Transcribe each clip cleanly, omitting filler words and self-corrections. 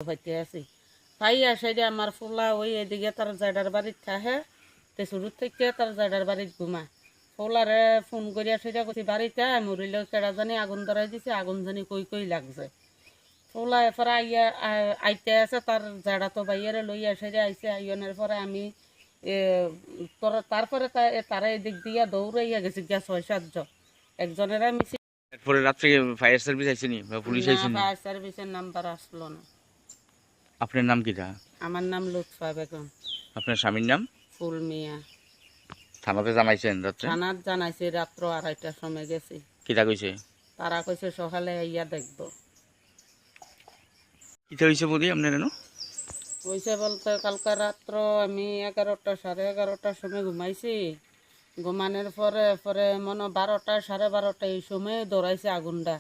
পাইতে আছি পাই আসে যে আমার ফুলা ওই এদিকে তার জায়গার বাড়ির থাহে তে শুরু থেকে তার জায়গার বাড়ির ঘুমা ফুলারে ফোন করিয়া সেটা করছি বাড়িতে মরিল কেডা জানি আগুন ধরাই দিছে আগুন জানি কই কই লাগছে ফুলা এরপরে আইয়া আইতে আছে তার জায়গা তো বাইরে লইয়া সেরে আইসে আইনের পরে আমি তারপরে তারা এদিক দিয়া দৌড়াইয়া গেছি গিয়া 6-7 জন একজনের মিছিল এরপরে রাত্রে ফায়ার সার্ভিস আইসেনি বা পুলিশ আইসেনি? ফায়ার সার্ভিসের নাম্বার আসলো না। আপনার নাম কিটা? আমার নাম লুৎফা বেগম। আপনার স্বামীর নাম? ফুল মিয়া। থানাতে জানাইছেন রাত্রে? থানাত জানাইছি রাত্র 2:30টার সময় গেছি। কিটা কইছে? তারা কইছে সকালে আইয়া দেখবো। কিটা হইছে বলি আপনার এনো? কইছে বলতে কালকে রাত্র আমি 11টা 11:30টার সময় ঘুমাইছি। ঘুমানোর পরে মনে 12টা 12:30 এই সময় দৌড়াইছে আগুনটা।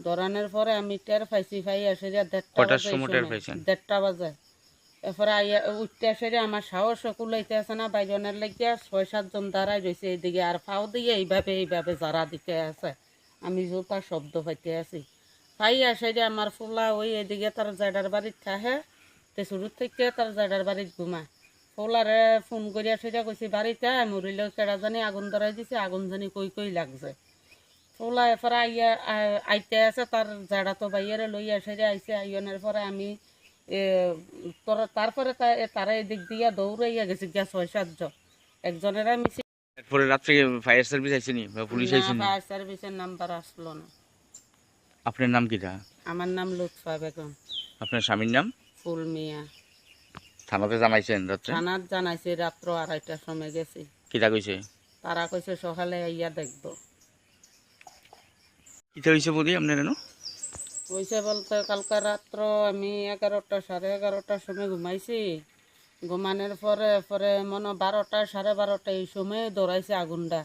দৌড়ানোর পরে আমি টের পাইছি পাই আসে যে 1:30টা বাজে। এরপরে আইয়া উঠতে আসে যে আমার সাহস কুলাইতে আছে না বাইজনের লাগিয়া 6-7 জন দাঁড়াই রয়েছে এইদিকে আর ফাও দিয়ে এইভাবে যারা দিতে আছে আমি জোতার শব্দ পাইতে আছি পাই আসে যে আমার ফুলা ওই এদিকে তার জায়গার বাড়ির থাহে তে শুরু থেকে তার জায়গার বাড়ির ঘুমা ফুলারে ফোন করিয়া সেটা কইছি বাড়িতে মরিল কেডা জানি আগুন ধরাই দিছে আগুন জানি কই কই লাগছে ফুলা এরপরে আইয়া আইতে আছে তার জায়গা তো বাইরে লইয়া সেরে আইসে আইনের পরে আমি তারপরে তারা এদিক দিয়া দৌড়াইয়া গেছি গিয়া 6-7 জন একজনের মিছিল। এরপরে রাত্রে ফায়ার সার্ভিস আইসেনি বা পুলিশ আইসেনি? ফায়ার সার্ভিসের নাম্বার আসলো না। আপনার নাম কিটা? আমার নাম লুৎফা বেগম। আপনার স্বামীর নাম? ফুল মিয়া। থানাতে জানাইছেন রাত্রে? থানাত জানাইছি রাত্র 2:30টার সময় গেছি। কিটা কইছে? তারা কইছে সকালে আইয়া দেখবো। কিটা হইছে বলি আপনার এনো? কইছে বলতে কালকে রাত্র আমি 11টা 11:30টার সময় ঘুমাইছি। ঘুমানোর পরে মনে 12টা 12:30 এই সময় দৌড়াইছে আগুনটা।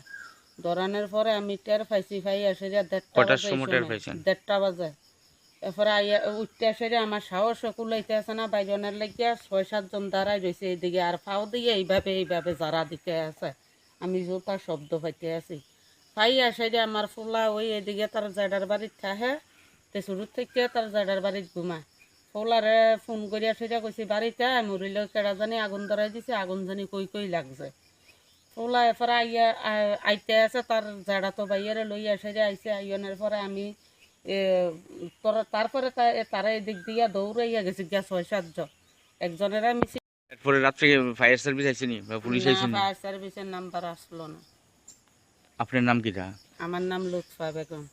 দৌড়ানোর পরে আমি টের পাইছি পাই আসে যে 1:30টা বাজে। এরপরে আইয়া উঠতে আসে যে আমার সাহস কুলাইতে আছে না বাইজনের লাগিয়া 6-7 জন দাঁড়াই রয়েছে এইদিকে আর ফাও দিয়ে এইভাবে যারা দিতে আছে আমি জোতার শব্দ পাইতে আছি পাই আসে যে আমার ফুলা ওই এদিকে তার জায়গার বাড়ির থাহে তে শুরু থেকে তার জায়গার বাড়ির ঘুমা ফুলারে ফোন করিয়া সেটা কইছি বাড়িতে মরিল কেডা জানি আগুন ধরাই দিছে আগুন জানি কই কই লাগছে ফুলা এরপরে আইয়া আইতে আছে তার জায়গা তো বাইরে লইয়া সেরে আইসে আইনের পরে আমি তারপরে তারা এদিক দিয়া দৌড়াইয়া গেছি গিয়া 6-7 জন একজনের মিছিল। এরপরে রাত্রে ফায়ার সার্ভিস আইসেনি বা পুলিশ আইসেনি? ফায়ার সার্ভিসের নাম্বার আসলো না। আপনার নাম কিটা? আমার নাম লুৎফা বেগম।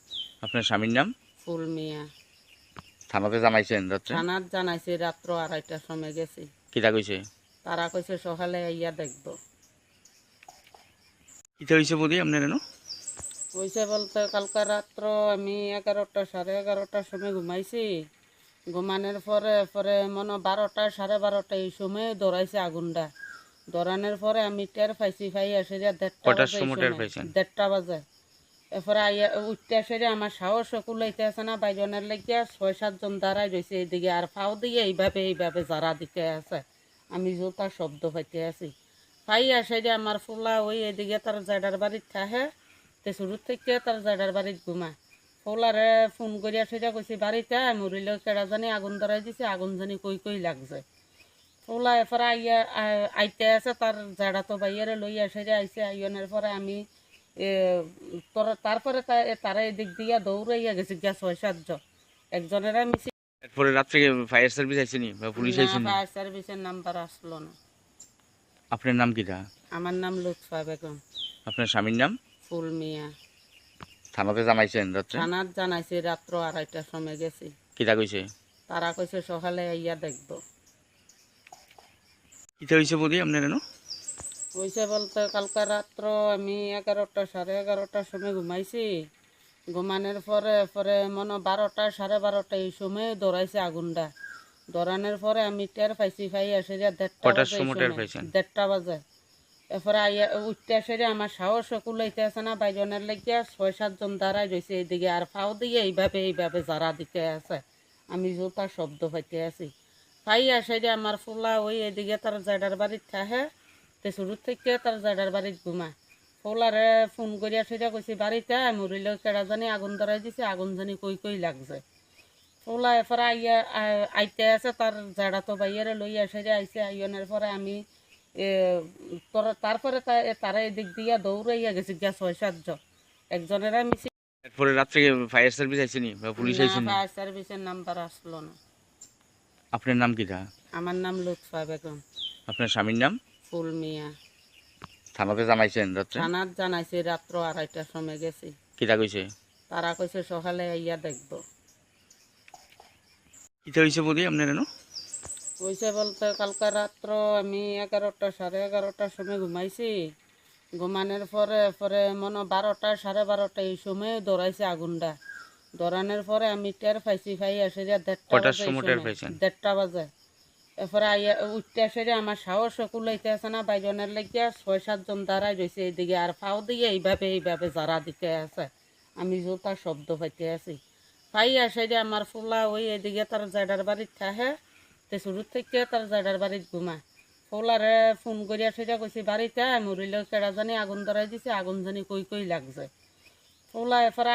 আপনার স্বামীর নাম? ফুল মিয়া। থানাতে জানাইছেন রাত্রে? থানাত জানাইছি রাত্র 2:30টার সময় গেছি। কিটা কইছে? তারা কইছে সকালে আইয়া দেখবো। কিটা হইছে বলি আপনার এনো? কইছে বলতে কালকে রাত্র আমি 11টা 11:30টার সময় ঘুমাইছি। ঘুমানোর পরে মনে 12টা 12:30 এই সময় দৌড়াইছে আগুনটা। দৌড়ানোর পরে আমি টের পাইছি পাই আসে যে 1:30টা বাজে। এরপরে আইয়া উঠতে আসে যে আমার সাহস কুলাইতে আছে না বাইজনের লাগিয়া 6-7 জন দাঁড়াই রয়েছে এইদিকে আর ফাও দিয়ে এইভাবে যারা দিতে আছে আমি জোতার শব্দ পাইতে আছি পাই আসে যে আমার ফুলা ওই এদিকে তার জায়গার বাড়ির থাহে তে শুরু থেকে তার জায়গার বাড়ির ঘুমা ফুলারে ফোন করিয়া সেটা কইছি বাড়িতে মরিল কেডা জানি আগুন ধরাই দিছে আগুন জানি কই কই লাগছে ফুলা এরপরে আইয়া আইতে আছে তার জায়গা তো বাইরে লইয়া সেরে আইসে আইনের পরে আমি তারপরে তারা এদিক দিয়া দৌড়াইয়া গেছি গিয়া 6-7 জন একজনের মিছিল। এরপরে রাত্রে ফায়ার সার্ভিস আইসেনি বা পুলিশ আইসেনি? ফায়ার সার্ভিসের নাম্বার আসলো না। আপনার নাম কিটা? আমার নাম লুৎফা বেগম। আপনার স্বামীর নাম? ফুল মিয়া। থানাতে জানাইছেন রাত্রে? থানাত জানাইছি রাত্র 2:30টার সময় গেছি। কিটা কইছে? তারা কইছে সকালে আইয়া দেখবো। কিটা হইছে বলি আপনার এনো? কইছে বলতে কালকে রাত্র আমি 11টা 11:30টার সময় ঘুমাইছি। ঘুমানোর পরে মনে 12টা 12:30 এই সময় দৌড়াইছে আগুনটা। দৌড়ানোর পরে আমি টের পাইছি পাই আসে যে 1:30টা বাজে। এরপরে আইয়া উঠতে আসে যে আমার সাহস কুলাইতে আছে না বাইজনের লাগিয়া 6-7 জন দাঁড়াই রয়েছে এইদিকে আর ফাও দিয়ে এইভাবে যারা দিতে আছে আমি জোতার শব্দ পাইতে আছি পাই আসে যে আমার ফুলা ওই এদিকে তার জায়গার বাড়ির থাহে তে শুরু থেকে তার জায়গার বাড়ির ঘুমা ফুলারে ফোন করিয়া সেটা কইছি বাড়িতে মরিল কেডা জানি আগুন ধরাই দিছে আগুন জানি কই কই লাগছে ওলা এরপরে আইতে আছে তার জাড়া তো বাইরে লইয়া সেরে আইছে আইনের পরে আমি তারপরে তারা এদিক দিয়া দৌড়াইয়া গেছি গিয়া 6-7 জন একজনের আমি এরপরে রাত্রে ফায়ার সার্ভিস আইসেনি বা পুলিশ না আইসেনি? ফায়ার সার্ভিসের নাম্বার আসলো না। আপনার নাম কি তা? আমার নাম লুৎফা বেগম। আপনার স্বামীর নাম? ফুল মিয়া। থানাতে জানাইছেন রাত্রে? থানাত জানাইছি রাত্র 2:30টার সময় গেছি। কিতা কইছে? তারা কইছে সকালে আইয়া দেখবো। কিতা হইছে বৌদি আপনার এনো? হইছে বলতে কালকে রাত্র আমি 11টা 11:30টার সময় ঘুমাইছি। ঘুমানোর পরে পরে মনে 12টা 12:30 এই সময় দৌড়াইছে আগুনটা। দৌড়ানোর পরে আমি টের পাইছি পাই আসে যে 1:30টা কটার বাজে। সময় টের পাইছেন? 1:30টা বাজে। এরপরে আইয়া উঠতে আসে যে আমার সাহস কুলাইতে আছে না বাইজনের লাগিয়া 6-7 জন দাঁড়াই রয়েছে এইদিকে আর ফাও দিয়ে এইভাবে যারা দিতে আছে। আমি জোতার শব্দ পাইতে আছি। পাই আসে যে আমার ফুলা ওই এদিকে তার জাডার বাড়ির থাহে তে শুরু থেকে তার জাডার বাড়ির ঘুমা ফুলারে ফোন করিয়া সেটা কইছি বাড়িতে মরিলেও কেডা জানি আগুন ধরাই দিছে আগুন জানি কই লাগছে। ফুলা এরপরে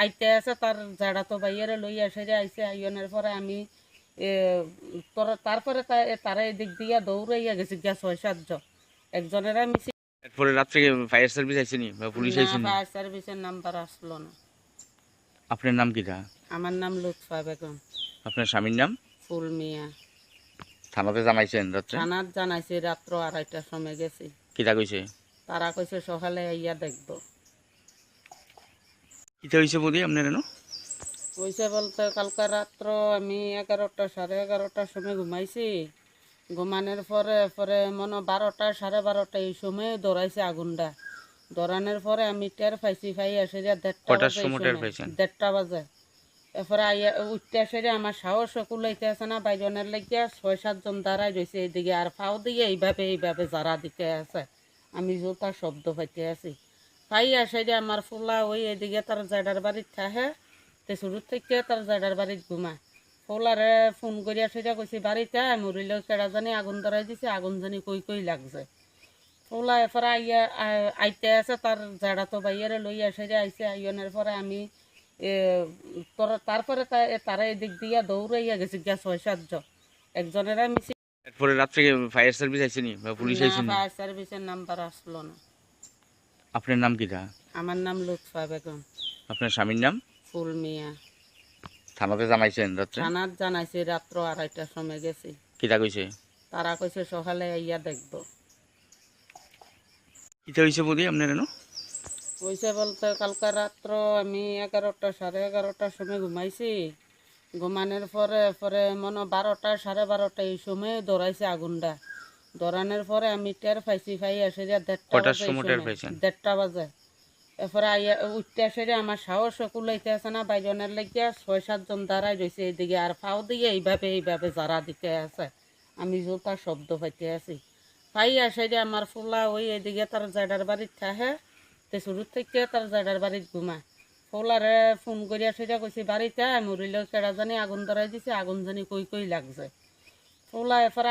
আইতে আছে তার জাডা তো বাইরে লইয়া সেরে আইছে আইনের পরে আমি তারপরে তারা এদিক দিয়া দৌড়াইয়া গেছি গিয়া 6-7 জন একজনের আমি এরপরে রাত্রে ফায়ার সার্ভিস আইসেনি বা পুলিশ আইসেনি? ফায়ার সার্ভিসের নাম্বার আসলো না। আপনার নাম কি তা? আমার নাম লুৎফা বেগম। আপনার স্বামীর নাম? ফুল মিয়া। থানাতে জানাইছেন রাত্রে? থানাত জানাইছি রাত্র 2:30টার সময় গেছি। কিতা কইছে? তারা কইছে সকালে আইয়া দেখবো। কিতা হইছে বৌদি আপনার এনো? হইছে বলতে কালকে রাত্র আমি 11টা 11:30টার সময় ঘুমাইছি। ঘুমানোর পরে পরে মনে 12টা 12:30 এই সময় দৌড়াইছে আগুনটা। দৌড়ানোর পরে আমি টের পাইছি পাই আসে যে 1:30টা কটার বাজে। সময় টের পাইছেন? 1:30টা বাজে। এরপরে উঠতে আসে যে আমার সাহস কুলাইতে আছে না বাইজনের লাগিয়া 6-7 জন দাঁড়াই রয়েছে এইদিকে আর ফাও দিয়ে এইভাবে যারা দিতে আছে। আমি জোতার শব্দ পাইতে আছি। পাই আসে যে আমার ফুলা ওই এদিকে তার জাডার বাড়ির থাহে তে শুরু থেকে তার জাডার বাড়ির ঘুমা ফুলারে ফোন করিয়া সেটা কইছি বাড়িতে মরিলেও কেডা জানি আগুন ধরাই দিছে আগুন জানি কই লাগছে। ফুলা এরপরে আইতে আছে তার জাডা তো বাইরে লইয়া সেরে আইছে আইনের পরে আমি তারপরে তারা এদিক দিয়া দৌড়াইয়া গেছি গিয়া 6-7 জন একজনের আমি এরপরে রাত্রে ফায়ার সার্ভিস আইসেনি বা পুলিশ আইসেনি? ফায়ার সার্ভিসের নাম্বার আসলো না। আপনার নাম কি তা? আমার নাম লুৎফা বেগম। আপনার স্বামীর নাম? ফুল মিয়া। থানাতে জানাইছেন রাত্রে? থানাত জানাইছি রাত্র 2:30টার সময় গেছি। কিতা কইছে? তারা কইছে সকালে আইয়া দেখবো। কিতা হইছে বৌদি আপনার এনো? হইছে বলতে কালকে রাত্র আমি 11টা 11:30টার সময় ঘুমাইছি। ঘুমানোর পরে পরে মনে 12টা 12:30 এই সময় দৌড়াইছে আগুনটা। দৌড়ানোর পরে আমি টের পাইছি পাই আসে যে 1:30টা কটার বাজে। সময় টের পাইছেন? 1:30টা বাজে। এরপরে উঠতে আসে যে আমার সাহস কুলাইতে আছে না বাইজনের লাগিয়া 6-7 জন দাঁড়াই রয়েছে এইদিকে আর ফাও দিয়ে এইভাবে যারা দিতে আছে। আমি জোতার শব্দ পাইতে আছি। পাই আসে যে আমার ফুলা ওই এদিকে তার জাডার বাড়ির থাহে তে শুরু থেকে তার জাডার বাড়ির ঘুমা ফুলারে ফোন করিয়া সেটা কইছি বাড়িতে মরিলেও কেডা জানি আগুন ধরাই দিছে আগুন জানি কই লাগছে। ফুলা এরপরে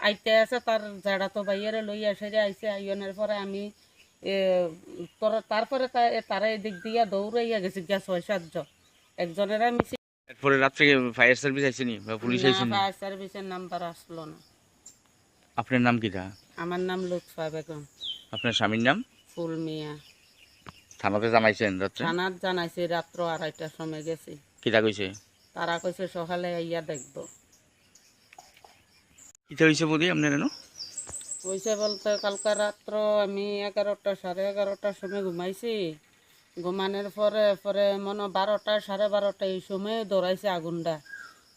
আইতে আছে তার জাডা তো বাইরে লইয়া সেরে আইছে আইনের পরে আমি তারপরে তারা এদিক দিয়া দৌড়াইয়া গেছি গিয়া 6-7 জন একজনের আমি এরপরে রাত্রে ফায়ার সার্ভিস আইসেনি বা পুলিশ আইসেনি? ফায়ার সার্ভিসের নাম্বার আসলো না। আপনার নাম কি তা? আমার নাম লুৎফা বেগম। আপনার স্বামীর নাম? ফুল মিয়া। থানাতে জানাইছেন রাত্রে? থানাত জানাইছি রাত্র 2:30টার সময় গেছি। কিতা কইছে? তারা কইছে সকালে আইয়া দেখবো। কিতা হইছে বৌদি আপনার এনো? হইছে বলতে কালকে রাত্র আমি 11টা 11:30টার সময় ঘুমাইছি। ঘুমানোর পরে পরে মনে 12টা 12:30 এই সময় দৌড়াইছে আগুনটা।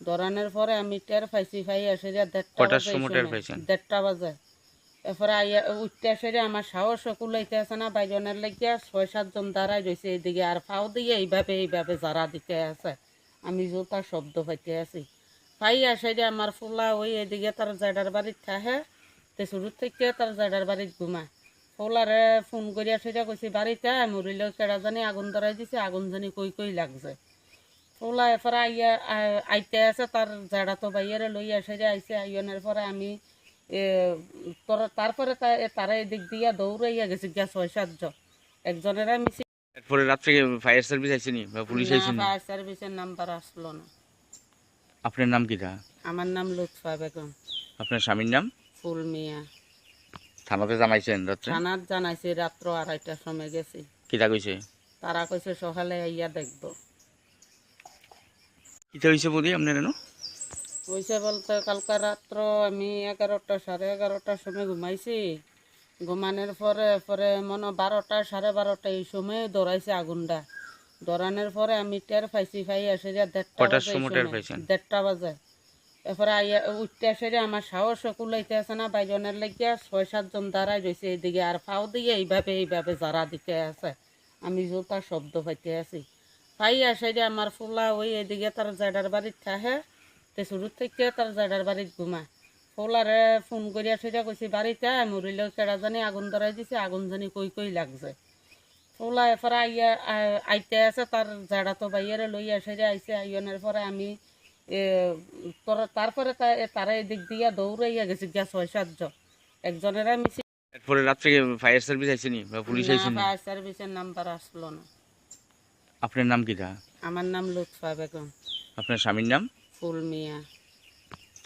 দৌড়ানোর পরে আমি টের পাইছি পাই আসে যে 1:30টা কটার বাজে। সময় টের পাইছেন? 1:30টা বাজে। এরপরে উঠতে আসে যে আমার সাহস কুলাইতে আছে না বাইজনের লাগিয়া 6-7 জন দাঁড়াই রয়েছে এইদিকে আর ফাও দিয়ে এইভাবে যারা দিতে আছে। আমি জোতার শব্দ পাইতে আছি। পাই আসে যে আমার ফুলা ওই এদিকে তার জাডার বাড়ির থাহে তে শুরু থেকে তার জাডার বাড়ির ঘুমা ফুলারে ফোন করিয়া সেটা কইছি বাড়িতে মরিলেও কেডা জানি আগুন ধরাই দিছে আগুন জানি কই লাগছে। ফুলা এরপরে আইতে আছে তার জাডা তো বাইরে লইয়া সেরে আইছে আইনের পরে আমি তারপরে তারা এদিক দিয়া দৌড়াইয়া গেছি গিয়া 6-7 জন একজনের আমি এরপরে রাত্রে ফায়ার সার্ভিস আইসেনি বা পুলিশ না, আইসেনি? ফায়ার সার্ভিসের নাম্বার আসলো না। আপনার নাম কিটা? আমার নাম লুৎফা বেগম। আপনার স্বামীর নাম? ফুল মিয়া। থানাতে জানাইছেন রাত্রে? থানাত জানাইছি, রাত্র 2:30টার সময় গেছি। কিটা কইছে? তারা কইছে সকালে আইয়া দেখবো। কিটা হইছে বলি আপনার এনো? হইছে বলতে কালকা রাত্র আমি 11টা 11:30টার সময় ঘুমাইছি। ঘুমানোর পরে পরে মনে 12টা 12:30 এই সময় দৌড়াইছে আগুনটা। দৌড়ানোর পরে আমি টের পাইছি, পাই এসে যে 1:30 কটার বাজে। সময় টের পাইছেন? 1:30 বাজে। এরপরে আইয়া উঠতে এসে যে আমার সাহস কুলাইতে আছে না, বাইজনের লাগিয়া 6-7 জন দাঁড়াই রয়েছে এইদিকে, আর ফাও দিয়ে এইভাবে যারা দিতে আছে। আমি জোতার শব্দ পাইতে আছি। পাই আসে যে আমার ফুলা ওই এদিকে তার জাডার বাড়ির থাহে, তে শুরু থেকে তার জাডার বাড়ির ঘুমা। ফুলারে ফোন করিয়া সেটা কইছি বাড়িতে মরিল, কেডা জানি আগুন ধরাই দিছে, আগুন জানি কই কই লাগছে। ফুলা এরপরে আইয়া আইতে আছে, তার জাডা তো বাইয়ারে লইয়া এসে যে আইসে। আইনের পরে আমি তারপরে তারা এদিক দিয়া দৌড়াইয়া গেছি গিয়া 6-7 জন। একজনের আমি এরপরে রাত্রে ফায়ার সার্ভিস আইসেনি বা পুলিশ না, আইসেনি? ফায়ার সার্ভিসের নাম্বার আসলো না। আপনার নাম কিটা? আমার নাম লুৎফা বেগম। আপনার স্বামীর নাম? ফুল মিয়া।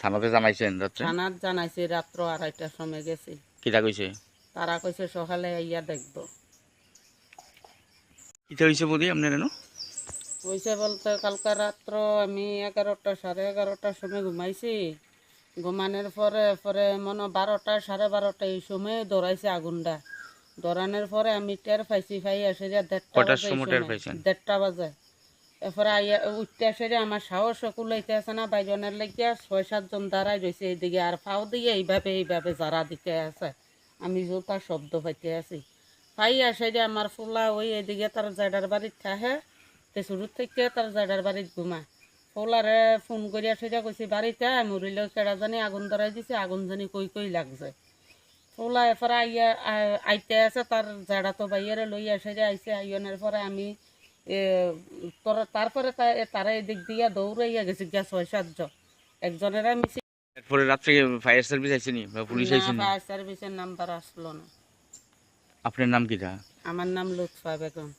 থানাতে জানাইছেন রাত্রে? থানাত জানাইছি, রাত্র 2:30টার সময় গেছি। কিটা কইছে? তারা কইছে সকালে আইয়া দেখবো। কিটা হইছে বলি আপনার এনো? হইছে বলতে কালকা রাত্র আমি 11টা 11:30টার সময় ঘুমাইছি। ঘুমানোর পরে পরে মনে 12টা 12:30 এই সময় দৌড়াইছে আগুনটা। দৌড়ানোর পরে আমি টের পাইছি, পাই এসে যে 1:30 কটার বাজে। সময় টের পাইছেন? 1:30 বাজে। এরপরে আইয়া উঠতে এসে যে আমার সাহস কুলাইতে আছে না, বাইজনের লাগিয়া 6-7 জন দাঁড়াই রয়েছে এইদিকে, আর ফাও দিয়ে এইভাবে যারা দিতে আছে। আমি জোতার শব্দ পাইতে আছি। পাই আসে যে আমার ফুলা ওই এদিকে তার জাডার বাড়ির থাহে, তে শুরু থেকে তার জাডার বাড়ির ঘুমা। ফুলারে ফোন করিয়া সেটা কইছি বাড়িতে মরিল, কেডা জানি আগুন ধরাই দিছে, আগুন জানি কই কই লাগছে। ফুলা এরপরে আইয়া আইতে আছে, তার জাডা তো বাইয়ারে লইয়া এসে যে আইসে। আইনের পরে আমি তারপরে তারা এদিক দিয়া দৌড়াইয়া গেছি গিয়া 6-7 জন। একজনের আমি এরপরে রাত্রে ফায়ার সার্ভিস আইসেনি বা পুলিশ না, আইসেনি? ফায়ার সার্ভিসের নাম্বার আসলো না। আপনার নাম কিটা? আমার নাম লুৎফা বেগম।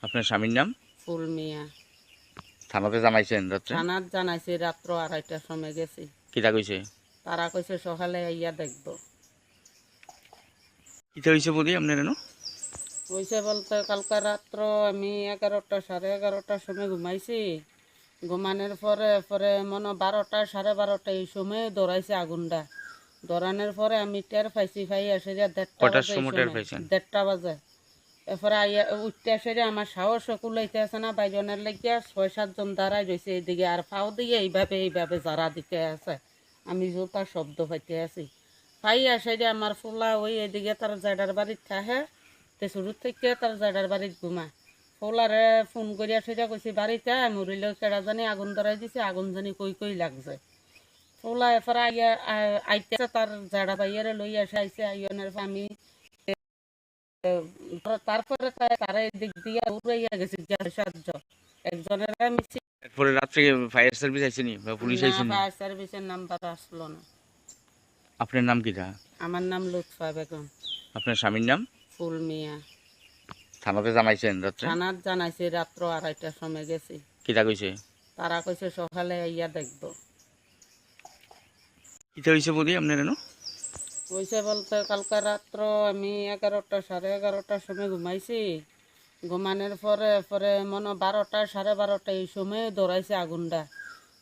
আপনার স্বামীর নাম? ফুল মিয়া। থানাতে জানাইছেন রাত্রে? থানাত জানাইছি, রাত্র 2:30টার সময় গেছি। কিটা কইছে? তারা কইছে সকালে আইয়া দেখবো। কিটা হইছে বলি আপনার এনো? হইছে বলতে কালকা রাত্র আমি 11টা 11:30টার সময় ঘুমাইছি। ঘুমানোর পরে পরে মনে 12টা 12:30 এই সময় দৌড়াইছে আগুনটা। দৌড়ানোর পরে আমি টের পাইছি, পাই এসে যে 1:30 কটার বাজে। সময় টের পাইছেন? 1:30 বাজে। এরপরে আইয়া উঠতে এসে যে আমার সাহস কুলাইতে আছে না, বাইজনের লাগিয়া 6-7 জন দাঁড়াই রয়েছে এইদিকে, আর ফাও দিয়ে এইভাবে যারা দিতে আছে। আমি জোতার শব্দ পাইতে আছি। পাই আসে যে আমার ফুলা ওই এদিকে তার জাডার বাড়ির থাহে, তে শুরু থেকে তার জাডার বাড়ির ঘুমা। ফুলারে ফোন করিয়া সেটা কইছি বাড়িতে মরিল, কেডা জানি আগুন ধরাই দিছে, আগুন জানি কই কই লাগছে। ফুলা এরপরে আইয়া আইতে আছে, তার জাডা বাইয়ারে লইয়া এসে আইসে। আইনের আমি তারপরে তারা এদিক দিয়া দৌড়াইয়া গেছি গিয়া 7 জন। একজনের আমি এরপরে রাত্রে ফায়ার সার্ভিস আইসেনি বা পুলিশ না, আইসেনি? ফায়ার সার্ভিসের নাম্বার আসলো না। আপনার নাম কিটা? আমার নাম লুৎফা বেগম। আপনার স্বামীর নাম? ফুল মিয়া। থানাতে জানাইছেন রাত্রে? থানাত জানাইছি, রাত্র 2:30টার সময় গেছি। কিটা কইছে? তারা কইছে সকালে আইয়া দেখবো। কিটা হইছে বলি আপনার এনো? হইছে বলতে কালকা রাত্র আমি 11টা 11:30টার সময় ঘুমাইছি। ঘুমানোর পরে পরে মনে 12টা 12:30 এই সময় দৌড়াইছে আগুনটা।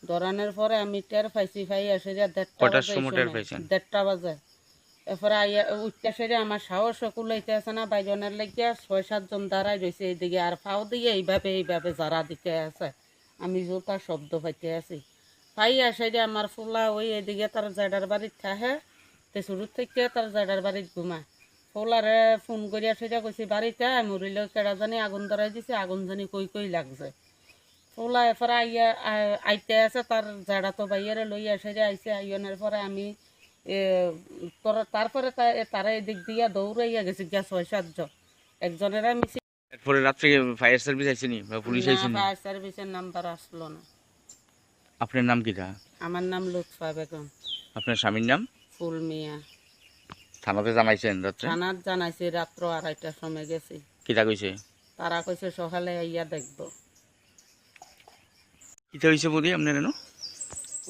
দৌড়ানোর পরে আমি টের পাইছি, পাই এসে যে 1:30 কটার বাজে। সময় টের পাইছেন? 1:30 বাজে। এরপরে আইয়া উঠতে এসে যে আমার সাহস কুলাইতে আছে না, বাইজনের লাগিয়া 6-7 জন দাঁড়াই রয়েছে এইদিকে, আর ফাও দিয়ে এইভাবে যারা দিতে আছে। আমি জোতার শব্দ পাইতে আছি। পাই আসে যে আমার ফুলা ওই এদিকে তার জাডার বাড়ির থাহে, তে শুরু থেকে তার জাডার বাড়ির ঘুমা। ফুলারে ফোন করিয়া সেটা কইছি বাড়িতে মরিল, কেডা জানি আগুন ধরাই দিছে, আগুন জানি কই কই লাগছে। ফুলা এরপরে আইয়া আইতে আছে, তার জাডা তো বাইয়ারে লইয়া এসে যে আইসে। আইনের পরে আমি তারপরে তারা এদিক দিয়া দৌড়াইয়া গেছি গিয়া 6-7 জন। একজনের আমি এরপরে রাত্রে ফায়ার সার্ভিস আইসেনি বা পুলিশ না, আইসেনি? ফায়ার সার্ভিসের নাম্বার আসলো না। আপনার নাম কিটা? আমার নাম লুৎফা বেগম। আপনার স্বামীর নাম? ফুল মিয়া। থানাতে জানাইছেন রাত্রে? থানাত জানাইছি, রাত্র 2:30টার সময় গেছি। কিটা কইছে? তারা কইছে সকালে আইয়া দেখবো। কিতা হয়েছে বৌদি আপনার এনো?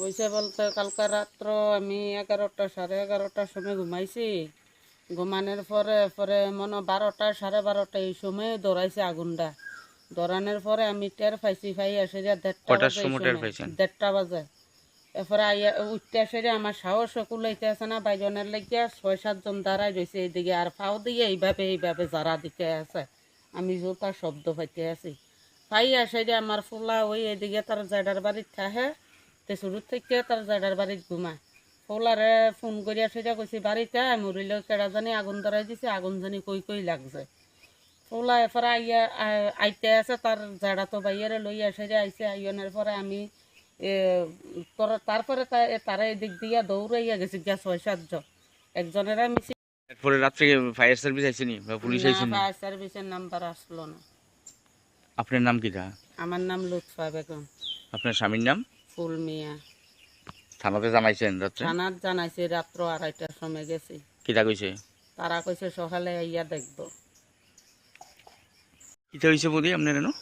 হইছে বলতে কালকে রাত্র আমি 11টা সাড়ে 11টার সময় ঘুমাইছি। ঘুমানোর পরে পরে মনে 12টা সাড়ে 12টা এই সময় দৌড়াইছে আগুনটা। দৌড়ানোর পরে আমি টের পাইছি, পাই আসে যে 1:30 কটার বাজে, সময় টের পাইছেন? 1:30 বাজে। এরপরে আইয়া উঠতে আসে যে আমার সাহস কুলাইতে আছে না, বাইজনের লেগে 6-7 জন দাঁড়াই রয়েছে এইদিকে, আর ফাও দিয়ে এইভাবে যারা দিতে আছে, আমি জোতার শব্দ পাইতে আছি। পাই আসে যে আমার ফুলা ওই এদিকে তার জায়গার বাড়ির থাহে, তে শুরু থেকে তার জায়গার বাড়ির ঘুমায়। ফুলারে ফোন করি আসে যে কইছি বাড়িতে মরিল, কেডা জানি আগুন ধরাই দিছে, আগুন জানি কই কই লাগছে। ফুলা এরপরে আইয়া আইতে আছে তার জায়গা তো বাইরে লই আসে যে আইসে, আইনের পরে আমি তারপরে তারা এদিক দিয়া দৌড়াইয়া গেছি গিয়া 6-7 জন। একজনের আমি এরপরে রাত্রে ফায়ার সার্ভিস আইসেনি বা পুলিশ আইসেনি? ফায়ার সার্ভিসের নাম্বার আসলো না। আপনার নাম কিতা? আমার নাম লুৎফা বেগম। আপনার স্বামীর নাম? ফুল মিয়া। থানাতে জানাইছেন রাত্রে? থানাত জানাইছি, রাত্র 2:30টার সময় গেছি। কিতা কইছে? তারা কইছে সকালে আইয়া দেখবো। কিতা হয়েছে বৌদি আপনার এনো?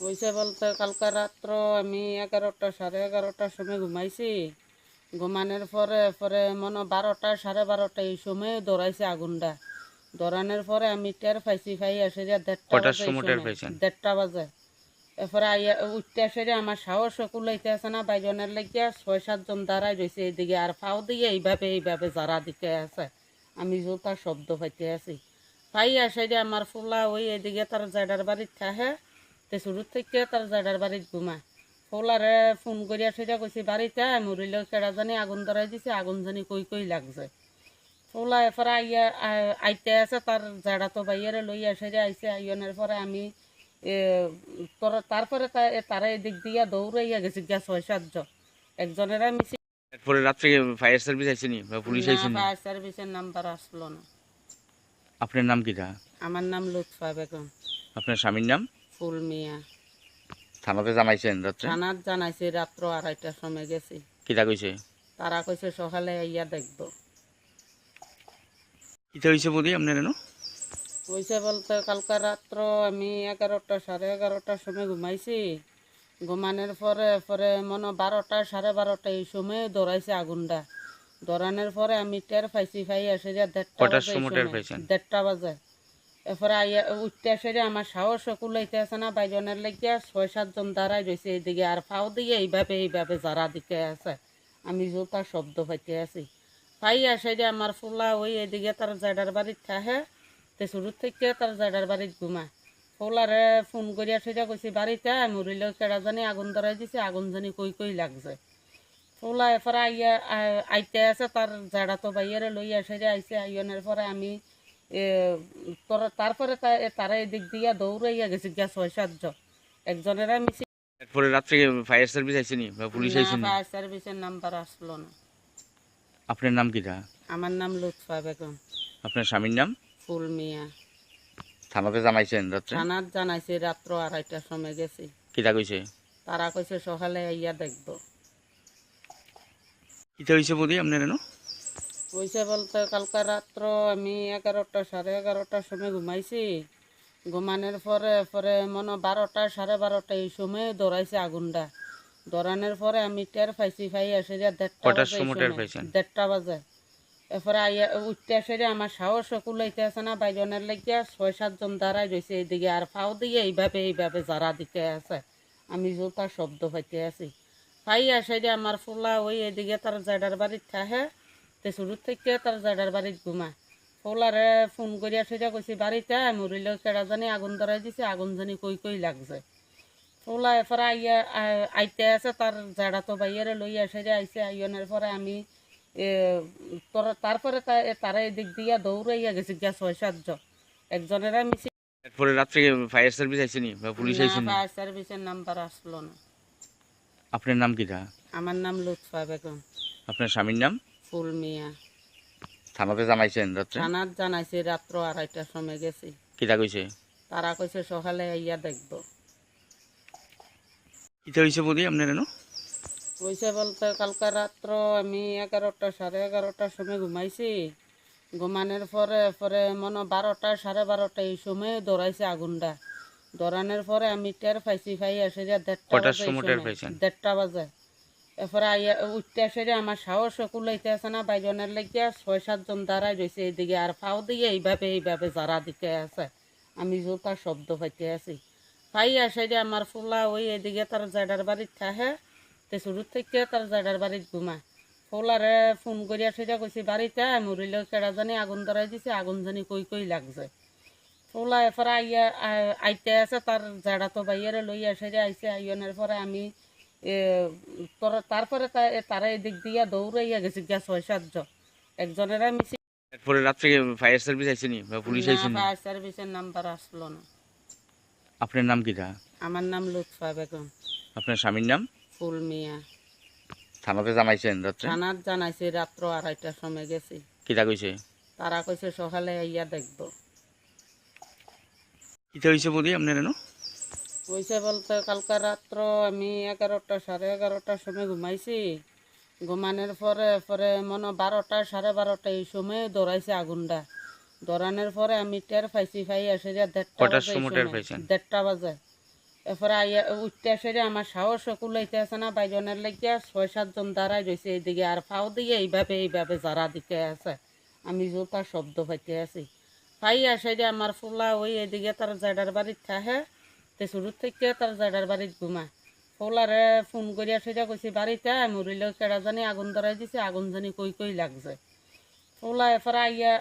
হইছে বলতে কালকে রাত্র আমি 11টা সাড়ে 11টার সময় ঘুমাইছি। ঘুমানোর পরে পরে মনে 12টা সাড়ে 12টা এই সময় দৌড়াইছে আগুনটা। দৌড়ানোর পরে আমি টের পাইছি, পাই আসে যে 1:30 কটার বাজে, সময় টের পাইছেন? 1:30 বাজে। এরপরে আইয়া উঠতে আসে যে আমার সাহস কুলাইতে আছে না, বাইজনের লেগে 6-7 জন দাঁড়াই রয়েছে এইদিকে, আর ফাও দিয়ে এইভাবে যারা দিতে আছে, আমি জোতার শব্দ পাইতে আছি। পাই আসে যে আমার ফুলা ওই এদিকে তার জায়গার বাড়ির থাহে, তে শুরু থেকে তার জায়গার বাড়ির ঘুমায়। ফুলারে ফোন করি আসে যে কইছি বাড়িতে মরিল, কেডা জানি আগুন ধরাই দিছে, আগুন জানি কই কই লাগছে। ফুলা এরপরে আইয়া আইতে আছে তার জায়গা তো বাইরে লই আসে যে আইসে, আইনের পরে আমি তারপরে তারা এদিক দিয়া দৌড়াইয়া গেছি গিয়া 6-7 জন। একজনের আমি এরপরে রাত্রে ফায়ার সার্ভিস আইসেনি বা পুলিশ আইসেনি? ফায়ার সার্ভিসের নাম্বার আসলো না। আপনার নাম কিতা? আমার নাম লুৎফা বেগম। আপনার স্বামীর নাম? ফুল মিয়া। থানাতে জানাইছেন রাত্রে? থানাত জানাইছি, রাত্র 2:30টার সময় গেছি। কিতা কইছে? তারা কইছে সকালে আইয়া দেখবো। কিতা হয়েছে বৌদি আপনার এনো? হইছে বলতে কালকে রাত্র আমি 11টা সাড়ে 11টার সময় ঘুমাইছি। ঘুমানোর পরে পরে মনে 12টা সাড়ে 12টা এই সময় দৌড়াইছে আগুনটা। দৌড়ানোর পরে আমি টের পাইছি, পাই আসে যে 1:30 কটার বাজে, সময় টের পাইছেন? 1:30 বাজে। এরপরে আইয়া উঠতে আসে যে আমার সাহস কুলাইতে আছে না, বাইজনের লেগে 6-7 জন দাঁড়াই রয়েছে এইদিকে, আর ফাও দিয়ে এইভাবে যারা দিতে আছে, আমি জোতার শব্দ পাইতে আছি। পাই আসে যে আমার ফুলা ওই এদিকে তার জায়গার বাড়ির থাহে, তে শুরু থেকে তার জায়গার বাড়ির ঘুমায়। ফুলারে ফোন করি আসে যে কইছি বাড়িতে মরিল, কেডা জানি আগুন ধরাই দিছে, আগুন জানি কই কই লাগছে। ফুলা এরপরে আইয়া আইতে আছে তার জায়গা তো বাইরে লই আসে যে আইসে, আইনের পরে আমি তারপরে তারা এদিক দিয়া দৌড়াইয়া গেছি গিয়া 6-7 জন। একজনের আমি এরপরে রাত্রে ফায়ার সার্ভিস আইসেনি বা পুলিশ আইসেনি? ফায়ার সার্ভিসের নাম্বার আসলো না। আপনার নাম কিতা? আমার নাম লুৎফা বেগম। আপনার স্বামীর নাম? ফুল মিয়া। থানাতে জানাইছেন রাত্রে? থানাত জানাইছি, রাত্র 2:30টার সময় গেছি। কিতা কইছে? তারা কইছে সকালে আইয়া দেখবো। কিতা হয়েছে বৌদি আপনার এনো? হইছে বলতে কালকে রাত্র আমি 11টা সাড়ে 11টার সময় ঘুমাইছি। ঘুমানোর পরে পরে মনে 12টা সাড়ে 12টা এই সময় দৌড়াইছে আগুনটা। দৌড়ানোর পরে আমি টের পাইছি, পাই আসে যে 1:30 কটার বাজে, সময় টের পাইছেন? 1:30 বাজে। এরপরে আইয়া উঠতে আসে যে আমার সাহস কুলাইতে আছে না, বাইজনের লেগে 6-7 জন দাঁড়াই রয়েছে এইদিকে, আর ফাও দিয়ে এইভাবে যারা দিতে আছে, আমি জোতার শব্দ পাইতে আছি। পাই আসে যে আমার ফুলা ওই এদিকে তার জায়গার বাড়ির থাহে, তে শুরু থেকে তার জায়গার বাড়ির ঘুমায়। ফুলারে ফোন করি আসে যে কইছি বাড়িতে মরিল, কেডা জানি আগুন ধরাই দিছে, আগুন জানি কই কই লাগছে। ফুলা এরপরে আইয়া আইতে আছে তার জায়গা তো বাইরে লই আসে যে আইসে, আইনের পরে আমি তারপরে তারা এদিক দিয়া দৌড়াইয়া গেছি গিয়া 6-7 জন। একজনের আমি এরপরে রাত্রে ফায়ার সার্ভিস আইসেনি বা পুলিশ আইসেনি? ফায়ার সার্ভিসের নাম্বার আসলো না। আপনার নাম কিতা? আমার নাম লুৎফা বেগম। আপনার স্বামীর নাম? ফুল মিয়া। থানাতে জানাইছেন রাত্রে? থানাত জানাইছি, রাত্র 2:30টার সময় গেছি। কিতা কইছে? তারা কইছে সকালে আইয়া দেখবো। কিতা হয়েছে বৌদি আপনার এনো? হইছে বলতে কালকে রাত্র আমি 11টা সাড়ে 11টার সময় ঘুমাইছি। ঘুমানোর পরে পরে মনে 12টা 12:30 এই সময় দৌড়াইছে আগুনটা। দৌড়ানোর পরে আমি টের পাইছি, পাই আসে যে 1:30 কটার বাজে, এই সময় টের সময় পাইছেন? 1:30 বাজে। এরপরে আইয়া উঠতে আসে যে আমার সাহস কুলাইতে আছে না, বাইজনের লেগে 6-7 জন দাঁড়াই রয়েছে এইদিকে, আর ফাও দিয়ে এইভাবে যারা দিতে আছে, আমি জোতার শব্দ পাইতে আছি। পাই আসে যে আমার ফুলা ওই এদিকে তার জাডার বাড়ির থাহে, তে শুরু থেকে তার জাডার বাড়ির ঘুমা। ফুলারে ফোন করি আসে যে কইছি বাড়িতে মরিলেও কেডা জানি আগুন ধরাই দিছে, আগুন জানি কই কই লাগছে। ফুলা এরপরে আইয়া আইতে আছে তার জাডা তো বাইরে লই আসে যে আইসে, আইনের পরে আমি এ তারপরে তারা এদিক দিয়া দৌড়াইয়া গেছি গিয়া 6-7 জন। একজনের আমি এরপরে রাত্রে ফায়ার সার্ভিস আইসেনি বা পুলিশ না, আইসেনি? ফায়ার সার্ভিসের নাম্বার আসলো না। আপনার নাম কিটা? আমার নাম লুৎফা বেগম। আপনার স্বামীর নাম? ফুল মিয়া। থানাতে জানাইছেন রাত্রে? থানার জানাইছি, রাত্র 2:30টার সময় গেছি। কিটা কইছে? তারা কইছে সকালে আইয়া দেখবো। কিটা হইছে বলি আপনার এনো? হইছে বলতে কালকে রাত্র আমি 11টা 11:30টার সময় ঘুমাইছি। ঘুমানোর পরে পরে মনে 12টা 12:30 এই সময় দৌড়াইছে আগুনটা। দৌড়ানোর পরে আমি টের পাইছি, পাই আসে যে 1:30 কটার বাজে, এই সময় টের সময় পাইছেন? 1:30 বাজে। এরপরে আইয়া উঠতে আসে যে আমার সাহস কুলাইতে আছে না, বাইজনের লেগে 6-7 জন দাঁড়াই রয়েছে এইদিকে, আর ফাও দিয়ে এইভাবে যারা দিতে আছে, আমি জোতার শব্দ পাইতে আছি। পাই আসে যে আমার ফুলা ওই এদিকে তার জাডার বাড়ির থাহে, তে শুরু থেকে তার জাডার বাড়ির ঘুমা। ফুলারে ফোন করি আসে যে কইছি বাড়িতে মরিলেও কেডা জানি আগুন ধরাই দিছে, আগুন জানি কই কই লাগছে। ফুলা এরপরে আইয়া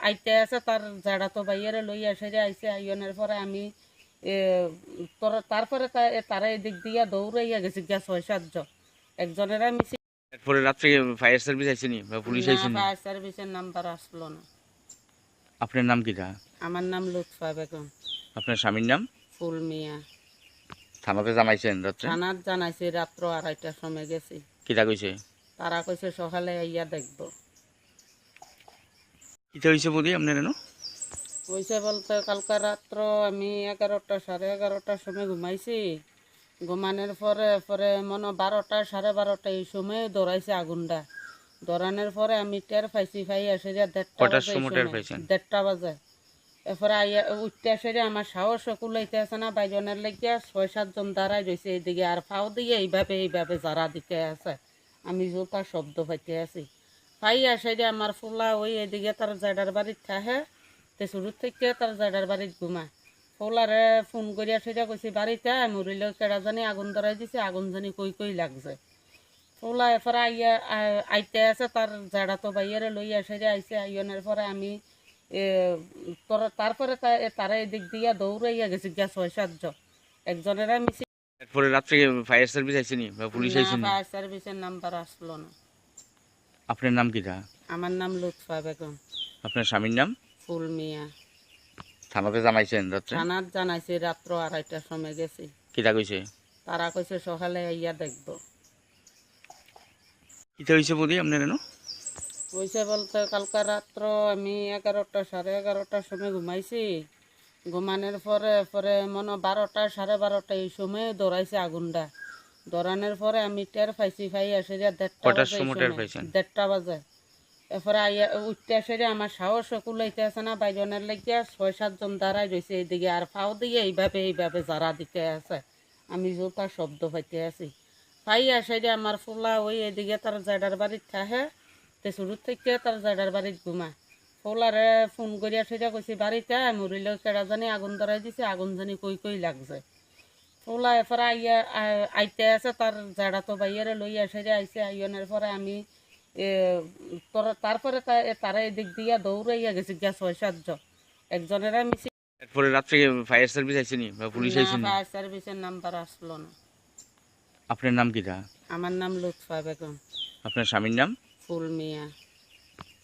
আইতে আছে তার জাডা তো বাইরে লই আসে যে আইসে, আইনের পরে আমি এ তারপরে তারা এদিক দিয়া দৌড়াইয়া গেছি গিয়া 6-7 জন। একজনের আমি এরপরে রাত্রে ফায়ার সার্ভিস আইসেনি বা পুলিশ না, আইসেনি? ফায়ার সার্ভিসের নাম্বার আসলো না। আপনার নাম কিটা? আমার নাম লুৎফা বেগম। আপনার স্বামীর নাম? ফুল মিয়া। থানাতে জানাইছেন রাত্রে? থানার জানাইছি, রাত্র 2:30টার সময় গেছি। কিটা কইছে? তারা কইছে সকালে আইয়া দেখবো। কিটা হইছে বলি আপনার এনো? হইছে বলতে কালকে রাত্র আমি 11টা 11:30টার সময় ঘুমাইছি। ঘুমানোর পরে পরে মনে 12টা 12:30 এই সময় দৌড়াইছে আগুনটা। দৌড়ানোর পরে আমি টের পাইছি, পাই আসে যে 1:30 কটার বাজে, এই সময় টের সময় পাইছেন? 1:30 বাজে। এরপরে আইয়া উঠতে আসে যে আমার সাহস কুলাইতে আছে না, বাইজনের লেগে 6-7 জন দাঁড়াই রয়েছে এইদিকে, আর ফাও দিয়ে এইভাবে যারা দিতে আছে, আমি জোতার শব্দ পাইতে আছি। পাই আসে যে আমার ফুলা ওই এদিকে তার জাডার বাড়ির থাহে, তে শুরু থেকে তার জাডার বাড়ির ঘুমা। ফুলারে ফোন করি আসে যে কইছি বাড়িতে মরিলেও কেডা জানি আগুন ধরাই দিছে, আগুন জানি কই কই লাগছে। ফুলা এরপরে আইয়া আইতে আছে তার জাডা তো বাইরে লই আসে যে আইসে, আইনের পরে আমি এ তারপরে তারা এদিক দিয়া দৌড়াইয়া গেছি গিয়া 6-7 জন। একজনের আমি এরপরে রাত্রে ফায়ার সার্ভিস আইসেনি বা পুলিশ না, আইসেনি? ফায়ার সার্ভিসের নাম্বার আসলো না। আপনার নাম কিটা? আমার নাম লুৎফা বেগম। আপনার স্বামীর নাম? ফুল মিয়া। থানাতে জানাইছেন রাত্রে? থানার জানাইছি, রাত্র 2:30টার সময় গেছি। কিটা কইছে? তারা কইছে সকালে আইয়া দেখবো। কিটা হইছে বলি আপনার এনো? হইছে বলতে কালকে রাত্র আমি 11টা 11:30টার সময় ঘুমাইছি। ঘুমানোর পরে পরে মনে 12টা 12:30 এই সময় দৌড়াইছে আগুনটা। দৌড়ানোর পরে আমি টের পাইছি, পাই আসে যে 1:30 কটার বাজে, এই সময় টের সময় পাইছেন? 1:30 বাজে। এরপরে আইয়া উঠতে আসে যে আমার সাহস কুলাইতে আছে না, বাইজনের লেগে 6-7 জন দাঁড়াই রয়েছে এইদিকে, আর ফাও দিয়ে এইভাবে যারা দিতে আছে, আমি জোতার শব্দ পাইতে আছি। পাই আসে যে আমার ফুলা ওই এদিকে তার জাডার বাড়ির থাহে, তে শুরু থেকে তার জাডার বাড়ির ঘুমা। ফুলারে ফোন করি আসে যে কইছি বাড়িতে মরিলেও কেডা জানি আগুন ধরাই দিছে, আগুন জানি কই কই লাগছে। ফুলা এরপরে আইয়া আইতে আছে তার জাডা তো বাইরে লই আসে যে আইসে, আইনের পরে আমি এ তারপরে তারা এদিক দিয়া দৌড়াইয়া গেছি গিয়া 6-7 জন। একজনের আমি এরপরে রাত্রে ফায়ার সার্ভিস আইসেনি বা পুলিশ না, আইসেনি? ফায়ার সার্ভিসের নাম্বার আসলো না। আপনার নাম কিটা? আমার নাম লুৎফা বেগম। আপনার স্বামীর নাম? ফুল মিয়া।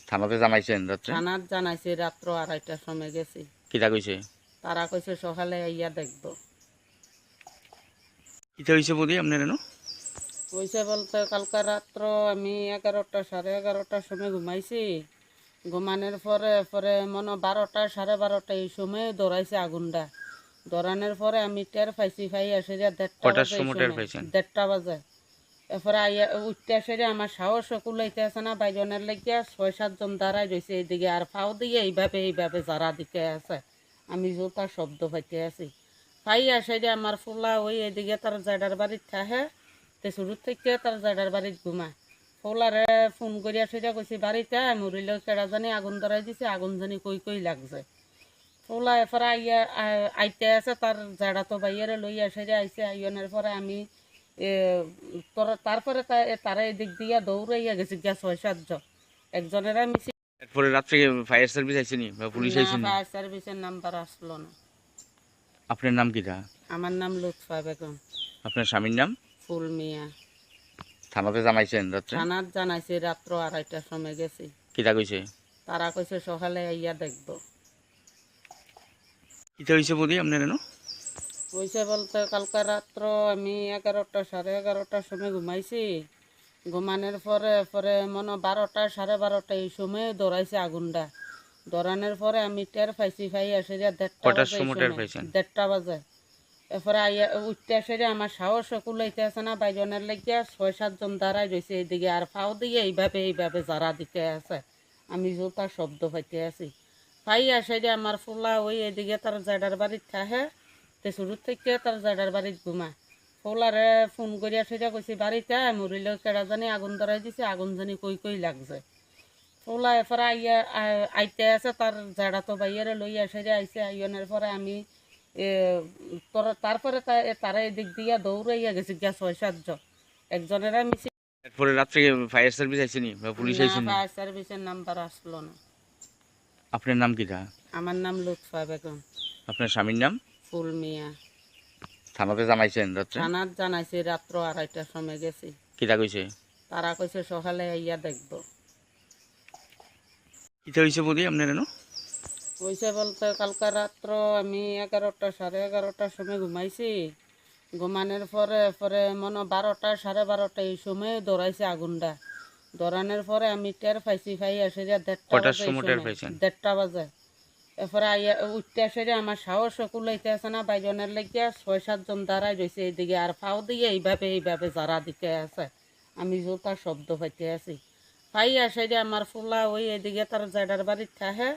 থানাতে জানাইছেন রাত্রে? থানার জানাইছি, রাত্র 2:30টার সময় গেছি। কিটা কইছে? তারা কইছে সকালে আইয়া দেখবো। কিটা হইছে বলি আপনার এনো? হইছে বলতে কালকে রাত্র আমি 11টা 11:30টার সময় ঘুমাইছি। ঘুমানোর পরে পরে মনে 12টা 12:30 এই সময় দৌড়াইছে আগুনটা। দৌড়ানোর পরে আমি টের পাইছি, পাই আসে যে 1:30 কটার বাজে, এই সময় টের সময় পাইছেন? 1:30 বাজে। এরপরে আইয়া উঠতে সেরে আমার সাহসও কুলাইতে আছে না, বাইজনের লেগিয়া 6-7 জন দাঁড়ায় রয়েছে এইদিকে, আর ফাও দিয়ে এইভাবে যারা দিকে আছে, আমি জোতার শব্দ পাইতে আছি। পাইয়া সেরে আমার ফুলা ওই এদিকে তার জায়গার বাড়ির থাহে, তে শুরুর থেকে তার জায়গার বাড়ির ঘুমায়। ফুলারে ফোন করিয়া সেটা কইছি বাড়িতে মরিল, কেডা জানি আগুন ধরাই দিছে, আগুন জানি কই লাগছে। ফুলা এরপরে আইয়া আইতে আছে তার জায়গা তো বাইয়ারে লইয়া সেরে আইসে, আইনের পরে আমি তারপরে তারা এদিক দিয়া দৌড়াইয়া গেছে গিয়া 6-7 জন, একজনের আমি এরপরে রাত্রে ফায়ার সার্ভিস আইসেনি বা পুলিশ আইসেনি? ফায়ার সার্ভিসের নাম্বার আসলো না। আপনার নাম কিটা? আমার নাম লুৎফা বেগম। আপনার স্বামীর নাম? ফুল মিয়া। থানাতে জানাইছেন রাত্রে? থানাত জানাইছি, রাত্র 2:30টার সময় গেছি। কিটা কইছে? তারা কইছে সকালে আইয়া দেখবো। কিটা হইছে বদি আপনার এনো? হইছে বলতে কালকে রাত্র আমি 11টা 11:30টার সময় ঘুমাইছি। ঘুমানোর পরে মনে 12টা 12:30 এই সময় দৌড়াইছে আগুনটা। দৌড়ানোর পরে আমি টের পাইছি, পাই আসে যে 1:30 বাজে। এরপরে আইয়া উঠতে আসে যে আমার সাহসও কুলাইতে আছে না, বাইজনের লেগিয়া 6-7 জন দাঁড়ায় রয়েছে এইদিকে, আর ফাও দিয়ে এইভাবে যারা দিতে আছে, আমি জোতার শব্দ পাইতে আছি। পাই আসে যে আমার ফুলা ওই এদিকে তার জায়গার বাড়ির থাহে, তে শুরুর থেকে তার জায়গার বাড়ির ঘুমায়। ফুলারে ফোন করিয়া সেটা কইছি বাড়িতে মরিল, কেডা জানি আগুন ধরাই দিছে, আগুন জানি কই লাগছে। ফুলা এরপরে আইয়া আইতে আছে তার জায়গা তো বাইয়ারে লইয়া সেরে আইসে, আইনের পরে আমি তারপরে তারা এদিক দিয়া দৌড়াইয়া গেছে গিয়া 6-7 জন, একজনের আমি এরপরে রাত্রে ফায়ার সার্ভিস আইসেনি বা পুলিশ আইসেনি? ফায়ার সার্ভিসের নাম্বার আসলো না। আপনার নাম কিটা? আমার নাম লুৎফা বেগম। আপনার স্বামীর নাম? ফুল মিয়া। থানাতে জানাইছেন রাত্রে? থানাত জানাইছি, রাত্র 2:30টার সময় গেছি। কিটা কইছে? তারা কইছে সকালে আইয়া দেখবো। কিটা হইছে বদি আপনার এনো? হইছে বলতে কালকে রাত্র আমি 11টা 11:30টার সময় ঘুমাইছি। ঘুমানোর পরে মনে 12টা 12:30 এই সময় দৌড়াইছে আগুনটা। দৌড়ানোর পরে আমি টের পাইছি, পাই আসে যে 1:30 বাজে। এরপরে আইয়া উঠতে আসে যে আমার সাহসও কুলাইতে আছে না, বাইজনের লেগিয়া 6-7 জন দাঁড়ায় রয়েছে এইদিকে, আর ফাও দিয়ে এইভাবে যারা দিতে আছে, আমি জোতার শব্দ পাইতে আছি। পাই আসে যে আমার ফুলা ওই এদিকে তার জায়গার বাড়ির থাহে,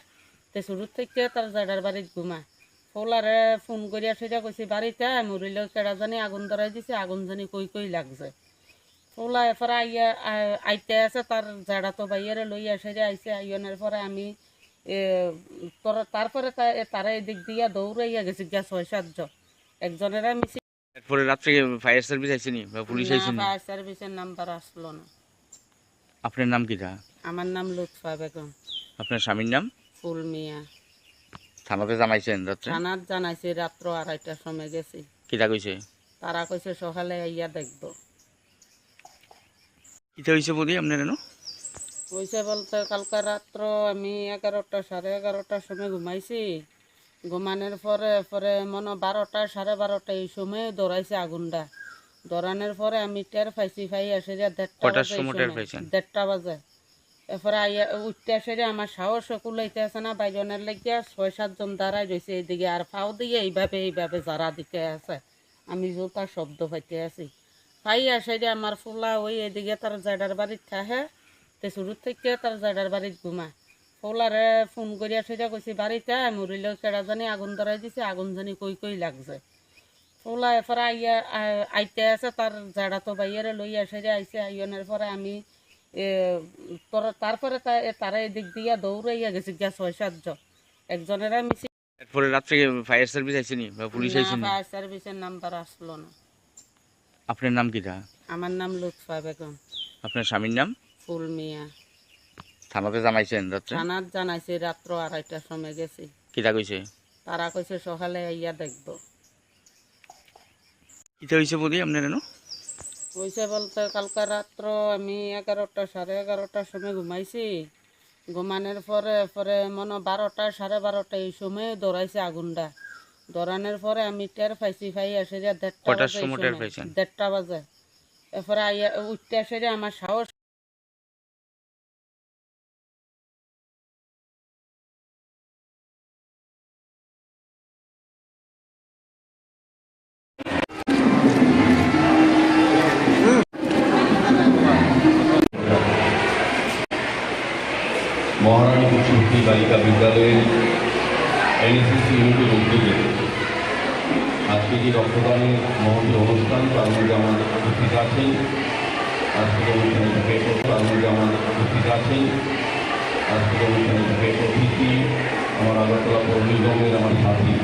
তে শুরুর থেকে তার জায়গার বাড়ির ঘুমায়। ফুলারে ফোন করিয়া সেটা কইছি বাড়িতে মরিল, কেডা জানি আগুন ধরাই দিছে, আগুন জানি কই লাগছে। ফুলা এরপরে আইয়া আইতে আছে তার জায়গা তো বাইয়ারে লইয়া সেরে আইসে, আইনের পরে আমি তারপরে তারা এদিক দিয়া দৌড়াইয়া গেছে গিয়া 6-7 জন, একজনের আমি এরপরে রাত্রে ফায়ার সার্ভিস আইসেনি বা পুলিশ আইসেনি? ফায়ার সার্ভিসের নাম্বার আসলো না। আপনার নাম কিটা? আমার নাম লুৎফা বেগম। আপনার স্বামীর নাম? ফুল মিয়া। থানাতে জানাইছেন রাত্রে? থানাত জানাইছি, রাত্র 2:30টার সময় গেছি। কিটা কইছে? তারা কইছে সকালে আইয়া দেখবো। কিটা হইছে বদি আপনার এনো? হইছে বলতে কালকে রাত্র আমি 11টা 11:30টার সময় ঘুমাইছি। ঘুমানোর পরে মনে 12টা 12:30 এই সময় দৌড়াইছে আগুনটা। দৌড়ানোর পরে আমি টের পাইছি, পাই আসে যে 1:30 বাজে। এরপরে আইয়া উঠতে আসে যে আমার সাহসও কুলাইতে আছে না, বাইজনের লেগিয়া 6-7 জন দাঁড়ায় রয়েছে এইদিকে, আর ফাও দিয়ে এইভাবে যারা দিতে আছে, আমি জোতার শব্দ পাইতে আছি। পাই আসে যে আমার ফুলা ওই এদিকে তার জায়গার বাড়ির থাহে, তে শুরুর থেকে তার জায়গার বাড়ির ঘুমায়। ফুলারে ফোন করিয়া সেটা কইছি বাড়িতে মরিল, কেডা জানি আগুন ধরাই দিছে, আগুন জানি কই লাগছে। ফুলা এরপরে আইয়া আইতে আছে তার জায়গা তো বাইয়ারে লইয়া সেরে আইসে, আইনের পরে আমি তারপরে তারা এদিক দিয়া দৌড়াইয়া গেছে গিয়া 6-7 জন, একজনের আমি এরপরে রাত্রে ফায়ার সার্ভিস আইসেনি বা পুলিশ আইসেনি? ফায়ার সার্ভিসের নাম্বার আসলো না। আপনার নাম কিটা? আমার নাম লুৎফা বেগম। আপনার স্বামীর নাম? ফুল মিয়া। থানাতে জানাইছেন রাত্রে? থানাত জানাইছি, রাত্র 2:30টার সময় গেছি। কিটা কইছে? তারা কইছে সকালে আইয়া দেখবো। কিটা হইছে বদি আপনার এনো? হইছে বলতে কালকে রাত্র আমি 11টা 11:30টার সময় ঘুমাইছি। ঘুমানোর পরে মনে 12টা 12:30 এই সময় দৌড়াইছে আগুনটা। দৌড়ানোর পরে আমি টের পাইছি, পাই আসে যে 1:30 বাজে। এরপরে আইয়া উঠতে আসে যে আমার সাহস মহারানী পুষ্পবতী বালিকা বিদ্যালয়ের এনএসএস ইউনিটের উদ্যোগে আজকে যে রক্তদানের মহতি অনুষ্ঠান তার মধ্যে আমাদের উপস্থিত আছেন, আজকের অনুষ্ঠানে থেকে তার মধ্যে আমাদের উপস্থিত আছেন, আজকের অনুষ্ঠানে থেকে অতিথি আমার আগরতলা পৌর নিগমের আমার সাথী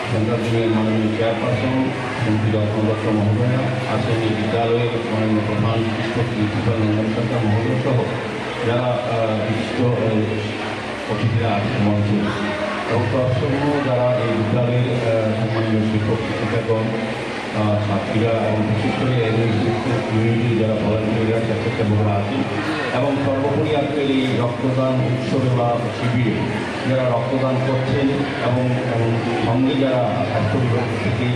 সেন্ট্রাল জোনের মাননীয় চেয়ারপারসন মন্ত্রী রত্ন দত্ত মহোদয়া আছেন, এই বিদ্যালয়ের মাননীয় প্রধান শিক্ষক প্রিন্সিপাল নন্দন সরকার মহোদয় সহ যারা বিশিষ্ট অতিথিরা আছেন মঞ্চে এবং তৎসঙ্গ যারা এই বিদ্যালয়ের সম্মানীয় শিক্ষক শিক্ষিকাগণ, ছাত্রীরা এবং বিশেষ করে ইউনিটি যারা ভলান্টিয়াররা স্বেচ্ছাসেবকরা আছেন এবং সর্বোপরি আজকের এই রক্তদান উৎসবে বা শিবিরে যারা রক্তদান করছেন এবং সঙ্গে যারা স্বাস্থ্য বিভাগ থেকে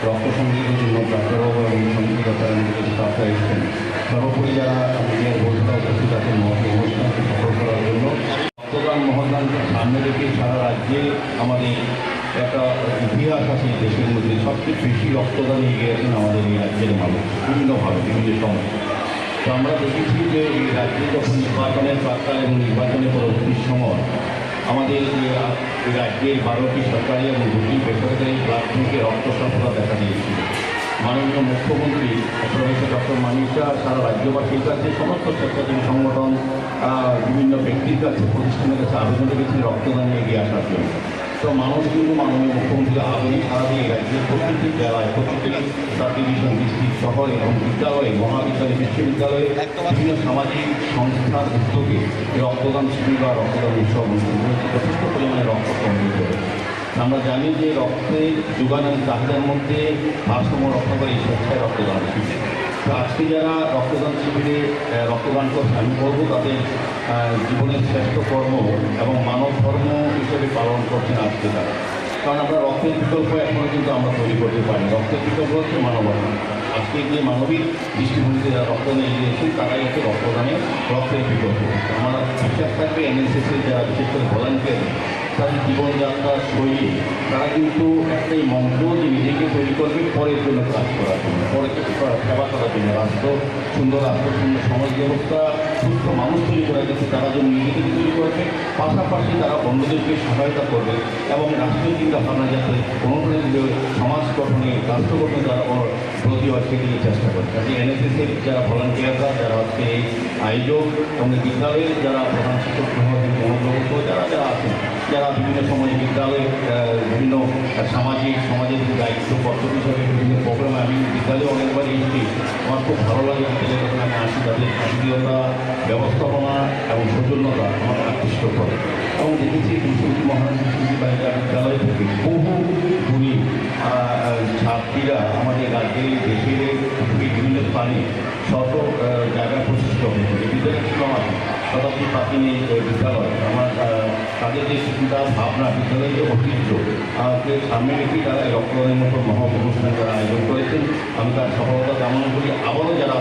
রক্ত সংগ্রহের জন্য ডাক্তারবাবু এবং সঙ্গীততারা স্টাফরা এসেছেন, সর্বোপরি যারা মিডিয়ার বন্ধুরা উপস্থিত আছেন অনুষ্ঠানকে সফল করার জন্য রক্তদান মহদানকে সামনে রেখে সারা রাজ্যে আমাদের একটা ইতিহাস আছে দেশের মধ্যে সবচেয়ে বেশি রক্তদান এগিয়ে আছেন আমাদের এই রাজ্যের মানুষ বিভিন্নভাবে বিভিন্ন সময়। তো আমরা দেখেছি যে এই রাজ্যে যখন নির্বাচনের প্রাক্কাল এবং নির্বাচনের পরবর্তী সময় আমাদের এই রাজ্যের 12টি সরকারি এবং 2টি বেসরকারি ব্লাড ব্যাংকে রক্ত সরবরাহ দেখা দিয়েছিল। মাননীয় মুখ্যমন্ত্রী প্রফেসর ডক্টর মানিক শাহ সারা রাজ্যবাসীর কাছে সমস্ত স্বেচ্ছাসেবী সংগঠন বিভিন্ন ব্যক্তির কাছে প্রতিষ্ঠানের কাছে আবেদন রেখেছে রক্তদানে এগিয়ে আসার জন্য। তো মানুষ কিন্তু মাননীয় মুখ্যমন্ত্রীর আবেদন সারা দিয়ে রাজ্যের প্রতিটি জেলায় প্রতিটি সাব ডিভিশন ডিস্ট্রিক্ট শহরে এবং বিদ্যালয়ে মহাবিদ্যালয় বিশ্ববিদ্যালয়ে বিভিন্ন সামাজিক সংস্থার উদ্যোগে রক্তদান শিবির বা রক্তদান উৎসব যথেষ্ট পরিমাণে রক্ত সংগ্রহ করে। আমরা জানি যে রক্তের যোগানের চাহিদার মধ্যে ভারসাম্য রক্ষা করে স্বেচ্ছায় রক্তদান শিবির। তো আজকে যারা রক্তদান শিবিরে রক্তদান করছে আমি বলবো তাদের জীবনের শ্রেষ্ঠ কর্ম এবং মানব ধর্ম হিসেবে পালন করছেন আজকে তারা, কারণ আমরা রক্তের বিকল্প এখনও কিন্তু আমরা তৈরি করতে পারি। রক্তের বিকল্প হচ্ছে মানবতা। আজকে যে মানবিক দৃষ্টিভঙ্গিতে যারা রক্তদানে এগিয়েছেন তারাই হচ্ছে রক্তদানে রক্তের বিকল্প। আমার বিশ্বাস থাকবে এনএসএসের যারা বিশেষ করে ভলান্টিয়ার তাদের জীবনযাত্রার শৈলী তারা কিন্তু একটাই মন্ত্র যে নিজেকে তৈরি করবে পরের জন্য কাজ করার জন্য, পরের সেবা করার জন্য, রাষ্ট্র সুন্দর সমাজ ব্যবস্থা সুস্থ মানুষ তৈরি করার ক্ষেত্রে তারা যেন নিজেকে তৈরি করবে, পাশাপাশি তারা অন্যদেরকে সহায়তা করবে এবং রাষ্ট্রীয় চিন্তা ভাবনা যাতে অনুপ্রাণিত সমাজ গঠনে রাষ্ট্র গঠনে তারা ব্রতী হয় সেদিকে চেষ্টা করে। কাজে এনএসএসের যারা ভলান্টিয়াররা যারা হচ্ছে এই আয়োজক এবং বিদ্যালয়ের যারা প্রধান শিক্ষক মহোদয় যারা যারা আছেন, যারা বিভিন্ন সময়ে বিদ্যালয়ে বিভিন্ন সমাজের দায়িত্ব কর্তব্য হিসাবে বিভিন্ন প্রোগ্রামে আমি বিদ্যালয়ে অনেকবার এসেছি। আমার খুব ভালো লাগে বিদ্যালয়ে যখন আমি আসি তাদের শান্তিলতা ব্যবস্থাপনা এবং সৌজন্যতা আমার আকৃষ্ট করে এবং দেখেছি বিশ্ববিদ্যালয় মহারানী পুষ্পবতী বালিকা বিদ্যালয় থেকে বহু গুণী ছাত্রীরা আমাদের রাজ্যের দেশের বিভিন্ন স্থানে শত জায়গায় প্রতিষ্ঠিত হয়েছে। এই বিদ্যালয় ছিল আমার শতাব্দী প্রাচীন এই বিদ্যালয়। আমার তাদের যে চিন্তা ভাবনা বিদ্যালয়ের যে ঐতিহ্য সামনে রেখে তারা এই রক্তদানের মতো মহা অনুষ্ঠান যারা আয়োজন করেছেন আমি তার সফলতা কামনা করি। আবারও যারা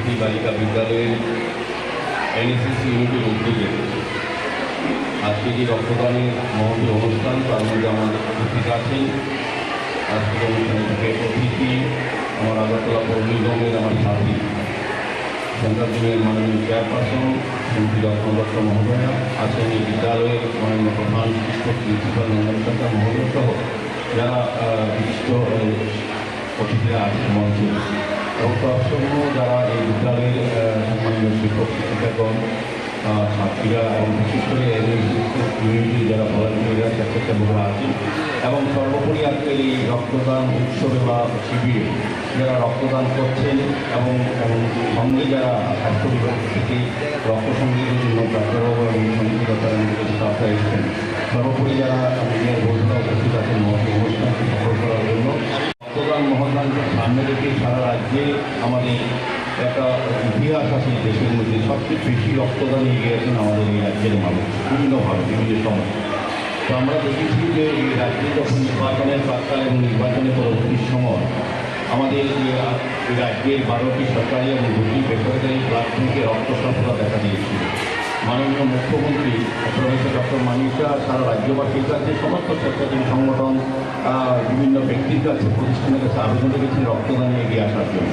সিটি বালিকা বিদ্যালয়ের এনএসএস ইউনিটের উদ্যোগে আজকে যে রক্তদানের মহতি অনুষ্ঠান তার মধ্যে আমাদের উপস্থিত আছেন আজকের অনুষ্ঠানে থেকে অতিথি আমার আগরতলা পৌর নিগমের আমার সাথী সেন্ট্রাল জোনের মাননীয় চেয়ারপারসন শ্রীমতী রত্ন দত্ত মহোদয়া আছেন এই বিদ্যালয়ের মাননীয় প্রধান শিক্ষক প্রিন্সিপাল নন্দন মহোদয় সহ যারা বিশিষ্ট অতিথিরা আছেন মঞ্চে এবং তৎসঙ্গ যারা এই বিদ্যালয়ের সম্মানীয় শিক্ষক শিক্ষিকাগণ ছাত্রীরা এবং বিশেষ করে ইউনিটি যারা ভলান্টিয়াররা স্বেচ্ছাসেবকরা আছেন এবং সর্বোপরি আজকের এই রক্তদান উৎসবে বা শিবিরে যারা রক্তদান করছেন এবং সঙ্গে যারা স্বাস্থ্য বিভাগ থেকে রক্ত সংগ্রহের জন্য ডাক্তারবাবু এবং সঙ্গীতার স্টাফরা এসেছেন সর্বোপরি যারা মিডিয়ার বন্ধুরা উপস্থিত আছেন অনুষ্ঠানকে সফল করার জন্য রক্তদান মহদানকে সামনে রেখে সারা রাজ্যে আমাদের একটা ইতিহাস আছে দেশের মধ্যে সবচেয়ে বেশি রক্তদান এগিয়ে আছেন আমাদের এই রাজ্যের মানুষ বিভিন্নভাবে বিভিন্ন সময় তো আমরা দেখেছি যে এই রাজ্যে যখন নির্বাচনের প্রাক্কাল এবং নির্বাচনের পরবর্তী সময় আমাদের এই রাজ্যের 12টি সরকারি এবং 2টি বেসরকারি ব্লাড থেকে রক্ত স্বল্পতা দেখা দিয়েছিল মাননীয় মুখ্যমন্ত্রী প্রফেসর ডক্টর মানিক শাহ সারা রাজ্যবাসীর কাছে সমস্ত স্বেচ্ছাসেবী সংগঠন বিভিন্ন ব্যক্তির কাছে প্রতিষ্ঠানের কাছে আবেদন রেখেছে রক্তদানে এগিয়ে আসার জন্য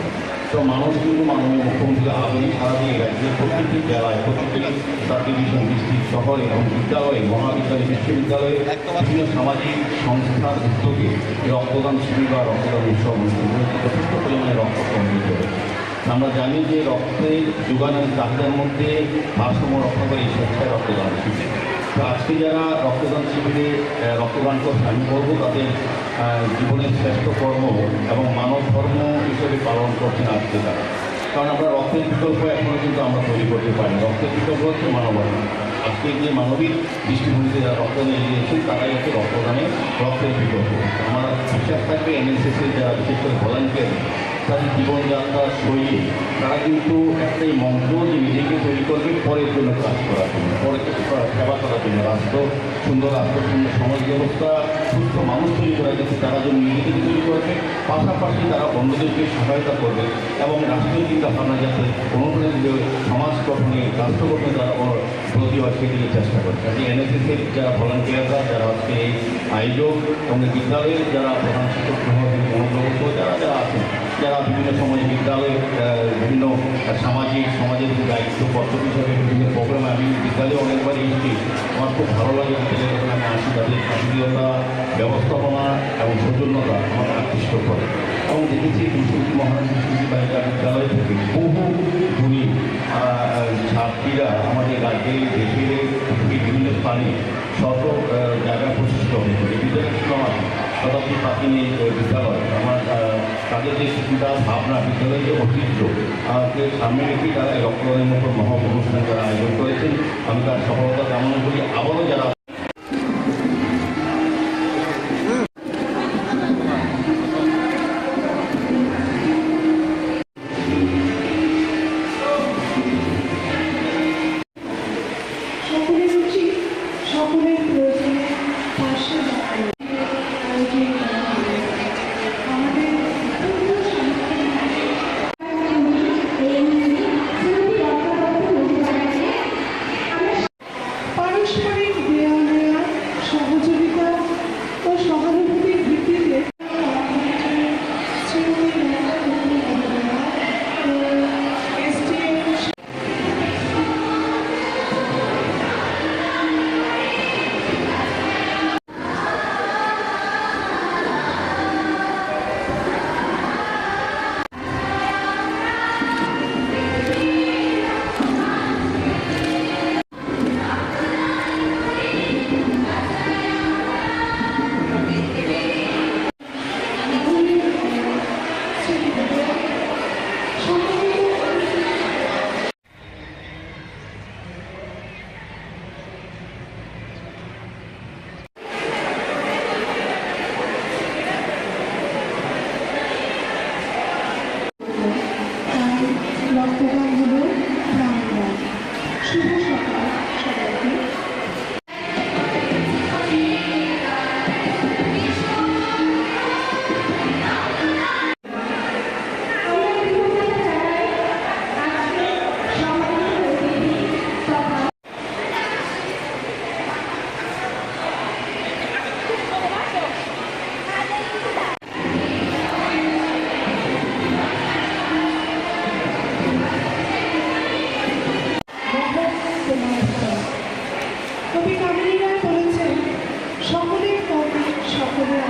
তো মানুষ কিন্তু মাননীয় মুখ্যমন্ত্রীর আবেদন সারা দিয়ে রাজ্যের প্রতিটি জেলায় প্রতিটি সাব ডিভিশন ডিস্ট্রিক্ট শহরে এবং বিদ্যালয়ে মহাবিদ্যালয় বিশ্ববিদ্যালয়ে বিভিন্ন সামাজিক সংস্থার উদ্যোগে রক্তদান শিবির বা রক্তদান উৎসব অনুষ্ঠিত হয়েছে যথেষ্ট পরিমাণে রক্ত সংগৃহীত হয়েছে আমরা জানি যে রক্তের যোগানের চাহিদার মধ্যে ভারসাম্য রক্ষা করে এই স্বেচ্ছায় রক্তদান শিবির তো আজকে যারা রক্তদান শিবিরে রক্তদান করছে আমি বলবো তাদের জীবনের শ্রেষ্ঠ কর্ম এবং মানব ধর্ম হিসেবে পালন করছেন আজকে তারা কারণ আমরা রক্তের বিকল্প এখনও কিন্তু আমরা তৈরি করতে পারি রক্তের বিকল্প হচ্ছে মানবতা আজকে যে মানবিক দৃষ্টিভঙ্গিতে যারা রক্তদান এগিয়েছেন তারাই হচ্ছে রক্তদানে রক্তের বিকল্প আমার বিশ্বাস থাকবে এনএসএসের যারা বিশেষ করে ভলান্টিয়ার তাদের জীবনযাত্রার শৈলী তারা কিন্তু একটাই মন্ত্র যে নিজেকে তৈরি করবে পরের জন্য কাজ করার জন্য পরের সেবা করার জন্য রাষ্ট্র সুন্দর সমাজ ব্যবস্থা সুস্থ মানুষ তৈরি করা যাচ্ছে তারা জন্য নিজেকে তৈরি করবে পাশাপাশি তারা অন্যদেরকে সহায়তা করবে এবং রাষ্ট্রীয় চিন্তাভাবনা যাতে অনুপ্রাণিত যে সমাজ গঠনে রাষ্ট্র গঠনে তারা ব্রতী হয় সেদিকে চেষ্টা করছে আজকে এনএসএসের যারা ভলান্টিয়াররা যারা আজকে এই আয়োজক এবং বিদ্যালয়ের যারা প্রধান শিক্ষক মনোপ্রবর্ত যারা আছেন যারা বিভিন্ন সময়ে বিদ্যালয়ে বিভিন্ন সমাজের দায়িত্ব কর্তব্য হিসাবে বিভিন্ন প্রোগ্রামে আমি বিদ্যালয়ে অনেকবার এসেছি আমার খুব ভালো লাগে বিদ্যালয়ে যখন আমি আসি তাদের শান্তিলতা ব্যবস্থাপনা এবং সৌজন্যতা আমার আকৃষ্ট করে এবং দেখেছি বিশ্বজিৎ মহারাজ বিশ্বজিৎ বালিকা বিদ্যালয় থেকে বহু গুণী ছাত্রীরা আমাদের রাজ্যের দেশের বিভিন্ন স্থানে শত জায়গা প্রতিষ্ঠিত হয়েছে এই বিদ্যালয় ছিল আমার শতাব্দী প্রাচীন এই বিদ্যালয় আমার তাদের যে চিন্তা ভাবনা বিদ্যালয়ের যে ঐতিহ্য সামনে রেখে তারা এই রক্তদানের মতো মহা অনুষ্ঠান যারা আয়োজন করেছেন আমি তার সফলতা কামনা করি আবারও যারা সকলের প্রয়োজনে পাশে দাঁড়ানো পারস্পরিক দেয়া নেয়া সহযোগিতা ও সহানুভূতির ভিত্তিতে কবি কামিনী রায় বলেছেন, সকলের কবি সকলের।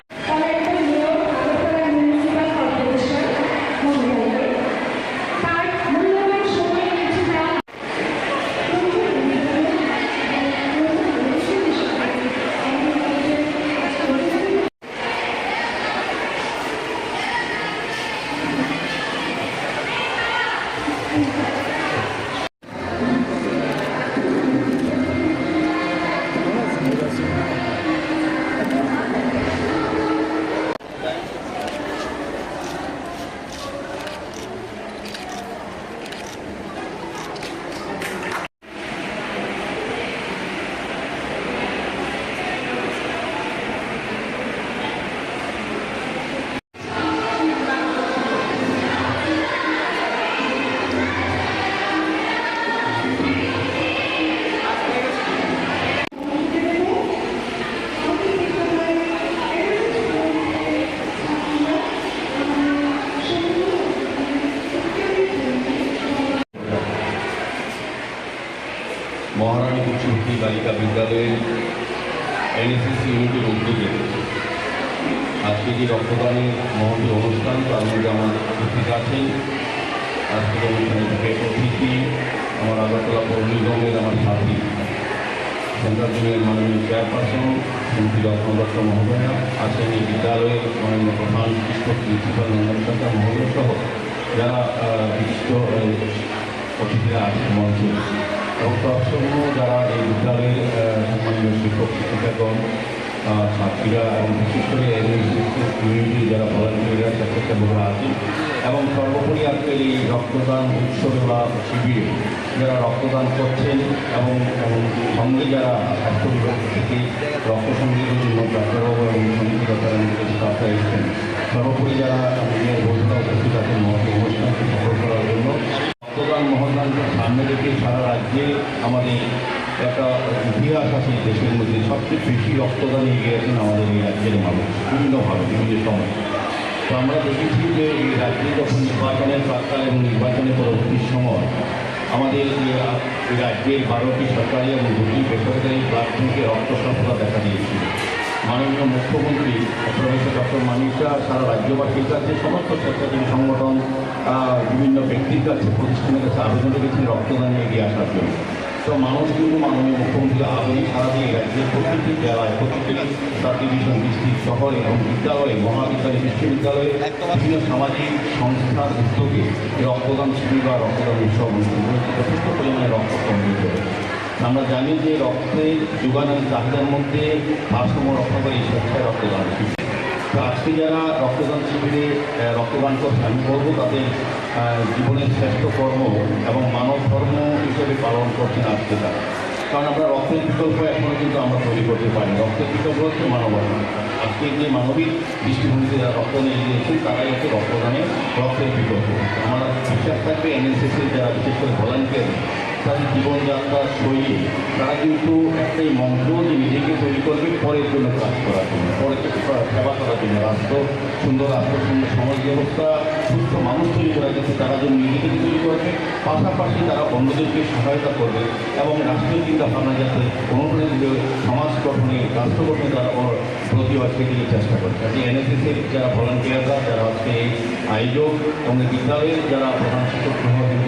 মহারানী উচ্চশিক্ষী বালিকা বিদ্যালয়ের এনএসএসি ইউনিটের উদ্যোগে আজকে যে রক্তদানের মহতি অনুষ্ঠান, তার মধ্যে আমাদের উপস্থিত আছেন আজকের অনুষ্ঠানে বিশেষ অতিথি আমার আগরতলা পৌর নিগমের আমার সাথী সেন্ট্রাল জোনের মাননীয় চেয়ারপারসন শ্রীমতী রত্ন দত্ত মহোদয়া আছেন, এই বিদ্যালয়ের মাননীয় প্রধান শিক্ষক প্রিন্সিপাল নন্দন সরকার মহোদয় সহ যারা বিশিষ্ট অতিথিরা আছেন মঞ্চে এবং তৎসঙ্গ যারা এই বিদ্যালয়ের সম্মানীয় শিক্ষক শিক্ষিকাগণ, ছাত্রীরা এবং বিশেষ করে কমিউনিটি যারা ভলান্টিয়াররা স্বেচ্ছাসেবকরা আছেন এবং সর্বোপরি আজকের এই রক্তদান উৎসবে বা শিবিরে যারা রক্তদান করছেন এবং সঙ্গে যারা স্বাস্থ্য বিভাগ থেকে রক্ত সংগ্রহের জন্য ডাক্তারবাবু এবং সমিতিকর্তারা স্টাফরা এসেছেন, সর্বোপরি যারা নিজের বন্ধুরা উপস্থিত আছেন মহতি অনুষ্ঠানকে সফল করার জন্য। রক্তদান মহদানকে সামনে রেখে সারা রাজ্যে আমাদের একটা ইতিহাস আছে, দেশের মধ্যে সবচেয়ে বেশি রক্তদান এগিয়ে গেছেন আমাদের এই রাজ্যের মানুষ বিভিন্নভাবে বিভিন্ন সময়। তো আমরা দেখেছি যে এই রাজ্যে যখন নির্বাচনের প্রাক্কাল এবং নির্বাচনের পরবর্তী সময় আমাদের এই রাজ্যের 12টি সরকারি এবং 2টি বেসরকারি ব্লাড ব্যাংকে রক্ত স্বল্পতা দেখা দিয়েছিল। মাননীয় মুখ্যমন্ত্রী প্রফেসর ডক্টর মানিক শাহ সারা রাজ্যবাসীর কাছে, সমস্ত স্বেচ্ছাসেবী সংগঠন, বিভিন্ন ব্যক্তির কাছে, প্রতিষ্ঠানের কাছে আবেদন রেখেছেন রক্তদানে এগিয়ে আসার জন্য। তো মানুষ কিন্তু মাননীয় মুখ্যমন্ত্রী আবেদন সারা দিয়ে রাজ্যের প্রতিটি জেলায়, প্রতিটি সাব ডিভিশন, ডিস্ট্রিক্ট, শহরে এবং বিদ্যালয়ে, মহাবিদ্যালয়, বিশ্ববিদ্যালয়ে বিভিন্ন সামাজিক সংস্থার উদ্যোগে রক্তদান শিবির বা রক্তদান উৎসব অনুষ্ঠান করেছে, যথেষ্ট পরিমাণে রক্ত সংগ্রহ করে। আমরা জানি যে রক্তের যোগানের চাহিদার মধ্যে ভারসাম্য রক্ষা করে স্বেচ্ছায় রক্তদান শিবির। তো আজকে যারা রক্তদান শিবিরে রক্তদান করছে, আমি বলবো তাদের জীবনের শ্রেষ্ঠ কর্ম এবং মানব ধর্ম হিসেবে পালন করছেন আজকে তারা। কারণ আমরা রক্তের বিকল্প এখনও কিন্তু আমরা তৈরি করতে পারি। রক্তের বিকল্প হচ্ছে মানবতা। আজকে যে মানবিক দৃষ্টিভঙ্গিতে যারা রক্ত নিয়ে গিয়েছেন তারাই হচ্ছে রক্তদানের রক্তের বিকল্প। আমার বিশ্বাস থাকবে এনএসএসের যারা বিশেষ করে ভলান্টিয়ার তাদের জীবনযাত্রার শৈলী, তারা কিন্তু একটাই মন্ত্র যে নিজেকে তৈরি করবে পরের জন্য কাজ করার জন্য, পরের সেবা করার জন্য, রাষ্ট্র সুন্দর সমাজ ব্যবস্থা সুস্থ মানুষ তৈরি করার জন্য তারা যেন নিজেকে তৈরি করবে, পাশাপাশি তারা অন্যদেরকে সহায়তা করবে এবং রাষ্ট্রীয় চিন্তাভাবনা যাতে অনুপ্রাণিত সমাজ গঠনে, রাষ্ট্র গঠনে তারা প্রতিবাদ সেদিকে চেষ্টা করছে। আজকে এনএসএসের যারা ভলান্টিয়াররা, যারা আজকে এই আয়োজক এবং বিদ্যালয়ের যারা প্রধান শিক্ষক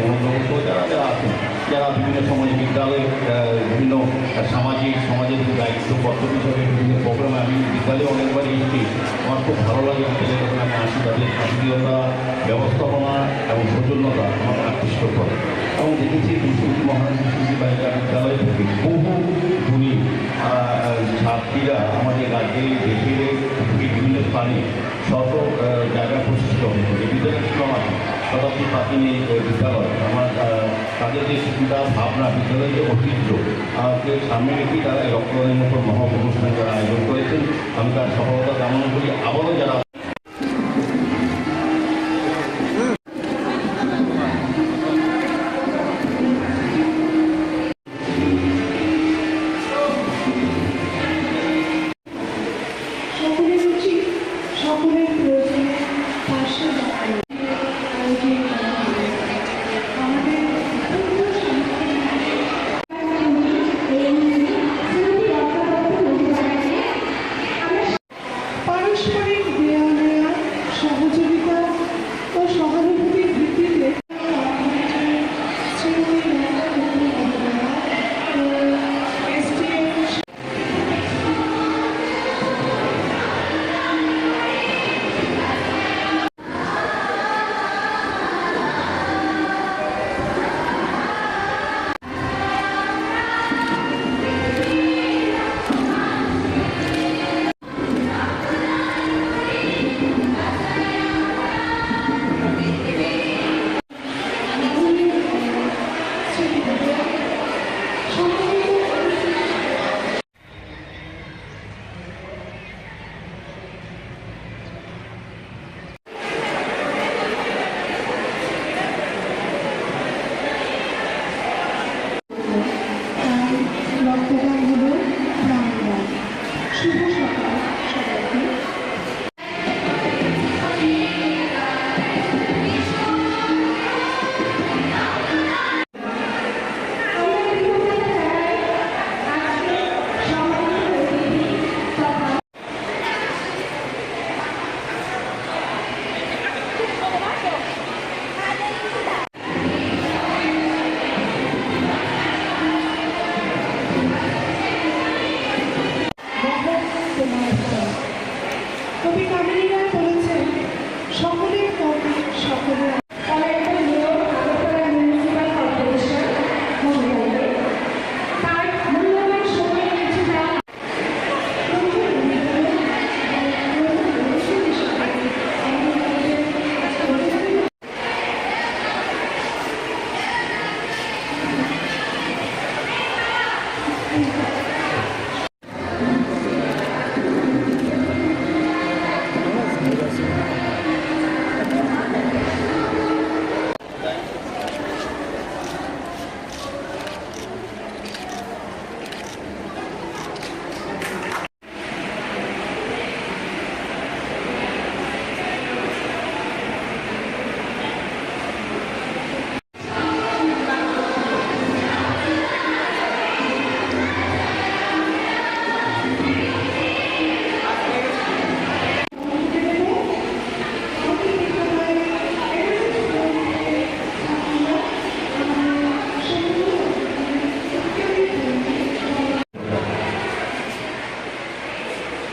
অনুগ্রহ যারা যারা আছেন, যারা বিভিন্ন সময় বিদ্যালয়ে বিভিন্ন সমাজের দায়িত্ব কর্তব্য হিসাবে বিভিন্ন প্রোগ্রামে আমি বিদ্যালয়ে অনেকবার এসেছি, আমার খুব ভালো লাগে। যখন আমি আসি তাদের শান্তিয়তা, ব্যবস্থাপনা এবং সৌজন্যতা আমার আকৃষ্ট করে এবং দেখেছি দুর্নীতি মহারানী শিশু বালিকা বিদ্যালয় থেকে বহু গুণী ছাত্রীরা আমাদের রাজ্যের দেশের বিভিন্ন স্থানে শত জায়গায় প্রতিষ্ঠিত হয়েছে। এই বিদ্যালয় ছিল আমার শতাব্দী প্রাচীন এই বিদ্যালয়। আমার তাদের যে চিন্তা ভাবনা, বিদ্যালয়ের যে ঐতিহ্যকে সামনে রেখে তারা এই রক্তদানের মতো মহা অনুষ্ঠান যারা আয়োজন করেছেন, আমি তার সফলতা কামনা করি। আবারও যারা সকলের উচিত সকলের প্রয়োজনে পাশে দাঁড়ানো। আমাদের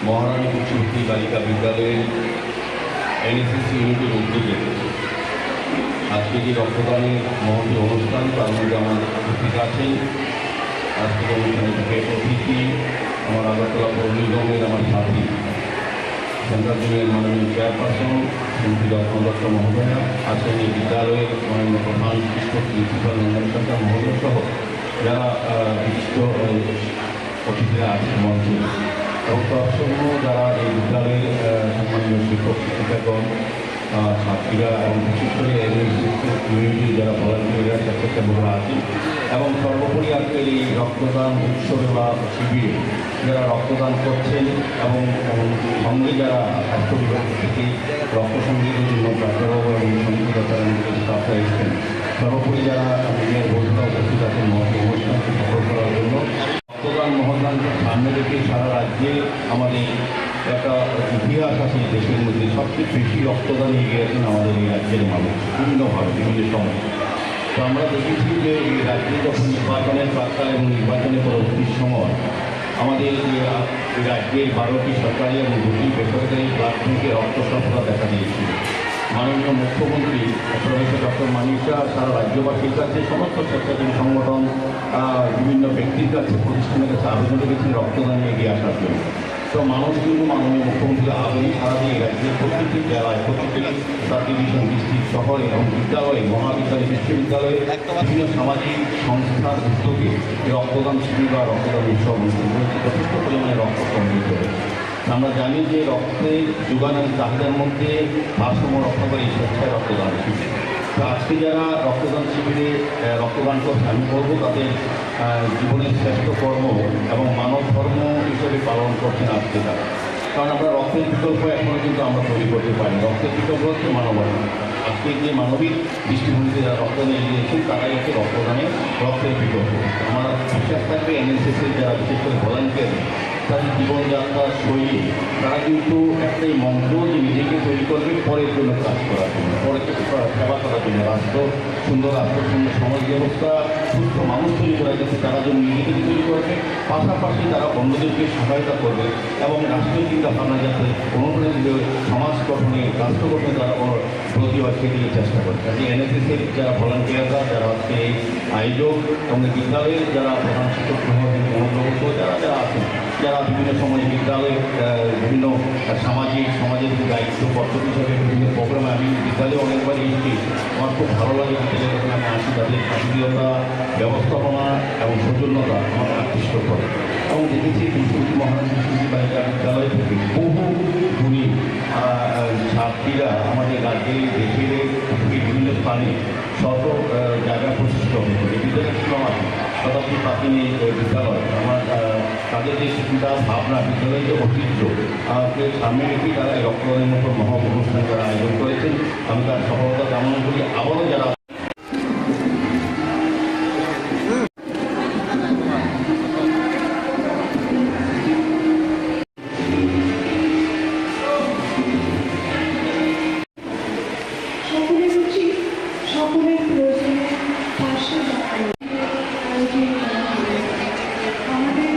মহারানী পুষ্পবতী বালিকা বিদ্যালয়ের এনএসএস ইউনিটের উদ্যোগে আজকে যে রক্তদানের মহতি অনুষ্ঠান তার মধ্যে আমাদের উপস্থিত আছেন আজকের অনুষ্ঠানের বিশেষ অতিথি আমার আগরতলা পৌর নিগমের আমার সাথী সেন্ট্রাল জোনের মাননীয় চেয়ারপারসন শ্রীমতী রত্ন দত্ত মহোদয়া আছেন এই বিদ্যালয়ের মাননীয় প্রধান শিক্ষক প্রিন্সিপাল নন্দন সরকার মহোদয় সহ যারা বিশিষ্ট অতিথিরা আছেন মঞ্চে এবং তৎসঙ্গ যারা এই বিদ্যালয়ের সম্মানীয় শিক্ষক শিক্ষিকাগণ ছাত্রীরা এবং বিশেষ করে ইউনিটি যারা ভলান্টিয়াররা স্বেচ্ছাসেবকরা আছেন এবং সর্বোপরি আজকের এই রক্তদান উৎসবে বা শিবিরে যারা রক্তদান করছেন এবং সঙ্গে যারা স্বাস্থ্য বিভাগ থেকে রক্ত সংগ্রহের জন্য ডাক্তারবাবু এবং সঙ্গীত স্টাফরা এসেছেন সর্বোপরি যারা নিজের বন্ধুরা উপস্থিত আছেন অনুষ্ঠানকে সফল করার জন্য রক্তদান মহদানকে সামনে রেখে সারা রাজ্যে আমাদের একটা ইতিহাস আছে এই দেশের মধ্যে সবচেয়ে বেশি রক্তদান এগিয়ে গেছেন আমাদের এই রাজ্যের মানুষ বিভিন্নভাবে বিভিন্ন সময়। তো আমরা দেখেছি যে এই রাজ্যে যখন নির্বাচনের প্রাক্কাল এবং নির্বাচনের পরবর্তী সময় আমাদের এই রাজ্যের 12টি সরকারি এবং 2টি বেসরকারি ব্লাড ব্যাংকে রক্ত স্বল্পতা দেখা দিয়েছিল। মাননীয় মুখ্যমন্ত্রী প্রফেসর ডক্টর মানিক শাহ সারা রাজ্যবাসীর কাছে সমস্ত স্বেচ্ছাসেবী সংগঠন বিভিন্ন ব্যক্তির কাছে প্রতিষ্ঠানের কাছে আবেদন রেখেছেন রক্তদান এগিয়ে আসার জন্য। তো মানুষ কিন্তু মাননীয় মুখ্যমন্ত্রী আবেদন সারা দিয়ে রাজ্যের প্রতিটি জেলায় প্রতিটি সাব ডিভিশন ডিস্ট্রিক্ট শহরে এবং বিদ্যালয়ে মহাবিদ্যালয় বিশ্ববিদ্যালয়ে বিভিন্ন সামাজিক সংস্থার উদ্যোগে রক্তদান শিবির বা রক্তদান উৎসব অনুষ্ঠিত হয়েছে যথেষ্ট পরিমাণে রক্ত সংগৃহীত হয়েছে। আমরা জানি যে রক্তের যোগানের চাহিদার মধ্যে ভারসাম্য রক্ষা করে স্বেচ্ছায় রক্তদান শিবির। তো আজকে যারা রক্তদান শিবিরে রক্তদান করছে আমি বলবো তাদের জীবনের শ্রেষ্ঠ কর্ম এবং মানব ধর্ম হিসেবে পালন করছেন আজকে তারা। কারণ আমরা রক্তের বিকল্প এখনও কিন্তু আমরা তৈরি করতে পারি। রক্তের বিকল্প হচ্ছে মানবতা। আজকে যে মানবিক দৃষ্টিভঙ্গিতে যারা রক্তদান এগিয়ে দিয়েছেন তারাই হচ্ছে রক্তদানে রক্তের বিকল্প। আমার বিশ্বাস থাকবে এনএসএসের যারা বিশেষ করে ভলান্টিয়ার তাদের জীবনযাত্রার শৈলী তারা কিন্তু একটাই মন্ত্র যে নিজেকে তৈরি করবে পরের জন্য কাজ করার জন্য, পরের সেবা করার জন্য, রাষ্ট্র সুন্দর সমাজ ব্যবস্থা সুস্থ মানুষ তৈরি করার জন্য তারা যেন নিজেকে তৈরি করবে, পাশাপাশি তারা অন্যদেরকে সহায়তা করবে এবং রাষ্ট্রীয় চিন্তা ভাবনা যাতে অনুপ্রাণিত সমাজ গঠনে রাষ্ট্র গঠনে তারা ব্রতী হয় সেদিকে চেষ্টা করে। কাজে এনএসএসের যারা ভলান্টিয়াররা যারা আজকে এই আয়োজক এবং বিদ্যালয়ের যারা প্রধান শিক্ষক মনোগ্রহ যারা যারা আছেন যারা বিভিন্ন সময় বিদ্যালয়ে বিভিন্ন সমাজের দায়িত্ব কর্তব্য হিসাবে বিভিন্ন প্রোগ্রামে আমি বিদ্যালয়ে অনেকবার এসেছি। আমার খুব ভালো লাগে বিদ্যালয়ে যখন আমি আসি তাদের আত্মীয়তা ব্যবস্থাপনা এবং সৌজন্যতা আমাকে আকৃষ্ট করে এবং দেখেছি বিশ্বজিৎ মহারানী বিশ্বজিৎ বালিকা বিদ্যালয় থেকে বহু গুণী ছাত্রীরা আমাদের রাজ্যে দেশের বিভিন্ন স্থানে শত জায়গা প্রতিষ্ঠিত হয়েছে। বিদ্যালয় ছিল আমার শতাব্দী প্রাচীন এই বিদ্যালয় আমার তাদের যে চিন্তা ভাবনা বিদ্যালয়ের যে ঐতিহ্য সামনে রেখে তারা এই রক্তদানের মতো মহা অনুষ্ঠান যারা আয়োজন করেছেন আমি তার সফলতা কামনা করি। আবারও যারা সকলের উচিত সকলের প্রয়োজনে পাশে দাঁড়ানো। আমাদের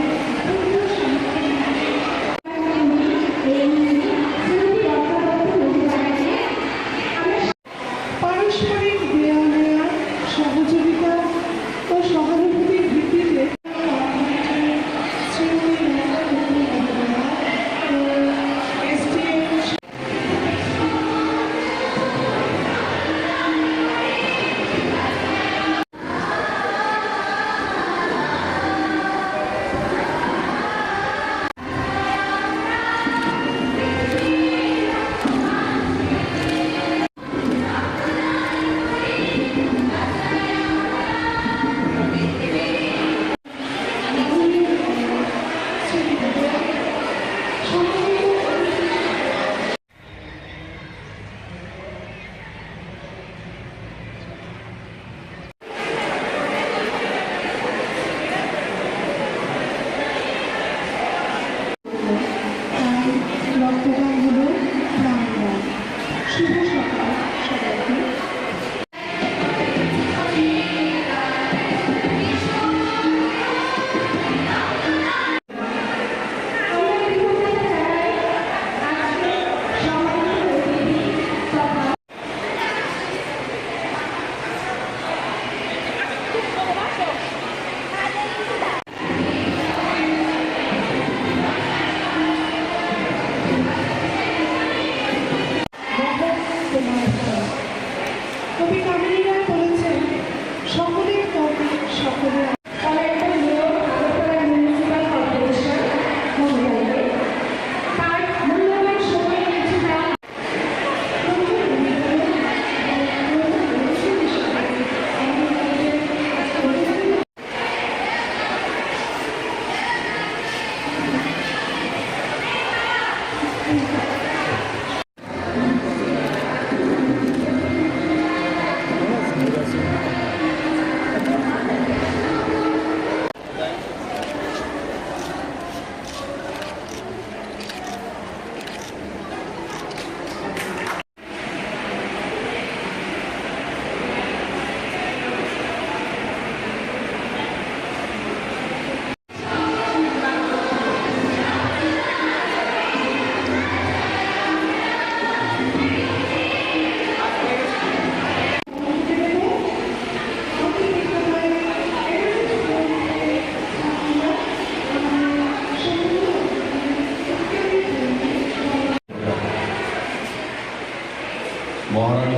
পারস্পরিক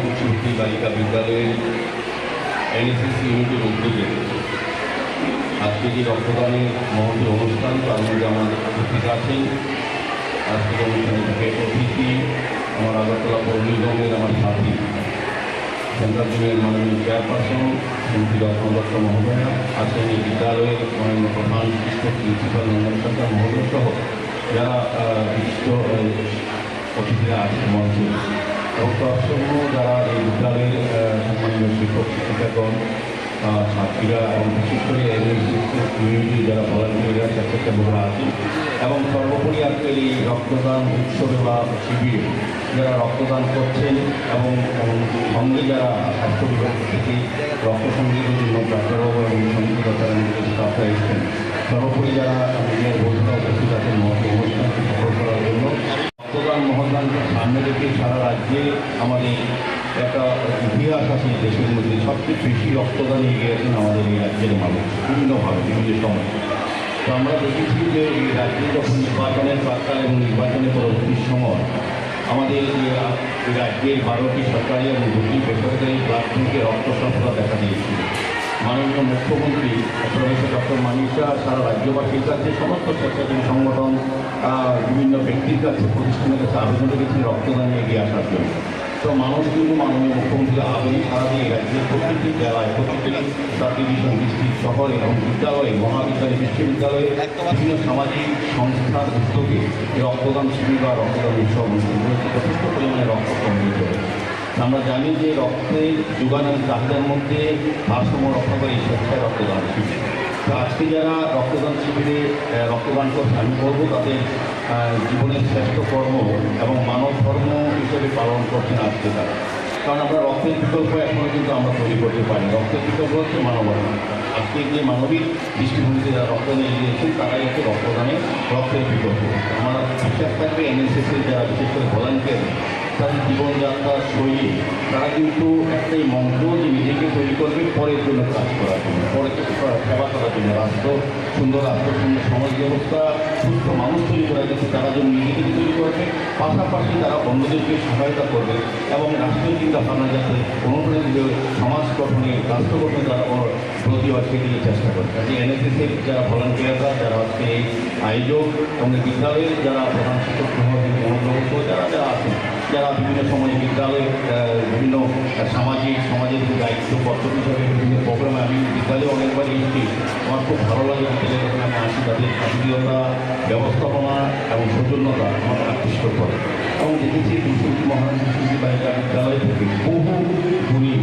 উচ্চবর্তী বালিকা বিদ্যালয়ের এনএসএস ইউনিটের উদ্যোগে আজকে যে রক্তদানের মহতি অনুষ্ঠান তার মধ্যে আমাদের উপস্থিত আছেন আজকের অনুষ্ঠানে থেকে অতিথি আমার আগরতলা পৌর নিগমের আমার সাথী সেন্ট্রাল জোনের মাননীয় চেয়ারপারসন শ্রীমতী রত্ন দত্ত মহোদয়া আছেন এই বিদ্যালয়ের মাননীয় প্রধান শিক্ষক প্রিন্সিপাল নন্দন সরকার মহোদয় সহ যারা বিশিষ্ট অতিথিরা আছেন মঞ্চে এবং তৎসঙ্গ যারা এই বিদ্যালয়ের সম্মানীয় শিক্ষক শিক্ষিকাগণ ছাত্রীরা এবং বিশেষ করে কমিউনিটি যারা ভলান্টিয়াররা স্বেচ্ছাসেবকরা আছেন এবং সর্বোপরি আজকের এই রক্তদান উৎসবে বা শিবিরে যারা রক্তদান করছেন এবং সঙ্গে যারা স্বাস্থ্য বিভাগ থেকে রক্ত সংগ্রহের জন্য ডাক্তারবাবু এবং সঙ্গীরা তারা নিজেদের স্টাফরা এসেছেন সর্বোপরি যারা নিজের বন্ধুরা উপস্থিত আছেন মহৎ অনুষ্ঠানকে সফল করার জন্য রক্তদান মহদানকে সামনে রেখে সারা রাজ্যে আমাদের একটা ইতিহাস আছে দেশের মধ্যে সবচেয়ে বেশি রক্তদান এগিয়ে আছেন আমাদের এই রাজ্যের মানুষ বিভিন্নভাবে বিভিন্ন সময় তো আমরা দেখেছি যে এই রাজ্যে যখন নির্বাচনের প্রাক্কাল এবং নির্বাচনের পরবর্তী সময় আমাদের এই রাজ্যের 12টি সরকারি এবং 2টি বেসরকারি ব্লাড ব্যাংকে রক্ত স্বল্পতা দেখা দিয়েছিল মাননীয় মুখ্যমন্ত্রী প্রফেসর ডক্টর মানিক শাহ সারা রাজ্যবাসীর কাছে সমস্ত স্বেচ্ছাসেবী সংগঠন বিভিন্ন ব্যক্তির কাছে প্রতিষ্ঠানের কাছে আবেদন রেখেছেন রক্তদানে এগিয়ে আসার জন্য তো মানুষ কিন্তু মাননীয় মুখ্যমন্ত্রীর আবেদন সারা দিয়ে রাজ্যের প্রতিটি জেলায় প্রতিটি সাব ডিভিশন ডিস্ট্রিক্ট শহরে এবং বিদ্যালয়ে মহাবিদ্যালয় বিশ্ববিদ্যালয়ে বিভিন্ন সামাজিক সংস্থার উদ্যোগে রক্তদান শিবির বা রক্তদান উৎসব অনুষ্ঠান করেছে যথেষ্ট পরিমাণে রক্ত সংগৃহীত হয়েছে আমরা জানি যে রক্তের যোগানের চাহিদার মধ্যে ভারসাম্য রক্ষা করে স্বেচ্ছায় রক্তদান শিবির তো আজকে যারা রক্তদান শিবিরে রক্তদান করছে আমি বলবো তাদের জীবনের শ্রেষ্ঠ কর্ম এবং মানব ধর্ম হিসেবে পালন করছেন আজকে তারা কারণ আমরা রক্তের বিকল্প এখনও কিন্তু আমরা তৈরি করতে পারি রক্তের বিকল্প হচ্ছে মানবতা আজকে যে মানবিক দৃষ্টিভঙ্গিতে যারা রক্তদান এগিয়েছেন তারাই হচ্ছে রক্তদানে রক্তের বিকল্প আমার বিশ্বাস থাকবে এনএসএসের যারা বিশেষ করে ভলান্টিয়ার তাদের জীবনযাত্রার শৈলী তারা কিন্তু একটাই মন্ত্র যে নিজেকে তৈরি করবে পরের জন্য কাজ করার জন্য পরের সেবা করার জন্য রাষ্ট্র সুন্দর সমাজ ব্যবস্থা সুস্থ মানুষ তৈরি করার জন্য তারা যেন নিজেকে তৈরি করবে পাশাপাশি তারা অন্যদেরকে সহায়তা করবে এবং রাষ্ট্রীয় চিন্তা ভাবনা যাতে অনুপ্রাণিত সমাজ গঠনে রাষ্ট্র গঠনে তারা প্রতি সেদিকে চেষ্টা করবে কাজে এনএসএসের যারা ভলান্টিয়াররা যারা হচ্ছে এই আয়োজক এবং বিদ্যালয়ের যারা প্রধান শিক্ষক মনোগ্রহ যারা যারা আছেন যারা বিভিন্ন সময়ে বিদ্যালয়ে বিভিন্ন সমাজের দায়িত্ব কর্তব্য হিসাবে বিভিন্ন প্রোগ্রামে আমি বিদ্যালয়ে অনেকবার এসেছি আমার খুব ভালো লাগে বিদ্যালয়ে যখন আমি আসি তাদের শান্তিলতা ব্যবস্থাপনা এবং সৌজন্যতা আমার আকৃষ্ট করে এবং দেখেছি দুর্নীতি মহারাজ দুর্নীতি বালিকা বিদ্যালয় থেকে বহু গুণী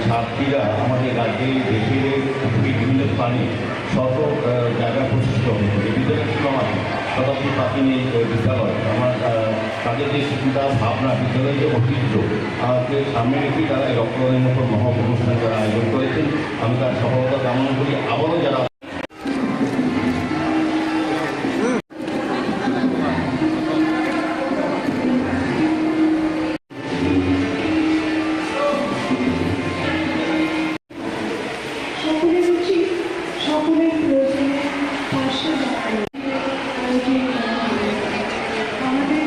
ছাত্রীরা আমাদের রাজ্যে দেশের বিভিন্ন স্থানে শত জায়গায় প্রতিষ্ঠিত হয়েছে এই বিদ্যালয় ছিল আমার শতাব্দী প্রাচীন এই বিদ্যালয় আমার তাদের যে চিন্তা ভাবনা বিদ্যালয়ের যে ঐতিহ্য সামনে রেখে তারা এই রক্তদানের মতো মহা অনুষ্ঠান যারা আয়োজন করেছেন আমি তার সফলতা কামনা করি আবারও যারা সকলের উচিত সকলের প্রয়োজনে পাশে দাঁড়ানো আমাদের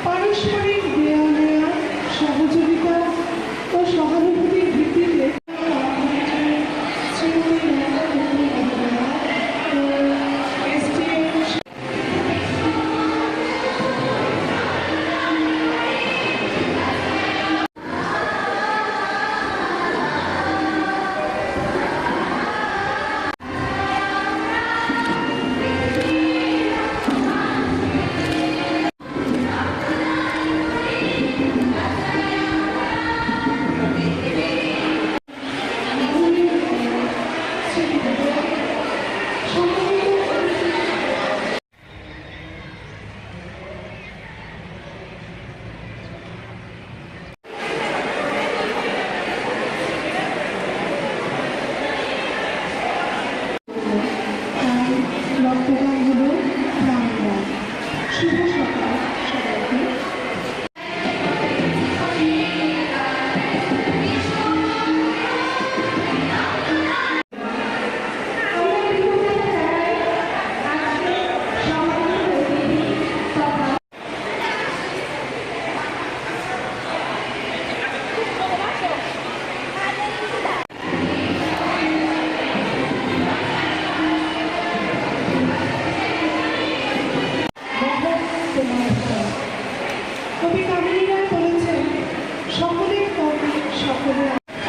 পারস্পরিক দেয়া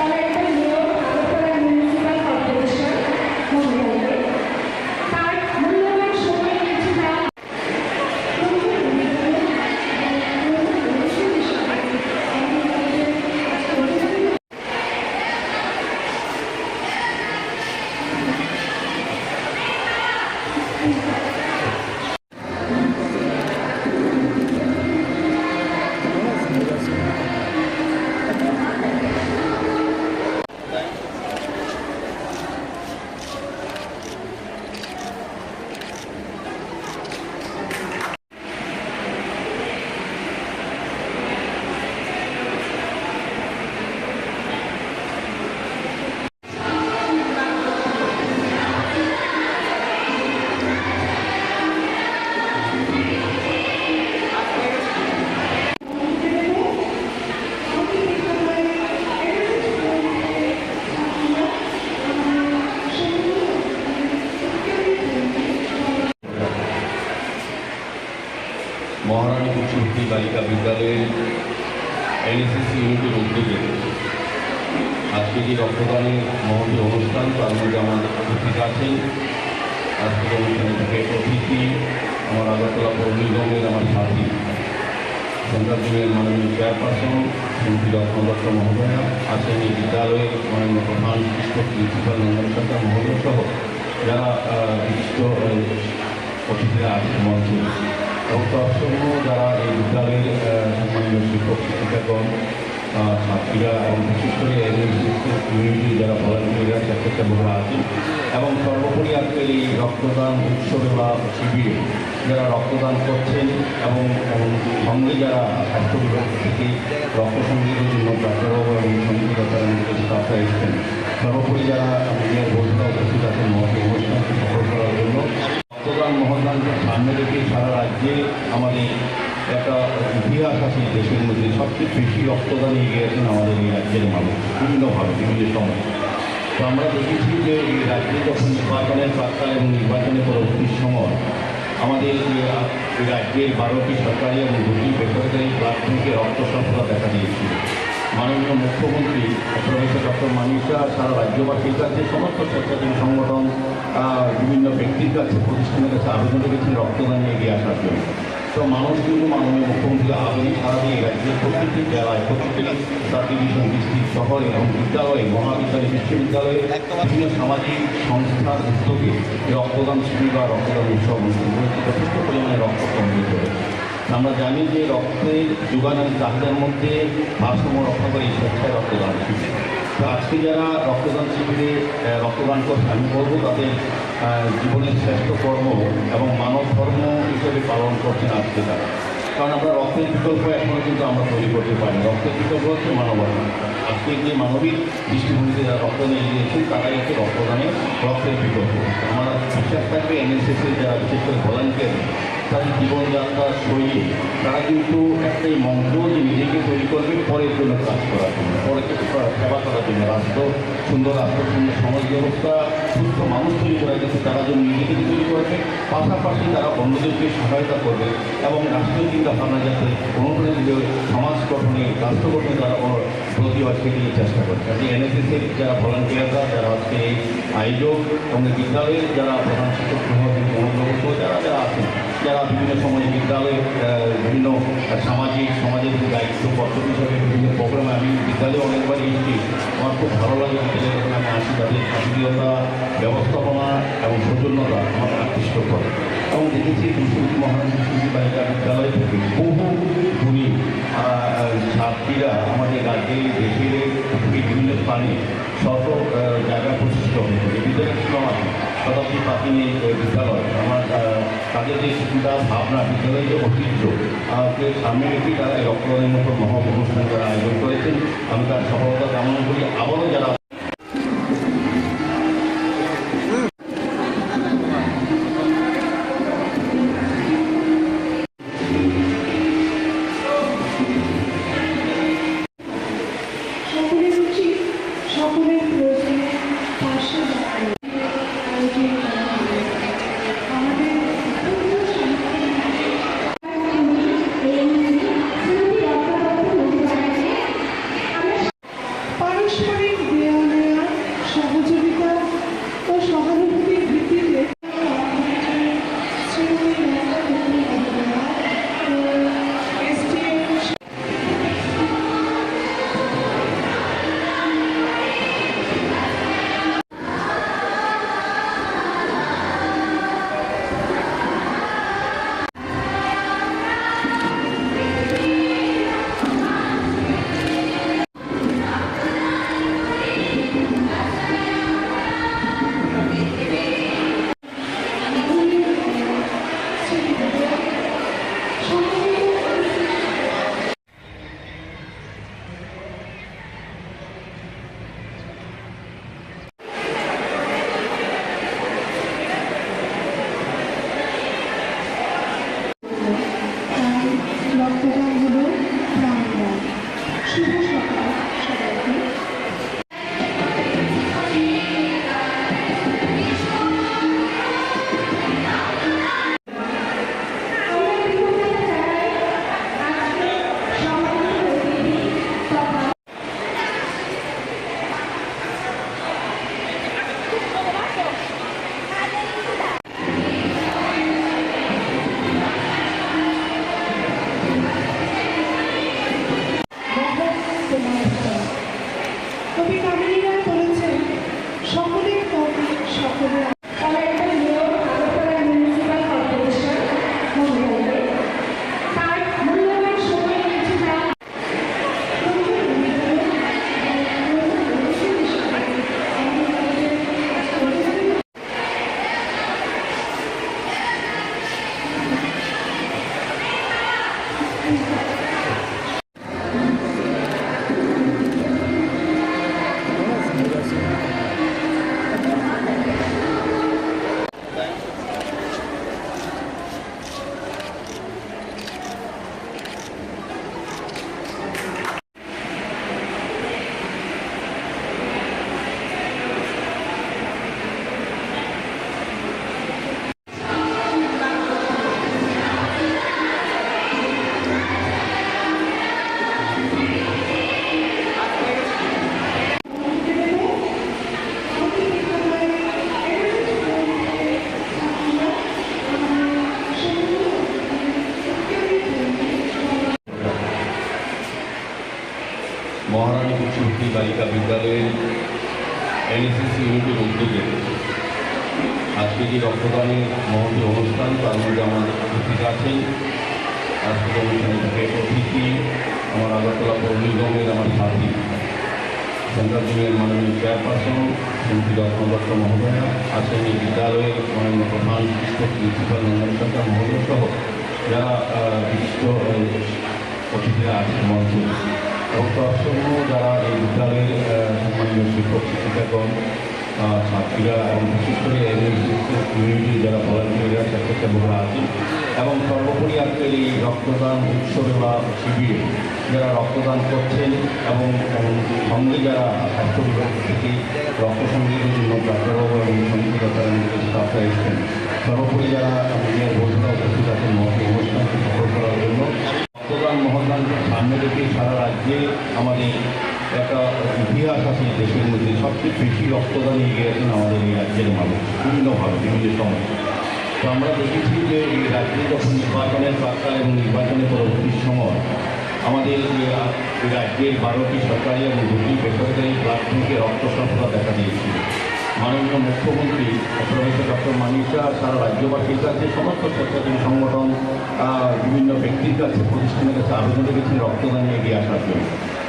অনেকটা নিয়ম আগরতলা মিউনিসিপাল কর্পোরেশন মহিলাদের তার মূল্যবান সময় নিয়েছে তারা মহারানী পুষ্পবতী বালিকা বিদ্যালয়ের এনএসএস ইউনিটের উদ্যোগে আজকে যে রক্তদানের মহতি অনুষ্ঠান তার মধ্যে আমাদের উপস্থিত আছেন আজকের অনুষ্ঠানে থেকে অতিথি আমার আগরতলা পৌর নিগমের আমার সাথী সেন্ট্রাল জোনের মাননীয় চেয়ারপারসন শ্রীমতী রত্ন দত্ত মহোদয়া আছেন এই বিদ্যালয়ের মাননীয় প্রধান শিক্ষক প্রিন্সিপাল নন্দন সরকার মহোদয় সহ যারা বিশিষ্ট অতিথিরা আছেন মঞ্চে এবং তৎসঙ্গ যারা এই বিদ্যালয়ের সম্মানীয় শিক্ষক শিক্ষিকাগণ ছাত্রীরা এবং বিশেষ করে ইউনিটি যারা ভলান্টিয়াররা স্বেচ্ছাসেবকরা আছেন এবং সর্বোপরি আজকের এই রক্তদান উৎসবে বা শিবিরে যারা রক্তদান করছেন এবং সঙ্গে যারা স্বাস্থ্য বিভাগ থেকে রক্ত সংগ্রহের জন্য ডাক্তারবাবু এবং সঙ্গীতদাতারা স্টাফরা এসেছেন সর্বোপরি যারা নিজের বন্ধুরা উপস্থিত আছেন মহতি অনুষ্ঠানকে সফল করার জন্য রক্তদান মহদানকে সামনে রেখে সারা রাজ্যে আমাদের একটা ইতিহাস আছে দেশের মধ্যে সবচেয়ে বেশি রক্তদান এগিয়ে গেছেন আমাদের এই রাজ্যের মানুষ বিভিন্নভাবে বিভিন্ন সময়। তো আমরা দেখেছি যে এই রাজ্যে যখন নির্বাচনের প্রাক্কালে এবং নির্বাচনের পরবর্তী সময় আমাদের এই রাজ্যের 12টি সরকারি এবং 2টি বেসরকারি ব্লাড ব্যাংকে রক্ত স্বল্পতা দেখা দিয়েছিল। মাননীয় মুখ্যমন্ত্রী প্রফেসর ডক্টর মানিক শাহ সারা রাজ্যবাসীর কাছে সমস্ত স্বেচ্ছাসেবী সংগঠন বিভিন্ন ব্যক্তির কাছে প্রতিষ্ঠানের কাছে আবেদন রেখেছেন রক্তদানে এগিয়ে আসার জন্য। তো মানুষ কিন্তু মাননীয় মুখ্যমন্ত্রী আবেদন সারা দিয়ে রাজ্যের প্রত্যেকটি জেলায় প্রত্যেকটি সাব ডিভিশন ডিস্ট্রিক্ট শহরে এবং বিদ্যালয়ে মহাবিদ্যালয় বিশ্ববিদ্যালয়ে বিভিন্ন সামাজিক সংস্থার উদ্যোগে রক্তদান শিবির বা রক্তদান উৎসব অনুষ্ঠিত হয়েছে যথেষ্ট পরিমাণে রক্ত সংগ্রহ করেছে। আমরা জানি যে রক্তের যোগানের চাহিদার মধ্যে ভারসাম্য রক্ষা করে এই স্বেচ্ছায় রক্তদান শিবির। তো আজকে যারা রক্তদান শিবিরে রক্তদান করছে আমি বলবো তাদের জীবনের শ্রেষ্ঠ কর্ম এবং মানব ধর্ম হিসেবে পালন করছেন আজকে তারা। কারণ আমরা রক্তের বিকল্প এখনও কিন্তু আমরা তৈরি করতে পারি। রক্তের বিকল্প হচ্ছে মানবতা। আজকে যে মানবিক দৃষ্টিভঙ্গিতে যারা রক্তদান এগিয়েছেন তারাই হচ্ছে রক্তদানে রক্তের বিকল্প। আমরা বিশ্বাস থাকবে এনএসএসের যারা বিশেষ করে ভলান্টিয়ার তাদের জীবনযাত্রার শৈলী তারা কিন্তু একটাই মন্ত্র যে নিজেকে তৈরি করবে পরের জন্য কাজ করার জন্য, পরের সেবা করার জন্য, রাষ্ট্র সুন্দর সমাজ ব্যবস্থা সুস্থ মানুষ তৈরি করার জন্য তারা যেন নিজেকে তৈরি করবে, পাশাপাশি তারা অন্যদেরকে সহায়তা করবে এবং রাষ্ট্রীয় চিন্তা ভাবনা যাতে অনুপ্রাণিত সমাজ গঠনে রাষ্ট্র গঠনে তারা ব্রতী হয় সেদিকে চেষ্টা করছে। আজকে এনএসএসের যারা ভলান্টিয়াররা যারা আজকে এই আয়োজক এবং বিদ্যালয়ের যারা প্রধান শিক্ষক মনোগ্রহ যারা যারা আছেন যারা বিভিন্ন সময়ে বিদ্যালয়ে বিভিন্ন সমাজের দায়িত্ব কর্তব্য হিসাবে বিভিন্ন প্রোগ্রামে আমি বিদ্যালয়ে অনেকবার এসেছি। আমার খুব ভালো লাগে বিদ্যালয়ে যখন আমি আসি তাদের শান্তিলতা ব্যবস্থাপনা এবং সৌজন্যতা আমার আকৃষ্ট করে এবং দেখেছি পুষ্পবতী মহারানী পুষ্পবতী বালিকা বিদ্যালয় থেকে বহু গুণী ছাত্রীরা আমাদের রাজ্যের দেশের বিভিন্ন স্থানে শত জায়গা প্রতিষ্ঠিত হয়েছে। এই বিদ্যালয় ছিল আমার শতাব্দী প্রাচীন এই বিদ্যালয়। আমার তাদের যে চিন্তা ভাবনা বিদ্যালয়ের যে ঐতিহ্য সামনে রেখে তারা এই রক্তদানের মতো মহা অনুষ্ঠান যারা আয়োজন করেছেন আমি তার সফলতা কামনা করি। আবারও যারা সকলের উচিত সকলের প্রয়োজনে পাশে দাঁড়ানো। আমাদের পাড়া কবি কামিনীরা বলেছেন সকলের কবি সকলের অনেকটা নিয়োগ আগরতলা মিউনিসিপাল কর্পোরেশন মহিলাদের তার মূল্যবান সময় কিছু না মহারানী উচ্চশিক্ষী বালিকা বিদ্যালয়ের এনএসএসি ইউনিটের উদ্যোগে আজকে যে রক্তদানের মহতী অনুষ্ঠান তার মধ্যে আমাদের উপস্থিত আছেন আজকের অনুষ্ঠানে থেকে অতিথি আমার আগরতলা পৌর নিগমের আমার সাথী সেন্ট্রাল জোনের মাননীয় চেয়ারপারসন শ্রীমতী রত্ন দত্ত মহোদয়া আছেন এই বিদ্যালয়ের মাননীয় প্রধান শিক্ষক প্রিন্সিপাল নন্দন সরকার মহোদয় সহ যারা বিশিষ্ট অতিথিরা আছেন মঞ্চে এবং তৎসঙ্গ যারা এই বিদ্যালয়ের সম্মানীয় শিক্ষক শিক্ষিকাগণ ছাত্রীরা এবং বিশেষ করে কমিউনিটি যারা ভলান্টিয়াররা স্বেচ্ছাসেবকরা আছেন এবং সর্বোপরি আজকের এই রক্তদান উৎসবে বা শিবিরে যারা রক্তদান করছেন এবং সঙ্গে যারা স্বাস্থ্য বিভাগ থেকে রক্ত সংগ্রহের জন্য ডাক্তারবাবু এবং সঙ্গীরা তারা নিজের স্টাফরা এসেছেন সর্বোপরি যারা নিজের বন্ধুরা উপস্থিত আছেন মহতি অনুষ্ঠানকে সফল করার জন্য রক্তদান মহদানকে সামনে রেখে সারা রাজ্যে আমাদের একটা ইতিহাস আছে দেশের মধ্যে সবচেয়ে বেশি রক্তদান এগিয়ে গেছেন আমাদের এই রাজ্যের মানুষ বিভিন্নভাবে বিভিন্ন সময়। তো আমরা দেখেছি যে এই রাজ্যে যখন নির্বাচনের প্রাক্কাল এবং নির্বাচনের পরবর্তী সময় আমাদের এই রাজ্যের 12টি সরকারি এবং 2টি বেসরকারি ব্লাড ব্যাংকে রক্ত স্বল্পতা দেখা দিয়েছিল। মাননীয় মুখ্যমন্ত্রী প্রফেসর ডক্টর মানিক শাহ সারা রাজ্যবাসীর কাছে সমস্ত স্বেচ্ছাসেবী সংগঠন বিভিন্ন ব্যক্তির কাছে প্রতিষ্ঠানের কাছে আবেদন রেখেছেন রক্তদানে এগিয়ে আসার জন্য।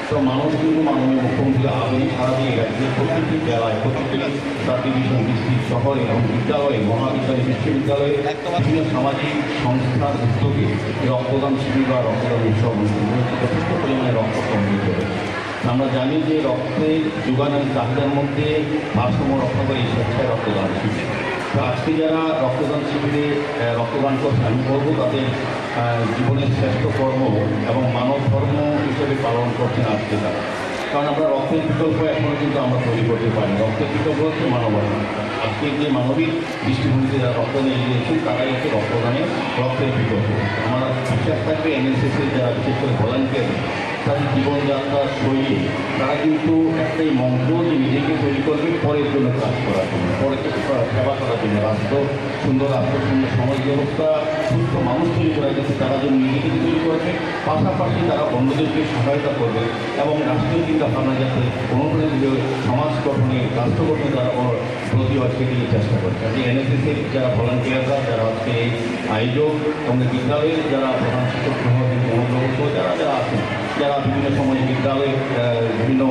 তো মানুষ কিন্তু মাননীয় মুখ্যমন্ত্রী আবেদন সারা দিয়ে রাজ্যের প্রতিটি জেলায় প্রতিটি সাব ডিভিশন ডিস্ট্রিক্ট শহরে এবং বিদ্যালয়ে মহাবিদ্যালয় বিশ্ববিদ্যালয়ে বিভিন্ন সামাজিক সংস্থার উদ্যোগে রক্তদান শিবির বা রক্তদান উৎসব যথেষ্ট পরিমাণে রক্ত সংগৃহীত হয়েছে। আমরা জানি যে রক্তের যোগানের চাহিদার মধ্যে ভারসাম্য রক্ষা করে স্বেচ্ছায় রক্তদান শিবির। তো আজকে যারা রক্তদান শিবিরে রক্তদান করছে আমি বলবো তাদের জীবনের শ্রেষ্ঠ কর্ম এবং মানব ধর্ম হিসেবে পালন করছেন আজকে তারা। কারণ আমরা রক্তের বিকল্প এখনও কিন্তু আমরা তৈরি করতে পারি। রক্তের বিকল্প হচ্ছে মানবতা। আজকে যে মানবিক দৃষ্টিভঙ্গিতে যারা রক্তদান এগিয়ে দিয়েছেন তারাই হচ্ছে রক্তদানে রক্তের বিকল্প। আমার বিশ্বাস থাকবে এনএসএসের যারা বিশেষ করে ভলান্টিয়ার তাদের জীবনযাত্রার শৈলী তারা কিন্তু একটাই মন্ত্র যে নিজেকে তৈরি করবে পরের জন্য কাজ করার জন্য, পরের সেবা করার জন্য, রাষ্ট্র সুন্দর সমাজ ব্যবস্থা সুস্থ মানুষ তৈরি করার জন্য তারা যেন নিজেকে তৈরি করবে, পাশাপাশি তারা অন্যদেরকে সহায়তা করবে এবং রাষ্ট্রীয় চিন্তা ভাবনা যাতে অনুপ্রাণিত সমাজ গঠনে রাষ্ট্র গঠনে তারা প্রতি হয় সেদিকে চেষ্টা করছে। যে এনএসএসের যারা ভলান্টিয়াররা যারা আজকে এই আয়োজক এবং বিদ্যালয়ের যারা প্রধান শিক্ষক মনোগ্রহ যারা যারা আছেন যারা বিভিন্ন সময়ে বিদ্যালয়ে বিভিন্ন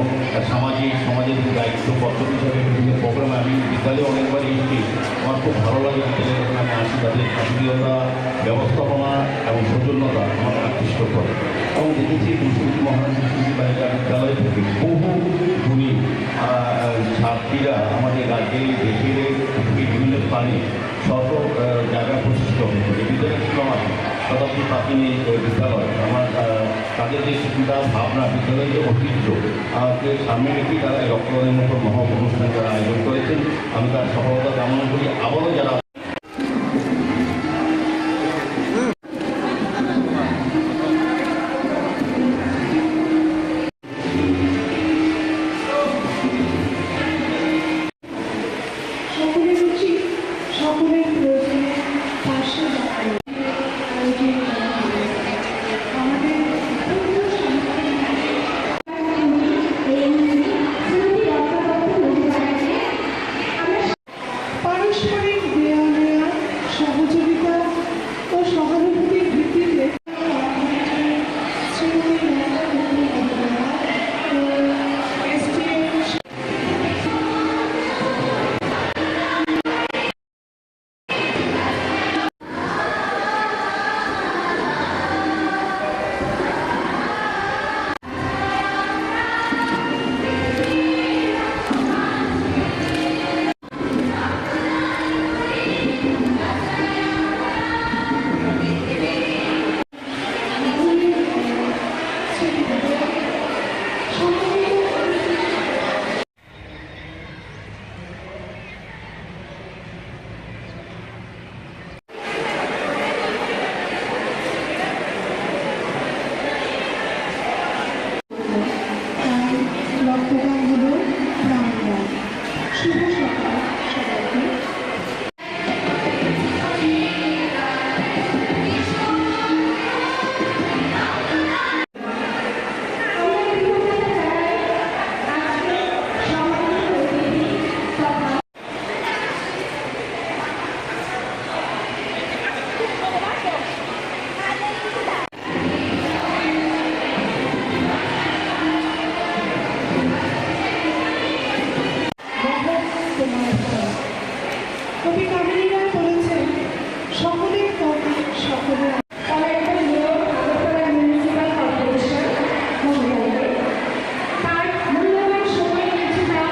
সমাজের দায়িত্ব কর্তব্য হিসাবে বিভিন্ন প্রোগ্রামে আমি বিদ্যালয়ে অনেকবার এসেছি। আমার খুব ভালো লাগে বিদ্যালয়ে যখন আমি আসি তাদের আত্মীয়তা ব্যবস্থাপনা এবং সৌজন্যতা আমার আকৃষ্ট করে এবং দেখেছি মুখ্যমন্ত্রী মহারানী বালিকা বিদ্যালয় থেকে বহু গুণী ছাত্রীরা আমাদের রাজ্যের দেশের বিভিন্ন স্থানে শত জায়গায় প্রতিষ্ঠিত হয়েছে। যে বিদ্যালয় ছিল আমার শতাব্দী প্রাচীন এই বিদ্যালয় আমার তাদের যে চিন্তা ভাবনা বিদ্যালয়ের যে ঐতিহ্য সামনে রেখে তারা এই রক্তদানের মতো মহা অনুষ্ঠান যারা আয়োজন করেছেন আমি তার সফলতা কামনা করি। আবারও যারা সকলের উচিত সকলের প্রয়োজনে পাশে দাঁড়ানো। আমাদের শুভ সকাল সবাইকে। কবি কামিনীরা বলেছেন সকলের কবি সকলের আগরতলা মিউনিসিপাল কর্পোরেশন মহিলাকে তার মূল্যবান সময় নিয়েছে তারা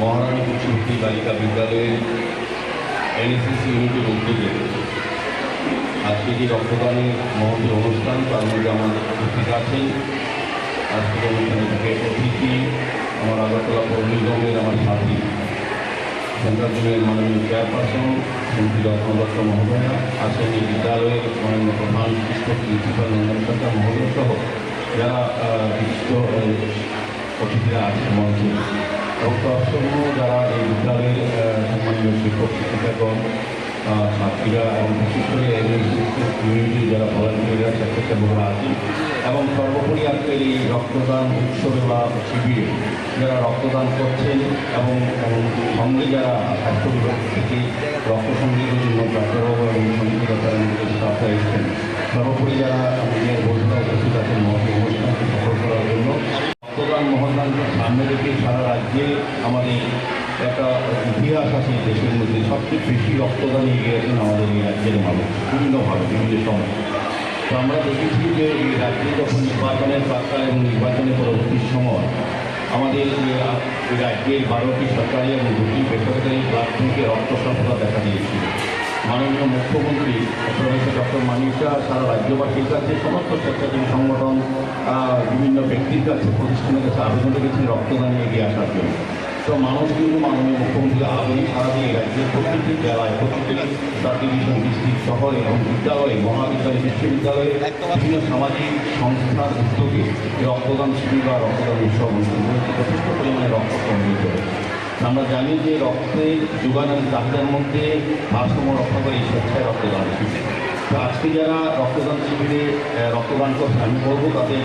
মহারানী পুষ্পবতী বালিকা বিদ্যালয়ের এনএসএস ইউনিটের উদ্যোগে আজকে যে রক্তদানের মহতি অনুষ্ঠান তার মধ্যে আমাদের উপস্থিত আছেন আজকের অনুষ্ঠানে থেকে অতিথি আমার আগরতলা পৌর নিগমের আমার সাথী সেন্ট্রাল জোনের মাননীয় চেয়ারপারসন মন্ত্রী রত্ন দত্ত মহোদয়া আছেন এই বিদ্যালয়ের মাননীয় প্রধান শিক্ষক প্রিন্সিপাল নন্দন সরকার মহোদয় সহ যারা বিশিষ্ট অতিথিরা আছেন মঞ্চে এবং তৎসঙ্গ যারা এই বিদ্যালয়ের সম্মানীয় শিক্ষক শিক্ষিকাগণ ছাত্রীরা এবং বিশেষ করে কমিউনিটি যারা ভলান্টিয়াররা স্বেচ্ছাসেবকরা আছেন এবং সর্বোপরি আজকের এই রক্তদান উৎসবে বা শিবিরে যারা রক্তদান করছেন এবং সঙ্গে যারা স্বাস্থ্য বিভাগ থেকে রক্ত সংগ্রহের জন্য ডাক্তারবাবু এবং স্টাফরা এসেছেন সর্বোপরি যারা নিজের বন্ধুরা উপস্থিত আছেন মহতি অনুষ্ঠানকে সফল করার জন্য রক্তদান মহাদানকে সামনে রেখে সারা রাজ্যে আমাদের একটা ইতিহাস আছে দেশের মধ্যে সবচেয়ে বেশি রক্তদান এগিয়ে গেছেন আমাদের এই রাজ্যের মানুষ বিভিন্নভাবে বিভিন্ন সময়। তো আমরা দেখেছি যে এই রাজ্যে যখন নির্বাচনের প্রাক্কাল এবং নির্বাচনের পরবর্তী সময় আমাদের এই রাজ্যের 12টি সরকারি এবং 2টি বেসরকারি ব্লাড ব্যাংকে রক্ত স্বল্পতা দেখা দিয়েছিল। মাননীয় মুখ্যমন্ত্রী প্রফেসর ডক্টর মানিক শাহ সারা রাজ্যবাসীর কাছে সমস্ত স্বেচ্ছাসেবী সংগঠন বিভিন্ন ব্যক্তির কাছে প্রতিষ্ঠানের কাছে আবেদন রেখেছেন রক্তদানে এগিয়ে আসার জন্য। তো মানুষ কিন্তু মাননীয় মুখ্যমন্ত্রী আবেদন সারা দিয়ে রাজ্যের প্রতিটি জেলায় প্রতিটি সাব ডিভিশন ডিস্ট্রিক্ট শহরে এবং বিদ্যালয়ে মহাবিদ্যালয় বিশ্ববিদ্যালয়ে বিভিন্ন সামাজিক সংস্থার উদ্যোগে রক্তদান শিবির বা রক্তদান উৎসব অনুষ্ঠিত হয়েছে যথেষ্ট পরিমাণে রক্ত সংগৃহীত হয়েছে। আমরা জানি যে রক্তের যোগানের চাহিদার মধ্যে ভারসাম্য রক্ষা করে এই স্বেচ্ছায় রক্তদান শিবির। তো আজকে যারা রক্তদান শিবিরে রক্তদান করছে আমি বলবো তাদের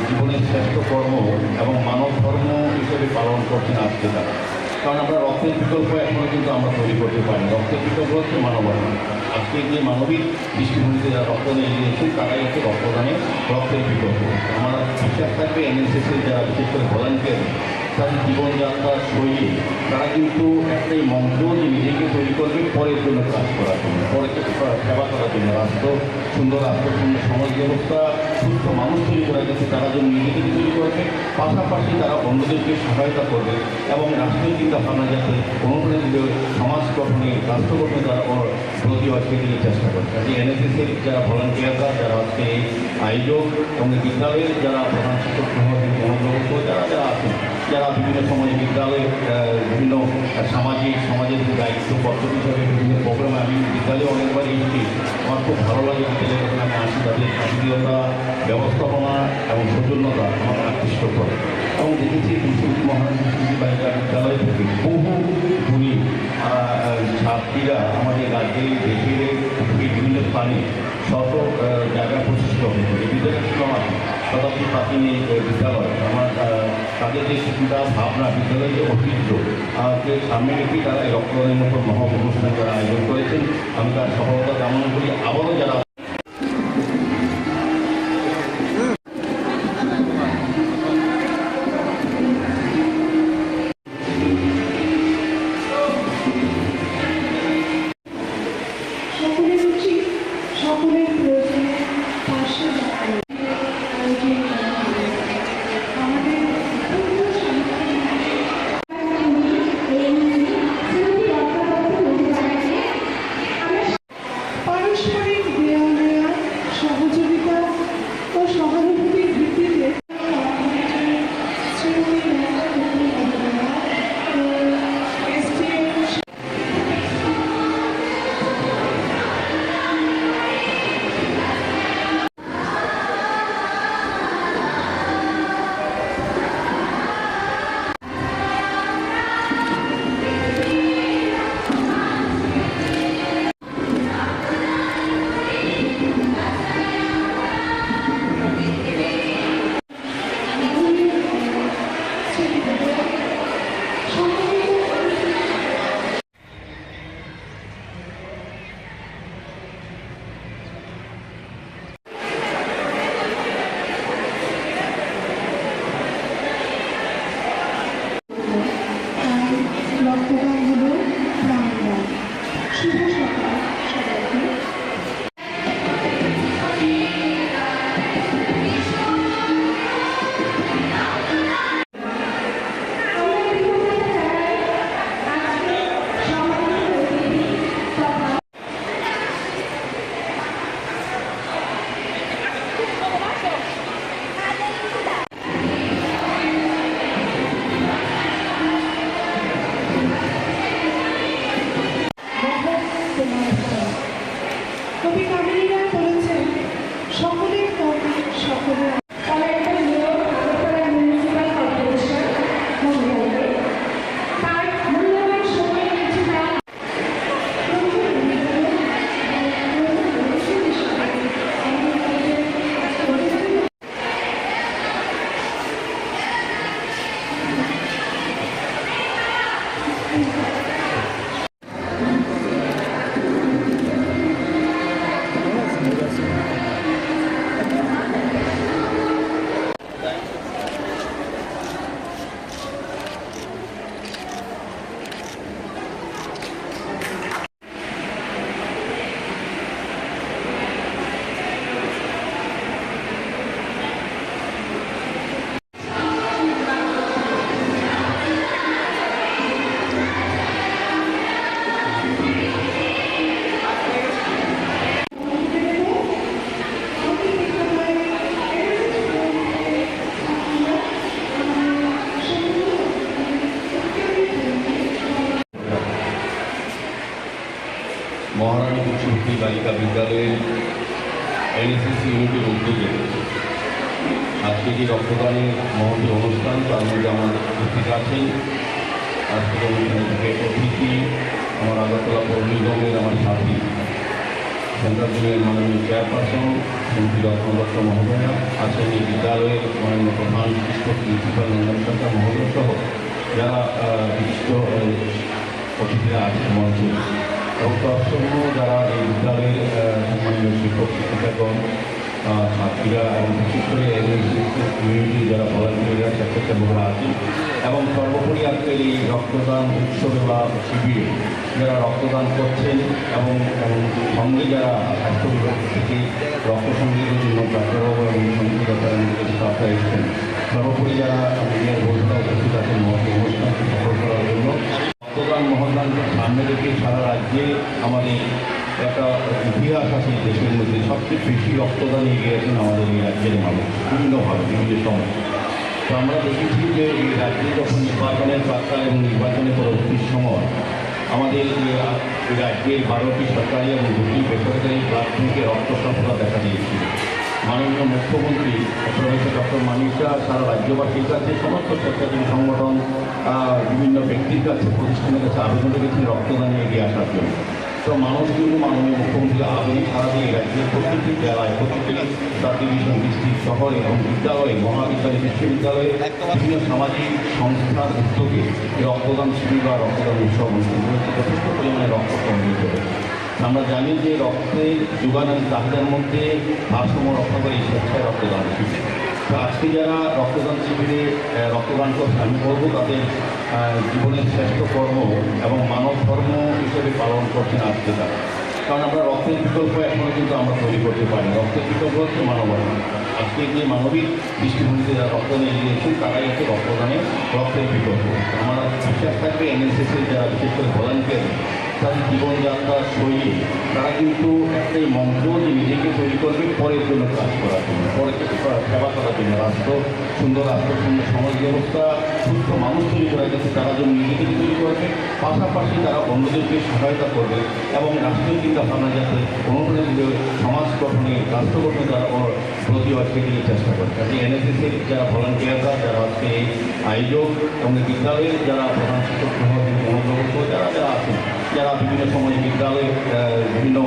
জীবনের শ্রেষ্ঠ কর্ম এবং মানব ধর্ম হিসেবে পালন করছেন আজকে তারা। কারণ আমরা রক্তের বিকল্প এখনও কিন্তু আমরা তৈরি করতে পারি। রক্তের বিকল্প হচ্ছে মানবতা। আজকে যে মানবিক দৃষ্টিভঙ্গিতে যারা রক্তদান এগিয়েছেন তারাই হচ্ছে রক্তদানে রক্তের বিকল্প। আমার বিশ্বাস থাকবে এনএসএসের যারা বিশেষ করে ভলান্টিয়ার তাদের জীবনযাত্রার শৈলী তারা কিন্তু একটাই মন্ত্র যে নিজেকে তৈরি করবে পরের জন্য কাজ করার জন্য, পরের সেবা করার জন্য, রাষ্ট্র সুন্দর সমাজ ব্যবস্থা সুস্থ মানুষ তৈরি করার জন্য তারা যেন নিজেকে তৈরি করবে, পাশাপাশি তারা অন্যদেরকে সহায়তা করবে এবং রাষ্ট্রীয় চিন্তাভাবনা যাতে অনুপ্রাণিত সমাজ গঠনে রাষ্ট্র গঠনে তারা প্রতি হয় সেদিকে চেষ্টা করছে। আজকে এনএসএসের যারা ভলান্টিয়াররা যারা আজকে এই আয়োজক এবং বিদ্যালয়ের যারা প্রধান শিক্ষক মনোগ্রহ যারা যারা আছেন যারা বিভিন্ন সময় বিদ্যালয়ে বিভিন্ন সমাজের দায়িত্ব পদ্ধতি হিসাবে বিভিন্ন প্রোগ্রামে আমি বিদ্যালয়ে অনেকবার এসেছি। আমার খুব ভালো লাগে বিদ্যালয়ে যখন আমি আসি তাদের আত্মীয়তা ব্যবস্থাপনা এবং সৌজন্যতা আমাকে আকৃষ্ট করে এবং দেখেছি মহারানী পুষ্পবতী বালিকা বিদ্যালয় থেকে বহু গুণী ছাত্রীরা আমাদের রাজ্যের দেশের বিভিন্ন স্থানে শত জায়গা প্রতিষ্ঠিত হয়েছে। বিদ্যালয় ছিল আমার শতাব্দী প্রাচীন বিদ্যালয়। আমার তাদের তাদের যে চিন্তা ভাবনা, বিদ্যালয়ের যে ঐতিহ্য কে সামনে রেখে তারা এই রক্তদানের মতো মহৎ অনুষ্ঠান যারা আয়োজন করেছেন, আমি তার সফলতা কামনা করি। আবারও যারা সকলের উচিত সকলের প্রয়োজনে পাশে দাঁড়ানো। আমাদের অত্যন্ত পারস্পরিক দেওয়া নেওয়া, সহযোগিতা ও সহানুভূতির ভিত্তিতে রক্তদান হলো প্রাণদান। শুভ সকাল সবাইকে। কবি কামিনীরা বলেছেন, সকলের কর্মে সকলের মিউনিসিপাল কর্পোরেশন মহিলাদের তার মূল্যবান সময় কিছু দেওয়া মহারানী বিশ্বভূতি বালিকা বিদ্যালয়ের এনএসএসি ইউনিটের উদ্যোগে আজকে যে রক্তদানের মহতী অনুষ্ঠান, তার মধ্যে আমাদের উপস্থিত আছেন আজকের অনুষ্ঠানে থেকে অতিথি আমার আগরতলা পৌর নিগমের আমার সাথী সেন্ট্রাল জোনের মাননীয় চেয়ারপারসন মন্ত্রী রত্ন দত্ত মহোদয়া আছেন, এই বিদ্যালয়ের মাননীয় প্রধান শিক্ষক প্রিন্সিপাল নন্দন সরকার মহোদয় সহ যারা বিশিষ্ট অতিথিরা আছেন মঞ্চে, এবং তৎসঙ্গ যারা এই বিদ্যালয়ের সম্মানীয় শিক্ষক শিক্ষিকাগণ, ছাত্রীরা এবং বিশেষ করে কমিউনিটি যারা ভলান্টিয়াররা স্বেচ্ছাসেবকরা আছেন, এবং সর্বোপরি আজকের এই রক্তদান উৎসবে বা শিবিরে যারা রক্তদান করছেন এবং সঙ্গে যারা স্বাস্থ্য বিভাগ থেকে রক্ত সংগ্রহের জন্য ডাক্তারবাবু এবং সঙ্গীরা তারা নিজেদের স্টাফরা এসেছেন, সর্বোপরি যারা মিডিয়ার বন্ধুরা উপস্থিত আছেন মহৎ অনুষ্ঠানকে সফল করার জন্য। রক্তদান মহদানকে সামনে রেখে সারা রাজ্যে আমাদের একটা ইতিহাস আছে, দেশের মধ্যে সবচেয়ে বেশি রক্তদান এগিয়ে গেছেন আমাদের এই রাজ্যের মানুষ বিভিন্নভাবে বিভিন্ন সময়। তো আমরা দেখেছি যে এই রাজ্যে যখন নির্বাচনের প্রাক্কাল এবং নির্বাচনের পরবর্তী সময় আমাদের এই রাজ্যের 12টি সরকারি এবং 2টি বেসরকারি ব্লাড ব্যাংকে রক্ত স্বল্পতা দেখা দিয়েছিল। মাননীয় মুখ্যমন্ত্রী প্রফেসর ডক্টর মানিক শাহ সারা রাজ্যবাসীর কাছে, সমস্ত স্বেচ্ছাসেবী সংগঠন, বিভিন্ন ব্যক্তির কাছে, প্রতিষ্ঠানের কাছে আবেদন রেখেছেন রক্তদানে এগিয়ে আসার জন্য। তো মানুষ কিন্তু মাননীয় মুখ্যমন্ত্রী আগামী সারাদিন রাজ্যের প্রতিটি জেলায় প্রতিটি সাব ডিভিশন ডিস্ট্রিক্ট শহরে এবং বিদ্যালয়ে মহাবিদ্যালয় বিশ্ববিদ্যালয়ে বিভিন্ন সামাজিক সংস্থার উদ্যোগে এই রক্তদান শিবির বা রক্তদান উৎসব অনুষ্ঠিত হয়েছে। যথেষ্ট পরিমাণে রক্ত সংগৃহীত হয়েছে। আমরা জানি যে রক্তের যোগানের চাহিদার মধ্যে ভারসাম্য রক্ষা করে এই স্বেচ্ছায় রক্তদান শিবির। তো আজকে যারা রক্তদান শিবিরে রক্তদান করছে আমি বলবো তাদের জীবনের শ্রেষ্ঠ কর্ম এবং মানব ধর্ম হিসেবে পালন করছেন আজকে তারা। কারণ আমরা রক্তের বিকল্প এখনও কিন্তু আমরা তৈরি করতে পারি। রক্তের বিকল্প হচ্ছে মানবতা। আজকে যে মানবিক দৃষ্টিভঙ্গিতে যারা রক্তদান এগিয়ে দিয়েছেন তারাই হচ্ছে রক্তদানে রক্তের বিকল্প। আমার বিশ্বাস থাকবে এনএসএসের যারা বিশেষ করে ভলান্টিয়ার তাদের জীবনযাত্রার শৈলী তারা কিন্তু একটাই মন্ত্র যে নিজেকে তৈরি করবে পরের জন্য কাজ করার জন্য, পরের সেবা করার জন্য, রাষ্ট্র সুন্দর সমাজ ব্যবস্থা সুস্থ মানুষ তৈরি করার কাছে তারা যেন নিজেকে তৈরি করবে, পাশাপাশি তারা অন্যদেরকে সহায়তা করবে এবং রাষ্ট্রীয় চিন্তা ভাবনা যাতে অনুপ্রাণিত সমাজ গঠনে রাষ্ট্র গঠনে তারা প্রতি আজকে দিয়ে চেষ্টা করে। কাজে এনএসএসের যারা ভলান্টিয়াররা যারা আজকে এই আয়োজক এবং বিদ্যালয়ের যারা প্রধান শিক্ষক মনোযোগ যারা যারা আছেন, যারা বিভিন্ন সময়ে বিদ্যালয়ে বিভিন্ন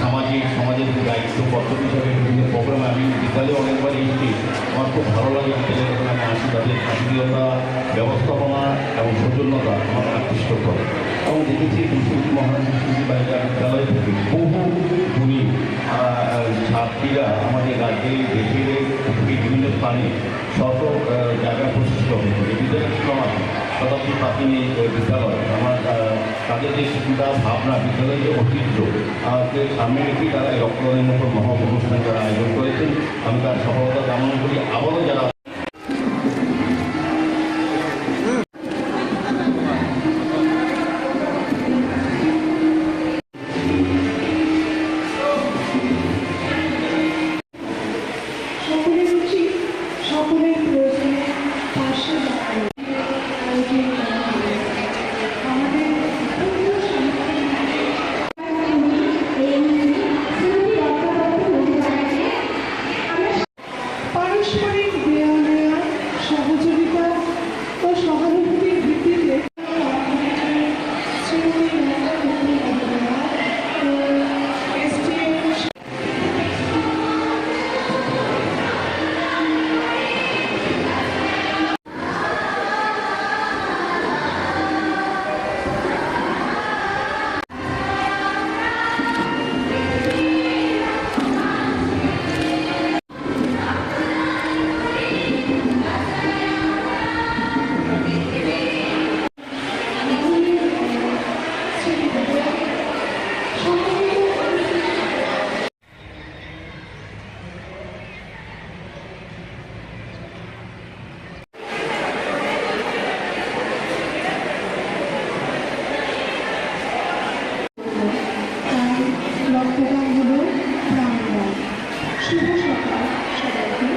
সমাজের যে দায়িত্ব কর্তব্য হিসাবে বিভিন্ন প্রোগ্রামে আমি বিদ্যালয়ে অনেকবার এসেছি। আমার খুব ভালো লাগে বিদ্যালয়ে যখন আমি আসি তাদের শান্তিলতা ব্যবস্থাপনা এবং সৌজন্যতা আমার আকৃষ্ট করে এবং দেখেছি দুর্নীতি মহারাজ বালিকা বিদ্যালয় থেকে বহু গুণী ছাত্রীরা আমাদের রাজ্যে দেশের বিভিন্ন স্থানে শত জায়গায় প্রতিষ্ঠিত হয়েছে। এই বিদ্যালয় ছিল আমার শতাব্দী প্রাচীন এই বিদ্যালয়। আমার তাদের যে চিন্তা ভাবনা বিদ্যালয়ের যে ঐতিহ্য সামনে রেখে তারা এই রক্তদানের মতো মহা অনুষ্ঠান যারা আয়োজন করেছেন আমি তার সফলতা কামনা করি। আবারও যারা সকলের উচিত সকলের প্রয়োজনে পাশে দাঁড়ানো। আমাদের পারস্পরিক দেয়া নেয়া সহযোগিতা ও সহানুভূতির ভিত্তিতে রক্তদান হলো প্রাণদান। শুভ সকাল সবাইকে।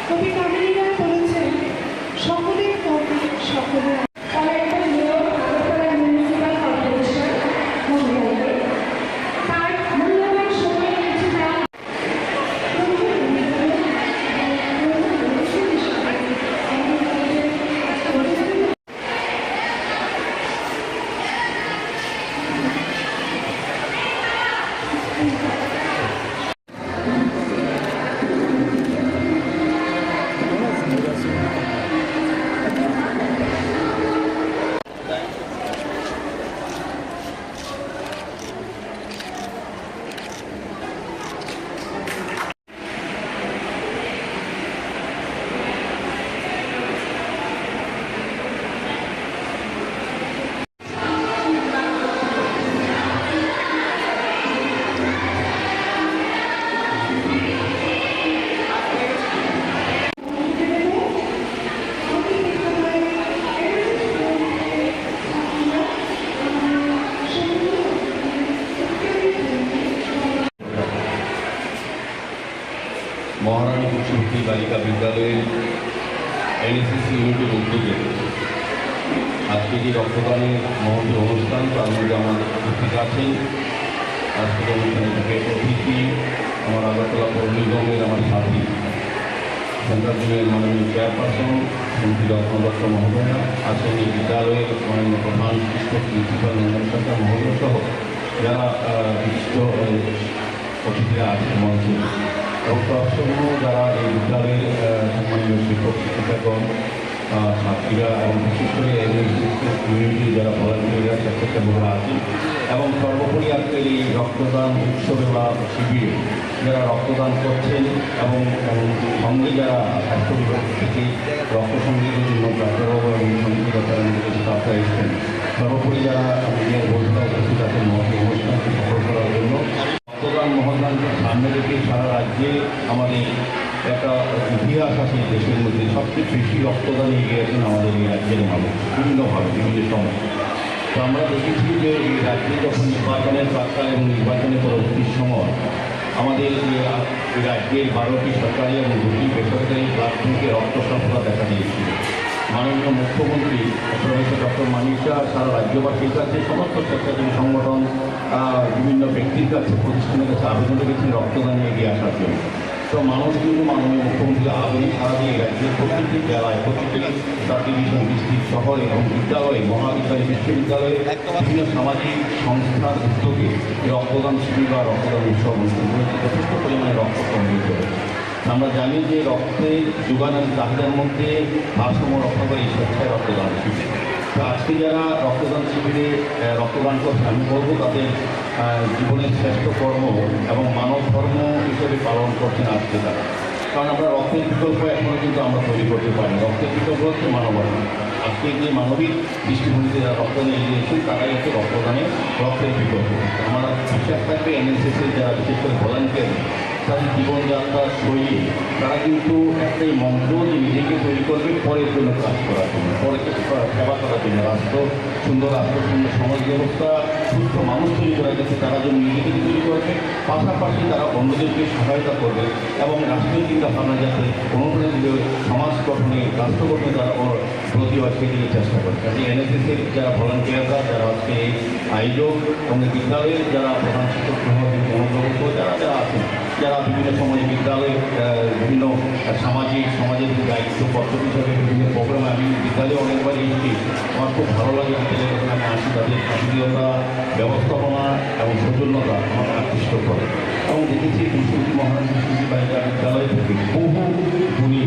কবি কামিনীরা বলেছেন সকলের কর্মে সকলের অনেকটা নিয়ম আগরতলা মিউনিসিপাল কর্পোরেশন মহিলাকে তার মূল্যবান সময় নিয়েছে তারা এনএসসি বালিকা বিদ্যালয়ের এনএসএস ইউনিটের উদ্যোগে আজকে যে রক্তদানের মহতি অনুষ্ঠান তার মধ্যে আমাদের উপস্থিত আছেন আজকের অনুষ্ঠানে থেকে অতিথি আমার আগরতলা পৌর নিগমের আমার সাথী সেন্ট্রাল জোনের মাননীয় চেয়ারপারসন মন্ত্রী রত্ন দত্ত মহোদয়া আছেন এই বিদ্যালয়ের মাননীয় প্রধান শিক্ষক প্রিন্সিপাল নন্দন সরকার মহোদয় সহ যারা বিশিষ্ট অতিথিরা আছেন মঞ্চে এবং তৎসঙ্গ যারা এই বিদ্যালয়ের সম্মানীয় শিক্ষক শিক্ষিকাগণ ছাত্রীরা এবং বিশেষ করে কমিউনিটি যারা ভলান্টিয়াররা স্বেচ্ছাসেবকরা আছেন এবং সর্বোপরি আজকের এই রক্তদান উৎসবে বা শিবিরে যারা রক্তদান করছেন এবং সঙ্গে যারা স্বাস্থ্য বিভাগ থেকে রক্ত সংগ্রহের জন্য ডাক্তারবাবু এবং সঙ্গীত স্টাফরা এসেছেন সর্বোপরি যারা মিডিয়ার বন্ধুরা উপস্থিত আছেন অনুষ্ঠানকে সফল করার জন্য রক্তদান মহদানকে সামনে রেখে সারা রাজ্যে আমাদের একটা ইতিহাস আছে দেশের মধ্যে সবচেয়ে বেশি রক্তদান এগিয়ে আছেন আমাদের এই রাজ্যের মানুষ বিভিন্নভাবে বিভিন্ন সময় তো আমরা দেখেছি যে এই রাজ্যে যখন নির্বাচনের প্রাক্কাল এবং নির্বাচনের পরবর্তী সময় আমাদের এই রাজ্যের 12টি সরকারি এবং 2টি বেসরকারি ব্লাড ব্যাংকে রক্ত স্বল্পতা দেখা দিয়েছিল মাননীয় মুখ্যমন্ত্রী প্রফেসর ডক্টর মানিক শাহ সারা রাজ্যবাসীর কাছে সমস্ত স্বেচ্ছাসেবী সংগঠন বিভিন্ন ব্যক্তির কাছে প্রতিষ্ঠানের কাছে আবেদন রেখেছেন রক্তদানে এগিয়ে আসার জন্য তো মানুষ কিন্তু মাননীয় মুখ্যমন্ত্রী আবেদন সারা দিয়ে রাজ্যের প্রত্যেকটি জেলায় প্রত্যেকটি সাব ডিভিশন ডিস্ট্রিক্ট শহরে এবং বিদ্যালয়ে মহাবিদ্যালয় বিশ্ববিদ্যালয়ে বিভিন্ন সামাজিক সংস্থার উদ্যোগে রক্তদান শিবির বা রক্তদান উৎসব অনুষ্ঠিত হয়েছে যথেষ্ট পরিমাণে রক্ত সংগ্রহ করেছে আমরা জানি যে রক্তের যোগানের চাহিদার মধ্যে ভারসাম্য রক্ষা করে এই স্বেচ্ছায় রক্তদান শিবির তো আজকে যারা রক্তদান শিবিরে রক্তদান করছে আমি বলবো তাদের জীবনের শ্রেষ্ঠ কর্ম এবং মানব ধর্ম হিসেবে পালন করছেন আজকে তারা কারণ আমরা রক্তের বিকল্প এখনও কিন্তু আমরা তৈরি করতে পারি রক্তের বিকল্প হচ্ছে মানবতা আজকে যে মানবিক দৃষ্টিভঙ্গিতে যারা রক্তদান এগিয়েছেন তারাই হচ্ছে রক্তদানে রক্তের বিকল্প আমরা বিশ্বাস থাকবে এনএসএসের যারা বিশেষ করে ভলান্টিয়ার তাদের জীবনযাত্রার শৈলী তারা কিন্তু একটাই মন্ত্র যে নিজেকে তৈরি করবে পরের জন্য কাজ করার জন্য পরে সেবা করার জন্য সুন্দর রাষ্ট্র সুন্দর সমাজ ব্যবস্থা সুস্থ মানুষ তৈরি করার কাছে তারা যেন নিজেকে তৈরি করবে পাশাপাশি তারা অন্যদেরকে সহায়তা করবে এবং রাষ্ট্রীয় চিন্তা ভাবনা যাতে অনুপ্রেরণা দিবে সমাজ গঠনে রাষ্ট্র গঠনে তারা প্রতি হয় সেদিকে চেষ্টা করে কাজে এনএসএসের যারা ভলান্টিয়াররা যারা আজকে এই আয়োজক এবং বিদ্যালয়ের যারা প্রধান শিক্ষক অনুপ্রবর্ত যারা যারা আছেন যারা বিভিন্ন সময়ে বিদ্যালয়ে বিভিন্ন সমাজের দায়িত্ব কর্তব্য হিসাবে বিভিন্ন প্রোগ্রামে আমি বিদ্যালয়ে অনেকবার এসেছি আমার খুব ভালো লাগে বিদ্যালয়ে যখন আমি আসি তাদের আত্মীয়তা ব্যবস্থাপনা এবং সৌজন্যতা আমার আকৃষ্ট করে এবং দেখেছি দুষ্কৃতি মহারাজ দুষ্কৃতি বালিকা বিদ্যালয় থেকে বহু গুণী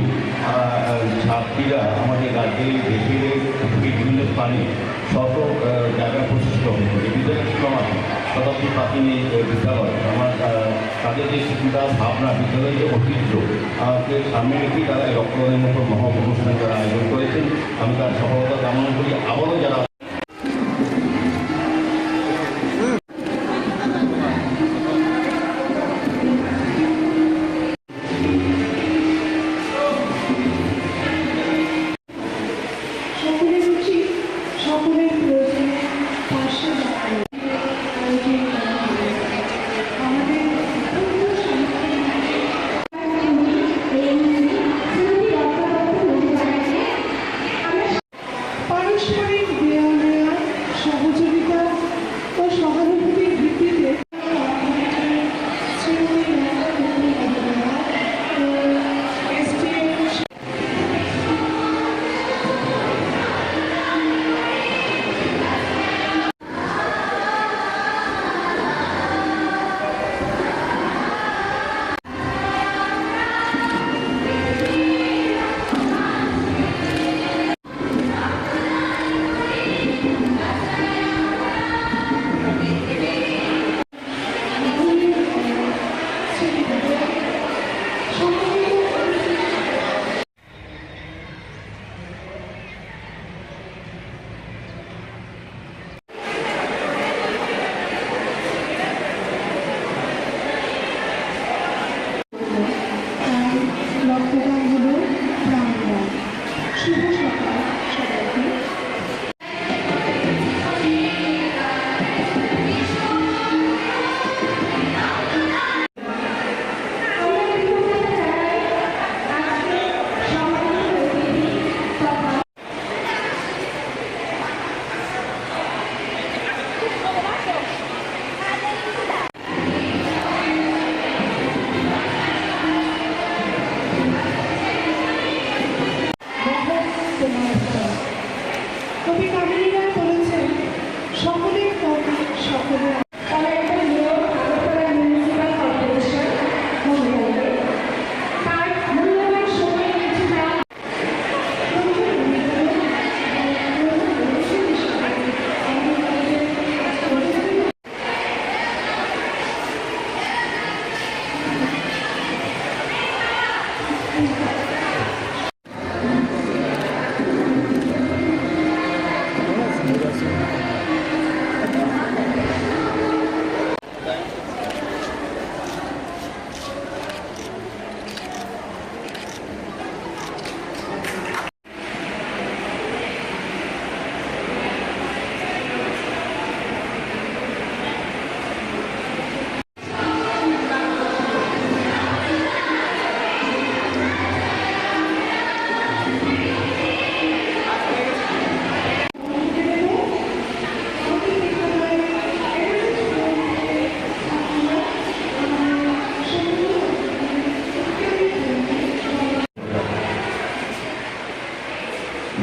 ছাত্রীরা আমাদের রাজ্যের দেশের বিভিন্ন স্থানে শত জায়গা প্রতিষ্ঠিত হয়েছে এই বিদ্যালয় ছিল আমার শতাব্দী প্রাচীন এই বিদ্যালয় আমার তাদের যে চিন্তা ভাবনা বিদ্যালয়ের যে ঐতিহ্য কে সামনে রেখে তারা এই রক্তদানের মতো মহা অনুষ্ঠান যারা আয়োজন করেছেন আমি তার সফলতা কামনা করি আবারও যারা সকলের উচিত সকলের প্রয়োজনে পাশে দাঁড়ানো আমাদের পারস্পরিক কবি কামিনীরা বলেছেন সকলের কবি সকলের honourable mayor Agartala municipal corporation মহিলাকে তার মূল্যবান সময় কিছু দেওয়া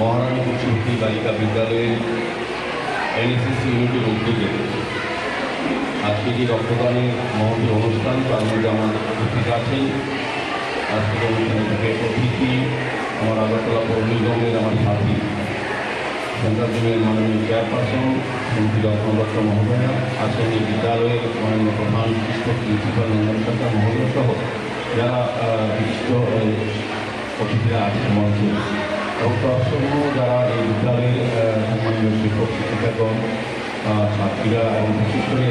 মহারানী উচ্চশিক্ষী বালিকা বিদ্যালয়ের এনএসএসি ইউনিটের উদ্যোগে আজকে যে রক্তদানের মহতি অনুষ্ঠান তার মধ্যে আমাদের উপস্থিত আছেন আজকের অনুষ্ঠানে থেকে অতিথি আমার আগরতলা পৌর নিগমের আমার সাথী সেন্ট্রাল জোনের মাননীয় চেয়ারপারসন শ্রীমতী রত্নদত্ত মহোদয়া আছেন এই বিদ্যালয়ের মাননীয় প্রধান শিক্ষক প্রিন্সিপাল নন্দন সরকার মহোদয় সহ যারা বিশিষ্ট অতিথিরা আছেন মঞ্চে এবং তৎসঙ্গ যারা এই বিদ্যালয়ের সম্মানীয় শিক্ষক শিক্ষিকাগণ ছাত্রীরা এবং বিশেষ করে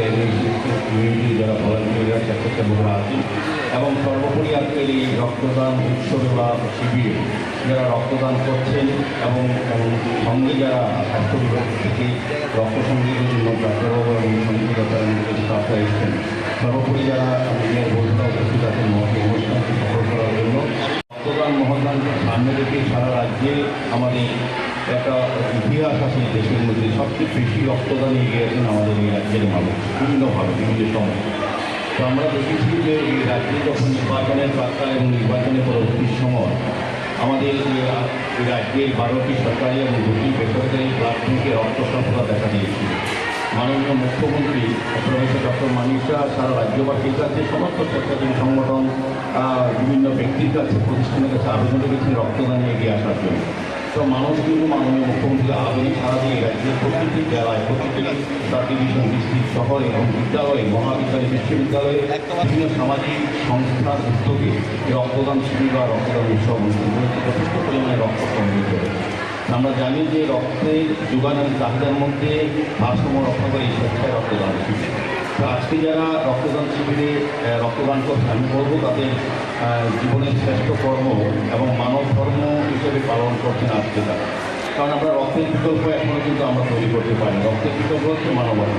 কমিউনিটি যারা ভলান্টিয়াররা স্বেচ্ছাসেবকরা আছেন এবং সর্বোপরি আজকের এই রক্তদান উৎসবে বা শিবিরে যারা রক্তদান করছেন এবং সঙ্গে যারা স্বাস্থ্য বিভাগ থেকে রক্ত সংগ্রহের জন্য ডাক্তারবাবু এবং সংগীততার স্টাফরা এসেছেন সর্বোপরি যারা নিজের বন্ধুরা উপস্থিত আছেন মহতি অনুষ্ঠানকে সফল করার জন্য রক্তদান মহদানকে সামনে রেখে সারা রাজ্যে আমাদের একটা ইতিহাস আছে এই দেশের মধ্যে সবচেয়ে বেশি রক্তদান এগিয়ে গেছেন আমাদের এই রাজ্যের মানুষ বিভিন্নভাবে বিভিন্ন সময়। তো আমরা দেখেছি যে এই রাজ্যে যখন নির্বাচনের প্রাক্কাল এবং নির্বাচনের পরবর্তী সময় আমাদের এই রাজ্যের 12টি সরকারি এবং 2টি বেসরকারি ব্লাড ব্যাংকে রক্ত স্বল্পতা দেখা দিয়েছিল। মাননীয় মুখ্যমন্ত্রী প্রফেসর ডক্টর মানিক শাহ সারা রাজ্যবাসীর কাছে সমস্ত স্বেচ্ছাসেবী সংগঠন বিভিন্ন ব্যক্তির কাছে প্রতিষ্ঠানের কাছে আবেদন রেখেছেন রক্তদানে এগিয়ে আসার জন্য। তো মানুষ কিন্তু মাননীয় মুখ্যমন্ত্রীর আবেদন সারা দিয়ে রাজ্যের প্রতিটি জেলায় প্রতিটি সাব ডিভিশন ডিস্ট্রিক্ট শহরে এবং বিদ্যালয়ে মহাবিদ্যালয় বিশ্ববিদ্যালয়ে বিভিন্ন সামাজিক সংস্থার উদ্যোগে রক্তদান শিবির বা রক্তদান উৎসব অনুষ্ঠান করেছে যথেষ্ট পরিমাণে রক্ত সংগ্রহ করে। আমরা জানি যে রক্তের যোগানের চাহিদার মধ্যে ভারসাম্য রক্ষা করে স্বেচ্ছায় রক্তদান শিবির। তো আজকে যারা রক্তদান শিবিরে রক্তদান করছে আমি বলবো তাদের জীবনের শ্রেষ্ঠ কর্ম এবং মানব ধর্ম হিসেবে পালন করছেন আজকে তারা। কারণ আমরা রক্তের বিকল্প এখনও কিন্তু আমরা তৈরি করতে পারি। রক্তের বিকল্প হচ্ছে মানবতা।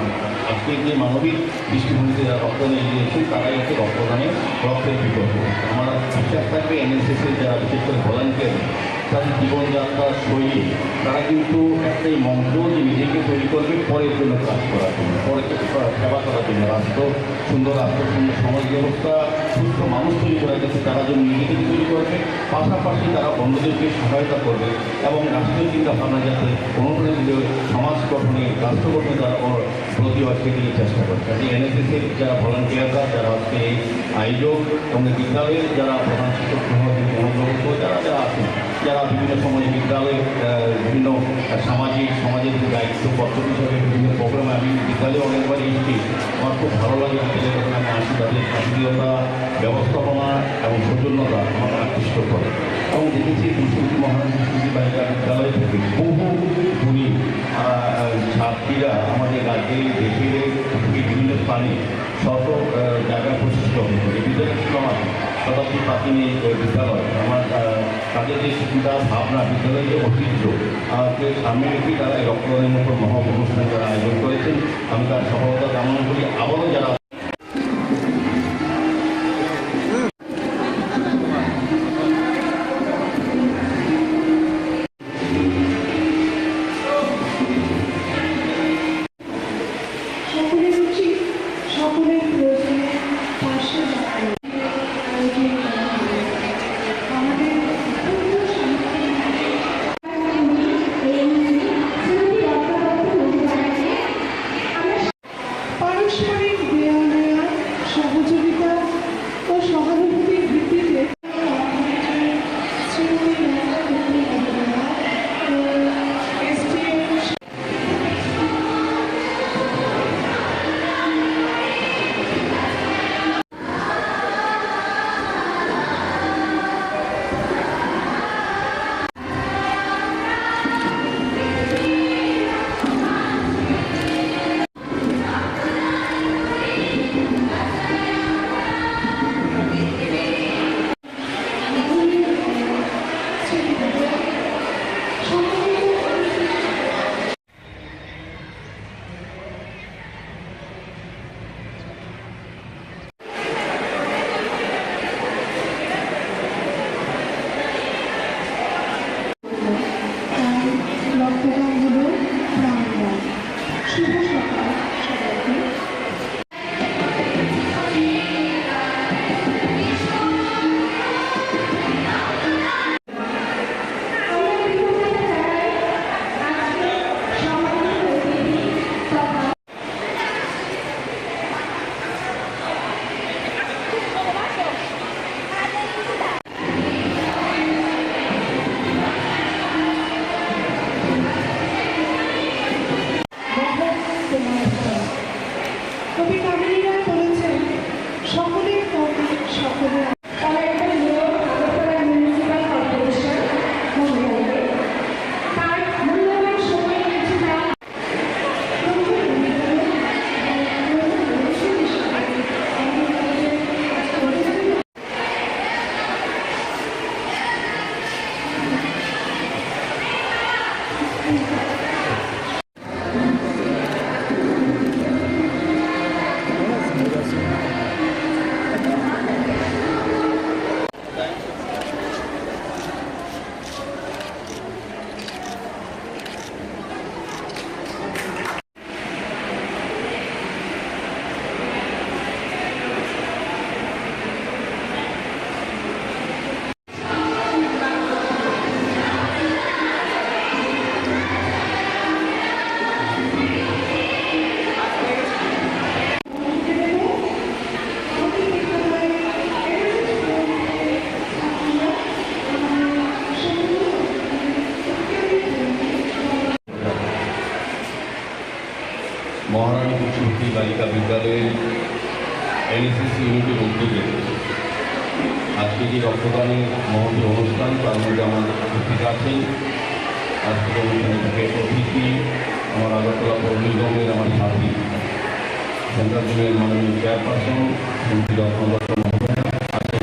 আজকে যে মানবিক দৃষ্টিভঙ্গিতে যারা রক্তদান এগিয়েছেন তারাই হচ্ছে রক্তদানের রক্তের বিকল্প। আমার বিশ্বাস থাকবে এনএসএসের যারা বিশেষ করে ভলান্টিয়ার তাদের জীবনযাত্রার শৈলী তারা কিন্তু একটাই মন্ত্র যে নিজেকে তৈরি করবে পরের জন্য কাজ করার জন্য পরের সেবা করার জন্য রাষ্ট্র সুন্দর সমাজ ব্যবস্থা সুস্থ মানুষ তৈরি করার কাছে তারা যেন নিজেকে তৈরি করবে পাশাপাশি তারা অন্যদেরকে সহায়তা করবে এবং রাষ্ট্রীয় চিন্তাভাবনা যাতে অনুপ্রাণিত সমাজ গঠনে রাষ্ট্র গঠনে তারা প্রতি সেদিকে চেষ্টা করছে। যে এনএসএসের যারা ভলান্টিয়াররা যারা হচ্ছে এই আয়োজক এবং বিদ্যালয়ের যারা প্রধান শিক্ষক অনুগ্রহ যারা যারা আছেন যারা বিভিন্ন সময়ে বিদ্যালয়ে বিভিন্ন সমাজের দায়িত্ব কর্তব্য হিসাবে বিভিন্ন প্রোগ্রামে আমি বিদ্যালয়ে অনেকবার এসেছি। আমার খুব ভালো লাগে বিদ্যালয়ে যখন আমি আসি তাদের সক্রিয়তা ব্যবস্থাপনা এবং সৌজন্যতা আমাকে আকৃষ্ট করে এবং দেখেছি দুষ্কৃতি মহারানী দুষ্কৃতি বালিকা বিদ্যালয় থেকে বহু গুণী ছাত্রীরা আমাদের রাজ্যে দেশের বিভিন্ন স্থানে শত জায়গায় প্রতিষ্ঠিত হয়েছে। এই বিদ্যালয় ছিল আমার শতাব্দী প্রাচীন এই বিদ্যালয়। আমার তাদের যে চিন্তা ভাবনা বিদ্যালয়ের যে ঐতিহ্য সামনে রেখে তারা এই রক্তদানের মতো মহা অনুষ্ঠান যারা আয়োজন করেছেন আমি তার সফলতা কামনা করি। আবারও যারা সকলের উচিত সকলের প্রয়োজনে পাশে দাঁড়ানো। আমাদের রক্তদান হলো প্রাণদান। শুভ সকাল সবাইকে। কবি কামিনীরা বলেছেন সকলের কবি সকলের। তারা একটা নিয়ম আগরতলা মিউনিসিপ্যাল কর্পোরেশন মহিলাদের তার মূল্যবান সময় নিয়েছে তারা মহারানী পুষ্পবতী বালিকা বিদ্যালয়ের এনএসএস ইউনিটের উদ্যোগে আজকে যে রক্তদানের মহতি অনুষ্ঠান তার মধ্যে আমাদের উপস্থিত আছেন আজকের অনুষ্ঠানে থেকে অতিথি আমার আগরতলা পৌর নিগমের আমার সাথী সেন্ট্রাল জোনের মাননীয় চেয়ারপারসন মন্ত্রী রত্নদত্ত মহোদয় আজকে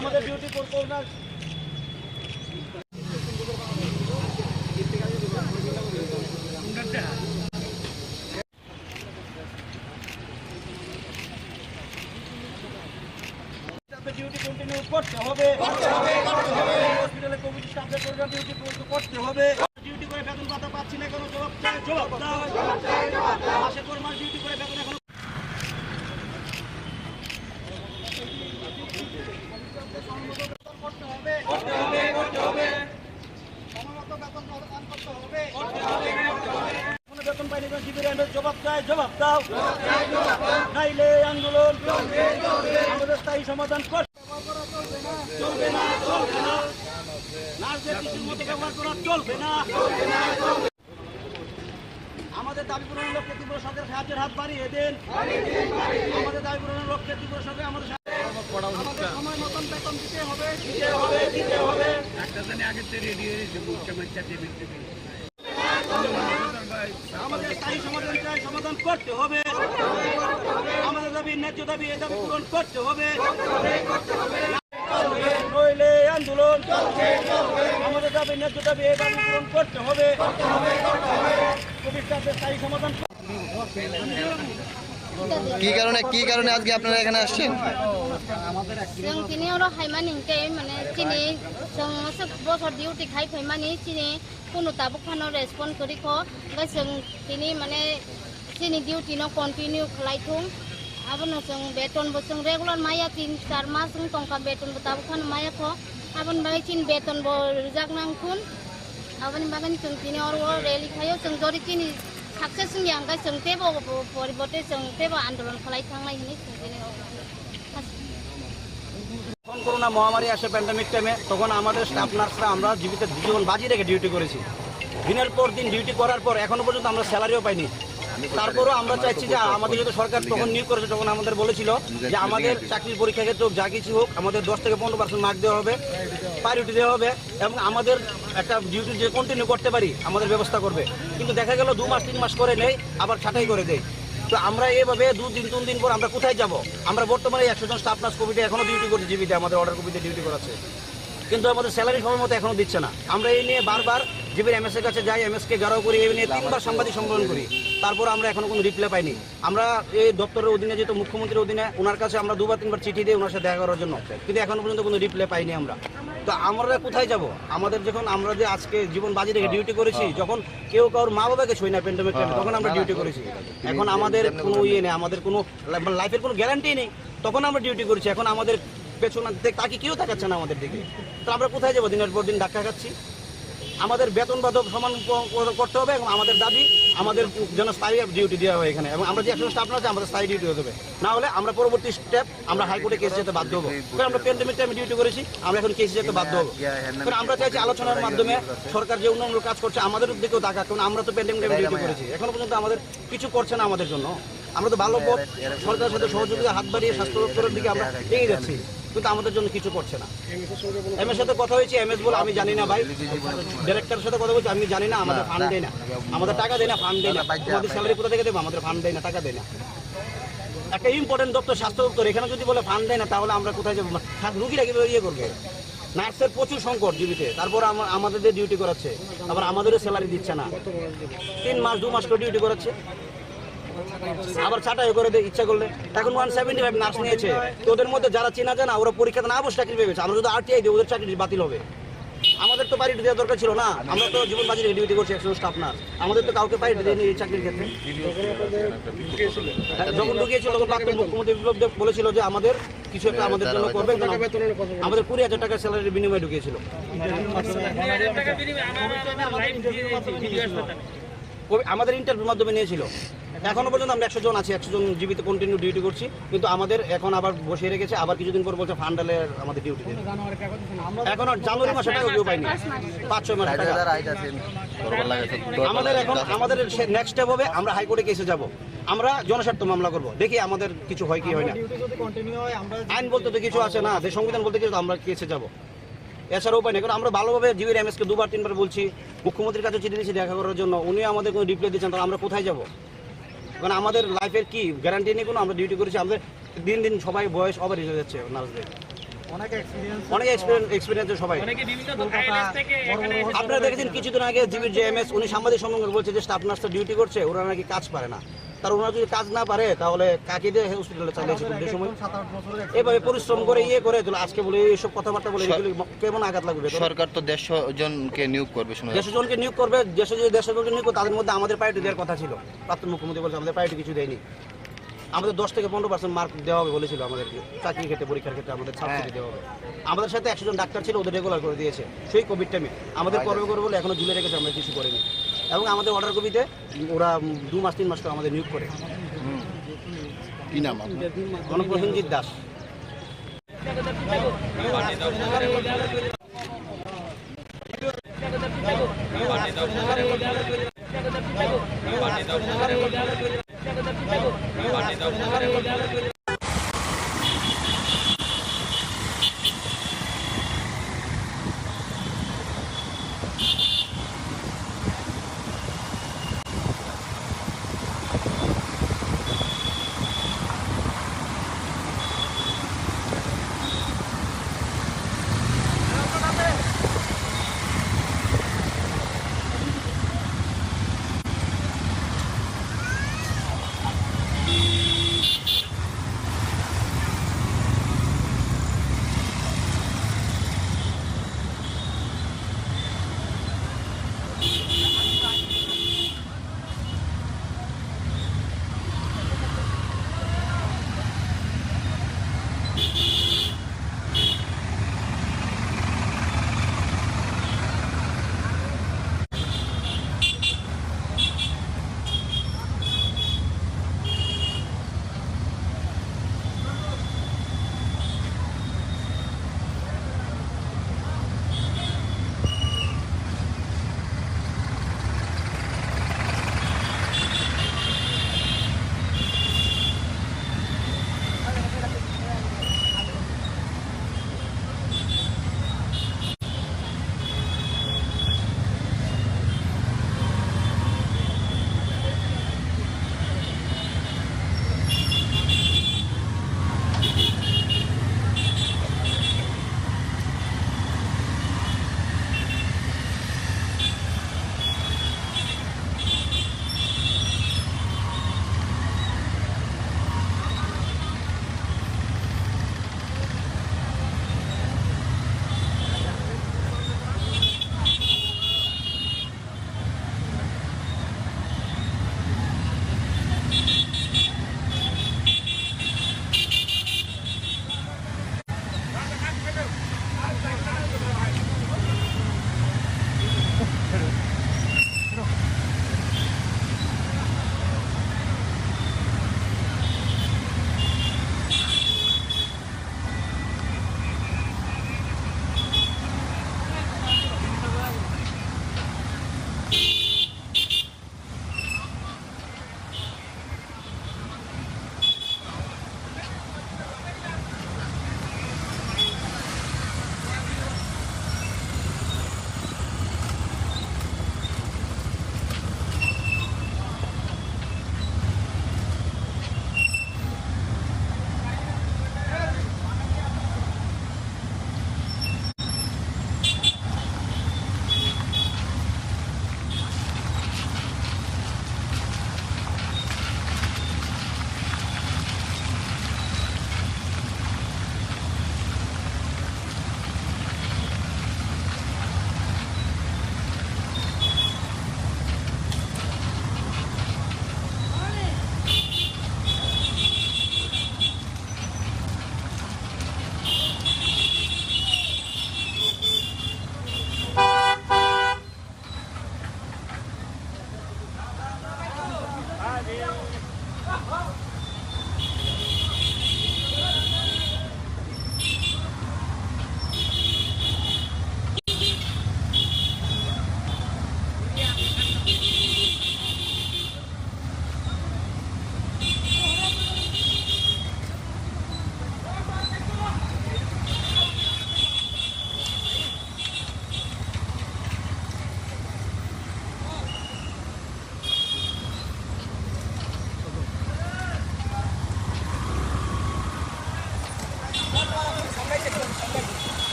আমাদের ডিউটি করবো না। ডিউটি কন্টিনিউ করতে হবে। হসপিটালে কোভিড স্টাফের প্রোগ্রাম ডিউটি করতে হবে। ডিউটি করে বেতন ভাতা পাচ্ছি না, কোনো জবাব চাই, জবাব দাও। মাসে 4 মাস ডিউটি করে বেতন এখন করতে হবে। সময়মত বেতন প্রদান করতে হবে। কোনো বেতন পাইনি, শিবিরে জবাব চাই, জবাব দাও। নাইলে আন্দোলন আমাদের স্থায়ী সমাধান করতে চলবে না, চলবে না। নার্সদের শিশুর মতো ব্যবহার করা চলবে না। আমাদের দাবি পূরণের লক্ষ্যে তীব্র সরকারের সাহায্যের হাত বাড়িয়ে দেন। আমাদের দাবি পূরণের লক্ষ্যে তীব্র সরকার আমাদের সময় মতন বেতন দিতে হবে, দিতে হবে, দিতে হবে। আমাদের স্থায়ী সমাধান চাই, সমাধান করতে হবে। আমাদের দাবি ন্যায্য দাবি, এই দাবি পূরণ করতে হবে। নইলে আন্দোলন আমাদের দাবি ন্যায্য দাবি, এই দাবি পূরণ করতে হবে। কোভিড স্থায়ী সমাধান। কি কারণে আজকে আপনারা এখানে আসছেন? जों दिनै हराव हायमानिंटे माने दिनै जों बছर डिउटि खाइ फैमानि दिनै कोनो ताबुक फानो रेसपन्ड करिखो ओमफ्राय जों दिनै माने दिनै डिउटि न कन्टिनिउ खालायथुं आबोनो जों बेतनबो जों रेगुलार माया 3-4 मास जों टंका बेतनबो ताबुक फानो मायाखो आबोन बागै दिन बेतनबो रिजागनांखुन आबोन बागै जों दिनै हराव रेलि खायो जों जरि दिनै साक्सेस नियांगा जों तेबो परिबर्ते जों तेबो आन्दोलन खालायथांनाय हिनि जों दिनै যখন করোনা মহামারী আসে প্যান্ডামিক টাইমে, তখন আমাদের স্টাফ নার্সরা আমরা জীবিত জীবন বাজি রেখে ডিউটি করেছি। দিনের পর দিন ডিউটি করার পর এখনো পর্যন্ত আমরা স্যালারিও পাইনি। তারপরও আমরা চাইছি যে আমাদের যদি সরকার তখন নিয়োগ করেছে, তখন আমাদের বলেছিল যে আমাদের চাকরির পরীক্ষা ক্ষেত্রে যা কিছু হোক আমাদের 10 থেকে 15% মার্ক দেওয়া হবে, প্রায়োরিটি দেওয়া হবে এবং আমাদের একটা ডিউটি যে কন্টিনিউ করতে পারি আমাদের ব্যবস্থা করবে। কিন্তু দেখা গেল 2 মাস 3 মাস করে নেই, আবার ছাঁটাই করে দেয়। তো আমরা এইভাবে 2 দিন 3 দিন পর আমরা কোথায় যাব? আমরা বর্তমানে 100 জন স্টাফ নার্স কোভিডে এখনো ডিউটি করছি, জীবিতে আমাদের অর্ডার কোভিডে ডিউটি করাচ্ছে, কিন্তু আমাদের স্যালারি সময় মতো এখনো দিচ্ছে না। আমরা এই নিয়ে বারবার জিবির এমএস এর কাছে যাই, এমএস কে ঘেরাও করি, এই নিয়ে 3বার সাংবাদিক সম্মেলন করি, তারপর আমরা এখনো কোনো রিপ্লাই পাইনি। আমরা এই দপ্তরের অধীনে যেহেতু মুখ্যমন্ত্রীর অধীনে, ওনার কাছে আমরা 2-3বার চিঠি দিই ওনার সাথে দেখা করার জন্য, কিন্তু এখনো পর্যন্ত কোনো রিপ্লাই পাইনি আমরা। তো আমরা কোথায় যাব? আমাদের যখন আমরা যে আজকে জীবন বাজি রেখে ডিউটি করেছি, যখন কেউ কারোর মা বাবাকে ছুঁই না প্যান্ডেমিক টাইমে, তখন আমরা ডিউটি করেছি। এখন আমাদের কোনো ইয়ে নেই, আমাদের কোনো লাইফের কোনো গ্যারান্টি নেই, তখন আমরা ডিউটি করেছি। এখন আমাদের পেছনে তাকে কেউ তাকাচ্ছে না আমাদের দিকে, তো আমরা কোথায় যাবো? দিনের পর দিন ধাক্কা খাচ্ছি। আমাদের বেতন বাধক সমান করতে হবে এবং আমাদের দাবি আমাদের যেন স্থায়ী ডিউটি দেওয়া হয় এখানে, এবং আমরা যে একজন স্টাফ না আছে আমাদের স্থায়ী ডিউটি হতে হবে, না হলে আমরা পরবর্তী স্টেপ আমরা হাইকোর্টে কেস যেতে বাধ্য হবো। কারণ আমরা প্যান্ডেমিক টাইমে ডিউটি করেছি, আমরা এখন কেস যেতে বাধ্য হবো। কারণ আমরা চাইছি আলোচনার মাধ্যমে সরকার যে উন্নয়নমূলক কাজ করছে আমাদের দিকেও দেখা, কারণ আমরা তো প্যান্ডেমিক টাইমে ডিউটি করেছি, এখনো পর্যন্ত আমাদের কিছু করছে না আমাদের জন্য। আমরা তো ভালো পথ সরকারের সাথে সহযোগিতা হাত বাড়িয়ে স্বাস্থ্য দপ্তরের দিকে আমরা এগিয়ে যাচ্ছি, কিন্তু আমাদের জন্য কিছু করছে না। এমএস সাথে কথা হয়েছে, এমএস বলে আমি জানি না ভাই, ডাইরেক্টরের সাথে কথা বলছি আমি জানি না, আমাদের ফান্ড দেয় না, আমাদের টাকা দেয় না, ফান্ড দেয় না, আমাদের স্যালারি কোথা থেকে দেবো? আমাদের ফান্ড দেয় না, টাকা দেয় না। একটা ইম্পর্টেন্ট দপ্তর স্বাস্থ্য দপ্তর, এখানে যদি বলে ফান্ড দেয় না তাহলে আমরা কোথায় যাবো? রুগীরা কীভাবে ইয়ে করবে? নার্সের প্রচুর সংকট জীবিতে, তারপর আমাদের ডিউটি করাচ্ছে, আবার আমাদেরও স্যালারি দিচ্ছে না, 3 মাস 2 মাস করে ডিউটি করাচ্ছে, আবার ছাটাই করে দেয় ইচ্ছা করলে। এখন 175 নার্স নিয়েছে, তো ওদের মধ্যে যারা চেনা জানা ওরা পরীক্ষাতে না বসে চাকরি পেয়েছে। আমরা যদি আরটিআই দিই ওদের চাকরি বাতিল হবে। আমাদের তো প্রায়োরিটি দেওয়া দরকার ছিল না, আমরা তো জীবন বাজি রেখে ডিউটি করছি একজন স্টাফ নার্স, আমাদের তো কাউকে প্রায়োরিটি দেয়নি এই চাকরির ক্ষেত্রে। যখন ঢুকিয়েছিল তখন প্রাক্তন মুখ্যমন্ত্রী বিপ্লব দেব বলেছিল যে আমাদের কিছু একটা আমাদের জন্য করবে, আমাদের 20,000 টাকা স্যালারির বিনিময়ে ঢুকিয়েছিল। আমাদের ইন্টারভিউর মাধ্যমে নিয়েছিল। এখনো পর্যন্ত আমরা 100 জন আছি, 100 জন জীবিত কন্টিনিউ ডিউটি করছি, কিন্তু আমাদের এখন আবার বসিয়ে রেখেছে, আবার কিছুদিন পর বলছে ফান্ডালে আমাদের ডিউটি দেবে। এখন জানুয়ারি মাসে টাকা কেউ পাইনি, 5-6 মাস টাকা। আমাদের এখন আমাদের নেক্সট স্টেপ হবে আমরা হাইকোর্টে কেসে যাব, আমরা জনস্বার্থ মামলা করব, দেখি আমাদের কিছু হয় কি হয় না। আইন বলতে তো কিছু আছে না, যে সংবিধান বলতে কিছু, আমরা কেসে যাব, এছাড়া উপায় নেই। কারণ আমরা ভালোভাবে জিবির এমএসকে 2-3বার বলছি, মুখ্যমন্ত্রীর কাছে চিঠি দিয়েছি দেখা করার জন্য, উনি আমাদের কোনো রিপ্লাই দিচ্ছেন, তাহলে আমরা কোথায় যাব? কারণ আমাদের লাইফের কি গ্যারান্টি নেই কোনো, আমরা ডিউটি করেছি, আমাদের দিন দিন সবাই বয়স ওভার হয়ে যাচ্ছে নার্সদের, অনেক এক্সপিরিয়েন্স সবাই। আপনারা দেখেছেন কিছুদিন আগে জিবির যে এমএস উনি সাংবাদিক সম্মেলন বলছে যে স্টাফ নার্সটা ডিউটি করছে, ওরা নাকি কাজ পারে না। তার ওনারা যদি কাজ না পারে তাহলে কাকে দিয়ে হসপিটালে চালিয়েছে যে সময় এভাবে পরিশ্রম করে ইয়ে করে আজকে বলে এইসব কথাবার্তা বলে কেমন আঘাত লাগবে? সরকার তো 150 জনকে নিয়োগ করবে, 150 জনকে নিয়োগ করবে, 150 জনকে নিয়োগ করবে, তাদের মধ্যে আমাদের প্রায়োরিটি দেওয়ার কথা ছিল। প্রাক্তন মুখ্যমন্ত্রী বলছে আমাদের প্রায়োরিটি কিছু দেয়নি, আমাদের 10 থেকে 15% মার্ক দেওয়া হবে বলেছিল, আমাদেরকে চাকরির ক্ষেত্রে পরীক্ষার ক্ষেত্রে আমাদের সাবসিডি দেওয়া হবে। আমাদের সাথে 100 জন ডাক্তার ছিল, ওদের রেগুলার করে দিয়েছে সেই কোভিড টাইমে, আমাদের করবে করবে বলে এখনো ঝুলে রেখেছে, আমরা কিছু করিনি। এবং আমাদের অর্ডার কপিতে ওরা 2 মাস 3 মাস করে আমাদের নিয়োগ করে। কি নাম আপনার? গণপ্রসেনজিৎ দাস।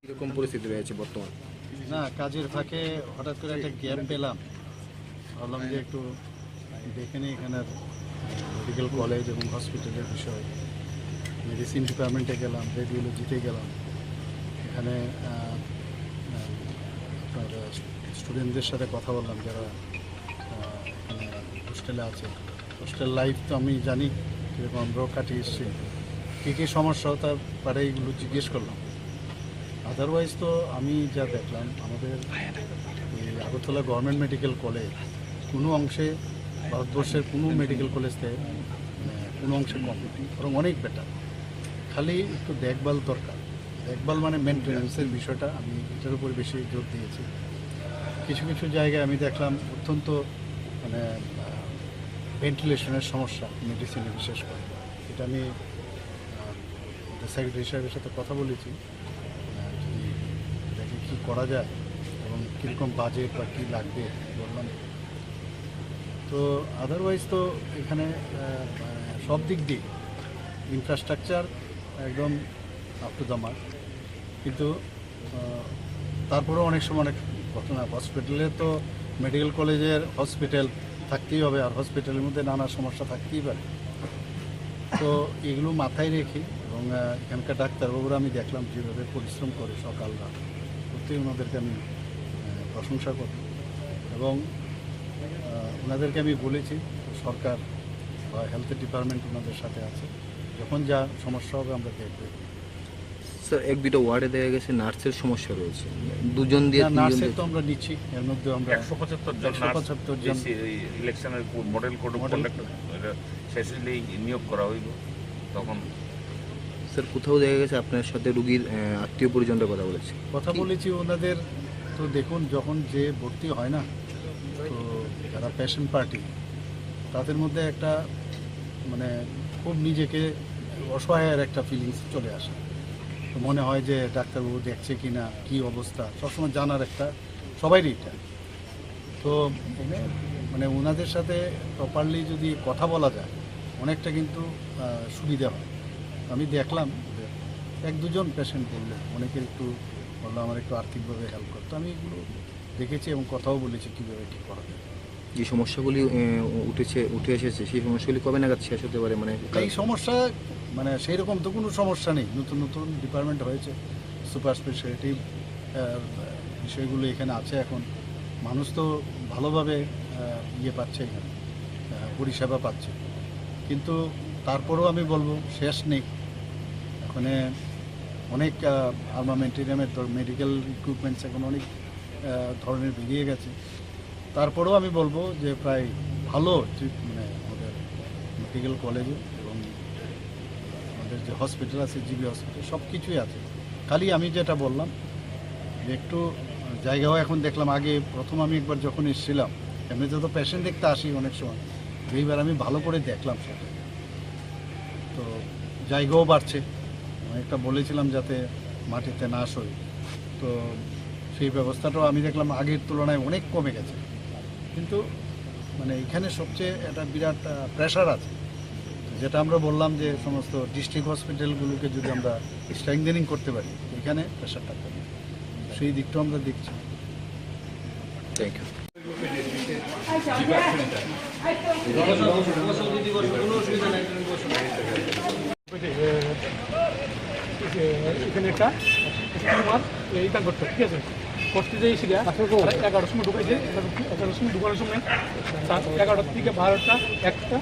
কিরকম পরিস্থিতি রয়েছে বর্তমান? না, কাজের ফাঁকে হঠাৎ করে একটা গ্যাপ পেলাম, ভাবলাম যে একটু দেখে নিই এখানের মেডিকেল কলেজ এবং হসপিটালের বিষয়। মেডিসিন ডিপার্টমেন্টে গেলাম, রেডিওলজিতে গেলাম, এখানে আপনার স্টুডেন্টদের সাথে কথা বললাম যারা এখানে হোস্টেলে আছে। হোস্টেল লাইফ তো আমি জানি কীরকম, আমরাও কাটিয়ে এসেছি, কী কী সমস্যা তার পারে এইগুলো জিজ্ঞেস করলাম। আদারওয়াইজ তো আমি যা দেখলাম আমাদের এই আগরতলা গভর্নমেন্ট মেডিকেল কলেজ কোনো অংশে ভারতবর্ষের কোনো মেডিকেল কলেজ থেকে কোনো অংশে কম, বরং অনেক বেটার। খালি একটু দেখভাল দরকার। দেখভাল মানে মেনটেন্যান্সের বিষয়টা আমি এটার উপরে বেশি জোর দিয়েছি। কিছু কিছু জায়গায় আমি দেখলাম অত্যন্ত মানে ভেন্টিলেশনের সমস্যা মেডিসিনে বিশেষ করে। এটা আমি সেক্রেটারি সাহেবের সাথে কথা বলেছি, যদি এটাকে কী করা যায় এবং কীরকম বাজেট বা কী লাগবে বললাম। তো আদারওয়াইজ তো এখানে সব দিক দিয়ে ইনফ্রাস্ট্রাকচার একদম আপ টু দ্য মার্ক, কিন্তু তারপরেও অনেক সময় অনেক ঘটনা। হসপিটালে তো মেডিকেল কলেজের হসপিটাল থাকতেই হবে, আর হসপিটালের মধ্যে নানা সমস্যা থাকতেই পারে। তো এগুলো মাথায় রেখে এবং এখানকার ডাক্তারবাবুরা আমি দেখলাম যেভাবে পরিশ্রম করে সকাল রাত, সত্যিই ওনাদেরকে আমি প্রশংসা করি। এবং ওনাদেরকে আমি বলেছি সরকার বা হেলথ ডিপার্টমেন্ট ওনাদের সাথে আছে, যখন যা সমস্যা হবে আমরা দেখব। স্যার, এক দুটো ওয়ার্ডে দেখা গেছে নার্সের সমস্যা রয়েছে, দুজন দিয়ে নার্সের তো আমরা নিচ্ছি, এর মধ্যে আমরা 175 জন ইলেকশনের মডেল কোড অফ কন্ডাক্ট শেষ হলেই নিয়োগ করা হইব। তখন স্যার কোথাও দেখা গেছে আপনার সাথে রুগীর আত্মীয় পরিজনরা কথা বলেছি ওনাদের। তো দেখুন, যখন যে ভর্তি হয় না, তো যারা পেশেন্ট পার্টি তাদের মধ্যে একটা মানে খুব নিজেকে অসহায়ের একটা ফিলিংস চলে আসে। তো মনে হয় যে ডাক্তারবাবু দেখছে কি না, কী অবস্থা, সবসময় জানার একটা সবাইরই এটা। তো মানে ওনাদের সাথে প্রপারলি যদি কথা বলা যায় অনেকটা কিন্তু সুবিধা হয়। আমি দেখলাম যে এক দুজন পেশেন্ট বললো, অনেকের একটু বললো আমার একটু আর্থিকভাবে হেল্প করতো। আমি এগুলো দেখেছি এবং কথাও বলেছি কীভাবে কী করা যায়। যে সমস্যাগুলি উঠে এসেছে সেই সমস্যাগুলি কবে নাগাদ শেষ হতে পারে? মানে এই সমস্যা মানে সেই রকম তো কোনো সমস্যা নেই, নতুন নতুন ডিপার্টমেন্ট হয়েছে, সুপার স্পেশালিটি বিষয়গুলো এখানে আছে। এখন মানুষ তো ভালোভাবে পাচ্ছে, এখানে পরিষেবা পাচ্ছে, কিন্তু তারপরেও আমি বলবো শেষ নেই। এখানে অনেক আর্মামেন্টেরিয়ামের মেডিকেল ইকুইপমেন্টস এখন অনেক ধরনের বেরিয়ে গেছে। তারপরেও আমি বলবো যে প্রায় ভালো মানে আমাদের মেডিকেল কলেজে এবং আমাদের যে হসপিটাল আছে, জিবি হসপিটাল, সব কিছুই আছে। খালি আমি যেটা বললাম যে একটু জায়গাও এখন দেখলাম, আগে প্রথম আমি একবার যখন এসেছিলাম এমনিতে তো পেশেন্ট দেখতে আসি অনেক সময়, এইবার আমি ভালো করে দেখলাম সেটা। তো জায়গাও বাড়ছে, অনেকটা বলেছিলাম যাতে মাটিতে না সই, তো সেই ব্যবস্থাটাও আমি দেখলাম আগের তুলনায় অনেক কমে গেছে। কিন্তু মানে এখানে সবচেয়ে একটা বিরাট প্রেশার আছে, যেটা আমরা বললাম যে সমস্ত ডিস্ট্রিক্ট হসপিটালগুলোকে যদি আমরা স্ট্রেংথেনিং করতে পারি এখানে প্রেশারটা কমে, সেই দিকটাও আমরা দেখছি। Thank you. এখানে একটা স্টিমার এইটা করতে, ঠিক আছে, করতে যে এসে 11টার সময় ঢুকাইছে। 11টার সময় ঢুকানোর সময় 11টা থেকে 12টা, 1টা,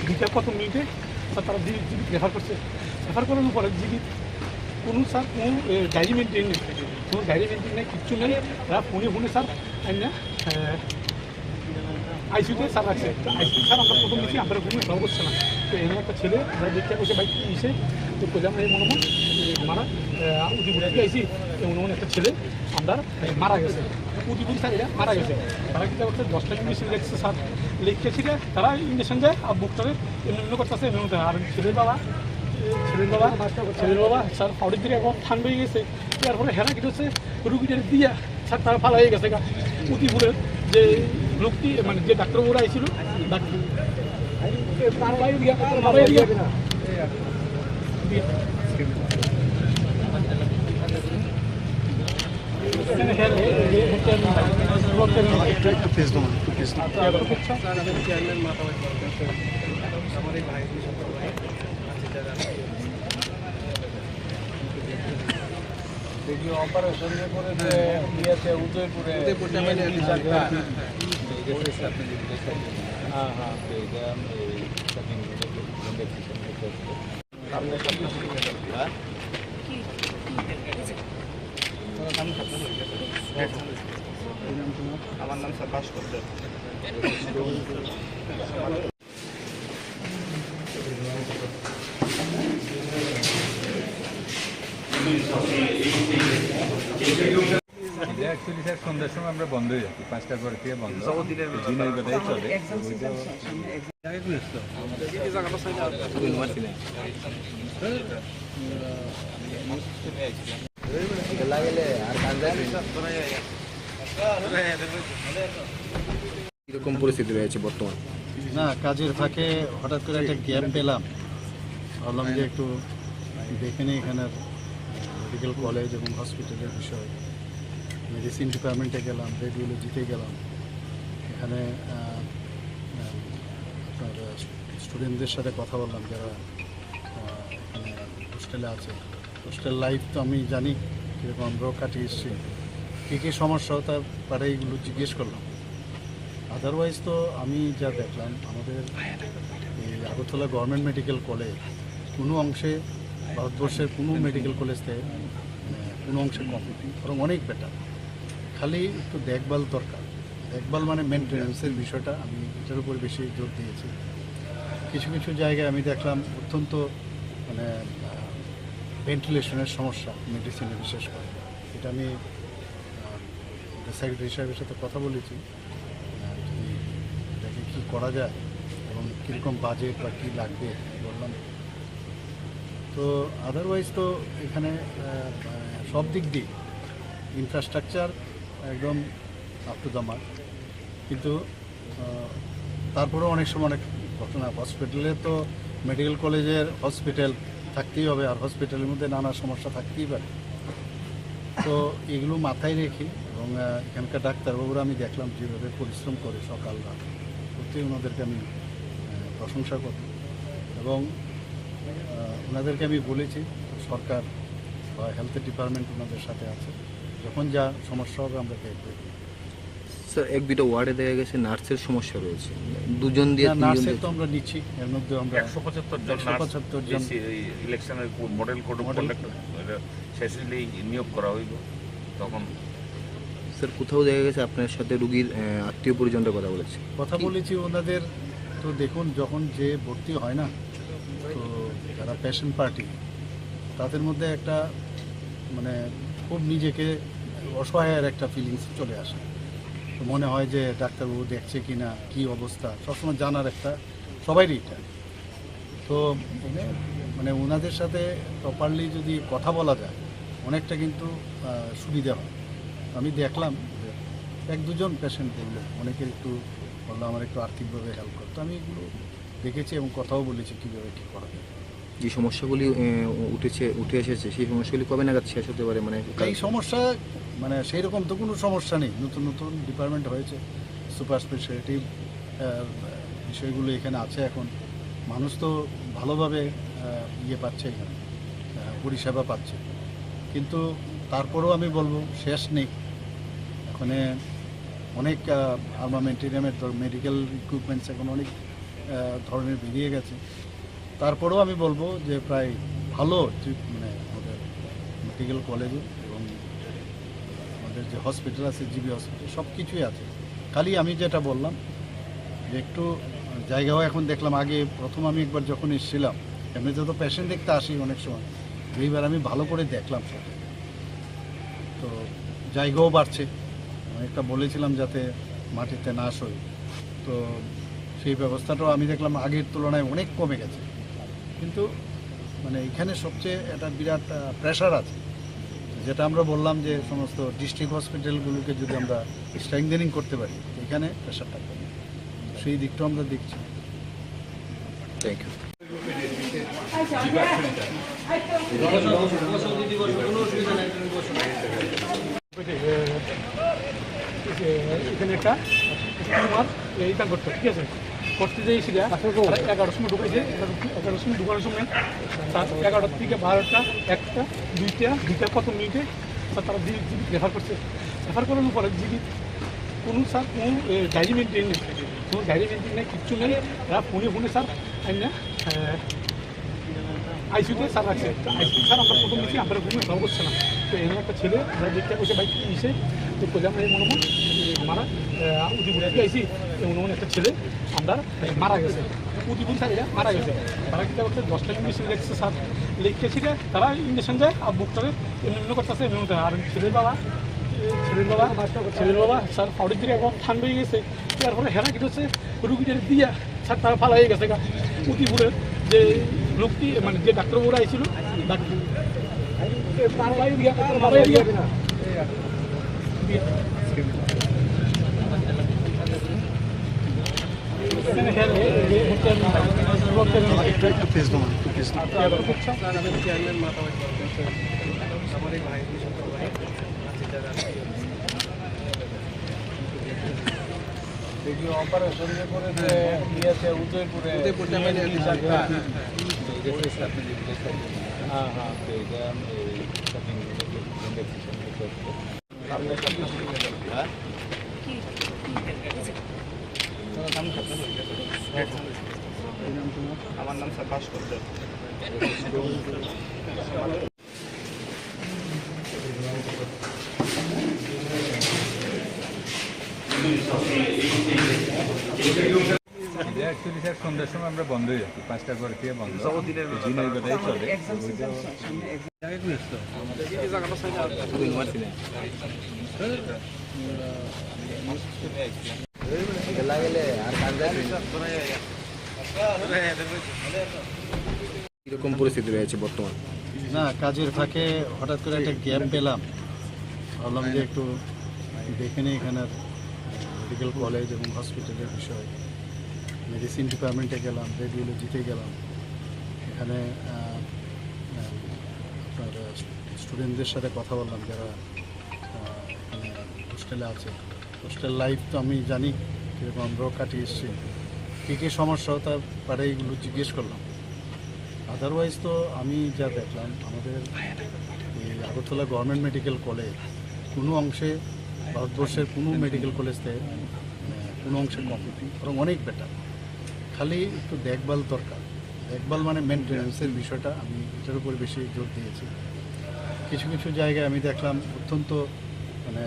2টা কত মিনিটে তারা জিবি রেফার করছে। রেফার করানোর পরে জিবি কোনো স্যার কোনো ডায়েরি মেনটেন নেই, কোনো ডায়েরি মেনটেন নেই, কিচ্ছু নেই। তারা ফোনে স্যার না আইসিউতে স্যার রাখছে। আইসিউ স্যার আমরা প্রথম দিচ্ছি, আমরা ঘুমিয়ে সব করছে না। তো এমন একটা ছেলে আমরা দেখতে বসে বাইক এসে তো কোথাও এই মনে হয় উদিপুর থেকে আইসি, এমন একটা ছেলে আমরা মারা গেছে। উদিপুর স্যার এরা মারা গেছে। তারা কী করছে 10টা ইঞ্জেকশন লেগেছে স্যার, লিখেছি তারা ইঞ্জেকশন দেয় আর বুকটারে এমনি করতেছে। আর ছেলের বাবা স্যার হাওড়ির দিকে এখন ঠান্ডা হয়ে গেছে। তারপরে হেরা কি হচ্ছে রুগীদের দিয়া স্যার তারা ফালা হয়ে গেছে। উদিপুরের যে লোকটি মানে যে ডাক্তারবাবুরা আইছিল তার বাইরে দিয়া তার বাইরে দিয়া একটু পেজ দেবো একটু পেজ দেখি অপারেশন করে দিয়েছে উদয়পুরে হ্যাঁ হ্যাঁ আমার নাম সাবাস করতে অ্যাকচুয়ালি স্যার সন্ধ্যার সময় আমরা বন্ধ হয়ে যাচ্ছি 5টার পরে থেকে বন্ধ দিনের বেলায় চলে কিরকম পরিস্থিতি রয়েছে বর্তমান? না, কাজের ফাঁকে হঠাৎ করে একটা গ্যাপ পেলাম, ভাবলাম যে একটু দেখে নিই এখানের মেডিকেল কলেজ এবং হসপিটালের বিষয়। মেডিসিন ডিপার্টমেন্টে গেলাম, রেডিওলজিতে গেলাম, এখানে আপনার স্টুডেন্টদের সাথে কথা বললাম যারা এখানে হোস্টেলে আছে। হোস্টেল লাইফ তো আমি জানি কীরকম, আমরাও কাটিয়ে এসেছি, কী কী সমস্যা তারপরে এইগুলো জিজ্ঞেস করলাম। আদারওয়াইজ তো আমি যা দেখলাম আমাদের এই আগরতলা গভর্নমেন্ট মেডিকেল কলেজ কোনো অংশে ভারতবর্ষের কোনো মেডিকেল কলেজ থেকে কোনো অংশে কম, বরং অনেক বেটার। খালি একটু দেখভাল দরকার। দেখভাল মানে মেনটেন্যান্সের বিষয়টা আমি এটার উপর বেশি জোর দিয়েছি। কিছু কিছু জায়গায় আমি দেখলাম অত্যন্ত মানে ভেন্টিলেশনের সমস্যা মেডিসিনে বিশেষ করে। এটা আমি সেক্রেটারি সাহেবের সাথে কথা বলেছি, যদি এটাকে কী করা যায় এবং কীরকম বাজেট বা কী লাগবে বললাম। তো আদারওয়াইজ তো এখানে সব দিক দিয়ে ইনফ্রাস্ট্রাকচার একদম আপ টু দ্য মার্ক, কিন্তু তারপরেও অনেক সময় অনেক ঘটনা। হসপিটালে তো মেডিকেল কলেজের হসপিটাল থাকতেই হবে, আর হসপিটালের মধ্যে নানা সমস্যা থাকতেই পারে। তো এগুলো মাথায় রেখে এবং এখানকার ডাক্তারবাবুরা আমি দেখলাম যেভাবে পরিশ্রম করে সকাল রাত, সত্যি ওনাদেরকে আমি প্রশংসা করি। এবং ওনাদেরকে আমি বলেছি সরকার বা হেলথ ডিপার্টমেন্ট ওনাদের সাথে আছে, যখন যা সমস্যা হবে আমরা দেখব। স্যার এক দুটো ওয়ার্ডে দেখা গেছে নার্সের সমস্যা রয়েছে, দুজন দিয়ে নার্সের তো আমরা নিচ্ছি, এর মধ্যে আমরা 175 জন ইলেকশনের মডেল কোড অফ কন্ডাক্ট শেষ হলেই নিয়োগ করা হইব। তখন স্যার কোথাও দেখা গেছে আপনার সাথে রুগীর আত্মীয় পরিজনরা কথা বলেছি ওনাদের। তো দেখুন, যখন যে ভর্তি হয় না, তো যারা পেশেন্ট পার্টি তাদের মধ্যে একটা মানে খুব নিজেকে অসহায়ের একটা ফিলিংস চলে আসে। তো মনে হয় যে ডাক্তারবাবু দেখছে কি না, কী অবস্থা, সবসময় জানার একটা সবাইরই এটা। তো মানে ওনাদের সাথে প্রপারলি যদি কথা বলা যায় অনেকটা কিন্তু সুবিধা হয়। আমি দেখলাম যে এক দুজন পেশেন্ট বললো, অনেকের একটু বললো আমার একটু আর্থিকভাবে হেল্প করতো। আমি এগুলো দেখেছি এবং কথাও বলেছি কীভাবে কী করা যায়। যে সমস্যাগুলি উঠে এসেছে সেই সমস্যাগুলি কবে নাগাদ শেষ হতে পারে? মানে এই সমস্যা মানে সেই রকম তো কোনো সমস্যা নেই, নতুন নতুন ডিপার্টমেন্ট হয়েছে, সুপার স্পেশালিটি বিষয়গুলো এখানে আছে। এখন মানুষ তো ভালোভাবে পাচ্ছে, এখানে পরিষেবা পাচ্ছে, কিন্তু তারপরেও আমি বলবো শেষ নেই। এখানে অনেক আর্মামেন্টেরিয়ামের মেডিকেল ইকুইপমেন্টস এখন অনেক ধরনের বেরিয়ে গেছে। তারপরেও আমি বলবো যে প্রায় ভালো মানে আমাদের মেডিকেল কলেজে এবং আমাদের যে হসপিটাল আছে, জিবি হসপিটাল, সব কিছুই আছে। খালি আমি যেটা বললাম যে একটু জায়গাও এখন দেখলাম, আগে প্রথম আমি একবার যখন এসেছিলাম, এমনিতে তো পেশেন্ট দেখতে আসি অনেক সময়, এইবার আমি ভালো করে দেখলাম সব। তো জায়গাও বাড়ছে, অনেকটা বলেছিলাম যাতে মাটিতে না সই, তো সেই ব্যবস্থাটাও আমি দেখলাম আগের তুলনায় অনেক কমে গেছে। কিন্তু মানে এখানে সবচেয়ে একটা বিরাট প্রেশার আছে, যেটা আমরা বললাম যে সমস্ত ডিস্ট্রিক্ট হসপিটালগুলোকে যদি আমরা স্ট্রেংথেনিং করতে পারি এখানে প্রেশারটা কমে, সেই দিকটাও আমরা দেখছি। Thank you. এখানে একটা স্টিমার এইটা করতো, ঠিক আছে। করতে যে এসে 11টার সময় ঢুকাইছে, 11টার সময় ঢুকানোর সময় তার 11টার থেকে 12টা, 1টা, 2টা কত মিনিটে তারা জিবি রেফার করছে। রেফার করানোর পরে জিবি কোনো স্যার কোনো ডায়েরি মেনটেন নেই, কোনো ডায়েরি মেনটেন নেই, কিচ্ছু নেই। এরা ফোনে স্যার না আইসিউতে স্যার রাখছে। আইসিউ স্যার আমরা প্রথম দিচ্ছি, আমরা ঘুমিয়ে সব করছে না। তো এমন একটা ছেলে আমরা দেখতে বসে বাইক এসে তো করলাম এই মনে মারা উদিপুর আইসি, এমন একটা ছেলে আমরা মারা গেছে। উদিপুর স্যার এরা মারা গেছে। তারা কী করছে 10টা ইঞ্জেকশন লেগেছে স্যার, লিখতেছি তারা ইঞ্জেকশন যায় আর বুকটারে এমনি করতেছে এমনি। আর ছেলের বাবা স্যার ফাউডের দিকে এখন ঠান্ডা হয়ে গেছে। তারপরে হেরা কি হচ্ছে রুগীদের দিয়া স্যার তারা ফালা হয়ে গেছে। উদিপুরের যে লোকটি মানে যে ডাক্তারবাবুরা আইছিল অপারেশন করে দিয়েছে উদয়পুরে। হ্যাঁ হ্যাঁ আমার নাম স্যার ভাস্কর। অ্যাকচুয়ালি স্যার সন্ধ্যার সময় আমরা বন্ধ হয়ে যাচ্ছি, 5টা করে থেকে বন্ধ, দিনের বেলায় চলে। কীরকম পরিস্থিতি রয়েছে বর্তমান? না, কাজের ফাঁকে হঠাৎ করে একটা গ্যাপ পেলাম, ভাবলাম যে একটু দেখে নিই এখানের মেডিকেল কলেজ এবং হসপিটালের বিষয়। মেডিসিন ডিপার্টমেন্টে গেলাম, রেডিওলজিতে গেলাম। এখানে আপনার স্টুডেন্টদের সাথে কথা বললাম যারা এখানে হোস্টেলে আছে। হোস্টেল লাইফ তো আমি জানি কীরকম, আমরাও কাটিয়ে এসেছি। কী কী সমস্যা তারপরে এইগুলো জিজ্ঞেস করলাম। আদারওয়াইজ তো আমি যা দেখলাম আমাদের এই আগরতলা গভর্নমেন্ট মেডিকেল কলেজ কোনো অংশে ভারতবর্ষের কোনো মেডিকেল কলেজ থেকে কোনো অংশে কম, বরং অনেক বেটার। খালি একটু দেখভাল দরকার। দেখভাল মানে মেনটেন্যান্সের বিষয়টা আমি এটার উপরে বেশি জোর দিয়েছি। কিছু কিছু জায়গায় আমি দেখলাম অত্যন্ত মানে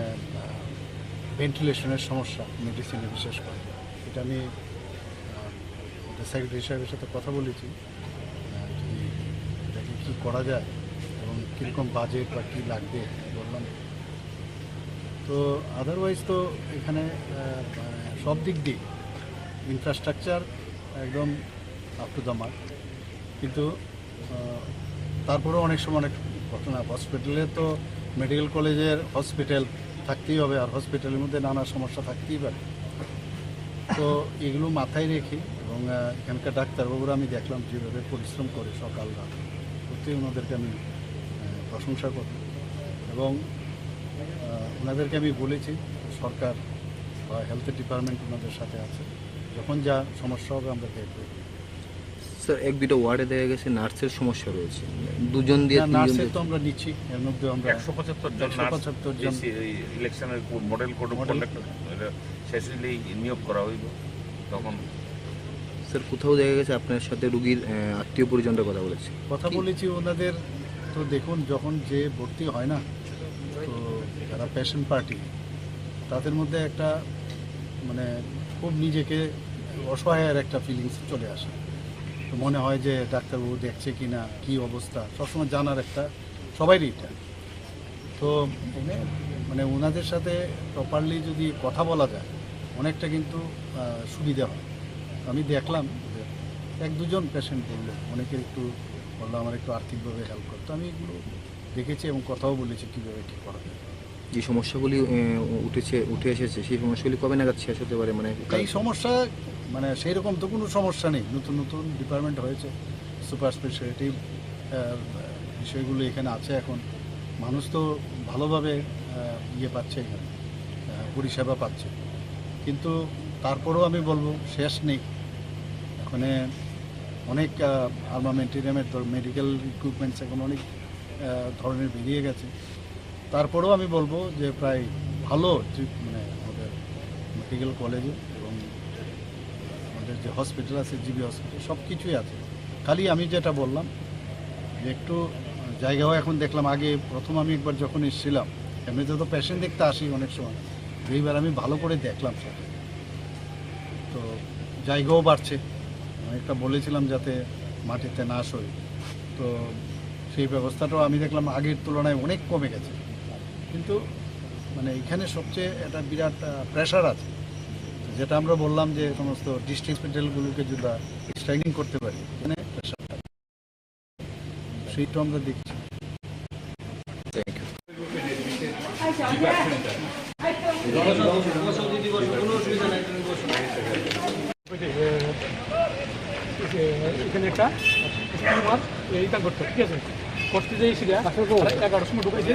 ভেন্টিলেশনের সমস্যা মেডিসিনে বিশেষ করে। এটা আমি সেক্রেটারি সাহেবের সাথে কথা বলেছি, যদি এটাকে কী করা যায় এবং কীরকম বাজেট বা কী লাগবে বললাম। তো আদারওয়াইজ তো এখানে সব দিক দিয়ে ইনফ্রাস্ট্রাকচার একদম আপ টু দ্য মার্ক, কিন্তু তারপরেও অনেক সময় অনেক ঘটনা। হসপিটালে তো মেডিকেল কলেজের হসপিটাল থাকতেই হবে, আর হসপিটালের মধ্যে নানা সমস্যা থাকতেই পারে। তো এগুলো মাথায় রেখে এবং এখানকার ডাক্তারবাবুরা আমি দেখলাম যেভাবে পরিশ্রম করে সকাল রাত, সত্যি ওনাদেরকে আমি প্রশংসা করি। এবং ওনাদেরকে আমি বলেছি সরকার বা হেলথ ডিপার্টমেন্ট ওনাদের সাথে আছে, যখন যা সমস্যা হবে আমরা দেখব। স্যার 1-2টা ওয়ার্ডে দেখা গেছে নার্সের সমস্যা রয়েছে, 2 জন দিয়ে নার্সের তো আমরা নিচ্ছি, এর মধ্যে আমরা 175 জন ইলেকশনের মডেল কোড অফ কন্ডাক্ট শেষ হলেই নিয়োগ করা হইব। তখন স্যার কোথাও দেখা গেছে আপনার সাথে রুগীর আত্মীয় পরিজনরা কথা বলেছি ওনাদের। তো দেখুন, যখন যে ভর্তি হয় না, তো যারা পেশেন্ট পার্টি তাদের মধ্যে একটা মানে খুব নিজেকে অসহায়ের একটা ফিলিংস চলে আসে। তো মনে হয় যে ডাক্তারবাবু দেখছে কি না, কী অবস্থা, সবসময় জানার একটা সবাইরই এটা। তো মানে ওনাদের সাথে প্রপারলি যদি কথা বলা যায় অনেকটা কিন্তু সুবিধা হয়। আমি দেখলাম যে 1-2 জন পেশেন্ট বললো, অনেকের একটু বললো আমার একটু আর্থিকভাবে হেল্প করতো। আমি এগুলো দেখেছি এবং কথাও বলেছি কীভাবে কী করা যায়। যে সমস্যাগুলি উঠে এসেছে সেই সমস্যাগুলি কবে নাগাদ শেষ হতে পারে? মানে এই সমস্যা মানে সেই রকম তো কোনো সমস্যা নেই, নতুন নতুন ডিপার্টমেন্ট হয়েছে, সুপার স্পেশালিটি বিষয়গুলো এখানে আছে এখন। মানুষ তো ভালোভাবে পাচ্ছে এখানে, পরিষেবা পাচ্ছে, কিন্তু তারপরেও আমি বলবো শেষ নেই। এখানে অনেক আর্মামেন্টেরিয়ামের মেডিকেল ইকুইপমেন্টস এখন অনেক ধরনের বেরিয়ে গেছে। তারপরেও আমি বলবো যে প্রায় ভালো মানে আমাদের মেডিকেল কলেজে এবং আমাদের যে হসপিটাল আছে, জিবি হসপিটাল, সব কিছুই আছে। খালি আমি যেটা বললাম যে একটু জায়গাও এখন দেখলাম, আগে প্রথম আমি একবার যখন এসেছিলাম, এমনিতে তো পেশেন্ট দেখতে আসি অনেক সময়, এইবার আমি ভালো করে দেখলাম সেটা, তো জায়গাও বাড়ছে। একটা বলেছিলাম যাতে মাটিতে না সই, তো সেই ব্যবস্থাটাও আমি দেখলাম আগের তুলনায় অনেক কমে গেছে। কিন্তু মানে এখানে সবচেয়ে একটা বিরাট প্রেশার আছে, যেটা আমরা বললাম যে সমস্ত ডিস্ট্রিক্ট হসপিটালগুলোকে যদি স্ট্রাইকিং করতে পারি, এখানে প্রেশারটা সেইটা আমরা দেখছি। এখানে একটা স্টিমার এইটা করতো, ঠিক আছে, করতে যে এসে 11টার সময় ঢুকাইছে,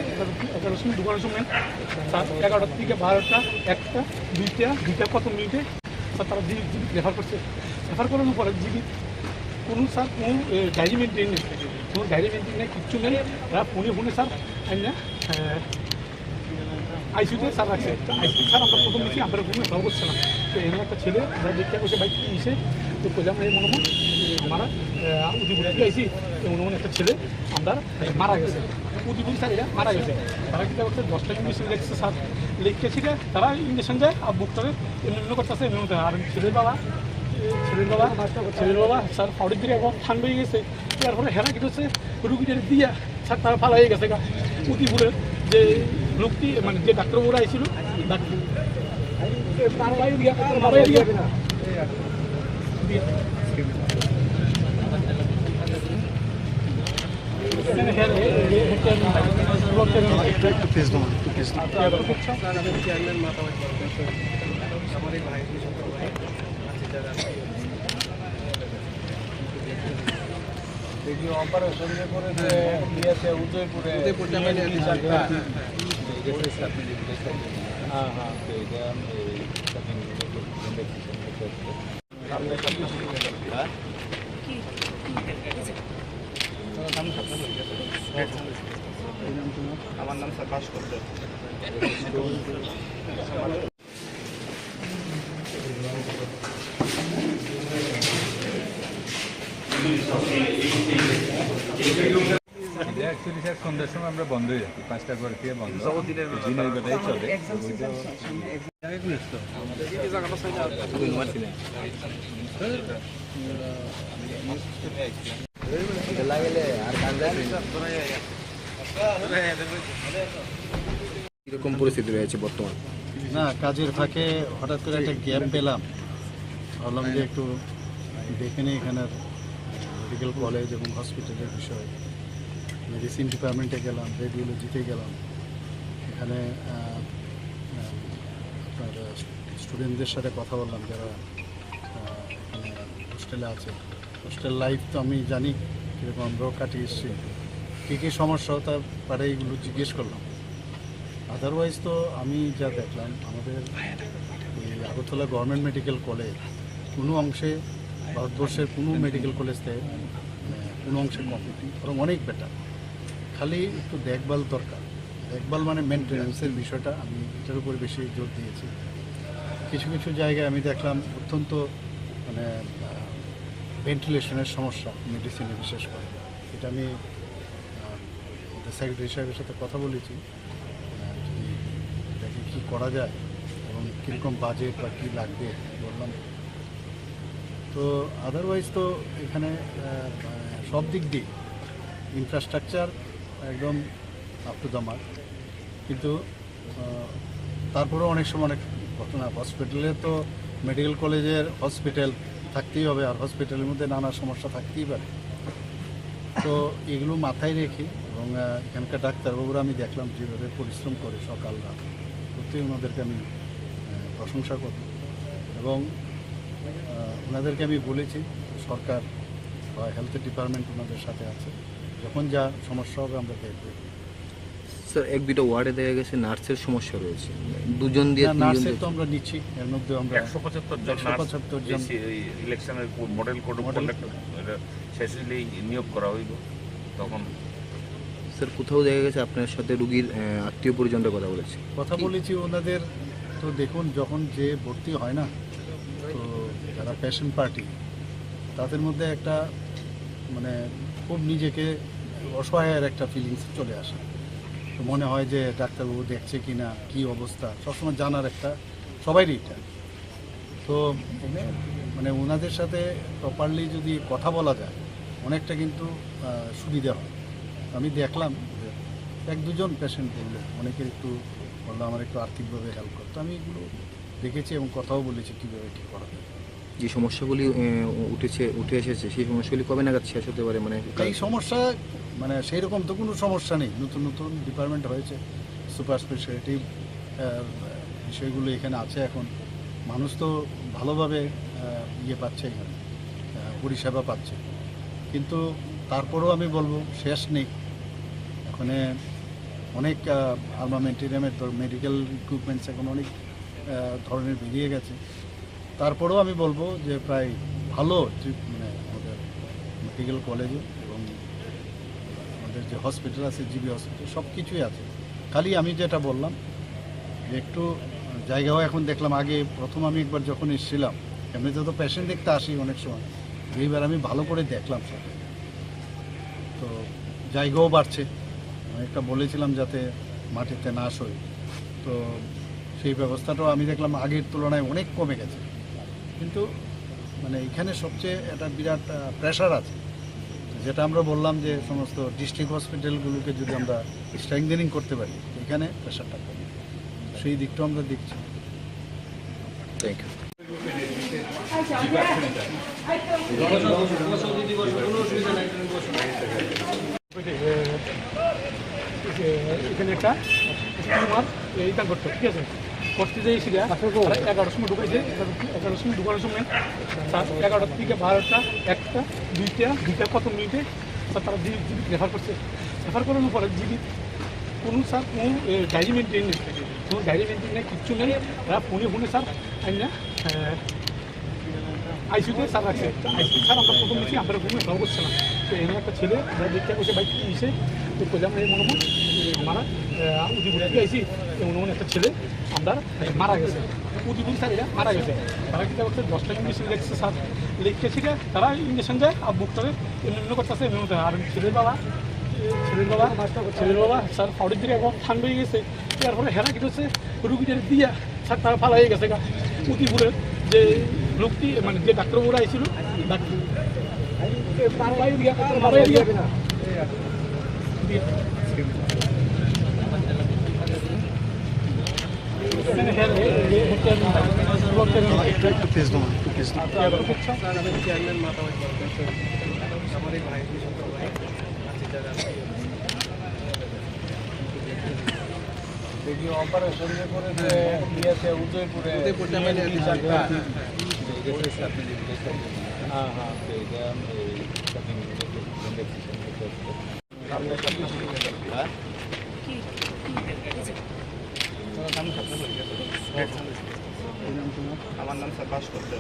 11টার সময় ঢুকানোর সময় 11টা থেকে 12টা, 1টা, 2টা কত মিনিটে তারা জিবি রেফার করছে। রেফার করানোর পরে জিবি কোনো স্যার কোনো ডায়েরি মেনটেন নেই, কোনো ডায়েরি মেনটেন নেই, কিচ্ছু নেই। তারা ফোনে স্যার আইসিউতে স্যার রাখছে। আইসিউ স্যার আমরা প্রথম দিচ্ছি, আমরা কোনো ভালো করছিলাম। তো এমন একটা ছেলে আমরা দেখতে বসে বাইক এসে তো করলাম এই মনে মারা উদিপুরে আইসি, এমন মনে একটা ছেলে আমরা মারা গেছে, উদিপুর স্যার এরা মারা গেছে। তারা কী করছে 10টা ইঞ্জেকশন লিখছে, স্যার লিখতেছি তারা ইঞ্জেকশন যায় আর বুকটারে এমনি করতেছে এমনি। আর ছেলের বাবা স্যার ফাউডির দিকে একবার ঠান্ডা হয়ে গেছে। তারপরে হেরা কি হচ্ছে রুগীদের দিয়া স্যার তারা ফালা হয়ে গেছে গা। উদিপুরের যে লোকটি মানে যে ডাক্তারবাবুরা আইছিল, অপারেশন করেছে দিয়েছে উদয়পুরে, আমার নাম প্রকাশ করতে। অ্যাকচুয়ালি স্যার সন্ধ্যার সময় আমরা বন্ধ হয়ে যাচ্ছি, 5টা করে থেকে বন্ধ, দিনের বেলায় চলে। কীরকম পরিস্থিতি রয়েছে বর্তমান? না, কাজের ফাঁকে হঠাৎ করে একটা গ্যাপ পেলাম, ভাবলাম যে একটু দেখে নিই এখানের মেডিকেল কলেজ এবং হসপিটালের বিষয়। মেডিসিন ডিপার্টমেন্টে গেলাম, রেডিওলজিতে গেলাম, এখানে আপনার স্টুডেন্টদের সাথে কথা বললাম যারা এখানে হোস্টেলে আছে। হোস্টেল লাইফ তো আমি জানি কীরকম, আমরাও কাটিয়ে এসেছি, কী কী সমস্যা তার পারে এইগুলো জিজ্ঞেস করলাম। আদারওয়াইজ তো আমি যা দেখলাম আমাদের এই আগরতলা গভর্নমেন্ট মেডিকেল কলেজ কোনো অংশে ভারতবর্ষের কোনো মেডিকেল কলেজ থেকে কোনো অংশে কম, বরং অনেক বেটার। খালি একটু দেখভাল দরকার, দেখভাল মানে মেনটেন্যান্সের বিষয়টা আমি এটার উপরে বেশি জোর দিয়েছি। কিছু কিছু জায়গায় আমি দেখলাম অত্যন্ত মানে ভেন্টিলেশনের সমস্যা মেডিসিনে বিশেষ করে। এটা আমি সেক্রেটারি সাহেবের সাথে কথা বলেছি, যদি এটাকে কী করা যায় এবং কীরকম বাজেট বা কী লাগবে বললাম। তো আদারওয়াইজ তো এখানে সব দিক দিয়ে ইনফ্রাস্ট্রাকচার একদম আপ টু দ্য মার্ক, কিন্তু তারপরেও অনেক সময় অনেক ঘটনা। হসপিটালে তো মেডিকেল কলেজের হসপিটাল থাকতেই হবে, আর হসপিটালের মধ্যে নানা সমস্যা থাকতেই পারে। তো এগুলো মাথায় রেখে এবং এবং এখানকার ডাক্তারবাবুরা আমি দেখলাম যেভাবে পরিশ্রম করে সকাল রাত, সত্যিই ওনাদেরকে আমি প্রশংসা করব। এবং ওনাদেরকে আমি বলেছি সরকার বা হেলথ ডিপার্টমেন্ট ওনাদের সাথে আছে, যখন যা সমস্যা হবে আমরা দেখব। স্যার এক দুটো ওয়ার্ডে দেখা গেছে নার্সের সমস্যা রয়েছে, দুজন দিয়ে নার্সের তো আমরা নিচ্ছি, এর মধ্যে আমরা 175 জন ইলেকশনের মডেল কোড অফ কন্ডাক্ট শেষ হলেই নিয়োগ করা হইব। তখন স্যার কোথাও দেখা গেছে আপনার সাথে রুগীর আত্মীয় পরিজনরা কথা বলেছি ওনাদের। তো দেখুন, যখন যে ভর্তি হয় না, তো যারা পেশেন্ট পার্টি তাদের মধ্যে একটা মানে খুব নিজেকে অসহায়ের একটা ফিলিংস চলে আসে। তো মনে হয় যে ডাক্তারবাবু দেখছে কি না, কী অবস্থা, সবসময় জানার একটা সবাইরই এটা। তো মানে ওনাদের সাথে প্রপারলি যদি কথা বলা যায় অনেকটা কিন্তু সুবিধা হয়। আমি দেখলাম যে এক দুজন পেশেন্ট বললো, অনেকের একটু বললো আমার একটু আর্থিকভাবে হেল্প করতো। আমি এগুলো দেখেছি এবং কথাও বলেছি কীভাবে কী করা যায়। যে সমস্যাগুলি উঠে এসেছে সেই সমস্যাগুলি কবে নাগাদ শেষ হতে পারে? মানে এই সমস্যা মানে সেই রকম তো কোনো সমস্যা নেই, নতুন নতুন ডিপার্টমেন্ট হয়েছে, সুপার স্পেশালিটি বিষয়গুলো এখানে আছে। এখন মানুষ তো ভালোভাবে পাচ্ছে, এখানে পরিষেবা পাচ্ছে, কিন্তু তারপরেও আমি বলবো শেষ নেই। এখানে অনেক আর্মামেন্টেরিয়ামের মেডিকেল ইকুইপমেন্টস এখন অনেক ধরনের বেরিয়ে গেছে। তারপরেও আমি বলবো যে প্রায় ভালো মানে আমাদের মেডিকেল কলেজে এবং আমাদের যে হসপিটাল আছে, জিবি হসপিটাল, সব কিছুই আছে। খালি আমি যেটা বললাম যে একটু জায়গাও এখন দেখলাম, আগে প্রথম আমি একবার যখন এসেছিলাম, এমনিতে তো পেশেন্ট দেখতে আসি অনেক সময়, এইবার আমি ভালো করে দেখলাম সব। তো জায়গাও বাড়ছে, অনেকটা বলেছিলাম যাতে মাটিতে না সই, তো সেই ব্যবস্থাটাও আমি দেখলাম আগের তুলনায় অনেক কমে গেছে। কিন্তু মানে এখানে সবচেয়ে একটা বিরাট প্রেশার আছে, যেটা আমরা বললাম যে সমস্ত ডিস্ট্রিক্ট হসপিটালগুলোকে যদি আমরা স্ট্রেংথেনিং করতে পারি, এখানে প্রেশারটা কমে, সেই দিকটাও আমরা দেখছি। Thank you. এখানে একটা টিউমার এইটা করতো, ঠিক আছে, করতে যাই সেটা 11টার সময় ঢুকাইছে। 11টার সময় ঢুকানোর সময় 11টার থেকে 12টা, 1টা, 2টা কত মিনিটে স্যার তারা জিবি রেফার করছে। রেফার করানোর পরে জিবি কোনো স্যার কোনো ডায়েরি মেনটেন নেই, কোনো ডায়েরি মেনটেন নেই, কিচ্ছু নেই। এরা ফোনে স্যার না আইসিউতে স্যার রাখছে। আইসিউ স্যার আমরা প্রথম দিচ্ছি, আমরা ঘুমে ভালো করছে না। তো এমন একটা ছেলে আমরা দেখতে বসে বাইক এসে তো কোথাও এই মনে হয় মারা উদিপুর থেকে আইসি, এমন এমন একটা ছেলে আমরা মারা গেছে। উদিপুর স্যার এরা মারা গেছে। তারা কী করছে 10টা ইঞ্জেকশন লেগেছে স্যার, লিখতে শিখে তারা ইঞ্জেকশন যায় আর বুকটারে এমনি করতেছে এমনি। আর ছেলের বাবা স্যার ফাউডের দিকে এখন ঠান্ডা হয়ে গেছে। তারপরে হেরা কি হচ্ছে রুগীদের দিয়া স্যার তারা ফালা হয়ে গেছে। উদিপুরের যে লোকটি মানে যে ডাক্তারবাবুরা আইছিল দেখি অপারেশন করে দিয়েছে উদয়পুরে। হ্যাঁ হ্যাঁ আমার নাম সাবাস করতে।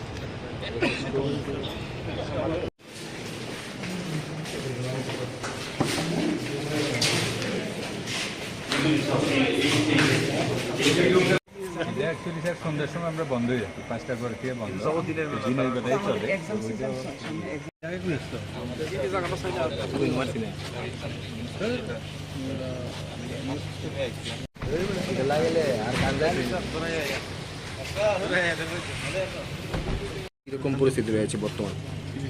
অ্যাকচুয়ালি স্যার সন্ধ্যার সময় আমরা বন্ধ হয়ে যাচ্ছি, 5টা করে থেকে বন্ধ, দিনের বেলায় চলে। কিরকম পরিস্থিতি রয়েছে বর্তমান?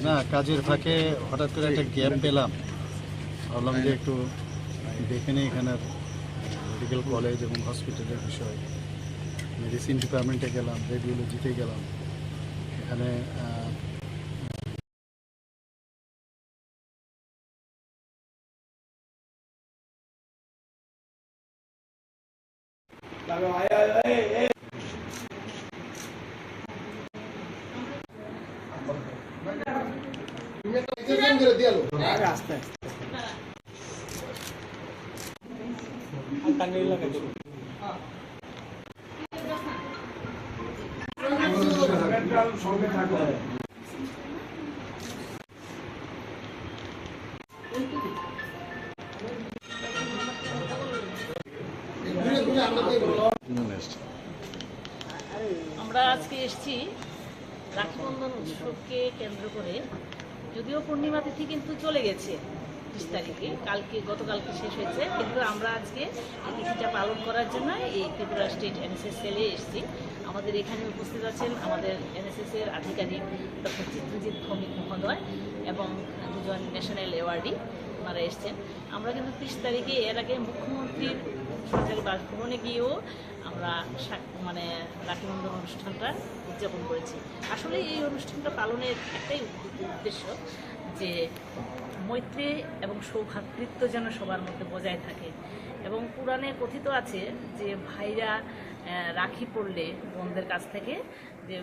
না, কাজের ফাঁকে হঠাৎ করে একটা গ্যাপ পেলাম, ভাবলাম যে একটু দেখে নিই এখানের মেডিকেল কলেজ এবং হসপিটালের বিষয়। মেডিসিন ডিপার্টমেন্টে গেলাম, রেডিওলজিতে গেলাম, এখানে আমরা আজকে এসেছি রাখি বন্ধন উৎসবকে কেন্দ্র করে, যদিও পূর্ণিমা তিথি কিন্তু চলে গেছে 30 তারিখে, গতকালকে শেষ হয়েছে, কিন্তু আমরা আজকে এই তিথিটা পালন করার জন্য এই ত্রিপুরা স্টেট এনএসএস সেলে এসেছি। আমাদের এখানে উপস্থিত আছেন আমাদের এনএসএস এর আধিকারিক ডক্টর চিত্রজিৎ ভৌমিক মহোদয় এবং দুজন ন্যাশনাল অ্যাওয়ার্ডি ওনারা এসছেন। আমরা কিন্তু 30 তারিখে এর আগে মুখ্যমন্ত্রীর সরকারি বাসভবনে গিয়েও আমরা রাখি বন্ধন অনুষ্ঠানটা উদযাপন করেছি। আসলে এই অনুষ্ঠানটা পালনের একটাই উদ্দেশ্য যে মৈত্রী এবং সৌভ্রাতৃত্ব যেন সবার মধ্যে বজায় থাকে, এবং পুরাণে কথিত আছে যে ভাইরা রাখি পড়লে বোনদের কাছ থেকে যে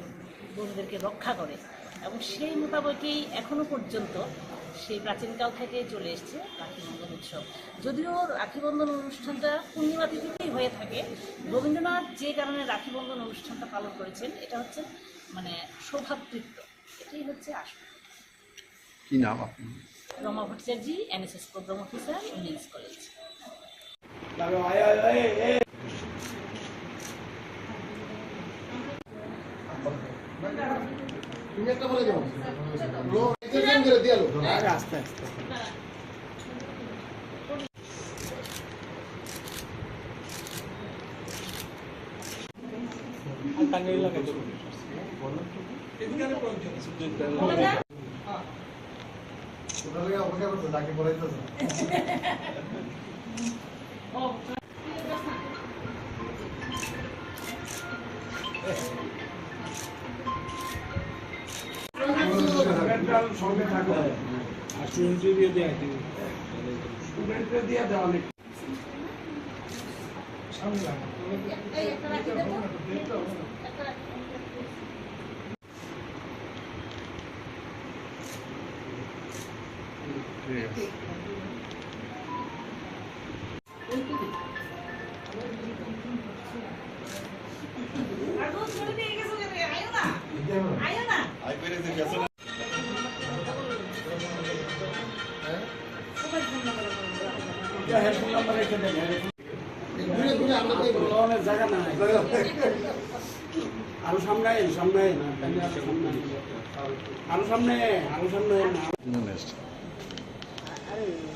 বোনদেরকে রক্ষা করে, এবং সেই মোতাবেকই এখনো পর্যন্ত সেই প্রাচীনকাল থেকে চলে এসছে রাখি বন্ধন উৎসব। যদিও রাখি বন্ধন অনুষ্ঠানটা পূর্ণিমা তিথিতেই হয়ে থাকে, রবীন্দ্রনাথ যে কারণে রাখি বন্ধন অনুষ্ঠানটা পালন করেছেন এটা হচ্ছে সৌভ্রাতৃত্ব, এটাই হচ্ছে আসল। কি নাম আপনি? Rama Bhattacharya, NSS programme officer, women's college.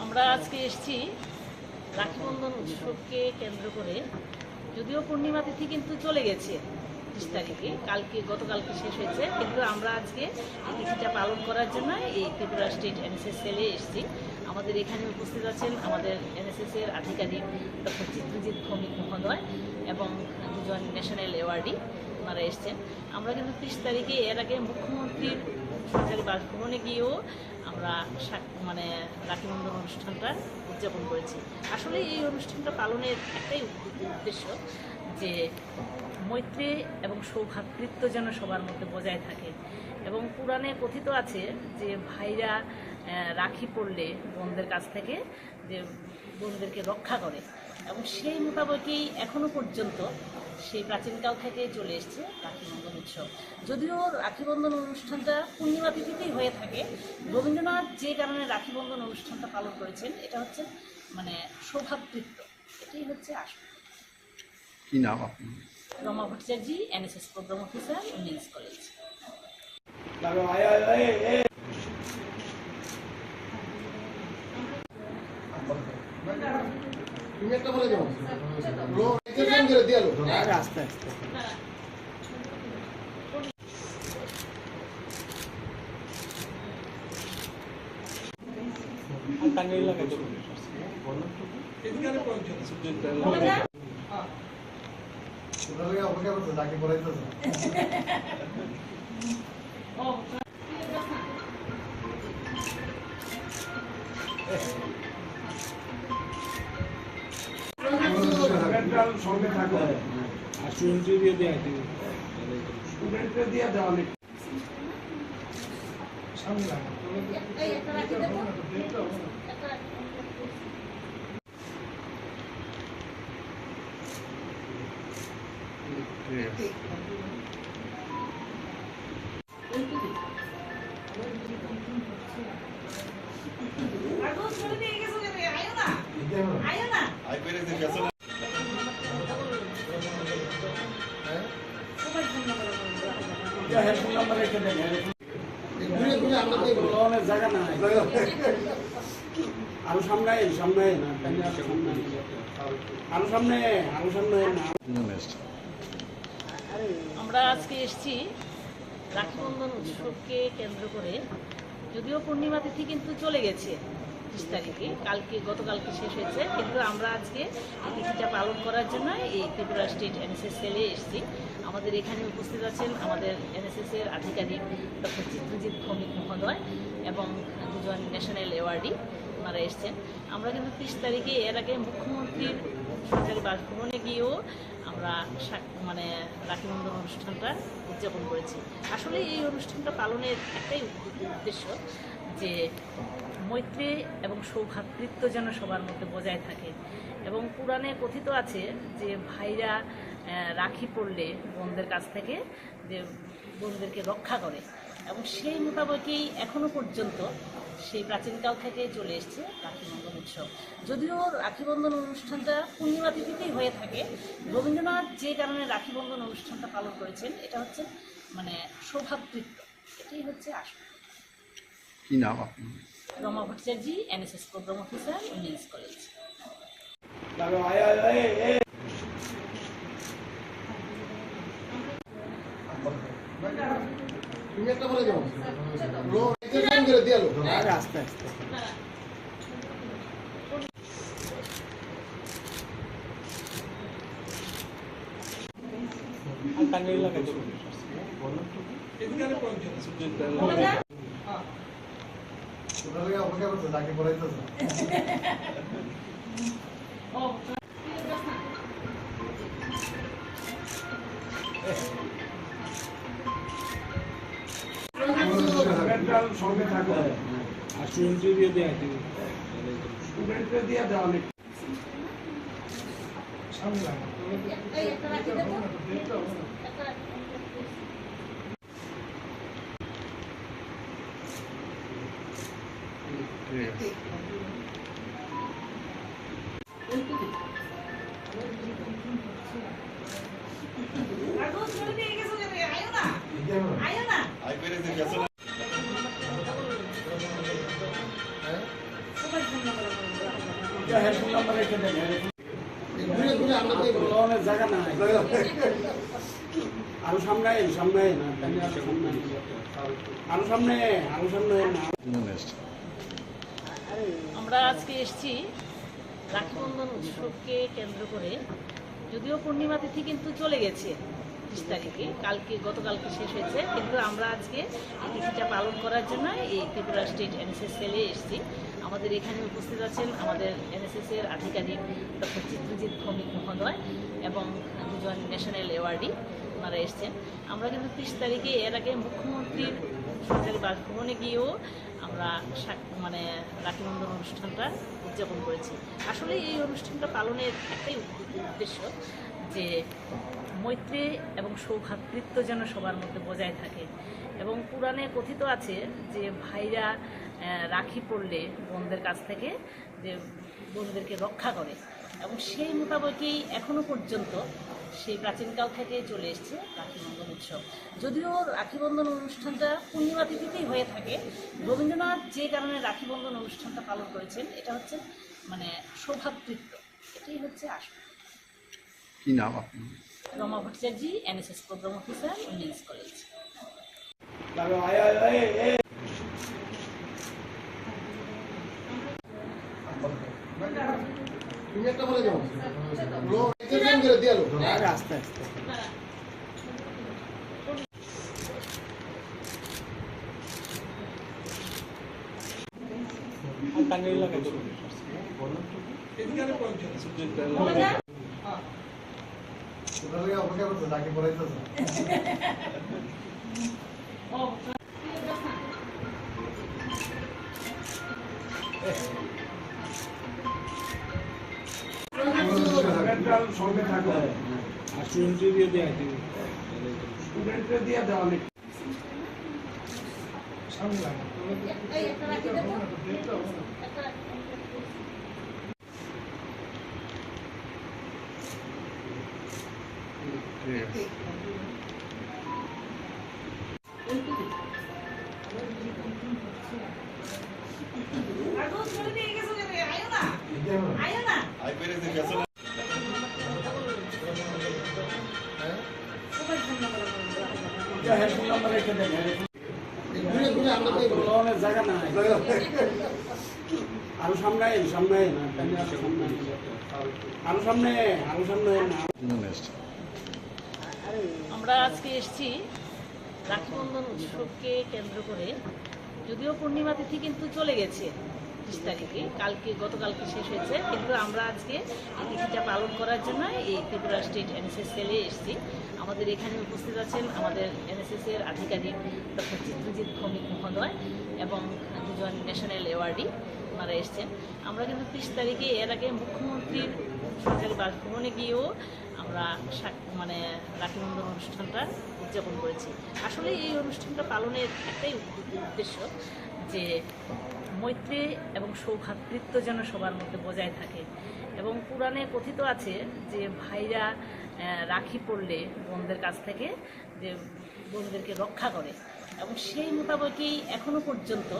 আমরা আজকে এসেছি রাখি বন্ধন উৎসবকে কেন্দ্র করে, যদিও পূর্ণিমা তিথি কিন্তু চলে গেছে 30 তারিখে, গতকালকে শেষ হয়েছে, কিন্তু আমরা আজকে এই তিথিটা পালন করার জন্য এই ত্রিপুরা স্টেট এনএসএস সেলে এসেছি। আমাদের এখানে উপস্থিত আছেন আমাদের এনএসএস এর আধিকারিক ডক্টর চিত্রজিৎ ভৌমিক মহোদয় এবং দুজন ন্যাশনাল অ্যাওয়ার্ডি ওনারা এসছেন। আমরা কিন্তু 30 তারিখে এর আগে মুখ্যমন্ত্রীর সরকারি বাসভবনে গিয়েও আমরা রাখি বন্ধন অনুষ্ঠানটা উদযাপন করেছি। আসলে এই অনুষ্ঠানটা পালনের একটাই উদ্দেশ্য যে মৈত্রী এবং সৌভ্রাতৃত্ব যেন সবার মধ্যে বজায় থাকে, এবং পুরাণে কথিত আছে যে ভাইরা রাখি পড়লে বোনদের কাছ থেকে যে বোনদেরকে রক্ষা করে, এবং সেই মোতাবেকই এখনো পর্যন্ত সেই প্রাচীনকাল থেকে চলে এসছে রাখি বন্ধন উৎসব। যদিও রাখি বন্ধন অনুষ্ঠানটা পূর্ণিমা তিথিতেই হয়ে থাকে, রবীন্দ্রনাথ যে কারণে রাখি বন্ধন অনুষ্ঠানটা পালন করেছেন এটা হচ্ছে সৌভ্রাতৃত্ব, এটাই হচ্ছে আসল। কি নাম আপনি? Rama Bhattacharya, NSS programme officer, women's college. আমরা আজকে এসেছি রাখি বন্ধন উৎসবকে কেন্দ্র করে, যদিও পূর্ণিমা তিথি কিন্তু চলে গেছে 30 তারিখে, গতকালকে শেষ হয়েছে, কিন্তু আমরা আজকে এই তিথিটা পালন করার জন্য এই ত্রিপুরা স্টেট এনএসএস সেলে এসেছি। আমাদের এখানে উপস্থিত আছেন আমাদের এনএসএস এর আধিকারিক ডক্টর চিত্রজিৎ ভৌমিক মহোদয় এবং দুজন ন্যাশনাল অ্যাওয়ার্ডি, ওনারা এসছেন। আমরা কিন্তু 30 তারিখে এর আগে মুখ্যমন্ত্রীর সরকারি বাসভবনে গিয়েও আমরা রাখি বন্ধন অনুষ্ঠানটা উদযাপন করেছি। আসলে এই অনুষ্ঠানটা পালনের একটাই উদ্দেশ্য, যে মৈত্রী এবং সৌভ্রাতৃত্ব যেন সবার মধ্যে বজায় থাকে। এবং পুরাণে কথিত আছে যে ভাইরা রাখি পড়লে বোনদের কাছ থেকে যে বোনদেরকে রক্ষা করে, এবং সেই মোতাবেকই এখনো পর্যন্ত সেই প্রাচীনকাল থেকে চলে এসছে রাখি বন্ধন উৎসব। যদিও রাখি বন্ধন অনুষ্ঠানটা পূর্ণিমা তিথিতেই হয়ে থাকে, রবীন্দ্রনাথ যে কারণে রাখি বন্ধন অনুষ্ঠানটা পালন করেছেন এটা হচ্ছে সৌভ্রাতৃত্ব, এটাই হচ্ছে আসল। কি নাম আপনি? Rama Bhattacharya, NSS programme officer, women's college. আস্তে আস্তে অপেক্ষা করছে তাকে পড়াইতেছে। সঙ্গে থাকো আর স্টুডেন্ট দিয়ে দেওয়া স্টুডেন্টকে দিয়ে দেওয়া অনেক সামনে লাগা। জায়গা না আরো সামনে সামনে আরো সামনে আমরা আজকে এসেছি রাখি বন্ধন উৎসবকে কেন্দ্র করে, যদিও পূর্ণিমা তিথি কিন্তু চলে গেছে 30 তারিখে, গতকালকে শেষ হয়েছে, কিন্তু আমরা আজকে এই তিথিটা পালন করার জন্য এই ত্রিপুরা স্টেট এনএসএস সেলে এসেছি। আমাদের এখানে উপস্থিত আছেন আমাদের এনএসএস এর আধিকারিক ডক্টর চিত্রজিৎ ভৌমিক মহোদয় এবং দুজন ন্যাশনাল অ্যাওয়ার্ডি, ওনারা এসছেন। আমরা কিন্তু 30 তারিখে এর আগে মুখ্যমন্ত্রীর সরকারি বাসভবনে গিয়েও আমরা রাখি বন্ধন অনুষ্ঠানটা উদযাপন করেছি। আসলে এই অনুষ্ঠানটা পালনের একটাই উদ্দেশ্য, যে মৈত্রী এবং সৌভ্রাতৃত্ব যেন সবার মধ্যে বজায় থাকে। এবং পুরাণে কথিত আছে যে ভাইরা রাখি পড়লে বোনদের কাছ থেকে যে বোনদেরকে রক্ষা করে, এবং সেই মোতাবেকই এখনো পর্যন্ত সেই প্রাচীনকাল থেকে চলে এসছে রাখি বন্ধন উৎসব। যদিও রাখি বন্ধন অনুষ্ঠানটা পূর্ণিমা তিথিতেই হয়ে থাকে, রবীন্দ্রনাথ যে কারণে রাখি বন্ধন অনুষ্ঠানটা পালন করেছেন এটা হচ্ছে সৌভ্রাতৃত্ব, এটাই হচ্ছে আসল। কি নাম আপনি? Rama Bhattacharya, NSS programme officer, women's college. তুমি একটা বলে যাও আস্তে আস্তে অপেক্ষা করছে তাকে পড়াইতেছে। আমরা আজকে এসেছি রাখি বন্ধন উৎসবকে কেন্দ্র করে, যদিও পূর্ণিমা তিথি কিন্তু চলে গেছে 30 তারিখে, গতকালকে শেষ হয়েছে, কিন্তু আমরা আজকে এই তিথিটা পালন করার জন্য এই ত্রিপুরা স্টেট এনএসএস সেলে এসেছি। আমাদের এখানে উপস্থিত আছেন আমাদের এনএসএস এর আধিকারিক ডক্টর চিত্রজিৎ ভৌমিক মহোদয় এবং দুজন ন্যাশনাল অ্যাওয়ার্ডি ওনারা এসছেন। আমরা কিন্তু 30 তারিখে এর আগে মুখ্যমন্ত্রীর সরকারি বাসভবনে গিয়েও আমরা রাখি বন্ধন অনুষ্ঠানটা উদযাপন করেছি। আসলে এই অনুষ্ঠানটা পালনের একটাই উদ্দেশ্য যে মৈত্রী এবং সৌভ্রাতৃত্ব যেন সবার মধ্যে বজায় থাকে। এবং পুরাণে কথিত আছে যে ভাইরা রাখি পড়লে বোনদের কাছ থেকে যে বোনদেরকে রক্ষা করে, এবং সেই মোতাবেকই এখনো পর্যন্ত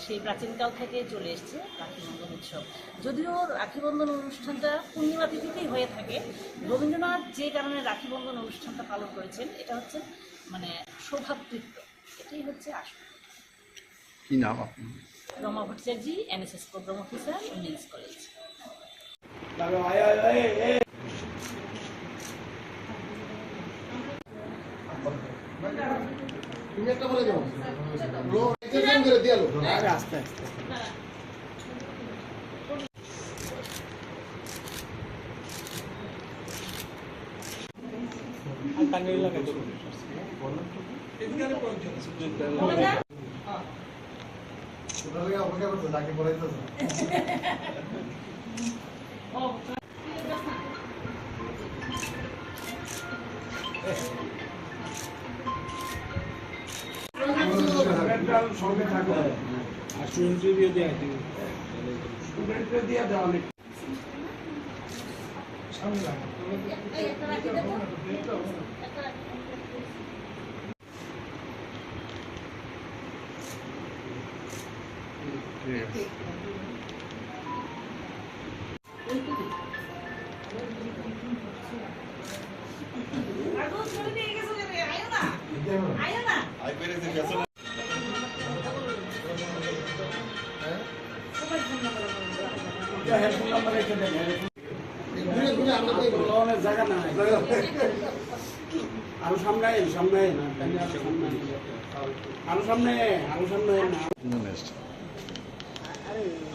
সেই প্রাচীনকাল থেকে চলে এসছে রাখি বন্ধন উৎসব। যদিও রাখি বন্ধন অনুষ্ঠানটা পূর্ণিমা তিথিতেই হয়ে থাকে, রবীন্দ্রনাথ যে কারণে রাখি বন্ধন অনুষ্ঠানটা পালন করেছেন এটা হচ্ছে সৌভ্রাতৃত্ব, এটাই হচ্ছে আসল। কি নাম আপনি? Rama Bhattacharya, NSS programme officer, women's college.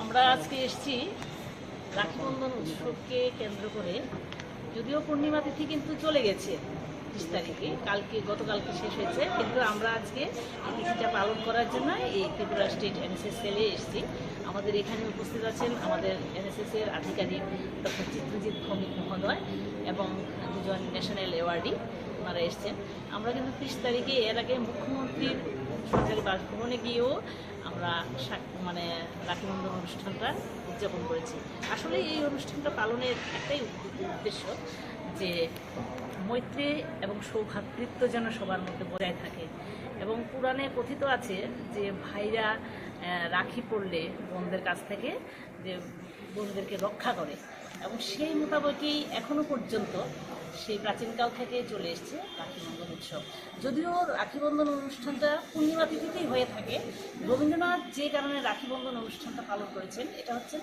আমরা আজকে এসেছি রাখি বন্ধন উৎসবকে কেন্দ্র করে, যদিও পূর্ণিমা তিথি কিন্তু চলে গেছে 30 তারিখে, গতকালকে শেষ হয়েছে, কিন্তু আমরা আজকে এই তিথিটা পালন করার জন্য এই ত্রিপুরা স্টেট এনএসএস সেলে এসেছি। আমাদের এখানে উপস্থিত আছেন আমাদের এনএসএস এর আধিকারিক ডক্টর চিত্রজিৎ ভৌমিক মহোদয় এবং দুজন ন্যাশনাল অ্যাওয়ার্ডি ওনারা এসছেন। আমরা কিন্তু 30 তারিখে এর আগে মুখ্যমন্ত্রীর সরকারি বাসভবনে গিয়েও আমরা রাখি বন্ধন অনুষ্ঠানটা উদযাপন করেছি। আসলে এই অনুষ্ঠানটা পালনের একটাই উদ্দেশ্য যে মৈত্রী এবং সৌভ্রাতৃত্ব যেন সবার মধ্যে বজায় থাকে। এবং পুরাণে কথিত আছে যে ভাইরা রাখি পড়লে বোনদের কাছ থেকে যে বোনদেরকে রক্ষা করে, এবং সেই মোতাবেকই এখনো পর্যন্ত সেই প্রাচীনকাল থেকে চলে এসছে রাখি বন্ধন উৎসব। যদিও রাখি বন্ধন অনুষ্ঠানটা পূর্ণিমা তিথিতেই হয়ে থাকে, রবীন্দ্রনাথ যে কারণে রাখি বন্ধন অনুষ্ঠানটা পালন করেছেন এটা হচ্ছে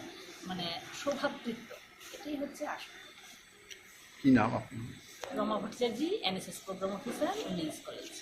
সৌভ্রাতৃত্ব, এটাই হচ্ছে আসল। কি নাম আপনি? Rama Bhattacharya, NSS programme officer, women's college.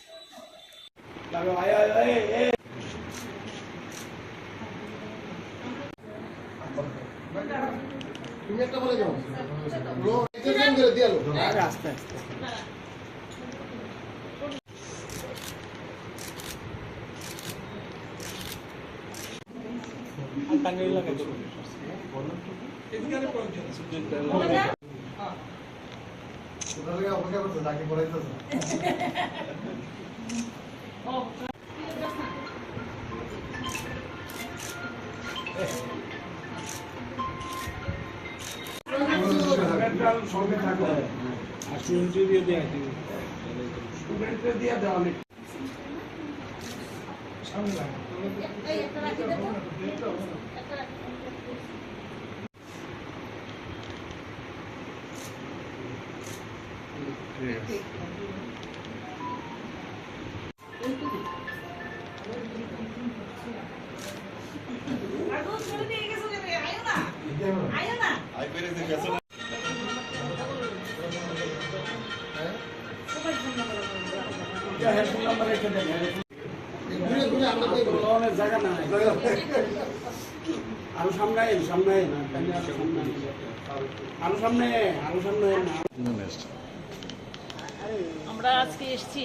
আমরা আজকে এসেছি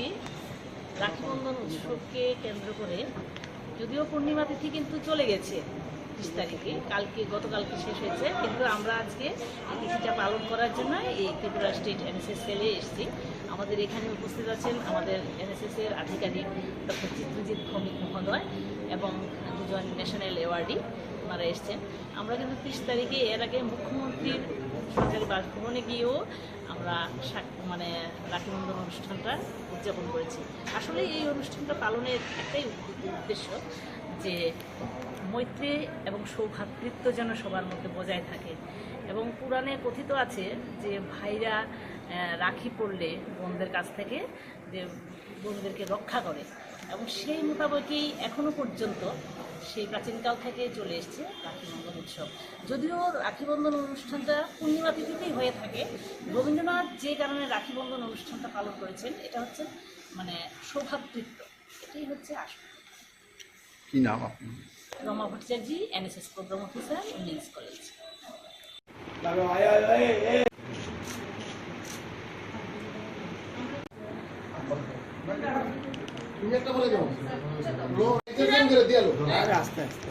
রাখি বন্ধন উৎসবকে কেন্দ্র করে, যদিও পূর্ণিমা তিথি কিন্তু চলে গেছে 30 তারিখে, গতকালকে শেষ হয়েছে, কিন্তু আমরা আজকে এই তিথিটা পালন করার জন্য এই ত্রিপুরা স্টেট এনএসএস সেলে এসেছি। আমাদের এখানে উপস্থিত আছেন আমাদের এনএসএস-এর আধিকারিক ডক্টর চিত্রজিৎ ভৌমিক মহোদয় এবং দুজন ন্যাশনাল অ্যাওয়ার্ডি ওনারা এসছেন। আমরা কিন্তু 30 তারিখে এর আগে মুখ্যমন্ত্রীর সরকারি বাসভবনে গিয়েও আমরা রাখি বন্ধন অনুষ্ঠানটা উদযাপন করেছি। আসলে এই অনুষ্ঠানটা পালনের একটাই উদ্দেশ্য যে মৈত্রী এবং সৌভ্রাতৃত্ব যেন সবার মধ্যে বজায় থাকে। এবং পুরাণে কথিত আছে যে ভাইরা রাখি পড়লে বোনদের কাছ থেকে যে বোনদেরকে রক্ষা করে, এবং সেই মোতাবেকই এখনো পর্যন্ত সেই প্রাচীনকাল থেকে চলে এসছে রাখি বন্ধন উৎসব। যদিও রাখি বন্ধন অনুষ্ঠানটা পূর্ণিমা তিথিতেই হয়ে থাকে, রবীন্দ্রনাথ যে কারণে রাখি বন্ধন অনুষ্ঠানটা পালন করেছেন এটা হচ্ছে সৌভ্রাতৃত্ব, এটাই হচ্ছে আসল। কি নাম আপনি? Rama Bhattacharya, NSS programme officer, women's college. আস্তে আস্তে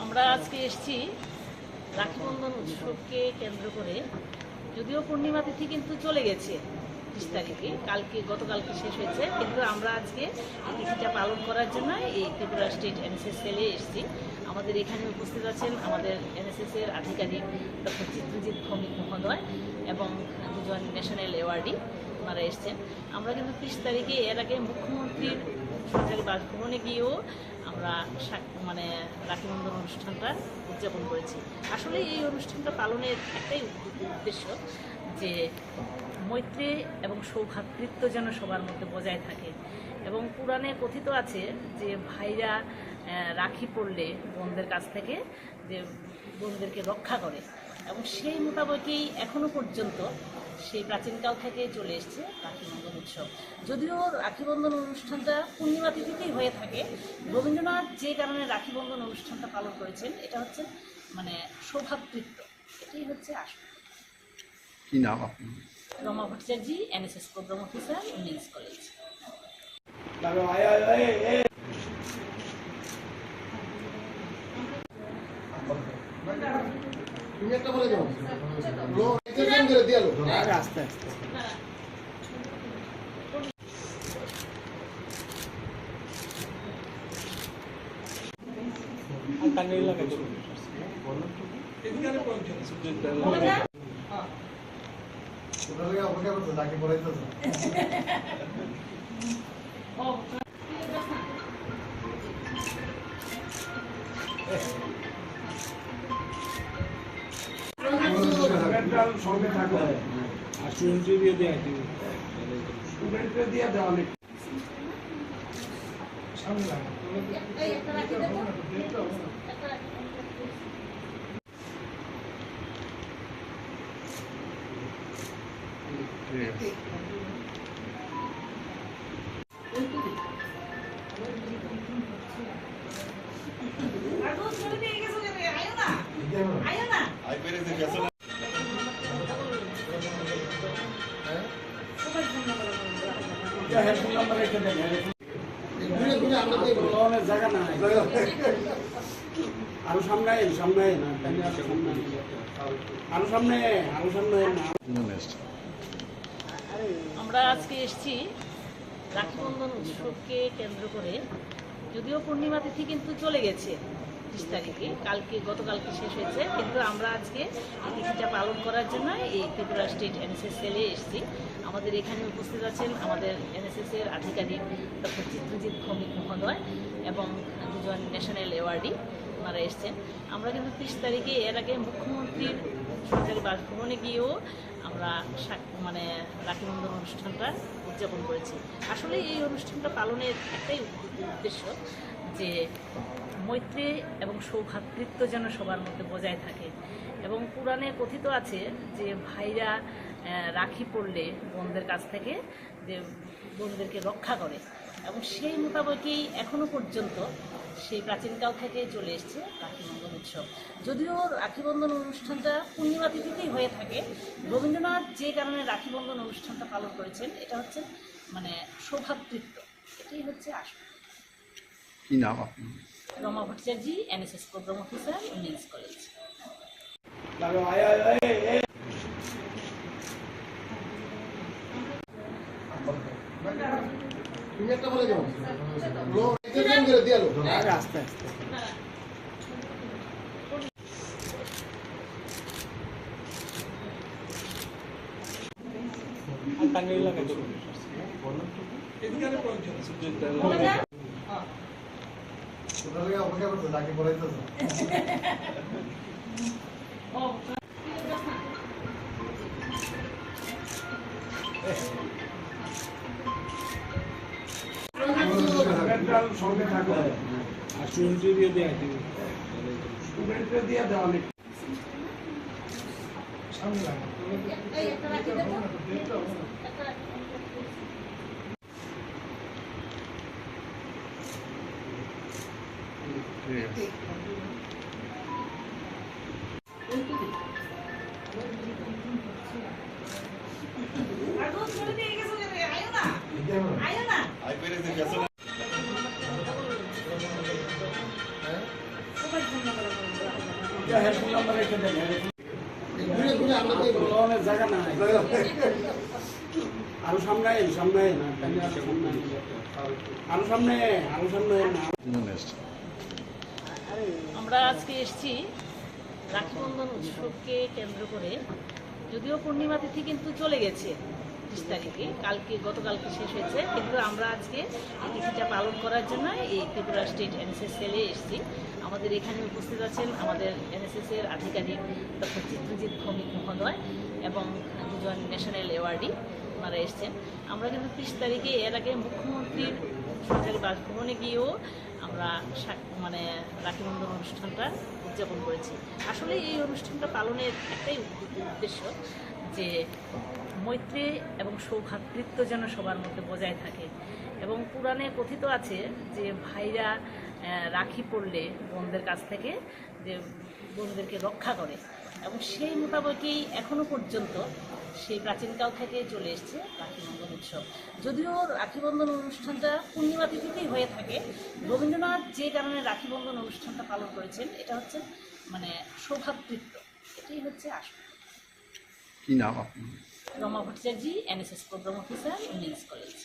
আমরা আজকে এসেছি রাখি বন্ধন উৎসবকে কেন্দ্র করে, যদিও পূর্ণিমা তিথি কিন্তু চলে গেছে 30 তারিখে, গতকালকে শেষ হয়েছে, কিন্তু আমরা আজকে এই তিথিটা পালন করার জন্য এই ত্রিপুরা স্টেট এনএসএস সেলে এসেছি। আমাদের এখানে উপস্থিত আছেন আমাদের এনএসএস-এর আধিকারিক ডক্টর চিত্রজিৎ ভৌমিক মহোদয় এবং দুজন ন্যাশনাল অ্যাওয়ার্ডি ওনারা এসছেন। আমরা কিন্তু 30 তারিখে এর আগে মুখ্যমন্ত্রীর সরকারি বাসভবনে গিয়েও আমরা রাখি বন্ধন অনুষ্ঠানটা উদযাপন করেছি। আসলে এই অনুষ্ঠানটা পালনের একটাই উদ্দেশ্য যে মৈত্রী এবং সৌভ্রাতৃত্ব যেন সবার মধ্যে বজায় থাকে। এবং পুরাণে কথিত আছে যে ভাইরা রাখি পড়লে বোনদের কাছ থেকে যে বোনদেরকে রক্ষা করে, এবং সেই মোতাবেকই এখনো পর্যন্ত সেই প্রাচীনকাল থেকে চলে এসছে রাখি বন্ধন উৎসব। যদিও রাখি বন্ধন অনুষ্ঠানটা পূর্ণিমা তিথিতেই হয়ে থাকে, রবীন্দ্রনাথ যে কারণে রাখি বন্ধন অনুষ্ঠানটা পালন করেছেন এটা হচ্ছে সৌভ্রাতৃত্ব, এটাই হচ্ছে আসল। কি নাম আপনি? Rama Bhattacharya, NSS programme officer, women's college. তুমি একটা বলে যাও। আস্তে আস্তে আরো সামনে আমরা আজকে এসেছি রাখি বন্ধন উৎসবকে কেন্দ্র করে, যদিও পূর্ণিমা তিথি কিন্তু চলে গেছে 30 তারিখে, গতকালকে শেষ হয়েছে, কিন্তু আমরা আজকে এই তিথিটা পালন করার জন্য এই ত্রিপুরা স্টেট এনএসএস সেলে এসেছি। আমাদের এখানে উপস্থিত আছেন আমাদের এনএসএস-এর আধিকারিক ডক্টর চিত্রজিৎ ভৌমিক মহোদয় এবং দুজন ন্যাশনাল অ্যাওয়ার্ডি ওনারা এসছেন। আমরা কিন্তু 30 তারিখে এর আগে মুখ্যমন্ত্রীর সরকারি বাসভবনে গিয়েও আমরা রাখি বন্ধন অনুষ্ঠানটা উদযাপন করেছি। আসলে এই অনুষ্ঠানটা পালনের একটাই উদ্দেশ্য যে মৈত্রী এবং সৌভ্রাতৃত্ব যেন সবার মধ্যে বজায় থাকে। এবং পুরাণে কথিত আছে যে ভাইরা রাখি পড়লে বোনদের কাছ থেকে যে বোনদেরকে রক্ষা করে, এবং সেই মোতাবেকই এখনো পর্যন্ত সেই প্রাচীনকাল থেকে চলে এসছে রাখি বন্ধন উৎসব। যদিও রাখি বন্ধন অনুষ্ঠানটা পূর্ণিমা তিথিতেই হয়ে থাকে, রবীন্দ্রনাথ যে কারণে রাখি বন্ধন অনুষ্ঠানটা পালন করেছেন এটা হচ্ছে সৌভ্রাতৃত্ব, এটাই হচ্ছে আসল। কি নাম আপনি? Rama Bhattacharya, NSS programme officer, women's college. আস্তে আস্তে আমরা আজকে এসেছি রাখি বন্ধন উৎসবকে কেন্দ্র করে, যদিও পূর্ণিমা তিথি কিন্তু চলে গেছে 30 তারিখে, গতকালকে শেষ হয়েছে, কিন্তু আমরা আজকে এই তিথিটা পালন করার জন্য এই ত্রিপুরা স্টেট এনএসএস সেলে এসেছি। আমাদের এখানে উপস্থিত আছেন আমাদের এনএসএস-এর আধিকারিক ডক্টর চিত্রজিৎ ভৌমিক মহোদয় এবং দুজন ন্যাশনাল অ্যাওয়ার্ডি ওনারা এসছেন। আমরা কিন্তু 30 তারিখে এর আগে মুখ্যমন্ত্রীর সরকারি বাসভবনে গিয়েও আমরা রাখি বন্ধন অনুষ্ঠানটা উদযাপন করেছি। আসলে এই অনুষ্ঠানটা পালনের একটাই উদ্দেশ্য যে মৈত্রী এবং সৌভ্রাতৃত্ব যেন সবার মধ্যে বজায় থাকে। এবং পুরাণে কথিত আছে যে ভাইরা রাখি পড়লে বোনদের কাছ থেকে যে বোনদেরকে রক্ষা করে, এবং সেই মোতাবেকই এখনো পর্যন্ত সেই প্রাচীনকাল থেকে চলে এসছে রাখি বন্ধন উৎসব। যদিও রাখি বন্ধন অনুষ্ঠানটা পূর্ণিমা তিথিতেই হয়ে থাকে, রবীন্দ্রনাথ যে কারণে রাখি বন্ধন অনুষ্ঠানটা পালন করেছেন এটা হচ্ছে সৌভ্রাতৃত্ব, এটাই হচ্ছে আসল। কি নাম আপনার? Rama Bhattacharya, NSS programme officer, women's college.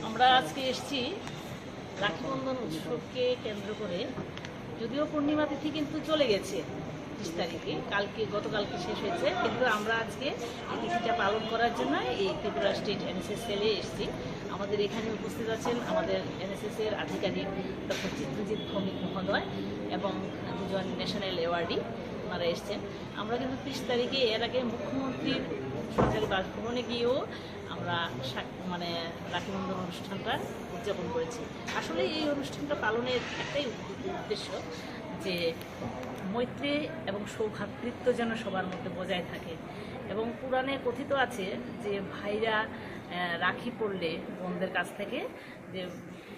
আমরা আজকে এসেছি রাখি বন্ধন উৎসবকে কেন্দ্র করে, যদিও পূর্ণিমা তিথি কিন্তু চলে গেছে 30 তারিখে, গতকালকে শেষ হয়েছে, কিন্তু আমরা আজকে এই তিথিটা পালন করার জন্য এই ত্রিপুরা স্টেট এনএসএস সেলে এসেছি। আমাদের এখানে উপস্থিত আছেন আমাদের এনএসএস-এর আধিকারিক ডক্টর চিত্রজিৎ ভৌমিক মহোদয় এবং দুজন ন্যাশনাল অ্যাওয়ার্ডি, ওনারা এসছেন। আমরা কিন্তু 30 তারিখে এর আগে মুখ্যমন্ত্রীর সরকারি বাসভবনে গিয়েও আমরা রাখি বন্ধন অনুষ্ঠানটা উদযাপন করেছি। আসলে এই অনুষ্ঠানটা পালনের একটাই উদ্দেশ্য, যে মৈত্রী এবং সৌভ্রাতৃত্ব যেন সবার মধ্যে বজায় থাকে। এবং পুরাণে কথিত আছে যে ভাইরা রাখি পড়লে বোনদের কাছ থেকে যে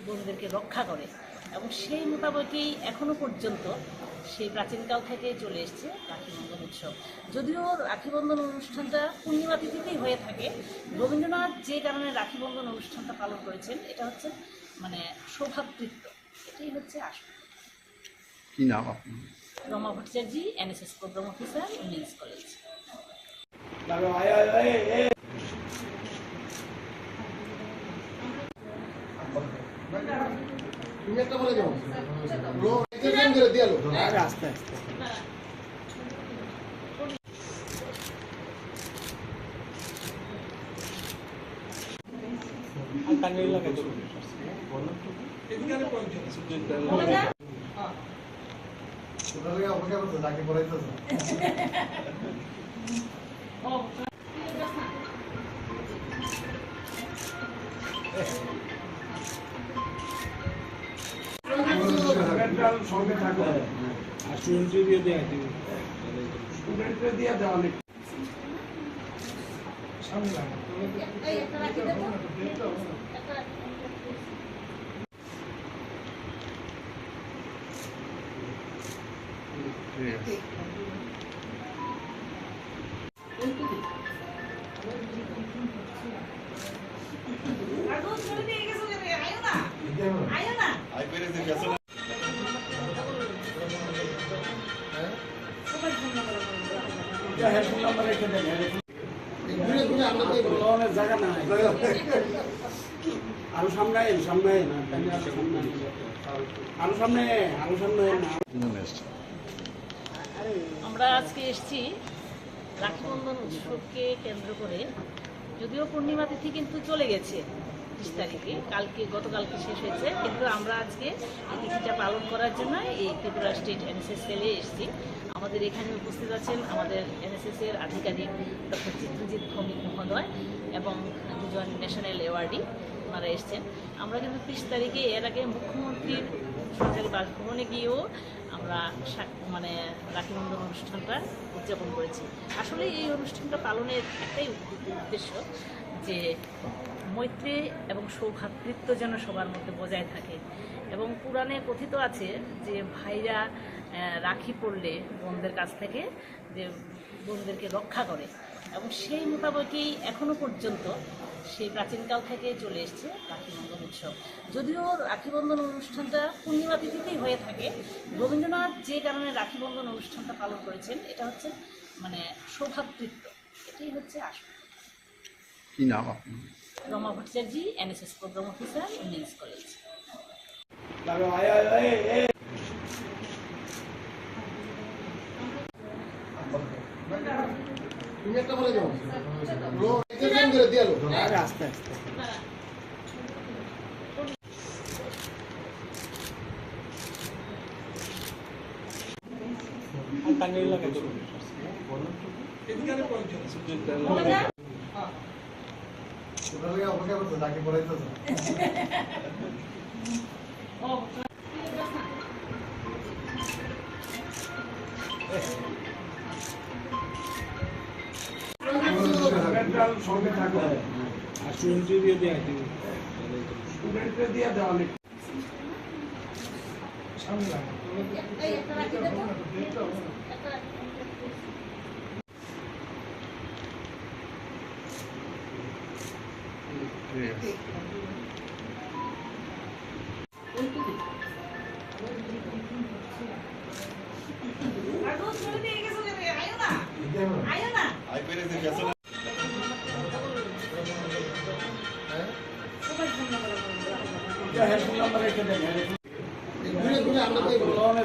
বোনদেরকে রক্ষা করে, এবং সেই মোতাবেকই এখনো পর্যন্ত সেই প্রাচীনকাল থেকে চলে এসছে রাখি বন্ধন উৎসব। যদিও রাখি বন্ধন অনুষ্ঠানটা পূর্ণিমা তিথিতেই হয়ে থাকে, রবীন্দ্রনাথ যে কারণে রাখি বন্ধন অনুষ্ঠানটা পালন করেছেন এটা হচ্ছে সৌভ্রাতৃত্ব, এটাই হচ্ছে আসল। কি নাম আপনার? Rama Bhattacharya, NSS programme officer, women's college. আমরা আজকে এসেছি রাখি বন্ধন উৎসবকে কেন্দ্র করে, যদিও পূর্ণিমা তিথি কিন্তু চলে গেছে 30 তারিখে, গতকালকে শেষ হয়েছে, কিন্তু আমরা আজকে এই তিথিটা পালন করার জন্য এই ত্রিপুরা স্টেট এনএসএস সেলে এসেছি। আমাদের এখানে উপস্থিত আছেন আমাদের এনএসএস-এর আধিকারিক ডক্টর চিত্রজিৎ ভৌমিক মহোদয় এবং দুজন ন্যাশনাল অ্যাওয়ার্ডি, ওনারা এসছেন। আমরা কিন্তু 30 তারিখে এর আগে মুখ্যমন্ত্রীর সরকারি বাসভবনে গিয়েও আমরা রাখি বন্ধন অনুষ্ঠানটা উদযাপন করেছি। আসলে এই অনুষ্ঠানটা পালনের একটাই উদ্দেশ্য, যে মৈত্রী এবং সৌভ্রাতৃত্ব যেন সবার মধ্যে বজায় থাকে। এবং পুরাণে কথিত আছে যে ভাইরা রাখি পড়লে বোনদের কাছ থেকে যে বোনদেরকে রক্ষা করে, এবং সেই মোতাবেকই এখনো পর্যন্ত সেই প্রাচীনকাল থেকে চলে এসছে রাখি বন্ধন উৎসব। যদিও রাখি বন্ধন অনুষ্ঠানটা পূর্ণিমা তিথিতেই হয়ে থাকে, রবীন্দ্রনাথ যে কারণে রাখি বন্ধন অনুষ্ঠানটা পালন করেছেন এটা হচ্ছে মানে সৌভ্রাতৃত্ব, এটাই হচ্ছে আসল। কি নাম আপনি? Rama Bhattacharya, NSS programme officer, women's college. আস্তে আস্তে অপেক্ষা করতো তাকে পড়াইতো সঙ্গে থাকো আর স্টুডেন্ট দিয়ে দেওয়া স্টুডেন্টকে দিয়ে দেওয়া অনেক সামনে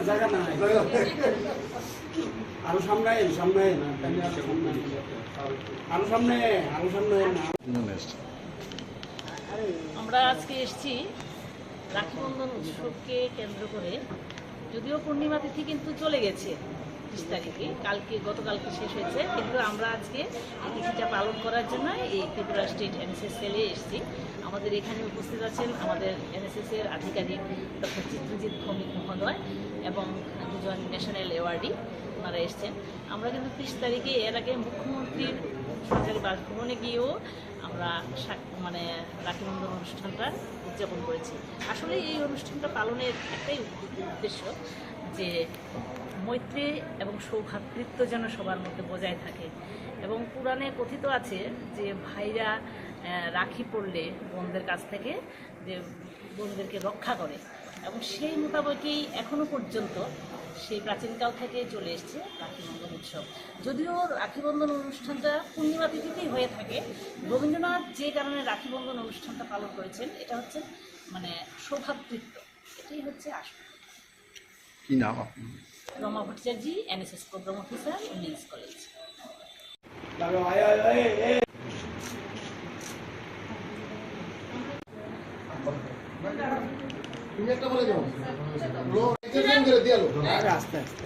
জায়গা না আরো সামনে সামনে আরো সামনে আমরা আজকে এসেছি রাখি বন্ধন উৎসবকে কেন্দ্র করে। যদিও পূর্ণিমা তিথি কিন্তু চলে গেছে 30 তারিখে, গতকালকে শেষ হয়েছে, কিন্তু আমরা আজকে এই তিথিটা পালন করার জন্য এই ত্রিপুরা স্টেট এনএসএস সেলে এসেছি। আমাদের এখানে উপস্থিত আছেন আমাদের এনএসএস এর আধিকারিক ডক্টর চিত্রজিৎ ভৌমিক মহোদয় এবং দুজন ন্যাশনাল অ্যাওয়ার্ডি, ওনারা এসছেন। আমরা কিন্তু 30 তারিখে এর আগে মুখ্যমন্ত্রীর সরকারি বাসভবনে গিয়েও আমরা মানে রাখি বন্ধন অনুষ্ঠানটা উদযাপন করেছি। আসলে এই অনুষ্ঠানটা পালনের একটাই উদ্দেশ্য যে মৈত্রী এবং সৌভ্রাতৃত্ব যেন সবার মধ্যে বজায় থাকে। এবং পুরাণে কথিত আছে যে ভাইরা রাখি পড়লে বোনদের কাছ থেকে যে বোনদেরকে রক্ষা করে, এবং সেই মোতাবেকই এখনও পর্যন্ত সেই প্রাচীনকাল থেকে চলে এসছে রাখি বন্ধন উৎসব। যদিও রাখি বন্ধন অনুষ্ঠানটা পূর্ণিমা তিথিতেই হয়ে থাকে, রবীন্দ্রনাথ যে কারণে রাখি বন্ধন অনুষ্ঠানটা পালন করেছেন এটা হচ্ছে মানে সৌভ্রাতৃত্ব, এটাই হচ্ছে আসল। কি নাম আপনি? Rama Bhattacharya, NSS programme officer, women's college. আস্তে আস্তে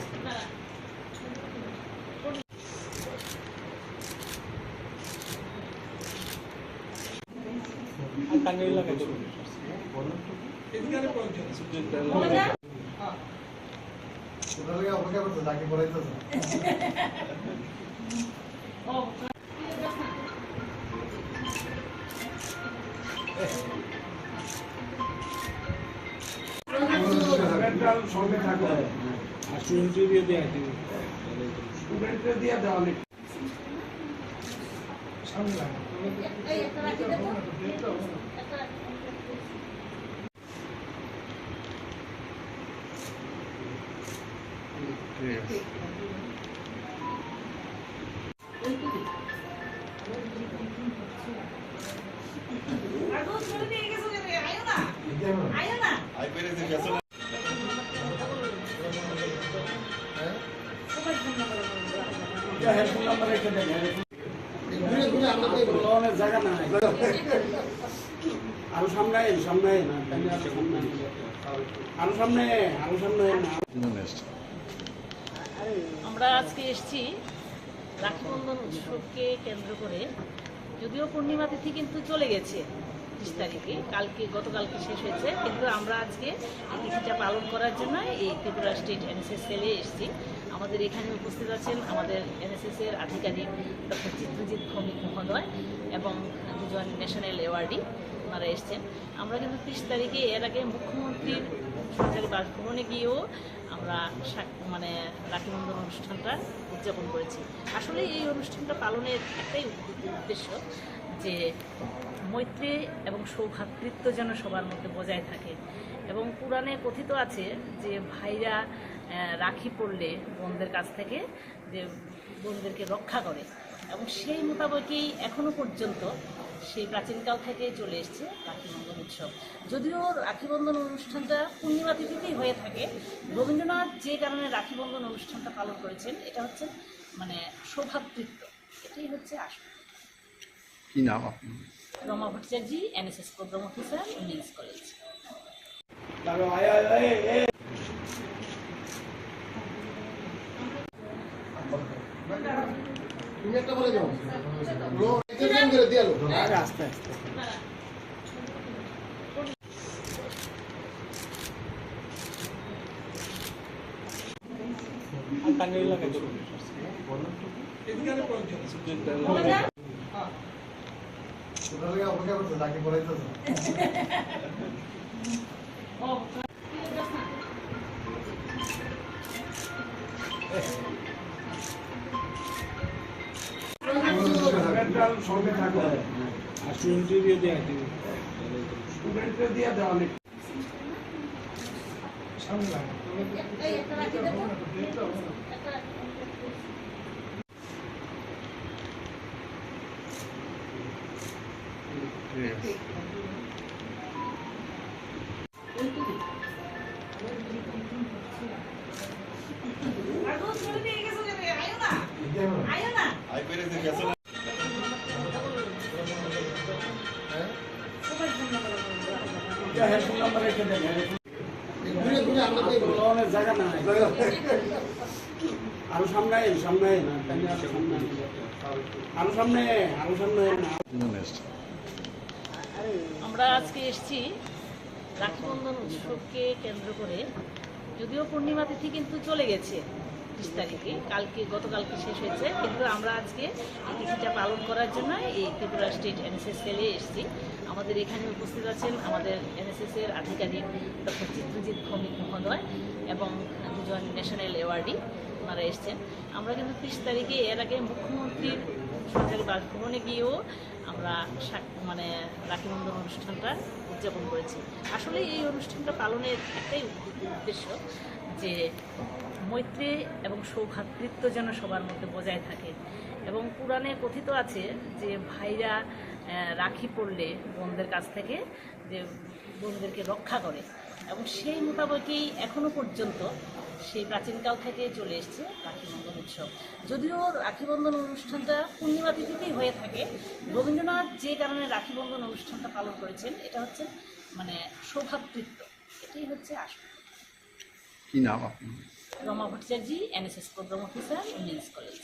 অপেক্ষা করতো তাকে পড়াইতো সঙ্গে থাকো আর স্টুডেন্ট দিয়ে দেওয়া স্টুডেন্টকে দিয়ে দেওয়া অনেক সামনে জায়গা না আরো সামনে আরো সামনে আমরা আজকে এসেছি রাখি বন্ধন উৎসবকে কেন্দ্র করে। যদিও পূর্ণিমা তিথি কিন্তু চলে গেছে 30 তারিখে, গতকালকে শেষ হয়েছে, কিন্তু আমরা আজকে এই তিথিটা পালন করার জন্য এই ত্রিপুরা স্টেট এনএসএস সেলে এসেছি। আমাদের এখানে উপস্থিত আছেন আমাদের এনএসএস এর আধিকারিক ডক্টর চিত্রজিৎ ভৌমিক মহোদয় এবং দুজন ন্যাশনাল অ্যাওয়ার্ডি, ওনারা এসছেন। আমরা কিন্তু 30 তারিখে এর আগে মুখ্যমন্ত্রীর সরকারি বাসভবনে গিয়েও আমরা মানে রাখি বন্ধন অনুষ্ঠানটা উদযাপন করেছি। আসলে এই অনুষ্ঠানটা পালনের একটাই উদ্দেশ্য যে মৈত্রী এবং সৌভ্রাতৃত্ব যেন সবার মধ্যে বজায় থাকে। এবং পুরাণে কথিত আছে যে ভাইরা রাখি পড়লে বোনদের কাছ থেকে যে বোনদেরকে রক্ষা করে, এবং সেই মোতাবেকই এখনো পর্যন্ত সেই প্রাচীনকাল থেকে চলে এসছে রাখিবন্ধন উৎসব। যদিও রাখিবন্ধন অনুষ্ঠানটা পূর্ণিমা তিথিতেই হয়ে থাকে, রবীন্দ্রনাথ যে কারণে রাখিবন্ধন অনুষ্ঠানটা পালন করেছেন এটা হচ্ছে মানে সৌভ্রাতৃত্ব, এটাই হচ্ছে আসল। কি নাম আপনার? Rama Bhattacharya, NSS programme officer, women's college. আমরা আজকে এসেছি রাখিবন্ধন উৎসবকে কেন্দ্র করে, যদিও পূর্ণিমা তিথি কিন্তু চলে গেছে 30 তারিখে, গতকালকে শেষ হয়েছে, কিন্তু আমরা আজকে এই তিথিটা পালন করার জন্য এই ত্রিপুরা স্টেট এনএসএস সেলে এসেছি। আমাদের এখানে উপস্থিত আছেন আমাদের এনএসএস এর আধিকারিক ডক্টর চিত্রজিৎ ভৌমিক মহোদয় এবং দুজন ন্যাশনাল অ্যাওয়ার্ডি, ওনারা এসছেন। আমরা কিন্তু 30 তারিখে এর আগে মুখ্যমন্ত্রীর সরকারি বাসভবনে গিয়েও আমরা মানে রাখিবন্ধন অনুষ্ঠানটা উদযাপন করেছি। আসলে এই অনুষ্ঠানটা পালনের একটাই উদ্দেশ্য যে মৈত্রী এবং সৌভ্রাতৃত্ব যেন সবার মধ্যে বজায় থাকে। এবং পুরাণে কথিত আছে যে ভাইরা রাখি পড়লে বোনদের কাছ থেকে যে বোনদেরকে রক্ষা করে, এবং সেই মোতাবেকই এখনো পর্যন্ত সেই প্রাচীনকাল থেকে চলে এসছে রাখিবন্ধন উৎসব। যদিও রাখিবন্ধন অনুষ্ঠানটা পূর্ণিমা তিথিতেই হয়ে থাকে, রবীন্দ্রনাথ যে কারণে রাখিবন্ধন অনুষ্ঠানটা পালন করেছেন এটা হচ্ছে মানে সৌভ্রাতৃত্ব, এটাই হচ্ছে আসল। কি নাম আপনার? Rama Bhattacharya, NSS programme officer, women's college.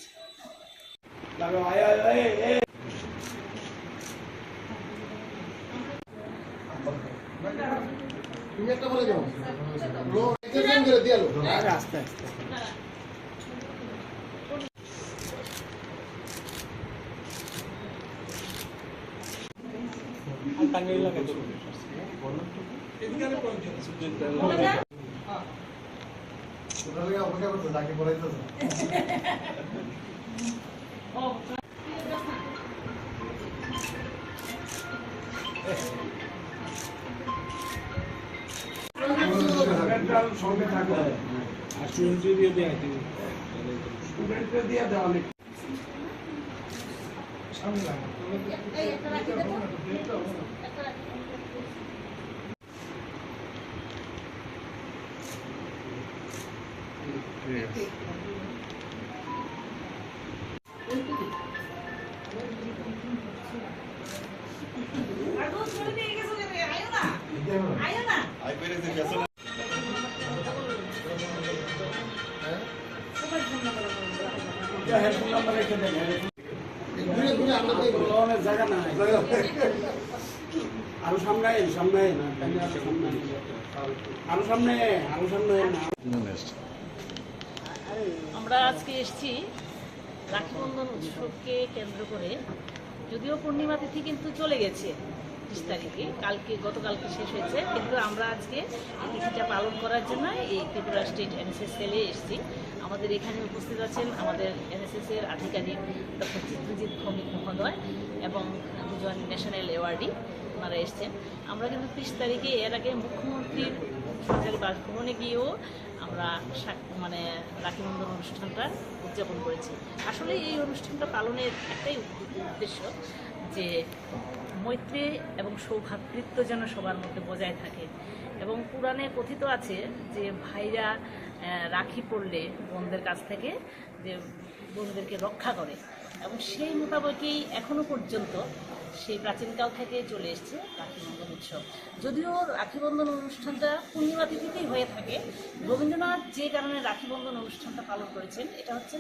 আমরা আজকে এসেছি রাখিবন্ধন উৎসবকে কেন্দ্র করে, যদিও পূর্ণিমা তিথি কিন্তু চলে গেছে 30 তারিখে গতকালকে শেষ হয়েছে, কিন্তু আমরা আজকে এই তিথিটা পালন করার জন্য এই ত্রিপুরা স্টেট এনএসএস সেলে এসেছি। আমাদের এখানে উপস্থিত আছেন আমাদের এনএসএস এর আধিকারিক ডক্টর চিত্রজিৎ ভৌমিক মহোদয় এবং দুজন ন্যাশনাল অ্যাওয়ার্ডি ওনারা এসছেন। আমরা কিন্তু 30 তারিখে এর আগে মুখ্যমন্ত্রীর সরকারি বাসভবনে গিয়েও আমরা মানে রাখি বন্ধন অনুষ্ঠানটা উদযাপন করেছি। আসলে এই অনুষ্ঠানটা পালনের একটাই উদ্দেশ্য যে মৈত্রী এবং সৌভ্রাতৃত্ব যেন সবার মধ্যে বজায় থাকে। এবং পুরাণে কথিত আছে যে ভাইরা রাখি পড়লে বোনদের কাছ থেকে যে বোনদেরকে রক্ষা করে, এবং সেই মোতাবেকই এখনো পর্যন্ত সেই প্রাচীনকাল থেকে চলে এসছে রাখি বন্ধন উৎসব। যদিও রাখি বন্ধন অনুষ্ঠানটা পূর্ণিমা তিথিতেই হয়ে থাকে, রবীন্দ্রনাথ যে কারণে রাখি বন্ধন অনুষ্ঠানটা পালন করেছেন এটা হচ্ছে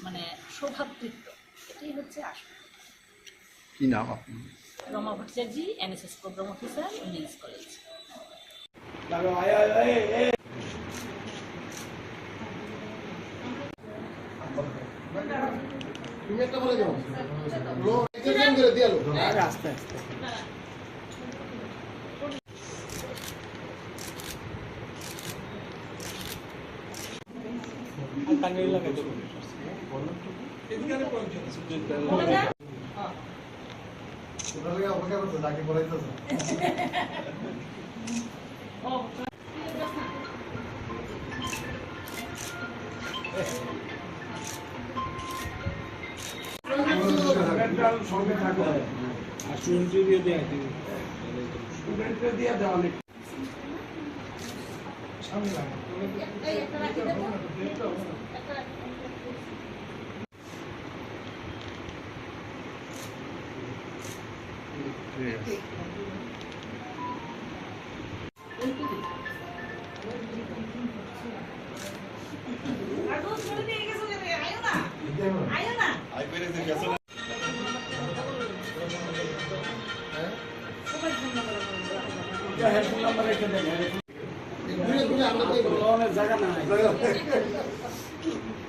মানে সৌভ্রাতৃত্ব, এটাই হচ্ছে আসল। কি নাম আপনি? Rama Bhattacharya, NSS programme officer, women's college. আস্তে আস্তে অপেক্ষা করতে তাকে পড়াইতেছে। সঙ্গে থাকো আর স্টুডেন্টকে দিয়ে দেয়, স্টুডেন্টকে দিয়ে দেওয়া অনেক সামনে লাগে।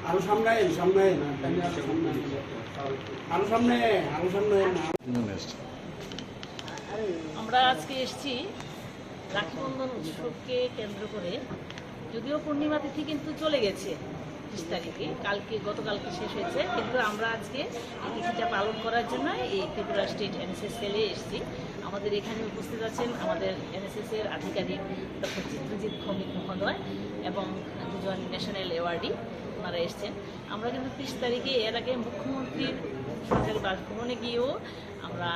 আরো সামনে আমরা আজকে এসেছি রাখি বন্ধন উৎসবকে কেন্দ্র করে। যদিও পূর্ণিমা তিথি কিন্তু চলে গেছে 30 তারিখে, গতকালকে শেষ হয়েছে, কিন্তু আমরা আজকে এই তিথিটা পালন করার জন্য এই ত্রিপুরা স্টেট এনএসএস সেলে এসেছি। আমাদের এখানে উপস্থিত আছেন আমাদের এনএসএস এর আধিকারিক ডক্টর চিত্রজিৎ ভৌমিক মহোদয় এবং দুজন ন্যাশনাল অ্যাওয়ার্ডি ওনারা এসছেন। আমরা কিন্তু 30 তারিখে এর আগে মুখ্যমন্ত্রীর সরকারি বাসভবনে গিয়েও আমরা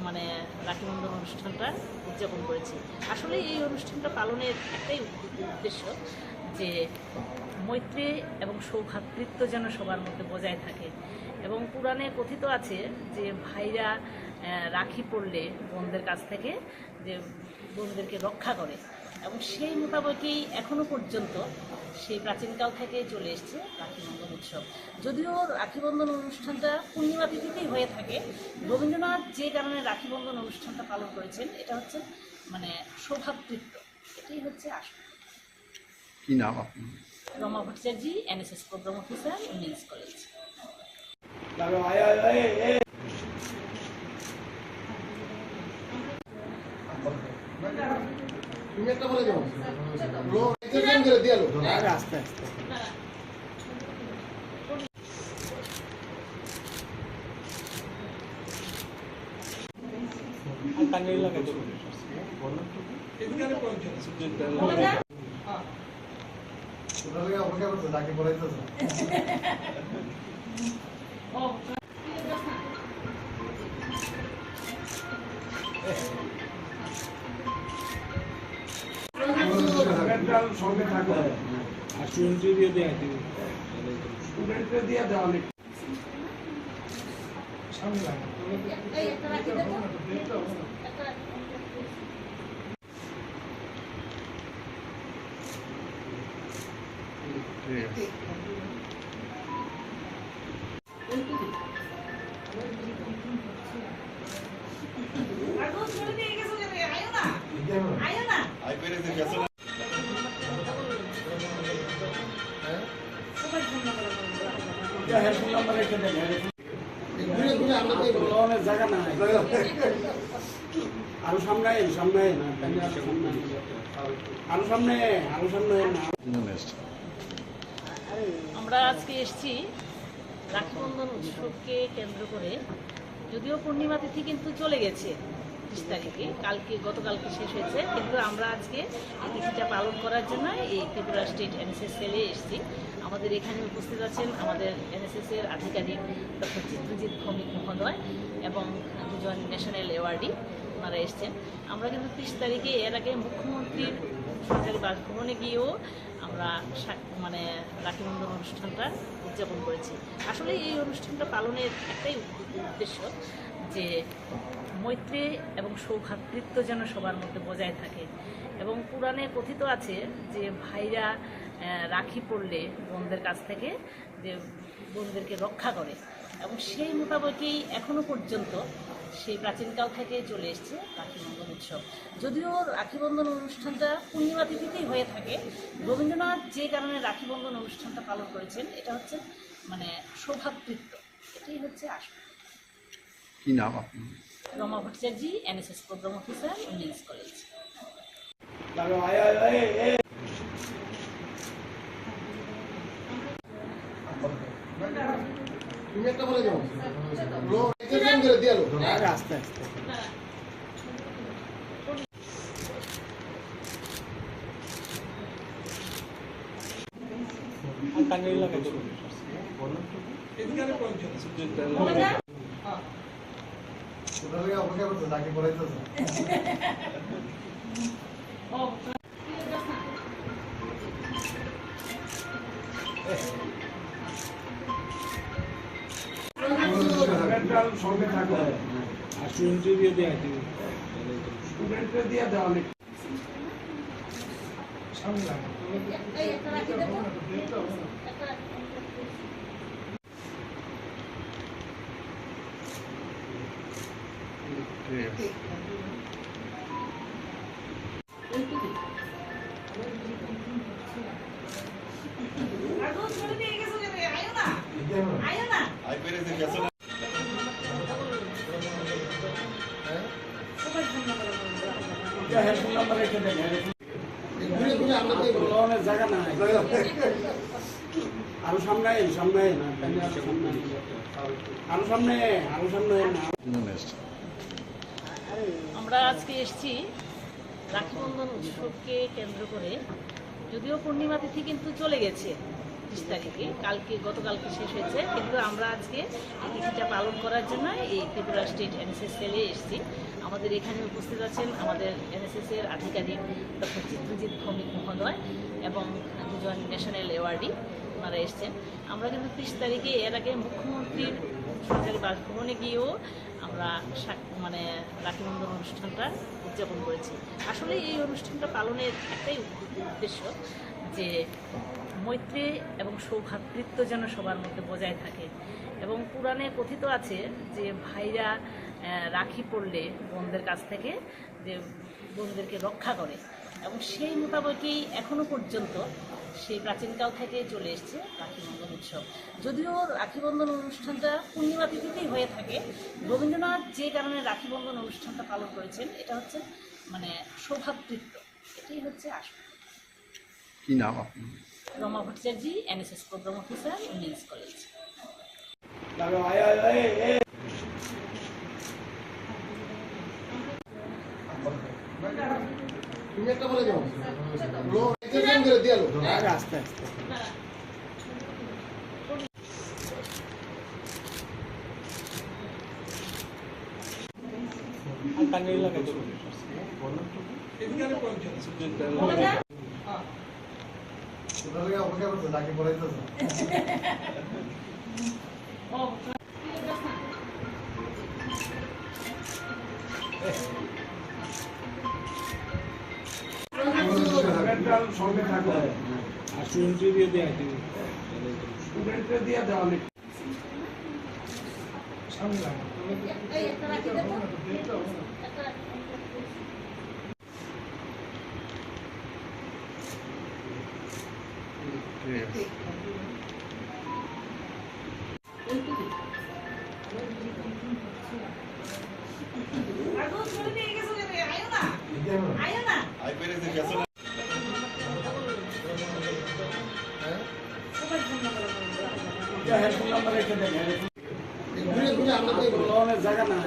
মানে রাখি বন্ধন অনুষ্ঠানটা উদযাপন করেছি। আসলে এই অনুষ্ঠানটা পালনের একটাই উদ্দেশ্য যে মৈত্রী এবং সৌভ্রাতৃত্ব যেন সবার মধ্যে বজায় থাকে। এবং পুরাণে কথিত আছে যে ভাইরা রাখি পড়লে বোনদের কাছ থেকে যে বোনদেরকে রক্ষা করে, এবং সেই মোতাবেকই এখনো পর্যন্ত সেই প্রাচীনকাল থেকে চলে এসছে রাখি বন্ধন উৎসব। যদিও রাখি বন্ধন অনুষ্ঠানটা পূর্ণিমা তিথিতেই হয়ে থাকে, রবীন্দ্রনাথ যে কারণে রাখি বন্ধন অনুষ্ঠানটা পালন করেছেন এটা হচ্ছে মানে সৌভ্রাতৃত্ব, এটাই হচ্ছে আসল। কি নাম আপনি? Rama Bhattacharya, NSS programme officer, women's college. তুমি একটা বলে যাও আস্তে আস্তে অপেক্ষা করতে তাকে পড়াইতেছে। সঙ্গে থাকো আর স্টুডেন্টকে দিয়ে দেয়, স্টুডেন্টকে দিয়ে দেওয়া অনেক সামনে লাগে। জায়গা নাই আরো সামনে আরো সামনে আমরা আজকে এসেছি রাখিবন্ধন উৎসবকে কেন্দ্র করে, যদিও পূর্ণিমা তিথি কিন্তু চলে গেছে 30 তারিখে, গতকালকে শেষ হয়েছে, কিন্তু আমরা আজকে এই তিথিটা পালন করার জন্য এই ত্রিপুরা স্টেট এনএসএস সেলে এসেছি। আমাদের এখানে উপস্থিত আছেন আমাদের এনএসএস এর আধিকারিক ডক্টর চিত্রজিৎ ভৌমিক মহোদয় এবং দুজন ন্যাশনাল অ্যাওয়ার্ডি, ওনারা এসছেন। আমরা কিন্তু 30 তারিখে এর আগে মুখ্যমন্ত্রীর সরকারি বাসভবনে গিয়েও আমরা রাখিবন্ধন অনুষ্ঠানটা উদযাপন করেছি। আসলে এই অনুষ্ঠানটা পালনের একটাই উদ্দেশ্য যে মৈত্রী এবং সৌভ্রাতৃত্ব যেন সবার মধ্যে বজায় থাকে। এবং পুরাণে কথিত আছে যে ভাইরা রাখি পড়লে বোনদের কাছ থেকে যে বোনদেরকে রক্ষা করে, এবং সেই মোতাবেকই এখনো পর্যন্ত সেই প্রাচীনকাল থেকে চলে এসছে রাখিবন্ধন উৎসব। যদিও রাখিবন্ধন অনুষ্ঠানটা পূর্ণিমা তিথিতেই হয়ে থাকে, রবীন্দ্রনাথ যে কারণে রাখিবন্ধন অনুষ্ঠানটা পালন করেছেন এটা হচ্ছে সৌভ্রাতৃত্ব, এটাই হচ্ছে আসল। কি নাম আপনি? Rama Bhattacharya, NSS programme officer, women's college. তুমি একটা বলে যাও করে দিয়ে আস্তে আস্তে অপেক্ষা করতে তাকে পড়াইতেছে সঙ্গে থাকো আর স্টুডেন্টকে দিয়ে দেওয়া স্টুডেন্টকে দিয়ে দেওয়া অনেক সামনে জায়গা নাই আরো সামনে আমরা আজকে এসেছি রাখিবন্ধন উৎসবকে কেন্দ্র করে, যদিও পূর্ণিমা তিথি কিন্তু চলে গেছে 30 তারিখে, গতকালকে শেষ হয়েছে, কিন্তু আমরা আজকে এই তিথিটা পালন করার জন্য এই ত্রিপুরা স্টেট এনএসএস সেলে এসেছি। আমাদের এখানে উপস্থিত আছেন আমাদের এনএসএস এর আধিকারিক ডক্টর চিত্রজিৎ ভৌমিক মহোদয় এবং দুজন ন্যাশনাল অ্যাওয়ার্ডি, ওনারা এসছেন। আমরা কিন্তু 30 তারিখে এর আগে মুখ্যমন্ত্রীর সরকারি বাসভবনে গিয়েও আমরা রাখিবন্ধন অনুষ্ঠানটা উদযাপন করেছি। আসলে এই অনুষ্ঠানটা পালনের একটাই উদ্দেশ্য যে মৈত্রী এবং সৌভ্রাতৃত্ব যেন সবার মধ্যে বজায় থাকে। এবং পুরাণে কথিত আছে যে ভাইরা রাখি পড়লে বোনদের কাছ থেকে যে বোনদেরকে রক্ষা করে, এবং সেই মোতাবেকই এখনো পর্যন্ত সেই প্রাচীনকাল থেকে চলে এসছে রাখিবন্ধন উৎসব। যদিও রাখিবন্ধন অনুষ্ঠানটা পূর্ণিমা তিথিতেই হয়ে থাকে, রবীন্দ্রনাথ যে কারণে রাখিবন্ধন অনুষ্ঠানটা পালন করেছেন এটা হচ্ছে সৌভ্রাতৃত্ব, এটাই হচ্ছে আসল। কি নাম আপনি? Rama Bhattacharya, NSS programme officer, women's college. তুমি একটা বলে যাও করে দিয়ে আস্তে আস্তে অপেক্ষা করতে তাকে পড়াইতেছে সঙ্গে থাকো আর স্টুডেন্টকে দিয়ে দেওয়া অনেক সামনে ঠিক আছে। জায়গা না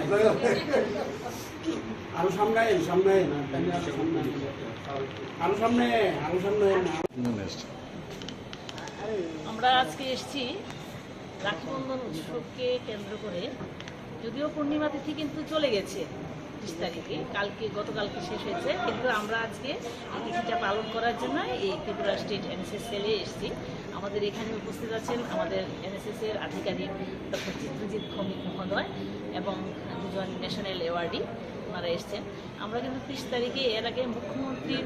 আরো সামনে সামনে আরো সামনে আমরা আজকে এসেছি রাখি বন্ধন উৎসবকে কেন্দ্র করে, যদিও পূর্ণিমা তিথি কিন্তু চলে গেছে 30 তারিখে, গতকালকে শেষ হয়েছে, কিন্তু আমরা আজকে এই তিথিটা পালন করার জন্য এই ত্রিপুরা স্টেট এনএসএস সেলে এসেছি। আমাদের এখানে উপস্থিত আছেন আমাদের এনএসএস এর আধিকারিক ডক্টর চিত্রজিৎ ভৌমিক মহোদয় এবং দুজন ন্যাশনাল অ্যাওয়ার্ডি ওনারা এসছেন। আমরা কিন্তু 30 তারিখে এর আগে মুখ্যমন্ত্রীর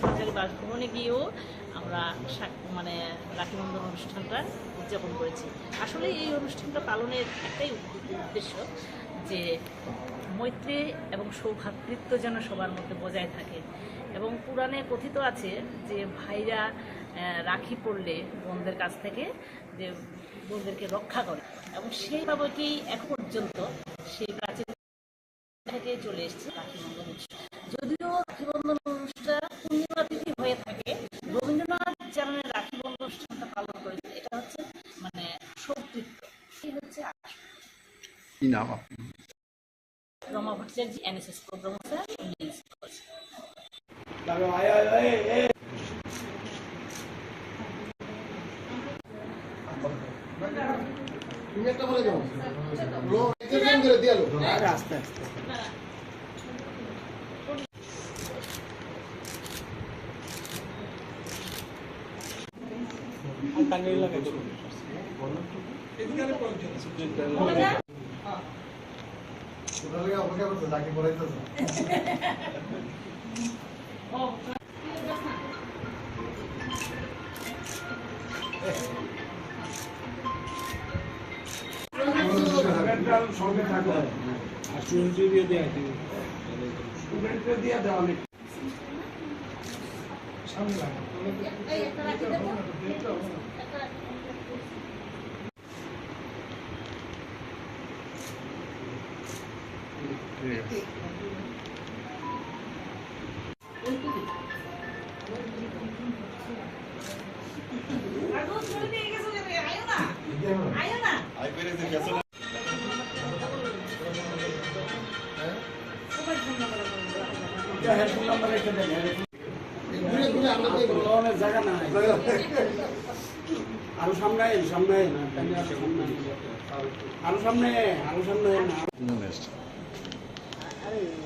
সরকারি বাসভবনে গিয়েও আমরা রাখি বন্ধন অনুষ্ঠানটা উদযাপন করেছি। আসলে এই অনুষ্ঠানটা পালনের একটাই উদ্দেশ্য যে মৈত্রী এবং সৌভ্রাতৃত্ব যেন সবার মধ্যে বজায় থাকে, এবং পুরাণে কথিত আছে যে ভাইরা রাখি পড়লে বোনদের কাছ থেকে যে বোনদেরকে রক্ষা করে, এবং সেইভাবেই এখন পর্যন্ত সেই প্রাচীন থেকে চলে এসছে রাখি বন্ধন উৎসব। যদিও রাখি বন্ধন অনুষ্ঠান পূর্ণিমা তিথি হয়ে থাকে, রবীন্দ্রনাথ যেমন রাখি বন্ধন অনুষ্ঠানটা পালন করেছে, এটা হচ্ছে সৌভ্রাতৃত্ব। এই হচ্ছে কি নাম আপনি? Rama Bhattacharya, NSS programme sir, English college. তুমি একটা বলে যাও করে দিয়ে আস্তে আস্তে অপেক্ষা করতে তাকে বলাইতেছে সঙ্গে থাকো আর স্টুডেন্ট দিয়ে দেওয়া স্টুডেন্টকে দিয়ে দেওয়া অনেক সামনে জায়গা না আরো সামনে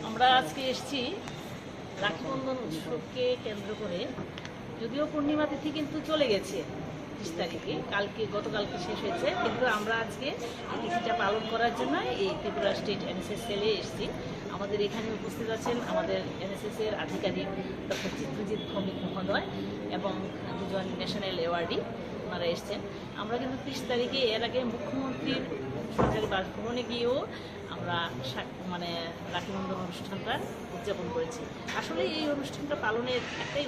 আমরা আজকে এসেছি রাখি বন্ধন উৎসবকে কেন্দ্র করে, যদিও পূর্ণিমা তিথি কিন্তু চলে গেছে 30 তারিখে, গতকালকে শেষ হয়েছে, কিন্তু আমরা আজকে এই তিথিটা পালন করার জন্য এই ত্রিপুরা স্টেট এনএসএস সেলে এসেছি। আমাদের এখানে উপস্থিত আছেন আমাদের এনএসএস এর আধিকারিক ডক্টর চিত্রজিৎ ভৌমিক মহোদয় এবং দুজন ন্যাশনাল অ্যাওয়ার্ডি ওনারা এসছেন। আমরা কিন্তু 30 তারিখে এর আগে মুখ্যমন্ত্রীর সরকারি বাসভবনে গিয়েও আমরা রাখি বন্ধন অনুষ্ঠানটা উদযাপন করেছি। আসলে এই অনুষ্ঠানটা পালনের একটাই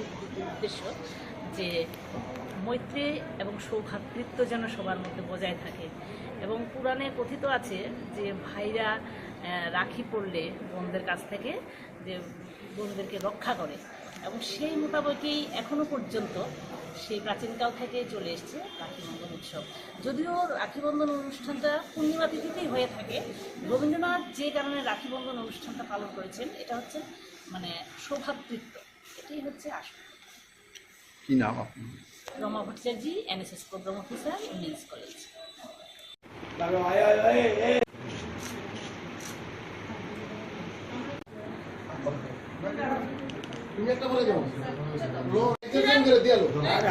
উদ্দেশ্য যে মৈত্রী এবং সৌভ্রাতৃত্ব যেন সবার মধ্যে বজায় থাকে, এবং পুরাণে কথিত আছে যে ভাইরা রাখি পড়লে বোনদের কাছ থেকে যে বোনদেরকে রক্ষা করে, এবং সেই মোতাবেকই এখনো পর্যন্ত সেই প্রাচীনকাল থেকে চলে এসছে রাখি বন্ধন উৎসব। যদিও রাখি বন্ধন অনুষ্ঠানটা পূর্ণিমা তিথিতেই হয়ে থাকে, রবীন্দ্রনাথ যে কারণে রাখি বন্ধন অনুষ্ঠানটা পালন করেছেন, এটা হচ্ছে সৌভ্রাতৃত্ব। এটাই হচ্ছে আসল। কি নাম আপনি? Rama Bhattacharya, NSS programme officer, English college. তুমি একটা বলে যাও করে দিয়ে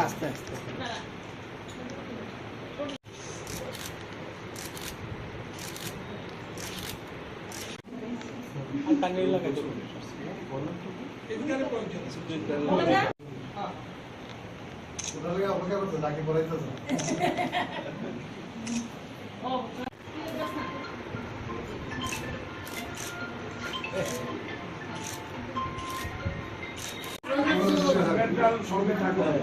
আস্তে আস্তে অপেক্ষা করতে তাকে বলাইতেছে সঙ্গে থাকো আর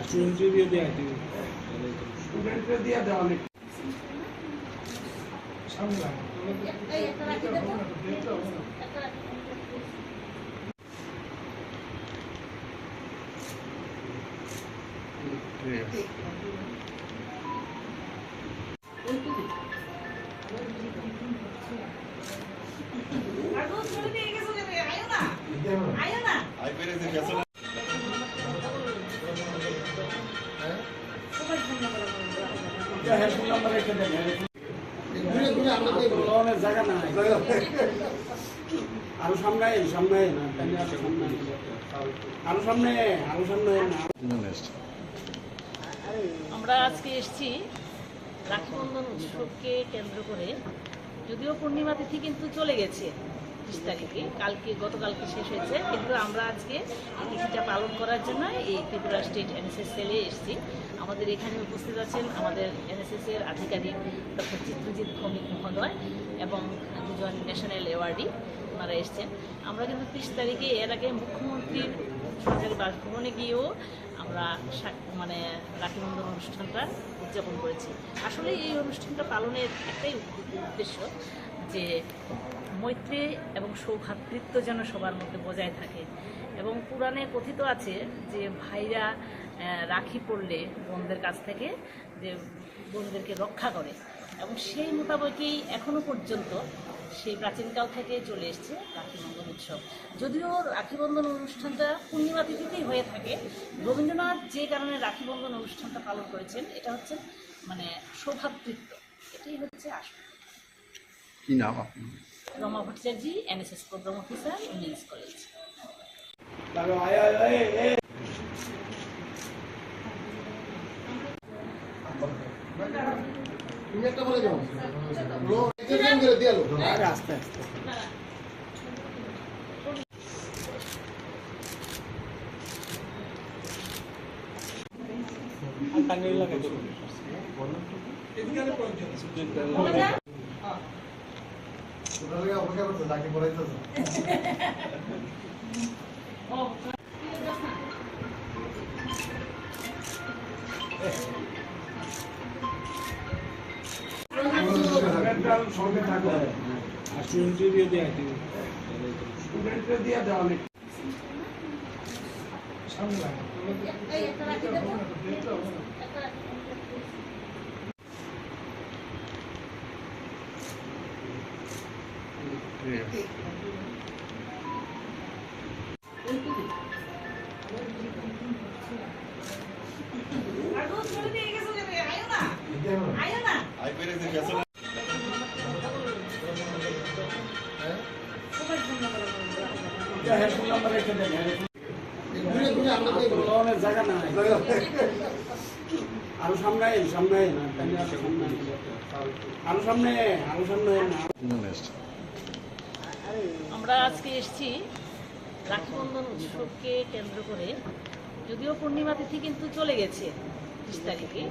স্টুডেন্ট দিয়ে দেওয়া স্টুডেন্টকে দিয়ে দেওয়া অনেক সামনে আরো সামনে আমরা আজকে এসেছি রাখি বন্ধন উৎসবকে কেন্দ্র করে, যদিও পূর্ণিমা তিথি কিন্তু চলে গেছে 30 তারিখে, গতকালকে শেষ হয়েছে, কিন্তু আমরা আজকে এই তিথিটা পালন করার জন্য এই ত্রিপুরা স্টেট এনএসএস সেলে এসেছি। আমাদের এখানে উপস্থিত আছেন আমাদের এনএসএস এর আধিকারিক ডক্টর চিত্রজিৎ ভৌমিক মহোদয় এবং দুজন ন্যাশনাল অ্যাওয়ার্ডি, ওনারা এসছেন। আমরা কিন্তু 30 তারিখে এর আগে মুখ্যমন্ত্রীর সরকারি বাসভবনে গিয়েও আমরা রাখি বন্ধন অনুষ্ঠানটা উদযাপন করেছি। আসলে এই অনুষ্ঠানটা পালনের একটাই উদ্দেশ্য যে মৈত্রী এবং সৌভ্রাতৃত্ব যেন সবার মধ্যে বজায় থাকে। এবং পুরাণে কথিত আছে যে ভাইরা রাখি পড়লে বোনদের কাছ থেকে যে বোনদেরকে রক্ষা করে, এবং সেই মোতাবেকই এখনো পর্যন্ত সেই প্রাচীনকাল থেকে চলে এসছে রাখি বন্ধন উৎসব। যদিও রাখি বন্ধন অনুষ্ঠানটা পূর্ণিমা তিথিতেই হয়ে থাকে, রবীন্দ্রনাথ যে কারণে রাখি বন্ধন অনুষ্ঠানটা পালন করেছেন এটা হচ্ছে সৌভ্রাতৃত্ব, এটাই হচ্ছে আসল। কি নাম আপনার? Rama Bhattacharya, NSS programme officer, women's college. আস্তে আস্তে অপেক্ষা করতে তাকে পড়াইতে সঙ্গে থাকো আর স্টুডেন্টকে দিয়ে দেওয়া স্টুডেন্টকে দিয়ে দেওয়া অনেক সামনে লাগে। জায়গা না আরো সামনে আমরা আজকে এসেছি রাখি বন্ধন উৎসবকে কেন্দ্র করে, যদিও পূর্ণিমা তিথি কিন্তু চলে গেছে 30 তারিখে,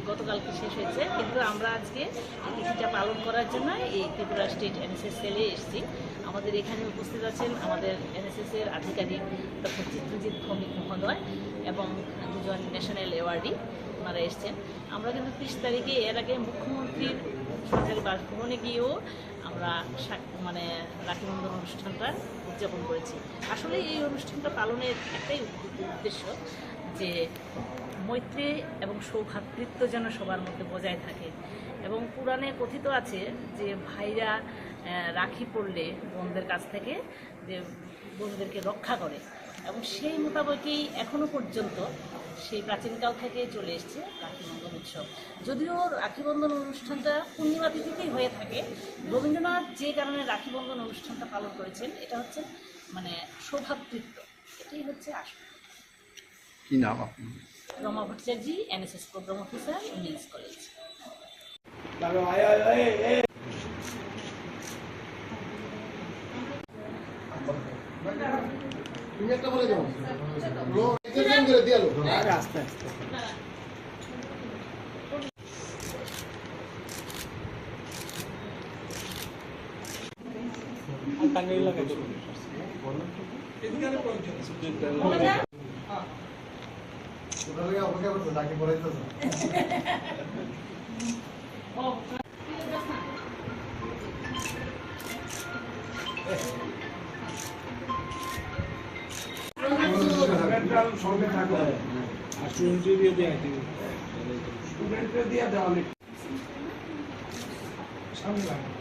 গতকালকে শেষ হয়েছে, কিন্তু আমরা আজকে এই তিথিটা পালন করার জন্য এই ত্রিপুরা স্টেট এনএসএস সেলে এসেছি। আমাদের এখানে উপস্থিত আছেন আমাদের এনএসএস এর আধিকারিক ডক্টর চিত্রজিৎ ভৌমিক মহোদয় এবং দুজন ন্যাশনাল অ্যাওয়ার্ডি, ওনারা এসছেন। আমরা কিন্তু 30 তারিখে এর আগে মুখ্যমন্ত্রীর সরকারি বাসভবনে গিয়েও আমরা রাখি বন্ধন অনুষ্ঠানটা উদযাপন করেছি। আসলে এই অনুষ্ঠানটা পালনের একটাই উদ্দেশ্য যে মৈত্রী এবং সৌভ্রাতৃত্ব যেন সবার মধ্যে বজায় থাকে। এবং পুরাণে কথিত আছে যে ভাইরা রাখি পড়লে বোনদের কাছ থেকে যে বোনদেরকে রক্ষা করে, এবং সেই মোতাবেকই এখনো পর্যন্ত সেই প্রাচীনকাল থেকে চলে এসছে রাখি বন্ধন উৎসব। যদিও রাখি বন্ধন অনুষ্ঠানটা পূর্ণিমা তিথিতেই হয়ে থাকে, রবীন্দ্রনাথ যে কারণে রাখি বন্ধন অনুষ্ঠানটা পালন করেছেন এটা হচ্ছে সৌভ্রাতৃত্ব, এটাই হচ্ছে আসল। কি নাম আপনার? Rama Bhattacharya, NSS programme officer, women's college. তুমি একটা বলে যাও আস্তে আস্তে অপেক্ষা করতে তাকে পড়াইতে সঙ্গে থাকো আর স্টুডেন্টকে দিয়ে দেওয়া স্টুডেন্টকে দিয়ে দেওয়া অনেক সামনে লাগবে।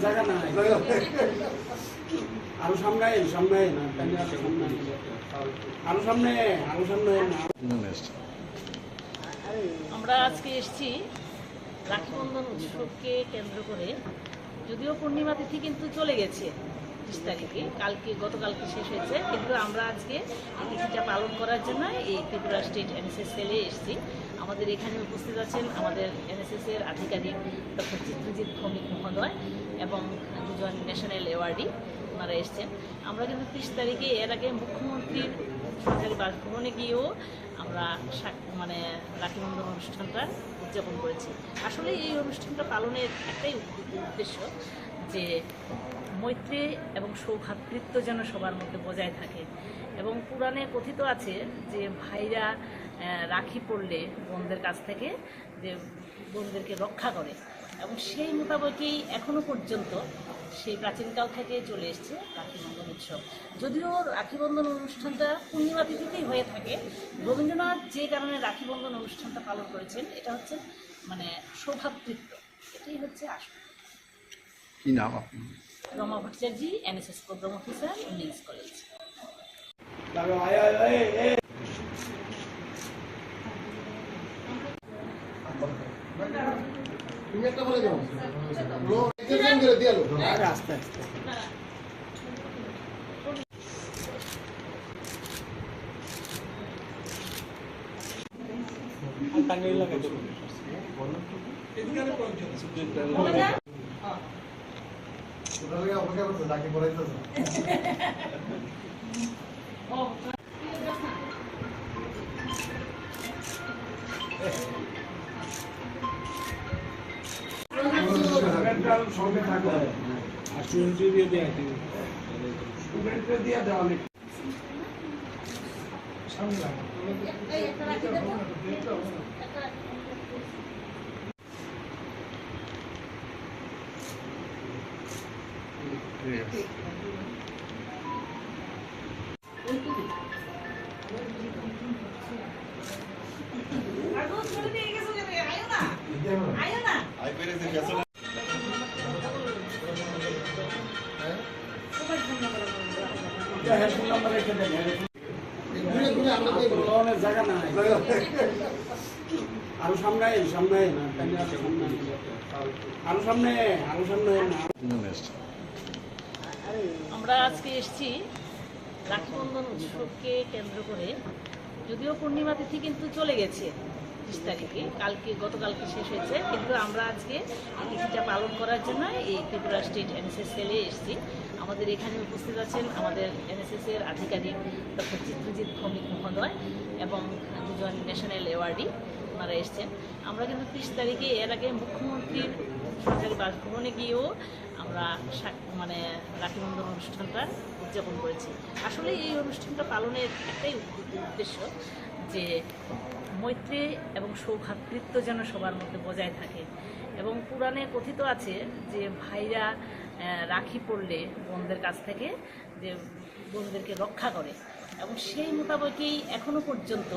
জায়গা নাই আরো সামনে না আরো সামনে আমরা আজকে এসেছি রাখি বন্ধন উৎসবকে কেন্দ্র করে, যদিও পূর্ণিমা তিথি কিন্তু চলে গেছে 30 তারিখে, গতকালকে শেষ হয়েছে, কিন্তু আমরা আজকে এই তিথিটা পালন করার জন্য এই ত্রিপুরা স্টেট এনএসএস সেলে এসেছি। আমাদের এখানে উপস্থিত আছেন আমাদের এনএসএস এর আধিকারিক ডক্টর চিত্রজিৎ ভৌমিক মহোদয় এবং দুজন ন্যাশনাল অ্যাওয়ার্ডি ওনারা এসছেন। আমরা কিন্তু 30 তারিখে এর আগে মুখ্যমন্ত্রীর সরকারি বাসভবনে গিয়েও আমরা মানে রাখি বন্ধন অনুষ্ঠানটা উদযাপন করেছি। আসলে এই অনুষ্ঠানটা পালনের একটাই উদ্দেশ্য যে মৈত্রী এবং সৌভ্রাতৃত্ব যেন সবার মধ্যে বজায় থাকে। এবং পুরাণে কথিত আছে যে ভাইরা রাখি পড়লে বোনদের কাছ থেকে যে বোনদেরকে রক্ষা করে, এবং সেই মোতাবেকই এখনো পর্যন্ত সেই প্রাচীনকাল থেকে চলে এসছে রাখি বন্ধন উৎসব। যদিও রাখি বন্ধন অনুষ্ঠানটা পূর্ণিমা তিথিতেই হয়ে থাকে, রবীন্দ্রনাথ যে কারণে রাখি বন্ধন অনুষ্ঠানটা পালন করেছেন এটা হচ্ছে মানে সৌভ্রাতৃত্ব, এটাই হচ্ছে আসল। কি নাম আপনি? Rama Bhattacharya, NSS programme officer, women's college. আস্তে আস্তে সঙ্গে থাকো আর স্টুডেন্টকে দিয়ে দেওয়া অনেক সামনে লাগবে। জায়গা নাই আরো সামনে না আরো সামনে না। আমরা আজকে এসেছি রাখি বন্ধন উৎসবকে কেন্দ্র করে, যদিও পূর্ণিমা তিথি কিন্তু চলে গেছে 30 তারিখে, গতকালকে শেষ হয়েছে, কিন্তু আমরা আজকে এই তিথিটা পালন করার জন্য এই ত্রিপুরা স্টেট এনএসএস সেলে এসেছি। আমাদের এখানে উপস্থিত আছেন আমাদের এনএসএস এর আধিকারিক ডক্টর চিত্রজিৎ ভৌমিক মহোদয় এবং দুজন ন্যাশনাল অ্যাওয়ার্ডি ওনারা এসছেন। আমরা কিন্তু 30 তারিখে এর আগে মুখ্যমন্ত্রীর সরকারি বাসভবনে গিয়েও আমরা মানে রাখি বন্ধন অনুষ্ঠানটা উদযাপন করেছি। আসলে এই অনুষ্ঠানটা পালনের একটাই উদ্দেশ্য যে মৈত্রী এবং সৌভ্রাতৃত্ব যেন সবার মধ্যে বজায় থাকে। এবং পুরাণে কথিত আছে যে ভাইরা রাখি পড়লে বোনদের কাছ থেকে যে বোনদেরকে রক্ষা করে, এবং সেই মোতাবেকই এখনো পর্যন্ত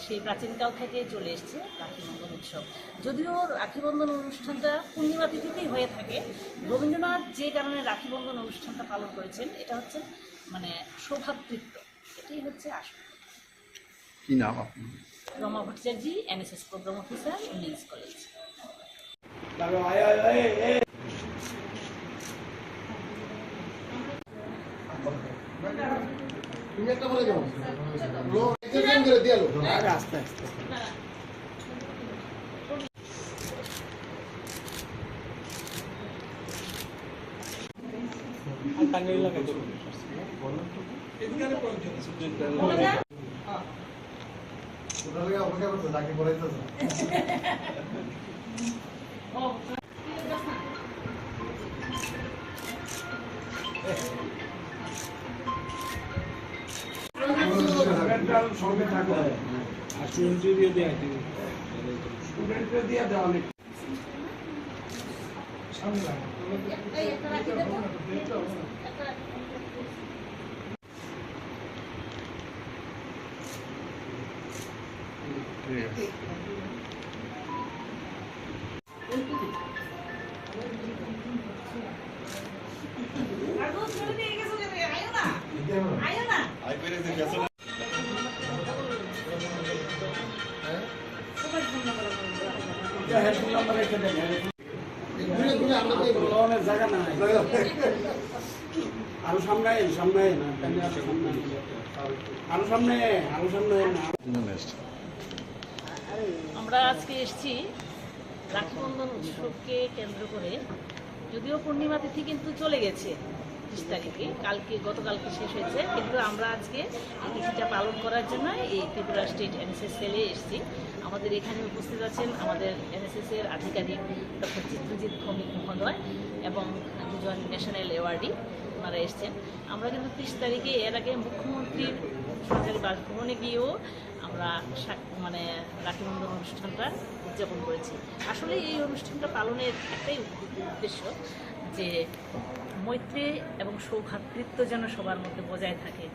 সেই প্রাচীনকাল থেকে চলে এসছে রাখি বন্ধন উৎসব। যদিও রাখি বন্ধন অনুষ্ঠানটা পূর্ণিমা তিথিতেই হয়ে থাকে, রবীন্দ্রনাথ যে কারণে রাখি বন্ধন অনুষ্ঠানটা পালন করেছেন এটা হচ্ছে মানে সৌভ্রাতৃত্ব, এটাই হচ্ছে আসল। কি নাম আপনি? Rama Bhattacharya, NSS programme officer, women's college. আস্তে আস্তে আমরা আজকে এসেছি রাখি বন্ধন উৎসবকে কেন্দ্র করে, যদিও পূর্ণিমা তিথি কিন্তু চলে গেছে 30 তারিখে, গতকালকে শেষ হয়েছে, কিন্তু আমরা আজকে এই তিথিটা পালন করার জন্য এই ত্রিপুরা স্টেট এনএসএস সেলে এসেছি। আমাদের এখানে উপস্থিত আছেন আমাদের এনএসএস এর আধিকারিক ডক্টর চিত্রজিৎ ভৌমিক মহোদয় এবং দুজন ন্যাশনাল অ্যাওয়ার্ডি, ওনারা এসছেন। আমরা কিন্তু 30 তারিখে এর আগে মুখ্যমন্ত্রীর সরকারি বাসভবনে গিয়েও আমরা মানে রাখি বন্ধন অনুষ্ঠানটা উদযাপন করেছি। আসলে এই অনুষ্ঠানটা পালনের একটাই উদ্দেশ্য যে মৈত্রী এবং সৌভ্রাতৃত্ব যেন সবার মধ্যে বজায় থাকে।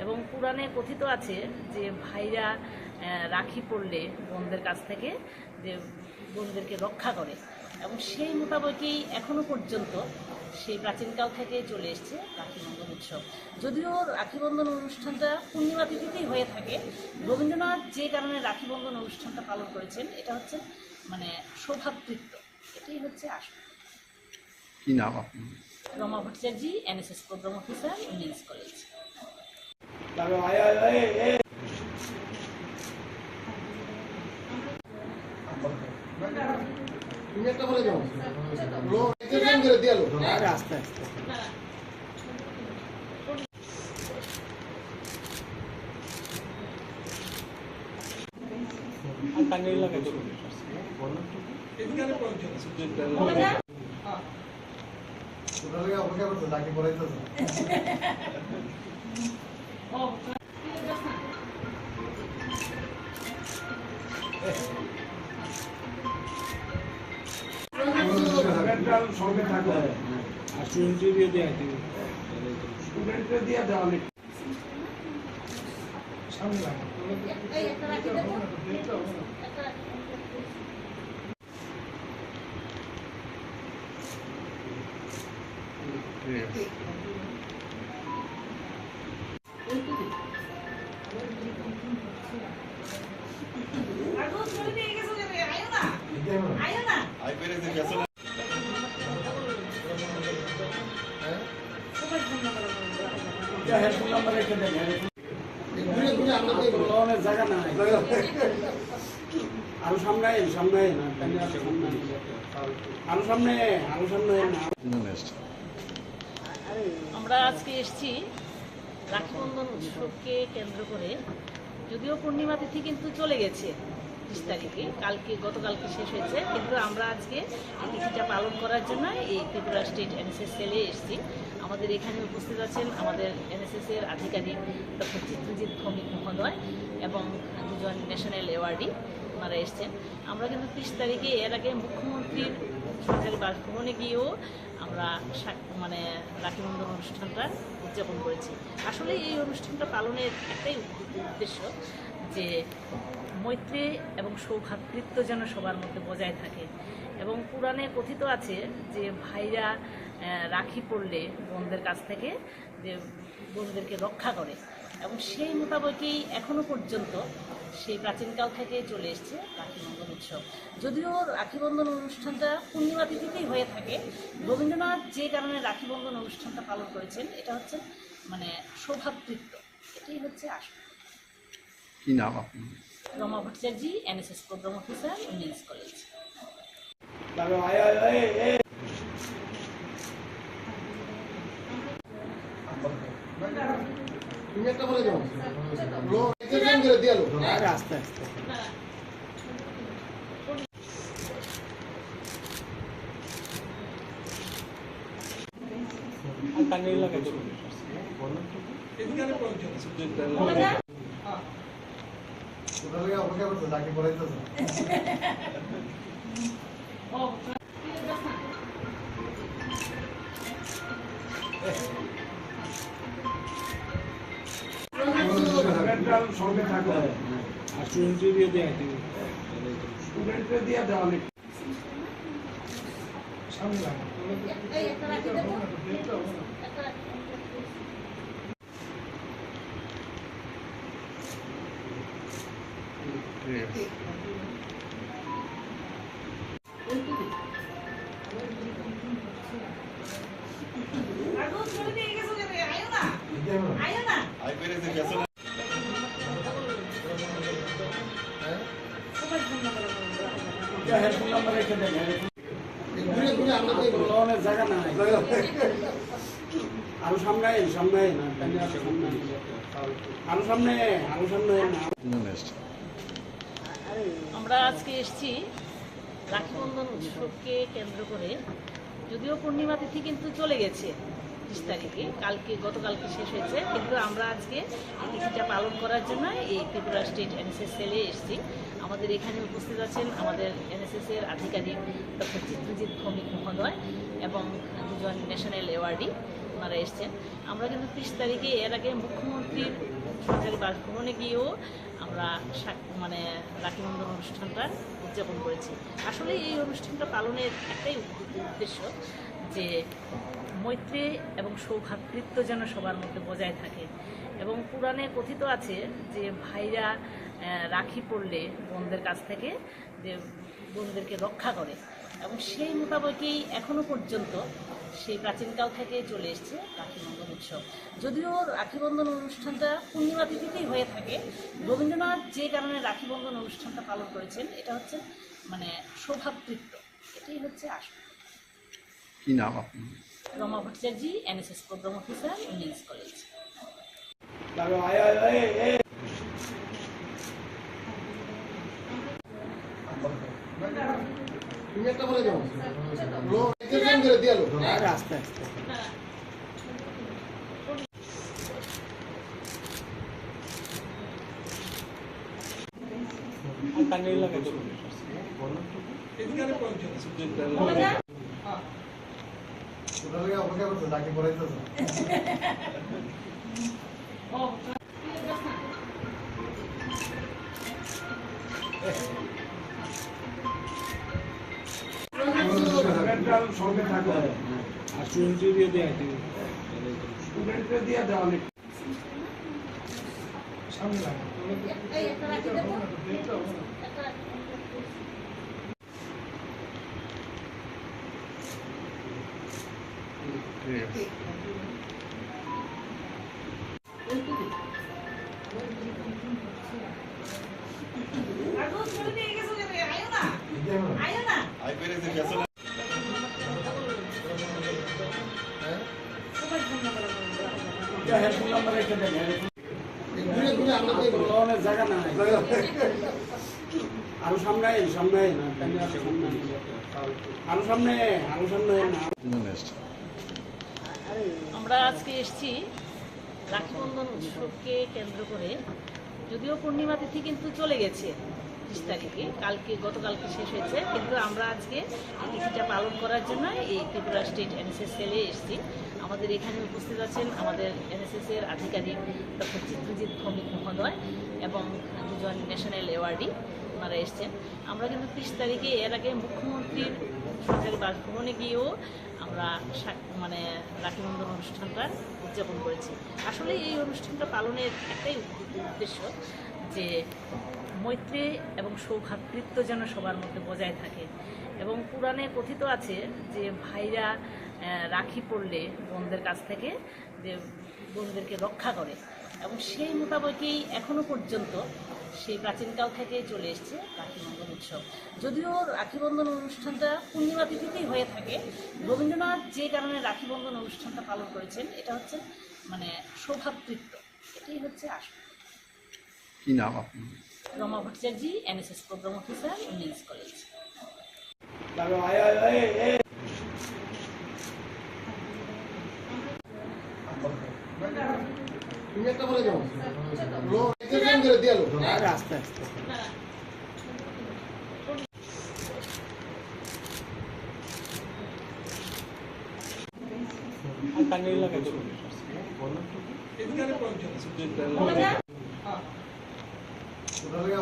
এবং পুরাণে কথিত আছে যে ভাইরা রাখি পড়লে বোনদের কাছ থেকে যে বোনদেরকে রক্ষা করে, এবং সেই মোতাবেকই এখনো পর্যন্ত সেই প্রাচীনকাল থেকে চলে এসছে রাখি বন্ধন উৎসব। যদিও রাখি বন্ধন অনুষ্ঠানটা পূর্ণিমা তিথিতেই হয়ে থাকে, রবীন্দ্রনাথ যে কারণে রাখি বন্ধন অনুষ্ঠানটা পালন করেছেন এটা হচ্ছে মানে সৌভ্রাতৃত্ব, এটাই হচ্ছে আসল। কি নাম আপনি? Rama Bhattacharya, NSS programme officer, women's college. আস্তে আস্তে আমরা আজকে এসেছি রাখি বন্ধন উৎসবকে কেন্দ্র করে, যদিও পূর্ণিমা তিথি কিন্তু চলে গেছে 30 তারিখে, গতকালকে শেষ হয়েছে, কিন্তু আমরা আজকে এই তিথিটা পালন করার জন্য এই ত্রিপুরা স্টেট এনএসএস সেলে এসেছি। আমাদের এখানে উপস্থিত আছেন আমাদের এনএসএস এর আধিকারিক ডক্টর চিত্রজিৎ ভৌমিক মহোদয় এবং দুজন ন্যাশনাল অ্যাওয়ার্ডি, ওনারা এসছেন। আমরা কিন্তু 30 তারিখে এর আগে মুখ্যমন্ত্রীর সরকারি বাসভবনে গিয়েও আমরা মানে রাখি বন্ধন অনুষ্ঠানটা উদযাপন করেছি। আসলে এই অনুষ্ঠানটা পালনের একটাই উদ্দেশ্য যে মৈত্রী এবং সৌভ্রাতৃত্ব যেন সবার মধ্যে বজায় থাকে। এবং পুরাণে কথিত আছে যে ভাইরা রাখি পড়লে বোনদের কাছ থেকে যে বোনদেরকে রক্ষা করে, এবং সেই মোতাবেকই এখনো পর্যন্ত সেই প্রাচীনকাল থেকে চলে এসছে রাখি বন্ধন উৎসব। যদিও রাখি বন্ধন অনুষ্ঠানটা পূর্ণিমা তিথিতেই হয়ে থাকে, রবীন্দ্রনাথ যে কারণে রাখি বন্ধন অনুষ্ঠানটা পালন করেছেন এটা হচ্ছে মানে সৌভ্রাতৃত্ব, এটাই হচ্ছে আসল। কি নাম আপনি? Rama Bhattacharya, NSS programme officer, women's college. তুমি একটা বলে যাও আস্তে আস্তে জায়গা নাই আরো সামনে আরো সামনে আমরা আজকে এসেছি রাখি বন্ধন উৎসবকে কেন্দ্র করে, যদিও পূর্ণিমা তিথি কিন্তু চলে গেছে 30 তারিখে, গতকালকে শেষ হয়েছে, কিন্তু আমরা আজকে এই তিথিটা পালন করার জন্য এই ত্রিপুরা স্টেট এনএসএস সেলে এসেছি। আমাদের এখানে উপস্থিত আছেন আমাদের এনএসএস-এর আধিকারিক ডক্টর চিত্রজিৎ ভৌমিক মহোদয় এবং দুজন ন্যাশনাল অ্যাওয়ার্ডি, ওনারা এসছেন। আমরা কিন্তু 30 তারিখে এর আগে মুখ্যমন্ত্রীর সরকারি বাসভবনে গিয়েও আমরা রাখি বন্ধন অনুষ্ঠানটা উদযাপন করেছি। আসলে এই অনুষ্ঠানটা পালনের একটাই উদ্দেশ্য যে মৈত্রী এবং সৌভ্রাতৃত্ব যেন সবার মধ্যে বজায় থাকে। এবং পুরাণে কথিত আছে যে ভাইরা রাখি পড়লে বোনদের কাছ থেকে যে বোনদেরকে রক্ষা করে, এবং সেই মোতাবেকই এখনও পর্যন্ত সেই প্রাচীনকাল থেকে চলে এসছে রাখি বন্ধন উৎসব। যদিও রাখি বন্ধন অনুষ্ঠানটা পূর্ণিমা তিথিতেই হয়ে থাকে, রবীন্দ্রনাথ যে কারণে রাখি বন্ধন অনুষ্ঠানটা পালন করেছেন এটা হচ্ছে সৌভ্রাতৃত্ব, এটাই হচ্ছে আসল। কি নাম আপনি? Rama Bhattacharya, NSS programme officer, women's college. আস্তে আস্তে জায়গা নাই আরো সামনে আমরা আজকে এসেছি রাখি বন্ধন উৎসবকে কেন্দ্র করে, যদিও পূর্ণিমা তিথি কিন্তু চলে গেছে 30 তারিখে, গতকালকে শেষ হয়েছে, কিন্তু আমরা আজকে এই তিথিটা পালন করার জন্য এই ত্রিপুরা স্টেট এনএসএস সেলে এসেছি। আমাদের এখানে উপস্থিত আছেন আমাদের এনএসএস-এর আধিকারিক ডক্টর চিত্রজিৎ ভৌমিক মহোদয় এবং দুজন ন্যাশনাল অ্যাওয়ার্ডি, ওনারা এসছেন। আমরা কিন্তু 30 তারিখে এর আগে মুখ্যমন্ত্রীর সরকারি বাসভবনে গিয়েও আমরা রাখি বন্ধন অনুষ্ঠানটা উদযাপন করেছি। আসলে এই অনুষ্ঠানটা পালনের একটাই উদ্দেশ্য যে মৈত্রী এবং সৌভ্রাতৃত্ব যেন সবার মধ্যে বজায় থাকে। এবং পুরাণে কথিত আছে যে ভাইরা রাখি পড়লে বোনদের কাছ থেকে যে বোনদেরকে রক্ষা করে, এবং সেই মোতাবেকই এখনও পর্যন্ত সেই প্রাচীনকাল থেকে চলে এসছে রাখি বন্ধন উৎসব। যদিও রাখি বন্ধন অনুষ্ঠানটা পূর্ণিমা তিথিতেই হয়ে থাকে, রবীন্দ্রনাথ যে কারণে রাখি বন্ধন অনুষ্ঠানটা পালন করেছেন এটা হচ্ছে সৌভ্রাতৃত্ব, এটাই হচ্ছে আসল। কি নাম আপনার? Rama Bhattacharya, NSS programme officer, women's college. আস্তে আস্তে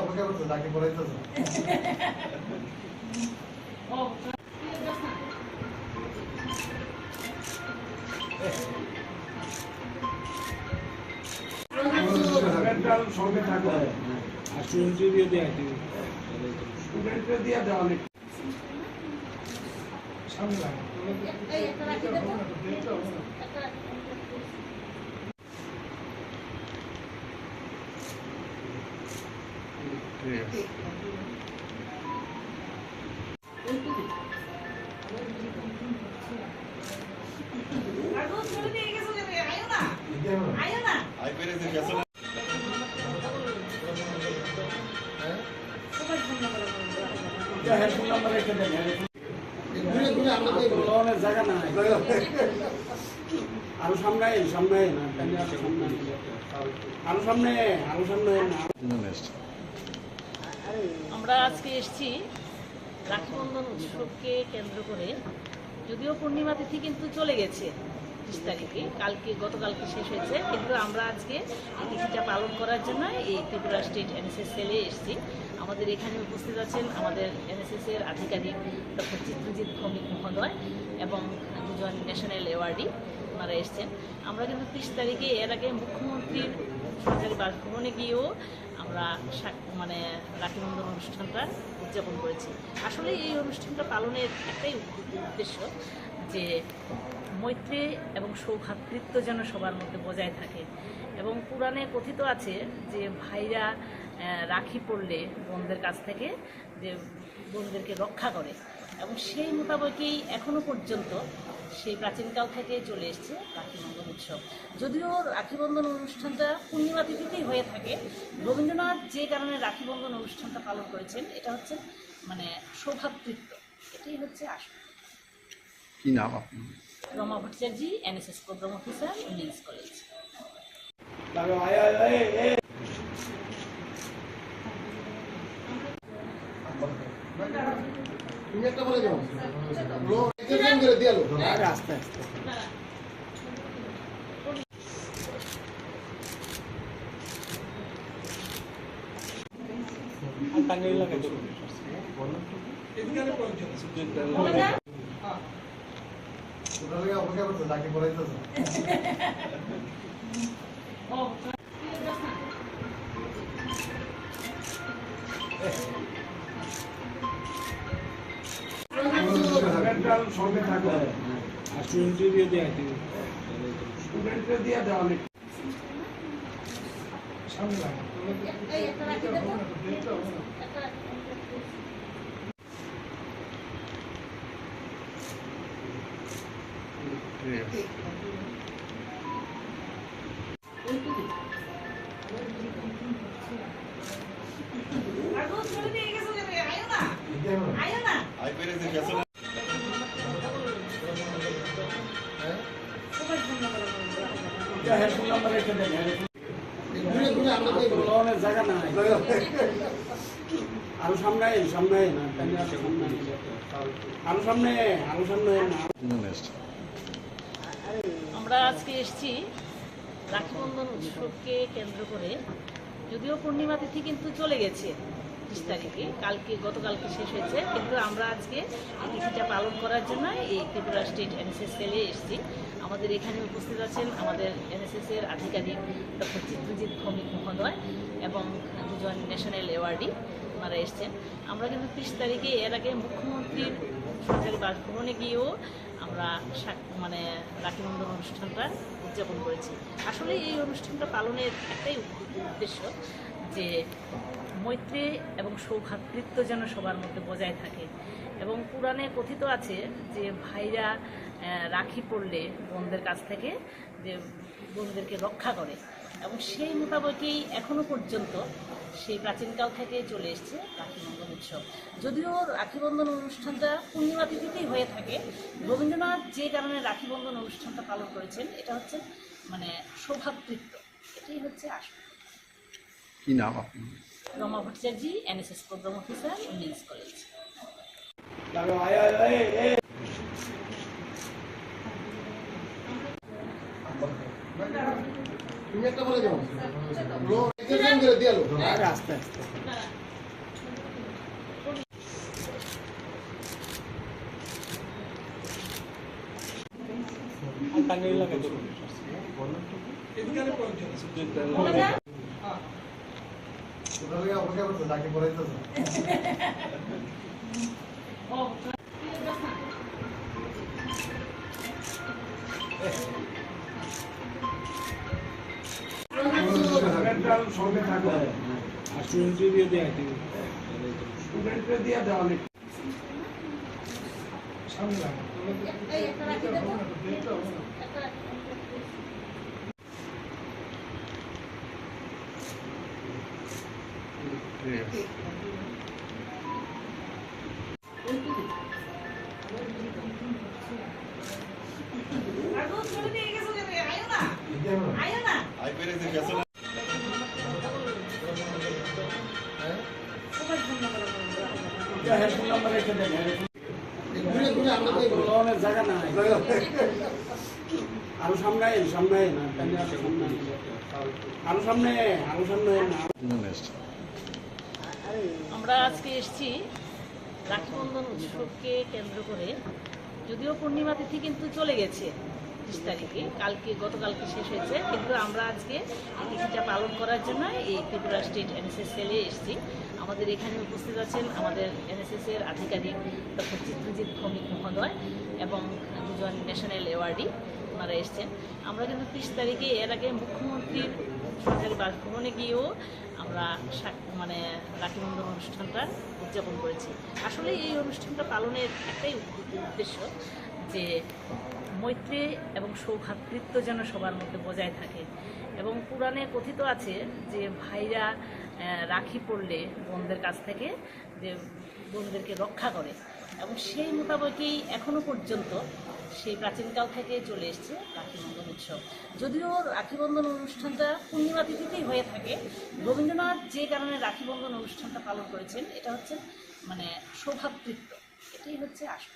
অপেক্ষা করতে তাকে পড়াইতেছে সঙ্গে থাকো আর স্টুডেন্ট দিয়ে দেওয়া স্টুডেন্টকে দিয়ে দেওয়া অনেক সামনে লাগে জায়গা না আরো সামনে সামনে না আরো সামনে না। আমরা আজকে এসেছি রাখিবন্ধন উৎসবকে কেন্দ্র করে, যদিও পূর্ণিমা তিথি কিন্তু চলে গেছে 30 তারিখে, গতকালকে শেষ হয়েছে, কিন্তু আমরা আজকে এই তিথিটা পালন করার জন্য এই ত্রিপুরা স্টেট এনএসএস সেলে এসেছি। আমাদের এখানে উপস্থিত আছেন আমাদের এনএসএস-এর আধিকারিক ডক্টর চিত্রজিৎ ভৌমিক মহোদয় এবং দুজন ন্যাশনাল অ্যাওয়ার্ডি, ওনারা এসছেন। আমরা কিন্তু 30 তারিখে এর আগে মুখ্যমন্ত্রীর সরকারি বাসভবনে গিয়েও আমরা মানে রাখিবন্ধন অনুষ্ঠানটা উদযাপন করেছি। আসলে এই অনুষ্ঠানটা পালনের একটাই উদ্দেশ্য যে মৈত্রী এবং সৌভ্রাতৃত্ব যেন সবার মধ্যে বজায় থাকে। এবং পুরাণে কথিত আছে যে ভাইরা রাখি পড়লে বোনদের কাছ থেকে যে বোনদেরকে রক্ষা করে, এবং সেই মোতাবেকই এখনও পর্যন্ত সেই প্রাচীনকাল থেকে চলে এসছে রাখিবন্ধন উৎসব। যদিও রাখিবন্ধন অনুষ্ঠানটা পূর্ণিমা তিথিতেই হয়ে থাকে, রবীন্দ্রনাথ যে কারণে রাখিবন্ধন অনুষ্ঠানটা পালন করেছেন এটা হচ্ছে মানে সৌভ্রাতৃত্ব, এটাই হচ্ছে আসল। কি নাম আপনার? Rama Bhattacharya, NSS programme officer, women's college. আস্তে আস্তে অপেক্ষা করতে তাকে পড়াইতেছে সঙ্গে থাকো আর স্টুডেন্ট দিয়ে দেওয়া স্টুডেন্টকে দিয়ে দেওয়া অনেক সামনে লাগে জায়গা না আরো সামনে না আরো সামনে না। আমরা আজকে এসেছি রাখিবন্ধন উৎসবকে কেন্দ্র করে, যদিও পূর্ণিমা তিথি কিন্তু চলে গেছে 30 তারিখে, গতকালকে শেষ হয়েছে, কিন্তু আমরা আজকে এই তিথিটা পালন করার জন্য এই ত্রিপুরা স্টেট এনএসএস সেলে এসেছি। আমাদের এখানে উপস্থিত আছেন আমাদের এনএসএস-এর আধিকারিক ডক্টর চিত্রজিৎ ভৌমিক মহোদয় এবং দুজন ন্যাশনাল অ্যাওয়ার্ডি, ওনারা এসছেন। আমরা কিন্তু 30 তারিখে এর আগে মুখ্যমন্ত্রীর সরকারি বাসভবনে গিয়েও আমরা মানে রাখিবন্ধন অনুষ্ঠানটা উদযাপন করেছি। আসলে এই অনুষ্ঠানটা পালনের একটাই উদ্দেশ্য যে মৈত্রী এবং সৌভ্রাতৃত্ব যেন সবার মধ্যে বজায় থাকে। এবং পুরাণে কথিত আছে যে ভাইরা রাখি পড়লে বোনদের কাছ থেকে যে বোনদেরকে রক্ষা করে, এবং সেই মোতাবেকই এখনো পর্যন্ত সেই প্রাচীনকাল থেকে চলে এসছে রাখি বন্ধন উৎসব। যদিও রাখি বন্ধন অনুষ্ঠানটা পূর্ণিমা তিথিতেই হয়ে থাকে, রবীন্দ্রনাথ যে কারণে রাখি বন্ধন অনুষ্ঠানটা পালন করেছেন এটা হচ্ছে মানে সৌভ্রাতৃত্ব, এটাই হচ্ছে আসল। কি নাম আপনি? Rama Bhattacharya, NSS programme officer, women's college. আস্তে আস্তে জায়গা নাই আরো সামনে আরো সামনে আমরা আজকে এসেছি রাখি বন্ধন উৎসবকে কেন্দ্র করে। যদিও পূর্ণিমা তিথি কিন্তু চলে গেছে 30 তারিখে, গতকালকে শেষ হয়েছে, কিন্তু আমরা আজকে এই তিথিটা পালন করার জন্য এই ত্রিপুরা স্টেট এনএসএস সেলে এসেছি। আমাদের এখানে উপস্থিত আছেন আমাদের এনএসএস-এর আধিকারিক ডক্টর চিত্রজিৎ ভৌমিক মহোদয় এবং দুজন ন্যাশনাল অ্যাওয়ার্ডি, ওনারা এসছেন। আমরা কিন্তু 30 তারিখে এর আগে মুখ্যমন্ত্রীর সরকারি বাসভবনে গিয়েও আমরা মানে রাখি বন্ধন অনুষ্ঠানটা উদযাপন করেছি। আসলে এই অনুষ্ঠানটা পালনের একটাই উদ্দেশ্য যে মৈত্রী এবং সৌভ্রাতৃত্ব যেন সবার মধ্যে বজায় থাকে। এবং পুরাণে কথিত আছে যে ভাইরা রাখি পড়লে বোনদের কাছ থেকে যে বোনদেরকে রক্ষা করে, এবং সেই মোতাবেকই এখনো পর্যন্ত সেই প্রাচীনকাল থেকে চলে এসছে রাখি বন্ধন উৎসব। যদিও রাখি বন্ধন অনুষ্ঠানটা পূর্ণিমা তিথিতেই হয়ে থাকে, রবীন্দ্রনাথ যে কারণে রাখি বন্ধন অনুষ্ঠানটা পালন করেছেন এটা হচ্ছে মানে সৌভ্রাতৃত্ব, এটাই হচ্ছে আসল।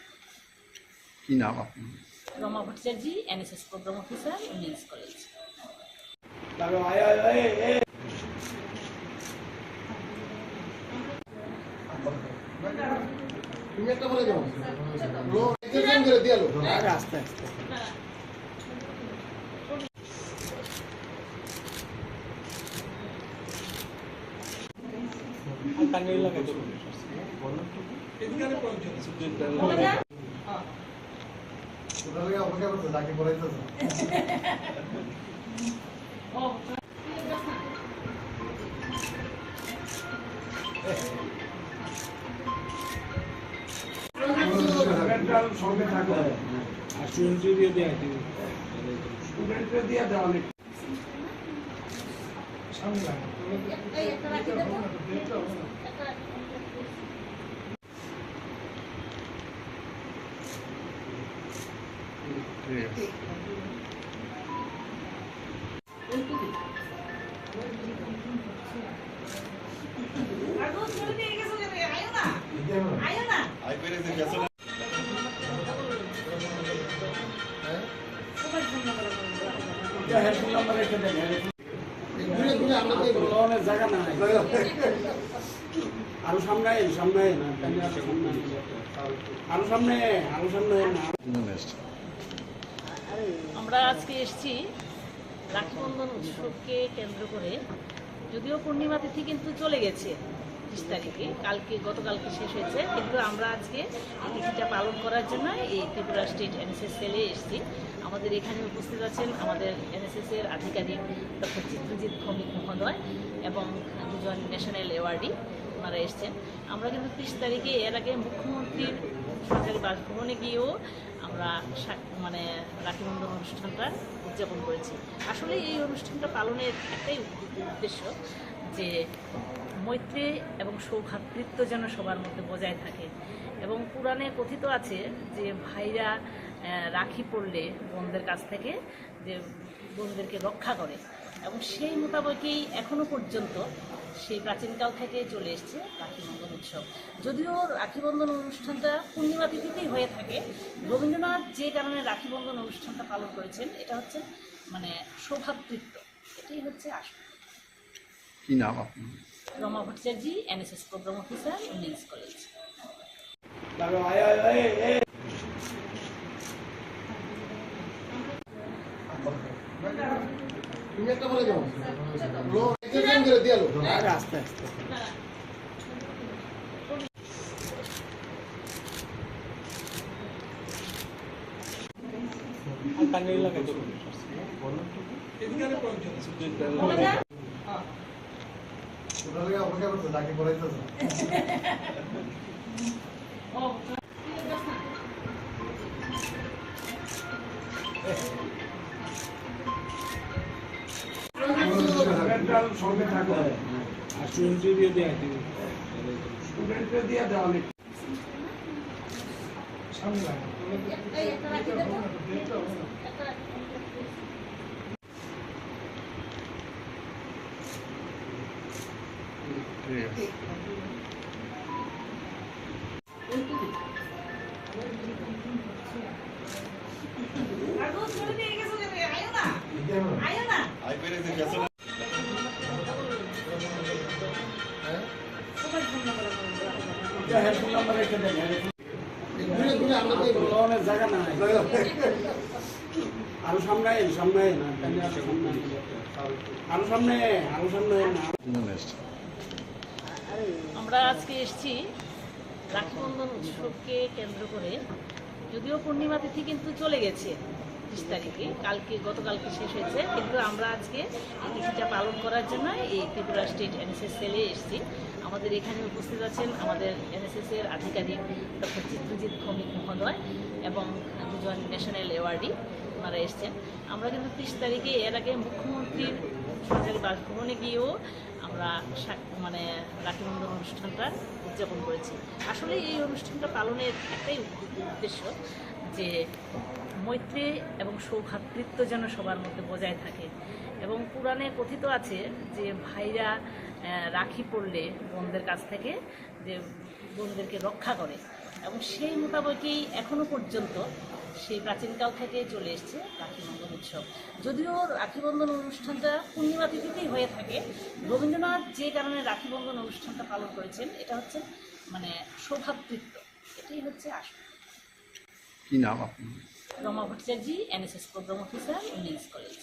কি নাম আপনি? Rama Bhattacharya, NSS programme officer, women's college. আস্তে আস্তে জায়গা নাই আরো সামনে আমরা আজকে এসেছি রাখি বন্ধন উৎসবকে কেন্দ্র করে। যদিও পূর্ণিমা তিথি কিন্তু চলে গেছে 30 তারিখে, গতকালকে শেষ হয়েছে, কিন্তু আমরা আজকে এই তিথিটা পালন করার জন্য এই ত্রিপুরা স্টেট এনএসএস সেলে এসেছি। আমাদের এখানে উপস্থিত আছেন আমাদের এনএসএস-এর আধিকারিক ডক্টর চিত্রজিৎ ভৌমিক মহোদয় এবং দুজন ন্যাশনাল অ্যাওয়ার্ডি, ওনারা এসছেন। আমরা কিন্তু 30 তারিখে এর আগে মুখ্যমন্ত্রীর সরকারি বাসভবনে গিয়েও আমরা মানে রাখি বন্ধন অনুষ্ঠানটা উদযাপন করেছি। আসলে এই অনুষ্ঠানটা পালনের একটাই উদ্দেশ্য যে মৈত্রী এবং সৌভ্রাতৃত্ব যেন সবার মধ্যে বজায় থাকে। এবং পুরাণে কথিত আছে যে ভাইরা রাখি পরলে বোনদের কাছ থেকে যে বোনদেরকে রক্ষা করে, এবং সেই মোতাবেকই এখনো পর্যন্ত সেই প্রাচীনকাল থেকে চলে এসছে রাখি বন্ধন উৎসব। যদিও রাখি বন্ধন অনুষ্ঠানটা পূর্ণিমা তিথিতেই হয়ে থাকে, রবীন্দ্রনাথ যে কারণে রাখি বন্ধন অনুষ্ঠানটা পালন করেছেন এটা হচ্ছে মানে সৌভ্রাতৃত্ব, এটাই হচ্ছে আসল। কি নাম আপনার? Rama Bhattacharya, NSS programme officer, women's college. আস্তে আস্তে অপেক্ষা করতে তাকে পড়াইতেছে। সঙ্গে থাকো আর স্টুডেন্ট দিয়ে দেওয়া স্টুডেন্টকে দিয়ে দেওয়া অনেক সামনে জায়গা না আরো সামনে সামনে না আরো সামনে আরো সামনে না। আমরা আজকে এসেছি রাখি বন্ধন উৎসবকে কেন্দ্র করে, যদিও পূর্ণিমা তিথি কিন্তু চলে গেছে 30 তারিখে, গতকালকে শেষ হয়েছে, কিন্তু আমরা আজকে এই তিথিটা পালন করার জন্য এই ত্রিপুরা স্টেট NSS সেলে এসেছি। আমাদের এখানে উপস্থিত আছেন আমাদের NSS-এর আধিকারিক ডক্টর চিত্রজিৎ ভৌমিক মহোদয় এবং দুজন ন্যাশনাল অ্যাওয়ার্ডি, ওনারা এসছেন। আমরা কিন্তু 30 তারিখে এর আগে মুখ্যমন্ত্রীর সরকারি বাসভবনে গিয়েও আমরা মানে রাখি বন্ধন অনুষ্ঠানটা উদযাপন করেছি। আসলে এই অনুষ্ঠানটা পালনের একটাই উদ্দেশ্য যে মৈত্রী এবং সৌভ্রাতৃত্ব যেন সবার মধ্যে বজায় থাকে। এবং পুরাণে কথিত আছে যে ভাইরা রাখি পরলে বোনদের কাছ থেকে যে বোনদেরকে রক্ষা করে, এবং সেই মোতাবেকই এখনো পর্যন্ত সেই প্রাচীনকাল থেকে চলে এসছে রাখি বন্ধন উৎসব। যদিও রাখি বন্ধন অনুষ্ঠানটা পূর্ণিমা তিথিতেই হয়ে থাকে, রবীন্দ্রনাথ যে কারণে রাখি বন্ধন অনুষ্ঠানটা পালন করেছেন এটা হচ্ছে মানে সৌভ্রাতৃত্ব, এটাই হচ্ছে আসল। কি নাম আপনার? Rama Bhattacharya, NSS programme officer, women's college.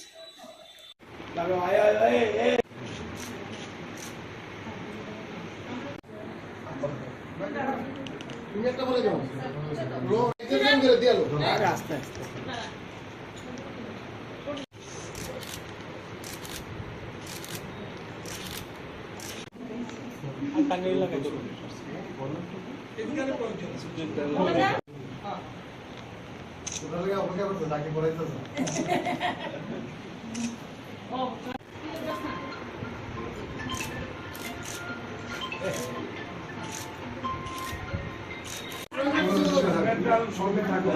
আস্তে আস্তে অপেক্ষা করতে তাকে পড়াইতেছে। সঙ্গে থাকো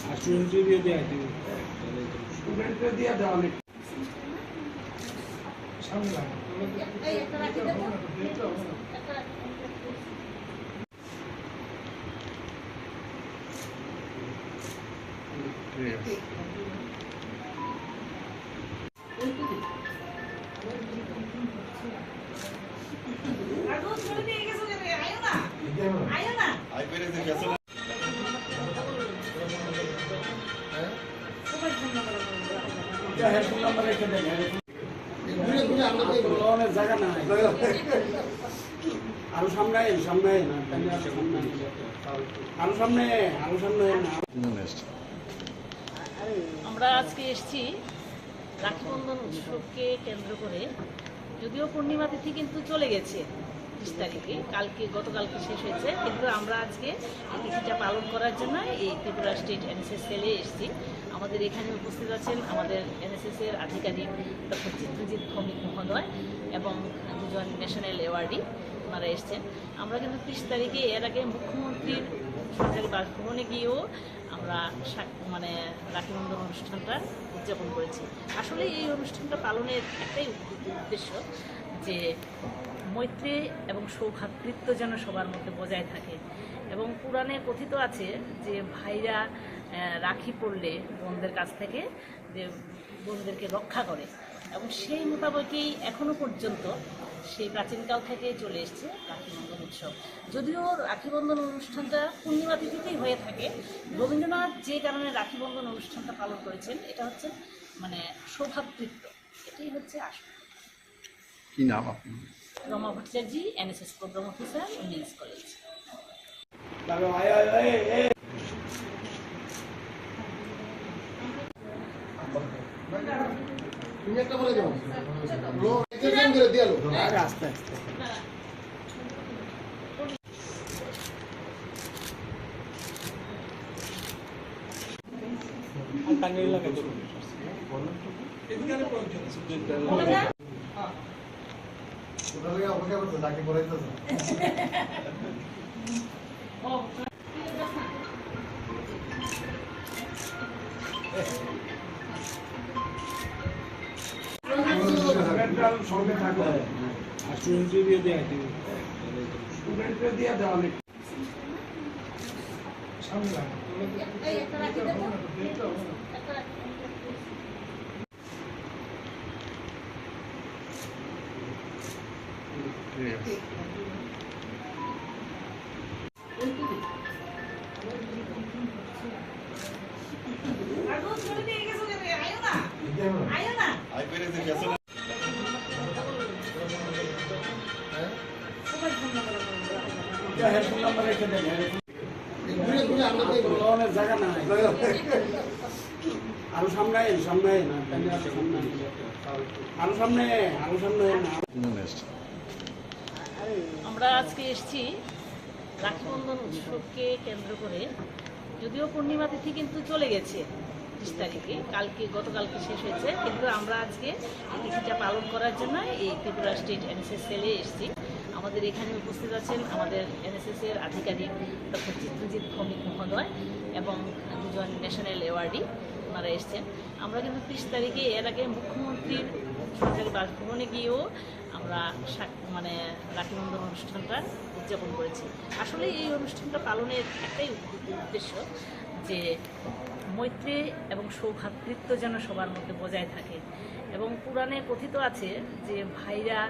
আর স্টুডেন্ট দিয়ে দেওয়া স্টুডেন্টকে দিয়ে দেওয়া অনেক সামনে জায়গা না আরো সামনে সামনে না আরো সামনে আরো সামনে না। আমরা আজকে এসেছি রাখি বন্ধন উৎসবকে কেন্দ্র করে, যদিও পূর্ণিমা তিথি কিন্তু চলে গেছে 30 তারিখে গতকালকে শেষ হয়েছে, কিন্তু আমরা আজকে এই তিথিটা পালন করার জন্য এই ত্রিপুরা স্টেট এনএসএস সেলে এসেছি। আমাদের এখানে উপস্থিত আছেন আমাদের এনএসএস-এর আধিকারিক ডক্টর চিত্রজিৎ ভৌমিক মহোদয় এবং দুজন ন্যাশনাল অ্যাওয়ার্ডি ওনারা এসছেন। আমরা কিন্তু 30 তারিখে এর আগে মুখ্যমন্ত্রীর সরকারি বাসভবনে গিয়েও আমরা রাখি বন্ধন অনুষ্ঠানটা উদযাপন করেছি। আসলে এই অনুষ্ঠানটা পালনের একটাই উদ্দেশ্য যে মৈত্রী এবং সৌভ্রাতৃত্ব যেন সবার মধ্যে বজায় থাকে। এবং পুরাণে কথিত আছে যে ভাইরা রাখি পড়লে বোনদের কাছ থেকে যে বোনদেরকে রক্ষা করে, এবং সেই মোতাবেকই এখনো পর্যন্ত সেই প্রাচীনকাল থেকে চলে এসছে রাখি বন্ধন উৎসব। যদিও রাখি বন্ধন অনুষ্ঠানটা পূর্ণিমা তিথিতেই হয়ে থাকে, রবীন্দ্রনাথ যে কারণে রাখি বন্ধন অনুষ্ঠানটা পালন করেছেন এটা হচ্ছে সৌভ্রাতৃত্ব, এটাই হচ্ছে আসল। কি নাম আপনি? Rama Bhattacharya, NSS programme officer, women's college. আস্তে আস্তে জায়গা না আরো সামনে আমরা আজকে এসেছি রাখি বন্ধন উৎসবকে কেন্দ্র করে। যদিও পূর্ণিমা তিথি কিন্তু চলে গেছে 30 তারিখে, গতকালকে শেষ হয়েছে, কিন্তু আমরা আজকে এই তিথিটা পালন করার জন্য এই ত্রিপুরা স্টেট এনএসএস সেলে এসেছি। আমাদের এখানে উপস্থিত আছেন আমাদের এনএসএস-এর আধিকারিক ডক্টর চিত্রজিৎ ভৌমিক মহোদয় এবং দুজন ন্যাশনাল অ্যাওয়ার্ডি ওনারা এসছেন। আমরা কিন্তু 30 তারিখে এর আগে মুখ্যমন্ত্রীর সরকারি বাসভবনে গিয়েও আমরা রাখি বন্ধন অনুষ্ঠানটা উদযাপন করেছি। আসলে এই অনুষ্ঠানটা পালনের একটাই উদ্দেশ্য যে মৈত্রী এবং সৌভ্রাতৃত্ব যেন সবার মধ্যে বজায় থাকে। এবং পুরাণে কথিত আছে যে ভাইরা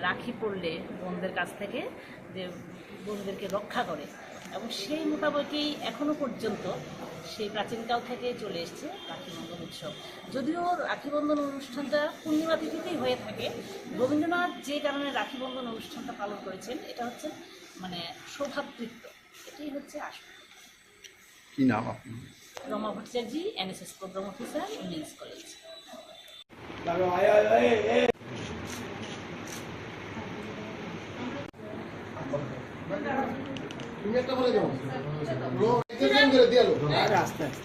রাখি পড়লে বোনদের কাছ থেকে যে বোনদেরকে রক্ষা করে, এবং সেই মোতাবেকই এখনো পর্যন্ত সেই প্রাচীনকাল থেকে চলে এসছে রাখি বন্ধন উৎসব। যদিও রাখি বন্ধন অনুষ্ঠানটা পূর্ণিমা তিথিতেই হয়ে থাকে, রবীন্দ্রনাথ যে কারণে রাখি বন্ধন অনুষ্ঠানটা পালন করেছেন এটা হচ্ছে সৌভ্রাতৃত্ব, এটাই হচ্ছে আসল। কি নাম আপনি? Rama Bhattacharya, NSS programme officer, women's college. আস্তে আস্তে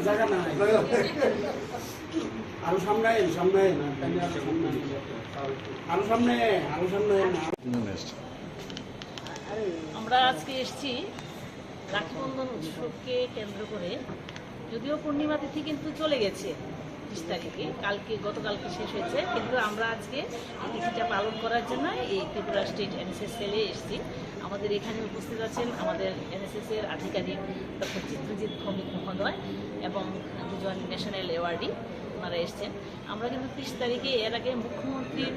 জায়গা না আরো সামনে আমরা আজকে এসেছি রাখি বন্ধন উৎসবকে কেন্দ্র করে, যদিও পূর্ণিমা তিথি কিন্তু চলে গেছে 30 তারিখে, গতকালকে শেষ হয়েছে, কিন্তু আমরা আজকে এই তিথিটা পালন করার জন্য এই ত্রিপুরা স্টেট এনএসএস সেলে এসেছি। আমাদের এখানে উপস্থিত আছেন আমাদের এনএসএস এর আধিকারিক ডক্টর চিত্রজিৎ ভৌমিক মহোদয় এবং দুজন ন্যাশনাল অ্যাওয়ার্ডি, ওনারা এসছেন। আমরা কিন্তু 30 তারিখে এর আগে মুখ্যমন্ত্রীর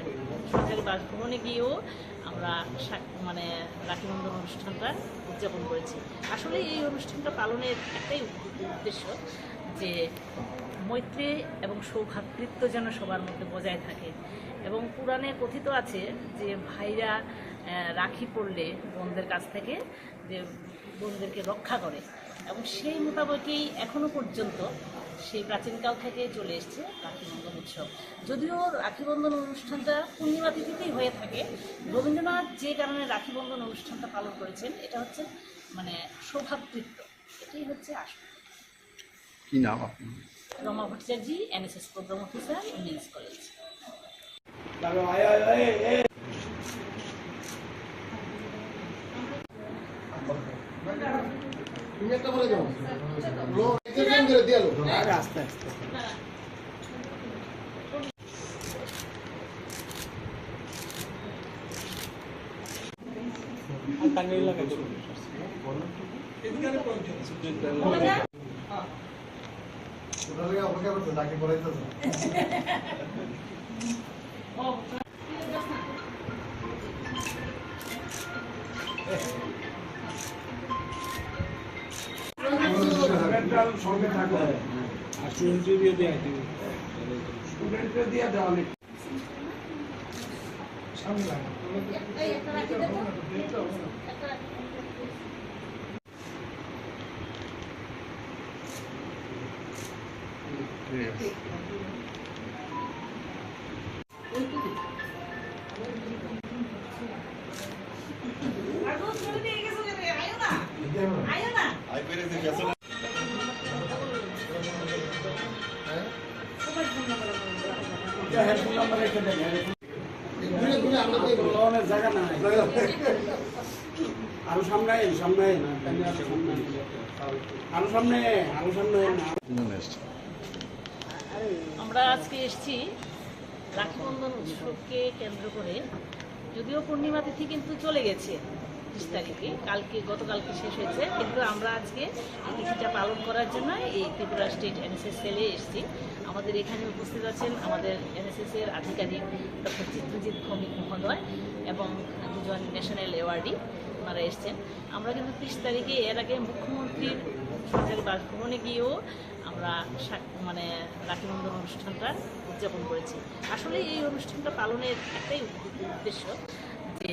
সরকারি বাসভবনে গিয়েও আমরা মানে রাখি বন্ধন অনুষ্ঠানটা উদযাপন করেছি। আসলে এই অনুষ্ঠানটা পালনের একটাই উদ্দেশ্য যে মৈত্রী এবং সৌভ্রাতৃত্ব যেন সবার মধ্যে বজায় থাকে, এবং পুরাণে কথিত আছে যে ভাইরা রাখি পড়লে বোনদের কাছ থেকে যে বোনদেরকে রক্ষা করে, এবং সেই মোতাবেকই এখনো পর্যন্ত সেই প্রাচীনকাল থেকে চলে এসছে রাখি বন্ধন উৎসব। যদিও রাখি বন্ধন অনুষ্ঠানটা পূর্ণিমা তিথিতেই হয়ে থাকে, রবীন্দ্রনাথ যে কারণে রাখি বন্ধন অনুষ্ঠানটা পালন করেছেন এটা হচ্ছে মানে সৌভ্রাতৃত্ব, এটাই হচ্ছে আসল। কি নাম আপনি? Rama Bhattacharya, NSS programme officer, women's college. আস্তে আস্তে আমরা আজকে এসেছি রাখি বন্ধন উৎসবকে কেন্দ্র করে, যদিও পূর্ণিমা তিথি কিন্তু চলে গেছে 30 তারিখে, গতকালকে শেষ হয়েছে, কিন্তু আমরা আজকে এই তিথিটা পালন করার জন্য এই ত্রিপুরা স্টেট এনএসএস সেলে এসেছি। আমাদের এখানে উপস্থিত আছেন আমাদের এনএসএস এর আধিকারিক ডক্টর চিত্রজিৎ ভৌমিক মহোদয় এবং দুজন ন্যাশনাল অ্যাওয়ার্ডি, ওনারা এসছেন। আমরা কিন্তু 30 তারিখে এর আগে মুখ্যমন্ত্রীর সরকারি বাসভবনে গিয়েও আমরা মানে রাখি বন্ধন অনুষ্ঠানটা উদযাপন করেছি। আসলে এই অনুষ্ঠানটা পালনের একটাই উদ্দেশ্য যে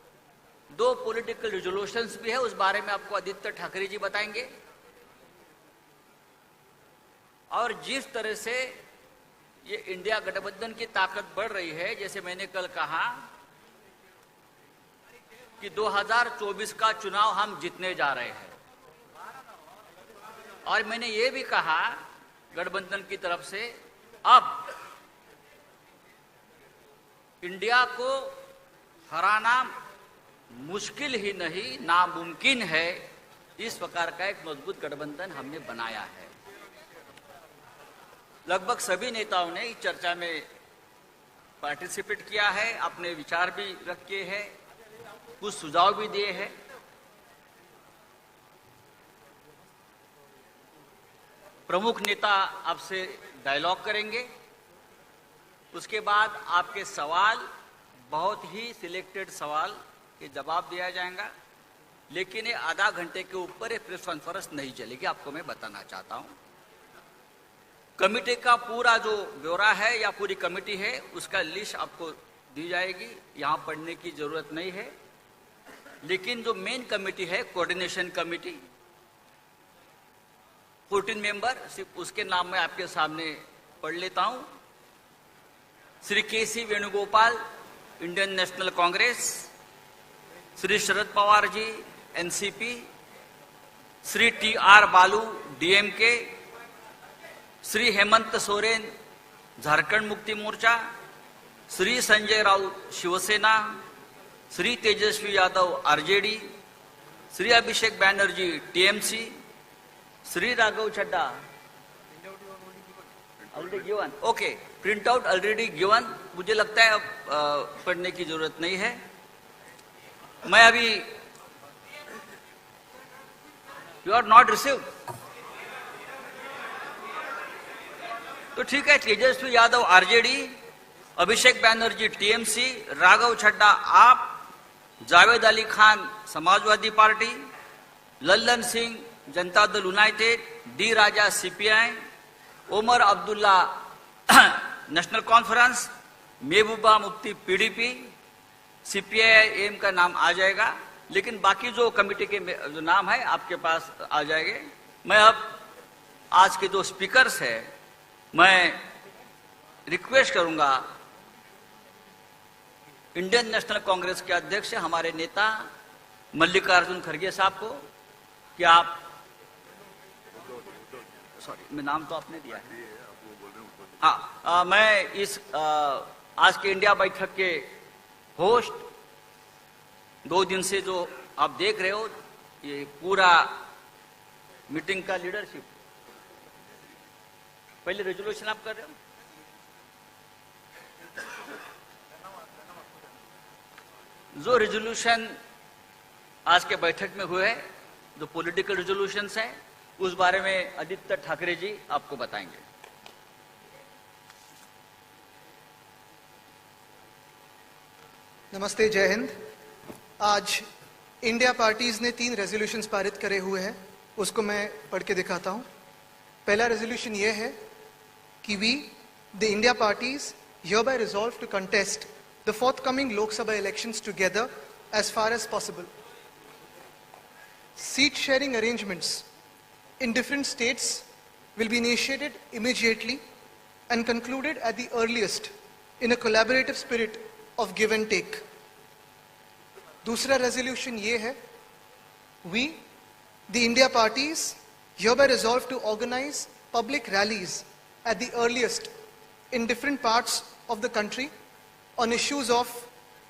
2 पॉलिटिकल रिजोल्यूशंस भी है, उस बारे में आपको आदित्य ठाकरे जी बताएंगे। और जिस तरह से ये इंडिया गठबंधन की ताकत बढ़ रही है, जैसे मैंने कल कहा कि 2024 का चुनाव हम जीतने जा रहे हैं, और मैंने ये भी कहा गठबंधन की तरफ से अब इंडिया को हराना मुश्किल ही नहीं नामुमकिन है। इस प्रकार का एक मजबूत गठबंधन हमने बनाया है। लगभग सभी नेताओं ने इस चर्चा में पार्टिसिपेट किया है, अपने विचार भी रखे हैं, कुछ सुझाव भी दिए हैं। प्रमुख नेता आपसे डायलॉग करेंगे, उसके बाद आपके सवाल, बहुत ही सिलेक्टेड सवाल के जवाब दिया जाएगा, लेकिन ये आधा घंटे के ऊपर प्रेस कॉन्फ्रेंस नहीं चलेगी, आपको मैं बताना चाहता हूं। कमेटी का पूरा जो ब्यौरा है या पूरी कमेटी है उसका लिस्ट आपको दी जाएगी, यहां पढ़ने की जरूरत नहीं है। लेकिन जो मेन कमेटी है, कोऑर्डिनेशन कमेटी, 14 मेंबर, सिर्फ उसके नाम मैं आपके सामने पढ़ लेता हूं। Shri K C. Venugopal, Indian National Congress, Shri Sharad Pawar ji, NCP, Shri T R. Baalu, DMK, Shri Hemant Soren, Jharkhand Mukti Morcha, Shri Sanjay Raut, Shiv Sena, Shri Tejashwi Yadav, RJD, Shri Abhishek Banerjee, TMC, Shri Raghav Chadha, already given, okay, print out already given, मुझे लगता है अब पढ़ने की जरूरत नहीं है। मैं अभी, यू आर नॉट रिसीव्ड, तो ठीक है। Tejashwi Yadav RJD, Abhishek Banerjee TMC, Raghav Chadha AAP, Javed Ali Khan Samajwadi Party, Lallan Singh Janata Dal United, D Raja CPI, Omar Abdullah National Conference, Mehbooba Mufti PDP, CPI का नाम आ जाएगा, लेकिन बाकी जो कमेटी के जो नाम है आपके पास आ जाएंगे। मैं अब आज के जो स्पीकर्स है, मैं रिक्वेस्ट करूंगा इंडियन नेशनल कांग्रेस के अध्यक्ष हमारे नेता मल्लिकार्जुन खड़गे साहब को कि आप, सॉरी मैं नाम तो आपने दिया है, हाँ, मैं इस आज के इंडिया बैठक के होस्ट, 2 दिन से जो आप देख रहे हो ये पूरा मीटिंग का लीडरशिप, पहले रेजोल्यूशन आप कर रहे हो, जो रेजोल्यूशन आज के बैठक में हुए हैं, जो पॉलिटिकल रेजोल्यूशंस हैं, उस बारे में आदित्य ठाकरे जी आपको बताएंगे। नमस्ते, जय हिंद। आज इंडिया पार्टीज ने 3 रेजोल्यूशंस पारित करे हुए हैं, उसको मैं पढ़ के दिखाता हूं। पहला रेजोल्यूशन ये है कि we the India parties hereby resolve to contest the forthcoming Lok Sabha elections together as far as possible. Seat sharing arrangements in different states will be initiated immediately and concluded at the earliest in a collaborative spirit of give and take. दूसरा resolution ये है, we, the India parties, hereby resolve to organize public rallies at the earliest in different parts of the country on issues of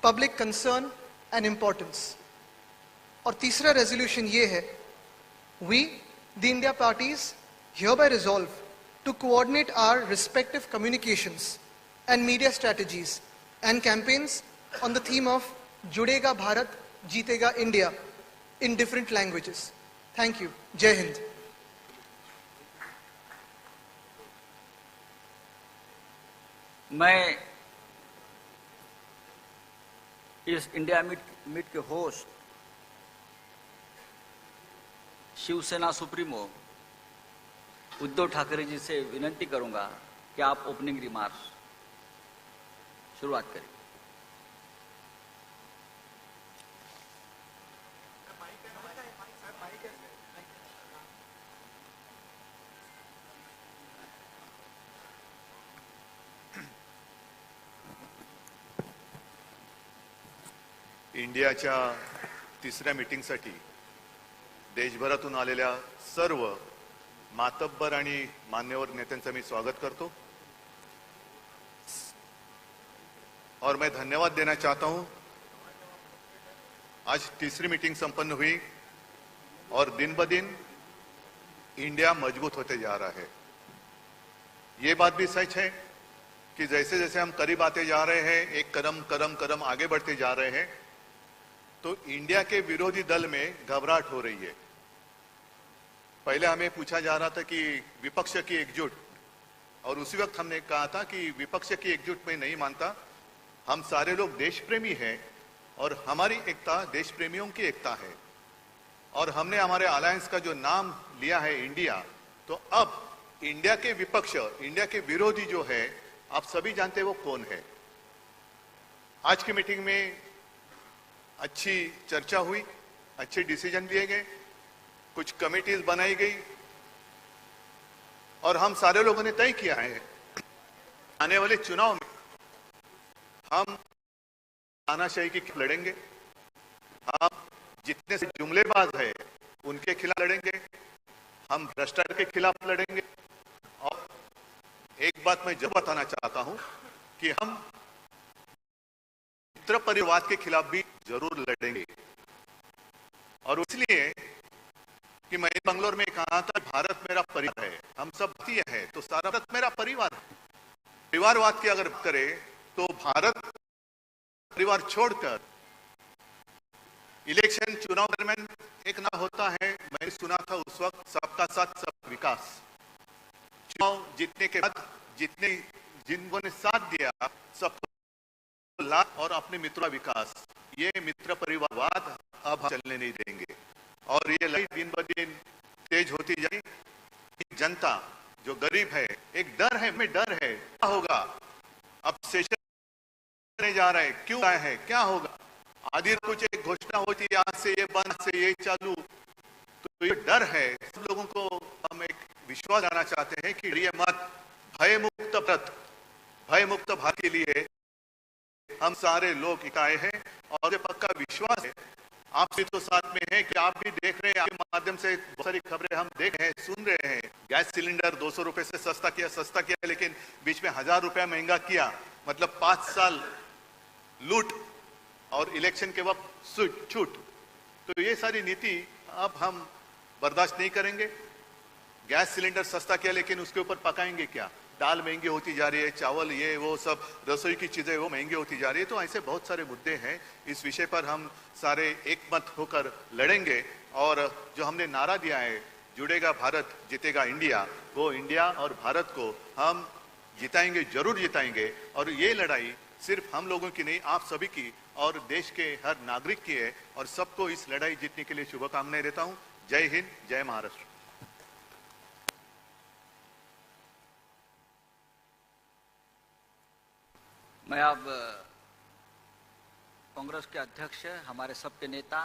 public concern and importance. और तीसरा resolution ये है, we, the India parties, hereby resolve to coordinate our respective communications and media strategies and campaigns on the theme of Judega Bharat, Jeetega India in different languages. Thank you. Jai Hind. मैं इस India meet के host Shiv Sena supremo Uddhav Thackeray ji से विनती करूंगा कि आप opening remarks शुरुआत करें। इंडियाच्या तिसऱ्या मीटिंगसाठी देशभरातून आलेल्या सर्व मातब्बर आणि मान्यवर नेत्यांचं मी स्वागत करतो और मैं धन्यवाद देना चाहता हूं। आज तीसरी मीटिंग संपन्न हुई और दिन ब दिन इंडिया मजबूत होते जा रहा है। ये बात भी सच है कि जैसे जैसे हम करीब आते जा रहे हैं, एक कदम आगे बढ़ते जा रहे हैं, तो इंडिया के विरोधी दल में घबराहट हो रही है। पहले हमें पूछा जा रहा था कि विपक्ष की एकजुट, और उसी वक्त हमने कहा था कि विपक्ष की एकजुट में नहीं मानता, हम सारे लोग देश प्रेमी हैं और हमारी एकता देश प्रेमियों की एकता है। और हमने हमारे अलायंस का जो नाम लिया है इंडिया, तो अब इंडिया के विपक्ष, इंडिया के विरोधी जो है, आप सभी जानते हैं वो कौन है। आज की मीटिंग में अच्छी चर्चा हुई, अच्छे डिसीजन लिए गए, कुछ कमेटीज बनाई गई और हम सारे लोगों ने तय किया है आने वाले चुनाव में हम तानाशाही के खिलाफ लड़ेंगे, हम जितने से जुमलेबाज है उनके खिलाफ लड़ेंगे, हम भ्रष्टाचार के खिलाफ लड़ेंगे। और एक बात मैं जरूर बताना चाहता हूं कि हम मित्र परिवार के खिलाफ भी जरूर लड़ेंगे। और इसलिए कि मैं बंगलोर में कहा था, भारत मेरा परिवार है, हम सब भारतीय हैं, तो सारा भारत मेरा परिवार है। परिवारवाद की अगर करें तो भारत परिवार छोड़कर इलेक्शन चुनाव दरमियान एक ना होता है। मैंने सुना था उस वक्त सबका साथ सब विकास। चुनाव जीतने के बाद जिनको ने साथ दिया सबको लाभ और अपने मित्रों का विकास, ये मित्र परिवारवाद अब हम चलने नहीं देंगे। और ये लड़ाई दिन ब दिन तेज होती जाएगी। जनता जो गरीब है, एक डर है, में डर है क्या होगा, अब सेशन जा रहा है, क्यों आया है, क्या होगा, आदि कुछ एक घोषणा होती है, आज से ये बंद, से ये चालू, तो ये डर है। सब लोगों को हम एक विश्वास लाना चाहते हैं कि ये मत, भय मुक्त भारत के लिए हम सारे लोग इकाए हैं और ये पक्का विश्वास है आप भी तो साथ में है कि आप भी देख रहे हैं, आपके माध्यम से बहुत सारी खबरें हम देख रहे हैं, सुन रहे हैं। गैस सिलेंडर 200 रुपए से सस्ता किया, लेकिन बीच में 1000 रुपया महंगा किया, मतलब 5 साल लूट और इलेक्शन के वक्त छूट। तो ये सारी नीति अब हम बर्दाश्त नहीं करेंगे। गैस सिलेंडर सस्ता किया, लेकिन उसके ऊपर पकाएंगे क्या, दाल महंगी होती जा रही है, चावल ये वो सब रसोई की चीजें वो महंगी होती जा रही है। तो ऐसे बहुत सारे मुद्दे हैं, इस विषय पर हम सारे एकमत होकर लड़ेंगे। और जो हमने नारा दिया है, जुड़ेगा भारत जीतेगा इंडिया, वो इंडिया और भारत को हम जिताएंगे, जरूर जिताएंगे। और ये लड़ाई सिर्फ हम लोगों की नहीं, आप सभी की और देश के हर नागरिक की है। और सबको इस लड़ाई जीतने के लिए शुभकामनाएं देता हूं। जय हिंद, जय महाराष्ट्र। मैं अब कांग्रेस के अध्यक्ष, हमारे सबके नेता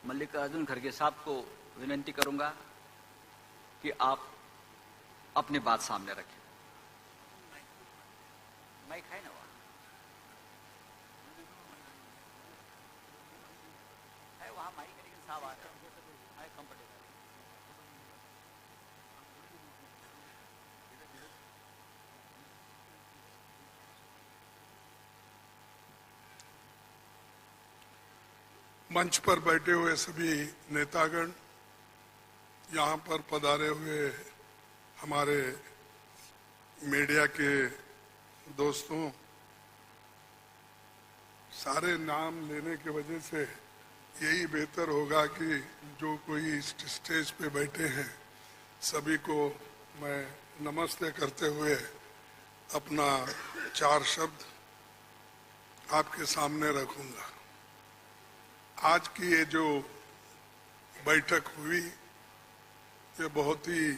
मल्लिकार्जुन खड़गे साहब को विनती करूंगा कि आप अपनी बात सामने रखें। माइक है ना वहाँ? है वहाँ माइक है, लेकिन साहब आ रहे हैं, कंफर्टेबल। मंच पर बैठे हुए सभी नेतागण, यहाँ पर पधारे हुए हमारे मीडिया के दोस्तों, सारे नाम लेने के वजह से यही बेहतर होगा कि जो कोई इस स्टेज पे बैठे हैं सभी को मैं नमस्ते करते हुए अपना 4 शब्द आपके सामने रखूंगा। आज की ये जो बैठक हुई, ये बहुत ही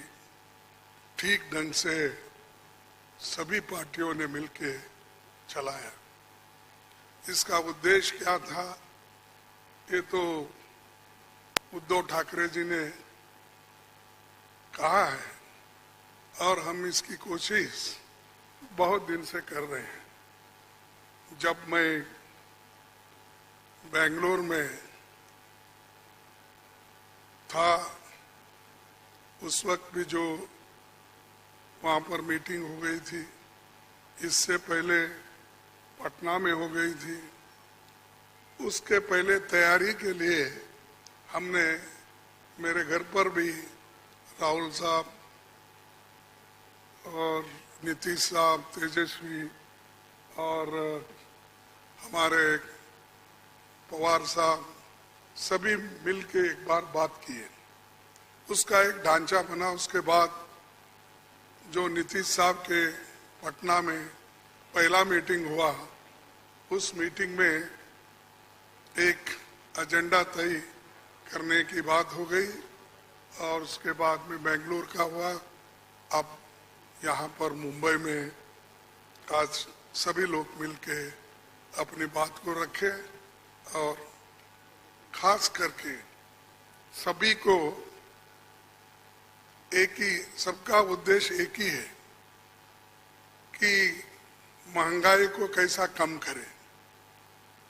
ठीक ढंग से सभी पार्टियों ने मिलके चलाया। इसका उद्देश्य क्या था, ये तो उद्धव ठाकरे जी ने कहा है और हम इसकी कोशिश बहुत दिन से कर रहे हैं। जब मैं बेंगलोर में था उस वक्त भी जो वहाँ पर मीटिंग हो गई थी, इससे पहले पटना में हो गई थी। उसके पहले तैयारी के लिए हमने मेरे घर पर भी राहुल साहब और नीतीश साहब, तेजस्वी और हमारे पवार साहब सभी मिलके एक बार बात किए। उसका एक ढांचा बना। उसके बाद जो नीतीश साहब के पटना में पहला मीटिंग हुआ, उस मीटिंग में एक एजेंडा तय करने की बात हो गई और उसके बाद में बेंगलुरु का हुआ। अब यहाँ पर मुंबई में आज सभी लोग मिलके अपनी बात को रखे और खास करके सभी को एक ही, सबका उद्देश्य एक ही है कि महंगाई को कैसा कम करें,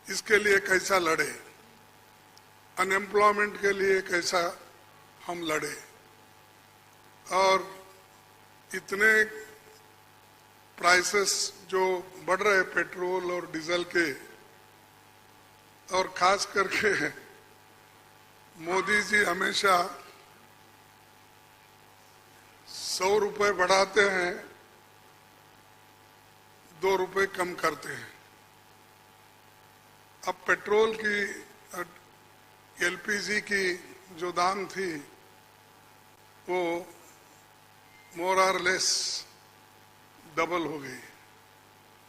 इसके लिए कैसा लड़े, अनएम्प्लॉयमेंट के लिए कैसा हम लड़े। और इतने प्राइसेस जो बढ़ रहे पेट्रोल और डीजल के, और खास करके मोदी जी हमेशा 100 रुपए बढ़ाते हैं, 2 रुपए कम करते हैं। अब पेट्रोल की, एलपीजी की जो दाम थी वो मोर और लेस डबल हो गई,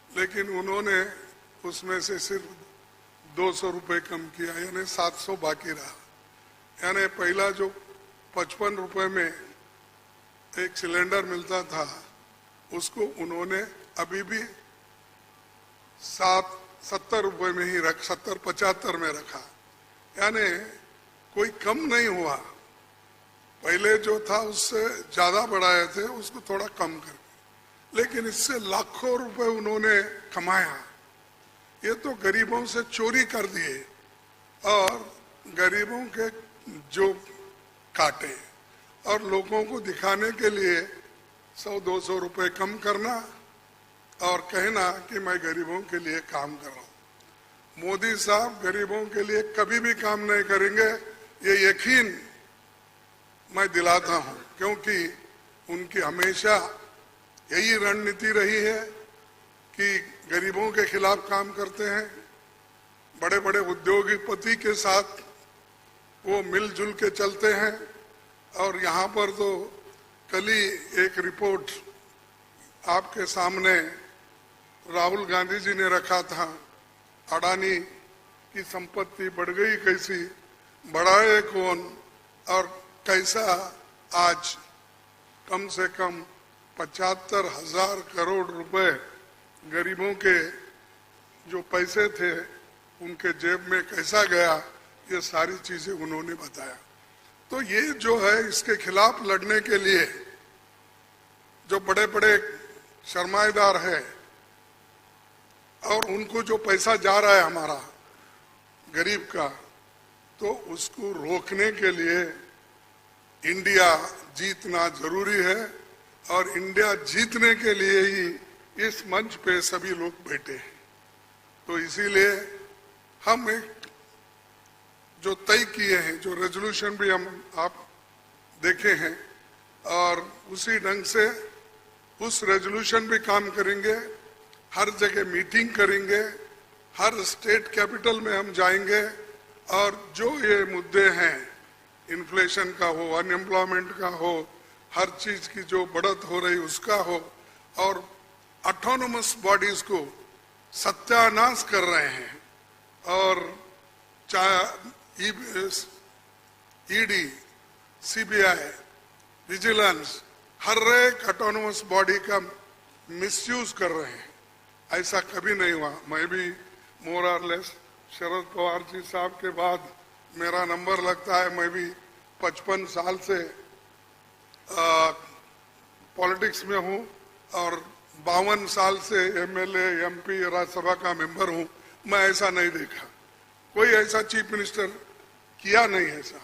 लेकिन उन्होंने उसमें से सिर्फ 200 रुपए कम किया, यानी 700 बाकी रहा। यानी पहला जो 55 रुपए में एक सिलेंडर मिलता था, उसको उन्होंने अभी भी 70 रुपए में ही 70-75 में रखा। यानी कोई कम नहीं हुआ, पहले जो था उससे ज्यादा बढ़ाए थे, उसको थोड़ा कम करके, लेकिन इससे लाखों रुपए उन्होंने कमाया। ये तो गरीबों से चोरी कर दिए और गरीबों के जो काटे और लोगों को दिखाने के लिए 100-200 रुपए कम करना और कहना कि मैं गरीबों के लिए काम कर रहा हूं। मोदी साहब गरीबों के लिए कभी भी काम नहीं करेंगे, ये यकीन मैं दिलाता हूं, क्योंकि उनकी हमेशा यही रणनीति रही है कि गरीबों के खिलाफ काम करते हैं। बड़े बड़े उद्योगपति के साथ वो मिलजुल के चलते हैं। और यहाँ पर तो कल ही एक रिपोर्ट आपके सामने राहुल गांधी जी ने रखा था, अडानी की संपत्ति बढ़ गई कैसी, बढ़ाए कौन, और कैसा आज कम से कम 75,000 करोड़ रुपए गरीबों के जो पैसे थे उनके जेब में कैसा गया, ये सारी चीजें उन्होंने बताया। तो ये जो है, इसके खिलाफ लड़ने के लिए जो बड़े बड़े सरमाएदार है और उनको जो पैसा जा रहा है हमारा गरीब का, तो उसको रोकने के लिए इंडिया जीतना जरूरी है। और इंडिया जीतने के लिए ही इस मंच पे सभी लोग बैठे हैं। तो इसीलिए हम एक जो तय किए हैं, जो रेजोल्यूशन भी हम आप देखे हैं, और उसी ढंग से उस रेजोल्यूशन भी काम करेंगे। हर जगह मीटिंग करेंगे, हर स्टेट कैपिटल में हम जाएंगे और जो ये मुद्दे हैं, इन्फ्लेशन का हो, अनएम्प्लॉयमेंट का हो, हर चीज की जो बढ़त हो रही उसका हो, और ऑटोनोमस बॉडीज को सत्यानाश कर रहे हैं। और चाहे ईडी, सीबीआई, विजिलेंस, हर एक ऑटोनोमस बॉडी का मिसयूज कर रहे हैं। ऐसा कभी नहीं हुआ। मैं भी मोर और लेस शरद पवार जी साहब के बाद मेरा नंबर लगता है। मैं भी 55 साल से पॉलिटिक्स में हूँ और 52 साल से एमएलए, एमपी, राज्यसभा का मेंबर हूं, मैं ऐसा नहीं देखा। कोई ऐसा चीफ मिनिस्टर किया नहीं ऐसा।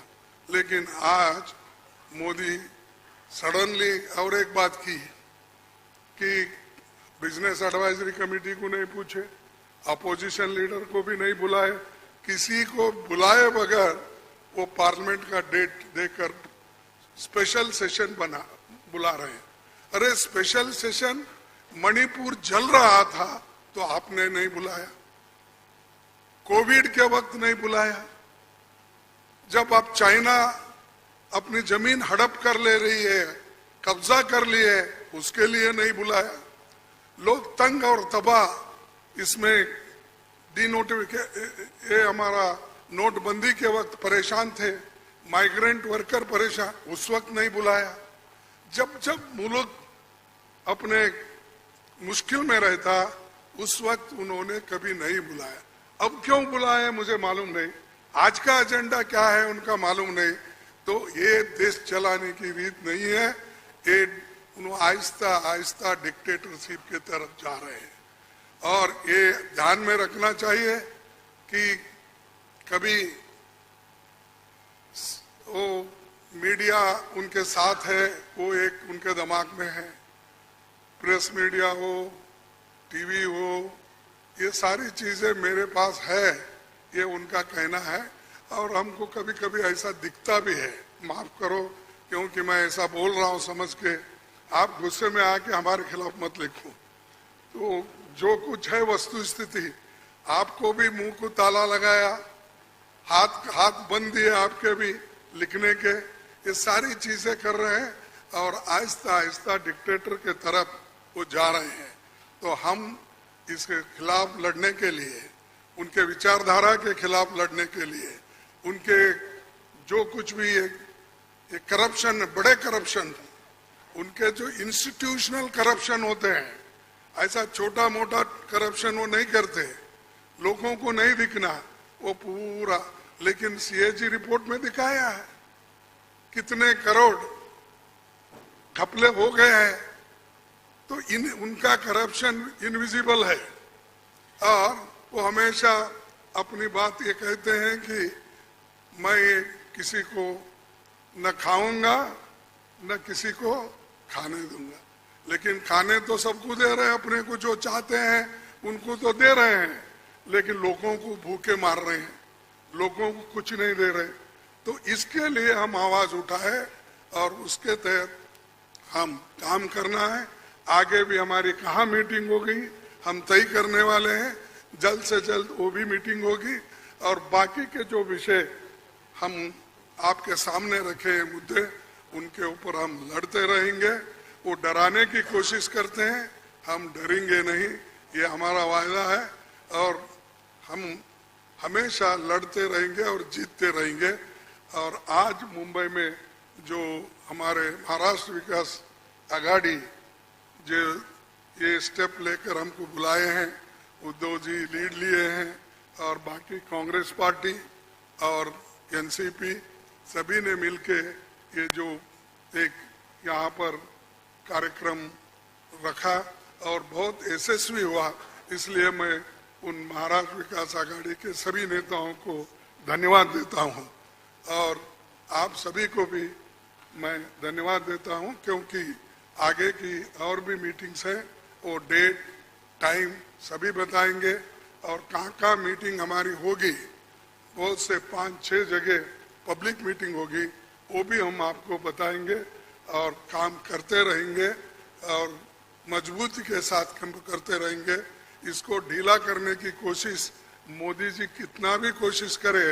लेकिन आज मोदी सडनली और एक बात की कि बिजनेस एडवाइजरी कमेटी को नहीं पूछे, अपोजिशन लीडर को भी नहीं बुलाए, किसी को बुलाए बगैर वो पार्लियामेंट का डेट देकर स्पेशल सेशन बुला रहे हैं। अरे स्पेशल सेशन, मणिपुर जल रहा था तो आपने नहीं बुलाया, कोविड के वक्त नहीं बुलाया, जब आप चाइना अपनी जमीन हड़प कर ले रही है, कब्जा कर लिए, उसके लिए नहीं बुलाया। लोग तंग और तबाह इसमें ये हमारा नोटबंदी के वक्त परेशान थे, माइग्रेंट वर्कर परेशान, उस वक्त नहीं बुलाया। जब जब मुल्क अपने मुश्किल में रहता उस वक्त उन्होंने कभी नहीं बुलाया। अब क्यों बुलाया मुझे मालूम नहीं, आज का एजेंडा क्या है उनका मालूम नहीं। तो ये देश चलाने की रीत नहीं है, ये आहिस्ता आहिस्ता डिक्टेटरशिप की तरफ जा रहे हैं। और ये ध्यान में रखना चाहिए कि कभी वो मीडिया उनके साथ है, वो एक उनके दिमाग में है, प्रेस मीडिया हो, टीवी हो, ये सारी चीजें मेरे पास है, ये उनका कहना है। और हमको कभी कभी ऐसा दिखता भी है, माफ करो क्योंकि मैं ऐसा बोल रहा हूँ समझ के, आप गुस्से में आके हमारे खिलाफ मत लिखो। तो जो कुछ है वस्तु स्थिति, आपको भी मुंह को ताला लगाया, हाथ बंद दिए आपके भी लिखने के, ये सारी चीजें कर रहे हैं और आहिस्ता आहिस्ता डिक्टेटर के तरफ वो जा रहे हैं। तो हम इसके खिलाफ लड़ने के लिए, उनके विचारधारा के खिलाफ लड़ने के लिए, उनके जो कुछ भी ये करप्शन, बड़े करप्शन, उनके जो इंस्टीट्यूशनल करप्शन होते हैं, ऐसा छोटा मोटा करप्शन वो नहीं करते, लोगों को नहीं दिखना वो पूरा। लेकिन सीएजी रिपोर्ट में दिखाया है कितने करोड़ घपले हो गए हैं। तो उनका करप्शन इनविजिबल है और वो हमेशा अपनी बात ये कहते हैं कि मैं किसी को न खाऊंगा न किसी को खाने दूंगा। लेकिन खाने तो सबको दे रहे हैं, अपने को जो चाहते हैं उनको तो दे रहे हैं, लेकिन लोगों को भूखे मार रहे हैं, लोगों को कुछ नहीं दे रहे। तो इसके लिए हम आवाज उठाए और उसके तहत हम काम करना है। आगे भी हमारी कहाँ मीटिंग होगी हम तय करने वाले हैं, जल्द से जल्द वो भी मीटिंग होगी। और बाकी के जो विषय हम आपके सामने रखे हैं मुद्दे, उनके ऊपर हम लड़ते रहेंगे। वो डराने की कोशिश करते हैं, हम डरेंगे नहीं, ये हमारा वायदा है। और हम हमेशा लड़ते रहेंगे और जीतते रहेंगे। और आज मुंबई में जो हमारे महाराष्ट्र विकास आघाड़ी जो ये स्टेप लेकर हमको बुलाए हैं, उद्धव जी लीड लिए हैं और बाकी कांग्रेस पार्टी और एनसीपी सभी ने मिलके ये जो एक यहाँ पर कार्यक्रम रखा और बहुत यशस्वी हुआ। इसलिए मैं उन महाराष्ट्र विकास आघाड़ी के सभी नेताओं को धन्यवाद देता हूँ और आप सभी को भी मैं धन्यवाद देता हूँ, क्योंकि आगे की और भी मीटिंग्स हैं, वो डेट टाइम सभी बताएंगे और कहाँ मीटिंग हमारी होगी। बहुत से 5-6 जगह पब्लिक मीटिंग होगी, वो भी हम आपको बताएंगे और काम करते रहेंगे और मजबूती के साथ काम करते रहेंगे। इसको ढीला करने की कोशिश मोदी जी कितना भी कोशिश करे,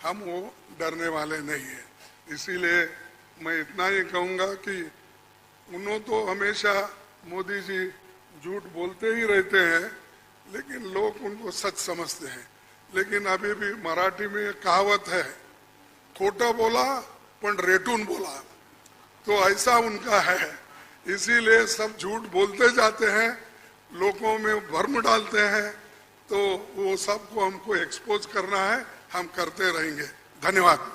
हम वो डरने वाले नहीं है। इसीलिए मैं इतना ही कहूँगा कि उन्होंने तो हमेशा मोदी जी झूठ बोलते ही रहते हैं, लेकिन लोग उनको सच समझते हैं। लेकिन अभी भी मराठी में एक कहावत है, खोटा बोला पण रेटून बोला, तो ऐसा उनका है। इसीलिए सब झूठ बोलते जाते हैं, लोगों में भ्रम डालते हैं, तो वो सबको हमको एक्सपोज करना है, हम करते रहेंगे। धन्यवाद।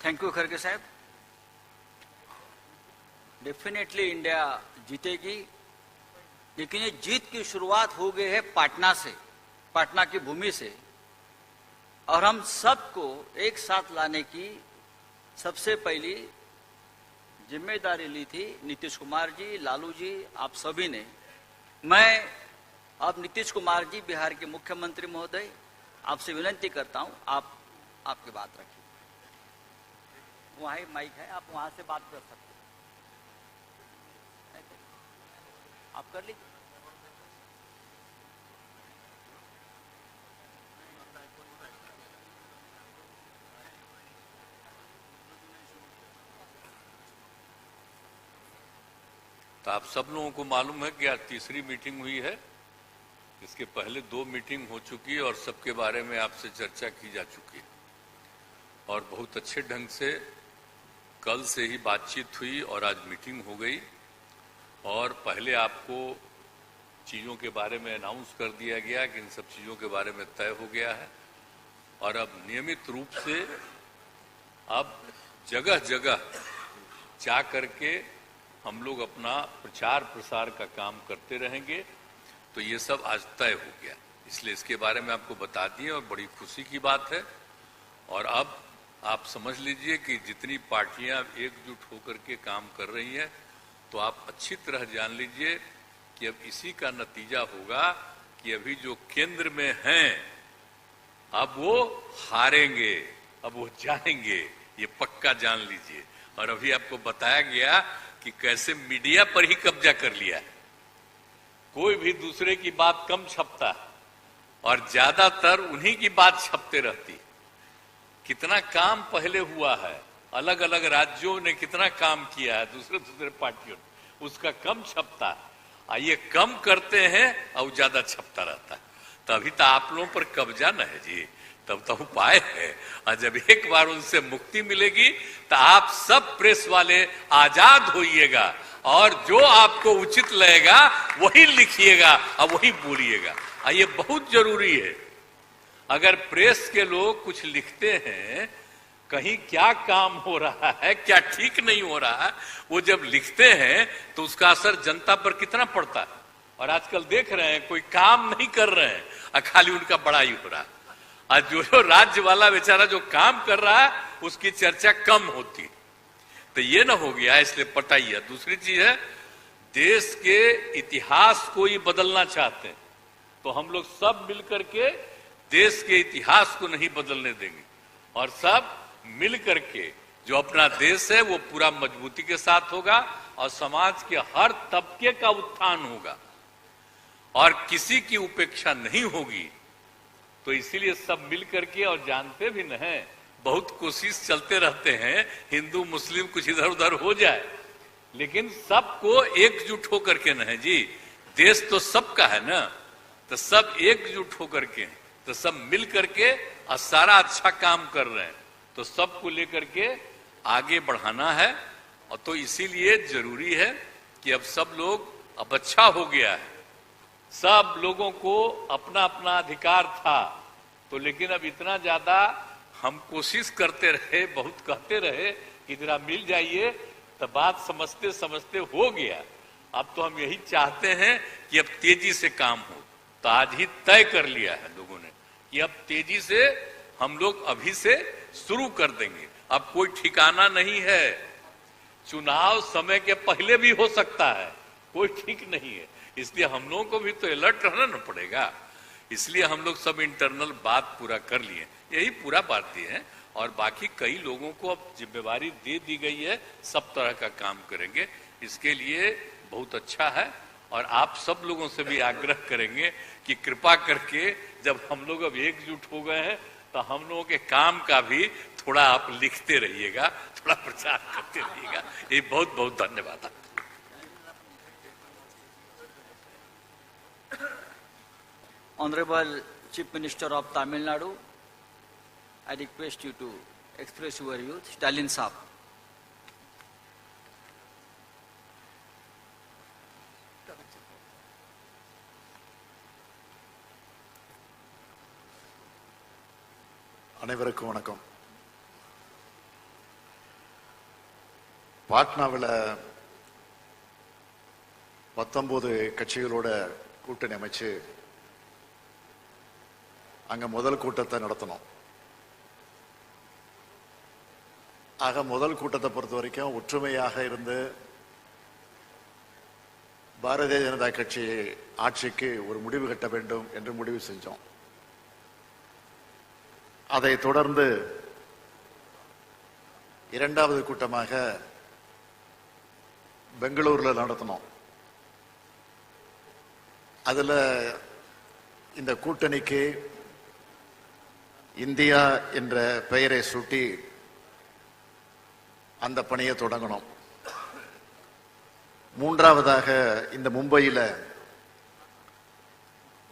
थैंक यू खड़गे साहब। डेफिनेटली इंडिया जीतेगी, लेकिन ये जीत की शुरुआत हो गई है पाटना से, पाटना की भूमि से, और हम सबको एक साथ लाने की सबसे पहली जिम्मेदारी ली थी नीतीश कुमार जी, लालू जी, आप सभी ने। मैं अब नीतीश कुमार जी, बिहार के मुख्यमंत्री महोदय, आपसे विनती करता हूं, आप आपकी बात रखिए। वहां ही माइक है, आप वहां से बात कर सकते हैं, आप कर लीजिए। तो आप सब लोगों को मालूम है कि आज तीसरी मीटिंग हुई है। इसके पहले 2 मीटिंग हो चुकी है और सबके बारे में आपसे चर्चा की जा चुकी है, और बहुत अच्छे ढंग से कल से ही बातचीत हुई और आज मीटिंग हो गई। और पहले आपको चीज़ों के बारे में अनाउंस कर दिया गया कि इन सब चीज़ों के बारे में तय हो गया है, और अब नियमित रूप से अब जगह जगह जा करके हम लोग अपना प्रचार प्रसार का काम करते रहेंगे। तो ये सब आज तय हो गया, इसलिए इसके बारे में आपको बता दिए और बड़ी खुशी की बात है। और अब आप समझ लीजिए कि जितनी पार्टियां एकजुट होकर के काम कर रही हैं, तो आप अच्छी तरह जान लीजिए कि अब इसी का नतीजा होगा कि अभी जो केंद्र में हैं अब वो हारेंगे, अब वो जाएंगे, ये पक्का जान लीजिए। और अभी आपको बताया गया कि कैसे मीडिया पर ही कब्जा कर लिया है, कोई भी दूसरे की बात कम छपता है और ज्यादातर उन्हीं की बात छपते रहती। कितना काम पहले हुआ है, अलग अलग राज्यों ने कितना काम किया है दूसरे दूसरे पार्टियों ने, उसका कम छपता है। ये कम करते हैं और ज्यादा छपता रहता है, तभी तो आप लोगों पर कब्जा न है जी, तब तो उपाय है। और जब एक बार उनसे मुक्ति मिलेगी तो आप सब प्रेस वाले आजाद होइएगा और जो आपको उचित लगेगा वही लिखिएगा और वही बोलिएगा। ये बहुत जरूरी है। अगर प्रेस के लोग कुछ लिखते हैं, कहीं क्या काम हो रहा है, क्या ठीक नहीं हो रहा है, वो जब लिखते हैं तो उसका असर जनता पर कितना पड़ता है। और आजकल देख रहे हैं कोई काम नहीं कर रहे हैं और खाली उनका बड़ाई हो रहा है। आज जो राज्य वाला बेचारा जो काम कर रहा है उसकी चर्चा कम होती है। तो ये ना हो गया, इसलिए पटाइए। दूसरी चीज है, देश के इतिहास को ही बदलना चाहते हैं, तो हम लोग सब मिलकर के देश के इतिहास को नहीं बदलने देंगे, और सब मिल करके जो अपना देश है वो पूरा मजबूती के साथ होगा और समाज के हर तबके का उत्थान होगा और किसी की उपेक्षा नहीं होगी। तो इसीलिए सब मिल करके, और जानते भी न हैं, बहुत कोशिश चलते रहते हैं हिंदू मुस्लिम कुछ इधर उधर हो जाए, लेकिन सबको एकजुट होकर के न है जी, देश तो सबका है ना, तो सब एकजुट होकर के, तो सब मिल करके और सारा अच्छा काम कर रहे हैं, तो सबको लेकर के आगे बढ़ाना है। और तो इसीलिए जरूरी है कि अब सब लोग, अब अच्छा हो गया है, सब लोगों को अपना अपना अधिकार था, तो लेकिन अब इतना ज्यादा हम कोशिश करते रहे, बहुत कहते रहे कि जरा मिल जाइए, तो बात समझते समझते हो गया। अब तो हम यही चाहते हैं कि अब तेजी से काम हो। तो आज ही तय कर लिया है लोगों ने कि अब तेजी से हम लोग अभी से शुरू कर देंगे। अब कोई ठिकाना नहीं है, चुनाव समय के पहले भी हो सकता है, कोई ठीक नहीं है, इसलिए हम लोगों को भी तो अलर्ट रहना न पड़ेगा। इसलिए हम लोग सब इंटरनल बात पूरा कर लिए, यही पूरा बात ये है। और बाकी कई लोगों को अब जिम्मेवारी दे दी गई है, सब तरह का काम करेंगे, इसके लिए बहुत अच्छा है। और आप सब लोगों से भी आग्रह करेंगे कि कृपा करके जब हम लोग अब एकजुट हो गए हैं, तो हम लोगों के काम का भी थोड़ा आप लिखते रहिएगा, थोड़ा प्रचार करते रहिएगा। ये बहुत बहुत धन्यवाद। Honorable Chief Minister of Tamil Nadu, I request you to express your views. Stalin Saab. அனைவருக்கும் வணக்கம். பாட்னாவில் 19 கட்சிகளோட கூட்டணி அமைச்சு அங்க முதல் கூட்டத்தை நடத்தணும். ஆக முதல் கூட்டத்தை பொறுத்த வரைக்கும் ஒற்றுமையாக இருந்து பாரதிய ஜனதா கட்சி ஆட்சிக்கு ஒரு முடிவு கட்ட வேண்டும் என்று முடிவு செஞ்சோம். அதை தொடர்ந்து இரண்டாவது கூட்டமாக பெங்களூர்ல நடத்தணும். அதுல இந்த கூட்டணிக்கு இந்தியா என்ற பெயரை சூட்டி அந்த பணியை தொடங்கணும். மூன்றாவதாக இந்த மும்பையில்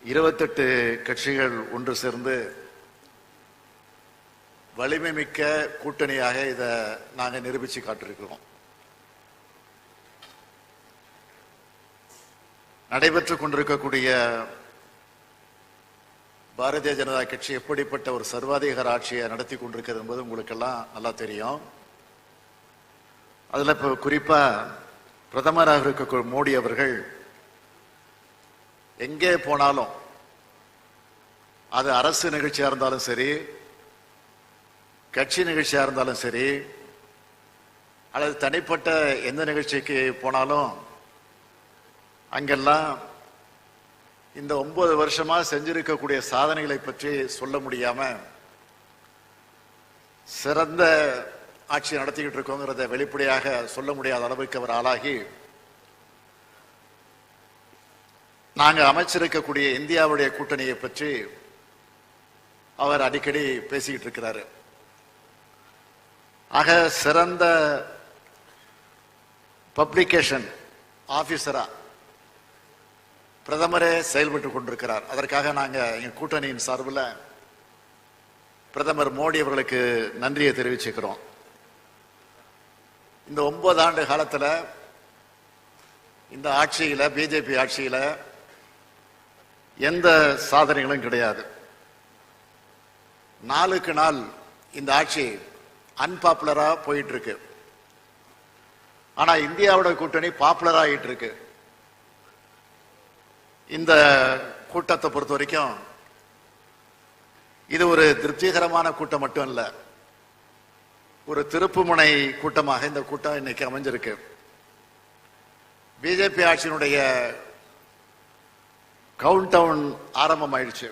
28 கட்சிகள் ஒன்று சேர்ந்து வலிமை மிக்க கூட்டணியாக இதை நாங்கள் நிரூபித்து காட்டிருக்கிறோம். நடைபெற்றுக் கொண்டிருக்கக்கூடிய பாரதிய ஜனதா கட்சி எப்படிப்பட்ட ஒரு சர்வாதிகார ஆட்சியை நடத்தி கொண்டிருக்கிறது என்பது உங்களுக்கெல்லாம் நல்லா தெரியும். அதில் இப்போ குறிப்பாக பிரதமராக இருக்க மோடி அவர்கள் எங்கே போனாலும் அது அரசு நிகழ்ச்சியாக இருந்தாலும் சரி, கட்சி நிகழ்ச்சியாக இருந்தாலும் சரி, அல்லது தனிப்பட்ட எந்த நிகழ்ச்சிக்கு போனாலும் அங்கெல்லாம் இந்த 9 வருஷமா செஞ்சிருக்கக்கூடிய சாதனைகளை பற்றி சொல்ல முடியாம சிறந்த ஆட்சி நடத்திக்கிட்டு இருக்கோங்கிறத வெளிப்படையாக சொல்ல முடியாத அளவுக்கு அவர் ஆளாகி நாங்கள் அமைச்சிருக்கக்கூடிய இந்தியாவுடைய கூட்டணியை பற்றி அவர் அடிக்கடி பேசிக்கிட்டு இருக்கிறாரு. ஆக சிறந்த பப்ளிகேஷன் ஆபீசரா பிரதமரே செயல்பட்டு கொண்டிருக்கிறார். அதற்காக நாங்கள் எங்கள் கூட்டணியின் சார்பில் பிரதமர் மோடி அவர்களுக்கு நன்றியை தெரிவிச்சுக்கிறோம். இந்த 9 ஆண்டு காலத்தில் இந்த ஆட்சியில், பிஜேபி ஆட்சியில் எந்த சாதனைகளும் கிடையாது. நாளுக்கு நாள் இந்த ஆட்சி அன்பாப்புலரா போயிட்டு இருக்கு. ஆனா இந்தியாவோட கூட்டணி பாப்புலர் ஆகிட்டு இருக்கு. இந்த கூட்டத்தை பொறுத்த வரைக்கும் இது ஒரு திருப்திகரமான கூட்டம் மட்டும் இல்ல, ஒரு திருப்புமுனை கூட்டமாக இந்த கூட்டம் இன்னைக்கு அமைஞ்சிருக்கு. பிஜேபி ஆட்சியினுடைய கவுண்ட் டவுன் ஆரம்பம் ஆயிடுச்சு.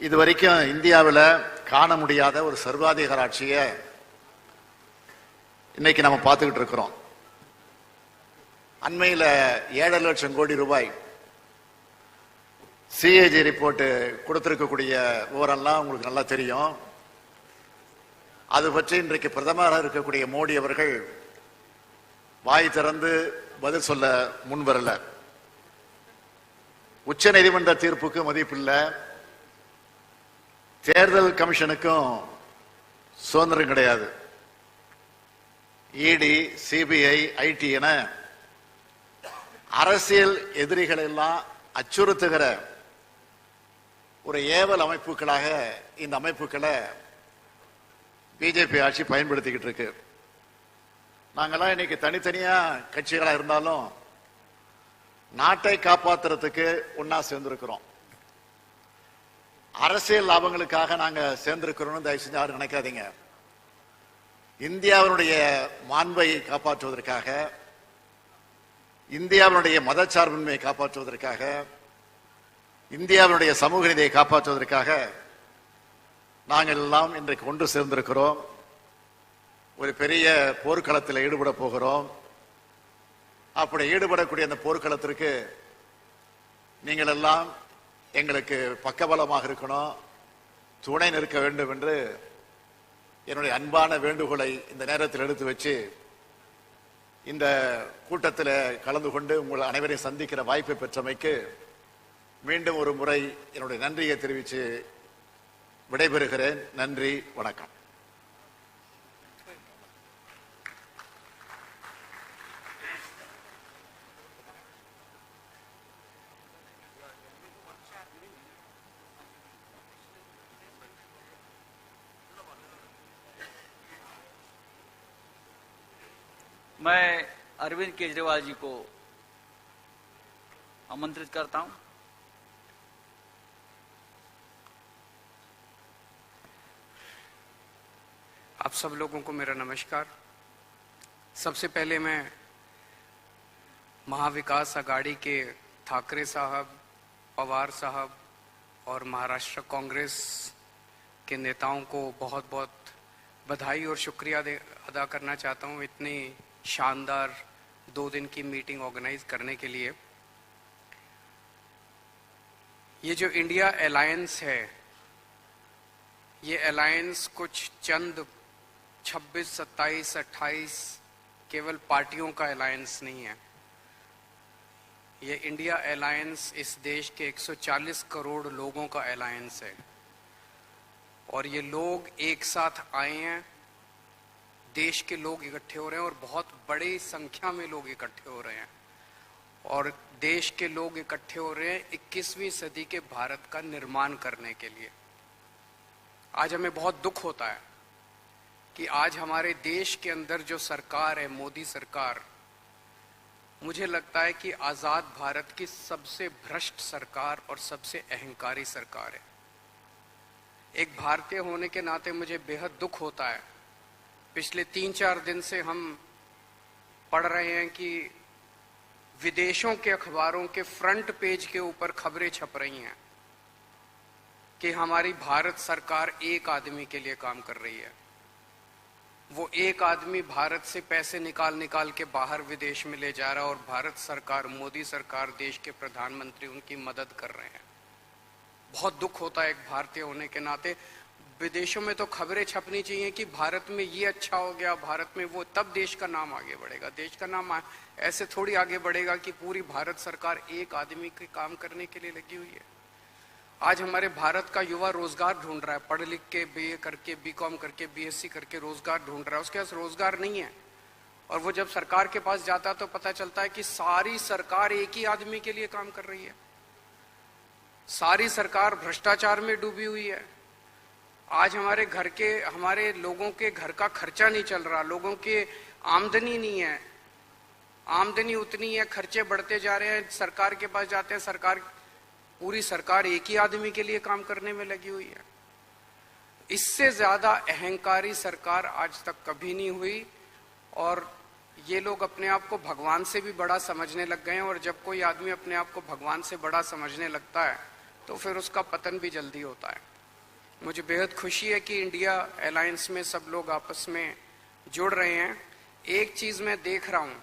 இது வரைக்கும் இந்தியாவில் காண முடியாத ஒரு சர்வாதிகார ஆட்சியை இன்னைக்கு நம்ம பார்த்துக்கிட்டு இருக்கிறோம். அண்மையில் 7 லட்சம் கோடி ரூபாய் சிஏஜி ரிப்போர்ட் கொடுத்திருக்கக்கூடிய விவரம்லாம் உங்களுக்கு நல்லா தெரியும். அது பற்றி இன்றைக்கு பிரதமராக இருக்கக்கூடிய மோடி அவர்கள் வாய் திறந்து பதில் சொல்ல முன்வரல. உச்ச நீதிமன்ற தீர்ப்புக்கு மதிப்பில்லை, தேர்தல் கமிஷனுக்கும் சுதந்திரம் கிடையாது. இடி, சிபிஐ, ஐடி என அரசியல் எதிரிகள் எல்லாம் அச்சுறுத்துகிற ஒரு ஏவல் அமைப்புகளாக இந்த அமைப்புகளை பிஜேபி ஆட்சி பயன்படுத்திக்கிட்டு இருக்கு. நாங்கெல்லாம் இன்னைக்கு தனித்தனியா கட்சிகளா இருந்தாலும் நாட்டை காப்பாற்றுறதுக்கு ஒன்னா சேர்ந்திருக்கிறோம். அரசியல் லாபங்களுக்காக நாங்க சேர்ந்திருக்கிறோம் தயவு செஞ்சு யாரும் நினைக்காதீங்க. இந்தியாவினுடைய மாண்பை காப்பாற்றுவதற்காக, இந்தியாவினுடைய மதச்சார்பின்மையை காப்பாற்றுவதற்காக, இந்தியாவினுடைய சமூக நீதியை காப்பாற்றுவதற்காக நாங்கள் எல்லாம் இன்றைக்கு ஒன்று சேர்ந்திருக்கிறோம். ஒரு பெரிய போர்க்களத்தில் ஈடுபட போகிறோம். அப்படி ஈடுபடக்கூடிய அந்த போர்க்களத்திற்கு நீங்கள் எல்லாம் எங்களுக்கு பக்கபலமாக இருக்கணும், துணை நிற்க வேண்டும் என்று என்னுடைய அன்பான வேண்டுகோளை இந்த நேரத்தில் எடுத்து வச்சு இந்த கூட்டத்தில் கலந்து கொண்டு உங்கள் அனைவரையும் சந்திக்கிற வாய்ப்பை பெற்றமைக்கு மீண்டும் ஒரு முறை என்னுடைய நன்றியை தெரிவித்து விடைபெறுகிறேன். நன்றி, வணக்கம். मैं अरविंद केजरीवाल जी को आमंत्रित करता हूं। आप सब लोगों को मेरा नमस्कार। सबसे पहले मैं महाविकास आघाड़ी के ठाकरे साहब, पवार साहब और महाराष्ट्र कांग्रेस के नेताओं को बहुत बहुत बधाई और शुक्रिया अदा करना चाहता हूं इतनी शानदार 2 दिन की मीटिंग ऑर्गेनाइज करने के लिए। ये जो इंडिया अलायंस है, ये अलायंस कुछ चंद 26, 27, 28 केवल पार्टियों का अलायंस नहीं है। ये इंडिया अलायंस इस देश के 140 करोड़ लोगों का अलायंस है और ये लोग एक साथ आए हैं। देश के लोग इकट्ठे हो रहे हैं और बहुत बड़ी संख्या में लोग इकट्ठे हो रहे हैं और देश के लोग इकट्ठे हो रहे हैं 21वीं सदी के भारत का निर्माण करने के लिए। आज हमें बहुत दुख होता है कि आज हमारे देश के अंदर जो सरकार है, मोदी सरकार, मुझे लगता है कि आजाद भारत की सबसे भ्रष्ट सरकार और सबसे अहंकारी सरकार है। एक भारतीय होने के नाते मुझे बेहद दुख होता है। पिछले 3-4 दिन से हम पढ़ रहे हैं कि विदेशों के अखबारों के फ्रंट पेज के ऊपर खबरें छप रही हैं कि हमारी भारत सरकार एक आदमी के लिए काम कर रही है। वो एक आदमी भारत से पैसे निकाल के बाहर विदेश में ले जा रहा है और भारत सरकार, मोदी सरकार, देश के प्रधानमंत्री उनकी मदद कर रहे हैं। बहुत दुख होता है एक भारतीय होने के नाते। विदेशों में तो खबरें छपनी चाहिए कि भारत में ये अच्छा हो गया, भारत में वो, तब देश का नाम आगे बढ़ेगा। देश का नाम ऐसे थोड़ी आगे बढ़ेगा कि पूरी भारत सरकार एक आदमी के काम करने के लिए लगी हुई है। आज हमारे भारत का युवा रोजगार ढूंढ रहा है, पढ़ लिख के बीए करके, बीकॉम करके, बीएससी करके रोजगार ढूंढ रहा है। उसके पास रोजगार नहीं है और वो जब सरकार के पास जाता है तो पता चलता है कि सारी सरकार एक ही आदमी के लिए काम कर रही है। सारी सरकार भ्रष्टाचार में डूबी हुई है। आज हमारे लोगों के घर का खर्चा नहीं चल रहा, लोगों के आमदनी नहीं है, आमदनी उतनी है, खर्चे बढ़ते जा रहे हैं। सरकार के पास जाते हैं, पूरी सरकार एक ही आदमी के लिए काम करने में लगी हुई है। इससे ज्यादा अहंकारी सरकार आज तक कभी नहीं हुई और ये लोग अपने आप को भगवान से भी बड़ा समझने लग गए हैं और जब कोई आदमी अपने आप को भगवान से बड़ा समझने लगता है तो फिर उसका पतन भी जल्दी होता है। मुझे बेहद खुशी है कि इंडिया अलायंस में सब लोग आपस में जुड़ रहे हैं। एक चीज मैं देख रहा हूं,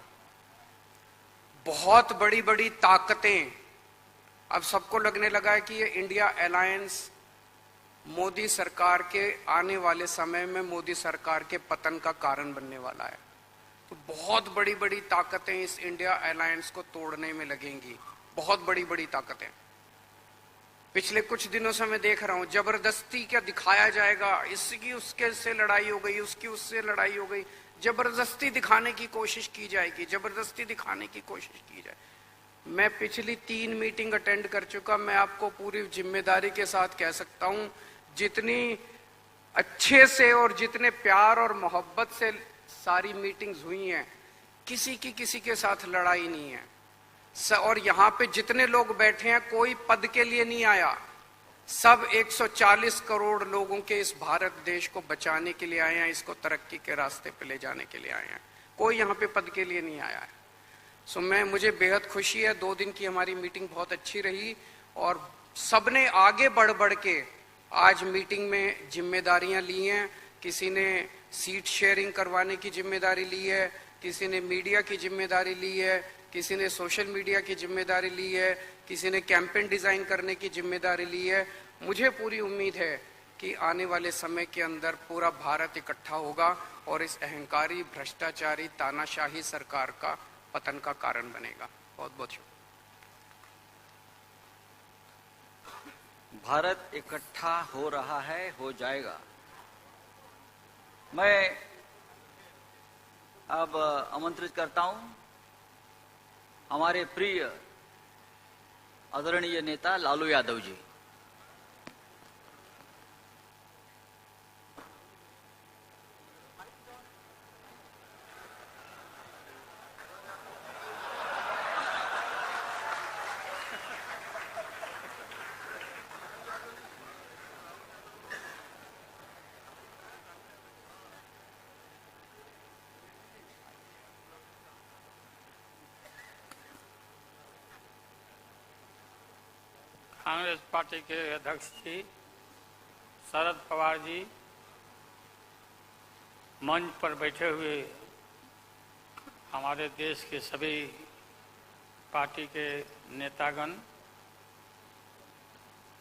बहुत बड़ी बड़ी ताकतें, अब सबको लगने लगा है कि ये इंडिया अलायंस मोदी सरकार के आने वाले समय में मोदी सरकार के पतन का कारण बनने वाला है। तो बहुत बड़ी बड़ी ताकतें इस इंडिया अलायंस को तोड़ने में लगेंगी, बहुत बड़ी बड़ी ताकतें। पिछले कुछ दिनों से मैं देख रहा हूं, जबरदस्ती क्या दिखाया जाएगा, इसकी उसके से लड़ाई हो गई, उसकी उससे लड़ाई हो गई, जबरदस्ती दिखाने की कोशिश की जाएगी, जबरदस्ती दिखाने की कोशिश की जाए। मैं पिछली 3 मीटिंग अटेंड कर चुका, मैं आपको पूरी जिम्मेदारी के साथ कह सकता हूं, जितनी अच्छे से और जितने प्यार और मोहब्बत से सारी मीटिंग्स हुई हैं, किसी के साथ लड़ाई नहीं है। और यहाँ पे जितने लोग बैठे हैं कोई पद के लिए नहीं आया, सब 140 करोड़ लोगों के इस भारत देश को बचाने के लिए आए हैं, इसको तरक्की के रास्ते पे ले जाने के लिए आए हैं। कोई यहाँ पे पद के लिए नहीं आया है। सो मुझे बेहद खुशी है, 2 दिन की हमारी मीटिंग बहुत अच्छी रही और सबने आगे बढ़ के आज मीटिंग में जिम्मेदारियां ली हैं। किसी ने सीट शेयरिंग करवाने की जिम्मेदारी ली है, किसी ने मीडिया की जिम्मेदारी ली है, किसी ने सोशल मीडिया की जिम्मेदारी ली है, किसी ने कैंपेन डिजाइन करने की जिम्मेदारी ली है। मुझे पूरी उम्मीद है कि आने वाले समय के अंदर पूरा भारत इकट्ठा होगा और इस अहंकारी, भ्रष्टाचारी, तानाशाही सरकार का पतन का कारण बनेगा। बहुत बहुत शुक्रिया। भारत इकट्ठा हो रहा है, हो जाएगा। मैं अब आमंत्रित करता हूं हमारे प्रिय आदरणीय नेता लालू यादव जी। कांग्रेस पार्टी के अध्यक्ष जी शरद पवार जी मंच पर बैठे हुए हमारे देश के सभी पार्टी के नेतागण,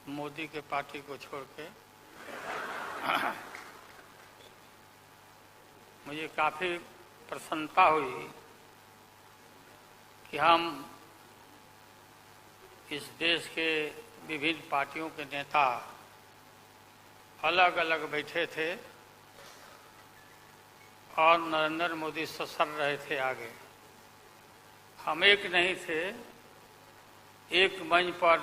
मोदी के पार्टी को छोड़ के, मुझे काफ़ी प्रसन्नता हुई कि हम इस देश के विभिन्न पार्टियों के नेता अलग अलग बैठे थे और नरेंद्र मोदी ससर रहे थे आगे। हम एक नहीं थे, एक मंच पर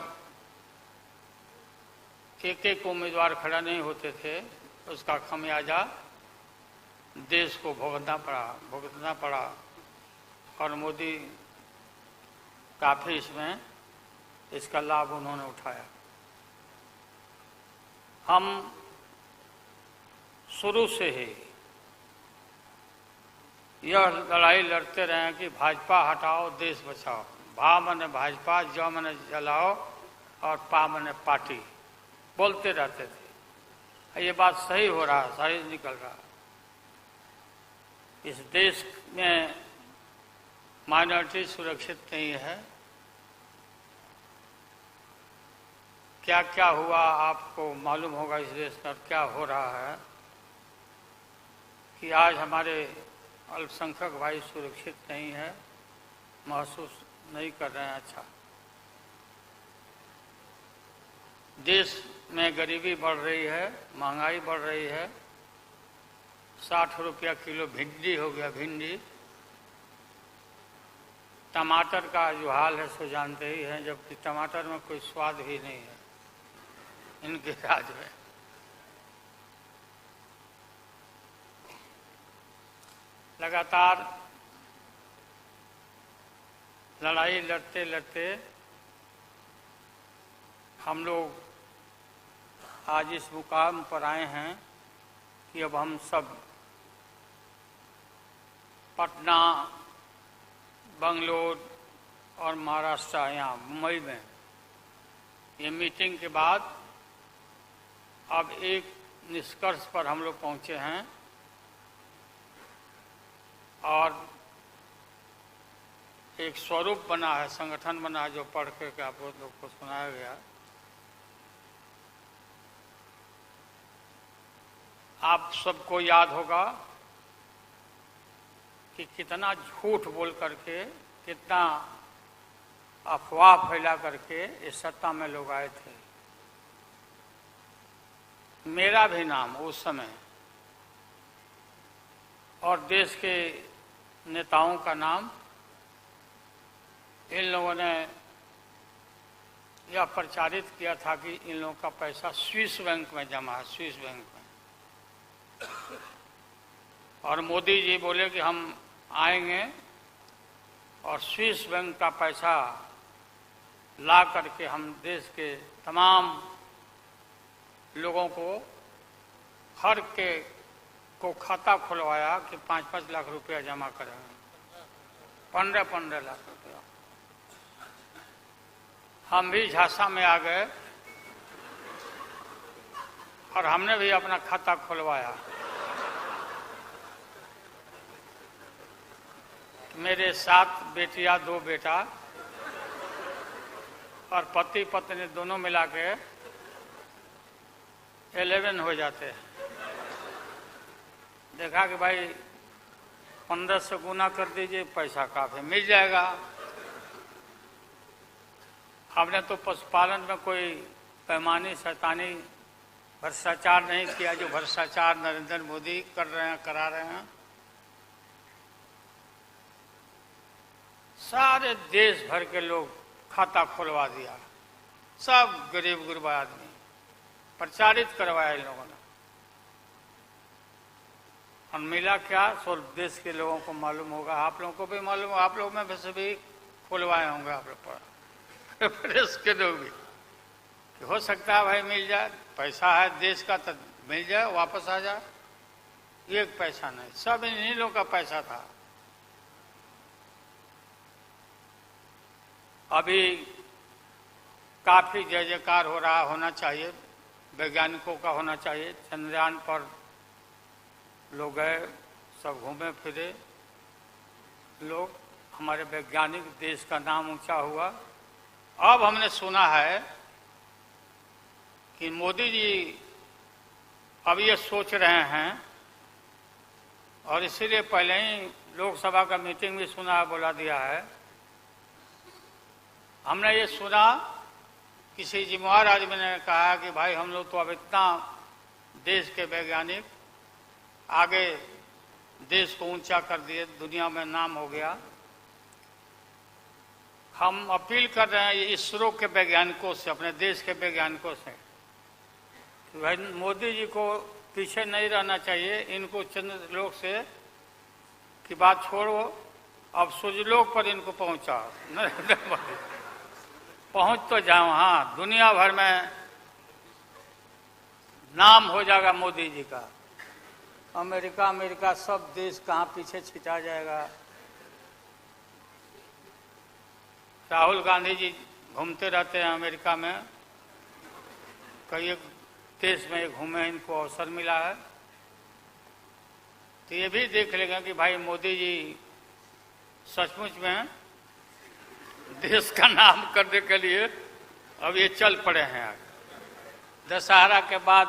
एक एक उम्मीदवार खड़ा नहीं होते थे, उसका खमियाजा देश को भुगतना पड़ा और मोदी काफ़ी इसका लाभ उन्होंने उठाया। हम शुरू से ही यह लड़ाई लड़ते रहे हैं कि भाजपा हटाओ देश बचाओ। भा मने भाजपा, ज मने जलाओ और पा मने पार्टी, बोलते रहते थे। ये बात सही हो रहा, सही निकल रहा। इस देश में माइनॉरिटी सुरक्षित नहीं है। क्या क्या हुआ आपको मालूम होगा इस देश में क्या हो रहा है कि आज हमारे अल्पसंख्यक भाई सुरक्षित नहीं है, महसूस नहीं कर रहे हैं। अच्छा, देश में गरीबी बढ़ रही है, महंगाई बढ़ रही है। 60 रुपया किलो भिंडी हो गया, भिंडी। टमाटर का जो हाल है सो जानते ही हैं, जबकि टमाटर में कोई स्वाद भी नहीं है इनके राज में। लगातार लड़ाई लड़ते लड़ते हम लोग आज इस मुकाम पर आए हैं कि अब हम सब पटना, बंगलोर और महाराष्ट्र, यहाँ मुंबई में ये मीटिंग के बाद अब एक निष्कर्ष पर हम लोग पहुंचे हैं और एक स्वरूप बना है, संगठन बना है, जो पढ़ करके आप लोग को सुनाया गया। आप सबको याद होगा कि कितना झूठ बोल करके, कितना अफवाह फैला करके इस सत्ता में लोग आए थे। मेरा भी नाम उस समय और देश के नेताओं का नाम इन लोगों ने यह प्रचारित किया था कि इन लोगों का पैसा स्विस बैंक में जमा है, स्विस बैंक में। और मोदी जी बोले कि हम आएंगे और स्विस बैंक का पैसा ला करके हम देश के तमाम लोगों को, हर के को खाता खुलवाया कि 5-5 लाख रुपया जमा करेंगे, 15-15 लाख रुपया। हम भी झांसा में आ गए और हमने भी अपना खाता खुलवाया। मेरे 7 बेटियां, 2 बेटा और पति पत्नी दोनों मिला के 11 हो जाते हैं। देखा कि भाई 15 से गुना कर दीजिए, पैसा काफी मिल जाएगा। हमने तो पशुपालन में कोई पैमानी शैतानी भ्रष्टाचार नहीं किया जो भ्रष्टाचार नरेंद्र मोदी कर रहे हैं, करा रहे हैं। सारे देश भर के लोग खाता खुलवा दिया, सब गरीब गुरबा आदमी प्रचारित करवाया इन लोगों ने। और मिला क्या, सो देश के लोगों को मालूम होगा, आप लोगों को भी मालूम होगा, आप लोग में वैसे भी खुलवाए होंगे आप लोग पर, प्रेस के लोग भी, कि हो सकता है भाई मिल जाए, पैसा है देश का तो मिल जाए, वापस आ जाए। एक पैसा नहीं, सब इन्हीं लोगों का पैसा था। अभी काफ़ी जय जयकार हो रहा होना चाहिए, वैज्ञानिकों का होना चाहिए। चंद्रयान पर लोग गए, सब घूमे फिरे लोग, हमारे वैज्ञानिक, देश का नाम ऊंचा हुआ। अब हमने सुना है कि मोदी जी अब ये सोच रहे हैं, और इसीलिए पहले ही लोकसभा का मीटिंग भी सुना, बोला दिया है। हमने ये सुना, किसी जिम्मेवार आदमी ने कहा कि भाई हम लोग तो अब इतना देश के वैज्ञानिक आगे देश को ऊंचा कर दिए, दुनिया में नाम हो गया। हम अपील कर रहे हैं इसरो के वैज्ञानिकों से, अपने देश के वैज्ञानिकों से, कि भाई मोदी जी को पीछे नहीं रहना चाहिए। इनको चंद्रलोक से की बात छोड़ो, अब सूर्यलोक पर इनको पहुंचाओ। नरेंद्र मोदी पहुंच तो जाओ, हाँ, दुनिया भर में नाम हो जाएगा मोदी जी का। अमेरिका सब देश कहाँ पीछे छिटा जाएगा। राहुल गांधी जी घूमते रहते हैं अमेरिका में, कई देश में घूमे, इनको अवसर मिला है। तो ये भी देख लेंगे कि भाई मोदी जी सचमुच में देश का नाम करने के लिए अब ये चल पड़े हैं। आगे दशहरा के बाद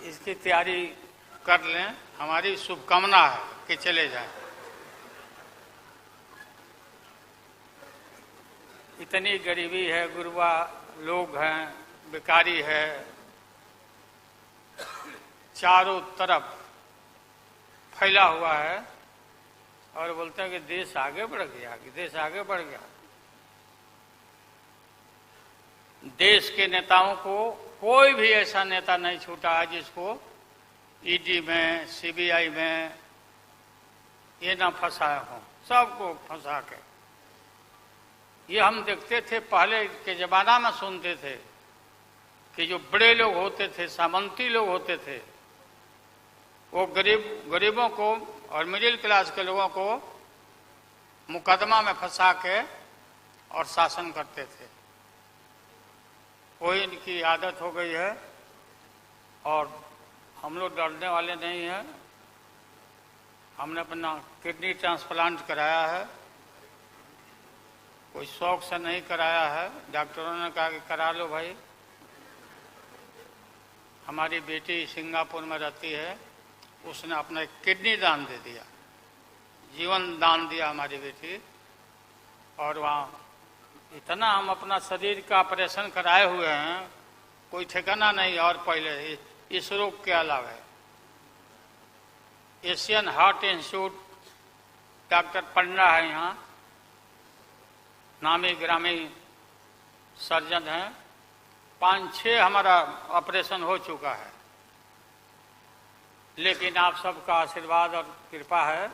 इसकी तैयारी कर लें, हमारी शुभकामना है कि चले जाएं। इतनी गरीबी है, गुरबा लोग हैं, बेकारी है, चारों तरफ फैला हुआ है, और बोलते हैं कि देश आगे बढ़ गया, कि देश आगे बढ़ गया। देश के नेताओं को कोई भी ऐसा नेता नहीं छूटा है जिसको ईडी में, सीबीआई में ये ना फंसाए हों, सबको फंसा के। ये हम देखते थे, पहले के जमाना में सुनते थे कि जो बड़े लोग होते थे, सामंती लोग होते थे, वो गरीबों को और मिडिल क्लास के लोगों को मुकदमा में फंसा के और शासन करते थे। वही इनकी आदत हो गई है, और हम लोग डरने वाले नहीं हैं। हमने अपना किडनी ट्रांसप्लांट कराया है, कोई शौक से नहीं कराया है। डॉक्टरों ने कहा कि करा लो भाई। हमारी बेटी सिंगापुर में रहती है, उसने अपना किडनी दान दे दिया, जीवन दान दिया हमारी बेटी। और वहाँ इतना हम अपना शरीर का ऑपरेशन कराए हुए हैं, कोई ठिकाना नहीं। और पहले इस रोग के अलावा एशियन हार्ट इंस्टीट्यूट, डॉक्टर पंडा है यहाँ, नामी ग्रामी सर्जन हैं, 5-6 हमारा ऑपरेशन हो चुका है। लेकिन आप सबका आशीर्वाद और कृपा है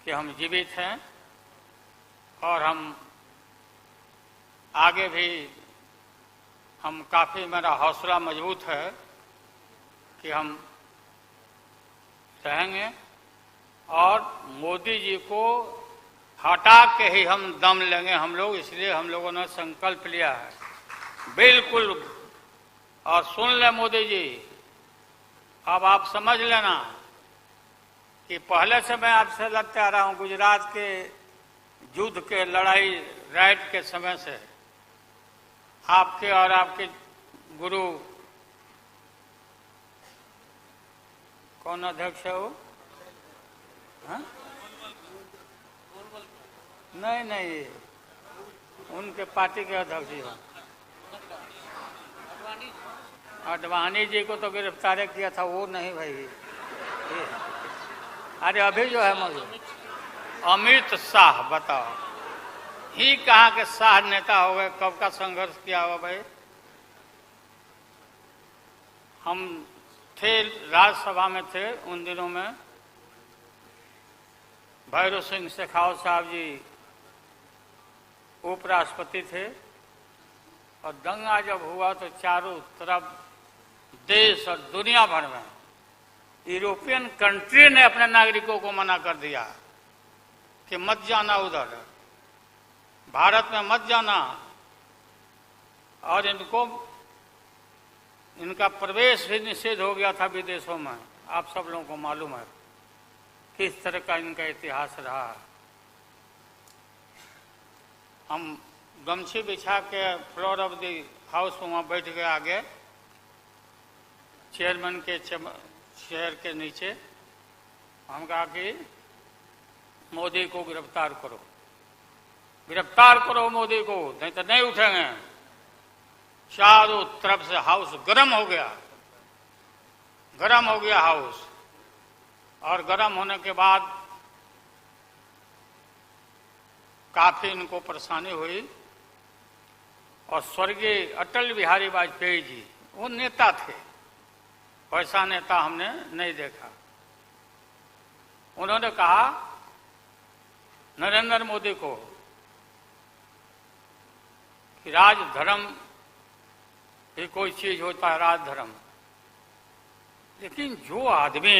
कि हम जीवित हैं, और हम आगे भी हम काफ़ी, मेरा हौसला मजबूत है कि हम रहेंगे, और मोदी जी को हटा के ही हम दम लेंगे हम लोग। इसलिए हम लोगों ने संकल्प लिया है, बिल्कुल। और सुन ले मोदी जी, अब आप समझ लेना कि पहले से मैं आपसे लगता आ रहा हूँ, गुजरात के युद्ध के लड़ाई राइट के समय से आपके और आपके गुरु, कौन अध्यक्ष है वो? हाँ? नहीं, उनके पार्टी के अध्यक्ष जी अडवाणी जी को तो गिरफ्तार किया था, वो नहीं भाई। अरे अभी जो है मौजूद अमित शाह, बताओ, ही कहाँ के शाह नेता हो गए, कब का संघर्ष किया हुआ भाई। हम थे, राज्यसभा में थे उन दिनों में, भैरव सिंह शेखावत साहब जी उपराष्ट्रपति थे, और दंगा जब हुआ तो चारों तरफ देश और दुनिया भर में यूरोपियन कंट्री ने अपने नागरिकों को मना कर दिया कि मत जाना उधर, भारत में मत जाना। और इनका प्रवेश भी निषेध हो गया था विदेशों में। आप सब लोगों को मालूम है किस तरह का इनका इतिहास रहा है। हम गमछी बिछा के फ्लोर ऑफ द हाउस में वहाँ बैठ गए आगे चेयरमैन के चेयर के नीचे। हम कहा कि मोदी को गिरफ्तार करो, गिरफ्तार करो मोदी को, नहीं तो नहीं उठेंगे। चारों तरफ से हाउस गर्म हो गया, गर्म हो गया हाउस। और गर्म होने के बाद काफी इनको परेशानी हुई। और स्वर्गीय अटल बिहारी वाजपेयी जी वो नेता थे, वैसा नेता हमने नहीं देखा। उन्होंने कहा नरेंद्र मोदी को कि राजधर्म भी कोई चीज होता है, राजधर्म। लेकिन जो आदमी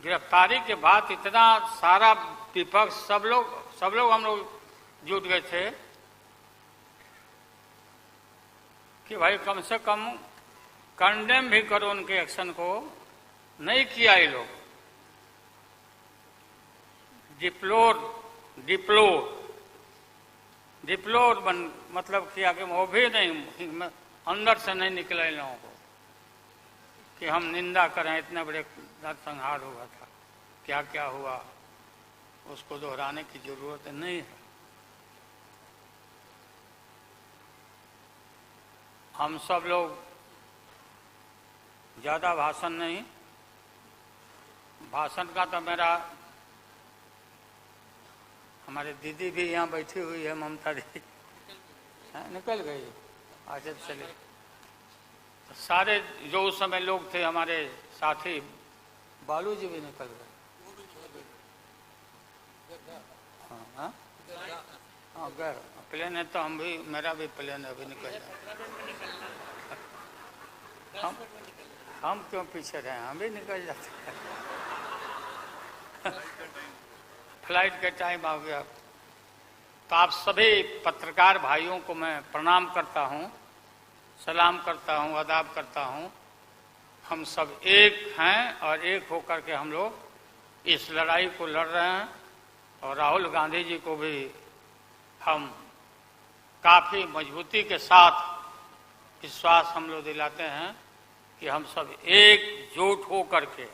गिरफ्तारी के बाद इतना सारा विपक्ष सब लोग हम लोग जुट गए थे कि भाई कम से कम कंडेम भी करो उनके एक्शन को। नहीं किया ये लोग। डिप्लोर मतलब किया कि वो भी नहीं, अंदर से नहीं निकला इन लोगों को कि हम निंदा करें। इतने बड़े नरसंहार हुआ था, क्या क्या हुआ उसको दोहराने की जरूरत नहीं है। हम सब लोग ज्यादा भाषण नहीं, भाषण का तो मेरा, हमारे दीदी भी यहाँ बैठी हुई है, ममता दी निकल गई आज चले। तो सारे जो उस समय लोग थे हमारे साथी, बालू जी भी निकल गए। हाँ गैर प्लेन है तो हम भी, मेरा भी प्लेन अभी निकल जाए। हम क्यों पीछे रहे, हम भी निकल जाते हैं। फ्लाइट का टाइम आ गया। तो आप सभी पत्रकार भाइयों को मैं प्रणाम करता हूं, सलाम करता हूं, आदाब करता हूं। हम सब एक हैं और एक होकर के हम लोग इस लड़ाई को लड़ रहे हैं। और राहुल गांधी जी को भी हम काफी मजबूती के साथ विश्वास हम लोग दिलाते हैं कि हम सब एकजुट हो करके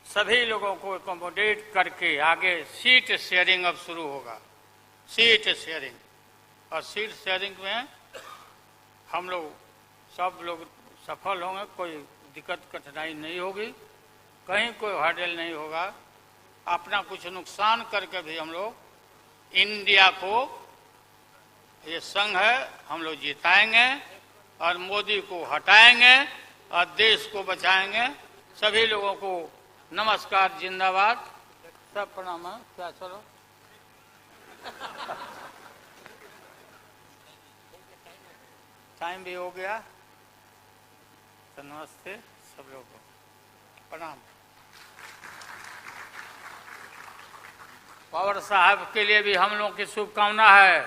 सभी लोगों को एकोमोडेट करके आगे सीट शेयरिंग अब शुरू होगा। सीट शेयरिंग, और सीट शेयरिंग में हम लोग सब लोग सफल होंगे, कोई दिक्कत कठिनाई नहीं होगी, कहीं कोई हर्डल नहीं होगा। अपना कुछ नुकसान करके भी हम लोग इंडिया को, ये संघ है, हम लोग जिताएंगे और मोदी को हटाएंगे और देश को बचाएंगे। सभी लोगों को नमस्कार, जिंदाबाद, सब प्रणाम। क्या चलो टाइम भी हो गया, तो नमस्ते सब लोगों को, प्रणाम। पवार साहब के लिए भी हम लोगों की शुभकामना है।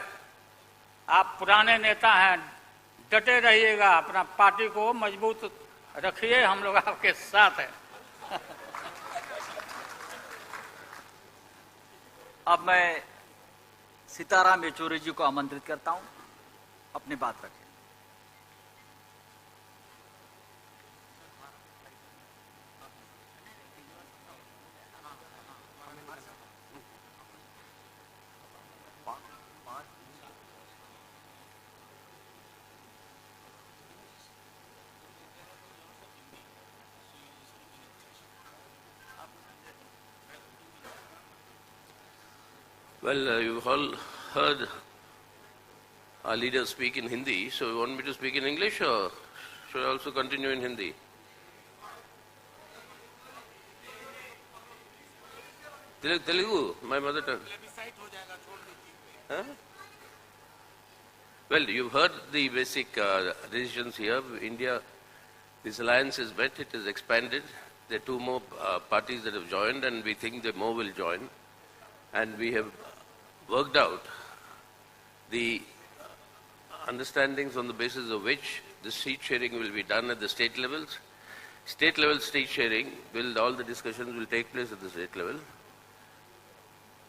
आप पुराने नेता हैं, डटे रहिएगा, अपना पार्टी को मजबूत रखिए, हम लोग आपके साथ हैं। अब मैं सीताराम येचुरी जी को आमंत्रित करता हूं, अपनी बात रखें। Well, you've all heard our leaders speak in Hindi, so you want me to speak in English or should I also continue in Hindi? Telugu, my mother tongue. Huh? Well, you've heard the basic decisions here. India, this alliance is met, it is expanded. There are two more parties that have joined, and we think that more will join. And we have worked out the understandings on the basis of which the seat sharing will be done at the state levels. State level seat sharing, all the discussions will take place at the state level.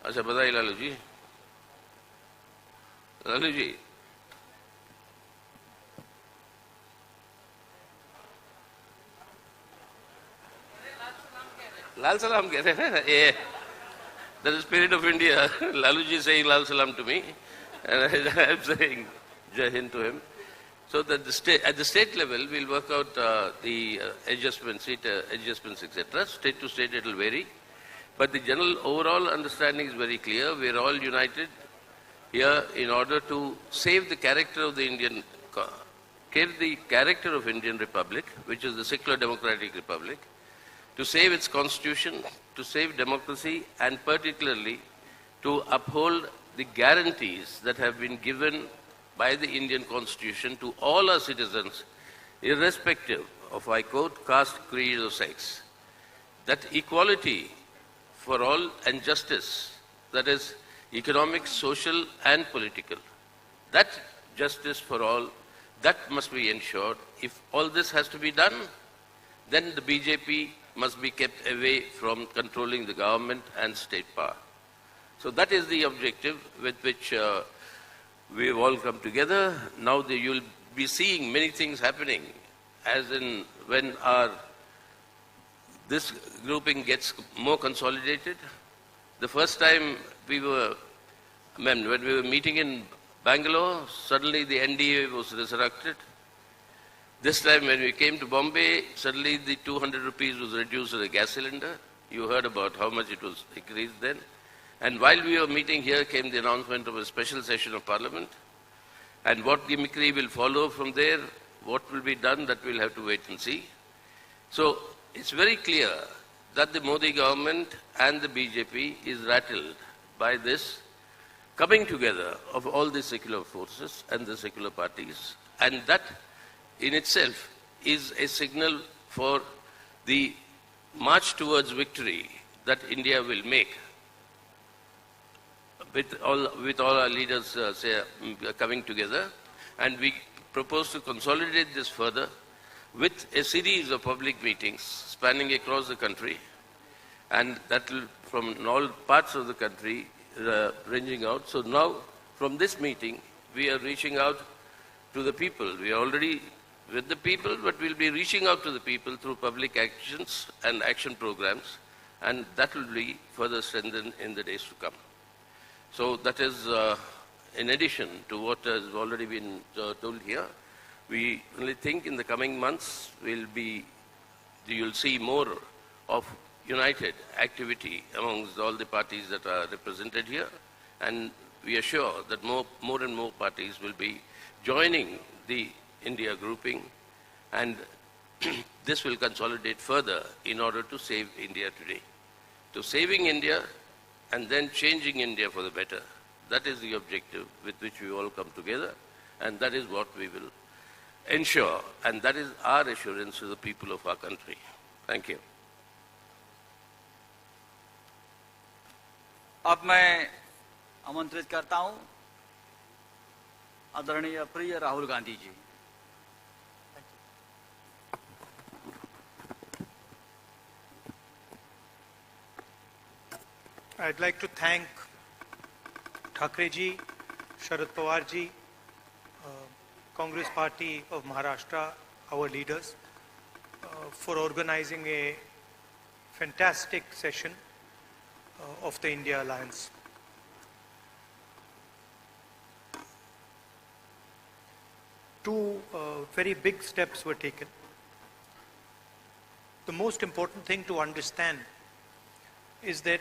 अच्छा बताइए लालू जी. लालू जी, लाल सलाम कह रहे हैं. ये that's the spirit of India. Lalu ji is saying Lal Salam to me, and I am saying Jai Hind to him. So that at the state level, we'll work out the adjustments, seat adjustments, etc. State to state, it will vary. But the general overall understanding is very clear. We are all united here in order to save the character of the Indian Republic, which is the secular democratic republic, to save its constitution, to save democracy, and particularly to uphold the guarantees that have been given by the Indian Constitution to all our citizens, irrespective of, I quote, caste, creed, or sex. That equality for all and justice, that is economic, social, and political, that justice for all, that must be ensured. If all this has to be done, then the BJP must be kept away from controlling the government and state power. So that is the objective with which we have all come together. Now you'll be seeing many things happening, as in when this grouping gets more consolidated. The first time when we were meeting in Bangalore, suddenly the NDA was resurrected. This time when we came to Bombay, suddenly the 200 rupees was reduced to the gas cylinder. You heard about how much it was increased then. And while we were meeting here came the announcement of a special session of Parliament. And what gimmickry will follow from there, what will be done, that we'll have to wait and see. So it's very clear that the Modi government and the BJP is rattled by this coming together of all the secular forces and the secular parties. And that in itself is a signal for the march towards victory that India will make with all our leaders coming together. And we propose to consolidate this further with a series of public meetings spanning across the country, and that will from all parts of the country ranging out. So now from this meeting we are reaching out to the people. We are already with the people, but we'll be reaching out to the people through public actions and action programs, and that will be further strengthened in the days to come. So that is in addition to what has already been told here. We only think in the coming months you'll see more of united activity amongst all the parties that are represented here, and we are sure that more and more parties will be joining the India grouping, and this will consolidate further in order to save India today. To saving India and then changing India for the better, that is the objective with which we all come together, and that is what we will ensure, and that is our assurance to the people of our country. Thank you. अब मैं आमंत्रित करता हूं आदरणीय प्रिय Rahul Gandhi ji. I'd like to thank Thakre ji, Sharad Pawar ji, Congress Party of Maharashtra, our leaders, for organizing a fantastic session of the India Alliance. Two very big steps were taken. The most important thing to understand is that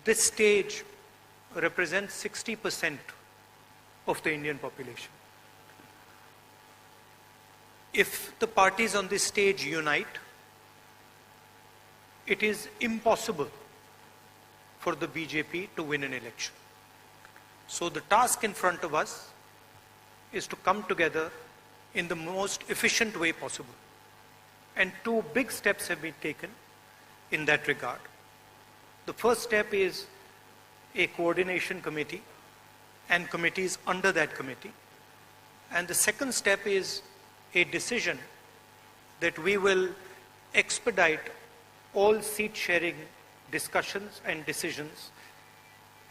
this stage represents 60% of the Indian population. If the parties on this stage unite, it is impossible for the BJP to win an election. So the task in front of us is to come together in the most efficient way possible. And two big steps have been taken in that regard. The first step is a coordination committee and committees under that committee. And the second step is a decision that we will expedite all seat sharing discussions and decisions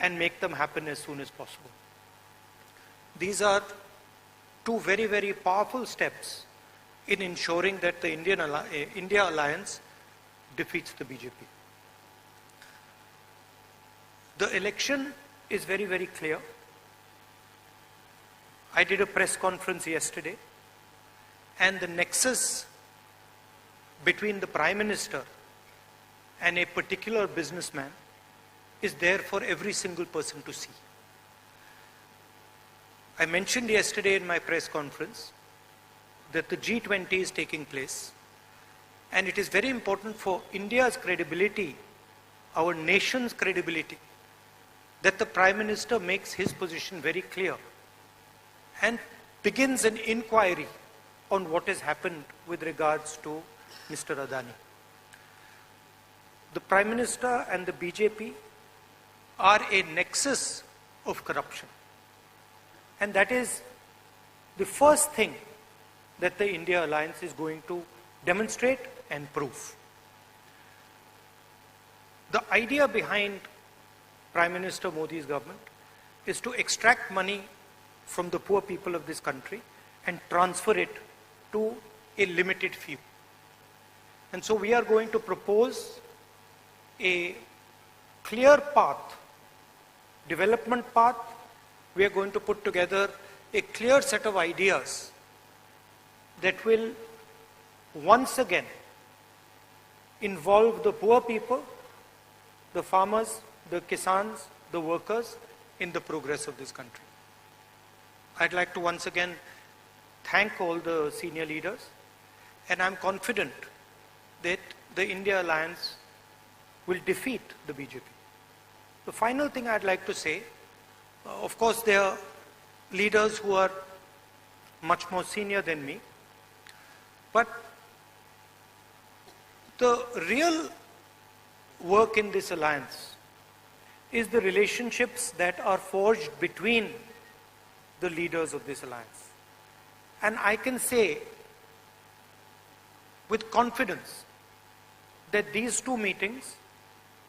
and make them happen as soon as possible. These are two very, very powerful steps in ensuring that the India alliance defeats the BJP. The election is very, very clear. I did a press conference yesterday, and the nexus between the Prime Minister and a particular businessman is there for every single person to see. I mentioned yesterday in my press conference that the G20 is taking place, and it is very important for India's credibility, our nation's credibility, that the Prime Minister makes his position very clear and begins an inquiry on what has happened with regards to Mr. Adani. The Prime Minister and the BJP are a nexus of corruption. And that is the first thing that the India Alliance is going to demonstrate and prove. The idea behind Prime Minister Modi's government is to extract money from the poor people of this country and transfer it to a limited few. And so we are going to propose a clear path, development path. We are going to put together a clear set of ideas that will once again involve the poor people, the farmers, the kisans, the workers in the progress of this country. I'd like to once again thank all the senior leaders, and I'm confident that the India Alliance will defeat the BJP. The final thing I'd like to say, of course there are leaders who are much more senior than me, but the real work in this alliance is the relationships that are forged between the leaders of this alliance. And I can say with confidence that these two meetings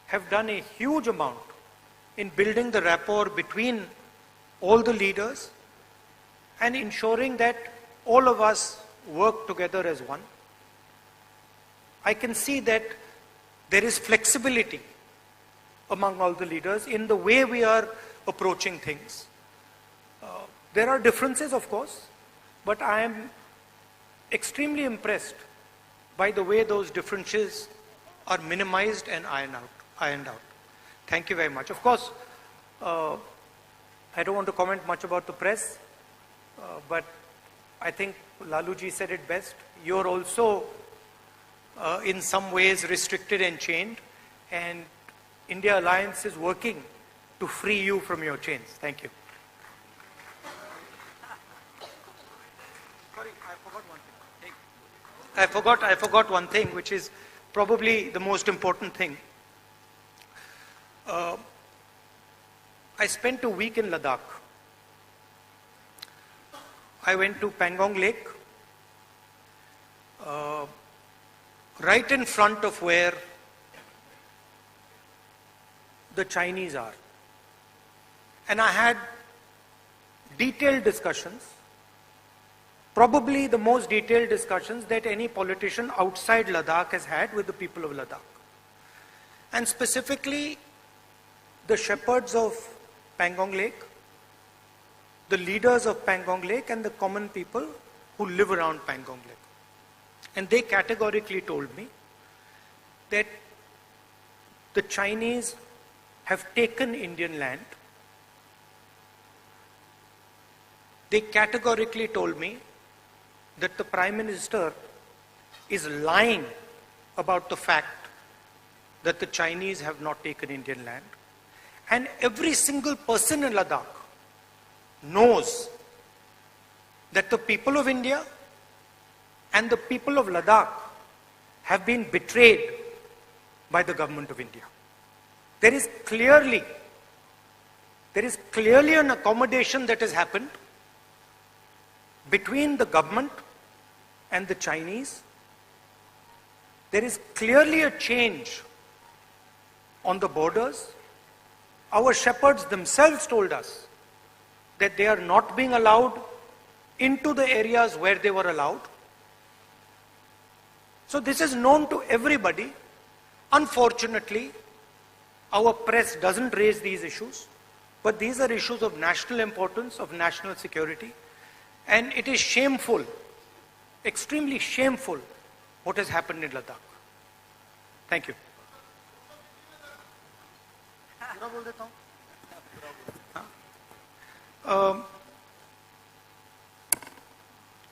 have done a huge amount in building the rapport between all the leaders and ensuring that all of us work together as one. I can see that there is flexibility among all the leaders in the way we are approaching things. There are differences, of course, but I am extremely impressed by the way those differences are minimized and ironed out. Thank you very much. Of course, I don't want to comment much about the press, but I think Laluji said it best. You're also in some ways restricted and chained, and India Alliance is working to free you from your chains. Thank you. Sorry, I forgot one thing. I forgot one thing, which is probably the most important thing. I spent a week in Ladakh. I went to Pangong Lake, right in front of where the Chinese are. And I had detailed discussions, probably the most detailed discussions that any politician outside Ladakh has had with the people of Ladakh. And specifically, the shepherds of Pangong Lake, the leaders of Pangong Lake, and the common people who live around Pangong Lake. And they categorically told me that the Chinese have taken Indian land. They categorically told me that the Prime Minister is lying about the fact that the Chinese have not taken Indian land. And every single person in Ladakh knows that the people of India and the people of Ladakh have been betrayed by the government of India. There is clearly There is clearly an accommodation that has happened between the government and the Chinese. There is clearly a change on the borders. Our shepherds themselves told us that they are not being allowed into the areas where they were allowed. So this is known to everybody. Unfortunately, our press doesn't raise these issues, but these are issues of national importance, of national security, and it is shameful, extremely shameful, what has happened in Ladakh. Thank you.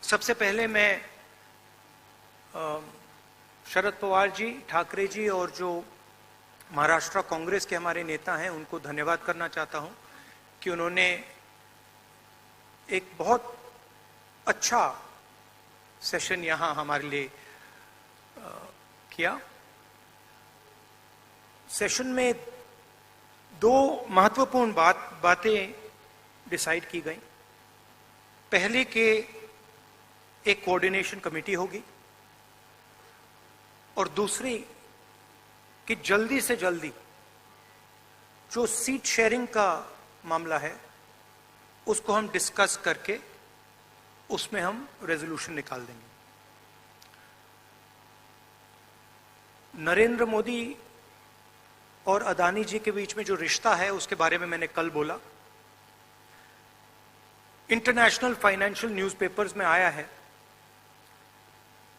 सबसे पहले मैं शरद पवार जी, ठाकरे जी और जो महाराष्ट्र कांग्रेस के हमारे नेता हैं उनको धन्यवाद करना चाहता हूं कि उन्होंने एक बहुत अच्छा सेशन यहां हमारे लिए किया। सेशन में दो महत्वपूर्ण बातें डिसाइड की गई। पहले कि एक कोऑर्डिनेशन कमेटी होगी और दूसरी कि जल्दी से जल्दी जो सीट शेयरिंग का मामला है उसको हम डिस्कस करके उसमें हम रेजोल्यूशन निकाल देंगे। नरेंद्र मोदी और अदानी जी के बीच में जो रिश्ता है उसके बारे में मैंने कल बोला। इंटरनेशनल फाइनेंशियल न्यूज़पेपर्स में आया है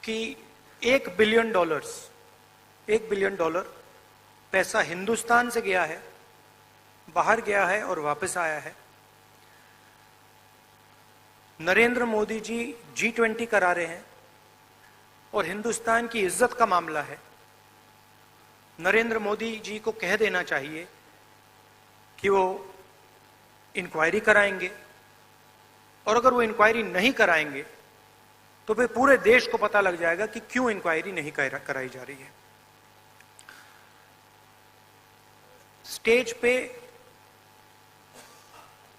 कि $1 बिलियन पैसा हिंदुस्तान से गया है, बाहर गया है और वापस आया है। नरेंद्र मोदी जी G20 करा रहे हैं और हिंदुस्तान की इज्जत का मामला है। नरेंद्र मोदी जी को कह देना चाहिए कि वो इंक्वायरी कराएंगे, और अगर वो इंक्वायरी नहीं कराएंगे तो फिर पूरे देश को पता लग जाएगा कि क्यों इंक्वायरी नहीं कराई जा रही है। स्टेज पे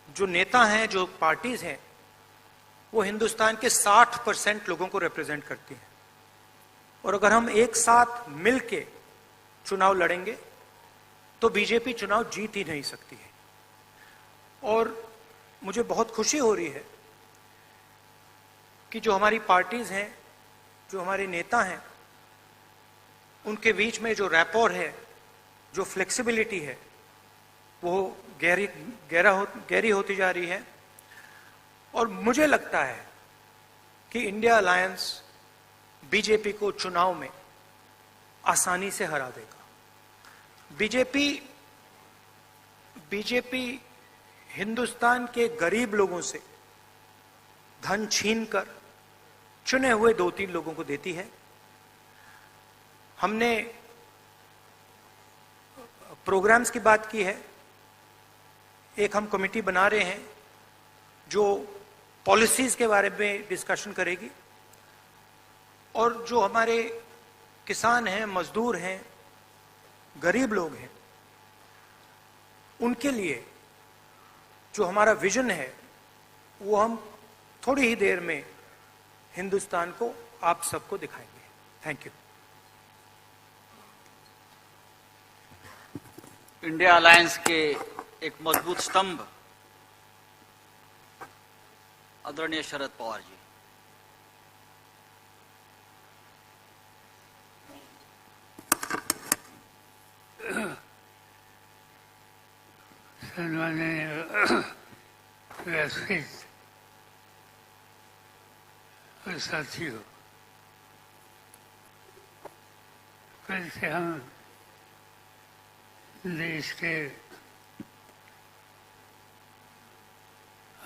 जो नेता हैं, जो पार्टीज हैं, वो हिंदुस्तान के 60% लोगों को रिप्रेजेंट करती हैं, और अगर हम एक साथ मिलके चुनाव लड़ेंगे तो बीजेपी चुनाव जीत ही नहीं सकती है। और मुझे बहुत खुशी हो रही है कि जो हमारी पार्टीज हैं, जो हमारे नेता हैं, उनके बीच में जो रैपोर है, जो फ्लेक्सिबिलिटी है, वो गहरी होती जा रही है। और मुझे लगता है कि इंडिया अलायंस बीजेपी को चुनाव में आसानी से हरा देगा। बीजेपी हिंदुस्तान के गरीब लोगों से धन छीनकर चुने हुए 2-3 लोगों को देती है। हमने प्रोग्राम्स की बात की है। एक हम कमेटी बना रहे हैं जो पॉलिसीज के बारे में डिस्कशन करेगी, और जो हमारे किसान हैं, मजदूर हैं, गरीब लोग हैं, उनके लिए जो हमारा विजन है वो हम थोड़ी ही देर में हिंदुस्तान को, आप सबको दिखाएंगे। Thank you. इंडिया अलायंस के एक मजबूत स्तंभ आदरणीय शरद पवार जी। सम्माननीय वैश्विक और साथियों, कल से हम देश के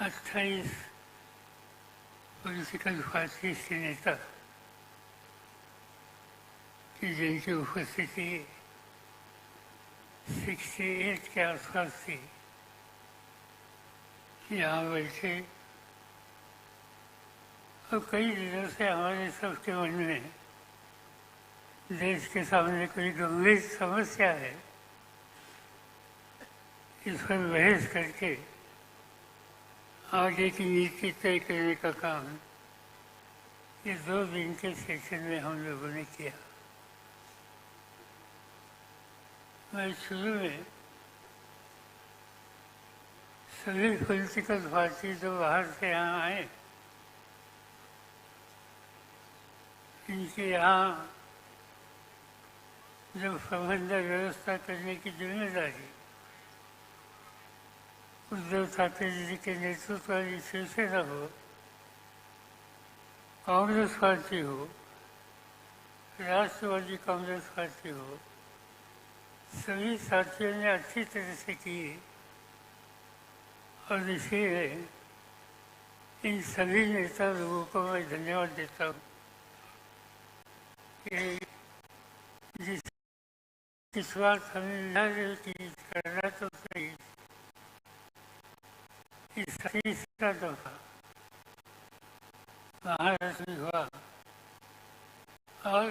28 पॉलिटिकल पार्टीज के नेता की जिनकी उपस्थिति 68 के आसपास थी, यहाँ बैठे, और कई दिनों से हमारे सबके मन में देश के सामने कोई गंभीर समस्या है, इस पर बहस करके आगे की नीति तय करने का काम ये 2 दिन के सेशन में हम लोगों ने किया। मैं शुरू में सभी पॉलिटिकल पार्टी जो बाहर से यहाँ आए, इनके यहाँ जो प्रबंध व्यवस्था करने की जिम्मेदारी उद्धव ठाकरे जी के नेतृत्व वाली शिवसेना हो, कांग्रेस पार्टी हो, राष्ट्रवादी कांग्रेस पार्टी हो, सभी साथियों ने अच्छी तरह से की और इसीलिए इन सभी नेता लोगों को मैं धन्यवाद देता हूँ कि जिस बात हमें चीज करना तो सही, इस तीसरा दफा महाराष्ट्र में हुआ और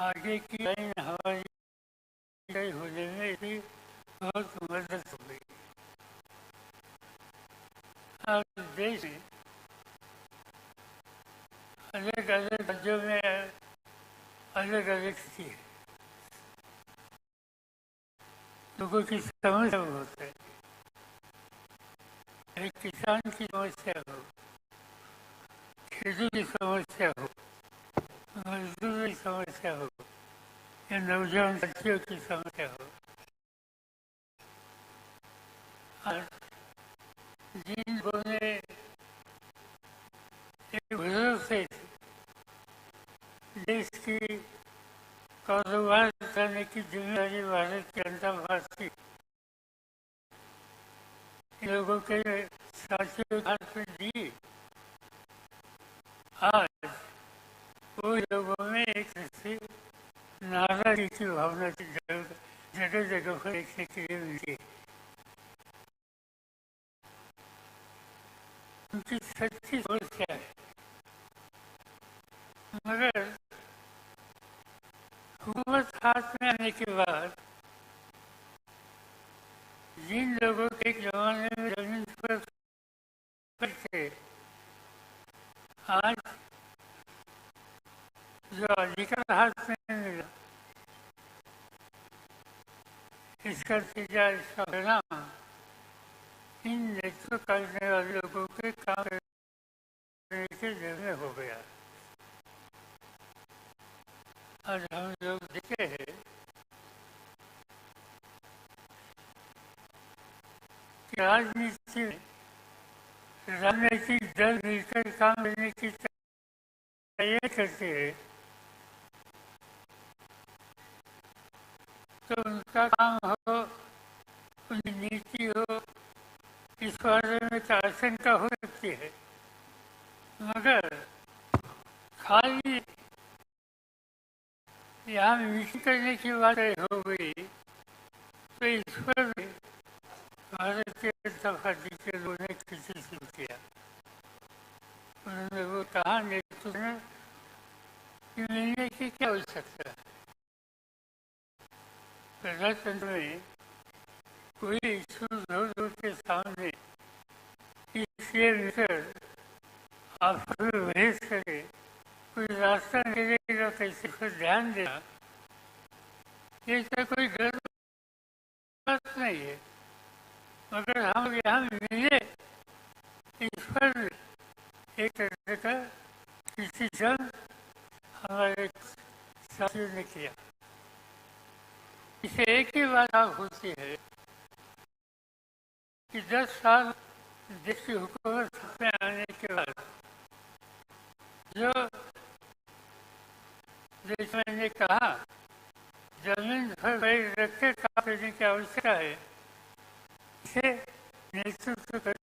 आगे की लाइन हमारी होने में भी बहुत मदद हो गई। और देश में अलग अलग राज्यों में अलग अलग स्थिति है, लोगों की समस्या होता है। एक किसान की समस्या हो, खेतों की समस्या हो, मजदूरों की समस्या हो या नौजवान बच्चियों की समस्या हो, और जिन लोगों ने एक भरोसे देश की कारोबार करने की जिम्मेदारी भारत की जनता पार्टी लोगों के साथियों के हाथ में दी, आज वो लोगों में एक ऐसी नाराजगी की भावना जगह जगह पर देखने के लिए मिलती है। उनकी सच्ची समस्या है, मगर हुकूमत हाथ में आने के बाद जिन लोगों के एक जमाने में जमीन पर थे, आज जो अधिकार हाथ में मिला, इसका नतीजा, इसका परिणाम इन नेतृत्व करने वाले लोगों के काम करने के जरिए हो गया। आज हम लोग देखे हैं कि राजनीति में राजनीतिक दल मिलकर काम करने की तैयारी करते हैं तो उनका काम हो, उनकी नीति हो, इस बारे में तो आशंका हो सकती है, मगर खाली यहाँ मीटिंग करने की बात हो गई तो इस पर भी भारतीय जनता पार्टी के लोगों ने क्रिटिसिज्म किया। उन्होंने वो कहा नेतृत्व में कि मिलने की क्या आवश्यकता है, प्रजातंत्र में कोई इशू लोगों के सामने इसलिए मिलकर आप बहस करे, कोई रास्ता मिलेगा कैसे पर ध्यान देना, ये तो कोई गलत बात नहीं है, मगर हम यहाँ मिले इस पर एक तरह का डिसीजन हमारे साथियों ने किया। इसे एक ही बात होती है कि 10 साल देश की हुकूमत में आने के बाद जो देश में ने कहा जमीन पर पैर रख के काम करने की आवश्यकता है, इसे नेतृत्व करने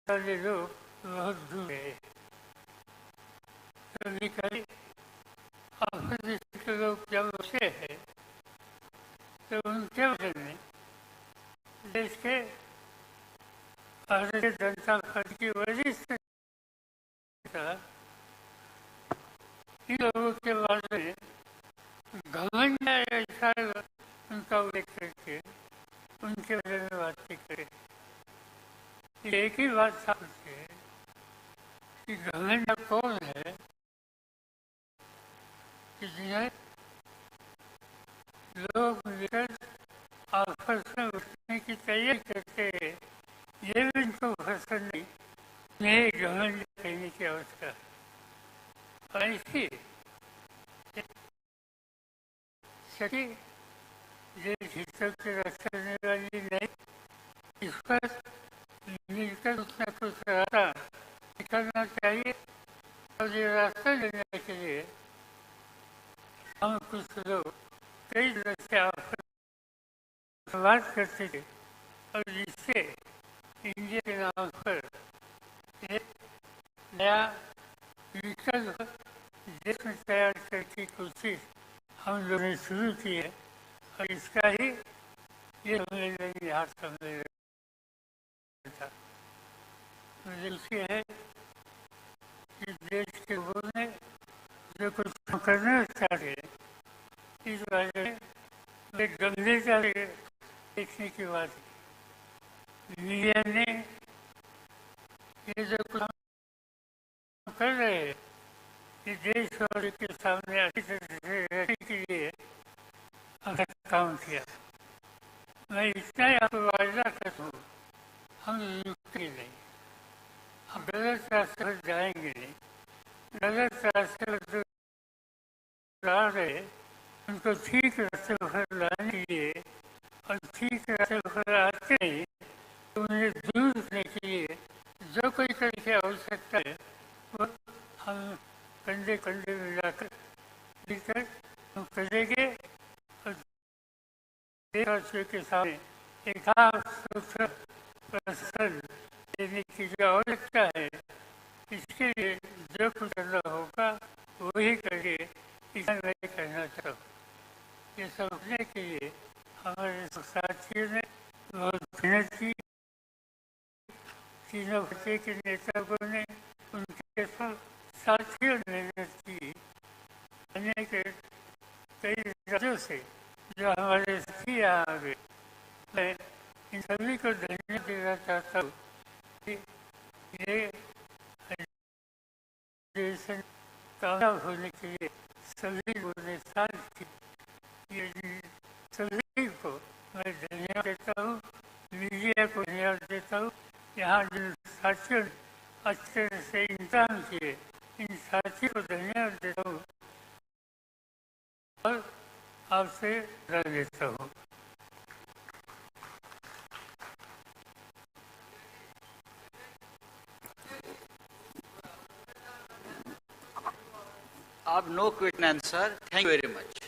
वाले लोग बहुत दूर है। कभी कभी अपोजिशन के लोग जब उसे है तो उनके वजह में देश के भारतीय जनता पार्टी की वजह से इन लोगों के बारे में घमंड ऐसा उनका उल्लेख करके उनके बारे में बातें करें। एक ही बात था पूछे कि घमंड कौन है कि जिन्हें लोग मिलकर आपस में उठने की तैयारी करते हैं, ये भी उनको पसंद नहीं घमंड कहने की अवस्था। और इसी सभी देश हितों की रक्षा करने वाली नहीं, इस पर मिलकर कुछ न कुछ रास्ता निकलना चाहिए। और ये रास्ता लेने के लिए हम कुछ लोग कई तरह से आपस बात करते थे और जिससे इंडिया के नाम पर एक नया विकल्प देश में तैयार करने की कोशिश हम लोगों ने शुरू की है। और इसका ही ये सम्मेलन यहाँ सम्मेलन था। मुझे खुशी है कि देश के लोगों ने जो कुछ करना चाहते इस बारे में एक गंभीरता से देखने की बात है। मीडिया ने ये जो कुछ कर रहे हैं ये देशवासियों के सामने अच्छी तरह से रखने के लिए काम किया। मैं इतना ही आपको वायदा करता हूँ, हम रुकेंगे नहीं, हम गलत रास्ते पर जाएंगे नहीं। गलत रास्ते पर जो जा रहे उनको ठीक रास्ते पर लाने के लिए और ठीक रास्ते पर आते ही तो उन्हें दूर करने के लिए जो कोई तरीके आवश्यकता है वो हम कंधे कंधे मिलाकर मिलकर हम करेंगे। और देशवासियों के सामने एक साफ सुथरा प्रदर्शन देने की जो आवश्यकता है, इसके लिए जो कुछ करना होगा वही करिए, इसे मैं कहना चाहता हूँ। ये समझने के लिए हमारे साथियों ने बहुत मेहनत की। तीनों बच्चे के नेताओं ने उनके साथियों ने मेहनत की। अनेक कई राज्यों से जो हमारे साथी यहाँ आ गए, मैं इन सभी को धन्यवाद देना चाहता हूँ कि ये अधिवेशन कामयाब होने के लिए सभी लोगों ने साथ की। ये सभी को मैं धन्यवाद देता हूँ, मीडिया को धन्यवाद देता हूँ। यहाँ जिन साथियों ने अच्छी तरह से इंतजाम किए, इन साथियों को धन्यवाद देता हूँ और आपसे रह लेता हूँ। I have no question answer. Thank you very much.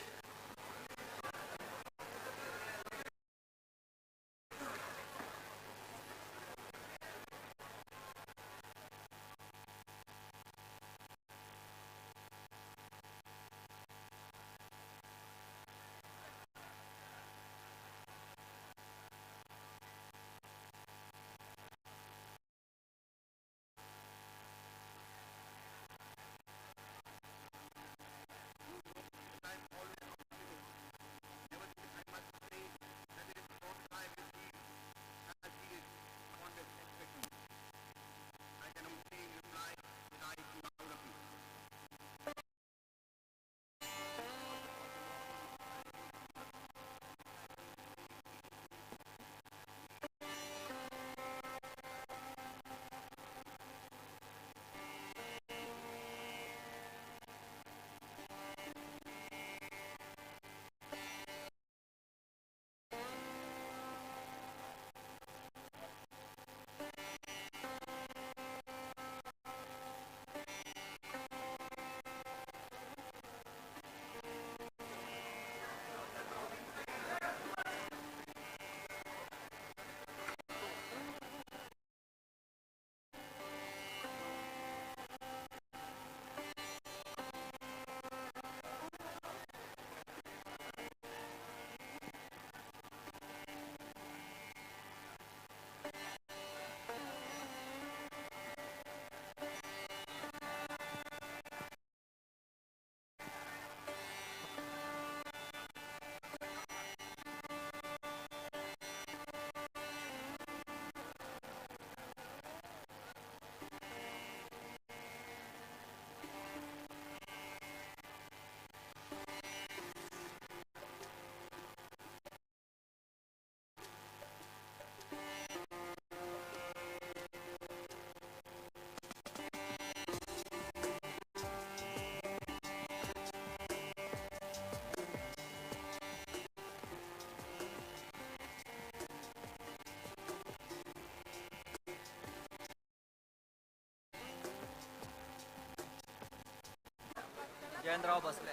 Jayantrao बसले.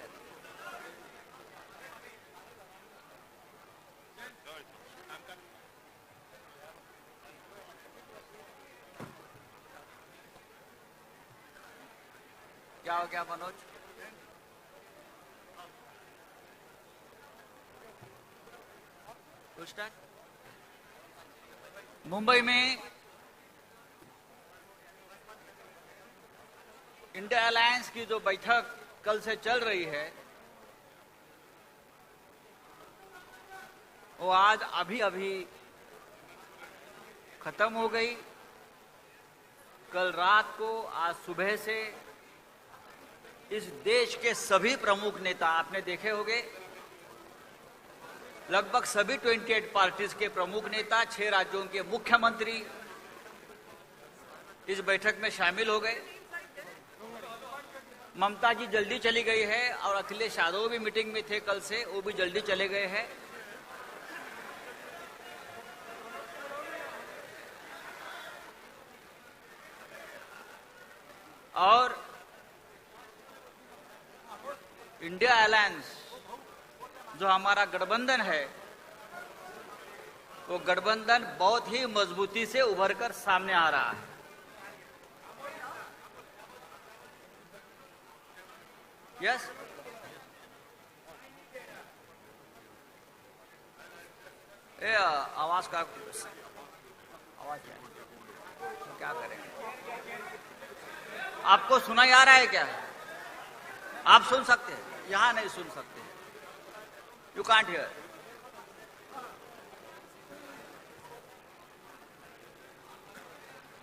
क्या हो गया मनोज? मुंबई में इंडिया अलायंस की जो बैठक कल से चल रही है वो आज अभी अभी खत्म हो गई. कल रात को, आज सुबह से इस देश के सभी प्रमुख नेता, आपने देखे होंगे लगभग सभी 28 पार्टीज के प्रमुख नेता, 6 राज्यों के मुख्यमंत्री इस बैठक में शामिल हो गए. ममता जी जल्दी चली गई है और अखिलेश यादव भी मीटिंग में थे कल से, वो भी जल्दी चले गए हैं. और इंडिया अलायंस जो हमारा गठबंधन है, वो गठबंधन बहुत ही मजबूती से उभर कर सामने आ रहा है. यस, ये आवाज का आवाज क्या करेंगे? आपको सुनाई आ रहा है क्या? आप सुन सकते हैं, यहां नहीं सुन सकते. You can't hear.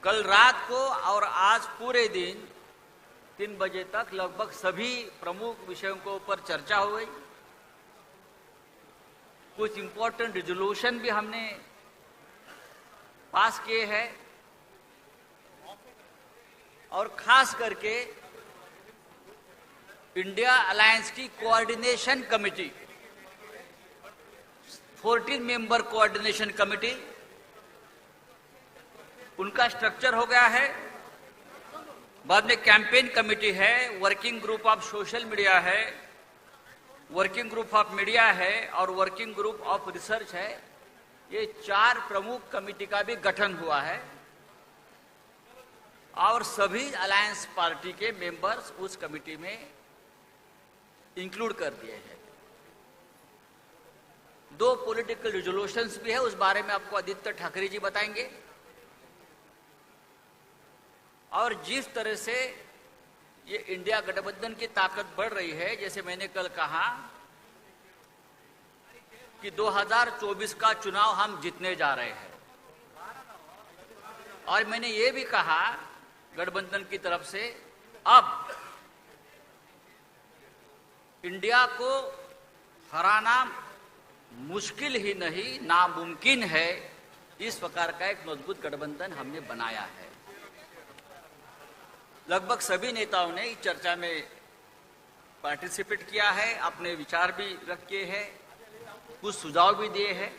कल रात को और आज पूरे दिन 3 बजे तक लगभग सभी प्रमुख विषयों के ऊपर चर्चा हो गई. कुछ इंपॉर्टेंट रिजोल्यूशन भी हमने पास किए हैं और खास करके इंडिया अलायंस की coordination committee, 14 member coordination committee, उनका स्ट्रक्चर हो गया है. बाद में कैंपेन कमेटी है, working group of social media है, वर्किंग ग्रुप ऑफ मीडिया है और वर्किंग ग्रुप ऑफ रिसर्च है. ये 4 प्रमुख कमेटी का भी गठन हुआ है और सभी अलायंस पार्टी के मेंबर्स उस कमेटी में इंक्लूड कर दिए हैं. 2 पॉलिटिकल रिजोल्यूशंस भी है, उस बारे में आपको आदित्य ठाकरे जी बताएंगे. और जिस तरह से ये इंडिया गठबंधन की ताकत बढ़ रही है, जैसे मैंने कल कहा कि 2024 का चुनाव हम जीतने जा रहे हैं. और मैंने ये भी कहा गठबंधन की तरफ से, अब इंडिया को हराना मुश्किल ही नहीं, नामुमकिन है. इस प्रकार का एक मजबूत गठबंधन हमने बनाया है. लगभग सभी नेताओं ने इस चर्चा में पार्टिसिपेट किया है, अपने विचार भी रखे हैं, कुछ सुझाव भी दिए हैं.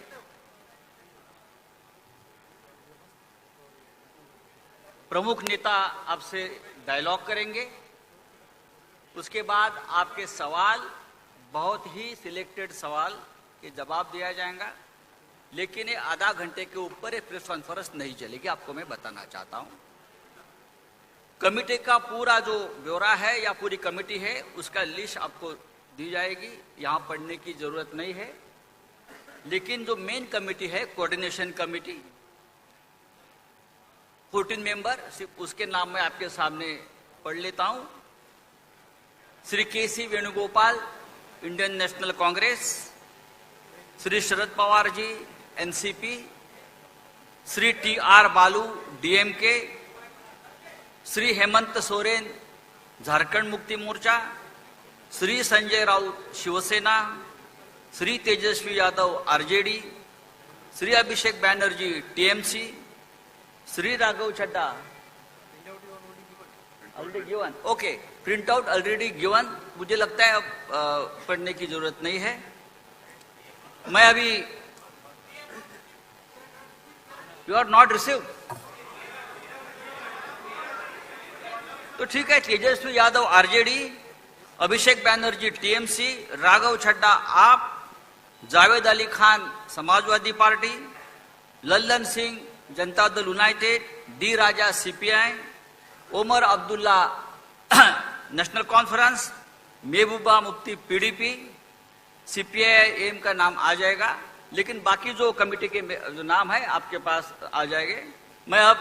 प्रमुख नेता आपसे डायलॉग करेंगे, उसके बाद आपके सवाल, बहुत ही सिलेक्टेड सवाल के जवाब दिया जाएगा. लेकिन ये आधा घंटे के ऊपर प्रेस कॉन्फ्रेंस नहीं चलेगी, आपको मैं बताना चाहता हूं. कमेटी का पूरा जो ब्यौरा है या पूरी कमेटी है, उसका लिस्ट आपको दी जाएगी, यहां पढ़ने की जरूरत नहीं है. लेकिन जो मेन कमेटी है, कोऑर्डिनेशन कमेटी, 14 मेंबर, सिर्फ उसके नाम मैं आपके सामने पढ़ लेता हूं. Shri K C. Venugopal, Indian National Congress. Shri Sharad Pawar ji, NCP. Shri T R. Baalu, DMK. Shri Hemant Soren, Jharkhand Mukti Morcha. Shri Sanjay Raut, Shiv Sena. Shri Tejashwi Yadav, RJD. Shri Abhishek Banerjee, TMC. Shri Raghav Chadha, already given. Okay, print out already given. मुझे लगता है अब पढ़ने की जरूरत नहीं है. मैं अभी, यू आर नॉट रिसीव्ड, तो ठीक है. Tejashwi Yadav, RJD. Abhishek Banerjee TMC, Raghav Chadha AAP, Javed Ali Khan Samajwadi Party, Lallan Singh Janata Dal United, D Raja CPI, Omar Abdullah National Conference, Mehbooba Mufti PDP, CPIM का नाम आ जाएगा, लेकिन बाकी जो कमेटी के जो नाम है आपके पास आ जाएंगे। मैं अब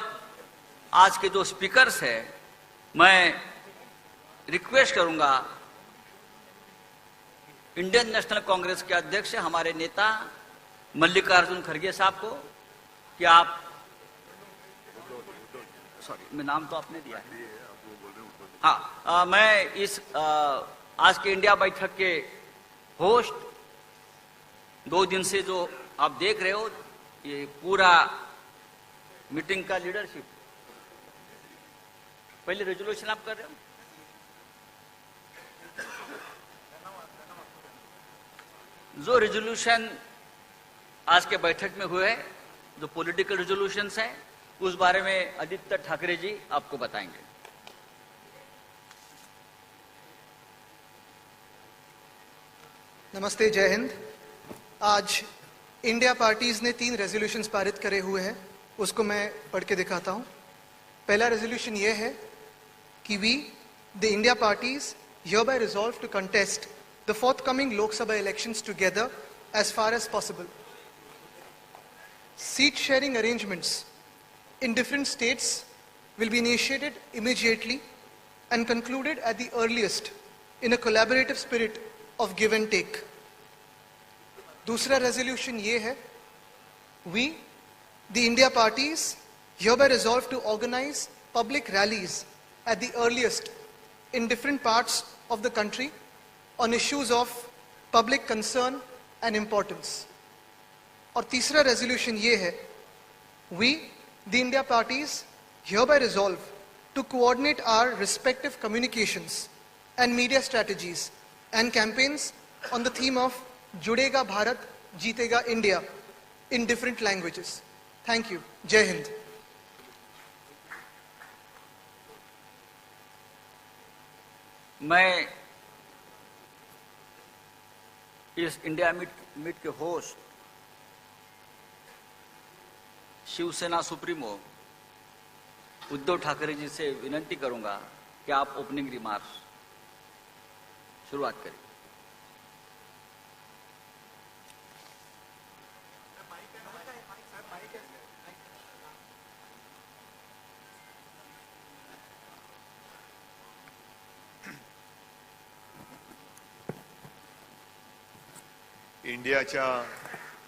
आज के जो स्पीकर्स है मैं रिक्वेस्ट करूंगा इंडियन नेशनल कांग्रेस के अध्यक्ष हमारे नेता मल्लिकार्जुन खड़गे साहब को कि आप, सॉरी मैं नाम तो आपने दिया है, हाँ मैं इस आज के इंडिया बैठक के होस्ट, 2 दिन से जो आप देख रहे हो ये पूरा मीटिंग का लीडरशिप, पहले रेजोल्यूशन आप कर रहे हो, जो रेजोल्यूशन आज के बैठक में हुए हैं, जो पॉलिटिकल रेजोल्यूशंस हैं, उस बारे में आदित्य ठाकरे जी आपको बताएंगे। नमस्ते, जय हिंद। आज इंडिया पार्टीज ने 3 रेजोल्यूशंस पारित करे हुए हैं, उसको मैं पढ़ के दिखाता हूं। पहला रेजोल्यूशन ये है कि we the India parties hereby resolve to contest the forthcoming Lok Sabha elections together as far as possible. Seat sharing arrangements in different states will be initiated immediately and concluded at the earliest in a collaborative spirit of give and take. दूसरा resolution ये है, we, the India parties, hereby resolve to organize public rallies at the earliest in different parts of the country on issues of public concern and importance. और तीसरा resolution ये है, we, the India parties, hereby resolve to coordinate our respective communications and media strategies and campaigns on the theme of Judega Bharat, Jeetega India in different languages. Thank you. Jai Hind. मैं इस India meet के host Shiv Sena supremo Uddhav Thackeray ji से विनती करूंगा कि आप opening remarks शुरुआत करें। इंडियाच्या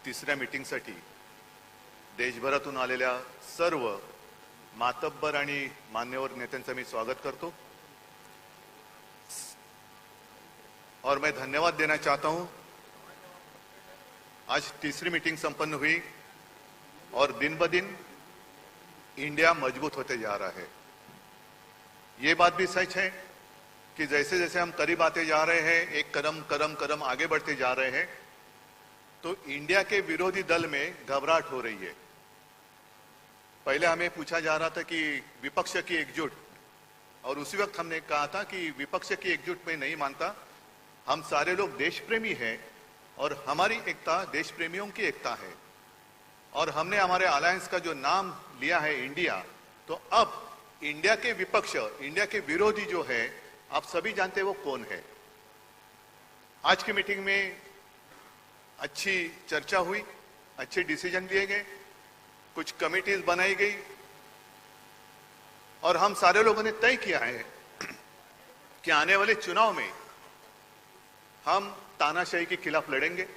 3ऱ्या मीटिंगसाठी देशभरातून आलेल्या सर्व मातब्बर आणि मान्यवर नेत्यांचं मी स्वागत करतो और मैं धन्यवाद देना चाहता हूं। आज 3री मीटिंग संपन्न हुई और दिन ब दिन इंडिया मजबूत होते जा रहा है। ये बात भी सच है कि जैसे जैसे हम करीब आते जा रहे हैं, एक कदम आगे बढ़ते जा रहे हैं, तो इंडिया के विरोधी दल में घबराहट हो रही है। पहले हमें पूछा जा रहा था कि विपक्ष की एकजुट, और उसी वक्त हमने कहा था कि विपक्ष की एकजुट में नहीं मानता, हम सारे लोग देश प्रेमी हैं और हमारी एकता देश प्रेमियों की एकता है। और हमने हमारे अलायंस का जो नाम लिया है इंडिया, तो अब इंडिया के विपक्ष, इंडिया के विरोधी जो है, आप सभी जानते हैं वो कौन है। आज की मीटिंग में अच्छी चर्चा हुई, अच्छे डिसीजन लिए गए, कुछ कमिटीज बनाई गई और हम सारे लोगों ने तय किया है कि आने वाले चुनाव में हम तानाशाही के खिलाफ लड़ेंगे,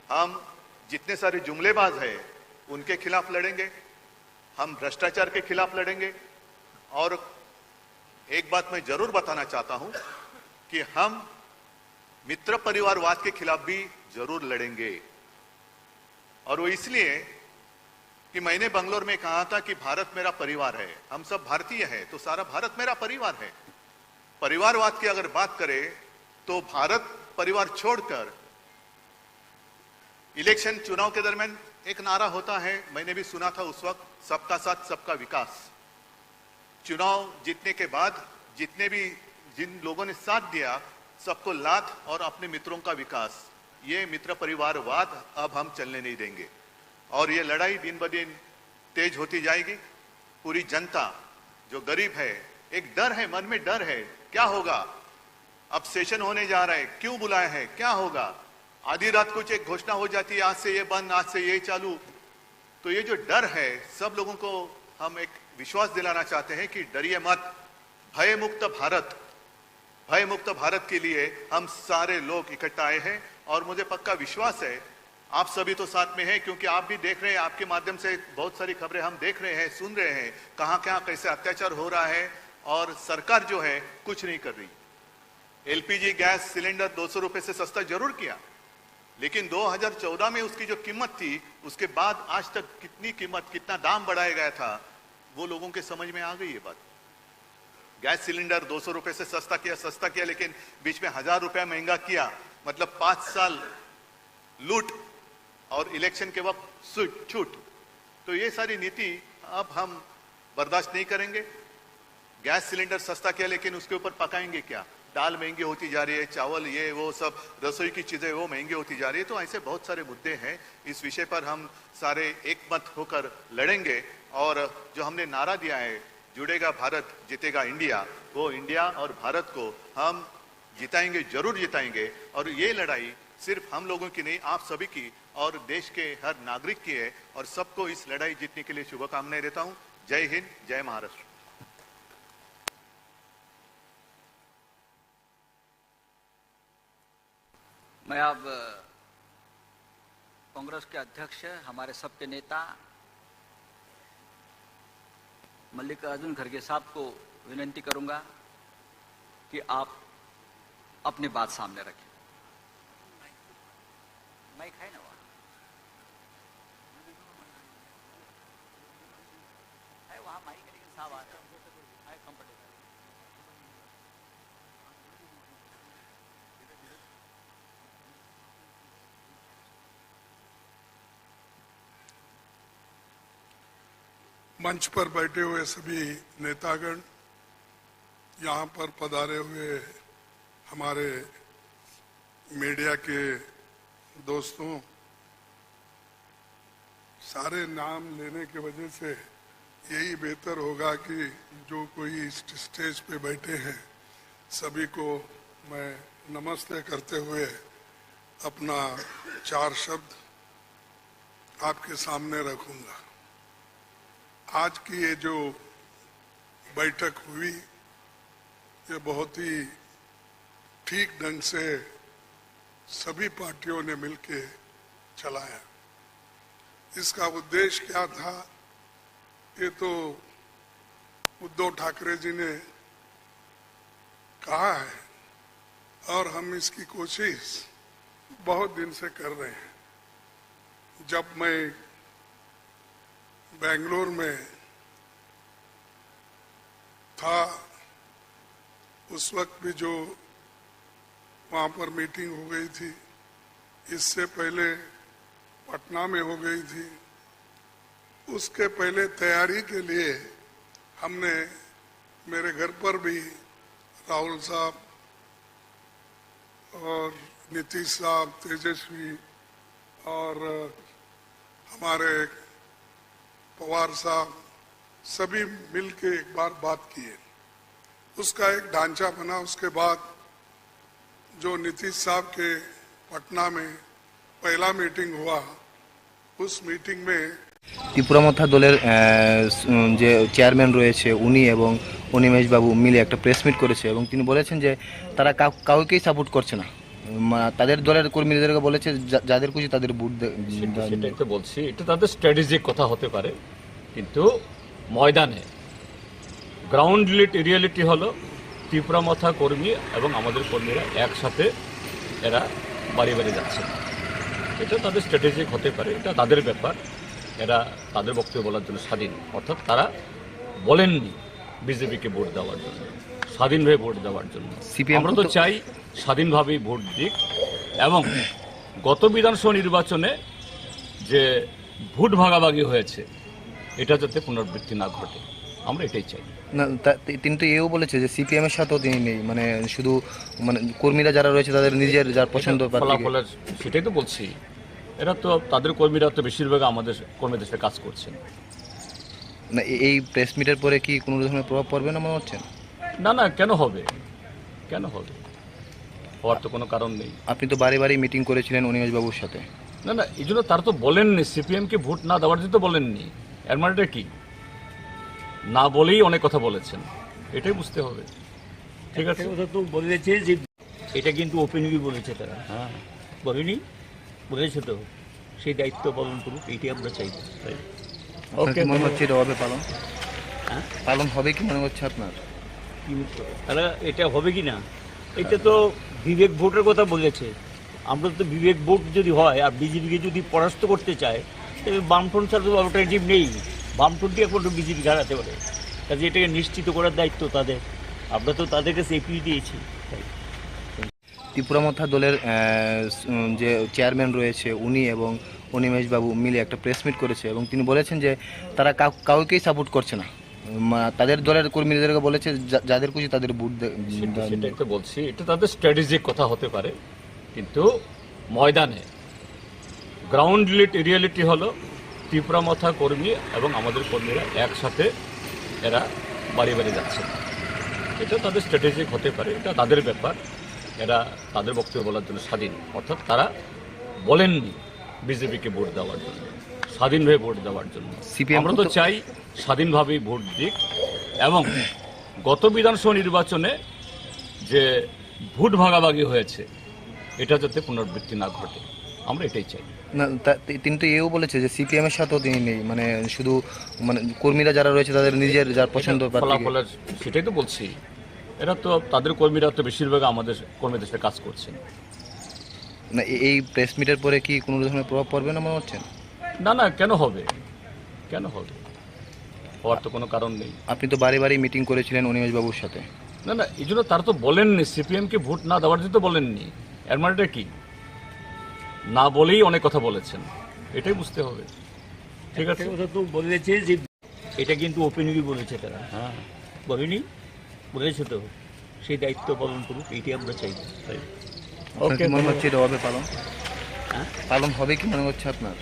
हम जितने सारे जुमलेबाज हैं उनके खिलाफ लड़ेंगे, हम भ्रष्टाचार के खिलाफ लड़ेंगे। और एक बात मैं जरूर बताना चाहता हूं कि हम मित्र परिवारवाद के खिलाफ भी जरूर लड़ेंगे। और वो इसलिए कि मैंने बंगलोर में कहा था कि भारत मेरा परिवार है, हम सब भारतीय हैं, तो सारा भारत मेरा परिवार है। परिवारवाद की अगर बात करें तो भारत परिवार छोड़कर इलेक्शन चुनाव के दरमियान एक नारा होता है, मैंने भी सुना था उस वक्त, सबका साथ सबका विकास। चुनाव जीतने के बाद जितने भी जिन लोगों ने साथ दिया, सबको लात और अपने मित्रों का विकास, ये मित्र परिवारवाद अब हम चलने नहीं देंगे। और ये लड़ाई दिन ब दिन तेज होती जाएगी। पूरी जनता जो गरीब है, एक डर है, मन में डर है, क्या होगा, अब सेशन होने जा रहा है, क्यों बुलाए हैं, क्या होगा, आधी रात कुछ एक घोषणा हो जाती है, आज से ये बंद, आज से ये चालू। तो ये जो डर है, सब लोगों को हम एक विश्वास दिलाना चाहते हैं कि डरिए मत। भय मुक्त भारत के लिए हम सारे लोग इकट्ठा आए हैं और मुझे पक्का विश्वास है आप सभी तो साथ में हैं, क्योंकि आप भी देख रहे हैं, आपके माध्यम से बहुत सारी खबरें हम देख रहे हैं, सुन रहे हैं, कहां कैसे अत्याचार हो रहा है और सरकार जो है कुछ नहीं कर रही। एलपीजी गैस सिलेंडर 200 रुपए से सस्ता जरूर किया, लेकिन 2014 में उसकी जो कीमत थी, उसके बाद आज तक कितना दाम बढ़ाया गया था, वो लोगों के समझ में आ गई ये बात। गैस सिलेंडर 200 रुपए से सस्ता किया, लेकिन बीच में 1000 रुपया महंगा किया, मतलब 5 साल लूट और इलेक्शन के वक्त छूट। तो ये सारी नीति अब हम बर्दाश्त नहीं करेंगे। गैस सिलेंडर सस्ता किया, लेकिन उसके ऊपर पकाएंगे क्या, दाल महंगी होती जा रही है, चावल ये वो सब रसोई की चीजें वो महंगी होती जा रही है। तो ऐसे बहुत सारे मुद्दे हैं, इस विषय पर हम सारे एकमत होकर लड़ेंगे। और जो हमने नारा दिया है, जुड़ेगा भारत जीतेगा इंडिया, वो इंडिया और भारत को हम जिताएंगे, जरूर जिताएंगे। और ये लड़ाई सिर्फ हम लोगों की नहीं, आप सभी की और देश के हर नागरिक की है, और सबको इस लड़ाई जीतने के लिए शुभकामनाएं देता हूं। जय हिंद, जय महाराष्ट्र। मैं अब कांग्रेस के अध्यक्ष, हमारे सबके नेता मल्लिकार्जुन खड़गे साहब को विनती करूंगा कि आप अपनी बात सामने रखें। माइक है ना वहाँ? है वहाँ माइक है, लेकिन साहब आ रहे हैं, कंफर्टेबल। मंच पर बैठे हुए सभी नेतागण, यहाँ पर पधारे हुए हमारे मीडिया के दोस्तों, सारे नाम लेने के वजह से यही बेहतर होगा कि जो कोई स्टेज पे बैठे हैं सभी को मैं नमस्ते करते हुए अपना 4 शब्द आपके सामने रखूंगा। आज की ये जो बैठक हुई, ये बहुत ही ठीक ढंग से सभी पार्टियों ने मिलकर चलाया। इसका उद्देश्य क्या था, ये तो उद्धव ठाकरे जी ने कहा है और हम इसकी कोशिश बहुत दिन से कर रहे हैं। जब मैं बेंगलोर में था, उस वक्त भी जो वहाँ पर मीटिंग हो गई थी, इससे पहले पटना में हो गई थी। उसके पहले तैयारी के लिए हमने मेरे घर पर भी राहुल साहब और नीतीश साहब, तेजस्वी और हमारे पवार साहब सभी मिलके एक बार बात किए। उसका एक ढांचा बना। उसके बाद जो नीतीश साहब के पटना में पहला मीटिंग हुआ, उस मीटिंग में ত্রিপুরা মথা দলের যে চেয়ারম্যান রয়েছে উনি এবং অনিমেষ বাবু মিলে একটা প্রেস মিট করেছে এবং তিনি বলেছেন যে তারা কাউকেই সাপোর্ট করছে না, তাদের দলের কর্মীদেরকে বলেছে যাদের খুশি তাদের ভোট সেটাই তো বলছি, এটা তাদের স্ট্র্যাটেজিক কথা হতে পারে, কিন্তু ময়দানে গ্রাউন্ড রিয়েলিটি হলো ত্রিপুরা মথা কর্মী এবং আমাদের কর্মীরা একসাথে এরা বাড়ি বাড়ি যাচ্ছে। এটা তাদের স্ট্র্যাটেজিক হতে পারে, এটা তাদের ব্যাপার, এরা তাদের বক্তব্য বলার জন্য স্বাধীন। অর্থাৎ তারা বলেননি বিজেপিকে ভোট দেওয়ার জন্য, স্বাধীনভাবে ভোট দেওয়ার জন্য। আমরা তো চাই স্বাধীনভাবেই ভোট দিক এবং গত বিধানসভা নির্বাচনে যে ভোট ভাগাভাগি হয়েছে এটা যাতে পুনরাবৃত্তি না ঘটে, আমরা এটাই চাই। না তিনি তো এও বলেছে যে সিপিএম এর সাথেও তিনি নেই, মানে শুধু মানে কর্মীরা যারা রয়েছে তাদের নিজের যার পছন্দ ফলাফলের সেটাই তো বলছি, এরা তো তাদের কর্মীরা তো বেশিরভাগ আমাদের কর্মীদের সাথে কাজ করছেন। না এই প্রেস মিটের পরে কি কোনো ধরনের প্রভাব পড়বে না মনে হচ্ছে? না না, কেন হবে, কেন হবে, হওয়ার তো কোনো কারণ নেই। আপনি তো বারে বারে মিটিং করেছিলেন অনিমেষ বাবুর সাথে। না না, এই জন্য তারা তো বলেননি সিপিএমকে ভোট না দেওয়ার জন্য তো বলেননি, এর মানেটা কি? না বলেই অনেক কথা বলেছেন, এটাই বুঝতে হবে। ঠিক আছে, কথা তো বলেছে যে এটা কিন্তু ওপেনলি বলেছে তারা, হ্যাঁ বলেনি, বলেছে তো, সেই দায়িত্ব পালন করুক, এইটাই আমরা চাই। ওকে, মনে হচ্ছে এটা হবে পালন, হ্যাঁ পালন হবে কি মনে হচ্ছে আপনার? তারা এটা হবে কি না, এটা তো বিবেক ভোটের কথা বলেছে। আমরা তো বিবেক ভোট যদি হয় আর বিজেপিকে যদি পরাস্ত করতে চায়, তাহলে বামফ্রন্ট ছাড়া তো অল্টারনেটিভ নেই, বামফ্রন্টই একমাত্র বিজেপি হারাতে পারে। কাজে এটাকে নিশ্চিত করার দায়িত্ব তাদের, আমরা তো তাদের কাছে এপিল দিয়েছি। ত্রিপুরা মথা দলের যে চেয়ারম্যান রয়েছে উনি এবং অনিমেষ বাবু মিলে একটা প্রেস মিট করেছে এবং তিনি বলেছেন যে তারা কাউকেই সাপোর্ট করছে না, তাদের দলের কর্মীদেরকে বলেছে যাদের খুশি তাদের ভোট সেটাই তো বলছি, এটা তাদের স্ট্র্যাটেজিক কথা হতে পারে, কিন্তু ময়দানে গ্রাউন্ড রিয়েলিটি হলো ত্রিপুরা মথা কর্মী এবং আমাদের কর্মীরা একসাথে এরা বাড়ি বাড়ি যাচ্ছে। এটা তাদের স্ট্র্যাটেজিক হতে পারে, এটা তাদের ব্যাপার, এরা তাদের বক্তব্য বলার জন্য স্বাধীন। অর্থাৎ তারা বলেননি বিজেপিকে ভোট দেওয়ার জন্য, স্বাধীনভাবে ভোট দেওয়ার জন্য। আমরা তো চাই স্বাধীনভাবেই ভোট দিক এবং গত বিধানসভা নির্বাচনে যে ভোট ভাগাভাগি হয়েছে এটা যাতে পুনরাবৃত্তি না ঘটে, আমরা এটাই চাই। না তিনি তো এও বলেছে যে সিপিএম এর সাথেও তিনি নেই, মানে শুধু মানে কর্মীরা যারা রয়েছে তাদের নিজের যার পছন্দ ফলাফলের সেটাই তো বলছি, এরা তো তাদের কর্মীরা তো বেশিরভাগ আমাদের কর্মীদের সাথে কাজ করছেন। না এই প্রেস মিটের পরে কি কোনো ধরনের প্রভাব পড়বে না মনে হচ্ছে? না না, কেন হবে, কেন হবে, হওয়ার তো কোনো কারণ নেই। আপনি তো বারে বারে মিটিং করেছিলেন অনিমেষ বাবুর সাথে। না না, এই জন্য তারা তো বলেননি সিপিএমকে ভোট না দেওয়ার জন্য তো বলেননি, এর মানেটা কি? না বলেই অনেক কথা বলেছেন, এটাই বুঝতে হবে। ঠিক আছে, কথা তো বলেছে যে এটা কিন্তু ওপেনলি বলেছে তারা, হ্যাঁ বলেনি, বলেছে তো, সেই দায়িত্ব পালন করুক, এইটাই আমরা চাই। ওকে, মনে হচ্ছে এটা হবে পালন, হ্যাঁ পালন হবে কি মনে হচ্ছে আপনার?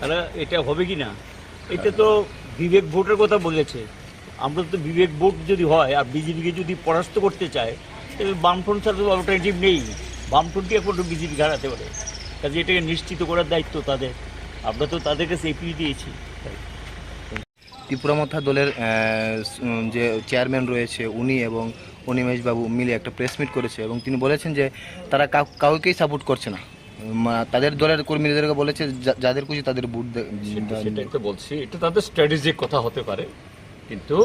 তারা এটা হবে কি না, এটা তো বিবেক ভোটের কথা বলেছে। আমরা তো বিবেক ভোট যদি হয় আর বিজেপিকে যদি পরাস্ত করতে চায়, তাহলে বামফ্রন্ট ছাড়া তো অল্টারনেটিভ নেই, বামফ্রন্টই একমাত্র বিজেপি হারাতে পারে। কাজে এটাকে নিশ্চিত করার দায়িত্ব তাদের, আমরা তো তাদের কাছে এপিল দিয়েছি। ত্রিপুরা মথা দলের যে চেয়ারম্যান রয়েছে উনি এবং অনিমেষ বাবু মিলে একটা প্রেস মিট করেছে এবং তিনি বলেছেন যে তারা কাউকেই সাপোর্ট করছে না, তাদের দলের কর্মীদেরকে বলেছে যাদের খুশি তাদের ভোট সেটাই তো বলছি, এটা তাদের স্ট্র্যাটেজিক কথা হতে পারে, কিন্তু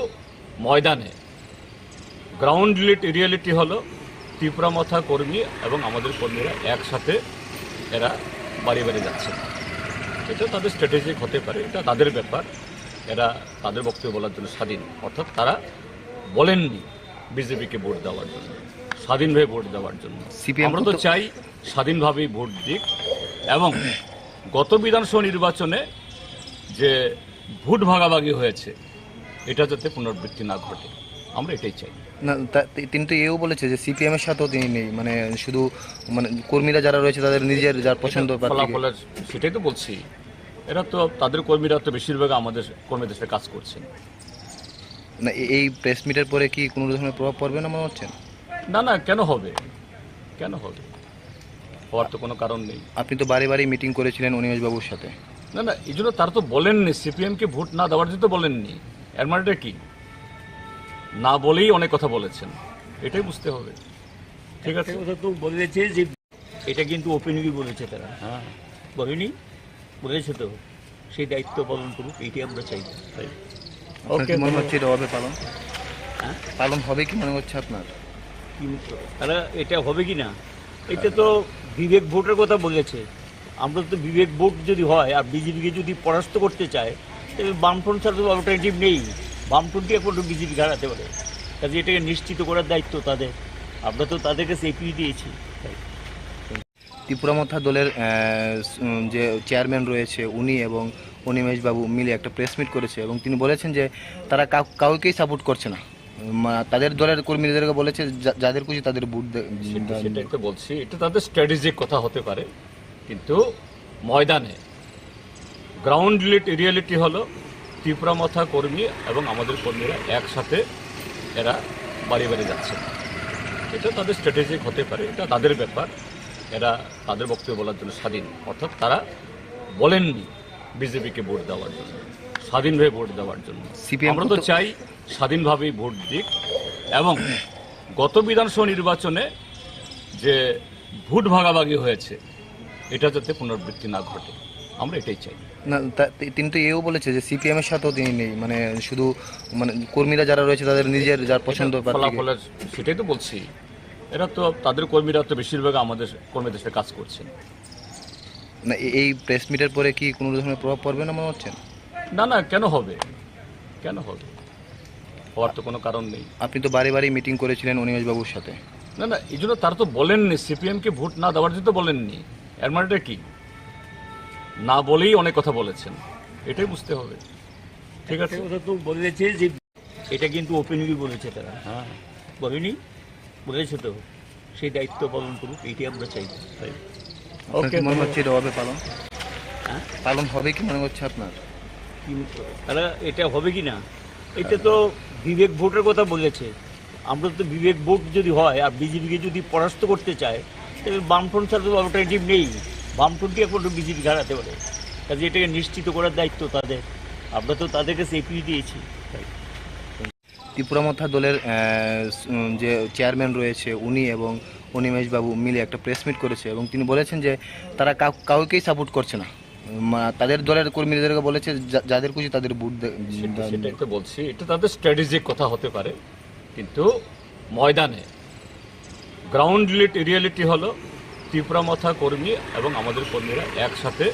ময়দানে গ্রাউন্ড রিয়েলিটি হলো ত্রিপুরা মথা কর্মী এবং আমাদের কর্মীরা একসাথে এরা বাড়ি বাড়ি যাচ্ছে। এটা তাদের স্ট্র্যাটেজিক হতে পারে, এটা তাদের ব্যাপার, এরা তাদের বক্তব্য বলার জন্য স্বাধীন। অর্থাৎ তারা বলেননি বিজেপিকে ভোট দেওয়ার জন্য, স্বাধীনভাবে ভোট দেওয়ার জন্য। আমরা তো চাই স্বাধীনভাবেই ভোট দিক এবং গত বিধানসভা নির্বাচনে যে ভোট ভাগাভাগি হয়েছে এটা যাতে পুনরাবৃত্তি না ঘটে, আমরা এটাই চাই। না তিনি তো এও বলেছে যে সিপিএম এর সাথেও তিনি নেই, মানে শুধু মানে কর্মীরা যারা রয়েছে তাদের নিজের যার পছন্দ ফলাফলের সেটাই তো বলছি, এরা তো তাদের কর্মীরা তো বেশিরভাগ আমাদের কর্মীদের সাথে কাজ করছেন। না এই প্রেস মিটের পরে কি কোনো ধরনের প্রভাব পড়বে না মনে হচ্ছে? না না, কেন হবে, কেন হবে, হওয়ার তো কোনো কারণ নেই। আপনি তো বারে বারে মিটিং করেছিলেন অনিমেষ বাবুর সাথে। না না, এই জন্য তারা তো বলেননি সিপিএমকে ভোট না দেওয়ার জন্য তো বলেননি, এর মানেটা কি? না বলেই অনেক কথা বলেছেন, এটাই বুঝতে হবে। ঠিক আছে, কথা তো বলেছে যে এটা কিন্তু ওপেনলি বলেছে তারা, হ্যাঁ বলেনি, বলেছে তো, সেই দায়িত্ব পালন করুক, এইটাই আমরা চাই। ওকে, মনে হচ্ছে এটা হবে পালন, হ্যাঁ পালন হবে কি মনে হচ্ছে আপনার? তারা এটা হবে কি না, এটা তো বিবেক ভোটের কথা বলেছে। আমরা তো বিবেক ভোট যদি হয় আর বিজেপিকে যদি পরাস্ত করতে চায়, তাহলে বামফ্রন্ট ছাড়া তো অল্টারনেটিভ নেই, বামফ্রন্টই একমাত্র বিজেপি হারাতে পারে। কাজে এটাকে নিশ্চিত করার দায়িত্ব তাদের, আমরা তো তাদের কাছে এপিল দিয়েছি। ত্রিপুরা মথা দলের যে চেয়ারম্যান রয়েছে উনি এবং অনিমেষ বাবু মিলে একটা প্রেস মিট করেছে এবং তিনি বলেছেন যে তারা কাউকেই সাপোর্ট করছে না। তাদের দলের কর্মীদেরকে বলেছে যাদের খুশি তাদের ভোট সেটাই তো বলছি, এটা তাদের স্ট্র্যাটেজিক কথা হতে পারে, কিন্তু ময়দানে গ্রাউন্ড রিয়েলিটি হলো ত্রিপুরা মথা কর্মী এবং আমাদের কর্মীরা একসাথে এরা বাড়ি বাড়ি যাচ্ছে। এটা তাদের স্ট্র্যাটেজিক হতে পারে, এটা তাদের ব্যাপার, এরা তাদের বক্তব্য বলার জন্য স্বাধীন। অর্থাৎ তারা বলেননি বিজেপিকে ভোট দেওয়ার জন্য, স্বাধীনভাবে ভোট দেওয়ার জন্য। আমরা তো চাই স্বাধীনভাবেই ভোট দিক এবং গত বিধানসভা নির্বাচনে যে ভোট ভাগাভাগি হয়েছে এটা যাতে পুনরাবৃত্তি না ঘটে, আমরা এটাই চাই। না, তিনি তো এও বলেছে যে সিপিএম এর সাথেও তিনি নেই, মানে শুধু মানে কর্মীরা যারা রয়েছে তাদের নিজের যার পছন্দ ফলাফলের, সেটাই তো বলছি, এরা তো তাদের কর্মীরা তো বেশিরভাগ আমাদের কর্মীদের সাথে কাজ করছেন। না, এই প্রেস মিটের পরে কি কোনো ধরনের প্রভাব পড়বে না মনে হচ্ছে? না না, কেন হবে, কেন হবে, হওয়ার তো কোনো কারণ নেই। আপনি তো বারে বারে মিটিং করেছিলেন অনিমেষ বাবুর সাথে। না না, এই জন্য তারা তো বলেননি সিপিএমকে ভোট না দেওয়ার জন্য তো বলেননি। এর মানেটা কি? না বলেই অনেক কথা বলেছেন, এটাই বুঝতে হবে। ঠিক আছে, ওটা তো বলেছে যে এটা কিন্তু ওপেনলি বলেছে তারা, হ্যাঁ বলেনি, বলেছে তো, সেই দায়িত্ব পালন করুক, এইটাই আমরা চাই। ওকে, মনে হচ্ছে এটা হবে পালন, পালন হবে কি মনে হচ্ছে আপনার? তাহলে এটা হবে কি না, এটা তো বিবেক ভোটের কথা বলেছে। আমরা তো বিবেক ভোট যদি হয় আর বিজেপিকে যদি পরাস্ত করতে চায় তাহলে বামফ্রন্ট ছাড়া তো অল্টারনেটিভ নেই। বামফ্রন্টই একমাত্র বিজেপি হারাতে পারে, কাজে এটাকে নিশ্চিত করার দায়িত্ব তাদের। আমরা তো তাদের কাছে এপিল দিয়েছি। ত্রিপুরা মথা দলের যে চেয়ারম্যান রয়েছে উনি এবং অনিমেষ বাবু মিলে একটা প্রেস মিট করেছে এবং তিনি বলেছেন যে তারা কাউকেই সাপোর্ট করছে না। তাদের দলের কর্মীদেরকে বলেছে যাদের খুশি তাদের ভোট সেটাই তো বলছি, এটা তাদের স্ট্র্যাটেজিক কথা হতে পারে, কিন্তু ময়দানে গ্রাউন্ড রিয়েলিটি হলো ত্রিপুরা মথা কর্মী এবং আমাদের কর্মীরা একসাথে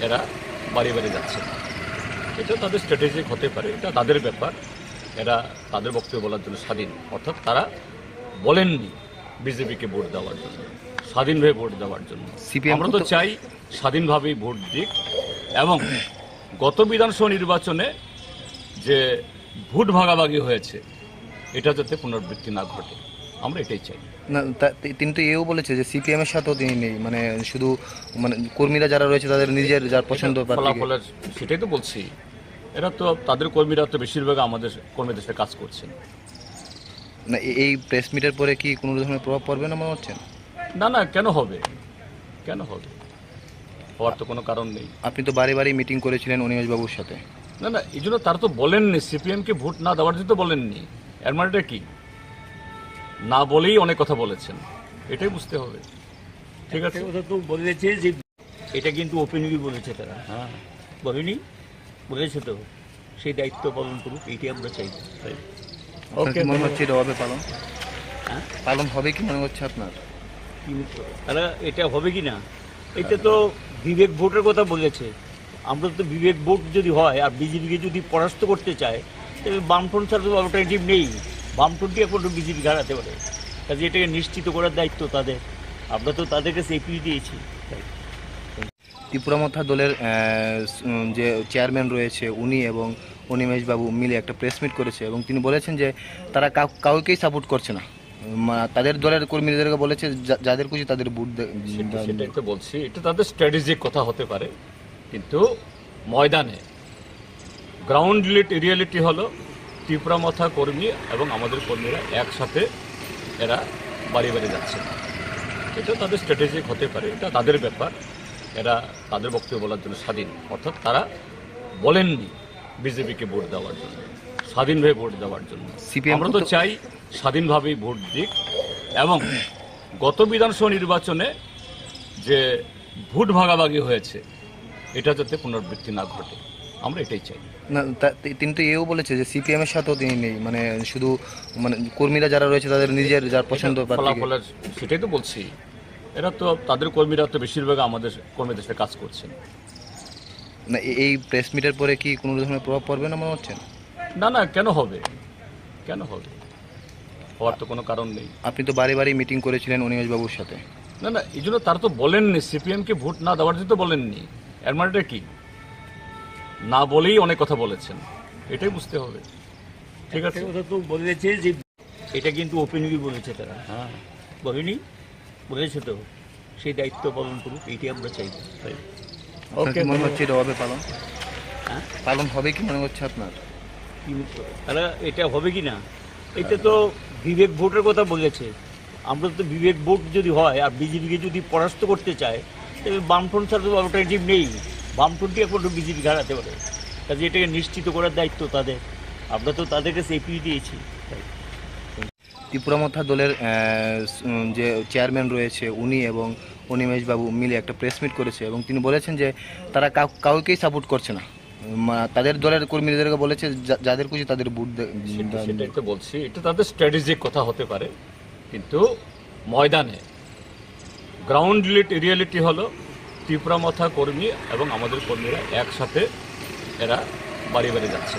এরা বাড়ি বাড়ি যাচ্ছে। এটা তাদের স্ট্র্যাটেজিক হতে পারে, এটা তাদের ব্যাপার, এরা তাদের বক্তব্য বলার জন্য স্বাধীন। অর্থাৎ তারা বলেননি বিজেপিকে ভোট দেওয়ার জন্য, স্বাধীনভাবে ভোট দেওয়ার জন্য। আমরা তো চাই স্বাধীনভাবেই ভোট দিক এবং গত বিধানসভা নির্বাচনে যে ভোট ভাগাভাগি হয়েছে এটা যাতে পুনরাবৃত্তি না ঘটে, আমরা এটাই চাই। না, তিনি তো এও বলেছে যে সিপিএম এর সাথেও তিনি নেই, মানে শুধু মানে কর্মীরা যারা রয়েছে তাদের নিজের যার পছন্দ ফলাফলের, সেটাই তো বলছি, এরা তো তাদের কর্মীরা তো বেশিরভাগ আমাদের কর্মীদের সাথে কাজ করছেন। না, এই প্রেস মিটের পরে কি কোনো ধরনের প্রভাব পড়বে না মনে হচ্ছে? না না, কেন হবে, কেন হবে, হওয়ার তো কোনো কারণ নেই। আপনি তো বারে বারে মিটিং করেছিলেন অনিমেষ বাবুর সাথে। না না, এই জন্য তারা তো বলেননি সিপিএমকে ভোট না দেওয়ার জন্য তো বলেননি। এর মানেটা কি? না বলেই অনেক কথা বলেছেন, এটাই বুঝতে হবে। ঠিক আছে, ওটা তো বলেছে যে এটা কিন্তু ওপেনলি বলেছে তারা, হ্যাঁ বলেনি, বলেছে তো, সেই দায়িত্ব পালন করুক, এইটাই আমরা চাই। ওকে, মনে হচ্ছে এটা হবে পালন, পালন হবে কি মনে হচ্ছে আপনার? তাহলে এটা হবে কি না, এটা তো বিবেক ভোটের কথা বলেছে। আমরা তো বিবেক ভোট যদি হয় আর বিজেপিকে যদি পরাস্ত করতে চায় তাহলে বামফ্রন্ট ছাড়া তো অল্টারনেটিভ নেই। বামফ্রন্টই একমাত্র বিজেপি হারাতে পারে, কাজে এটাকে নিশ্চিত করার দায়িত্ব তাদের। আমরা তো তাদের কাছে এপিল দিয়েছি। ত্রিপুরা মথা দলের যে চেয়ারম্যান রয়েছে উনি এবং অনিমেষ বাবু মিলে একটা প্রেস মিট করেছে এবং তিনি বলেছেন যে তারা কাউকেই সাপোর্ট করছে না। তাদের দলের কর্মীদেরকে বলেছে যাদের খুশি তাদের ভোট সেটাই তো বলছি, এটা তাদের স্ট্র্যাটেজিক কথা হতে পারে, কিন্তু ময়দানে গ্রাউন্ড রিয়েলিটি হলো ত্রিপুরা মথা কর্মী এবং আমাদের কর্মীরা একসাথে এরা বাড়ি বাড়ি যাচ্ছে। এটা তাদের স্ট্র্যাটেজিক হতে পারে, এটা তাদের ব্যাপার, এরা তাদের বক্তব্য বলার জন্য স্বাধীন। অর্থাৎ তারা বলেননি বিজেপিকে ভোট দেওয়ার জন্য, স্বাধীনভাবে ভোট দেওয়ার জন্য। আমরা তো চাই স্বাধীনভাবেই ভোট দিক এবং গত বিধানসভা নির্বাচনে যে ভোট ভাগাভাগি হয়েছে এটা যাতে পুনরাবৃত্তি না ঘটে, আমরা এটাই চাই। না, তিনি তো এও বলেছে যে সিপিএম এর সাথেও তিনি নেই, মানে শুধু মানে কর্মীরা যারা রয়েছে তাদের নিজের যার পছন্দ ফলাফলের, সেটাই তো বলছি, এরা তো তাদের কর্মীরা তো বেশিরভাগ আমাদের কর্মীদের সাথে কাজ করছেন। না, এই প্রেস মিটের পরে কি কোনো ধরনের প্রভাব পড়বে না মনে হচ্ছে? না না, কেন হবে, কেন হবে, হওয়ার তো কোনো কারণ নেই। আপনি তো বারে বারে মিটিং করেছিলেন অনিমেষ বাবুর সাথে। না না, এই জন্য তারা তো বলেননি সিপিএমকে ভোট না দেওয়ার জন্য তো বলেননি। এর মানেটা কি? না বলেই অনেক কথা বলেছেন, এটাই বুঝতে হবে। ঠিক আছে, কথা তো বলেছে যে এটা কিন্তু ওপেনলি বলেছে তারা। হ্যাঁ, বলেনি, বলেছে তো, সেই দায়িত্ব পালন করুক, এইটাই আমরা চাই। ওকে, মনে হচ্ছে এটা হবে পালন? হ্যাঁ, পালন হবে কি মনে হচ্ছে আপনার? তারা এটা হবে কি না, এটা তো বিবেক ভোটের কথা বলেছে। আমরা তো বিবেক ভোট যদি হয় আর বিজেপিকে যদি পরাস্ত করতে চায়, তবে বামফ্রন্ট ছাড়া তো অল্টারনেটিভ নেই। বামফ্রন্টই একমাত্র বিজেপি হারাতে পারে, কাজে এটাকে নিশ্চিত করার দায়িত্ব তাদের। আমরা তো তাদের কাছে এপিল দিয়েছি। ত্রিপুরা মথা দলের যে চেয়ারম্যান রয়েছে উনি এবং অনিমেষ বাবু মিলে একটা প্রেস মিট করেছে এবং তিনি বলেছেন যে তারা কাউকেই সাপোর্ট করছে না। তাদের দলের কর্মীদেরকে বলেছে যাদের খুশি তাদের ভোট সেটাই তো বলছি, এটা তাদের স্ট্র্যাটেজিক কথা হতে পারে, কিন্তু ময়দানে গ্রাউন্ড রিয়েলিটি হলো ত্রিপুরা মথা কর্মী এবং আমাদের কর্মীরা একসাথে এরা বাড়ি বাড়ি যাচ্ছে।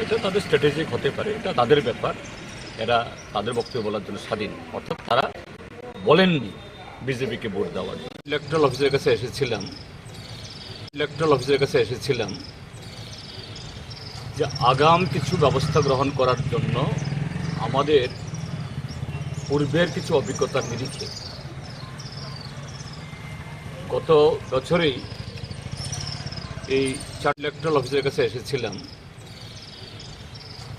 এটা তাদের স্ট্র্যাটেজিক হতে পারে, এটা তাদের ব্যাপার, এরা তাদের বক্তব্য বলার জন্য স্বাধীন। অর্থাৎ তারা বলেননি বিজেপিকে ভোট দেওয়ার জন্য। ইলেকট্রাল অফিসের কাছে এসেছিলাম যে আগাম কিছু ব্যবস্থা গ্রহণ করার জন্য আমাদের পূর্বের কিছু অভিজ্ঞতার নিরিখে গত বছরেই এই ইলেকট্রাল অফিসের কাছে এসেছিলাম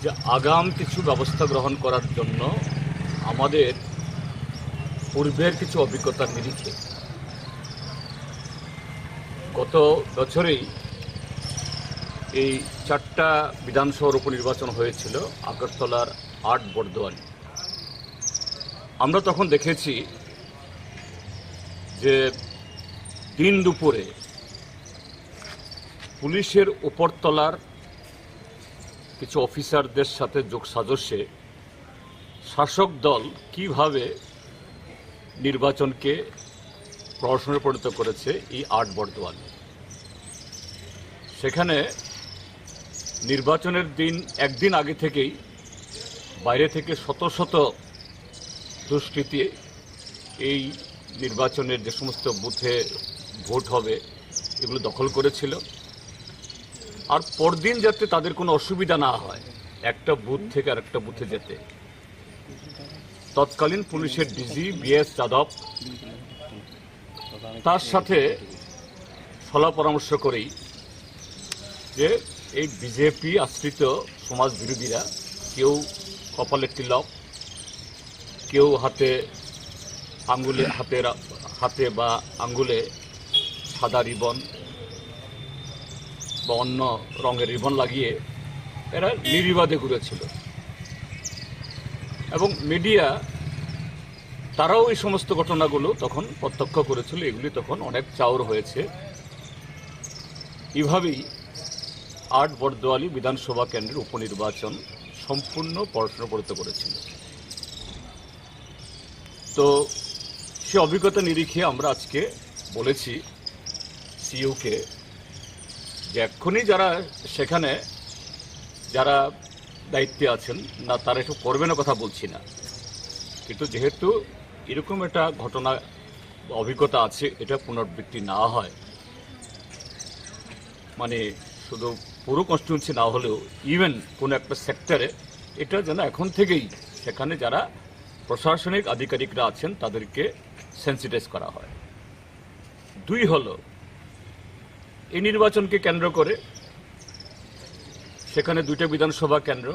যে আগাম কিছু ব্যবস্থা গ্রহণ করার জন্য আমাদের পূর্বের কিছু অভিজ্ঞতার নিরিখে গত বছরেই এই 4টা বিধানসভার উপনির্বাচন হয়েছিল আগরতলার 8 বর্দোয়ালি। আমরা তখন দেখেছি যে দিন দুপুরে পুলিশের উপরতলার কিছু অফিসারদের সাথে যোগসাজশে শাসক দল কিভাবে নির্বাচনকে প্রহসনে পরিণত করেছে এই 8 বর্দোয়ালি। সেখানে নির্বাচনের দিন একদিন আগে থেকেই বাইরে থেকে শত শত দুষ্কৃতী এই নির্বাচনের যে সমস্ত বুথে ভোট হবে এগুলো দখল করেছিল। আর পরদিন যাতে তাদের কোনো অসুবিধা না হয় একটা বুথ থেকে আরেকটা বুথে যেতে, তৎকালীন পুলিশের ডিজি বিএস যাদব তার সাথে সলা পরামর্শ করেই যে এই বিজেপি আশ্রিত সমাজ বিরোধীরা কেউ কপালে তিলক, কেউ হাতে বা আঙ্গুলে সাদা রিবন বা অন্য রঙের রিবন লাগিয়ে এরা নির্বিবাদে ঘুরেছিল এবং মিডিয়া তারাও এই সমস্ত ঘটনাগুলো তখন প্রত্যক্ষ করেছিল। এগুলি তখন অনেক চাউর হয়েছে। এভাবেই 8 বর্দোয়ালি বিধানসভা কেন্দ্রের উপনির্বাচন সম্পূর্ণ পড়াশোনা করতে করেছিল। তো সে অভিজ্ঞতা নিরিখে আমরা আজকে বলেছি সিইউকে যে এক্ষুনি সেখানে যারা দায়িত্বে আছেন না তারা একটু করবেন কথা বলছি না, কিন্তু যেহেতু এরকম একটা ঘটনা অভিজ্ঞতা আছে এটা পুনরাবৃত্তি না হয়, মানে শুধু পুরো কনস্টিটিউয়েন্সি না হলেও ইভেন কোনো একটা সেক্টরে এটা যেন এখন থেকেই সেখানে যারা প্রশাসনিক আধিকারিকরা আছেন তাদেরকে সেন্সিটাইজ করা হয়। 2 হলো এই নির্বাচনকে কেন্দ্র করে সেখানে 2টা বিধানসভা কেন্দ্র,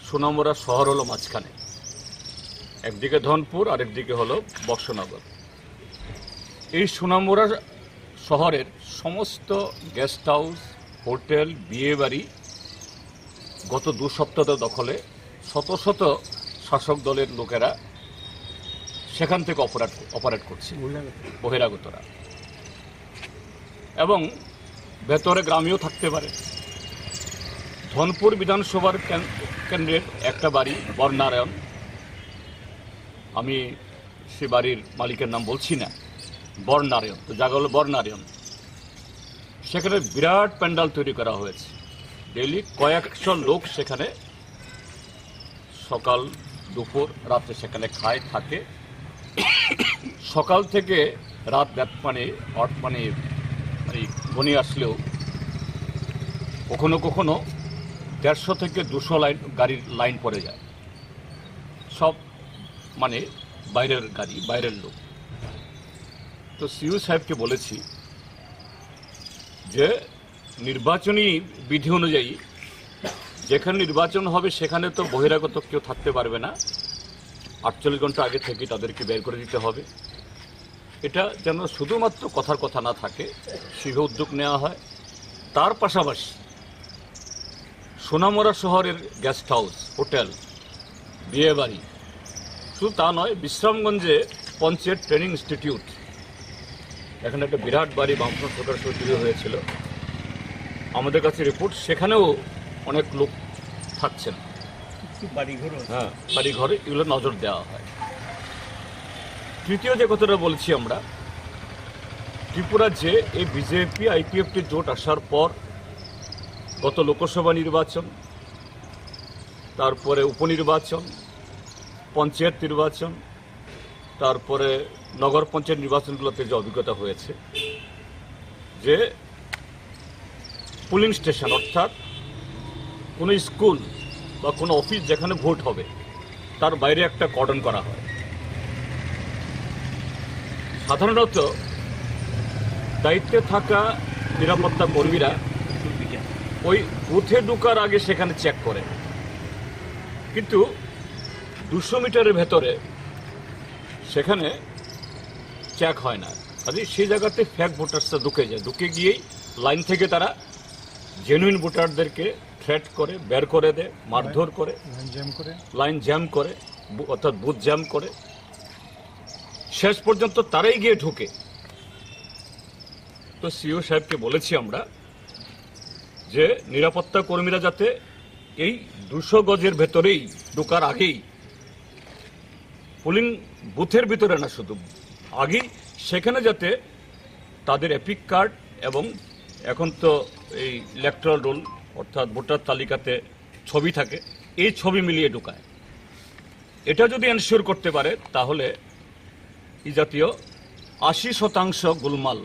সোনামুড়া শহর হলো মাঝখানে, একদিকে ধনপুর আর একদিকে হলো বক্সনগর। এই সোনামুড়া শহরের সমস্ত গেস্ট হাউস, হোটেল, বিয়ে বাড়ি গত 2 সপ্তাহ দখলে শত শত শাসক দলের লোকেরা সেখান থেকে অপারেট করছে, বহিরাগতরা, এবং ভেতরে গ্রামেও থাকতে পারে। ধনপুর বিধানসভার কেন্দ্রের একটা বাড়ি বরনারায়ণ, আমি সে বাড়ির মালিকের নাম বলছি না, বরনারায়ণ, তো জায়গা হলো বরনারায়ণ। সেখানে বিরাট প্যান্ডাল তৈরি করা হয়েছে, ডেইলি কয়েকশো লোক সেখানে সকাল দুপুর রাত্রে সেখানে খায় থাকে। সকাল থেকে রাত মানে ঘনিয়ে আসলেও কখনো কখনো 150 থেকে 200 লাইন গাড়ির লাইন পড়ে যায়, সব মানে বাইরের গাড়ি, বাইরের লোক। তো সিইও সাহেবকে বলেছি যে নির্বাচনী বিধি অনুযায়ী যেখানে নির্বাচন হবে সেখানে তো বহিরাগত কেউ থাকতে পারবে না, 48 ঘন্টা আগে থেকে তাদেরকে বের করে দিতে হবে। এটা যেন শুধুমাত্র কথার কথা না থাকে, শীঘ্র উদ্যোগ নেওয়া হয়। তার পাশাপাশি সোনামুড়া শহরের গেস্ট হাউস, হোটেল, বিয়েবাড়ি, শুধু তা নয়, বিশ্রামগঞ্জে পঞ্চায়েত ট্রেনিং ইনস্টিটিউট, এখানে একটা বিরাট বাড়ি বামফ্রন্ট সরকার তৈরি হয়েছিল, আমাদের কাছে রিপোর্ট সেখানেও অনেক লোক থাকছেন, হ্যাঁ বাড়িঘরে, এগুলো নজর দেওয়া হয়। তৃতীয় যে কথাটা বলছি আমরা, ত্রিপুরা যে এই বিজেপি আইপিএফটি জোট আসার পর গত লোকসভা নির্বাচন, তারপরে উপনির্বাচন, পঞ্চায়েত নির্বাচন, তারপরে নগর পঞ্চায়েত নির্বাচনগুলোতে যে অভিজ্ঞতা হয়েছে, যে পুলিং স্টেশন অর্থাৎ কোনো স্কুল বা কোনো অফিস যেখানে ভোট হবে তার বাইরে একটা কর্ডন করা হয়। সাধারণত দায়িত্বে থাকা নিরাপত্তা কর্মীরা ওই বুথে ঢোকার আগে সেখানে চেক করে, কিন্তু 200 মিটারের ভেতরে সেখানে চেক হয় না। কাজে সেই জায়গাতে ফেক ভোটার্সরা ঢুকে যায়, ঢুকে গিয়েই লাইন থেকে তারা জেনুইন ভোটারদেরকে থ্রেট করে, বের করে দেয়, মারধর করে, লাইন জ্যাম করে, অর্থাৎ বুথ জ্যাম করে, শেষ পর্যন্ত তারাই গিয়ে ঢুকে। তো সিইও সাহেবকে বলেছি আমরা যে নিরাপত্তা কর্মীরা যাতে এই 200 গজের ভেতরেই ঢোকার আগেই, পোলিং বুথের ভিতরে না শুধু আগেই, সেখানে যাতে তাদের এপিক কার্ড এবং এখন তো এই ইলেকট্রাল রোল অর্থাৎ ভোটার তালিকাতে ছবি থাকে, এই ছবি মিলিয়ে ঢোকায়। এটা যদি এনশিওর করতে পারে তাহলে এই জাতীয় 80% গোলমাল,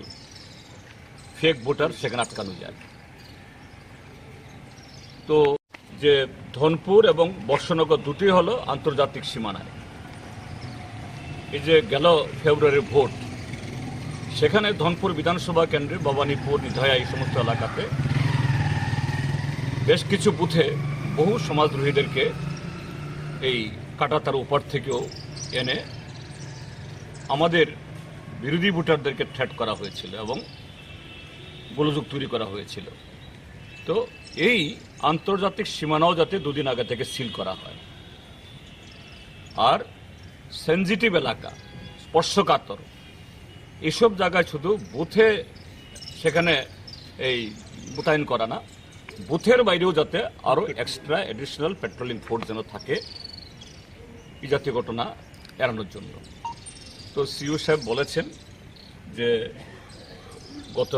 ফেক ভোটার সেখানে আটকানো যায়। তো যে ধনপুর এবং বর্ষনগর দুটি হলো আন্তর্জাতিক সীমানায়। এই যে গেল ফেব্রুয়ারির ভোট, সেখানে ধনপুর বিধানসভা কেন্দ্রে ভবানীপুর, নিধয়া, এই সমস্ত এলাকাতে বেশ কিছু বুথে বহু সমাজদ্রোহীদেরকে এই কাঁটাতার উপর থেকেও এনে আমাদের বিরোধী ভোটারদেরকে থ্রেট করা হয়েছিল এবং গোলযোগ তৈরি করা হয়েছিল। তো এই আন্তর্জাতিক সীমানাও যাতে দুদিন আগে থেকে সিল করা হয়। আর সেনজিটিভ এলাকা, স্পর্শকাতর এসব জায়গায় শুধু বুথে সেখানে এই মোতায়েন করা না, বুথের বাইরেও যাতে আরও এক্সট্রা অ্যাডিশনাল পেট্রোলিং ফোর্স যেন থাকে এই জাতীয় ঘটনা এড়ানোর জন্য। তো সিইও সাহেব বলেছেন যে গত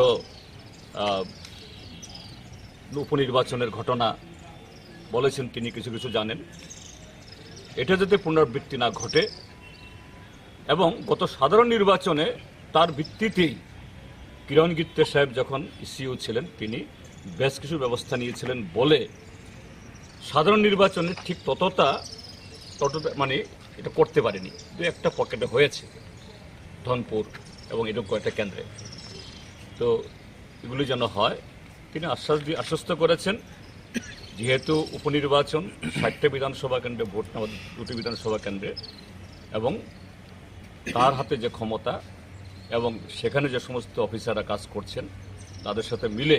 উপনির্বাচনের ঘটনা বলেছেন, তিনি কিছু কিছু জানেন, এটা যাতে পুনরাবৃত্তি না ঘটে এবং গত সাধারণ নির্বাচনে তার ভিত্তিতেই কিরণ গিত্তে সাহেব যখন সিইও ছিলেন তিনি বেশ কিছু ব্যবস্থা নিয়েছিলেন বলে সাধারণ নির্বাচনে ঠিক ততটা মানে এটা করতে পারেনি। দু একটা পকেটে হয়েছে ধনপুর এবং এরকম কয়েকটা কেন্দ্রে। তো এগুলি যেন হয় তিনি আশ্বস্ত করেছেন। যেহেতু উপনির্বাচন 60টা বিধানসভা কেন্দ্রে ভোট নেওয়া, 2টি বিধানসভা কেন্দ্রে, এবং তার হাতে যে ক্ষমতা এবং সেখানে যে সমস্ত অফিসাররা কাজ করছেন তাদের সাথে মিলে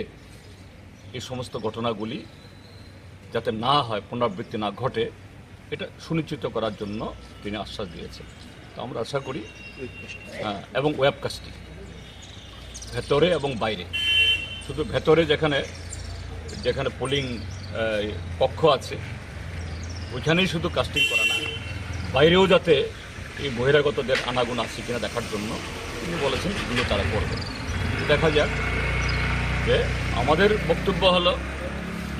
এই সমস্ত ঘটনাগুলি যাতে না হয়, পুনরাবৃত্তি না ঘটে, এটা সুনিশ্চিত করার জন্য তিনি আশ্বাস দিয়েছেন। তো আমরা আশা করি এবং ওয়েবকাস্টিং ভেতরে এবং বাইরে, শুধু ভেতরে যেখানে যেখানে পোলিং কক্ষ আছে ওইখানেই শুধু কাস্টিং করা না, বাইরেও যাতে এই বহিরাগতদের আনাগুন আছে কিনা দেখার জন্য তিনি বলেছেন এগুলো তারা করবে। দেখা যাক। যে আমাদের বক্তব্য হলো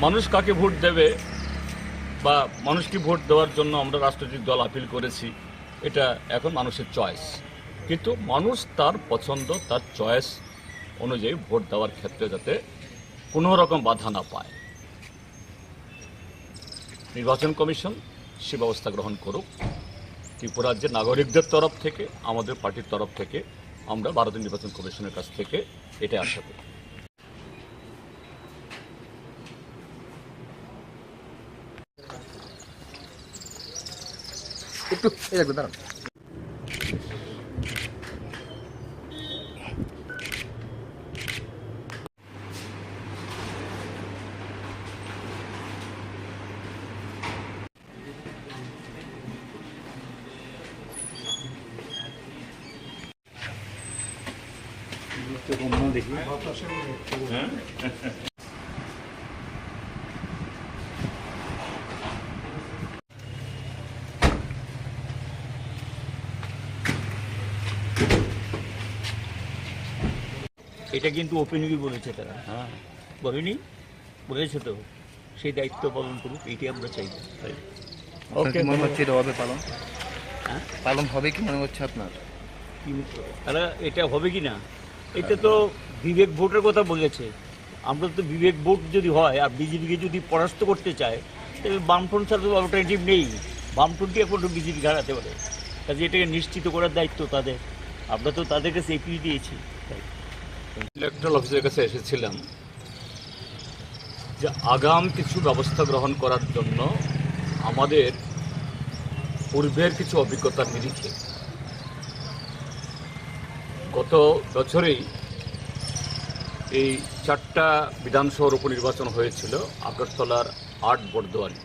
মানুষ কাকে ভোট দেবে বা মানুষকে ভোট দেওয়ার জন্য আমরা রাজনৈতিক দল আপিল করেছি, এটা এখন মানুষের চয়েস। কিন্তু মানুষ তার পছন্দ, তার চয়েস অনুযায়ী ভোট দেওয়ার ক্ষেত্রে যাতে কোনো রকম বাধা না পায়, নির্বাচন কমিশন সে ব্যবস্থা গ্রহণ করুক। ত্রিপুরা রাজ্যের নাগরিকদের তরফ থেকে, আমাদের পার্টির তরফ থেকে আমরা ভারতীয় নির্বাচন কমিশনের কাছ থেকে এটা আশা করি। একটু এই রাখবেন, দাঁড়ান। এটা কিন্তু ওপেনলি বলেছে তারা, হ্যাঁ বলেনি, বলেছে তো, সেই দায়িত্ব পালন করুক, এইটাই আমরা চাইব। ওকে, মনে হচ্ছে এটা হবে পালন, হ্যাঁ পালন হবে কি মনে হচ্ছে আপনার? তারা এটা হবে কি না, এটা তো বিবেক ভোটের কথা বলেছে। আমরা তো বিবেক ভোট যদি হয় আর বিজেপিকে যদি পরাস্ত করতে চায়, তাহলে বামফ্রন্ট ছাড়া তো অল্টারনেটিভ নেই। বামফ্রন্টই এখন বিজেপি হারাতে পারে, কাজে এটাকে নিশ্চিত করার দায়িত্ব তাদের। আমরা তো তাদের কাছে এপিল দিয়েছি। ইলেকট্রাল অফিসের কাছে এসেছিলাম যে আগাম কিছু ব্যবস্থা গ্রহণ করার জন্য আমাদের পূর্বের কিছু অভিজ্ঞতার নিরিখে গত বছরেই এই 4টা বিধানসভার উপনির্বাচন হয়েছিল আগরতলার 8 বর্দোয়ালি।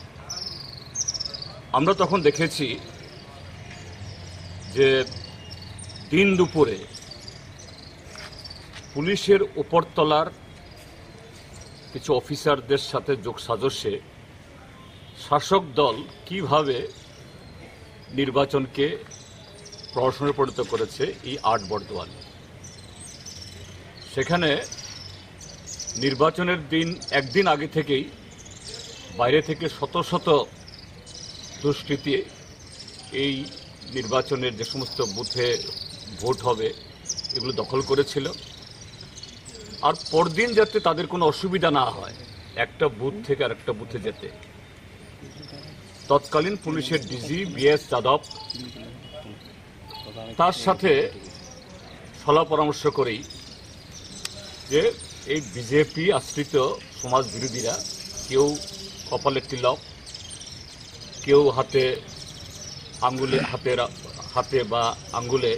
আমরা তখন দেখেছি যে দিন দুপুরে পুলিশের উপরতলার কিছু অফিসারদের সাথে যোগসাজশে শাসক দল কিভাবে নির্বাচনকে প্রহসনে পরিণত করেছে এই 8 বর্দোয়ালি। সেখানে নির্বাচনের দিন একদিন আগে থেকেই বাইরে থেকে শত শত দুষ্কৃতী এই নির্বাচনের যে সমস্ত বুথে ভোট হবে এগুলো দখল করেছিল। আর পরদিন যাতে তাদের কোনো অসুবিধা না হয় একটা বুথ থেকে আরেকটা বুথে যেতে, তৎকালীন পুলিশের ডিজি বিএস যাদব তার সাথে সলা পরামর্শ করেই যে এই বিজেপি আশ্রিত সমাজ বিরোধীরা কেউ কপালে তিলক, কেউ হাতে বা আঙ্গুলে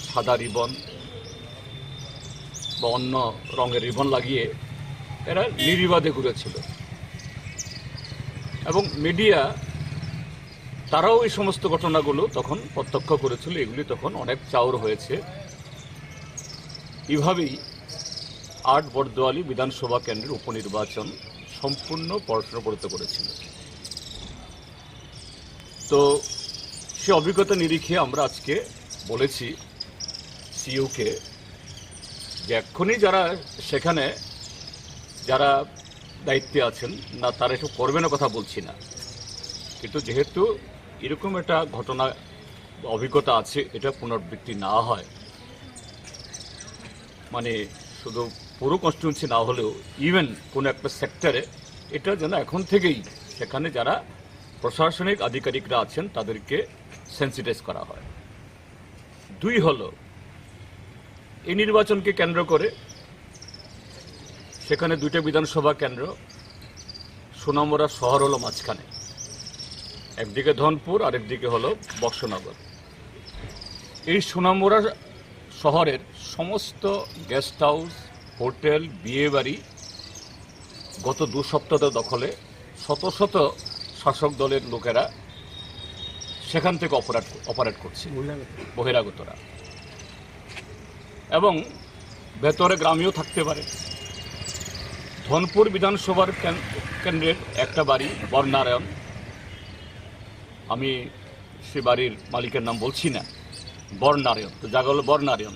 সাদা রিবন বা অন্য রঙের রিবন লাগিয়ে এরা নির্বিবাদে ঘুরেছিল। এবং মিডিয়া তারাও এই সমস্ত ঘটনাগুলো তখন প্রত্যক্ষ করেছিল, এগুলি তখন অনেক চাউর হয়েছে। এভাবেই 8 বর্দোয়ালি বিধানসভা কেন্দ্রের উপনির্বাচন সম্পূর্ণ পড়াশোনা করতে করেছিল। তো সে অভিজ্ঞতা নিরিখে আমরা আজকে বলেছি সিইউকে যে এক্ষুনি যারা সেখানে যারা দায়িত্বে আছেন না তারা একটু করবে না কথা বলছি না, কিন্তু যেহেতু এরকম একটা ঘটনা অভিজ্ঞতা আছে, এটা পুনরাবৃত্তি না হয়, মানে শুধু পুরো কনস্টিটিউয়েন্সি না হলেও ইভেন কোনো একটা সেক্টরে এটা যেন এখন থেকেই সেখানে যারা প্রশাসনিক আধিকারিকরা আছেন তাদেরকে সেন্সিটাইজ করা হয়। 2 হলো এই নির্বাচনকে কেন্দ্র করে সেখানে 2টা বিধানসভা কেন্দ্র, সোনামুড়া শহর হলো মাঝখানে, একদিকে ধনপুর আর একদিকে হলো বক্সনগর। এই সোনামুড়া শহরের সমস্ত গেস্ট হাউস, হোটেল, বিয়ে বাড়ি গত 2 সপ্তাহ দখলে শত শত শাসক দলের লোকেরা সেখান থেকে অপারেট করছে, বহিরাগতরা, এবং ভেতরে গ্রামেও থাকতে পারে। ধনপুর বিধানসভার কেন্দ্রের একটা বাড়ি বরনারায়ণ, আমি সে বাড়ির মালিকের নাম বলছি না, বরনারায়ণ, তো জায়গা হলো বরনারায়ণ।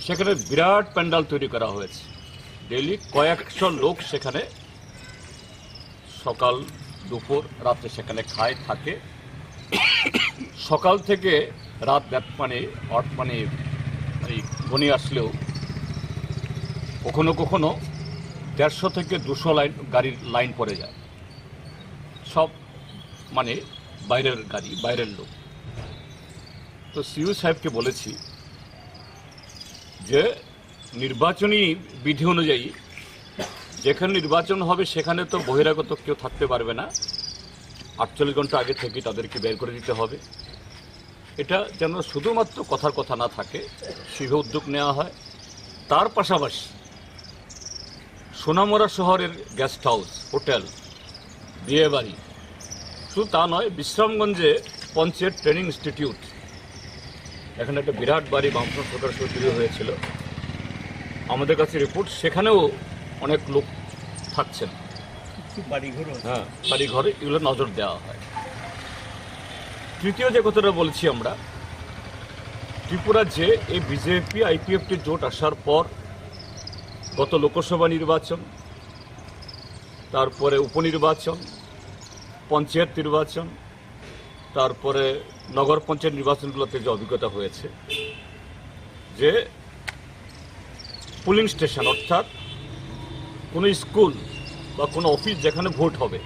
সেখানে বিরাট প্যান্ডাল তৈরি করা হয়েছে, ডেইলি কয়েকশো লোক সেখানে সকাল দুপুর রাতে সেখানে খায় থাকে। সকাল থেকে রাত ঘনিয়ে আসলেও কখনো কখনো 150 থেকে 200 লাইন গাড়ির লাইন পড়ে যায়, সব বাইরের গাড়ি, বাইরের লোক। তো সিইও সাহেবকে বলেছি যে নির্বাচনী বিধি অনুযায়ী যেখানে নির্বাচন হবে সেখানে তো বহিরাগত কেউ থাকতে পারবে না, 48 ঘন্টা আগে থেকে তাদেরকে বের করে দিতে হবে। এটা যেন শুধুমাত্র কথার কথা না থাকে, সেভাবে উদ্যোগ নেওয়া হয়। তার পাশাপাশি সোনামুড়া শহরের গেস্ট হাউস, হোটেল, বিয়েবাড়ি, শুধু তা নয়, বিশ্রামগঞ্জে পঞ্চায়েত ট্রেনিং ইনস্টিটিউট, এখানে একটা বিরাট বাড়ি বামফ্রন্ট সরকার তৈরি হয়েছিল, আমাদের কাছে রিপোর্ট, সেখানেও অনেক লোক থাকছেন, হ্যাঁ বাড়িঘরে, এগুলো নজর দেওয়া হয়। তৃতীয় যে কথাটা বলছি আমরা, ত্রিপুরা যে এই বিজেপি আইপিএফটি জোট আসার পর গত লোকসভা নির্বাচন, তারপরে উপনির্বাচন, পঞ্চায়েত নির্বাচন, তারপরে নগর পঞ্চায়েত নির্বাচনগুলোতে যে অভিজ্ঞতা হয়েছে, যে পোলিং স্টেশন অর্থাৎ কোনো স্কুল বা কোনো অফিস যেখানে ভোট হবে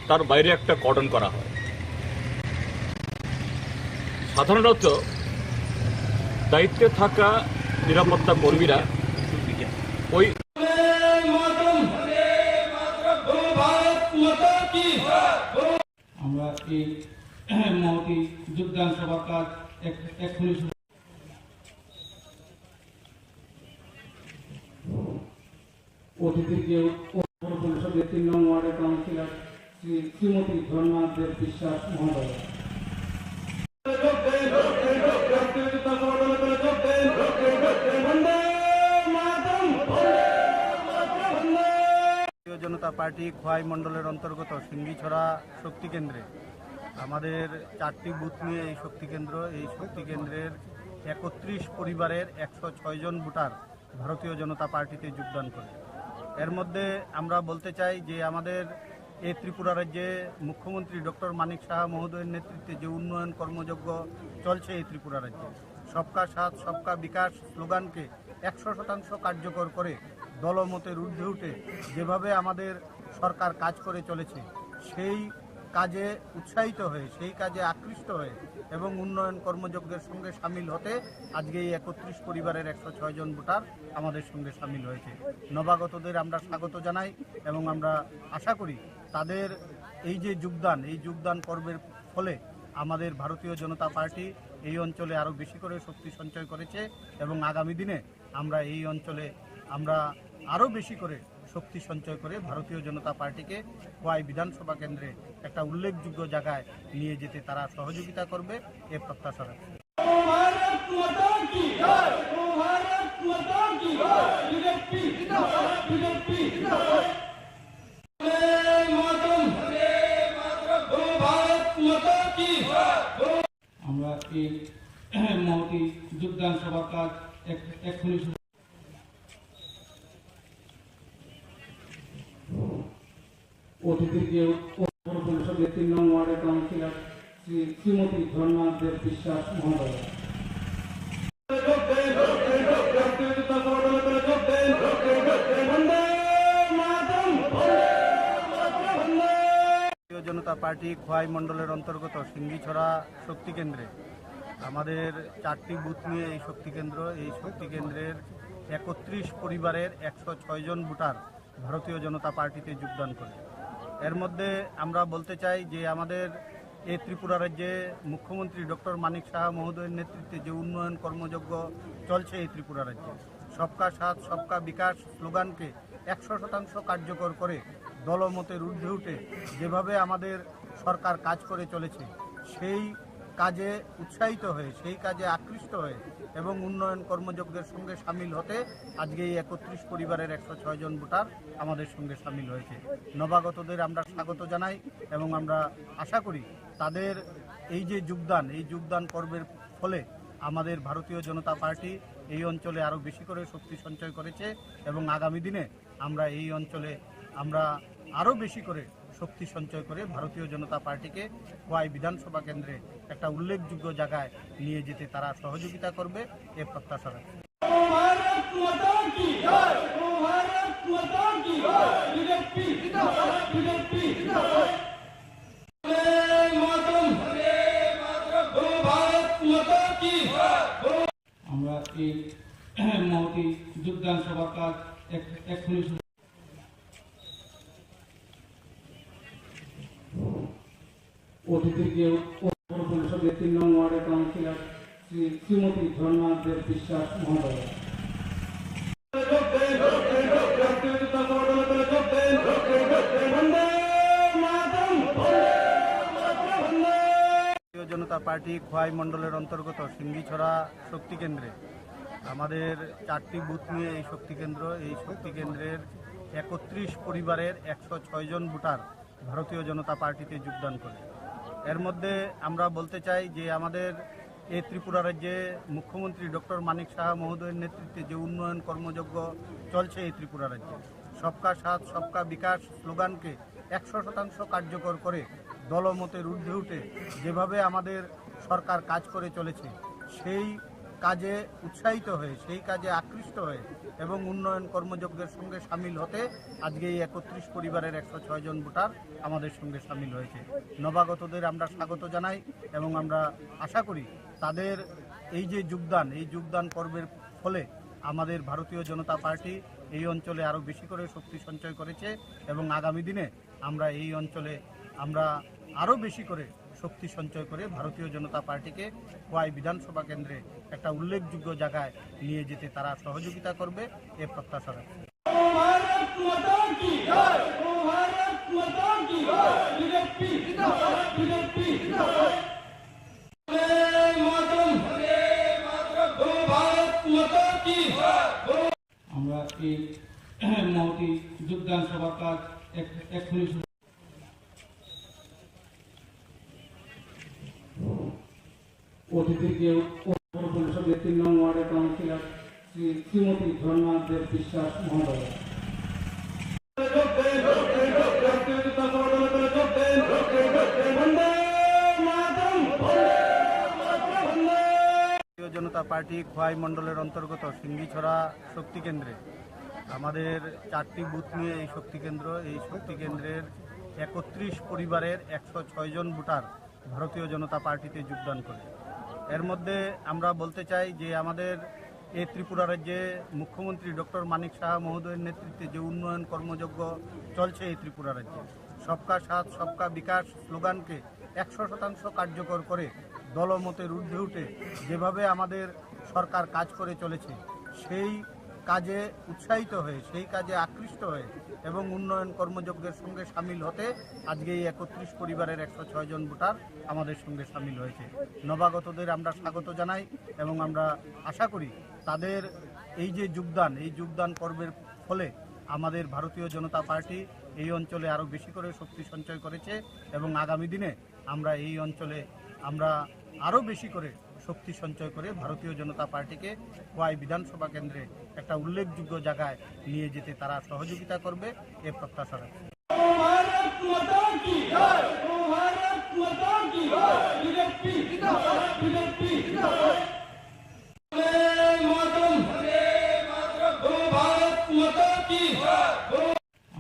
তার বাইরে একটা কর্ডন করা হয়। সাধারণত দায়িত্বে থাকা নিরাপত্তা কর্মীরা ওই আমরা এই মহতি যোগদান সভা কাজ এক্ষুনি অতিথিকে পরিষদের 3 নং ওয়ার্ডের কাউন্সিলর শ্রীমতী ধর্মা দেব বিশ্বাস মহোদয়। ভারতীয় জনতা পার্টি খোয়াই মণ্ডলের অন্তর্গত সিঙ্গিছড়া শক্তি কেন্দ্রে আমাদের 4টি বুথ নিয়ে এই শক্তি কেন্দ্রের 31 পরিবারের 106 জন ভোটার ভারতীয় জনতা পার্টিতে যোগদান করে। এর মধ্যে আমরা বলতে চাই যে আমাদের এই ত্রিপুরা রাজ্যে মুখ্যমন্ত্রী ডক্টর মানিক সাহা মহোদয়ের নেতৃত্বে যে উন্নয়ন কর্মযজ্ঞ চলছে এই ত্রিপুরা রাজ্যে, সবকা সাথ সবকা বিকাশ স্লোগানকে 100% কার্যকর করে দলমতের ঊর্ধ্বে উঠে যেভাবে আমাদের সরকার কাজ করে চলেছে, সেই কাজে উৎসাহিত হয়ে, সেই কাজে আকৃষ্ট হয়ে এবং উন্নয়ন কর্মযজ্ঞের সঙ্গে সামিল হতে আজকে এই 31 পরিবারের 106 জন ভোটার আমাদের সঙ্গে সামিল হয়েছে। নবাগতদের আমরা স্বাগত জানাই এবং আমরা আশা করি তাদের এই যে যোগদান পর্বের ফলে আমাদের ভারতীয় জনতা পার্টি এই অঞ্চলে আরও বেশি করে শক্তি সঞ্চয় করেছে এবং আগামী দিনে আমরা এই অঞ্চলে আরও বেশি করে শক্তি সঞ্চয় করে ভারতীয় জনতা পার্টিকে খোয়াই বিধানসভা কেন্দ্রে একটা উল্লেখযোগ্য জায়গায় নিয়ে যেতে তারা সহযোগিতা করবে এ প্রত্যাশা রাখছি। আমরা এই মহতি যোগদান সভা কাজ এক্ষুনি অতিথিকে পরিষদের 3 নং ওয়ার্ডের কাউন্সিলর শ্রীমতী ধর্মা দেব বিশ্বাস মহোদয়। ভারতীয় জনতা পার্টি খোয়াই মণ্ডলের অন্তর্গত সিঙ্গিছড়া শক্তি কেন্দ্রে আমাদের 4টি বুথ নিয়ে এই শক্তি কেন্দ্রের 31 পরিবারের 106 জন ভোটার ভারতীয় জনতা পার্টিতে যোগদান করে। এর মধ্যে আমরা বলতে চাই যে আমাদের এই ত্রিপুরা রাজ্যে মুখ্যমন্ত্রী ডক্টর মানিক সাহা মহোদয়ের নেতৃত্বে যে উন্নয়ন কর্মযজ্ঞ চলছে এই ত্রিপুরা রাজ্যে, সবকা সাথ সবকা বিকাশ স্লোগানকে 100% কার্যকর করে দলমতের ঊর্ধ্বে উঠে যেভাবে আমাদের সরকার কাজ করে চলেছে, সেই কাজে উৎসাহিত হয়ে, সেই কাজে আকৃষ্ট হয়ে এবং উন্নয়ন কর্মযজ্ঞের সঙ্গে সামিল হতে আজকে এই 31 পরিবারের 106 জন ভোটার আমাদের সঙ্গে সামিল হয়েছে। নবাগতদের আমরা স্বাগত জানাই এবং আমরা আশা করি তাদের এই যে যোগদান পর্বের ফলে আমাদের ভারতীয় জনতা পার্টি এই অঞ্চলে আরও বেশি করে শক্তি সঞ্চয় করেছে এবং আগামী দিনে আমরা এই অঞ্চলে আরও বেশি করে শক্তি সঞ্চয় করে ভারতীয় জনতা পার্টিকে খোয়াই বিধানসভা কেন্দ্রে একটা উল্লেখযোগ্য জায়গায় নিয়ে যেতে তারা সহযোগিতা করবে এ প্রত্যাশা রাখছি। আমরা এই মহতি যোগদান সভার কাজ এক্ষুনি অতিথিকে পৌর পরিষদের 3 নং ওয়ার্ডের কাউন্সিলর শ্রীমতী ঝর্ণা দেব বিশ্বাস মহোদয়। ভারতীয় জনতা পার্টি খোয়াই মণ্ডলের অন্তর্গত সিঙ্গিছড়া শক্তি কেন্দ্রে আমাদের 4টি বুথ নিয়ে এই শক্তি কেন্দ্রের 31 পরিবারের 106 জন ভোটার ভারতীয় জনতা পার্টিতে যোগদান করে। এর মধ্যে আমরা বলতে চাই যে আমাদের এই ত্রিপুরা রাজ্যে মুখ্যমন্ত্রী ডক্টর মানিক সাহা মহোদয়ের নেতৃত্বে যে উন্নয়ন কর্মযজ্ঞ চলছে এই ত্রিপুরা রাজ্যে, সবকা সাথ সবকা বিকাশ স্লোগানকে 100% কার্যকর করে দলমতের ঊর্ধ্বে উঠে যেভাবে আমাদের সরকার কাজ করে চলেছে সেই কাজে উৎসাহিত হয়ে, সেই কাজে আকৃষ্ট হয়ে এবং উন্নয়ন কর্মযজ্ঞের সঙ্গে সামিল হতে আজকে এই 31 পরিবারের 106 জন ভোটার আমাদের সঙ্গে সামিল হয়েছে। নবাগতদের আমরা স্বাগত জানাই এবং আমরা আশা করি তাদের এই যে যোগদান পর্বের ফলে আমাদের ভারতীয় জনতা পার্টি এই অঞ্চলে আরও বেশি করে শক্তি সঞ্চয় করেছে এবং আগামী দিনে আমরা এই অঞ্চলে আরও বেশি করে শক্তি সঞ্চয় করে ভারতীয় জনতা পার্টিকে খোয়াই বিধানসভা কেন্দ্রে একটা উল্লেখযোগ্য জায়গায় নিয়ে যেতে তারা সহযোগিতা করবে এ প্রত্যাশা রাখছি। আমরা এই মহতি যোগদান সভার কাজ এক্ষুনি অতিথিকে পৌর পরিষদের 3 নং ওয়ার্ডের কাউন্সিলর শ্রীমতী ঝর্ণা দেব বিশ্বাস মহোদয়। ভারতীয় জনতা পার্টি খোয়াই মণ্ডলের অন্তর্গত সিঙ্গিছড়া শক্তি কেন্দ্রে আমাদের 4টি বুথ নিয়ে এই শক্তি কেন্দ্রের 31 পরিবারের 106 জন ভোটার ভারতীয় জনতা পার্টিতে যোগদান করে। এর মধ্যে আমরা বলতে চাই যে আমাদের এই ত্রিপুরা রাজ্যে মুখ্যমন্ত্রী ডক্টর মানিক সাহা মহোদয়ের নেতৃত্বে যে উন্নয়ন কর্মযজ্ঞ চলছে এই ত্রিপুরা রাজ্যে, সবকা সাথ সবকা বিকাশ স্লোগানকে 100% কার্যকর করে দলমতের ঊর্ধ্বে উঠে যেভাবে আমাদের সরকার কাজ করে চলেছে সেই কাজে উৎসাহিত হয়ে, সেই কাজে আকৃষ্ট হয়ে এবং উন্নয়ন কর্মযজ্ঞের সঙ্গে সামিল হতে আজকে এই 31 পরিবারের 106 জন ভোটার আমাদের সঙ্গে সামিল হয়েছে। নবাগতদের আমরা স্বাগত জানাই এবং আমরা আশা করি তাদের এই যে যোগদান পর্বের ফলে আমাদের ভারতীয় জনতা পার্টি এই অঞ্চলে আরও বেশি করে শক্তি সঞ্চয় করেছে এবং আগামী দিনে আমরা এই অঞ্চলে আরও বেশি করে শক্তি সঞ্চয় করে ভারতীয় জনতা পার্টিকে খোয়াই বিধানসভা কেন্দ্রে একটা উল্লেখযোগ্য জায়গায় নিয়ে যেতে তারা সহযোগিতা করবে এ প্রত্যাশা রাখছি।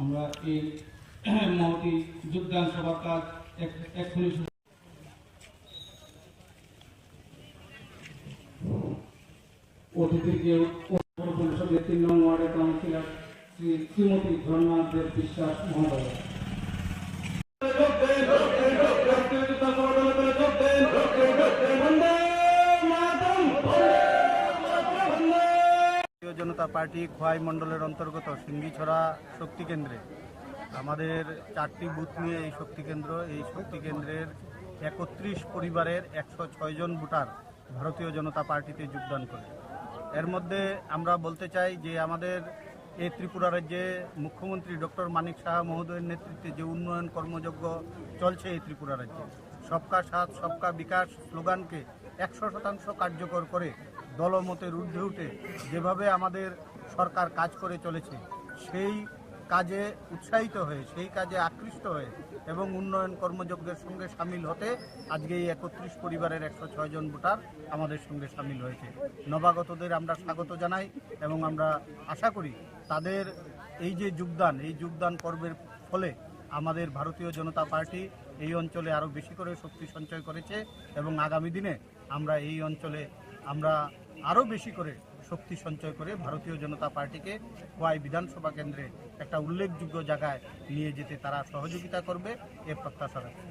আমরা এই মহতি যোগদান সভার কাজ এক্ষুনি অতিথিকে পৌর পরিষদের 3 নং ওয়ার্ডের কাউন্সিলর শ্রীমতী ঝর্ণা দেব বিশ্বাস মহোদয়। ভারতীয় জনতা পার্টি খোয়াই মণ্ডলের অন্তর্গত সিঙ্গিছড়া শক্তি কেন্দ্রে আমাদের 4টি বুথ নিয়ে এই শক্তি কেন্দ্রের 31 পরিবারের 106 জন ভোটার ভারতীয় জনতা পার্টিতে যোগদান করে। এর মধ্যে আমরা বলতে চাই যে আমাদের এই ত্রিপুরা রাজ্যে মুখ্যমন্ত্রী ডক্টর মানিক সাহা মহোদয়ের নেতৃত্বে যে উন্নয়ন কর্মযজ্ঞ চলছে এই ত্রিপুরা রাজ্যে, সবকা সাথ সবকা বিকাশ স্লোগানকে 100% কার্যকর করে দলমতের ঊর্ধ্বে উঠে যেভাবে আমাদের সরকার কাজ করে চলেছে সেই কাজে উৎসাহিত হয়ে, সেই কাজে আকৃষ্ট হয়ে এবং উন্নয়ন কর্মযজ্ঞের সঙ্গে সামিল হতে আজকে এই 31 পরিবারের 106 জন ভোটার আমাদের সঙ্গে সামিল হয়েছে। নবাগতদের আমরা স্বাগত জানাই এবং আমরা আশা করি তাদের এই যে যোগদান পর্বের ফলে আমাদের ভারতীয় জনতা পার্টি এই অঞ্চলে আরও বেশি করে শক্তি সঞ্চয় করেছে এবং আগামী দিনে আমরা এই অঞ্চলে আমরা আরও বেশি করে শক্তি সঞ্চয় করে ভারতীয় জনতা পার্টিকে খোয়াই বিধানসভা কেন্দ্রে একটা উল্লেখযোগ্য জায়গায় নিয়ে যেতে তারা সহযোগিতা করবে এ প্রত্যাশা রাখছি।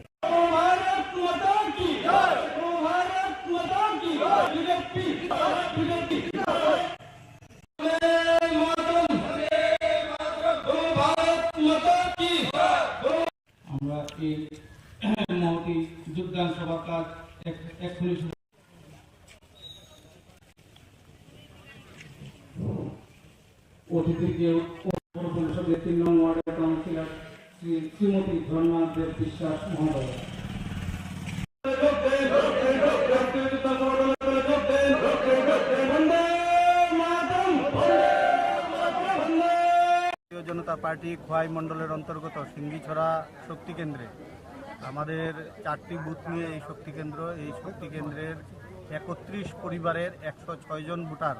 আমরা এই মহতি যোগদান সভা কাজ এক্ষুনি অতিথিকে পৌর পরিষদের 3 নং ওয়ার্ডের কাউন্সিলর শ্রীমতী ধর্মা দেব বিশ্বাস মহোদয়। ভারতীয় জনতা পার্টি খোয়াই মণ্ডলের অন্তর্গত সিঙ্গিছড়া শক্তি কেন্দ্রে আমাদের 4টি বুথ নিয়ে এই শক্তি কেন্দ্রের 31 পরিবারের 106 জন ভোটার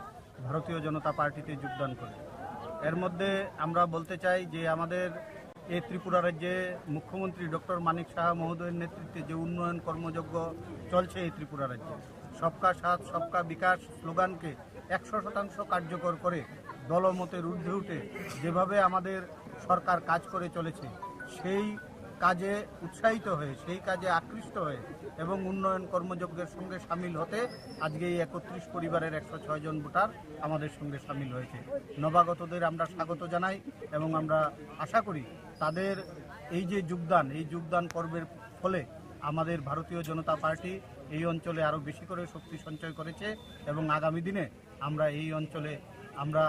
ভারতীয় জনতা পার্টিতে যোগদান করে। এর মধ্যে আমরা বলতে চাই যে আমাদের এই ত্রিপুরা রাজ্যে মুখ্যমন্ত্রী ডক্টর মানিক সাহা মহোদয়ের নেতৃত্বে যে উন্নয়ন কর্মযজ্ঞ চলছে এই ত্রিপুরা রাজ্যে, সবকা সাথ সবকা বিকাশ স্লোগানকে 100% কার্যকর করে দলমতের ঊর্ধ্বে উঠে যেভাবে আমাদের সরকার কাজ করে চলেছে সেই কাজে উৎসাহিত হয়ে সেই কাজে আকৃষ্ট হয়ে এবং উন্নয়ন কর্মযজ্ঞের সঙ্গে সামিল হতে আজকে এই 31 পরিবারের 106 জন ভোটার আমাদের সঙ্গে সামিল হয়েছে। নবাগতদের আমরা স্বাগত জানাই এবং আমরা আশা করি তাদের এই যে যোগদান পর্বের ফলে আমাদের ভারতীয় জনতা পার্টি এই অঞ্চলে আরও বেশি করে শক্তি সঞ্চয় করেছে এবং আগামী দিনে আমরা এই অঞ্চলে আমরা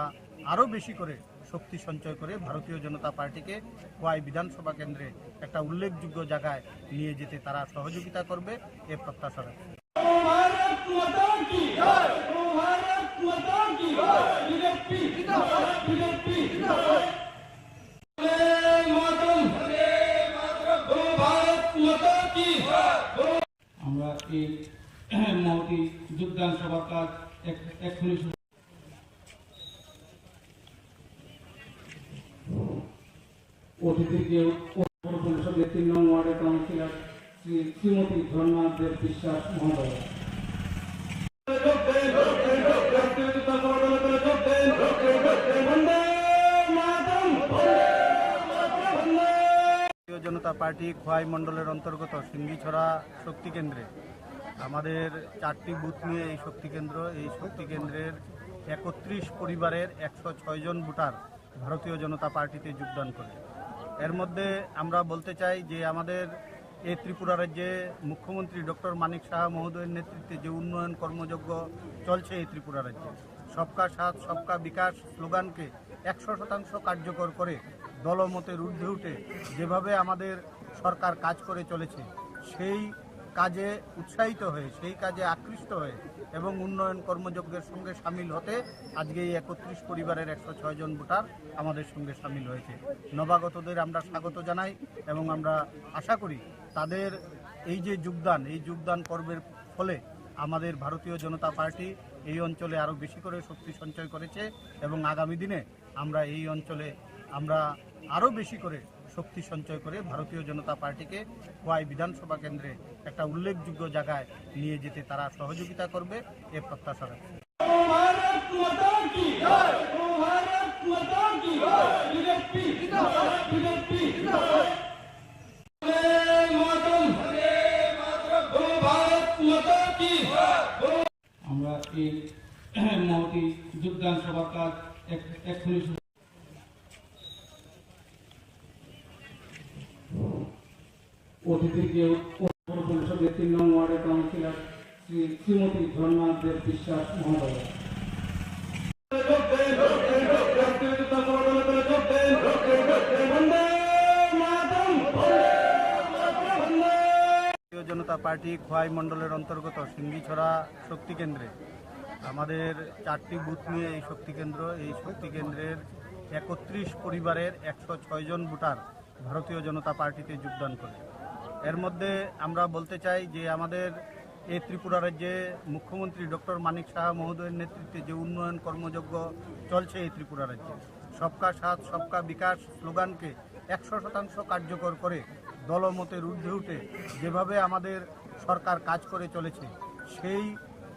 আরও বেশি করে শক্তি সঞ্চয় করে ভারতীয় জনতা পার্টিকে খোয়াই বিধানসভা কেন্দ্রে একটা উল্লেখযোগ্য জায়গায় নিয়ে যেতে তারা সহযোগিতা করবে এ প্রত্যাশা রাখছি। আমরা এই মহতি যোগদান সভা কাজ এক্ষুনি অতিথিকে পৌর পরিষদের 3 নং ওয়ার্ডের কাউন্সিলর শ্রীমতী ধর্মা দেব বিশ্বাস মহোদয়। ভারতীয় জনতা পার্টি খোয়াই মণ্ডলের অন্তর্গত সিঙ্গিছড়া শক্তি কেন্দ্রে আমাদের 4টি বুথ নিয়ে এই শক্তি কেন্দ্রের 31 পরিবারের 106 জন ভোটার ভারতীয় জনতা পার্টিতে যোগদান করে। এর মধ্যে আমরা বলতে চাই যে আমাদের এই ত্রিপুরা রাজ্যে মুখ্যমন্ত্রী ডক্টর মানিক সাহা মহোদয়ের নেতৃত্বে যে উন্নয়ন কর্মযজ্ঞ চলছে এই ত্রিপুরা রাজ্যে, সবকা সাথ সবকা বিকাশ স্লোগানকে 100% কার্যকর করে দলমতের ঊর্ধ্বে উঠে যেভাবে আমাদের সরকার কাজ করে চলেছে সেই কাজে উৎসাহিত হয়ে সেই কাজে আকৃষ্ট হয়ে এবং উন্নয়ন কর্মযজ্ঞের সঙ্গে সামিল হতে আজকে এই 31 পরিবারের 106 জন ভোটার আমাদের সঙ্গে সামিল হয়েছে। নবাগতদের আমরা স্বাগত জানাই এবং আমরা আশা করি তাদের এই যে যোগদান পর্বের ফলে আমাদের ভারতীয় জনতা পার্টি এই অঞ্চলে আরও বেশি করে শক্তি সঞ্চয় করেছে এবং আগামী দিনে আমরা এই অঞ্চলে আমরা আরও বেশি করে শক্তি সঞ্চয় করে ভারতীয় জনতা পার্টিকে খোয়াই বিধানসভা কেন্দ্রে একটা উল্লেখযোগ্য জায়গায় নিয়ে যেতে তারা সহযোগিতা করবে এ প্রত্যাশা রাখছি। আমরা এই মহতি যোগদান সভা কাজ এক্ষুনি অতিথিকে পৌর পরিষদের 3 নং ওয়ার্ডের কাউন্সিলর শ্রীমতী ধর্মা দেব বিশ্বাস মহোদয়। ভারতীয় জনতা পার্টি খোয়াই মণ্ডলের অন্তর্গত সিঙ্গিছড়া শক্তি কেন্দ্রে আমাদের 4টি বুথ নিয়ে এই শক্তি কেন্দ্রের 31 পরিবারের 106 জন ভোটার ভারতীয় জনতা পার্টিতে যোগদান করে। এর মধ্যে আমরা বলতে চাই যে আমাদের এই ত্রিপুরা রাজ্যে মুখ্যমন্ত্রী ডক্টর মানিক সাহা মহোদয়ের নেতৃত্বে যে উন্নয়ন কর্মযজ্ঞ চলছে এই ত্রিপুরা রাজ্যে, সবকা সাথ সবকা বিকাশ স্লোগানকে 100% কার্যকর করে দলমতের ঊর্ধ্বে উঠে যেভাবে আমাদের সরকার কাজ করে চলেছে সেই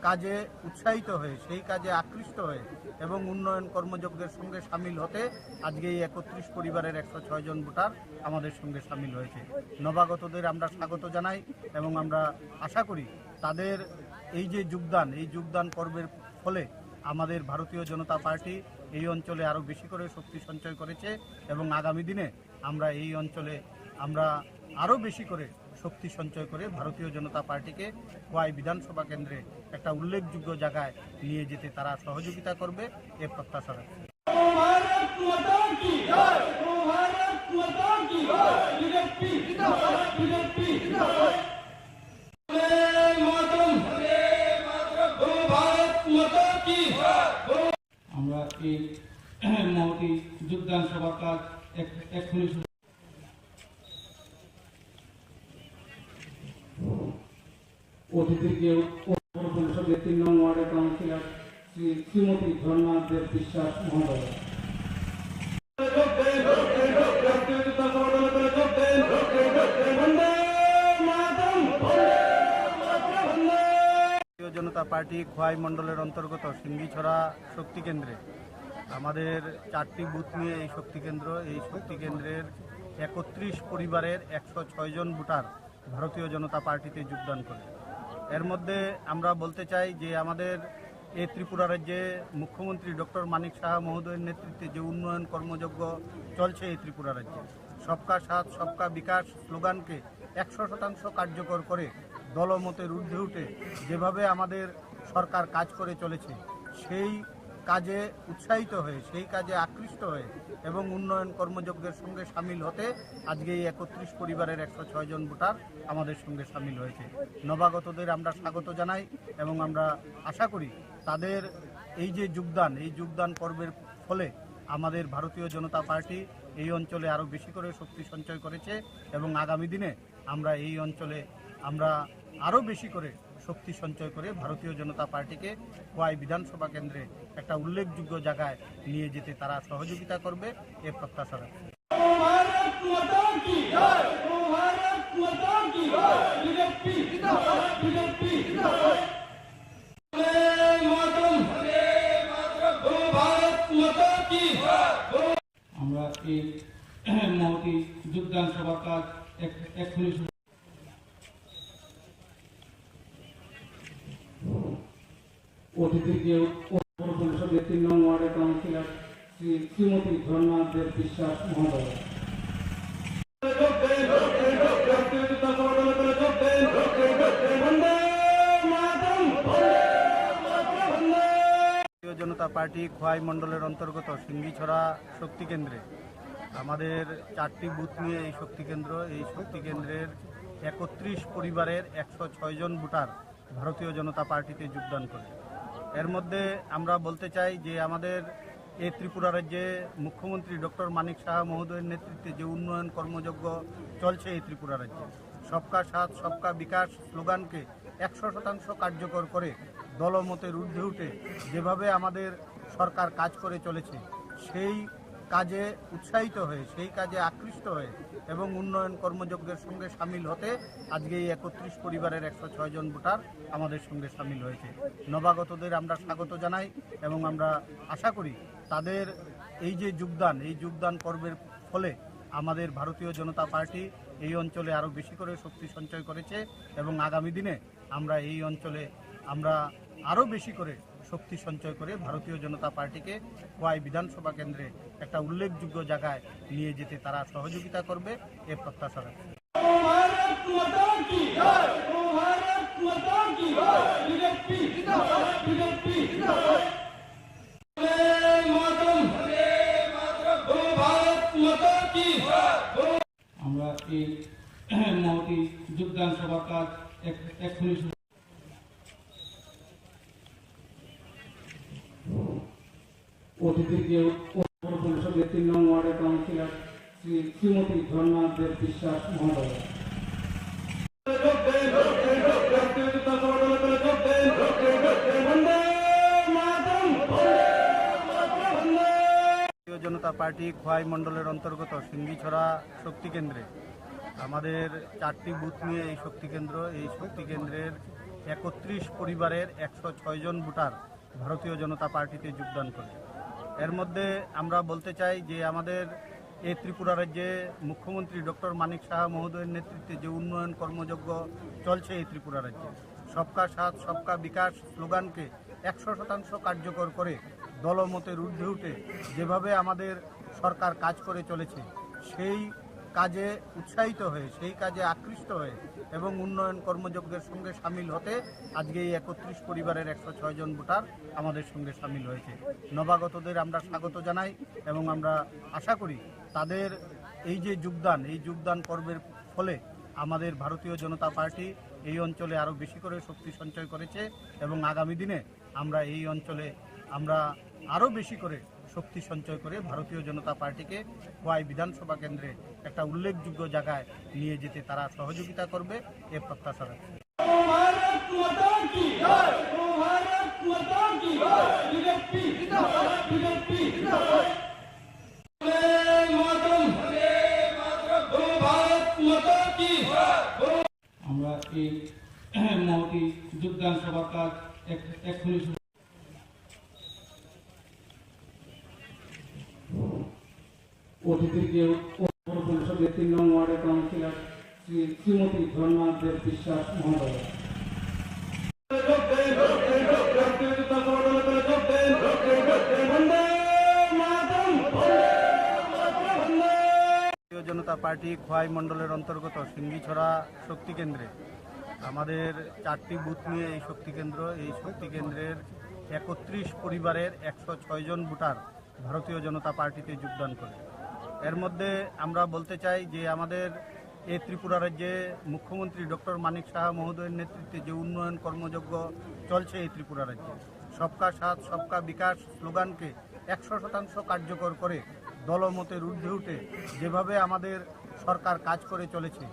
কাজে উৎসাহিত হয়ে, সেই কাজে আকৃষ্ট হয়ে এবং উন্নয়ন কর্মযজ্ঞের সঙ্গে সামিল হতে আজকে এই 31 পরিবারের 106 জন ভোটার আমাদের সঙ্গে সামিল হয়েছে। নবাগতদের আমরা স্বাগত জানাই এবং আমরা আশা করি তাদের এই যে যোগদান পর্বের ফলে আমাদের ভারতীয় জনতা পার্টি এই অঞ্চলে আরও বেশি করে শক্তি সঞ্চয় করেছে এবং আগামী দিনে আমরা এই অঞ্চলে আরও বেশি করে শক্তি সঞ্চয় করে ভারতীয় জনতা পার্টিকে খোয়াই বিধানসভা কেন্দ্রে একটা উল্লেখযোগ্য জায়গায় নিয়ে যেতে তারা সহযোগিতা করবে এ প্রত্যাশা রাখছি। আমরা এই মহতি যোগদান সভা কাজ এক্ষুনি অতিথিকে পরিষদের 3 নং ওয়ার্ডের কাউন্সিলর শ্রীমতী ঝর্ণা দেব বিশ্বাস মহোদয়। ভারতীয় জনতা পার্টি খোয়াই মণ্ডলের অন্তর্গত সিঙ্গিছড়া শক্তি কেন্দ্রে আমাদের 4টি বুথ নিয়ে এই শক্তি কেন্দ্রের 31 পরিবারের 106 জন ভোটার ভারতীয় জনতা পার্টিতে যোগদান করে। এর মধ্যে আমরা বলতে চাই যে আমাদের এই ত্রিপুরা রাজ্যে মুখ্যমন্ত্রী ডক্টর মানিক সাহা মহোদয়ের নেতৃত্বে যে উন্নয়ন কর্মযজ্ঞ চলছে এই ত্রিপুরা রাজ্যে, সবকা সাথ সবকা বিকাশ স্লোগানকে 100% কার্যকর করে দলমতের ঊর্ধ্বে উঠে যেভাবে আমাদের সরকার কাজ করে চলেছে সেই কাজে উৎসাহিত হয়ে, সেই কাজে আকৃষ্ট হয়ে এবং উন্নয়ন কর্মযজ্ঞের সঙ্গে সামিল হতে আজকে এই 31 পরিবারের 106 জন ভোটার আমাদের সঙ্গে সামিল হয়েছে। নবাগতদের আমরা স্বাগত জানাই এবং আমরা আশা করি তাদের এই যে যোগদান পর্বের ফলে আমাদের ভারতীয় জনতা পার্টি এই অঞ্চলে আরও বেশি করে শক্তি সঞ্চয় করেছে এবং আগামী দিনে আমরা এই অঞ্চলে আরও বেশি করে শক্তি সঞ্চয় করে ভারতীয় জনতা পার্টিকে খোয়াই বিধানসভা কেন্দ্রে একটা উল্লেখযোগ্য জায়গায় নিয়ে যেতে তারা সহযোগিতা করবে এ প্রত্যাশা রাখছি। আমরা এই মহতি যোগদান সভা কাজ এক্ষুনি অতিথিকে পরিষদের 3 নং ওয়ার্ডের কাউন্সিলর শ্রীমতী ঝর্ণা দেব বিশ্বাস মহোদয়। ভারতীয় জনতা পার্টি খোয়াই মণ্ডলের অন্তর্গত সিঙ্গিছড়া শক্তি কেন্দ্রে আমাদের 4টি বুথ নিয়ে এই শক্তি কেন্দ্রের 31 পরিবারের 106 জন ভোটার ভারতীয় জনতা পার্টিতে যোগদান করে। এর মধ্যে আমরা বলতে চাই যে আমাদের এই ত্রিপুরা রাজ্যে মুখ্যমন্ত্রী ডক্টর মানিক সাহা মহোদয়ের নেতৃত্বে যে উন্নয়ন কর্মযজ্ঞ চলছে এই ত্রিপুরা রাজ্যে, সবকা সাথ সবকা বিকাশ স্লোগানকে 100% কার্যকর করে দলমতের ঊর্ধ্বে উঠে যেভাবে আমাদের সরকার কাজ করে চলেছে সেই কাজে উৎসাহিত হয়ে, সেই কাজে আকৃষ্ট হয়ে এবং উন্নয়ন কর্মযজ্ঞের সঙ্গে সামিল হতে আজকে এই 31 পরিবারের 106 জন ভোটার আমাদের সঙ্গে সামিল হয়েছে। নবাগতদের আমরা স্বাগত জানাই এবং আমরা আশা করি তাদের এই যে যোগদান পর্বের ফলে আমাদের ভারতীয় জনতা পার্টি এই অঞ্চলে আরও বেশি করে শক্তি সঞ্চয় করেছে এবং আগামী দিনে আমরা এই অঞ্চলে আরও বেশি করে শক্তি সঞ্চয় করে ভারতীয় জনতা পার্টিকে খোয়াই বিধানসভা কেন্দ্রে একটা উল্লেখযোগ্য জায়গায় নিয়ে যেতে তারা সহযোগিতা করবে এ প্রত্যাশা রাখছি। আমরা এই মহতি যোগদান সভা কাজ এক্ষুনি অতিথিকে পরিষদের 3 নং ওয়ার্ডের কাউন্সিলর শ্রীমতী ঝর্ণা বিশ্বাস মহোদয়। ভারতীয় জনতা পার্টি খোয়াই মণ্ডলের অন্তর্গত সিঙ্গিছড়া শক্তি কেন্দ্রে আমাদের 4টি বুথ নিয়ে এই শক্তি কেন্দ্রের 31 পরিবারের 106 জন ভোটার ভারতীয় জনতা পার্টিতে যোগদান করে। এর মধ্যে আমরা বলতে চাই যে আমাদের এই ত্রিপুরা রাজ্যে মুখ্যমন্ত্রী ডক্টর মানিক সাহা মহোদয়ের নেতৃত্বে যে উন্নয়ন কর্মযজ্ঞ চলছে এই ত্রিপুরা রাজ্যে, সবকা সাথ সবকা বিকাশ স্লোগানকে 100% কার্যকর করে দলমতের ঊর্ধ্বে উঠে যেভাবে আমাদের সরকার কাজ করে চলেছে সেই কাজে উৎসাহিত হয়ে, সেই কাজে আকৃষ্ট হয়ে এবং উন্নয়ন কর্মযজ্ঞের সঙ্গে সামিল হতে আজকে এই 31 পরিবারের 106 জন ভোটার আমাদের সঙ্গে সামিল হয়েছে। নবাগতদের আমরা স্বাগত জানাই এবং আমরা আশা করি তাদের এই যে যোগদান পর্বের ফলে আমাদের ভারতীয় জনতা পার্টি এই অঞ্চলে আরও বেশি করে শক্তি সঞ্চয় করেছে এবং আগামী দিনে আমরা এই অঞ্চলে আরও বেশি করে শক্তি সঞ্চয় করে ভারতীয় জনতা পার্টিকে খোয়াই বিধানসভা কেন্দ্রে একটা উল্লেখযোগ্য জায়গায় নিয়ে যেতে তারা সহযোগিতা করবে এ প্রত্যাশা রাখছি। আমরা এই মহতি যোগদান সভার কাজ এক্ষুনি অতিথিকে পরিষদের 3 নং ওয়ার্ডের কাউন্সিলর শ্রীমতী ধর্মা দেব বিশ্বাস মহোদয়। ভারতীয় জনতা পার্টি খোয়াই মণ্ডলের অন্তর্গত সিঙ্গিছড়া শক্তি কেন্দ্রে আমাদের 4টি বুথ নিয়ে এই শক্তি কেন্দ্রের 31 পরিবারের 106 জন ভোটার ভারতীয় জনতা পার্টিতে যোগদান করে। এর মধ্যে আমরা বলতে চাই যে আমাদের এই ত্রিপুরা রাজ্যে মুখ্যমন্ত্রী ডক্টর মানিক সাহা মহোদয়ের নেতৃত্বে যে উন্নয়ন কর্মযজ্ঞ চলছে এই ত্রিপুরা রাজ্যে, সবকা সাথ সবকা বিকাশ স্লোগানকে 100% কার্যকর করে দলমতের ঊর্ধ্বে উঠে যেভাবে আমাদের সরকার কাজ করে চলেছে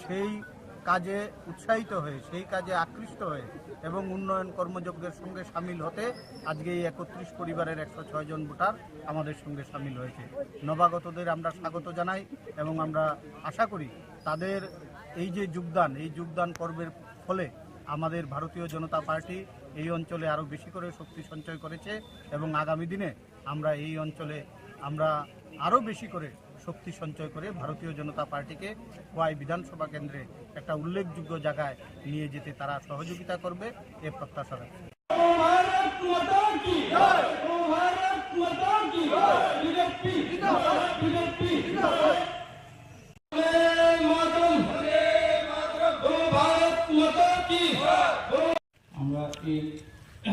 সেই কাজে উৎসাহিত হয়ে, সেই কাজে আকৃষ্ট হয়ে এবং উন্নয়ন কর্মযজ্ঞের সঙ্গে সামিল হতে আজকে এই 31 পরিবারের 106 জন ভোটার আমাদের সঙ্গে সামিল হয়েছে। নবাগতদের আমরা স্বাগত জানাই এবং আমরা আশা করি তাদের এই যে যোগদান পর্বের ফলে আমাদের ভারতীয় জনতা পার্টি এই অঞ্চলে আরও বেশি করে শক্তি সঞ্চয় করেছে এবং আগামী দিনে আমরা এই অঞ্চলে আরও বেশি করে শক্তি সঞ্চয় করে ভারতীয় জনতা পার্টিকে খোয়াই বিধানসভা কেন্দ্রে একটা উল্লেখযোগ্য জায়গায় নিয়ে যেতে তারা সহযোগিতা করবে এ প্রত্যাশা রাখছি। আমরা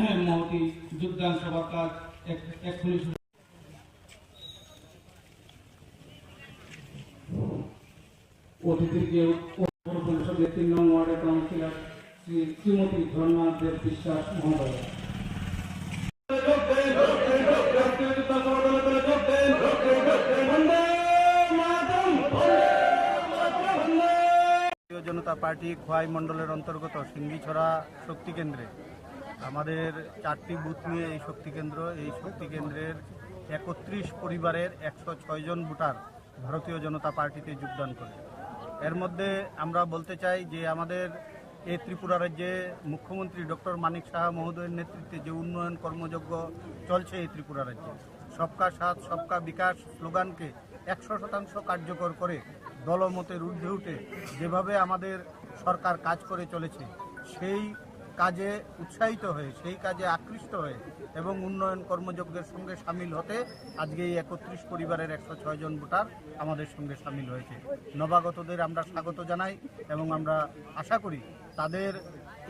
এই মহতি যোগদান সভার কাজ এক্ষুনি অতিথিকে পরিষদের 3 নং ওয়ার্ডের কাউন্সিলর শ্রীমতী ধর্মা দেব বিশ্বাস মহোদয়। ভারতীয় জনতা পার্টি খোয়াই মণ্ডলের অন্তর্গত সিঙ্গিছড়া শক্তি কেন্দ্রে আমাদের 4টি বুথ নিয়ে এই শক্তি কেন্দ্রের 31 পরিবারের 106 জন ভোটার ভারতীয় জনতা পার্টিতে যোগদান করে। এর মধ্যে আমরা বলতে চাই যে আমাদের এই ত্রিপুরা রাজ্যে মুখ্যমন্ত্রী ডক্টর মানিক সাহা মহোদয়ের নেতৃত্বে যে উন্নয়ন কর্মযজ্ঞ চলছে এই ত্রিপুরা রাজ্যে, সবকা সাথ সবকা বিকাশ স্লোগানকে 100% কার্যকর করে দলমতের ঊর্ধ্বে উঠে যেভাবে আমাদের সরকার কাজ করে চলেছে সেই কাজে উৎসাহিত হয়ে, সেই কাজে আকৃষ্ট হয়ে এবং উন্নয়ন কর্মযজ্ঞের সঙ্গে সামিল হতে আজকে এই 31 পরিবারের 106 জন ভোটার আমাদের সঙ্গে সামিল হয়েছে। নবাগতদের আমরা স্বাগত জানাই এবং আমরা আশা করি তাদের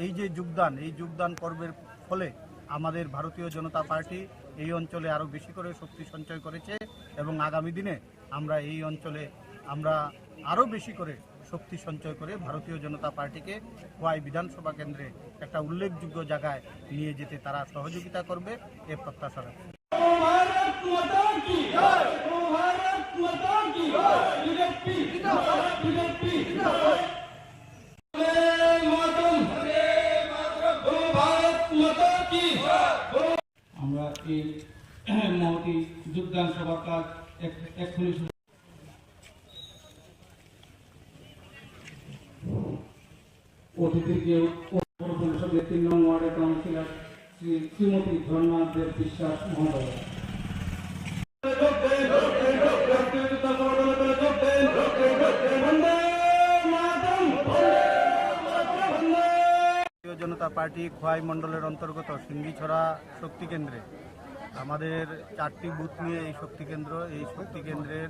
এই যে যোগদান পর্বের ফলে আমাদের ভারতীয় জনতা পার্টি এই অঞ্চলে আরও বেশি করে শক্তি সঞ্চয় করেছে এবং আগামী দিনে আমরা এই অঞ্চলে আরও বেশি করে শক্তি সঞ্চয় করে ভারতীয় জনতা পার্টিকে খোয়াই বিধানসভা কেন্দ্রে একটা উল্লেখযোগ্য জায়গায় নিয়ে যেতে তারা সহযোগিতা করবে এ প্রত্যাশা রাখছি। আমরা এই মহতি যোগদান সভার কাজ এক্ষুনি অতিথিকে পৌর পরিষদের 3 নং ওয়ার্ডের কাউন্সিলর শ্রীমতী ধর্মা দেব বিশ্বাস মহোদয়। ভারতীয় জনতা পার্টি খোয়াই মণ্ডলের অন্তর্গত সিঙ্গিছড়া শক্তি কেন্দ্রে আমাদের 4টি বুথ নিয়ে এই শক্তি কেন্দ্রের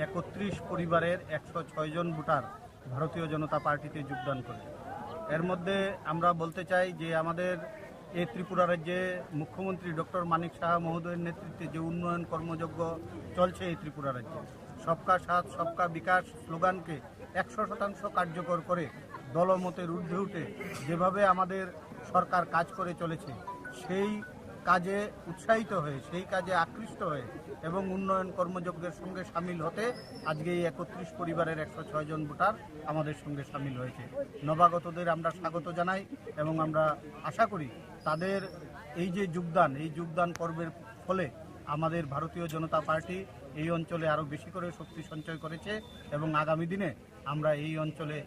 31 পরিবারের 106 জন ভোটার ভারতীয় জনতা পার্টিতে যোগদান করে। এর মধ্যে আমরা বলতে চাই যে আমাদের এই ত্রিপুরা রাজ্যে মুখ্যমন্ত্রী ডক্টর মানিক সাহা মহোদয়ের নেতৃত্বে যে উন্নয়ন কর্মযজ্ঞ চলছে এই ত্রিপুরা রাজ্যে, সবকা সাথ সবকা বিকাশ স্লোগানকে 100% কার্যকর করে দলমতের ঊর্ধ্বে উঠে যেভাবে আমাদের সরকার কাজ করে চলেছে সেই কাজে উৎসাহিত হয়ে, সেই কাজে আকৃষ্ট হয়ে এবং উন্নয়ন কর্মযজ্ঞের সঙ্গে সামিল হতে আজকে এই 31 পরিবারের 106 জন ভোটার আমাদের সঙ্গে সামিল হয়েছে। নবাগতদের আমরা স্বাগত জানাই এবং আমরা আশা করি তাদের এই যে যোগদান পর্বের ফলে আমাদের ভারতীয় জনতা পার্টি এই অঞ্চলে আরও বেশি করে শক্তি সঞ্চয় করেছে এবং আগামী দিনে আমরা এই অঞ্চলে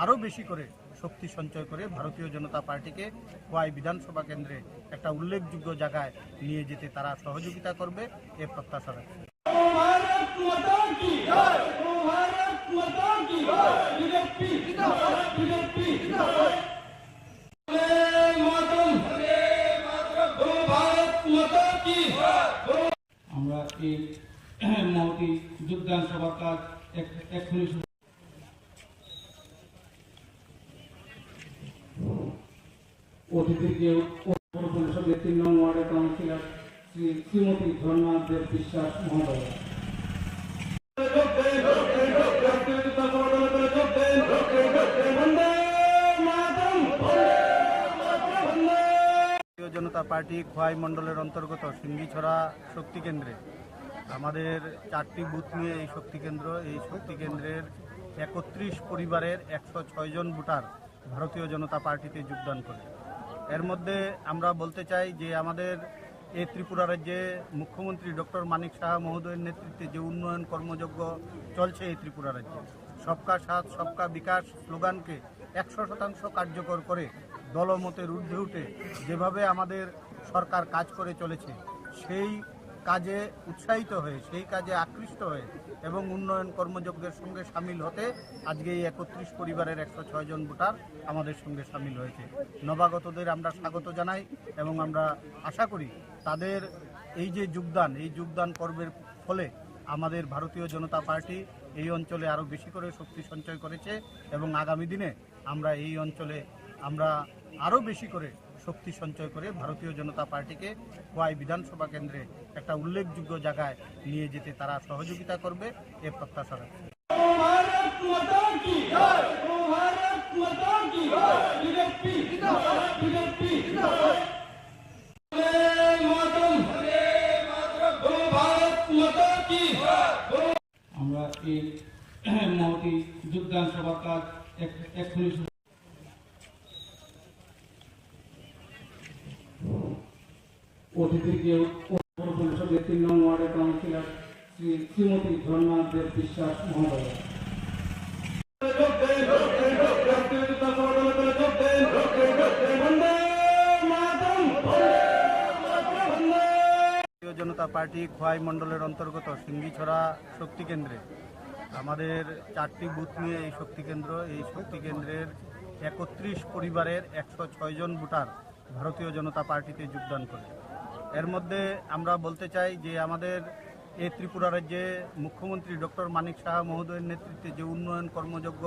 আরও বেশি করে শক্তি সঞ্চয় করে ভারতীয় জনতা পার্টিকে খোয়াই বিধানসভা কেন্দ্রে একটা উল্লেখযোগ্য জায়গায় নিয়ে যেতে তারা সহযোগিতা করবে এ প্রত্যাশা রাখছি। আমরা এই মহতি যোগদান সভার কাজ এক্ষুনি অতিথিকে পৌর পরিষদের 3 নং ওয়ার্ডের কাউন্সিলর শ্রীমতী ধর্মা দেব বিশ্বাস মহোদয়। ভারতীয় জনতা পার্টি খোয়াই মণ্ডলের অন্তর্গত সিঙ্গিছড়া শক্তি কেন্দ্রে আমাদের 4টি বুথ নিয়ে এই শক্তি কেন্দ্রের 31 পরিবারের 106 জন ভোটার ভারতীয় জনতা পার্টিতে যোগদান করে। এর মধ্যে আমরা বলতে চাই যে আমাদের এই ত্রিপুরা রাজ্যে মুখ্যমন্ত্রী ডক্টর মানিক সাহা মহোদয়ের নেতৃত্বে যে উন্নয়ন কর্মযজ্ঞ চলছে এই ত্রিপুরা রাজ্যে, সবকা সাথ সবকা বিকাশ স্লোগানকে 100% কার্যকর করে দলমতের ঊর্ধ্বে উঠে যেভাবে আমাদের সরকার কাজ করে চলেছে সেই কাজে উৎসাহিত হয়ে, সেই কাজে আকৃষ্ট হয়ে এবং উন্নয়ন কর্মযজ্ঞের সঙ্গে সামিল হতে আজকে এই 31 পরিবারের 106 জন ভোটার আমাদের সঙ্গে সামিল হয়েছে। নবাগতদের আমরা স্বাগত জানাই এবং আমরা আশা করি তাদের এই যে যোগদান পর্বের ফলে আমাদের ভারতীয় জনতা পার্টি এই অঞ্চলে আরও বেশি করে শক্তি সঞ্চয় করেছে এবং আগামী দিনে আমরা এই অঞ্চলে আরও বেশি করে শক্তি সঞ্চয় করে ভারতীয় জনতা পার্টিকে খোয়াই বিধানসভা কেন্দ্রে একটা উল্লেখযোগ্য জায়গায় নিয়ে যেতে তারা সহযোগিতা করবে এ প্রত্যাশা রাখছি। আমরা এই মহতি যোগদান সভার কাজ এক্ষুনি অতিথিকে পৌর পরিষদের 3 নং ওয়ার্ডের কাউন্সিলর শ্রীমতী ধর্মা দেব বিশ্বাস মহোদয়। ভারতীয় জনতা পার্টি খোয়াই মণ্ডলের অন্তর্গত সিঙ্গিছড়া শক্তি কেন্দ্রে আমাদের 4টি বুথ নিয়ে এই শক্তি কেন্দ্রের 31 পরিবারের 106 জন ভোটার ভারতীয় জনতা পার্টিতে যোগদান করে। এর মধ্যে আমরা বলতে চাই যে আমাদের এই ত্রিপুরা রাজ্যে মুখ্যমন্ত্রী ডক্টর মানিক সাহা মহোদয়ের নেতৃত্বে যে উন্নয়ন কর্মযজ্ঞ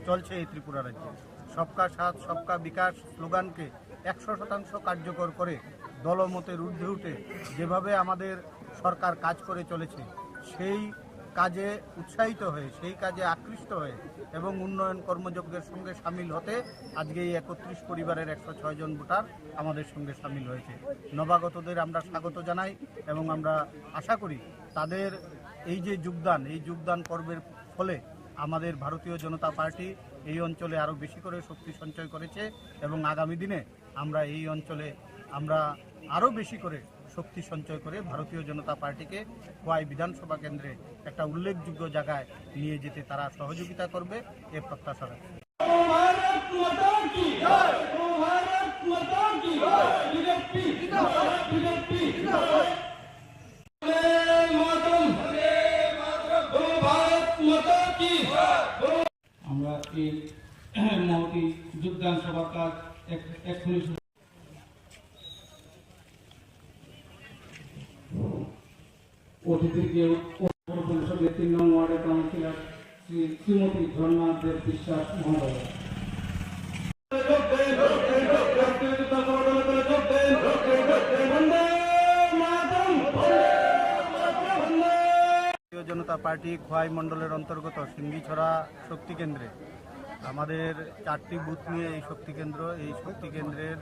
চলছে এই ত্রিপুরা রাজ্যে, সবকা সাথ সবকা বিকাশ স্লোগানকে 100% কার্যকর করে দলমতের ঊর্ধ্বে উঠে যেভাবে আমাদের সরকার কাজ করে চলেছে সেই কাজে উৎসাহিত হয়ে, সেই কাজে আকৃষ্ট হয়ে এবং উন্নয়ন কর্মযজ্ঞের সঙ্গে সামিল হতে আজকে এই 31 পরিবারের 106 জন ভোটার আমাদের সঙ্গে সামিল হয়েছে। নবাগতদের আমরা স্বাগত জানাই এবং আমরা আশা করি তাদের এই যে যোগদান পর্বের ফলে আমাদের ভারতীয় জনতা পার্টি এই অঞ্চলে আরও বেশি করে শক্তি সঞ্চয় করেছে এবং আগামী দিনে আমরা এই অঞ্চলে আরও বেশি করে শক্তি সঞ্চয় করে ভারতীয় জনতা পার্টিকে খোয়াই বিধানসভা কেন্দ্রে একটা উল্লেখযোগ্য জায়গায় নিয়ে যেতে তারা সহযোগিতা করবে এ প্রত্যাশা রাখছি। আমরা এই মহতি যোগদান সভার কাজ এক্ষুনি অতিথিকে পরিষদের 3 নং ওয়ার্ডের কাউন্সিলর শ্রীমতী ঝর্ণা দেব বিশ্বাস মহোদয়। ভারতীয় জনতা পার্টি খোয়াই মণ্ডলের অন্তর্গত সিঙ্গিছড়া শক্তি কেন্দ্রে আমাদের 4টি বুথ নিয়ে এই শক্তি কেন্দ্রের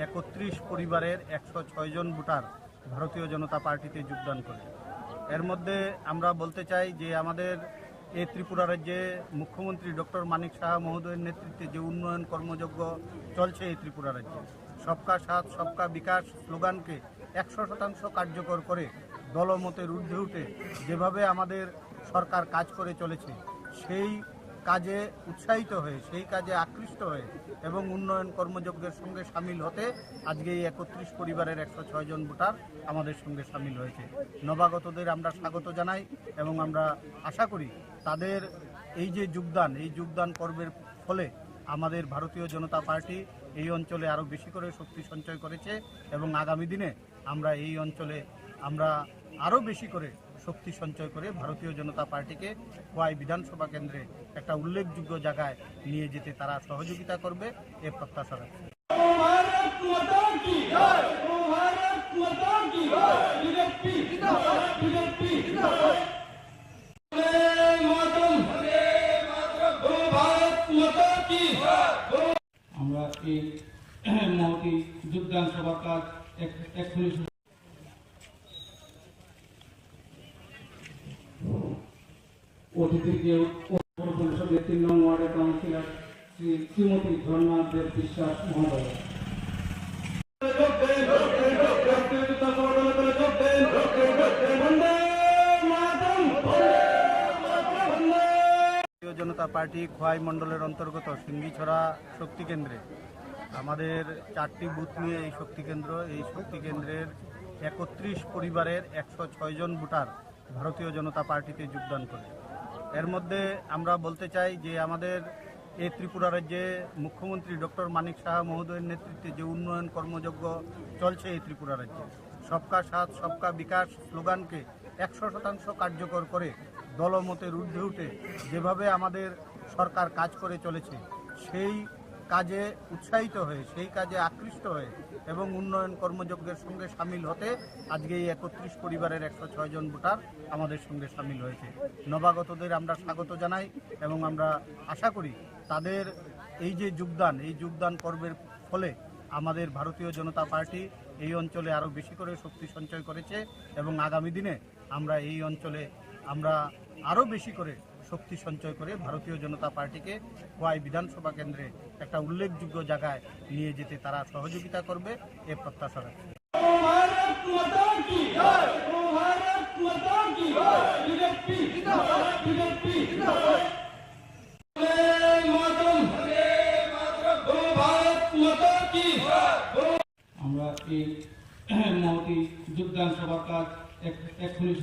31 পরিবারের 106 জন ভোটার ভারতীয় জনতা পার্টিতে যোগদান করে। এর মধ্যে আমরা বলতে চাই যে আমাদের এই ত্রিপুরা রাজ্যে মুখ্যমন্ত্রী ডক্টর মানিক সাহা মহোদয়ের নেতৃত্বে যে উন্নয়ন কর্মযজ্ঞ চলছে এই ত্রিপুরা রাজ্যে, সবকা সাথ সবকা বিকাশ স্লোগানকে 100% কার্যকর করে দলমতের ঊর্ধ্বে উঠে যেভাবে আমাদের সরকার কাজ করে চলেছে সেই কাজে উৎসাহিত হয়ে, সেই কাজে আকৃষ্ট হয়ে এবং উন্নয়ন কর্মযজ্ঞের সঙ্গে সামিল হতে আজকে এই 31 পরিবারের 106 জন ভোটার আমাদের সঙ্গে সামিল হয়েছে। নবাগতদের আমরা স্বাগত জানাই এবং আমরা আশা করি তাদের এই যে যোগদান পর্বের ফলে আমাদের ভারতীয় জনতা পার্টি এই অঞ্চলে আরও বেশি করে শক্তি সঞ্চয় করেছে এবং আগামী দিনে আমরা এই অঞ্চলে আরও বেশি করে শক্তি সঞ্চয় করে ভারতীয় জনতা পার্টিকে খোয়াই বিধানসভা কেন্দ্রে একটা উল্লেখযোগ্য জায়গায় নিয়ে যেতে তারা সহযোগিতা করবে এ প্রত্যাশা রাখছি। আমরা এই মহতি যোগদান সভার কাজ এক্ষুনি অতিথিকে পরিষদের 3 নং ওয়ার্ডের কাউন্সিলর শ্রীমতী ঝর্ণা দেব বিশ্বাস মহোদয়। ভারতীয় জনতা পার্টি খোয়াই মণ্ডলের অন্তর্গত সিঙ্গিছড়া শক্তি কেন্দ্রে আমাদের 4টি বুথ নিয়ে এই শক্তি কেন্দ্রের 31 পরিবারের 106 জন ভোটার ভারতীয় জনতা পার্টিতে যোগদান করে। এর মধ্যে আমরা বলতে চাই যে আমাদের এই ত্রিপুরা রাজ্যে মুখ্যমন্ত্রী ডক্টর মানিক সাহা মহোদয়ের নেতৃত্বে যে উন্নয়ন কর্মযজ্ঞ চলছে এই ত্রিপুরা রাজ্যে, সবকা সাথ সবকা বিকাশ স্লোগানকে 100% কার্যকর করে দলমতের ঊর্ধ্বে উঠে যেভাবে আমাদের সরকার কাজ করে চলেছে সেই কাজে উৎসাহিত হয়ে, সেই কাজে আকৃষ্ট হয়ে এবং উন্নয়ন কর্মযজ্ঞের সঙ্গে সামিল হতে আজকে এই 31 পরিবারের 106 জন ভোটার আমাদের সঙ্গে সামিল হয়েছে। নবাগতদের আমরা স্বাগত জানাই এবং আমরা আশা করি তাদের এই যে যোগদান পর্বের ফলে আমাদের ভারতীয় জনতা পার্টি এই অঞ্চলে আরও বেশি করে শক্তি সঞ্চয় করেছে এবং আগামী দিনে আমরা এই অঞ্চলে আরও বেশি করে শক্তি সঞ্চয় করে ভারতীয় জনতা পার্টিকে খোয়াই বিধানসভা কেন্দ্রে একটা উল্লেখযোগ্য জায়গায় নিয়ে যেতে তারা সহযোগিতা করবে এ প্রত্যাশা রাখছি। আমরা এই মহতি যোগদান সভার কাজ এক্ষুনি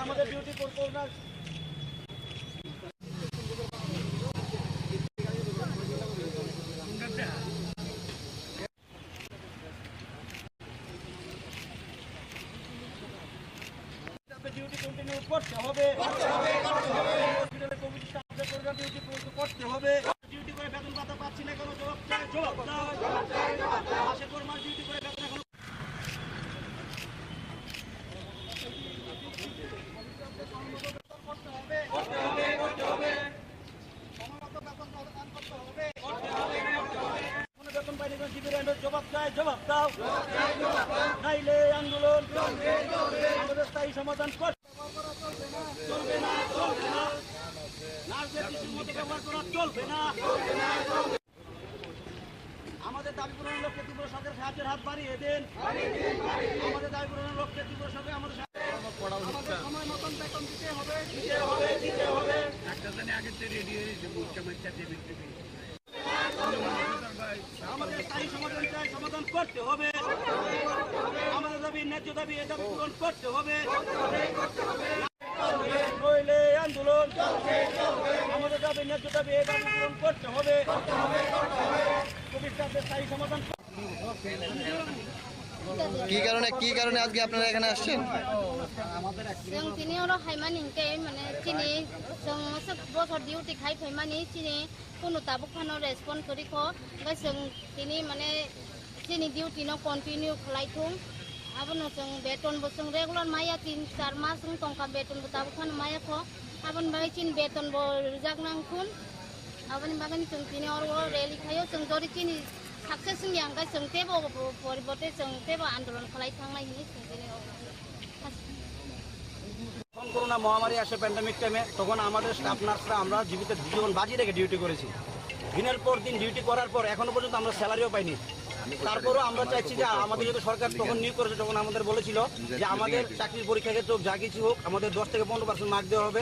আমাদের ডিউটি করবো না। ডিউটি কন্টিনিউ করতে হবে, হসপিটালে কমিটি স্টাফদের প্রোগ্রাম ডিউটি করতে হবে। ডিউটি করে বেতন ভাতা পাচ্ছি না কেন, জবাব চাই, জবাব দাও। মাসে 4 মাস ডিউটি করে বেতন এখন বেতন পাইনি শিবিরের জবাব চাই, জবাব দাও। নাইলে আন্দোলন আমাদের স্থায়ী সমাধান চলবে না, চলবে না। নার্সদের কৃষির মতো ব্যবহার করা চলবে না। আমাদের দাবি পূরণের লক্ষ্যে ত্রিপুরা সরকার সাহায্যের হাত বাড়িয়ে দেন। আমাদের দাবি পূরণের লক্ষ্যে ত্রিপুরা সরকার আমাদের সময় মতন বেতন দিতে হবে, দিতে হবে, দিতে হবে। আমাদের স্থায়ী সমাধান চাই, সমাধান করতে হবে। আমাদের দাবি ন্যায্য দাবি, এ দাবি পূরণ করতে হবে। নইলে আন্দোলন আমাদের দাবি ন্যায্য দাবি, এ দাবি পূরণ করতে হবে। ভবিষ্যতের স্থায়ী সমাধান কি কারণে আজকে আপনারা এখানে আসছেন? जों दिनै हराव हायमानिंखाय माने दिनै जों बसर डिउटि खाय फैमानि दिनै कुनु ताबुक फानो रेसपन्स करिखो ओमफ्राय जों दिनै माने दिनै डिउटिनो कन्टिनिउ खालायथुं आबोनो जों बेतनबो जों रेगुलार माया 3-4 मास जों टंका बेतनबो ताबुक फानो मायाखो आबोन बागै दिन बेतनबो रिजागनांखुन आबोन बागै जों दिनै हराव रेलि खायो जों जरि दिनै सक्सेस जोंनि आंगाय जों तेबो परिबर्ते जों तेबो आन्दोलन खालायखांनायनि जों दिनै যখন করোনা মহামারী আসে প্যান্ডামিক টাইমে, তখন আমাদের স্টাফ নার্সরা আমরা জীবিত জীবন বাজি রেখে ডিউটি করেছি। দিনের পর দিন ডিউটি করার পর এখনো পর্যন্ত আমরা স্যালারিও পাইনি। তারপরও আমরা চাইছি যে আমাদের যেহেতু সরকার তখন নিয়োগ করেছে, তখন আমাদের বলেছিল যে আমাদের চাকরির পরীক্ষা ক্ষেত্রে হোক, যা কিছু হোক, আমাদের 10 থেকে 15% মার্ক দেওয়া হবে,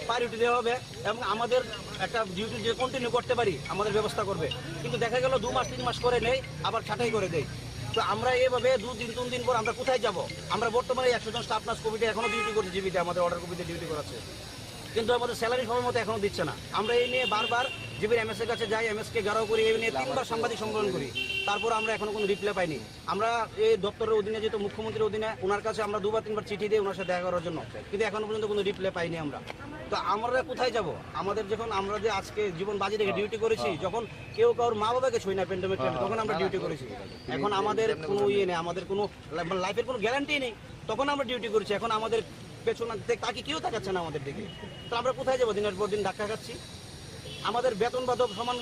প্রায়োরিটি দেওয়া হবে এবং আমাদের একটা ডিউটি যে কন্টিনিউ করতে পারি আমাদের ব্যবস্থা করবে। কিন্তু দেখা গেল 2 মাস 3 মাস করে নেই, আবার ছাঁটাই করে দেয়। তো আমরা এইভাবে 2-3 দিন পর আমরা কোথায় যাব? আমরা বর্তমানে 100 জন স্টাফ নার্স কমিটি এখনো ডিউটি করছি জীবিতে, আমাদের অর্ডার কপিতে ডিউটি করাচ্ছে, কিন্তু আমাদের স্যালারি সময় মতো এখনো দিচ্ছে না। আমরা এই নিয়ে বারবার জিবির এমএস এর কাছে যাই, এমএস কে গাড়াও করি, এই নিয়ে 3বার সাংবাদিক সম্মেলন করি, তারপর আমরা এখনো কোনো রিপ্লাই পাইনি। আমরা এই দপ্তরের অধীনে যেহেতু মুখ্যমন্ত্রীর অধীনে, ওনার কাছে আমরা 2 বা 3বার চিঠি দিই ওনার সাথে দেখা করার জন্য, কিন্তু এখনো পর্যন্ত কোনো রিপ্লাই পাইনি আমরা। তো আমরা কোথায় যাব? আমাদের যখন আমরা যে আজকে জীবন বাজি রেখে ডিউটি করেছি, যখন কেউ কারোর মা বাবাকে ছুঁই না প্যান্ডামিক টাইমে, তখন আমরা ডিউটি করেছি। এখন আমাদের কোনো ইয়ে নেই, আমাদের কোনো লাইফের কোনো গ্যারান্টি নেই, তখন আমরা ডিউটি করেছি। এখন আমাদের পেছনে তাকে কেউ তাকাচ্ছে না আমাদের দিকে, তো আমরা কোথায় যাবো? দিনের পর দিন ধাক্কা খাচ্ছি। আমাদের বেতন বাধক সমান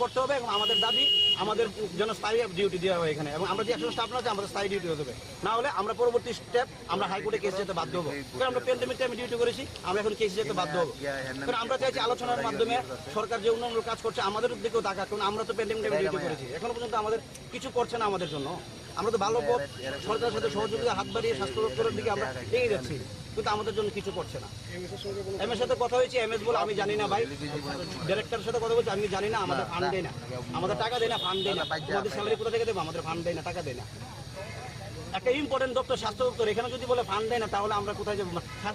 করতে হবে এবং আমাদের দাবি আমাদের যেন স্থায়ী ডিউটি দেওয়া হয় এখানে, এবং আমরা যে 100 স্টাফ আছে আমাদের স্থায়ী ডিউটি হতে হবে, না হলে আমরা পরবর্তী স্টেপ আমরা হাইকোর্টে কেস যেতে বাধ্য হবো। কারণ আমরা প্যান্ডেমিক টাইমে ডিউটি করেছি, আমরা এখন কেস যেতে বাধ্য হবো। কারণ আমরা চাইছি আলোচনার মাধ্যমে সরকার যে উন্নয়নমূলক কাজ করছে আমাদের দিকেও তাকা, কারণ আমরা তো প্যান্ডেমিক টাইমে ডিউটি করেছি, এখনো পর্যন্ত আমাদের কিছু করছে না আমাদের জন্য। আমরা তো ভালো পথ সরকারের সাথে সহযোগিতা হাত বাড়িয়ে স্বাস্থ্য দপ্তরের দিকে আমরা এগিয়ে যাচ্ছি, কিন্তু আমাদের জন্য কিছু করছে না। এম এর সাথে কথা হয়েছে, এমএস বলে আমি জানি না ভাই, ডিরেক্টরের সাথে কথা বলছি আমি জানি না, আমাদের ফান্ড দেয় না, আমাদের টাকা দেয় না, ফান্ড দেয় না, আমাদের স্যালারি কোথা থেকে দেবো? আমাদের ফান্ড দেয় না, টাকা দেয় না। একটা ইম্পর্টেন্ট দপ্তর স্বাস্থ্য দপ্তর, এখানে যদি বলে ফান্ড দেয় না, তাহলে আমরা কোথায় যাবো?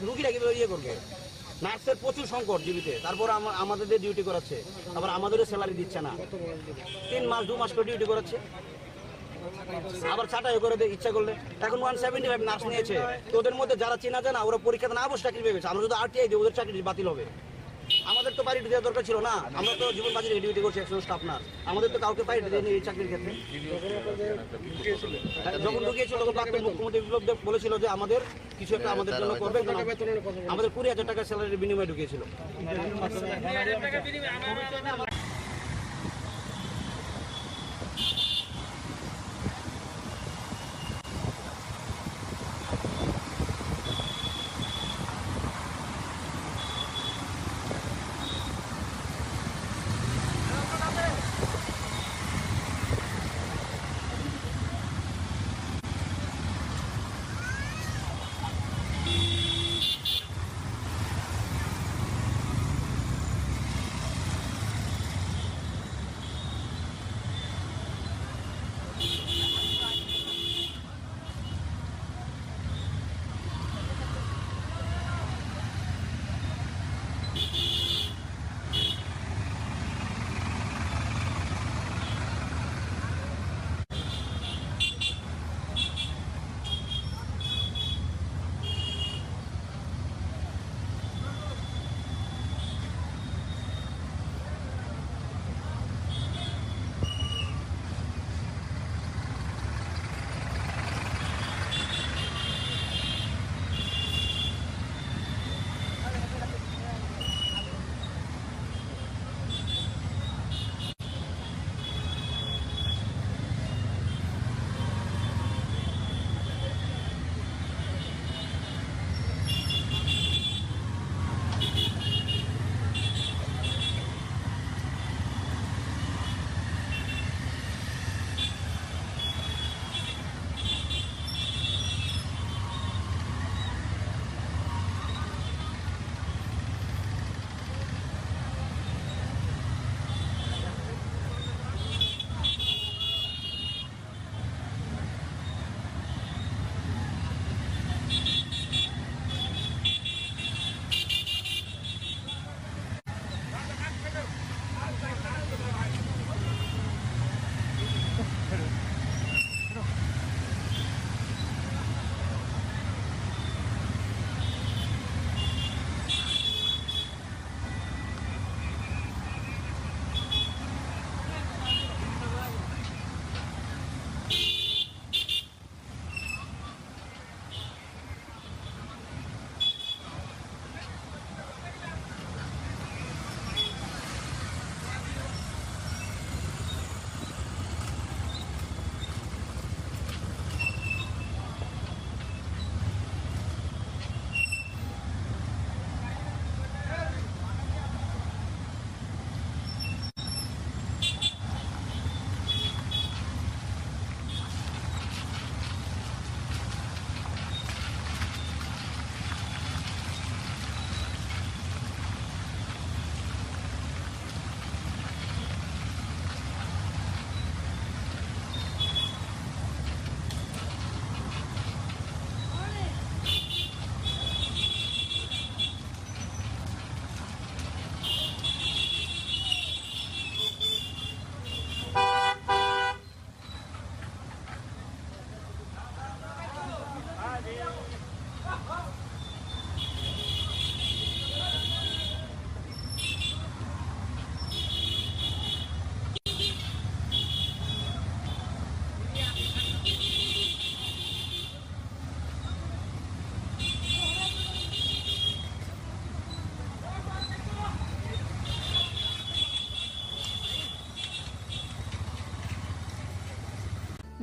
রুগীরা কিভাবে ইয়ে করবে? নার্সের প্রচুর সংকট জীবিতে, তারপর আমাদের ডিউটি করাচ্ছে, আবার আমাদেরও স্যালারি দিচ্ছে না। 3 মাস 2 মাস করে ডিউটি করাচ্ছে, আবার ছাঁটাই করে দেয় ইচ্ছা করলে। এখন 175 নার্স নিয়েছে, তো ওদের মধ্যে যারা চেনা জানা ওরা পরীক্ষাতে না বসে চাকরি পেয়েছে। আমরা যদি RTI দিই ওদের চাকরি বাতিল হবে। আমাদের তো প্রায়োরিটি দেওয়ার দরকার ছিল না, আমরা তো জীবন বাজি ডিউটি করছি 100 স্টাফ নার্স, আমাদের তো কাউকে প্রায়োরিটি দেয়নি এই চাকরির ক্ষেত্রে। যখন ঢুকিয়েছিল তখন প্রাক্তন মুখ্যমন্ত্রী বিপ্লব দেব বলেছিল যে আমাদের কিছু একটা আমাদের জন্য করবে, আমাদের 20,000 টাকা স্যালারির বিনিময়ে ঢুকিয়েছিল।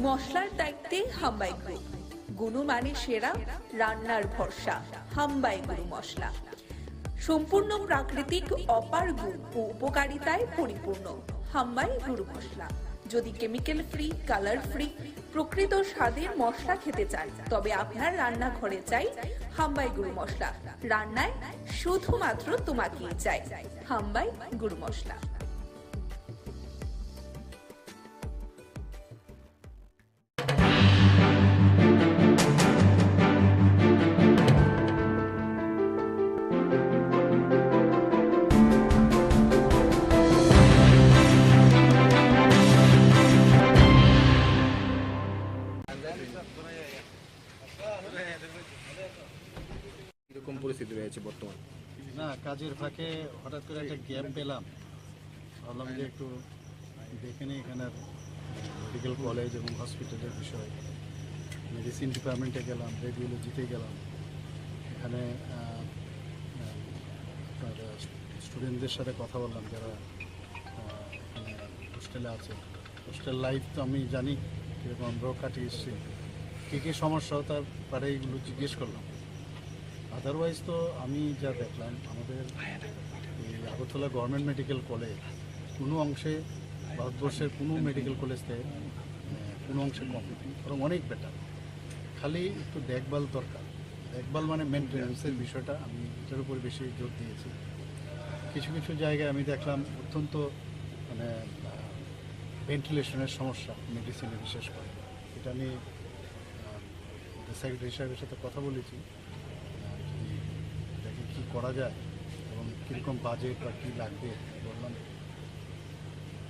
মশলার দায়িত্বে হাম্বাই গ্রুপ, গুণমানে সেরা, রান্নার ভরসা। হাম্বাই গুরু মশলা সম্পূর্ণ প্রাকৃতিক, অপার গুণ ও উপকারিতায় পরিপূর্ণ। হাম্বাই গুরু মশলা। যদি কেমিক্যাল ফ্রি, কালার ফ্রি, প্রকৃত স্বাদের মশলা খেতে চান, তবে আপনার রান্নাঘরে চাই হাম্বাই গুরু মশলা। রান্নায় শুধুমাত্র তোমাকেই চাই হাম্বাই গুরু মশলা। এরকম পরিস্থিতি রয়েছে বর্তমান? না, কাজের ফাঁকে হঠাৎ করে একটা গ্যাপ পেলাম, ভাবলাম যে একটু দেখে নিই এখানের মেডিকেল কলেজ এবং হসপিটালের বিষয়। মেডিসিন ডিপার্টমেন্টে গেলাম, রেডিওলজিতে গেলাম, এখানে আপনার স্টুডেন্টদের সাথে কথা বললাম যারা এখানে হোস্টেলে আছে। হোস্টেল লাইফ তো আমি জানি কীরকম, আমরাও কাটিয়ে এসেছি, কী কী সমস্যা তার পারে এইগুলো জিজ্ঞেস করলাম। আদারওয়াইজ তো আমি যা দেখলাম আমাদের এই আগরতলা গভর্নমেন্ট মেডিকেল কলেজ কোনো অংশে ভারতবর্ষের কোনো মেডিকেল কলেজ থেকে কোনো অংশে কম, বরং অনেক বেটার। খালি একটু দেখভাল দরকার। দেখভাল মানে মেনটেন্যান্সের বিষয়টা আমি এটার উপর বেশি জোর দিয়েছি। কিছু কিছু জায়গায় আমি দেখলাম অত্যন্ত মানে ভেন্টিলেশনের সমস্যা মেডিসিনে বিশেষ করে। এটা আমি সেক্রেটারি সাহেবের সাথে কথা বলেছি, দেখি কী করা যায় এবং কীরকম বাজেট বা কী লাগবে বললাম।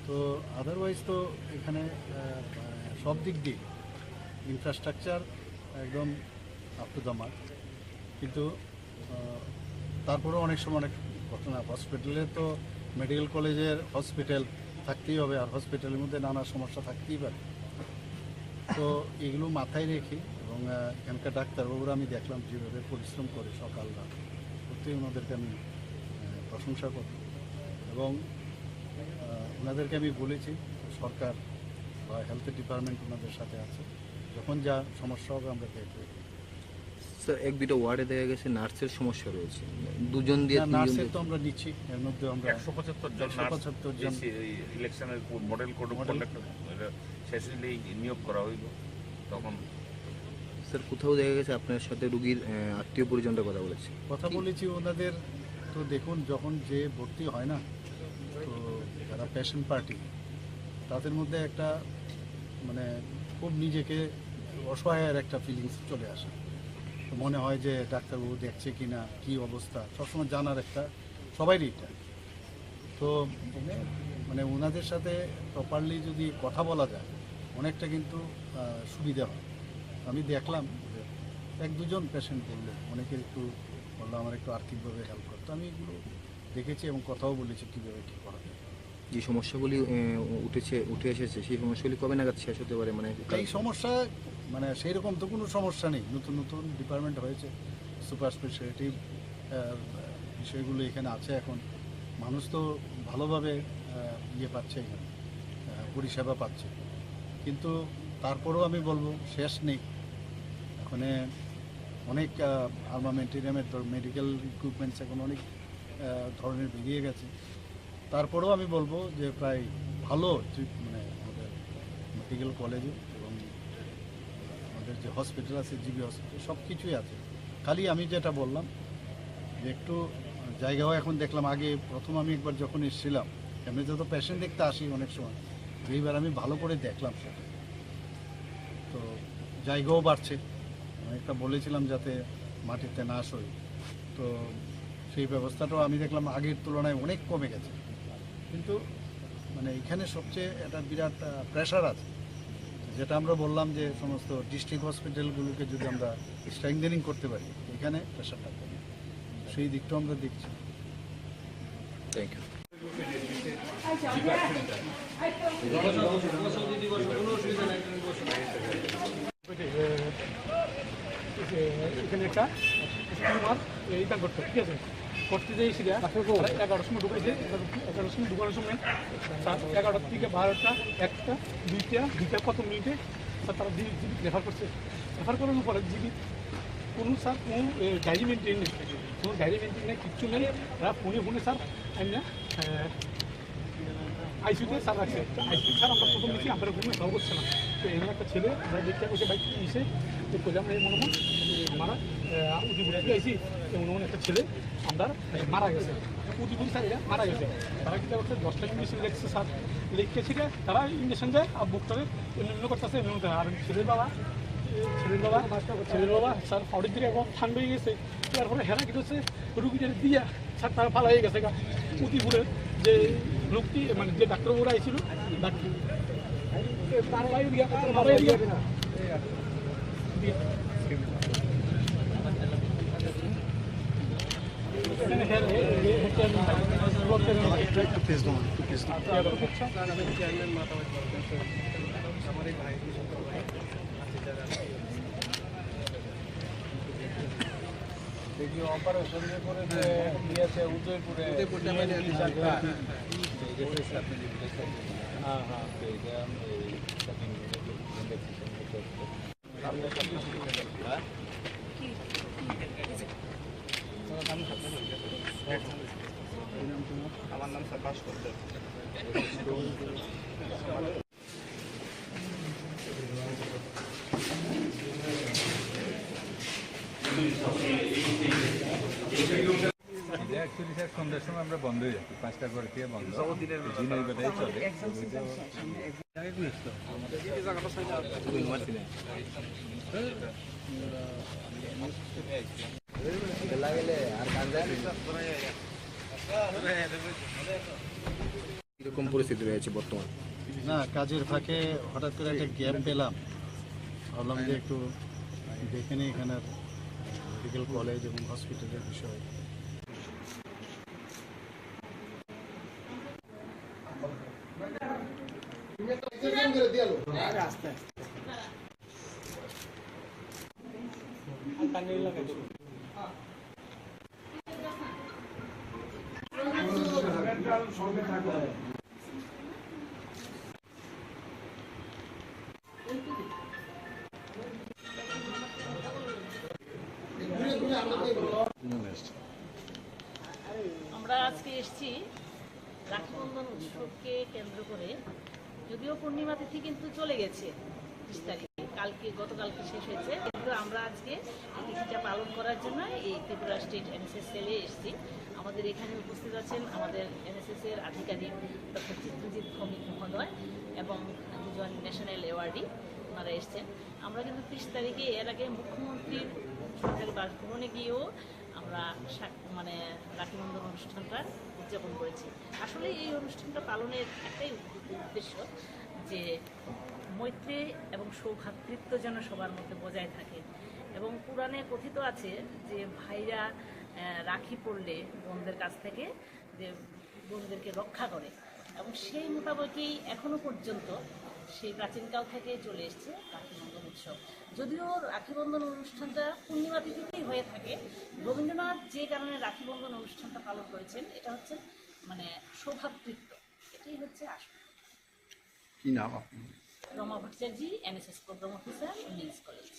তো আদারওয়াইজ তো এখানে সব দিক দিয়ে ইনফ্রাস্ট্রাকচার একদম আপ টু দ্য মার্ক, কিন্তু তারপরেও অনেক সময় অনেক ঘটনা। হসপিটালে তো মেডিকেল কলেজের হসপিটাল থাকতেই হবে, আর হসপিটালের মধ্যে নানা সমস্যা থাকতেই পারে। তো এগুলো মাথায় রেখে এবং এখানকার ডাক্তারবাবুরা আমি দেখলাম যেভাবে পরিশ্রম করে সকাল রাত, সত্যিই ওনাদেরকে আমি প্রশংসা করি। এবং ওনাদেরকে আমি বলেছি সরকার বা হেলথ ডিপার্টমেন্ট ওনাদের সাথে আছে, যখন যা সমস্যা হবে আমরা দেখব। স্যার, এক দুটো ওয়ার্ডে দেখা গেছে নার্সের সমস্যা রয়েছে, দুজন দিয়ে নার্সের তো আমরা নিচ্ছি, এর মধ্যে আমরা 175 জন ইলেকশনের মডেল কোড শেষে নিয়োগ করা হইল। তখন স্যার কোথাও দেখা গেছে আপনার সাথে রুগীর আত্মীয় পরিজনরা কথা বলেছি ওনাদের। তো দেখুন, যখন যে ভর্তি হয় না, তো যারা পেশেন্ট পার্টি তাদের মধ্যে একটা মানে খুব নিজেকে অসহায়ের একটা ফিলিংস চলে আসে। তো মনে হয় যে ডাক্তারবাবু দেখছে কি না, কী অবস্থা, সবসময় জানার একটা সবাইরই এটা। তো মানে ওনাদের সাথে প্রপারলি যদি কথা বলা যায়, অনেকটা কিন্তু সুবিধা হয়। আমি দেখলাম যে 1-2 পেশেন্ট বললো, অনেকে একটু বললো আমার একটু আর্থিকভাবে হেল্প করতো। আমি এগুলো দেখেছি এবং কথাও বলেছি কীভাবে কী করা যায়। যে সমস্যাগুলি উঠে এসেছে সেই সমস্যাগুলি কবে নাগাদ শেষ হতে পারে? মানে এই সমস্যা মানে সেই রকম তো কোনো সমস্যা নেই, নতুন নতুন ডিপার্টমেন্ট হয়েছে, সুপার স্পেশালিটি বিষয়গুলো এখানে আছে। এখন মানুষ তো ভালোভাবে পাচ্ছে, এখানে পরিষেবা পাচ্ছে, কিন্তু তারপরেও আমি বলবো শেষ নেই। ওখানে অনেক আর্মামেন্টেরিয়ামের মেডিকেল ইকুইপমেন্টস এখন অনেক ধরনের বেরিয়ে গেছে। তারপরেও আমি বলবো যে প্রায় ভালো মানে আমাদের মেডিকেল কলেজে এবং আমাদের যে হসপিটাল আছে, জিবি হসপিটাল, সব কিছুই আছে। খালি আমি যেটা বললাম যে একটু জায়গাও এখন দেখলাম, আগে প্রথম আমি একবার যখন এসেছিলাম, এমনিতে তো পেশেন্ট দেখতে আসি অনেক সময়, এইবার আমি ভালো করে দেখলাম সেটা, তো জায়গাও বাড়ছে। অনেকটা বলেছিলাম যাতে মাটিতে না সই, তো সেই ব্যবস্থাটাও আমি দেখলাম আগের তুলনায় অনেক কমে গেছে। কিন্তু মানে এখানে সবচেয়ে একটা বিরাট প্রেশার আছে, যেটা আমরা বললাম যে সমস্ত ডিস্ট্রিক্ট হসপিটালগুলোকে যদি আমরা স্ট্রেংথেনিং করতে পারি, এখানে প্রেশারটা কমে, সেই দিকটাও আমরা দেখছি। Thank you. এখানে একটা স্টিমার এইটা করতো, ঠিক আছে, করতে যে এসে 11টার সময় ঢুকাইছে, 11টার সময় ঢুকানোর সময় 11টার থেকে 12টা, 1টা, 2টা কত মিনিটে স্যার তারা জিবি রেফার করছে। রেফার করানোর পরে জিবি কোনো স্যার কোনো ডায়েরি মেনটেন নেই, কোনো ডায়েরি মেনটেন নেই, কিচ্ছু নেই। এরা ফোনে স্যার না আইসিউতে স্যার রাখছে। আইসিউ স্যার আমরা প্রথম দিচ্ছি, আমরা ঘুমে সব করছে না। তো এমন একটা ছেলে আমরা দেখতে বসে বাইক এসে করলাম, এই মনে হয় মারা উদিপুরে আইসি, এমন একটা ছেলে আমরা মারা গেছে, উদিপুর স্যার এরা মারা গেছে। তারা কী করছে, 10টা ইঞ্জেকশন লেগেছে স্যার, লিখেছে তারা ইঞ্জেকশন দেয় আর বুকটাকে এমনি করতেছে। আর ছেলের বাবা স্যার ফাউডের দিকে এখন ঠান্ডা হয়ে গেছে। তারপরে হেরা কি করছে, রুগীদের দিয়া স্যার তারা ভালো হয়ে গেছে। উদিপুরের যে লোকটি মানে যে ডাক্তারবাবুরা আইছিল, দেখি অপারেশন করে দিয়েছে উদয়পুরে, হ্যাঁ হ্যাঁ আমার নাম প্রকাশ করতে। অ্যাকচুয়ালি স্যার সন্ধ্যার সময় আমরা বন্ধ হয়ে যাচ্ছি, 5টা করে দিয়ে বন্ধ, দিনের বেলায় চলে। এরকম পরিস্থিতি রয়েছে বর্তমান। না, কাজের ফাঁকে হঠাৎ করে একটা গ্যাপ পেলাম, ভাবলাম যে একটু দেখে নিই এখানের মেডিকেল কলেজ এবং হসপিটালের বিষয়। আমরা আজকে এসেছি রাখি বন্ধন উৎসবকে কেন্দ্র করে। যদিও পূর্ণিমা তিথি কিন্তু চলে গেছে 30 তারিখে, গতকালকে শেষ হয়েছে, কিন্তু আমরা আজকে এই তিথিটা পালন করার জন্য এই ত্রিপুরা স্টেট এনএসএস সেলে এসেছি। আমাদের এখানে উপস্থিত আছেন আমাদের এনএসএস এর আধিকারিক ডক্টর চিত্রজিৎ ভৌমিক মহোদয় এবং 2জন ন্যাশনাল অ্যাওয়ার্ডি, ওনারা এসছেন। আমরা কিন্তু 30 তারিখে এর আগে মুখ্যমন্ত্রীর সরকারি বাসভবনে গিয়েও আমরা মানে রাখি বন্ধন অনুষ্ঠানটা উদযাপন করেছি। আসলে এই অনুষ্ঠানটা পালনের একটাই উদ্দেশ্য যে মৈত্রী এবং সৌভ্রাতৃত্ব যেন সবার মধ্যে বজায় থাকে। এবং পুরাণে কথিত আছে যে ভাইরা রাখি পড়লে বোনদের কাছ থেকে যে বোনদেরকে রক্ষা করে, এবং সেই মোতাবেকই এখনো পর্যন্ত সেই প্রাচীনকাল থেকে চলে এসছে রাখি বন্ধন উৎসব। যদিও রাখি বন্ধন অনুষ্ঠানটা পূর্ণিমা তিথিতেই হয়ে থাকে, রবীন্দ্রনাথ যে কারণে রাখি বন্ধন অনুষ্ঠানটা পালন করেছেন এটা হচ্ছে মানে সৌভ্রাতৃত্ব, এটাই হচ্ছে আসল। কি নাম আপনি? Rama Bhattacharya, NSS programme officer, women's college.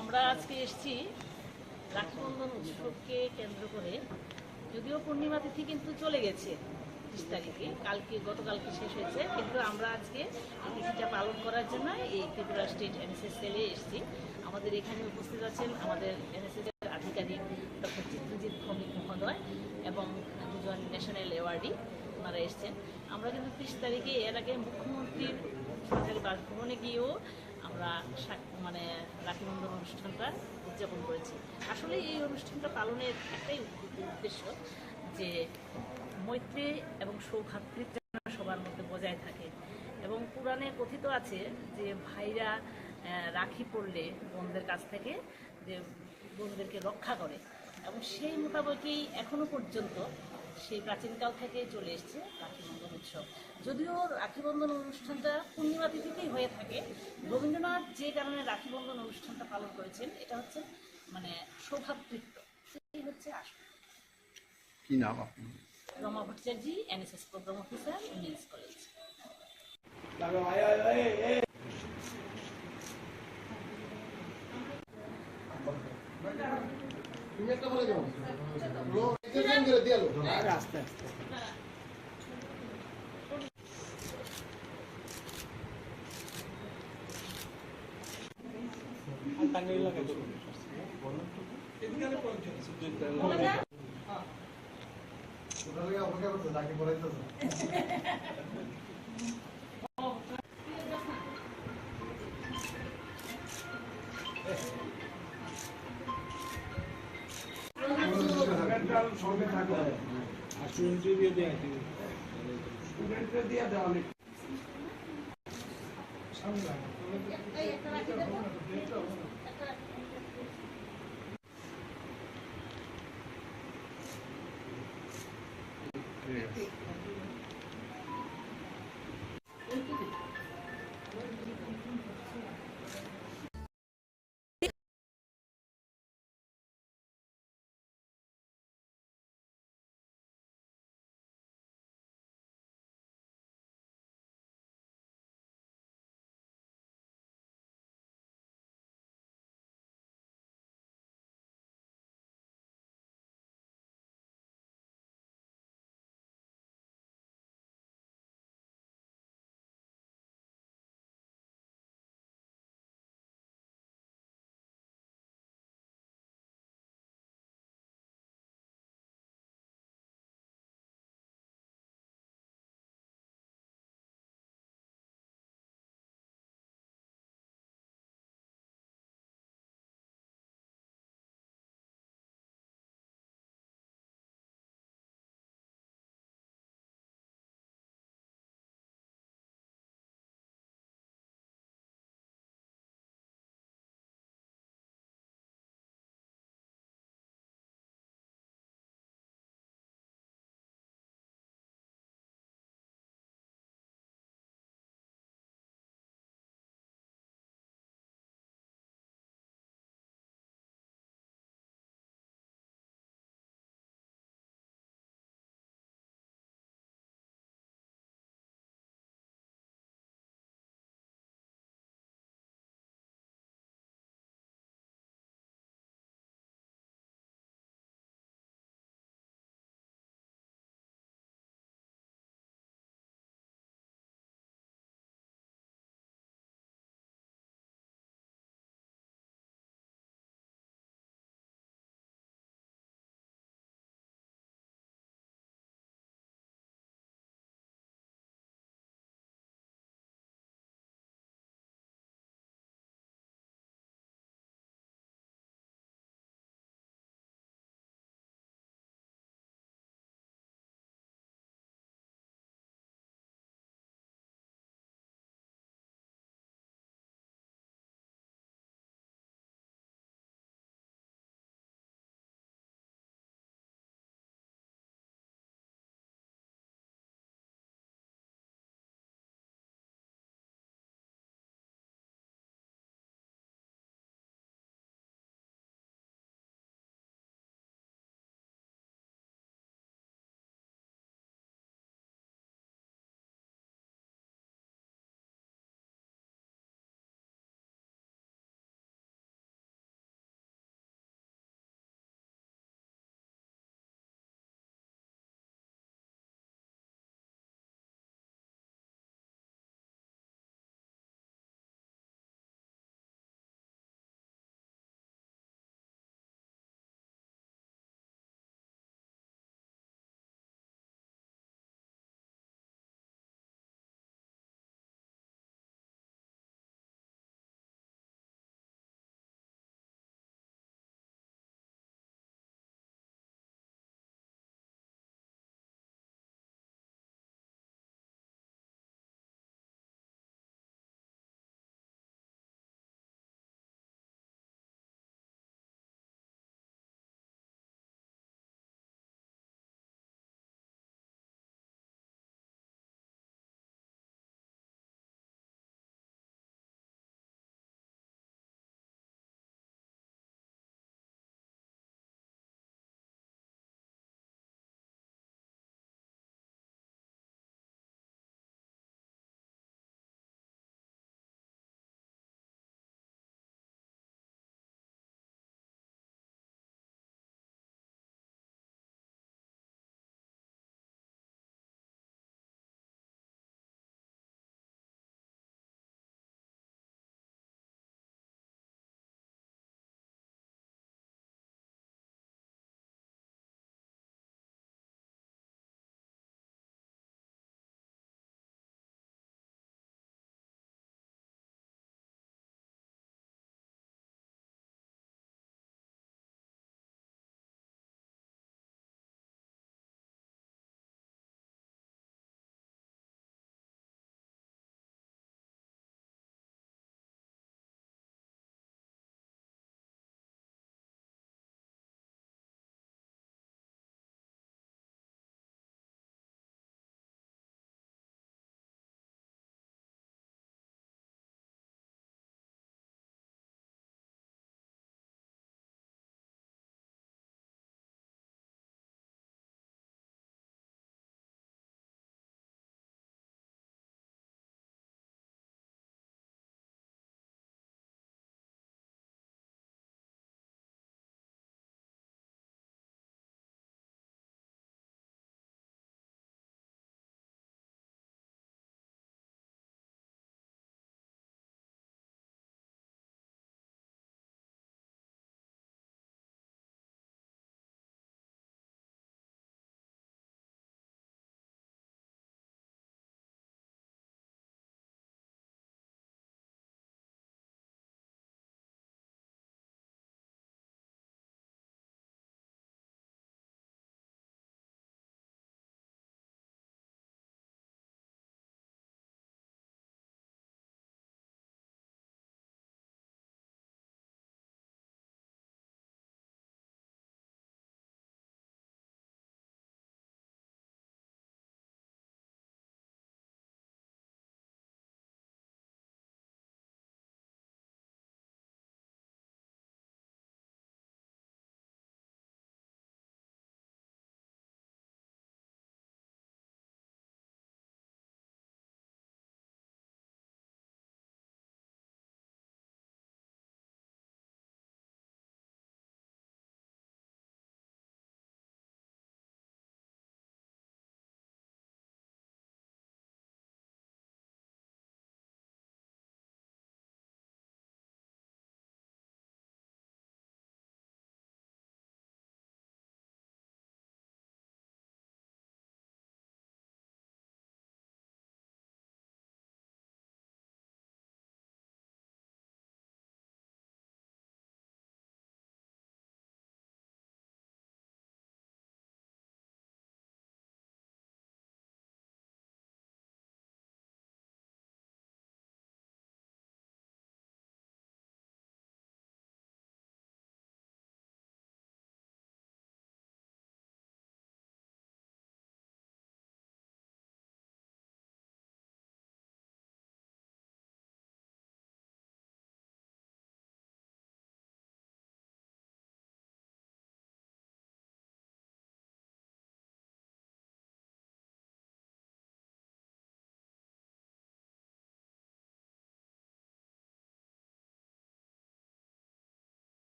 আমরা আজকে এসেছি রাখি বন্ধন উৎসবকে কেন্দ্র করে, যদিও পূর্ণিমা তিথি কিন্তু চলে গেছে 30 তারিখে, গতকালকে শেষ হয়েছে, কিন্তু আমরা আজকে এই তিথিটা পালন করার জন্য এই ত্রিপুরা স্টেট এনএসএস সেলে এসেছি। আমাদের এখানে উপস্থিত আছেন আমাদের এনএসএস এর আধিকারিক ডক্টর চিত্রজিৎ ভৌমিক মহোদয় এবং দুজন ন্যাশনাল অ্যাওয়ার্ডি, ওনারা এসছেন। আমরা কিন্তু 30 তারিখে এর আগে মুখ্যমন্ত্রীর সরকারি বাসভবনে গিয়েও আমরা মানে রাখি বন্ধন অনুষ্ঠানটা উদযাপন করেছি। আসলে এই অনুষ্ঠানটা পালনের একটাই উদ্দেশ্য যে মৈত্রী এবং সৌভ্রাতৃত্ব যেন সবার মধ্যে বজায় থাকে। এবং পুরাণে কথিত আছে যে ভাইরা রাখি পড়লে বোনদের কাছ থেকে যে বোনদেরকে রক্ষা করে, এবং সেই মোতাবেকই এখনো পর্যন্ত সেই প্রাচীনকাল থেকে চলে এসছে রাখি বন্ধন উৎসব। যদিও রাখি বন্ধন অনুষ্ঠানটা পূর্ণিমা তিথিতেই হয়ে থাকে, রবীন্দ্রনাথ যে কারণে রাখি বন্ধন অনুষ্ঠানটা পালন করেছেন এটা হচ্ছে মানে সৌভ্রাতৃত্ব, এটাই হচ্ছে আসল। কি নাম আপনি? Rama Bhattacharya, NSS programme officer, women's college.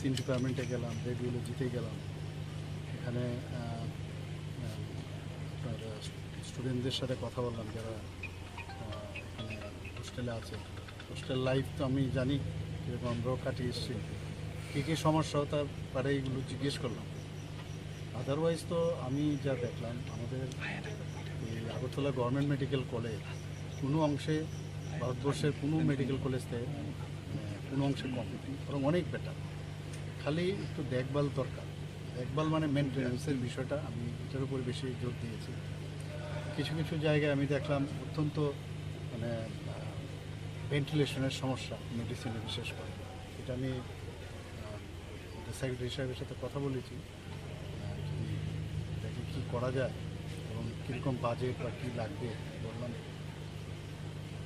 Medicine ডিপার্টমেন্টে গেলাম, রেডিওলজিতে গেলাম, এখানে স্টুডেন্টদের সাথে কথা বললাম যারা এখানে হোস্টেলে আছে। হোস্টেল লাইফ তো আমি জানি যেরকম আমরাও কাটিয়ে এসেছি, কী কী সমস্যা তার পারে এইগুলো জিজ্ঞেস করলাম। আদারওয়াইজ তো আমি যা দেখলাম আমাদের এই আগরতলা গভর্নমেন্ট মেডিকেল কলেজ কোনো অংশে ভারতবর্ষের কোনো মেডিকেল কলেজ থেকে কোনো অংশে কম, বরং অনেক বেটার। খালি একটু দেখভাল দরকার। দেখভাল মানে মেনটেন্যান্সের বিষয়টা আমি এটার উপরে বেশি জোর দিয়েছি। কিছু কিছু জায়গায় আমি দেখলাম অত্যন্ত মানে ভেন্টিলেশনের সমস্যা মেডিসিনে বিশেষ করে। এটা আমি সেক্রেটারি সাহেবের সাথে কথা বলেছি, যদি দেখি কী করা যায় এবং কীরকম বাজেট বা কী লাগবে বললাম।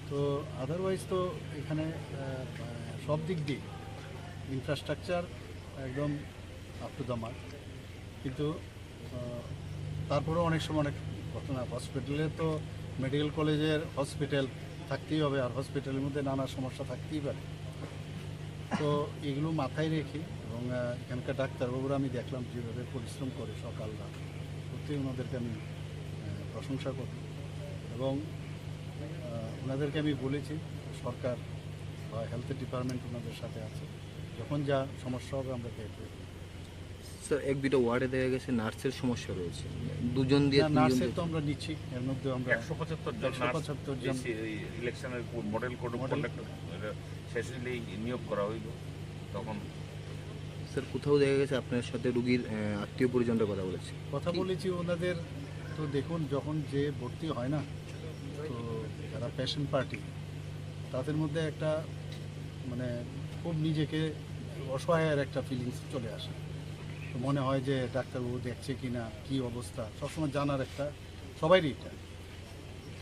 তো আদারওয়াইজ তো এখানে সব দিক দিয়ে ইনফ্রাস্ট্রাকচার একদম আপ টু দ্য মার্ক, কিন্তু তারপরেও অনেক সময় অনেক ঘটনা। হসপিটালে তো মেডিকেল কলেজের হসপিটাল থাকতেই হবে, আর হসপিটালের মধ্যে নানা সমস্যা থাকতেই পারে। তো এগুলো মাথায় রেখে এবং এখানকার ডাক্তারবাবুরা আমি দেখলাম যেভাবে পরিশ্রম করে সকাল রাত, সত্যি ওনাদেরকে আমি প্রশংসা করি। এবং ওনাদেরকে আমি বলেছি সরকার বা হেলথ ডিপার্টমেন্ট ওনাদের সাথে আছে, যখন যা সমস্যা হবে আমরা দেখব। স্যার এক দুটো ওয়ার্ডে দেখা গেছে নার্সের সমস্যা রয়েছে, দুজন দিয়ে নার্সের তো আমরা নিচ্ছি, এর মধ্যে আমরা 175 জন ইলেকশনের মডেল কোড অফ কন্ডাক্ট শেষে নিয়োগ করা হইল। তখন স্যার কোথাও দেখা গেছে আপনার সাথে রুগীর আত্মীয় পরিজনরা কথা বলেছে? কথা বলেছি ওনাদের। তো দেখুন, যখন যে ভর্তি হয় না, তো যারা পেশেন্ট পার্টি তাদের মধ্যে একটা মানে খুব নিজেকে অসহায়ের একটা ফিলিংস চলে আসে। তো মনে হয় যে ডাক্তারবাবু দেখছে কি না, কী অবস্থা, সবসময় জানার একটা সবাইরই এটা।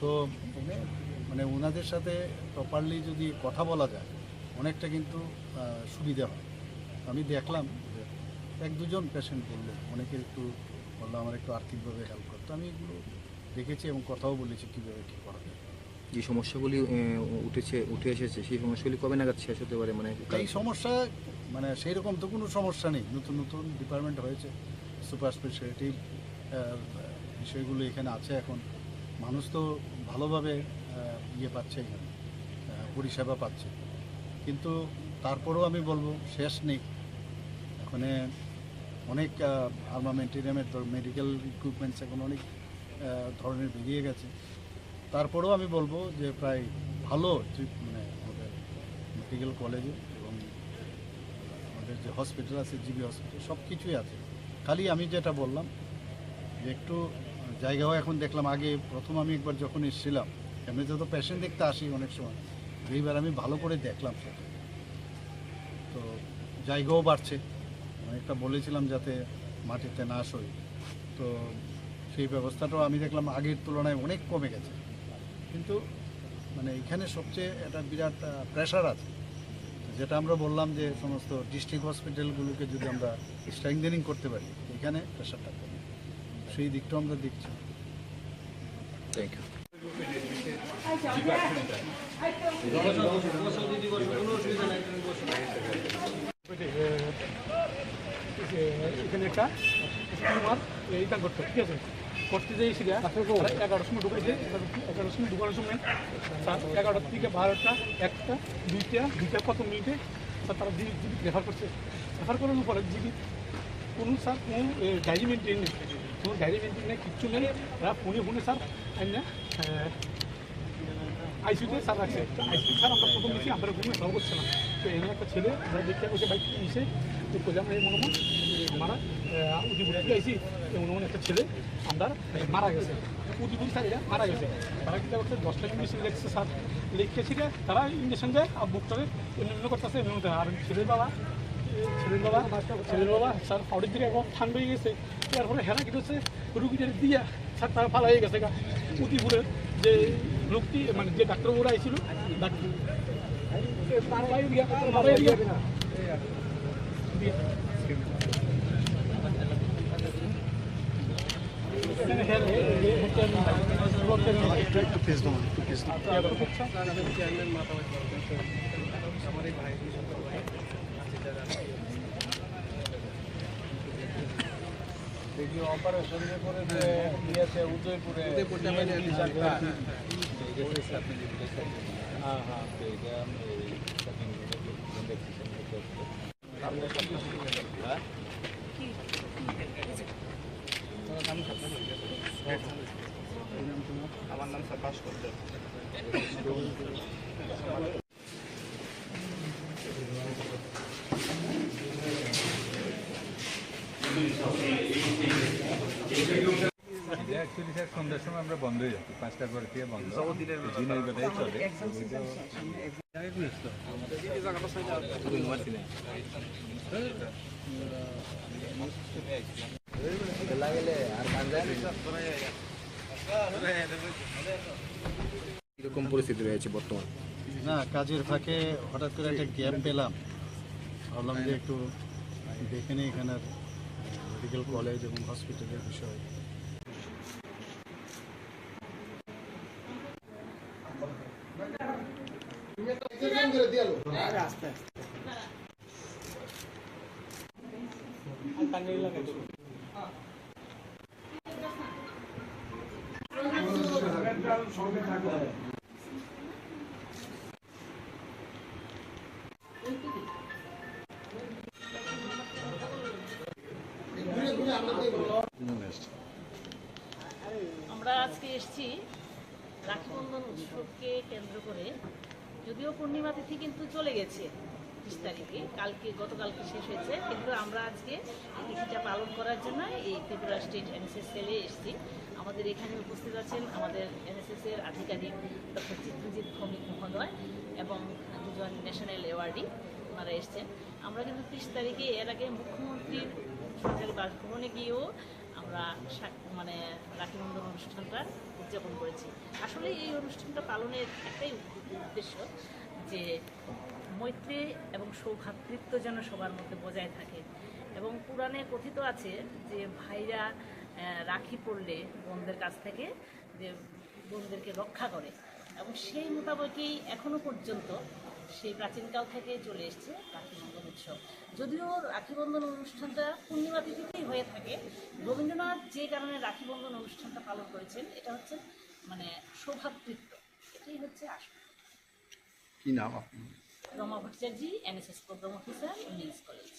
তো মানে ওনাদের সাথে প্রপারলি যদি কথা বলা যায় অনেকটা কিন্তু সুবিধা হয়। আমি দেখলাম যে এক দুজন পেশেন্ট বললো, অনেকে একটু বললো আমার একটু আর্থিকভাবে হেল্প করতো। আমি এগুলো দেখেছি এবং কথাও বলেছি কীভাবে কী করা যায়। যে সমস্যাগুলি উঠে এসেছে সেই সমস্যাগুলি কবে নাগাদ শেষ হতে পারে? মানে এই সমস্যা মানে সেই রকম তো কোনো সমস্যা নেই। নতুন নতুন ডিপার্টমেন্ট হয়েছে, সুপার স্পেশালিটি বিষয়গুলো এখানে আছে। এখন মানুষ তো ভালোভাবে ইয়ে পাচ্ছে, এখানে পরিষেবা পাচ্ছে, কিন্তু তারপরেও আমি বলবো শেষ নেই। এখানে অনেক আর্মামেন্টেরিয়ামের মেডিকেল ইকুইপমেন্টস এখন অনেক ধরনের বেরিয়ে গেছে। তারপরেও আমি বলবো যে প্রায় ভালো মানে আমাদের মেডিকেল কলেজে এবং আমাদের যে হসপিটাল আছে, জিবি হসপিটাল, সব কিছুই আছে। খালি আমি যেটা বললাম যে একটু জায়গাও এখন দেখলাম, আগে প্রথম আমি একবার যখন এসেছিলাম এমনিতে তো পেশেন্ট দেখতে আসি অনেক সময়, এইবার আমি ভালো করে দেখলাম সেটা। তো জায়গাও বাড়ছে, অনেকটা বলেছিলাম যাতে মাটিতে না সই, তো সেই ব্যবস্থাটাও আমি দেখলাম আগের তুলনায় অনেক কমে গেছে। কিন্তু মানে এখানে সবচেয়ে একটা বিরাট প্রেশার আছে, যেটা আমরা বললাম যে সমস্ত ডিস্ট্রিক্ট হসপিটালগুলোকে যদি আমরা স্ট্রেংথেনিং করতে পারি এখানে প্রেশারটা কমে, সেই দিকটাও আমরা দেখছি। Thank you. এখানে একটা স্টিমার এইটা করতো, ঠিক আছে, করতে যাই সেটা 11টার সময় ঢুকাইছে। 11টার সময় ঢুকানোর সময় 11টার থেকে 12টা, 1টা, 2টা কত মিনিটে স্যার তারা জিবি রেফার করছে। রেফার করার পরে জিবি কোনো স্যার কোনো ডায়েরি মেনটেন নেই, কোনো ডায়েরি মেনটেন নেই, কিচ্ছু নেই। তারা ফোনে স্যার না আইসিউতে স্যার রাখছে। আইসিউ স্যার আমরা প্রথম দিচ্ছি, আমরা ঘুমিয়ে সব করছিলাম। তো এমন একটা ছেলে আমরা দেখতে বসে বাইক এসে করলাম, এই মনে হয় মারা উদিপুর আইসি, এমন মনে একটা ছেলে আমরা মারা গেছে। উদিপুর স্যার এটা মারা গেছে। তারা কী করছে 10টা ইঞ্জেকশন লেগেছে স্যার, লিখেছি তারা ইঞ্জেকশন দেয় আর বুকটারে এমনি করতেছে এমনি মতো। আর ছেলের বাবা স্যার হাওড়ির দিকে এখন ঠান্ডা হয়ে গেছে। তারপরে হেরা কি হচ্ছে রুগীদের দিয়া স্যার তারা ভালো হয়ে গেছে। উদিপুরের যে লোকটি মানে যে ডাক্তারবাবুরা আইছিল দেখি অপারেশন করে দিয়েছে উদয়পুরে হ্যাঁ হ্যাঁ আমার নাম প্রকাশ করতে অ্যাকচুয়ালি স্যার সন্ধ্যার সময় আমরা বন্ধ হয়ে যাচ্ছি 5টার পরে থেকে বন্ধ দিনের বেলায় চলে এরকম পরিস্থিতি রয়েছে বর্তমান। না, কাজের ফাঁকে হঠাৎ করে একটা গ্যাপ পেলাম, ভাবলাম যে একটু দেখে নিই এখানের মেডিকেল কলেজ এবং হসপিটালের বিষয়। আমরা আজকে এসেছি রাখি বন্ধন উৎসবকে কেন্দ্র করে, যদিও পূর্ণিমা তিথি কিন্তু চলে গেছে 30 তারিখে, গতকালকে শেষ হয়েছে, কিন্তু আমরা আজকে এই তিথিটা পালন করার জন্য এই ত্রিপুরা স্টেট এনএসএস সেলে এসেছি। আমাদের এখানে উপস্থিত আছেন আমাদের এনএসএস এর আধিকারিক ডক্টর চিত্রজিৎ ভৌমিক মহোদয় এবং দুজন ন্যাশনাল অ্যাওয়ার্ডি ওনারা এসছেন। আমরা কিন্তু 30 তারিখে এর আগে মুখ্যমন্ত্রীর সরকারি বাসভবনে গিয়েও আমরা রাখি বন্ধন অনুষ্ঠানটা উদযাপন করেছি। আসলে এই অনুষ্ঠানটা পালনের একটাই উদ্দেশ্য যে মৈত্রী এবং সৌভ্রাতৃত্ব যেন সবার মধ্যে বজায় থাকে, এবং পুরাণে কথিত আছে যে ভাইরা রাখি পড়লে বোনদের কাছ থেকে যে বোনদেরকে রক্ষা করে, এবং সেই মোতাবেকই এখনো পর্যন্ত সেই প্রাচীনকাল থেকে চলে এসছে রাখি বন্ধন উৎসব। যদিও রাখি বন্ধন অনুষ্ঠানটা পূর্ণিমা তিথিতেই হয়ে থাকে, রবীন্দ্রনাথ যে কারণে রাখি বন্ধন অনুষ্ঠানটা পালন করেছেন এটা হচ্ছে সৌভ্রাতৃত্ব, এটাই হচ্ছে আসল। কি নাম আপনি? Rama Bhattacharya, NSS programme officer, women's college.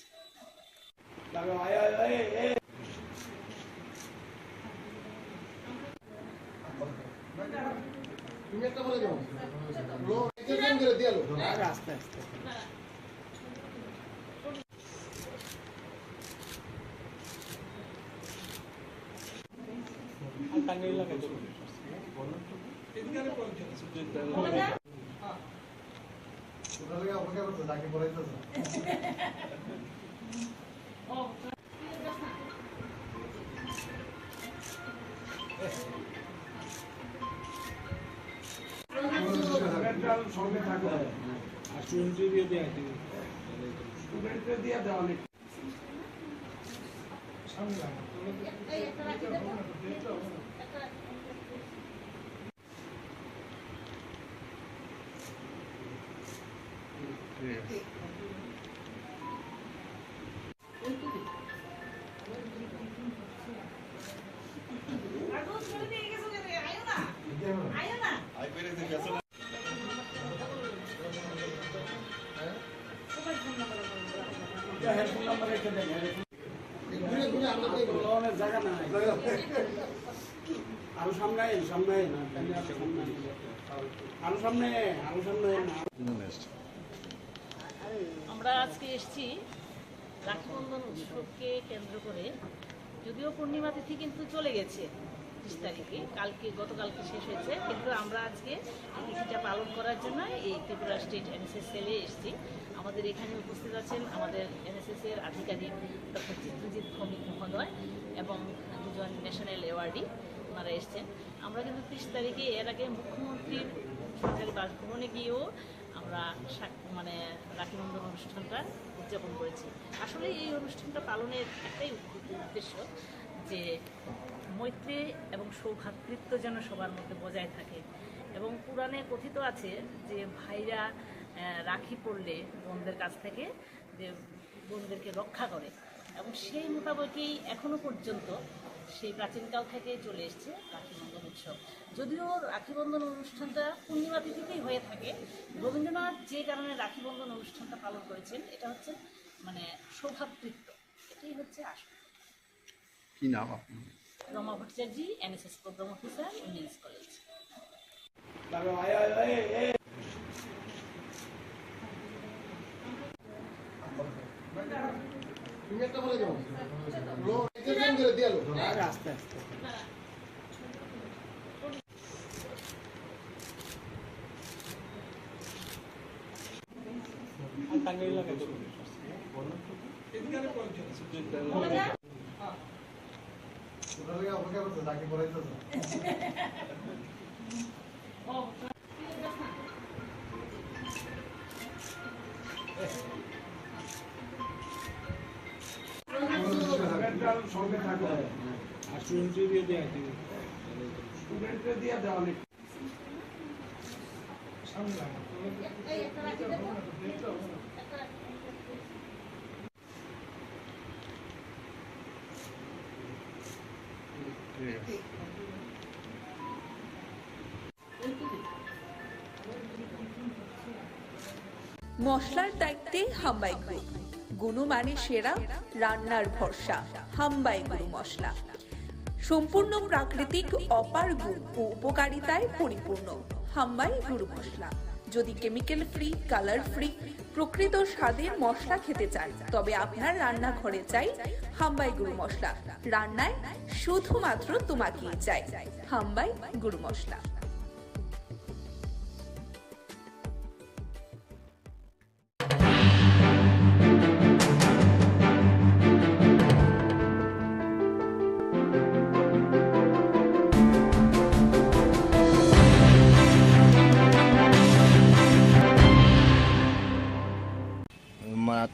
আমরা আজকে এসেছি রাখি বন্ধন উৎসবকে কেন্দ্র করে, যদিও পূর্ণিমা তিথি কিন্তু চলে গেছে 30 তারিখে, গতকালকে শেষ হয়েছে, কিন্তু আমরা আজকে এই তিথিটা পালন করার জন্য এই ত্রিপুরা স্টেট এনএসএস সেলে এসেছি। আমাদের এখানে উপস্থিত আছেন আমাদের এনএসএস এর আধিকারিক ডক্টর চিত্রজিৎ ভৌমিক মহোদয় এবং দুজন ন্যাশনাল অ্যাওয়ার্ডি ওনারা এসছেন। আমরা কিন্তু 30 তারিখে এর আগে মুখ্যমন্ত্রীর সরকারি বাসভবনে গিয়েও আমরা রাখি বন্ধন অনুষ্ঠানটা উদযাপন করেছি। আসলে এই অনুষ্ঠানটা পালনের একটাই উদ্দেশ্য যে মৈত্রী এবং সৌভ্রাতৃত্ব যেন সবার মধ্যে বজায় থাকে, এবং পুরাণে কথিত আছে যে ভাইরা রাখি পড়লে বোনদের কাছ থেকে যে বোনদেরকে রক্ষা করে, এবং সেই মোতাবেকই এখনো পর্যন্ত সেই প্রাচীনকাল থেকে চলে এসছে রাখি বন্ধন উৎসব। যদিও রাখি বন্ধন অনুষ্ঠানটা পূর্ণিমা তিথিতেই হয়ে থাকে, রবীন্দ্রনাথ যে কারণে রাখি বন্ধন অনুষ্ঠানটা পালন করেছেন এটা হচ্ছে মানে সৌভ্রাতৃত্ব, এটাই হচ্ছে আসল। কি নাম আপনার? Rama Bhattacharya, NSS programme officer, women's college. আস্তে আস্তে মশলার দায়িত্বে হাম্বাই গ্রুপ, গুণমানে সেরা, রান্নার ভরসা। হাম্বাই গুরু মশলা সম্পূর্ণ প্রাকৃতিক, অপার গুণ ও উপকারিতায় পরিপূর্ণ। হাম্বাই গুরু মশলা। যদি কেমিক্যাল ফ্রি, কালার ফ্রি, প্রকৃত স্বাদের মশলা খেতে চান তবে আপনার রান্নাঘরে চাই হাম্বাই গুরু মশলা। রান্নায় শুধুমাত্র তোমাকেই চাই হাম্বাই গুরু মশলা।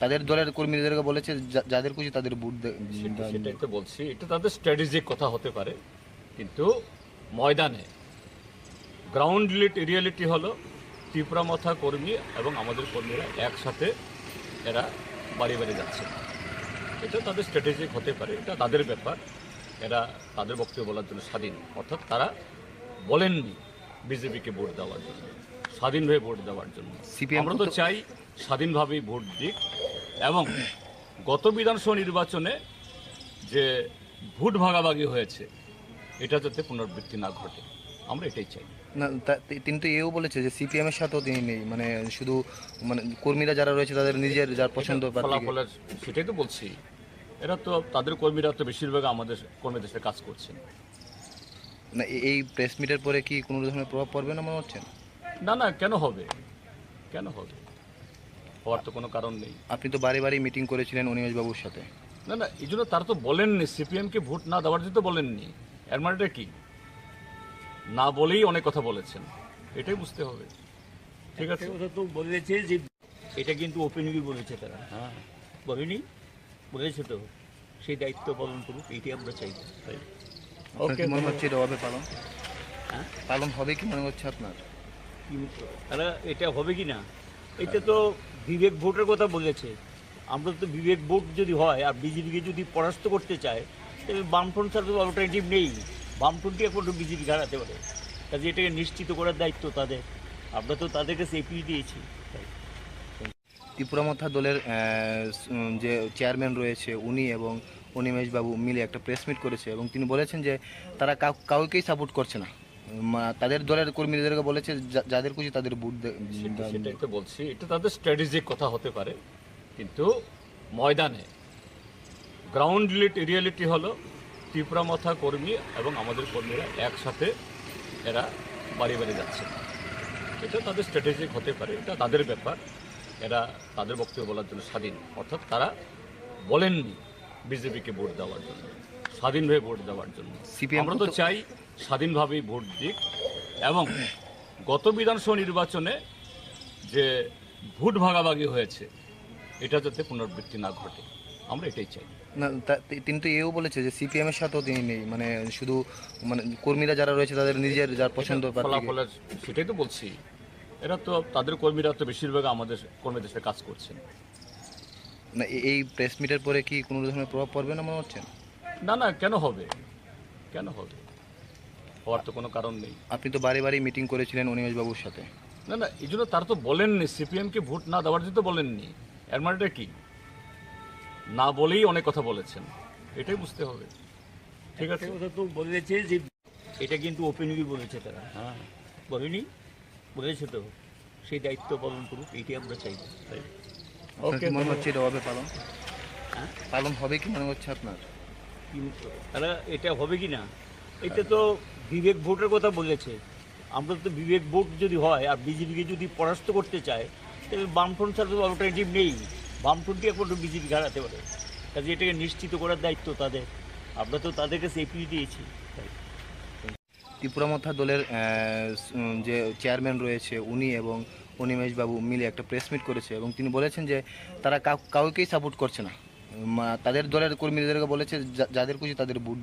তাদের দলের কর্মীদেরকে বলেছে যাদের খুশি তাদের ভোট সেটাই তো বলছি, এটা তাদের স্ট্র্যাটেজিক কথা হতে পারে, কিন্তু ময়দানে গ্রাউন্ড রিয়েলিটি হলো ত্রিপুরা মাথা কর্মী এবং আমাদের কর্মীরা একসাথে এরা বাড়ি বাড়ি যাচ্ছে। এটা তাদের স্ট্র্যাটেজিক হতে পারে, এটা তাদের ব্যাপার, এরা তাদের বক্তব্য বলার জন্য স্বাধীন। অর্থাৎ তারা বলেননি বিজেপিকে ভোট দেওয়ার জন্য, স্বাধীনভাবে ভোট দেওয়ার জন্য। আমরা তো চাই স্বাধীনভাবেই ভোট দিক এবং গত বিধানসভা নির্বাচনে যে ভোট ভাগাভাগি হয়েছে এটা যাতে পুনরাবৃত্তি না ঘটে, আমরা এটাই চাই। না, তিনি তো এও বলেছে যে সিপিএম এর সাথেও তিনি নেই, মানে শুধু মানে কর্মীরা যারা রয়েছে তাদের নিজের যার পছন্দ ফলাফলের, সেটাই তো বলছি, এরা তো তাদের কর্মীরা তো বেশিরভাগ আমাদের কর্মীদের সাথে কাজ করছেন না। এই প্রেস মিটের পরে কি কোনো ধরনের প্রভাব পড়বে না মনে হচ্ছে? না না, কেন হবে, কেন হবে, হওয়ার তো কোনো কারণ নেই। আপনি তো বারে বারে মিটিং করেছিলেন অনিমেষ বাবুর সাথে। না না, এই জন্য তারা তো বলেননি সিপিএমকে ভোট না দেওয়ার জন্য তো বলেননি, এর মানেটা কি? না বলেই অনেক কথা বলেছেন, এটাই বুঝতে হবে। ঠিক আছে, কথা তো বলেছে যে এটা কিন্তু ওপেনলি বলেছে তারা, হ্যাঁ বলেনি, বলেছে তো, সেই দায়িত্ব পালন করুক, এইটাই আমরা চাই। তাই ওকে, মনে হচ্ছে এটা হবে পালন, হ্যাঁ পালন হবে কি মনে হচ্ছে আপনার? তারা এটা হবে কি না, এটা তো বিবেক ভোটের কথা বলেছে। আমরা তো বিবেক ভোট যদি হয় আর বিজেপিকে যদি পরাস্ত করতে চায় তবে বামফ্রন্ট ছাড়া তো অল্টারনেটিভ নেই, বামফ্রন্টই একমাত্র বিজেপি হারাতে পারে। কাজে এটাকে নিশ্চিত করার দায়িত্ব তাদের, আমরা তো তাদের কাছে এপিল দিয়েছি। ত্রিপুরা মাথা দলের যে চেয়ারম্যান রয়েছে উনি এবং অনিমেষ বাবু মিলে একটা প্রেস মিট করেছে এবং তিনি বলেছেন যে তারা কাউকেই সাপোর্ট করছে না, তাদের দলের কর্মীদেরকে বলেছে যাদের খুশি তাদের ভোট। সেটাই তো বলছি, এটা তাদের স্ট্র্যাটেজিক কথা হতে পারে, কিন্তু ময়দানে গ্রাউন্ড রিয়েলিটি হলো ত্রিপুরা মাথা কর্মী এবং আমাদের কর্মীরা একসাথে এরা বাড়ি বাড়ি যাচ্ছে। এটা তাদের স্ট্র্যাটেজিক হতে পারে, এটা তাদের ব্যাপার, এরা তাদের বক্তব্য বলার জন্য স্বাধীন। অর্থাৎ তারা বলেননি বিজেপিকে ভোট দেওয়ার জন্য, স্বাধীনভাবে ভোট দেওয়ার জন্য। আমরা তো চাই স্বাধীনভাবেই ভোট দিক এবং গত বিধানসভা নির্বাচনে যে ভোট ভাগাভাগি হয়েছে এটা যাতে পুনরাবৃত্তি না ঘটে, আমরা এটাই চাই। না, তিনি তো এও বলেছে যে সিপিএম এর সাথেও তিনি নেই, মানে শুধু মানে কর্মীরা যারা রয়েছে তাদের নিজের যার পছন্দ ফলাফলের, সেটাই তো বলছি, এরা তো তাদের কর্মীরা তো বেশিরভাগ আমাদের কর্মীদের সাথে কাজ করছেন না এই প্রেস মিটের পরে কি কোনো ধরনের প্রভাব পড়বে না মনে হচ্ছে? না না, কেন হবে, কেন হবে, হওয়ার তো কোনো কারণ নেই। আপনি তো বারে বারে মিটিং করেছিলেন অনিমেষ বাবুর সাথে। না না, এই জন্য তারা তো বলেননি সিপিএমকে ভোট না দেওয়ার জন্য তো বলেননি। এর মানেটা কি? না বলেই অনেক কথা বলেছেন, এটাই বুঝতে হবে। ঠিক আছে, কথা তো বলেছে যে এটা কিন্তু ওপেনলি বলেছে তারা। হ্যাঁ, বলেনি, বলেছে তো, সেই দায়িত্ব পালন করুক, এইটাই আমরা চাইব। ওকে, মনে হচ্ছে এটা হবে পালন? হ্যাঁ, পালন হবে কি মনে হচ্ছে আপনার? কিন্তু তারা এটা হবে কি না, এটা তো বিবেক ভোটের কথা বলেছে। আমরা তো বিবেক ভোট যদি হয় আর বিজেপিকে যদি পরাস্ত করতে চায়, তাহলে বামফ্রন্ট ছাড়া তো অল্টারনেটিভ নেই। বামফ্রন্টই একমাত্র বিজেপি হারাতে পারে, কাজে এটাকে নিশ্চিত করার দায়িত্ব তাদের। আমরা তো তাদের কাছে এপিল দিয়েছি। ত্রিপুরা মথা দলের যে চেয়ারম্যান রয়েছে উনি এবং অনিমেষ বাবু মিলে একটা প্রেস মিট করেছে এবং তিনি বলেছেন যে তারা কাউকেই সাপোর্ট করছে না। তাদের দলের কর্মীদেরকে বলেছে যাদের খুশি তাদের ভোট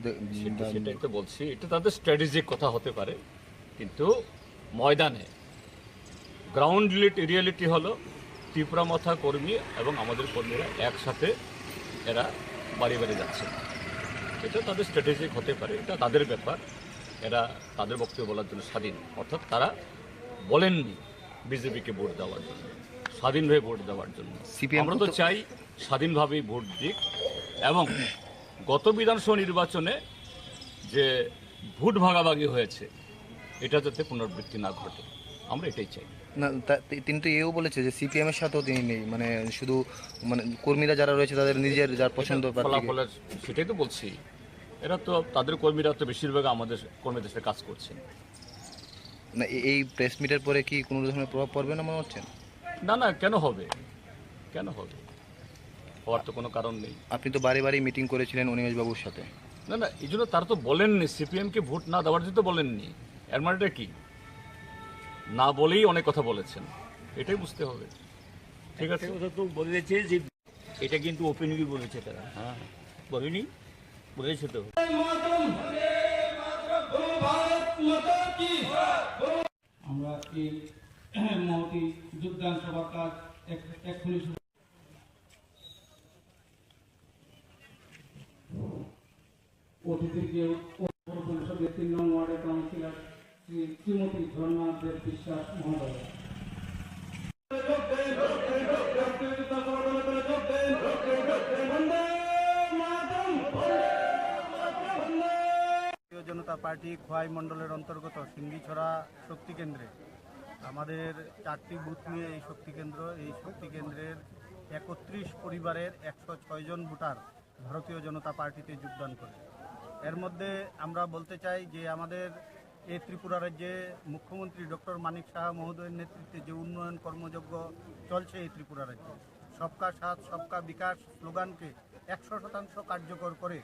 সেটাই তো বলছি, এটা তাদের স্ট্র্যাটেজিক কথা হতে পারে, কিন্তু ময়দানে গ্রাউন্ড রিয়েলিটি হলো ত্রিপুরা মথা কর্মী এবং আমাদের কর্মীরা একসাথে এরা বাড়ি বাড়ি যাচ্ছে। এটা তাদের স্ট্র্যাটেজিক হতে পারে, এটা তাদের ব্যাপার। এরা তাদের বক্তব্য বলার জন্য স্বাধীন, অর্থাৎ তারা বলেননি বিজেপিকে ভোট দেওয়ার জন্য, স্বাধীনভাবে ভোট দেওয়ার জন্য। আমরা তো চাই স্বাধীনভাবেই ভোট দিক এবং গত বিধানসভা নির্বাচনে যে ভোট ভাগাভাগি হয়েছে এটা যাতে পুনরাবৃত্তি না ঘটে, আমরা এটাই চাই। না, তিনি তো এও বলেছে যে সিপিএম এর সাথেও তিনি নেই, মানে শুধু মানে কর্মীরা যারা রয়েছে তাদের নিজের যার পছন্দ। ফলাফলের সেটাই তো বলছি, এরা তো তাদের কর্মীরা তো বেশিরভাগ আমাদের কর্মীদের সাথে কাজ করছেন। না এই প্রেস মিটের পরে কি কোনো ধরনের প্রভাব পড়বে না মনে হচ্ছে? না না, কেন হবে, কেন হবে, হওয়ার তো কোনো কারণ নেই। আপনি তো বারে বারে মিটিং করেছিলেন অনিমেষ বাবুর সাথে। না না, এই জন্য তারা তো বলেননি সিপিএমকে ভোট না দেওয়ার জন্য তো বলেননি। এর মানেটা কি? না বলেই অনেক কথা বলেছেন, এটাই বুঝতে হবে। ঠিক আছে, কথা তো বলেছে যে এটা কিন্তু ওপেনলি বলেছে তারা। হ্যাঁ, বলেনি, বলেছে তো। আমরা এই মহতি যোগদান সভার কাজ এক্ষুনি অতিথিকে পরিষদের 3 নং ওয়ার্ডের কাউন্সিলর শ্রীমতী ঝর্ণা দেব বিশ্বাস মহোদয়। ভারতীয় জনতা পার্টি খোয়াই মণ্ডলের অন্তর্গত সিঙ্গিছড়া শক্তি কেন্দ্রে আমাদের 4টি বুথ নিয়ে এই শক্তি কেন্দ্রের 31 পরিবারের 106 জন ভোটার ভারতীয় জনতা পার্টিতে যোগদান করে। এর মধ্যে আমরা বলতে চাই যে আমাদের এই ত্রিপুরা রাজ্যে মুখ্যমন্ত্রী ডক্টর মানিক সাহা মহোদয়ের নেতৃত্বে যে উন্নয়ন কর্মযজ্ঞ চলছে এই ত্রিপুরা রাজ্যে, সবকা সাথ সবকা বিকাশ স্লোগানকে 100% কার্যকর করে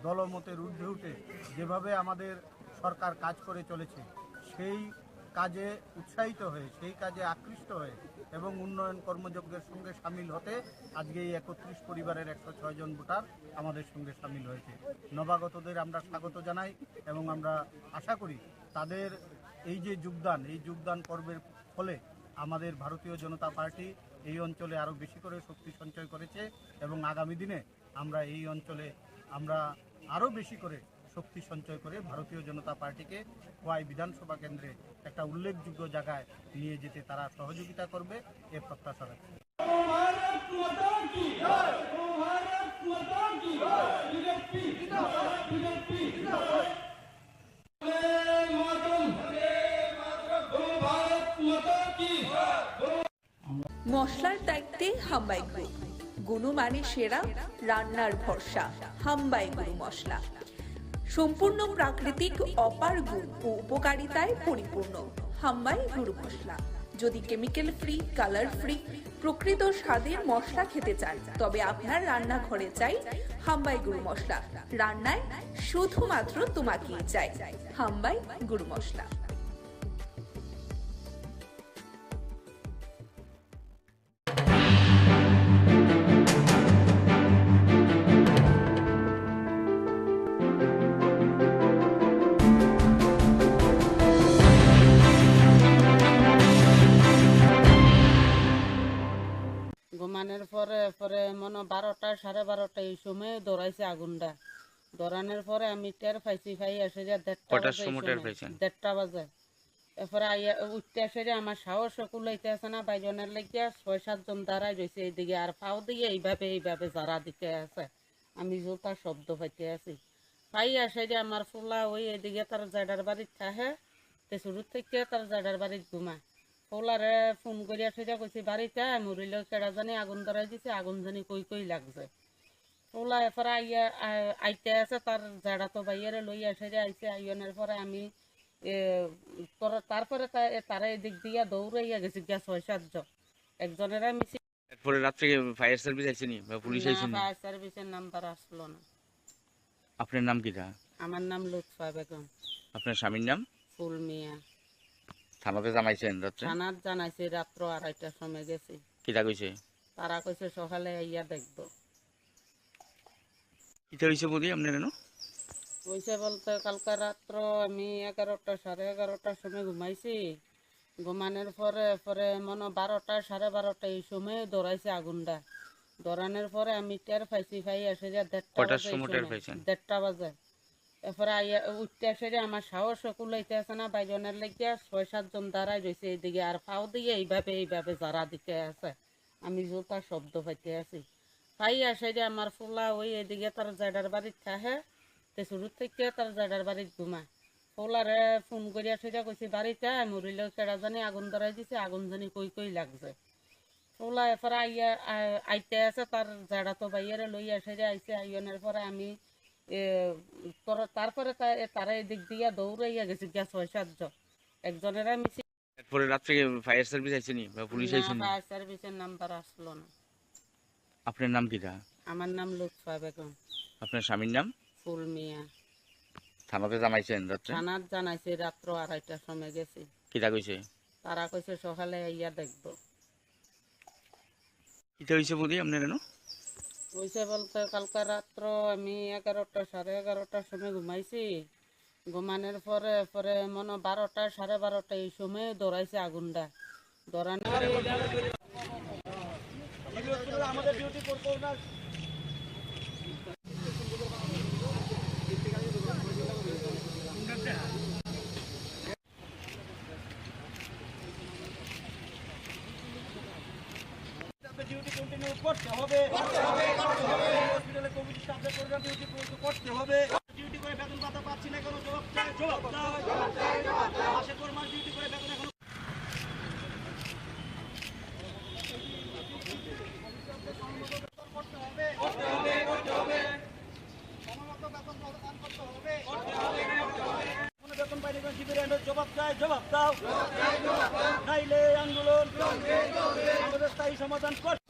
দলমতের ঊর্ধ্বে উঠে যেভাবে আমাদের সরকার কাজ করে চলেছে সেই কাজে উৎসাহিত হয়ে, সেই কাজে আকৃষ্ট হয়ে এবং উন্নয়ন কর্মযজ্ঞের সঙ্গে সামিল হতে আজকে এই 31 পরিবারের 106 জন ভোটার আমাদের সঙ্গে সামিল হয়েছে। নবাগতদের আমরা স্বাগত জানাই এবং আমরা আশা করি তাদের এই যে যোগদান পর্বের ফলে আমাদের ভারতীয় জনতা পার্টি এই অঞ্চলে আরও বেশি করে শক্তি সঞ্চয় করেছে এবং আগামী দিনে আমরা এই অঞ্চলে আমরা আরও বেশি করে শক্তি সঞ্চয় করে ভারতীয় জনতা পার্টিকে খোয়াই বিধানসভা কেন্দ্রে একটা উল্লেখযোগ্য জায়গায় নিয়ে যেতে তারা সহযোগিতা করবে এ প্রত্যাশা রাখছি। মশলার দায়িত্বে হাম্বাই গ্রুপ, গুণমানে সেরা, রান্নার ভরসা, হাম্বাই গুরু মশলা। সম্পূর্ণ প্রাকৃতিক অপার গুণ ও উপকারিতায় পরিপূর্ণ হাম্বাই গুরু মশলা। যদি কেমিক্যাল ফ্রি, কালার ফ্রি, প্রকৃত স্বাদের মশলা খেতে চান তবে আপনার রান্নাঘরে চাই হাম্বাই গুরু মশলা। রান্নায় শুধুমাত্র তোমাকেই চাই হাম্বাই গুরু মশলা। ঘুমানোর পরে পরে মনে 12টা 12:30 এই সময় দৌড়াইছে আগুনটা। দৌড়ানোর পরে আমি টের পাইছি, পাই এসে যে 1:30 বাজে। এরপরে উঠতে এসে যে আমার সাহস কুলাইতে আছে না, বাইজনের লেগে 6-7 জন দাঁড়াই রয়েছে এইদিকে, আর পাও দিয়ে এইভাবে যারা দিতে আছে, আমি জোতা শব্দ পাইতে আছি। পাই আসে যে আমার ফুলা ওই এদিকে তার জাডার বাড়ির থাহে, শুরু থেকে তার জাডার বাড়ির ঘুমা। ফুলারে ফোন করে আসে যে কইছি বাড়িতে মরিল, কেডা জানি আগুন ধরাই দিছে, আগুন জানি কই লাগছে। ফুলা এরপরে আইতে আছে, তার জাডা তো বাইরে লই আসে যে আইসে। আইনের পরে আমি তারপরে তারা এদিক দিয়ে দৌড়াইয়া গেছি, 6-7 জন। একজনের মিছিল। এরপরে রাত্রে ফায়ার সার্ভিস আইছেনি বা পুলিশ আইছেনি? ফায়ার সার্ভিসের নাম্বার আসলো না। আপনার নাম কিটা? আমার নাম লুৎফা বেগম। আপনার স্বামীর নাম? ফুল মিয়া। থানাতে জানাইছেন রাত্রে? থানাত জানাইছি, রাত্র 2:30টার সময় গেছি। কিটা কইছে? তারা কইছে সকালে আইয়া দেখবো। কিটা হইছে বলি আপনার এনো? কইছে বলতে কালকে রাত্র আমি 11টা 11:30টার সময় ঘুমাইছি। ঘুমানোর পরে মনে 12টা 12:30 এই সময় দৌড়াইছে আগুনটা। দৌড়ানোর পরে আমি টের পাইছি, পাই এসে যে 1:30 বাজে। এরপরে উঠতে এসে যে আমার সাহস কুলাইতে আছে না, বাইজনের লেগে 6-7 জন দাঁড়াই রয়েছে এইদিকে, আর পাও দিয়ে এইভাবে যারা দিতে আছে, আমি জোতা শব্দ পাইতে আছি। পাই আসে যে আমার ফুলা ওই এদিকে তার জাডার বাড়ির থাহে, শুরু থেকে তার জাডার বাড়ির ঘুমা। ফুলারে ফোন করে আসে যে কইছি বাড়িতে মরিল, কেডা জানি আগুন ধরাই দিছে, আগুন জানি কই লাগছে। ফুলা এরপরে আইতে আছে, তার জাডা তো বাইরে লই আসে যে আইসে। আইনের পরে আমি তারপরে তারা এদিক দিয়ে দৌড়াইয়া গেছি, 6-7 জন। একজনের মিছিল। এরপরে রাত্রে ফায়ার সার্ভিস আইছেনি বা পুলিশ আইছেনি? ফায়ার সার্ভিসের নাম্বার আসলো না। আপনার নাম কিটা? আমার নাম লুৎফা বেগম। আপনার স্বামীর নাম? ফুল মিয়া। থানাতে জানাইছেন রাত্রে? থানাত জানাইছি, রাত্র 2:30টার সময় গেছি। কিটা কইছে? তারা কইছে সকালে আইয়া দেখবো। কিটা হইছে বলি আপনার এনো? কইছে বলতে কালকে রাত্র আমি 11টা 11:30টার সময় ঘুমাইছি। ঘুমানোর পরে মনে 12টা 12:30 এই সময় দৌড়াইছে আগুনটা। দৌড়ানোর আমাদের ডিউটি করবো না। ডিউটি কন্টিনিউ করতে হবে। হসপিটালে কোভিড স্টাফদের প্রোগ্রাম ডিউটি করতে হবে। ডিউটি করে বেতন ভাতা পাচ্ছি না, কোনো জবাব চাই, জবাব দাও। মাসে 4 মাস ডিউটি করে বেতন এখন বেতন পাইনি, জবাব চাই, জবাব দাও। নাইলে আন্দোলন আমাদের স্থায়ী সমাধান করতে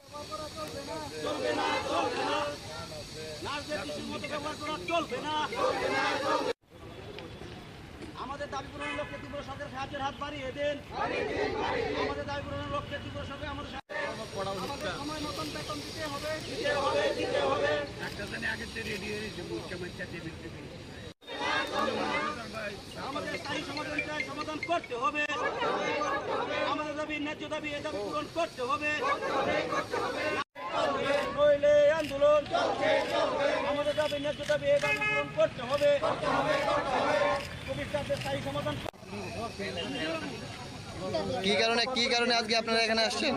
চলবে না, চলবে না। নার্সদের কৃষির মতো ব্যবহার করা চলবে না। আমাদের দাবি পূরণের লক্ষ্যে তীব্র সরকারের সাহায্যের হাত বাড়িয়ে দেন। আমাদের দাবি পূরণের লক্ষ্যে তীব্র সরকার আমাদের সময় মতন বেতন দিতে হবে, দিতে হবে, দিতে হবে। আমাদের স্থায়ী সমাধান চাই, সমাধান করতে হবে। আমাদের দাবি ন্যায্য দাবি, এ দাবি পূরণ করতে হবে। নইলে আন্দোলন আমাদের দাবি ন্যায্য দাবি, এ দাবি পূরণ করতে হবে। কোভিড স্থায়ী সমাধান। কি কারণে আজকে আপনারা এখানে আসছেন?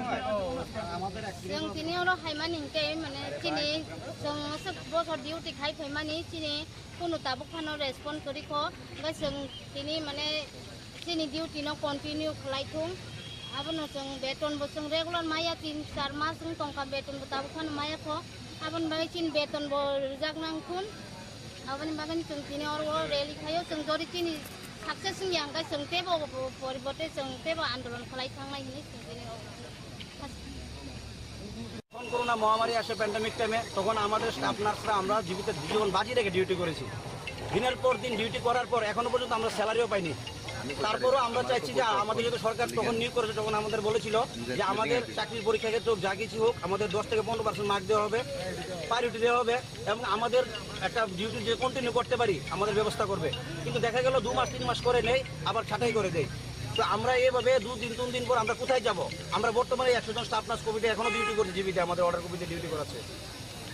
जों दिनै हराव हायमानिंके माने दिनै जों बसर डिउटि खाय फैमानि दिनै कोनो ताबुक फानो रेसपन्ड करिखो ओमफ्राय जों दिनै माने दिनै डिउटि न कन्टिनिउ खालायथुं आबोनो जों बेतनबो जों रेगुलार माया 3-4 मास जों टंका बेतनबो ताबुक फानो मायाखो आबोन बागै दिन बेतनबो रोजागनांखुन आबोन बागै जों दिनै हराव रेलि खायो जों जरि दिनै साक्सेस यांगा जों तेबो परिबर्ते जों तेबो आन्दोलन खालायखांनायनि जों दिनै যখন করোনা মহামারী আসে প্যান্ডামিক টাইমে, তখন আমাদের স্টাফ নার্সরা আমরা জীবিত জীবন বাজি রেখে ডিউটি করেছি। দিনের পর দিন ডিউটি করার পর এখনো পর্যন্ত আমরা স্যালারিও পাইনি। তারপরও আমরা চাইছি যে আমাদের যেহেতু সরকার তখন নিয়োগ করেছে, তখন আমাদের বলেছিল যে আমাদের চাকরির পরীক্ষা ক্ষেত্রে যা কিছু হোক আমাদের 10 থেকে 15% মার্ক দেওয়া হবে, প্রায়োরিটি দেওয়া হবে এবং আমাদের একটা ডিউটি যে কন্টিনিউ করতে পারি আমাদের ব্যবস্থা করবে। কিন্তু দেখা গেল 2 মাস 3 মাস করে নেই, আবার ছাঁটাই করে দেয়। তো তো আমরা এইভাবে 2-3 দিন পর আমরা কোথায় যাব? আমরা বর্তমানে 100 জন স্টাফ নার্স কমিটি এখনো ডিউটি করছে, জিবিতে আমাদের অর্ডার কপিতে ডিউটি করাচ্ছে,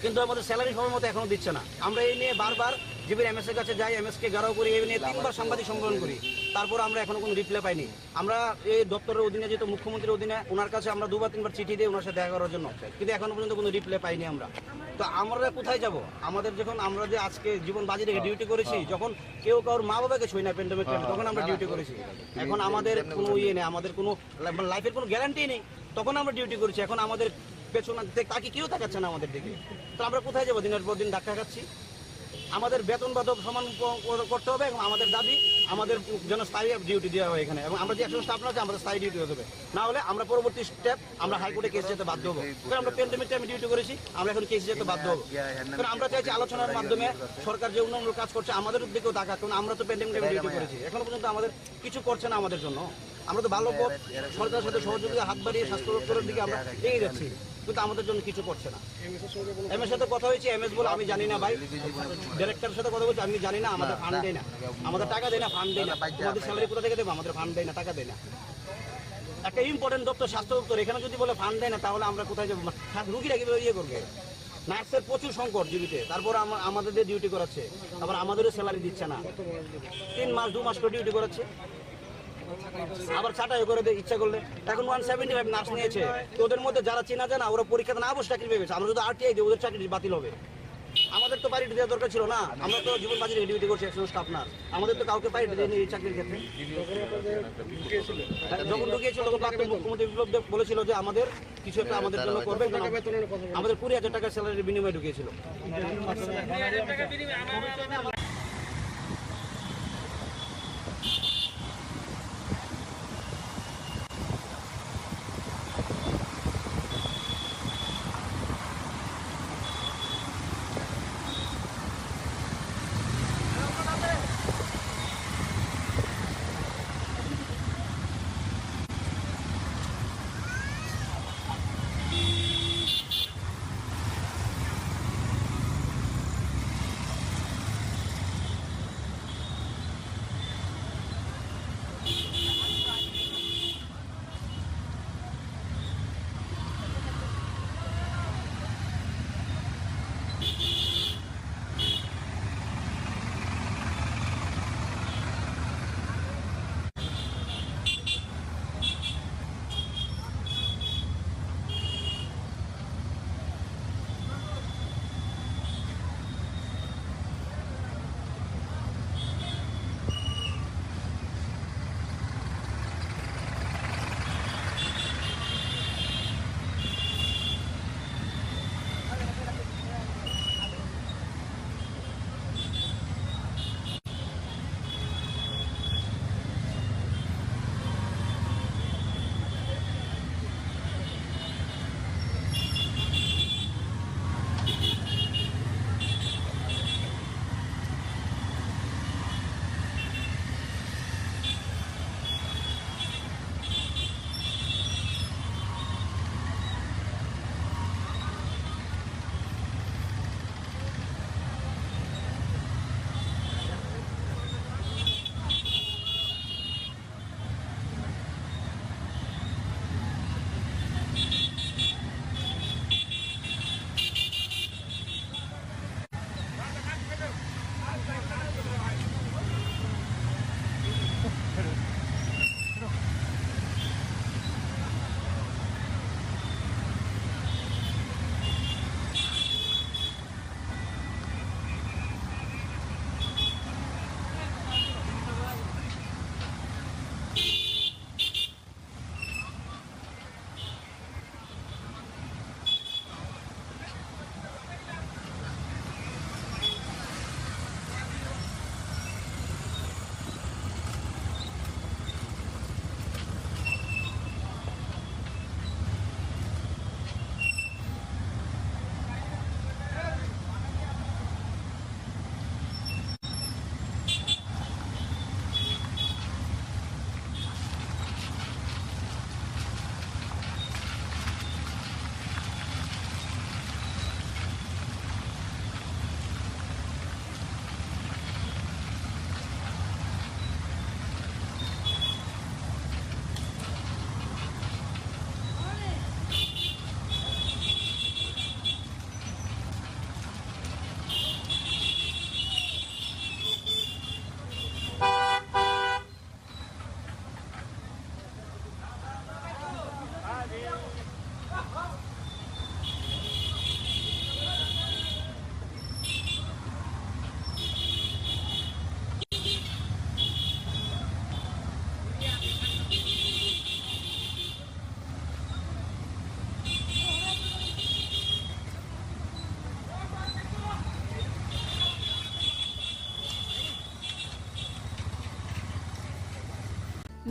কিন্তু আমাদের স্যালারি সময় মতো এখনো দিচ্ছে না। আমরা এই নিয়ে বারবার জিবির এমএস এর কাছে যাই, এমএস কে গাড়াও করি, এই নিয়ে 3বার সাংবাদিক সম্মেলন করি, তারপর আমরা এখনো কোনো রিপ্লাই পাইনি। আমরা এই দপ্তরের অধীনে যেহেতু মুখ্যমন্ত্রীর অধীনে, ওনার কাছে আমরা 2-3বার চিঠি দিয়ে ওনার সাথে দেখা করার জন্য, কিন্তু এখনো পর্যন্ত কোনো রিপ্লাই পাইনি আমরা। তো আমরা কোথায় যাব? আমাদের যখন আমরা যে আজকে জীবন বাজি রেখে ডিউটি করেছি, যখন কেউ কারোর মা বাবাকে ছুঁই না প্যান্ডেমিক টাইমে, তখন আমরা ডিউটি করেছি। এখন আমাদের কোনো ইয়ে নেই, আমাদের কোনো লাইফের কোনো গ্যারান্টি নেই, তখন আমরা ডিউটি করেছি। এখন আমাদের পেছনে তাকে কেউ তাকাচ্ছে না আমাদের দিকে, তো আমরা কোথায় যাবো? দিনের পর দিন ধাক্কা খাচ্ছি। আমাদের বেতন বাধক সমান করতে হবে এবং আমাদের দাবি আমাদের যেন স্থায়ী ডিউটি দেওয়া হয় এখানে, এবং আমরা যে 100 স্টাফ না আছে আমাদের স্থায়ী ডিউটি হতে হবে, না হলে আমরা পরবর্তী স্টেপ আমরা হাইকোর্টে কেস যেতে বাধ্য হবো। কারণ আমরা প্যান্ডেমিক টাইমে ডিউটি করেছি, আমরা এখন কেস যেতে বাধ্য হবো। কারণ আমরা চাইছি আলোচনার মাধ্যমে সরকার যে উন্নয়নমূলক কাজ করছে আমাদের দিকেও দেখা, কারণ আমরা তো প্যান্ডেমিক টাইমে ডিউটি করেছি, এখনো পর্যন্ত আমাদের কিছু করছে না আমাদের জন্য। আমরা তো ভালো পথ সরকারের সাথে সহযোগিতা হাত বাড়িয়ে স্বাস্থ্য দপ্তরের দিকে আমরা এগিয়ে যাচ্ছি, কিন্তু আমাদের জন্য কিছু করছে না। এমএস সাথে কথা হয়েছে, এমএস বলে আমি জানি না ভাই, ডিরেক্টরের সাথে কথা বলছি আমি জানি না, আমাদের ফান্ড দেয় না, আমাদের টাকা দেয় না, ফান্ড দেয় না, আমাদের স্যালারি কোথা থেকে দেবো? আমাদের ফান্ড দেয় না, টাকা দেয় না। একটা ইম্পর্টেন্ট দপ্তর স্বাস্থ্য দপ্তর, এখানে যদি বলে ফান্ড দেয় না, তাহলে আমরা কোথায় যাবো? রুগীরা কিভাবে ইয়ে করবে? নার্সের প্রচুর সংকট জীবিতে, তারপর আমাদের দিয়ে ডিউটি করাচ্ছে, আবার আমাদেরও স্যালারি দিচ্ছে না, 3 মাস 2 মাস করে ডিউটি করাচ্ছে, আবার ছাটাই করে দেয় ইচ্ছা করলে। এখন 175 নার্স নিয়েছে, তো ওদের মধ্যে যারা চেনা জানা ওরা পরীক্ষাতে না বসে চাকরি পেয়েছে। আমরা যদি আরটিআই দিই ওদের চাকরি বাতিল হবে। আমাদের তো পারিটি দেওয়া দরকার ছিল না, আমরা তো জীবন বাজি ডিউটি করছি 100 স্টাফ নার্স, আমাদের তো কাউকে পারিটি দেয়নি এই চাকরির ক্ষেত্রে। যখন ঢুকিয়েছিল তখন প্রাক্তন মুখ্যমন্ত্রী বিপ্লব দেব বলেছিল যে আমাদের কিছু একটা আমাদের জন্য করবে, আমাদের 20,000 টাকা স্যালারির বিনিময়ে ঢুকিয়েছিল।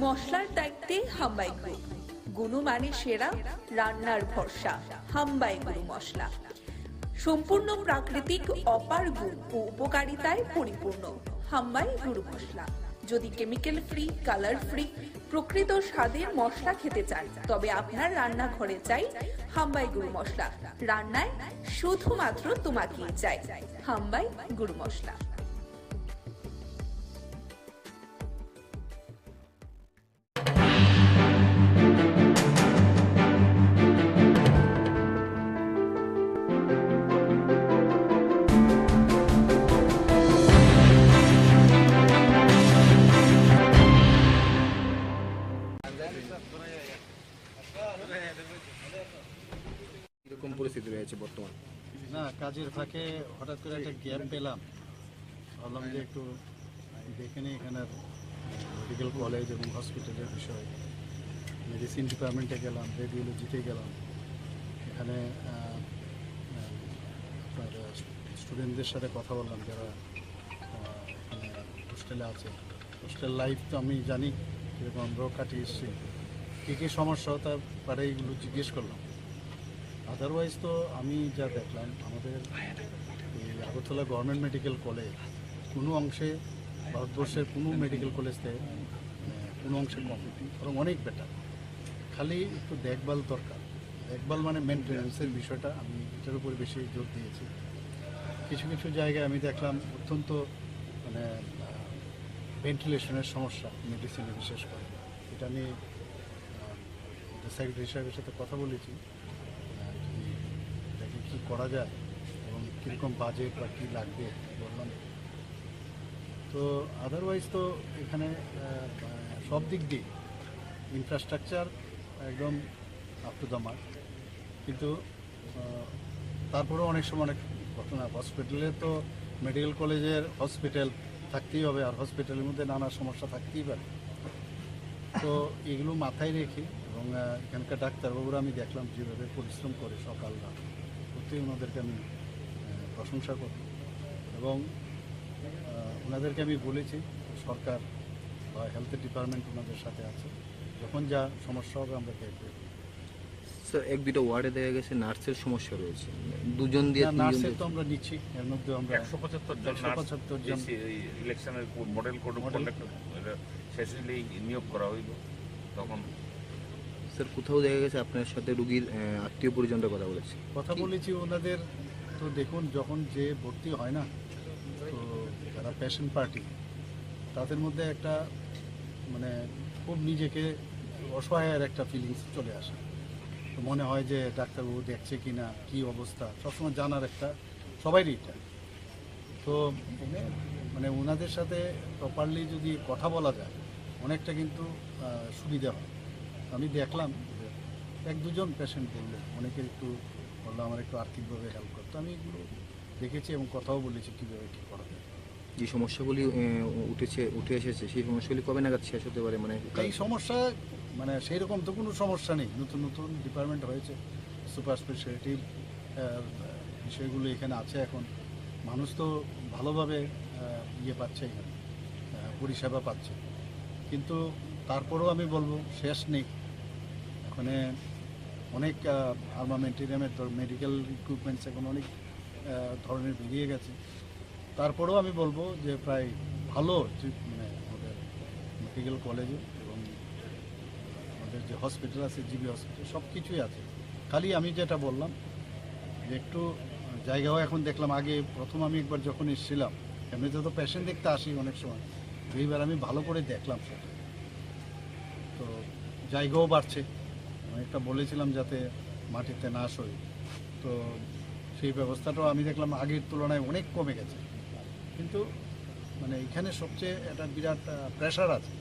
মশলার দায়িত্বে হাম্বাই গ্রুপ, গুণমানে সেরা, রান্নার ভরসা হাম্বাই গুরু মশলা। সম্পূর্ণ প্রাকৃতিক অপার গুণ ও উপকারিতায় পরিপূর্ণ হাম্বাই গুরু মশলা। যদি কেমিক্যাল ফ্রি, কালার ফ্রি, প্রকৃত স্বাদের মশলা খেতে চান তবে আপনার রান্নাঘরে চাই হাম্বাই গুরু মশলা। রান্নায় শুধুমাত্র তোমাকেই চাই হাম্বাই গুরু মশলা। এরকম পরিস্থিতি রয়েছে বর্তমান? না, কাজের ফাঁকে হঠাৎ করে একটা গ্যাপ পেলাম, ভাবলাম যে একটু দেখে নিই এখানের মেডিকেল কলেজ এবং হসপিটালের বিষয়। মেডিসিন ডিপার্টমেন্টে গেলাম, রেডিওলজিতে গেলাম, এখানে আপনার স্টুডেন্টদের সাথে কথা বললাম যারা এখানে হোস্টেলে আছে। হোস্টেল লাইফ তো আমি জানি কীরকম, আমরাও কাটিয়ে এসেছি, কী কী সমস্যা তার পারে এইগুলো জিজ্ঞেস করলাম। আদারওয়াইজ তো আমি যা দেখলাম আমাদের এই আগরতলা গভর্নমেন্ট মেডিকেল কলেজ কোনো অংশে ভারতবর্ষের কোনো মেডিকেল কলেজ থেকে কোনো অংশে কম, বরং অনেক বেটার। খালি একটু দেখভাল দরকার। দেখভাল মানে মেনটেন্যান্সের বিষয়টা আমি এটার উপরে বেশি জোর দিয়েছি। কিছু কিছু জায়গায় আমি দেখলাম অত্যন্ত মানে ভেন্টিলেশনের সমস্যা মেডিসিনে বিশেষ করে। এটা নিয়ে সেক্রেটারি সাহেবের সাথে কথা বলেছি, এটাকে কী করা যায় এবং কীরকম বাজেট বা কী লাগবে বললাম। তো আদারওয়াইজ তো এখানে সব দিক দিয়ে ইনফ্রাস্ট্রাকচার একদম আপ টু দ্য মার্ক, কিন্তু তারপরেও অনেক সময় অনেক ঘটনা। হসপিটালে তো মেডিকেল কলেজের হসপিটাল থাকতেই হবে, আর হসপিটালের মধ্যে নানা সমস্যা থাকতেই পারে। তো এগুলো মাথায় রেখে এবং এখানকার ডাক্তারবাবুরা আমি দেখলাম যেভাবে পরিশ্রম করে সকাল রাত, সত্যিই ওনাদেরকে আমি প্রশংসা করি। এবং ওনাদেরকে আমি বলেছি সরকার বা হেলথ ডিপার্টমেন্ট ওনাদের সাথে আছে, যখন যা সমস্যা হবে আমরা দেখব। স্যার, এক দুটো ওয়ার্ডে দেখা গেছে নার্সের সমস্যা রয়েছে, দুজন দিয়ে নার্সের তো আমরা নিচ্ছি, এর মধ্যে আমরা 175 জন ইলেকশনের মডেল কোড অফ কন্ডাক্ট শেষ হলেই নিয়োগ করা হইল। তখন স্যার কোথাও দেখা গেছে আপনার সাথে রুগীর আত্মীয় পরিজনরা কথা বলেছি ওনাদের। তো দেখুন, যখন যে ভর্তি হয় না, তো যারা পেশেন্ট পার্টি তাদের মধ্যে একটা মানে খুব নিজেকে অসহায়ের একটা ফিলিংস চলে আসে। তো মনে হয় যে ডাক্তারবাবু দেখছে কি না, কী অবস্থা, সবসময় জানার একটা সবাইরই এটা। তো মানে ওনাদের সাথে প্রপারলি যদি কথা বলা যায় অনেকটা কিন্তু সুবিধা হয়। আমি দেখলাম এক দুজন পেশেন্ট বললো, অনেকের একটু বললো আমার একটু আর্থিকভাবে হেল্প করতো। আমি এগুলো দেখেছি এবং কথাও বলেছি কীভাবে কী করা যায়। যে সমস্যাগুলি উঠে এসেছে সেই সমস্যাগুলি কবে নাগাদ শেষ হতে পারে? মানে এই সমস্যা মানে সেই রকম তো কোনো সমস্যা নেই, নতুন নতুন ডিপার্টমেন্ট হয়েছে, সুপার স্পেশালিটি বিষয়গুলো এখানে আছে। এখন মানুষ তো ভালোভাবে পাচ্ছে, এখানে পরিষেবা পাচ্ছে, কিন্তু তারপরেও আমি বলবো শেষ নেই। এখানে অনেক আর্মামেন্টেরিয়ামের মেডিকেল ইকুইপমেন্টস এখন অনেক ধরনের বেরিয়ে গেছে। তারপরেও আমি বলবো যে প্রায় ভালো মানে আমাদের মেডিকেল কলেজে এবং আমাদের যে হসপিটাল আছে, জিবি হসপিটাল, সব কিছুই আছে। খালি আমি যেটা বললাম যে একটু জায়গাও এখন দেখলাম, আগে প্রথম আমি একবার যখন এসেছিলাম এমনিতে তো পেশেন্ট দেখতে আসি অনেক সময়, এইবার আমি ভালো করে দেখলাম সেটা। তো জায়গাও বাড়ছে, অনেকটা বলেছিলাম যাতে মাটিতে না সই, তো সেই ব্যবস্থাটাও আমি দেখলাম আগের তুলনায় অনেক কমে গেছে। কিন্তু মানে এখানে সবচেয়ে একটা বিরাট প্রেশার আছে,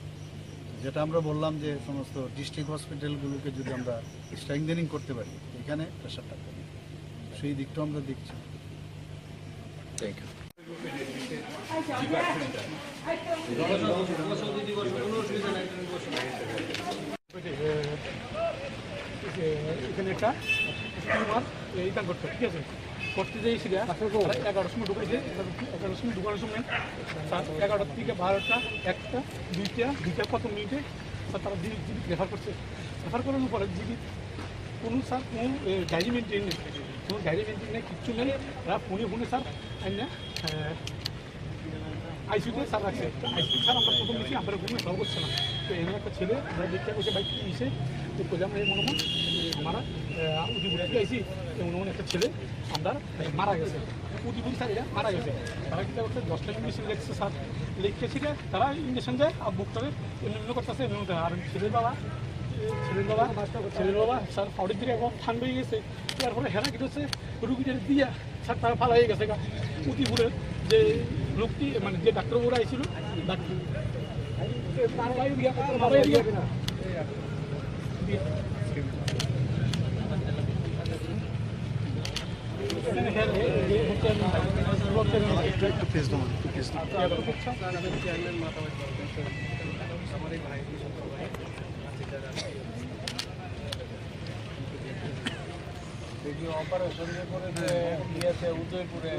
যেটা আমরা বললাম যে সমস্ত ডিস্ট্রিক্ট হসপিটালগুলোকে যদি আমরা স্ট্রেংথেনিং করতে পারি এখানে প্রেশারটা কমে, সেই দিকটাও আমরা দেখছি। Thank you. এখানে একটা টিউমার এইটা করতে, ঠিক আছে, করতে যে এসে 11টার সময় ঢুকাইছে, 11টার সময় ঢুকানোর সময় 11টা থেকে 12টা, 1টা, 2টা কত মিনিটে স্যার তারা জিবি রেফার করছে, রেফার করানোর পরে জিবি কোনো স্যার কোনো ডায়েরি মেনটেন নেই, কোনো ডায়েরি মেনটেন নেই, কিচ্ছু নেই। এরা ফোনে স্যার না আইসিউতে স্যার রাখছে। আইসিউ স্যার আমরা প্রথম দেখি আমরা ঘুমে সব করছে না। তো এমন একটা ছেলে আমরা দেখতে বসে বাইক এসে তো করলাম এই মনে হয় মারা উদিপুর থেকে আইসি এমন একটা ছেলে আমরা মারা গেছে। উদিপুর স্যার এরা মারা গেছে। তারা কী করছে 10টা ইঞ্জেকশন লিখছে স্যার, লিখেছি তারা ইঞ্জেকশন যায় আর বুকটাকে এমনি করতেছে এমনি। আর ছেলের বাবা স্যার ফাউডির দিকে একবার ঠান্ডা হয়ে গেছে। তারপরে হেরা কি হচ্ছে রুগীদের দিয়া স্যার তারা ফালা হয়ে গেছে। উদিপুরের যে লোকটি মানে যে ডাক্তারবাবুরা আইছিল ডাক্তার অপারেশন করে দিয়েছে উদয়পুরে।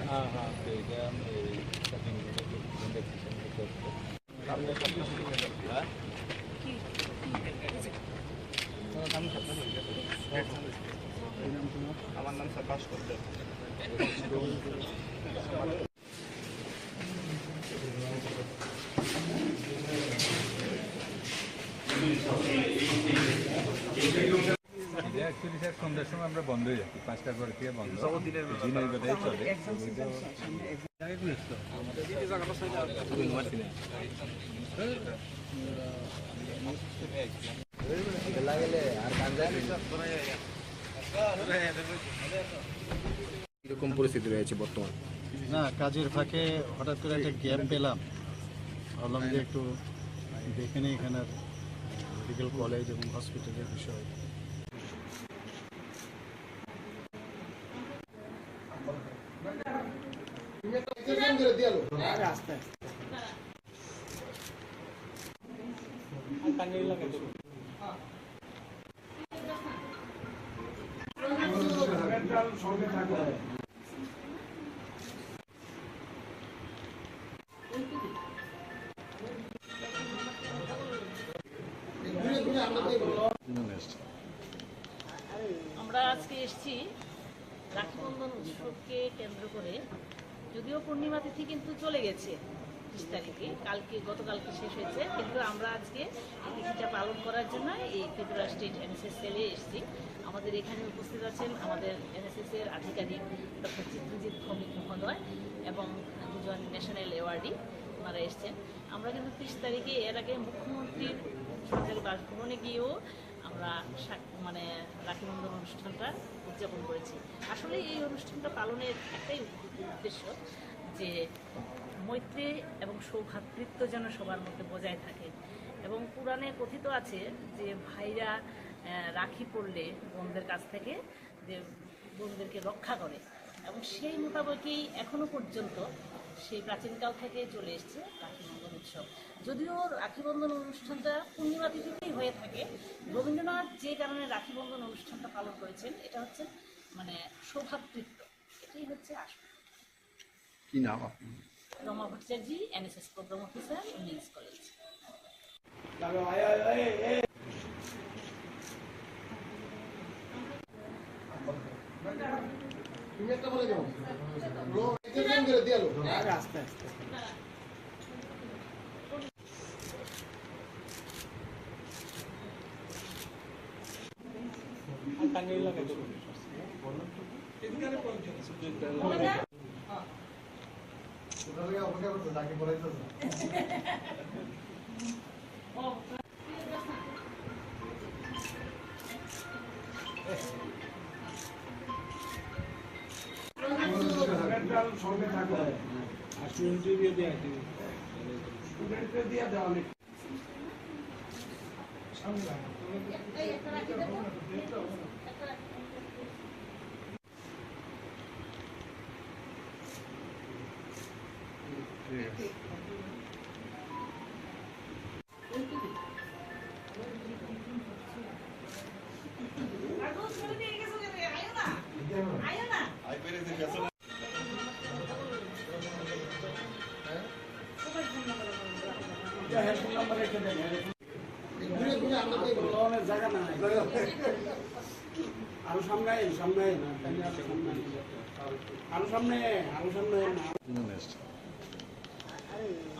হ্যাঁ হ্যাঁ আমার নাম প্রকাশ করতে। অ্যাকচুয়ালি স্যার সন্ধ্যার সময় আমরা বন্ধ হয়ে যাচ্ছি, 5টা করে থেকে বন্ধ, দিনের বেলায় চলে। এরকম পরিস্থিতি রয়েছে বর্তমান। না, কাজের ফাঁকে হঠাৎ করে একটা গ্যাপ পেলাম, ভাবলাম যে একটু দেখে নিই এখানের মেডিকেল কলেজ এবং হসপিটালের বিষয়। আমরা আজকে এসেছি রাখি বন্ধন উৎসবকে কেন্দ্র করে, যদিও পূর্ণিমা তিথি কিন্তু চলে গেছে 30 তারিখে, গতকালকে শেষ হয়েছে, কিন্তু আমরা আজকে এই তিথিটা পালন করার জন্য এই ত্রিপুরা স্টেট এনএসএস সেলে এসেছি। আমাদের এখানে উপস্থিত আছেন আমাদের এনএসএস এর আধিকারিক ডক্টর চিত্রজিৎ ভৌমিক মহোদয় এবং দুজন ন্যাশনাল অ্যাওয়ার্ডি ওনারা এসছেন। আমরা কিন্তু 30 তারিখে এর আগে মুখ্যমন্ত্রীর সরকারি বাসভবনে গিয়েও আমরা মানে রাখি বন্ধন অনুষ্ঠানটা উদযাপন করেছি। আসলে এই অনুষ্ঠানটা পালনের একটাই উদ্দেশ্য যে মৈত্রী এবং সৌভ্রাতৃত্ব যেন সবার মধ্যে বজায় থাকে। এবং পুরাণে কথিত আছে যে ভাইরা রাখি পড়লে বোনদের কাছ থেকে যে বোনদেরকে রক্ষা করে, এবং সেই মোতাবেকই এখনো পর্যন্ত সেই প্রাচীনকাল থেকে চলে এসছে রাখি বন্ধন উৎসব। যদিও রাখি বন্ধন অনুষ্ঠানটা পূর্ণিমা তিথিতেই হয়ে থাকে, রবীন্দ্রনাথ যে কারণে রাখি বন্ধন অনুষ্ঠানটা পালন করেছেন এটা হচ্ছে মানে সৌভ্রাতৃত্ব, এটাই হচ্ছে আসল। কি নাম আপনি? Rama Bhattacharya, NSS programme officer, women's college. আস্তে আস্তে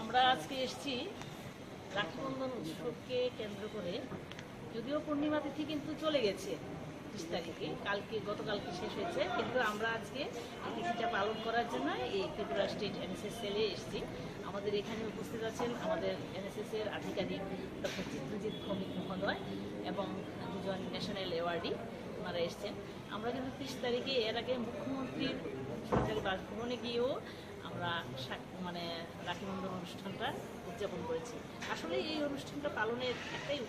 আমরা আজকে এসেছি রাখি বন্ধন উৎসবকে কেন্দ্র করে, যদিও পূর্ণিমা তিথি কিন্তু চলে গেছে 30 তারিখে, গতকালকে শেষ হয়েছে, কিন্তু আমরা আজকে এই তিথিটা পালন করার জন্য এই ত্রিপুরা স্টেট এনএসএস সেলে এসেছি। আমাদের এখানে উপস্থিত আছেন আমাদের এনএসএস এর আধিকারিক ডক্টর চিত্রজিৎ ভৌমিক মহোদয় এবং দুজন ন্যাশনাল অ্যাওয়ার্ডি, ওনারা এসছেন। আমরা কিন্তু 30 তারিখে এর আগে মুখ্যমন্ত্রীর সরকারি বাসভবনে গিয়েও আমরা রাখি বন্ধন অনুষ্ঠানটা উদযাপন করেছি। আসলে এই অনুষ্ঠানটা পালনের একটাই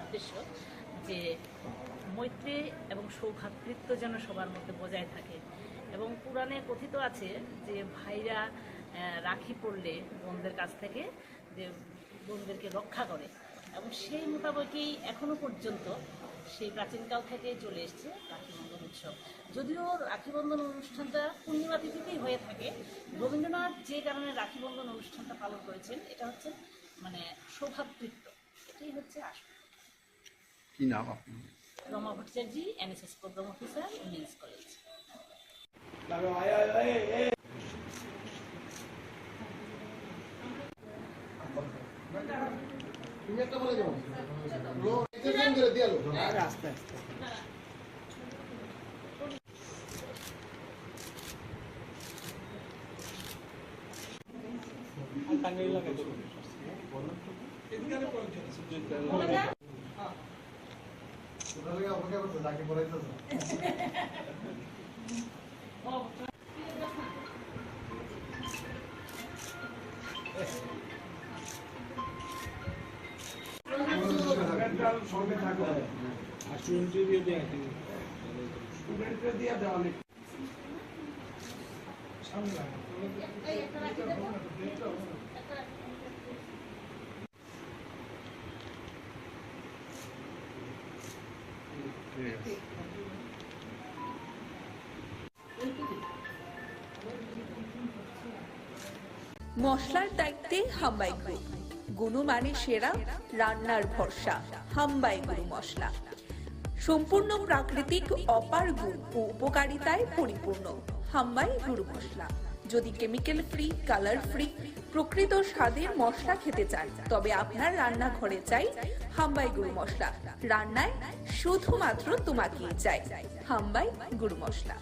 উদ্দেশ্য যে মৈত্রী এবং সৌভ্রাতৃত্ব যেন সবার মধ্যে বজায় থাকে, এবং পুরাণে কথিত আছে যে ভাইরা রাখি পড়লে বোনদের কাছ থেকে যে বোনদেরকে রক্ষা করে, এবং সেই মোতাবেকই এখনো পর্যন্ত সেই প্রাচীনকাল থেকে চলে এসছে রাখি বন্ধন উৎসব। যদিও রাখি বন্ধন অনুষ্ঠানটা পূর্ণিমা তিথিতেই হয়ে থাকে, রবীন্দ্রনাথ যে কারণে রাখি বন্ধন অনুষ্ঠানটা পালন করেছেন এটা হচ্ছে সৌভ্রাতৃত্ব, এটাই হচ্ছে আসল। কি নাম আপনার? Rama Bhattacharya, NSS programme officer, women's college. তুমি একটা বলে যাও লো এক্সেশন করে দিয়ালো আস্তে আস্তে অপেক্ষা করতে তাকে পড়াইতেছ মশলার দায়িত্বে হাম্বাই গ্রুপ, গুণমানে সেরা, রান্নার ভরসা। হাম্বাই গুরু মশলা সম্পূর্ণ প্রাকৃতিক, অপার গুণ ও উপকারিতায় পরিপূর্ণ। হাম্বাই গুরু মশলা। যদি কেমিক্যাল ফ্রি, কালার ফ্রি, প্রকৃত স্বাদের মশলা খেতে চান, তবে আপনার রান্নাঘরে চাই হাম্বাই গুরু মশলা। রান্নায় শুধুমাত্র তোমাকেই চাই হাম্বাই গুরু মশলা।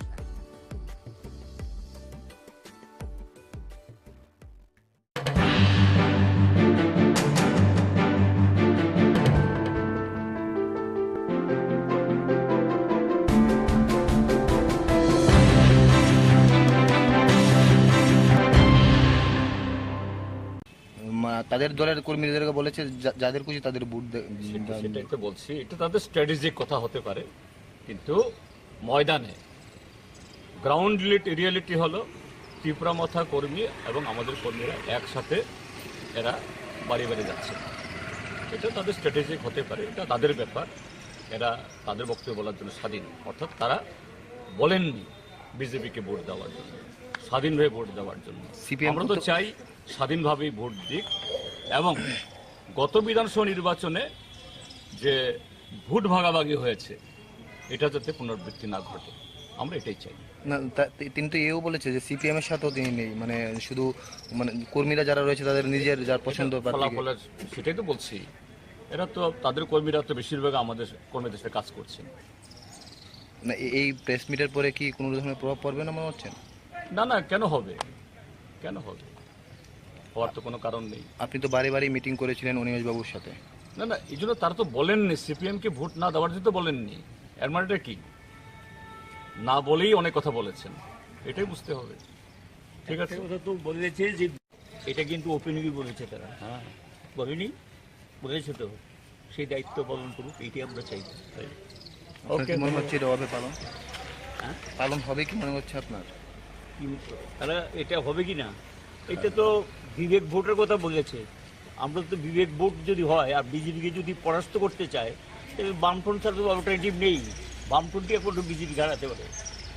তাদের দলের কর্মীদেরকে বলেছে যাদের খুশি তাদের ভোট সেটাই তো বলছি, এটা তাদের স্ট্র্যাটেজিক কথা হতে পারে, কিন্তু ময়দানে গ্রাউন্ড রিয়েলিটি হলো ত্রিপুরা মথা কর্মী এবং আমাদের কর্মীরা একসাথে এরা বাড়ি বাড়ি যাচ্ছে। এটা তাদের স্ট্র্যাটেজিক হতে পারে, এটা তাদের ব্যাপার, এরা তাদের বক্তব্য বলার জন্য স্বাধীন। অর্থাৎ তারা বলেননি বিজেপিকে ভোট দেওয়ার জন্য, স্বাধীনভাবে ভোট দেওয়ার জন্য। আমরা তো চাই স্বাধীনভাবেই ভোট দিক, এবং গত বিধানসভা নির্বাচনে যে ভোট ভাগাভাগি হয়েছে এটা যাতে পুনরাবৃত্তি না ঘটে, আমরা এটাই চাই। না, তিনি তো এও বলেছে যে সিপিএম এর সাথেও তিনি নেই, শুধু কর্মীরা যারা রয়েছে তাদের নিজের যার পছন্দ ফলাফলের, সেটাই তো বলছি। এরা তো তাদের কর্মীরা তো বেশিরভাগ আমাদের কর্মীদের সাথে কাজ করছেন না। এই প্রেস মিটের পরে কি কোনো ধরনের প্রভাব পড়বে না মনে হচ্ছে? না না, কেন হবে, কেন হবে, হওয়ার তো কোনো কারণ নেই। আপনি তো বাড়ি বাড়ি মিটিং করেছিলেন অনিমেষ বাবুর সাথে। না না, এই জন্য তারা তো বলেননি সিপিএম কে ভোট না দেওয়ার জন্য তো বলেননি। এর মানেটা কি? না বলেই অনেক কথা বলেছেন, এটাই বুঝতে হবে। ঠিক আছে, কথা তো বলেছে যে এটা কিন্তু ওপেনলি বলেছে তারা। হ্যাঁ, বলেনি, বলেছে তো, সেই দায়িত্ব পালন করুক, এইটাই আমরা চাই। ওকে, মনে হচ্ছে এটা হবে পালন? হ্যাঁ, পালন হবে কি মনে হচ্ছে আপনার? তারা এটা হবে কি না, এটা তো বিবেক ভোটের কথা বলেছে। আমরা তো বিবেক ভোট যদি হয় আর বিজেপিকে যদি পরাস্ত করতে চায়, তাহলে বামফ্রন্ট ছাড়া তো অল্টারনেটিভ নেই। বামফ্রন্টই এখন বিজেপি হারাতে পারে,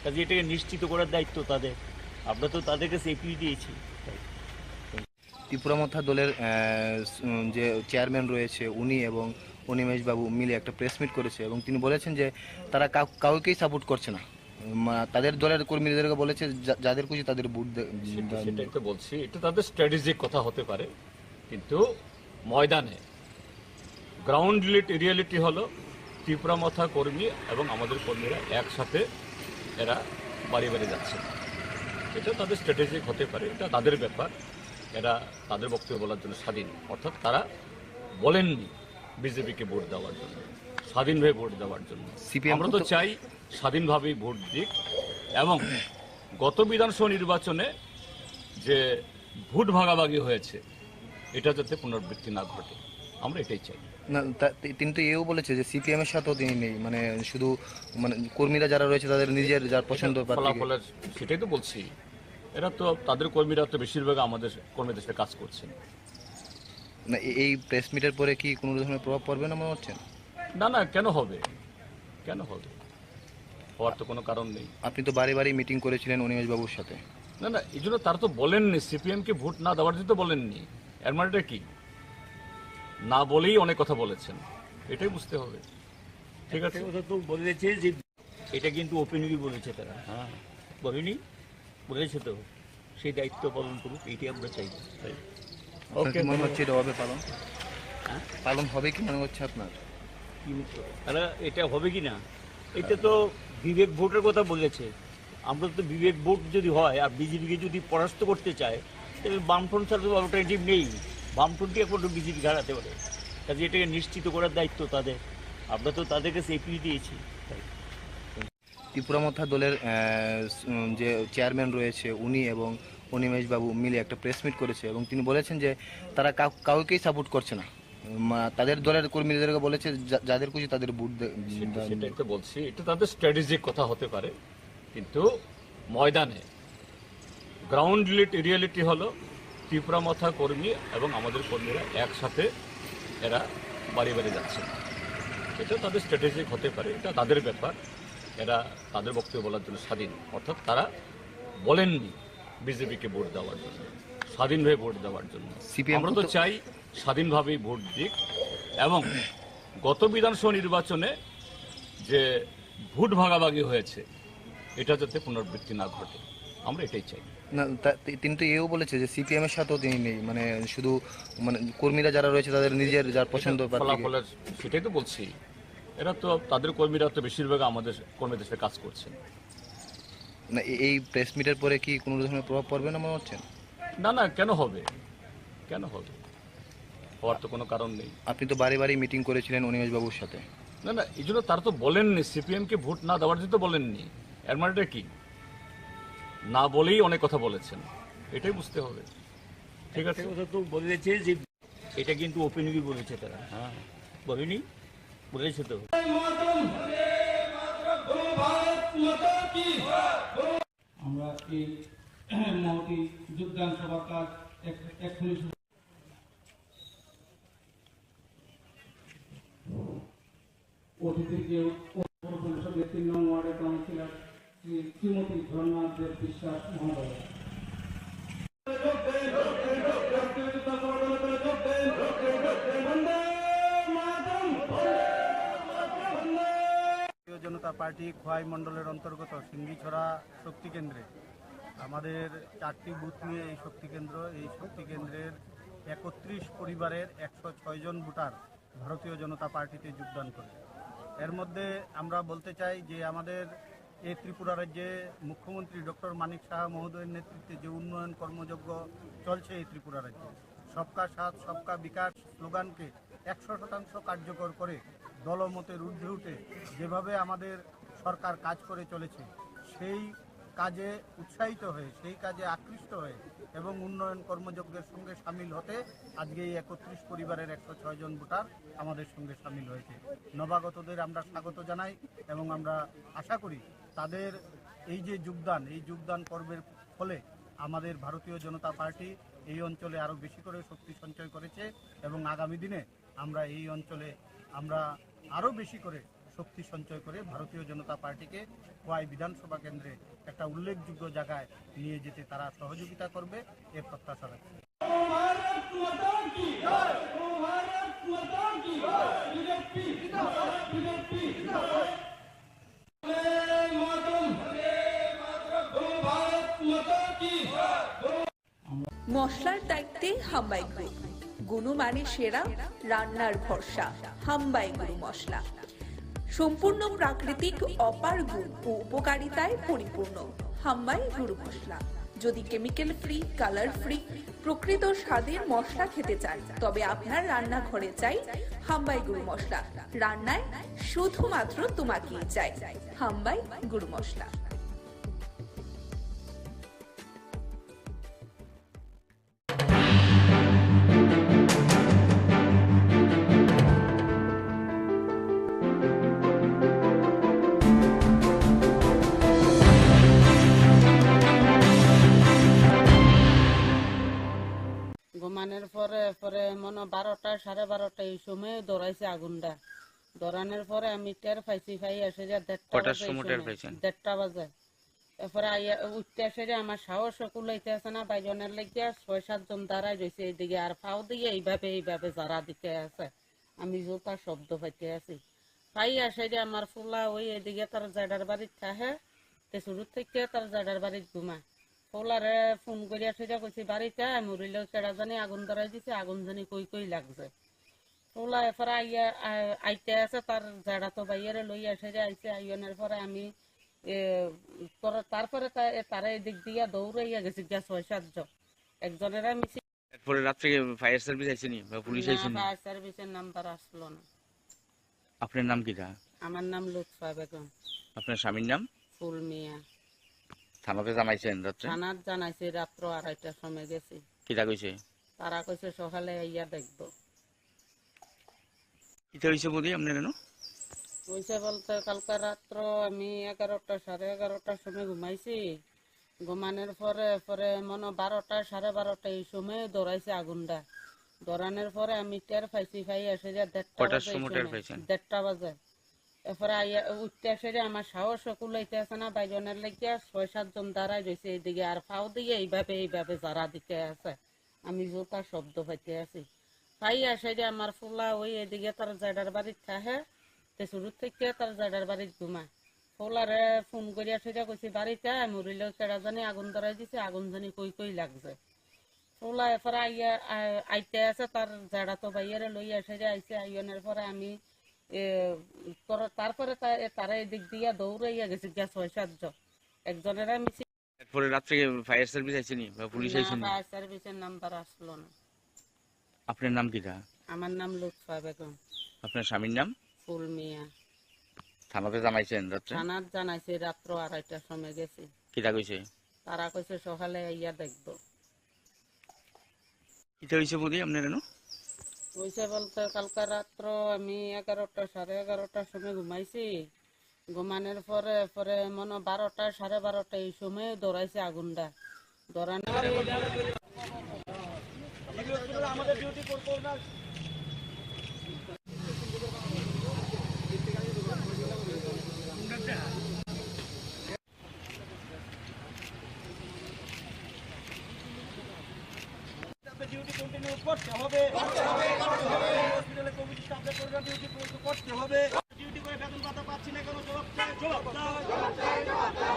কাজে এটাকে নিশ্চিত করার দায়িত্ব তাদের। আমরা তো তাদেরকে সেফটি দিয়েছি। ত্রিপুরামথা দলের যে চেয়ারম্যান রয়েছে উনি এবং অনিমেষ বাবু মিলে একটা প্রেস মিট করেছে এবং তিনি বলেছেন যে তারা কাউকেই সাপোর্ট করছে না। তাদের দলের কর্মীদেরকে বলেছে যাদের খুশি তাদের ভোট সেটাই তো বলছি, এটা তাদের স্ট্র্যাটেজিক কথা হতে পারে, কিন্তু ময়দানে গ্রাউন্ড রিয়েলিটি হলো ত্রিপুরামথা কর্মী এবং আমাদের কর্মীরা একসাথে এরা বাড়ি বাড়ি যাচ্ছে। এটা তাদের স্ট্র্যাটেজিক হতে পারে, এটা তাদের ব্যাপার, এরা তাদের বক্তব্য বলার জন্য স্বাধীন। অর্থাৎ তারা বলেননি বিজেপিকে ভোট দেওয়ার জন্য, স্বাধীনভাবে ভোট দেওয়ার জন্য। আমরা তো চাই স্বাধীনভাবেই ভোট দিক এবং গত বিধানসভা নির্বাচনে যে ভোট ভাগাভাগি হয়েছে এটা যাতে পুনরাবৃত্তি না ঘটে, আমরা এটাই চাই। না, তিনি তো এও বলেছে যে সিপিএম এর সাথেও তিনি নেই, মানে শুধু মানে কর্মীরা যারা রয়েছে তাদের নিজের যার পছন্দ ফলাফলের, সেটাই তো বলছি, এরা তো তাদের কর্মীরা তো বেশিরভাগ আমাদের কর্মীদের সাথে কাজ করছেন। না, এই প্রেস মিটের পরে কি কোনো ধরনের প্রভাব পড়বে না মনে হচ্ছে? না না, কেন হবে, কেন হবে, হওয়ার তো কোনো কারণ নেই। আপনি তো বাড়ি বাড়ি মিটিং করেছিলেন অনিমেষ বাবুর সাথে। না না, এই জন্য তারা তো বলেননি সিপিএমকে ভোট না দেওয়ার জন্য, তো বলেননি। এর মানেটা কি? না বলেই অনেক কথা বলেছেন, এটাই বুঝতে হবে। ঠিক আছে, কথা তো বলেছে যে এটা কিন্তু ওপেনলি বলেছে তারা, হ্যাঁ বলেনি, বলেছে তো, সেই দায়িত্ব পালন করুক, এইটাই আমরা চাই। ওকে, মনে হচ্ছে এটা হবে পালন, পালন হবে কি মনে হচ্ছে আপনার? তারা এটা হবে কি না, এটা তো বিবেক ভোটের কথা বলেছে। আমরা তো বিবেক ভোট যদি হয় আর বিজেপিকে যদি পরাস্ত করতে চায় তাহলে বামফ্রন্ট ছাড়া তো অল্টারনেটিভ নেই। বামফ্রন্টই একমাত্র বিজেপি হারাতে পারে, কাজে এটাকে নিশ্চিত করার দায়িত্ব তাদের। আমরা তো তাদের কাছে এপিল দিয়েছি। ত্রিপুরামথা দলের যে চেয়ারম্যান রয়েছে উনি এবং অনিমেষ বাবু মিলে একটা প্রেস মিট করেছে এবং তিনি বলেছেন যে তারা কাউকেই সাপোর্ট করছে না। তাদের দলের কর্মীদেরকে বলেছে যাদের খুশি তাদের ভোট সেটাই তো বলছি, এটা তাদের স্ট্র্যাটেজিক কথা হতে পারে, কিন্তু ময়দানে গ্রাউন্ড রিয়েলিটি হলো ত্রিপুরামথা কর্মী এবং আমাদের কর্মীরা একসাথে এরা বাড়ি বাড়ি যাচ্ছে। এটা তাদের স্ট্র্যাটেজিক হতে পারে, এটা তাদের ব্যাপার, এরা তাদের বক্তব্য বলার জন্য স্বাধীন। অর্থাৎ তারা বলেননি বিজেপিকে ভোট দেওয়ার জন্য, স্বাধীনভাবে ভোট দেওয়ার জন্য। আমরা তো চাই স্বাধীনভাবেই ভোট দিক এবং গত বিধানসভা নির্বাচনে যে ভোট ভাগাভাগি হয়েছে এটা যাতে পুনরাবৃত্তি না ঘটে, আমরা এটাই চাই। না, তিনি তো এও বলেছে যে সিপিএম এর সাথেও তিনি নেই, মানে শুধু মানে কর্মীরা যারা রয়েছে তাদের নিজের যার পছন্দ ফলাফলের, সেটাই তো বলছি, এরা তো তাদের কর্মীরা তো বেশিরভাগ আমাদের কর্মীদের সাথে কাজ করছেন। না, এই প্রেস মিটের পরে কি কোনো ধরনের প্রভাব পড়বে না মনে হচ্ছে? না না, কেন হবে, কেন হবে, হওয়ার তো কোনো কারণ নেই। আপনি তো বাড়ি বাড়ি মিটিং করেছিলেন অনিমেষ বাবুর সাথে। না না, এই জন্য তারা তো বলেননি সিপিএমকে ভোট না দেওয়ার জন্য, তো বলেননি। এর মানেটা কি? না বলেই অনেক কথা বলেছেন, এটাই বুঝতে হবে। ঠিক আছে, কথা তো বলেছে যে এটা কিন্তু ওপেনলি বলেছে তারা, হ্যাঁ বলেনি, বলেছে তো। আমরা এই মহতি যোগদান সভার কাজ এক্ষুনি অতিথিকে পরিষদের 3 নং ওয়ার্ডের কাউন্সিলর শ্রীমতী ঝর্ণা দেব বিশ্বাস মহোদয়। ভারতীয় জনতা পার্টি খোয়াই মণ্ডলের অন্তর্গত সিঙ্গিছড়া শক্তি কেন্দ্রে আমাদের 4টি বুথ নিয়ে এই শক্তি কেন্দ্রের 31 পরিবারের 106 জন ভোটার ভারতীয় জনতা পার্টিতে যোগদান করে। এর মধ্যে আমরা বলতে চাই যে আমাদের এই ত্রিপুরা রাজ্যে মুখ্যমন্ত্রী ডক্টর মানিক সাহা মহোদয়ের নেতৃত্বে যে উন্নয়ন কর্মযজ্ঞ চলছে এই ত্রিপুরা রাজ্যে, সবকা সাথ সবকা বিকাশ স্লোগানকে 100% কার্যকর করে দলমতের ঊর্ধ্বে উঠে যেভাবে আমাদের সরকার কাজ করে চলেছে সেই কাজে উৎসাহিত হয়ে, সেই কাজে আকৃষ্ট হয়ে এবং উন্নয়ন কর্মযজ্ঞের সঙ্গে সামিল হতে আজকে এই 31 পরিবারের 106 জন ভোটার আমাদের সঙ্গে সামিল হয়েছে। নবাগতদের আমরা স্বাগত জানাই এবং আমরা আশা করি তাদের এই যে যোগদান পর্বের ফলে আমাদের ভারতীয় জনতা পার্টি এই অঞ্চলে আরও বেশি করে শক্তি সঞ্চয় করেছে এবং আগামী দিনে আমরা এই অঞ্চলে আমরা আরও বেশি করে শক্তি সঞ্চয় করে ভারতীয় জনতা পার্টিকে খোয়াই বিধানসভা কেন্দ্রে একটা উল্লেখযোগ্য জায়গায় নিয়ে যেতে তারা সহযোগিতা করবে এ প্রত্যাশা রাখছি। মশলার দায়িত্বে হাম্বাই গ্রুপ, গুণমানে সেরা, রান্নার ভরসা। হাম্বাই গুরু মশলা সম্পূর্ণ প্রাকৃতিক, অপার গুণ ও উপকারিতায় পরিপূর্ণ। হাম্বাই গুরু মশলা। যদি কেমিক্যাল ফ্রি, কালার ফ্রি, প্রকৃত স্বাদের মশলা খেতে চান, তবে আপনার রান্নাঘরে চাই হাম্বাই গুরু মশলা। রান্নায় শুধুমাত্র তোমাকেই চাই হাম্বাই গুরু মশলা। ঘুমানোর পরে পরে মনে 12টা 12:30 এই সময় দৌড়াইছে আগুনটা। দৌড়ানোর পরে আমি টের পাইছি, পাই আসে যে 1:30 বাজে। এরপরে উঠতে আসে যে আমার সাহস কুলাইতে আছে না, বাইজনের লেগে 6-7 জন দাঁড়াই রয়েছে এইদিকে, আর ফাও দিয়ে এইভাবে যারা দিতে আছে। আমি জোতা শব্দ পাইতে আছি, পাই আসে যে আমার ফুলা ওই এদিকে তার জাডার বাড়ির থাকে, শুরু থেকে তার জাডার বাড়ির ঘুমা। ফুলারে ফোন করে আসে যে কইছি বাড়িতে মরিল, কেডা জানি আগুন ধরাই দিছে, আগুন জানি কই লাগছে। ফুলা এরপরে আইতে আছে, তার জাডা তো বাইরে লই আসে যে আইছে। আইনের পরে আমি তারপরে তারা এদিক দিয়ে দৌড়াইয়া গেছি 6-7 জন। একজনের আমি এরপরে রাত্রে ফায়ার সার্ভিস আইছেনি বা পুলিশ আইছেনি? ফায়ার সার্ভিসের নাম্বার আসলো না। আপনার নাম কিটা? আমার নাম লুৎফা বেগম। আপনার স্বামীর নাম? ফুল মিয়া। থানাতে জানাইছেন রাত্রে? থানাত জানাইছি, রাত্র 2:30টার সময় গেছি। কিটা কইছে? তারা কইছে সকালে আইয়া দেখবো। কিটা হইছে বলি আপনার কেন? হইছে বলতে কালকে রাত্র আমি 11টা 11:30টার সময় ঘুমাইছি। ঘুমানোর পরে মনে 12টা 12:30 এই সময় দৌড়াইছে আগুনটা। দৌড়ানোর পরে আমি টের পাইছি, পাই আসে যে 1:30 বাজে। এরপরে উঠতে আসে যে আমার সাহস কুলাইতে আছে না, বাইজনের লেগে 6-7 জন দাঁড়াই রয়েছে এইদিকে, আর ফাও দিয়ে এইভাবে যারা দিতে আছে। আমি জোতা শব্দ পাইতে আছি, পাই আসে যে আমার ফুলা ওই এদিকে তার জাডার বাড়ির থাকে, শুরু থেকে তার জাডার বাড়ির ঘুমা। ফুলারে ফোন করে আসে যে কইছি বাড়িতে মরিল, কেডা জানি আগুন ধরাই দিছে, আগুন জানি কই লাগছে। ফুলা এরপরে আইতে আছে, তার জাডা তো বাইরে লই আসে যে আইছে। আইনের পরে আমি তারপরে তারা এদিক দিয়ে দৌড়াইয়া গেছি 6-7 জন। একজনের আমি এরপরে রাত্রে ফায়ার সার্ভিস আইছেনি বা পুলিশ আইছেনি? ফায়ার সার্ভিসের নাম্বার আসলো না। আপনার নাম কিটা? আমার নাম লুৎফা বেগম। আপনার স্বামীর নাম? ফুল মিয়া। থানাতে জানাইছেন রাত্রে? থানাত জানাইছি, রাত্র 2:30টার সময় গেছি। কিটা কইছে? তারা কইছে সকালে আইয়া দেখবো। কিটা হইছে বলি আপনার কেন? হইছে বলতে কালকে রাত্র আমি 11টা 11:30টার সময় ঘুমাইছি। ঘুমানোর পরে মনে 12টা 12:30 এই সময় দৌড়াইছে আগুনটা। আমাদের ডিউটি করবো না। ডিউটি কন্টিনিউ করতে হবে, হসপিটালে কোভিড স্টাফদের প্রোগ্রাম ডিউটি করতে হবে। ডিউটি করে বেতন ভাতা পাচ্ছি না কেন, জবাব দাও।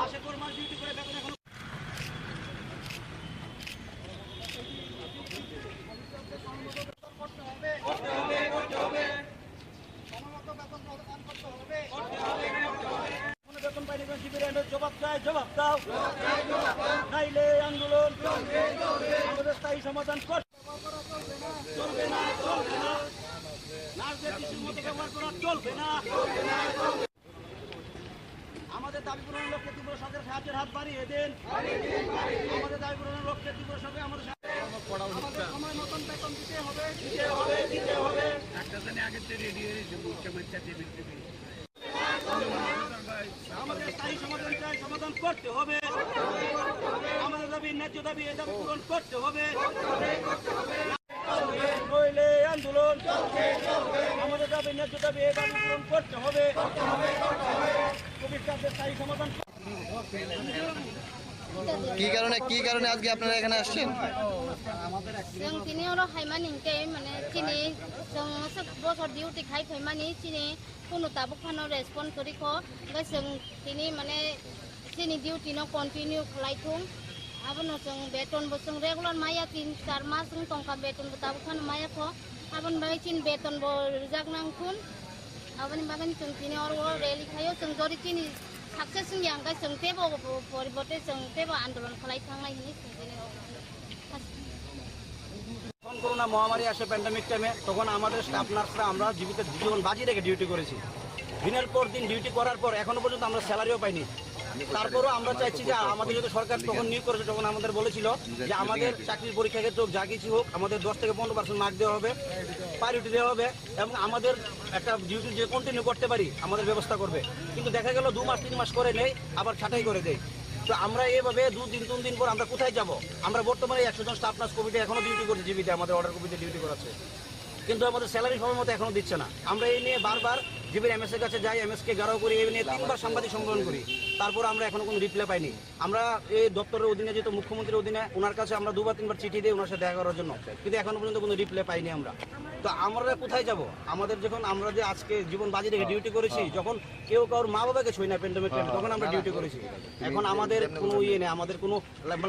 মাসে 4 মাস ডিউটি করে বেতন এখন বেতন পাইনি, জবাব দাও, নাইলে আন্দোলন আমাদের স্থায়ী সমাধান চলবে না। নার্সদের কিছুর মতো ব্যবহার করা চলবে না। আমাদের দাবি পূরণের লক্ষ্যে তীব্র সরকারের সাহায্যের হাত বাড়িয়ে দেন। আমাদের দাবি পূরণের লক্ষ্যে তীব্র সরকার আমাদের সময় মতন বেতন দিতে হবে। আমাদের স্থায়ী সমাধান চাই, সমাধান করতে হবে। আমাদের দাবি ন্যায্য দাবি, এ দাবি পূরণ করতে হবে। নইলে আন্দোলন, আমাদের দাবি ন্যায্য দাবি, এ দাবি পূরণ করতে হবে। কোভিড স্টাফদের স্থায়ী সমাধান কি কারণে আজকে আপনারা এখানে আসছেন? जों दिनै हराव हायमानिंके माने दिनै जों बसर डिउटि खाय फैमानि दिनै कोनो ताबो खानो रेसपन्ड करिख ओमफ्राय जों दिनै माने दिनै डिउटिनो कन्टिनिउ खालायथुं आबोनो जों बेतनबो जों रेगुलार माया 3-4 मास जों टंका बेतनबो ताबो खानो मायाख आबोन बागै चिन बेतनबो रिजागनांखुन आबोन बागै जों दिनै हराव रेलि खायो जों जरि दिनै साक्सेस यांगा जों तेबो परिबर्ते जों तेबो आन्दोलन खालायथांनाय हिनि दिनै যখন করোনা মহামারী আসে প্যান্ডামিক টাইমে তখন আমাদের স্টাফ নার্সরা আমরা জীবিত জীবন বাজি রেখে ডিউটি করেছি। দিনের পর দিন ডিউটি করার পর এখনো পর্যন্ত আমরা স্যালারিও পাইনি। তারপরও আমরা চাইছি যে আমাদের যদি সরকার তখন নিয়োগ করেছে তখন আমাদের বলেছিল যে আমাদের চাকরির পরীক্ষা ক্ষেত্রে হোক যা কিছু হোক আমাদের 10 থেকে 15% মার্ক দেওয়া হবে, প্রায়োরিটি দেওয়া হবে এবং আমাদের একটা ডিউটি যে কন্টিনিউ করতে পারি আমাদের ব্যবস্থা করবে। কিন্তু দেখা গেল 2 মাস 3 মাস করে নেই আবার ছাঁটাই করে দেয়। তো আমরা এইভাবে 2 দিন 3 দিন পর আমরা কোথায় যাব? আমরা বর্তমানে 100 জন স্টাফ নার্স কোভিডে এখনো ডিউটি করছে, জীবিতে আমাদের অর্ডার কোভিডে ডিউটি করাচ্ছে, কিন্তু আমাদের স্যালারি সময় মতো এখনো দিচ্ছে না। আমরা এই নিয়ে বারবার জিবির এমএস এর কাছে যাই, এমএস কে গাড়াও করি, এই নিয়ে 3বার সাংবাদিক সম্মেলন করি, তারপর আমরা এখনো কোনো রিপ্লাই পাইনি। আমরা এই দপ্তরের অধীনে যেহেতু মুখ্যমন্ত্রীর অধীনে ওনার কাছে আমরা 2বার 3বার চিঠি দিই ওনার সাথে দেখা করার জন্য, কিন্তু এখনো পর্যন্ত কোনো রিপ্লাই পাইনি আমরা। তো আমরা কোথায় যাব? আমাদের যখন আমরা যে আজকে জীবন বাজি রেখে ডিউটি করেছি, যখন কেউ কারোর মা বাবাকে ছুঁই না প্যান্ডামিক টাইমে, তখন আমরা ডিউটি করেছি। এখন আমাদের কোনো ইয়ে নেই, আমাদের কোনো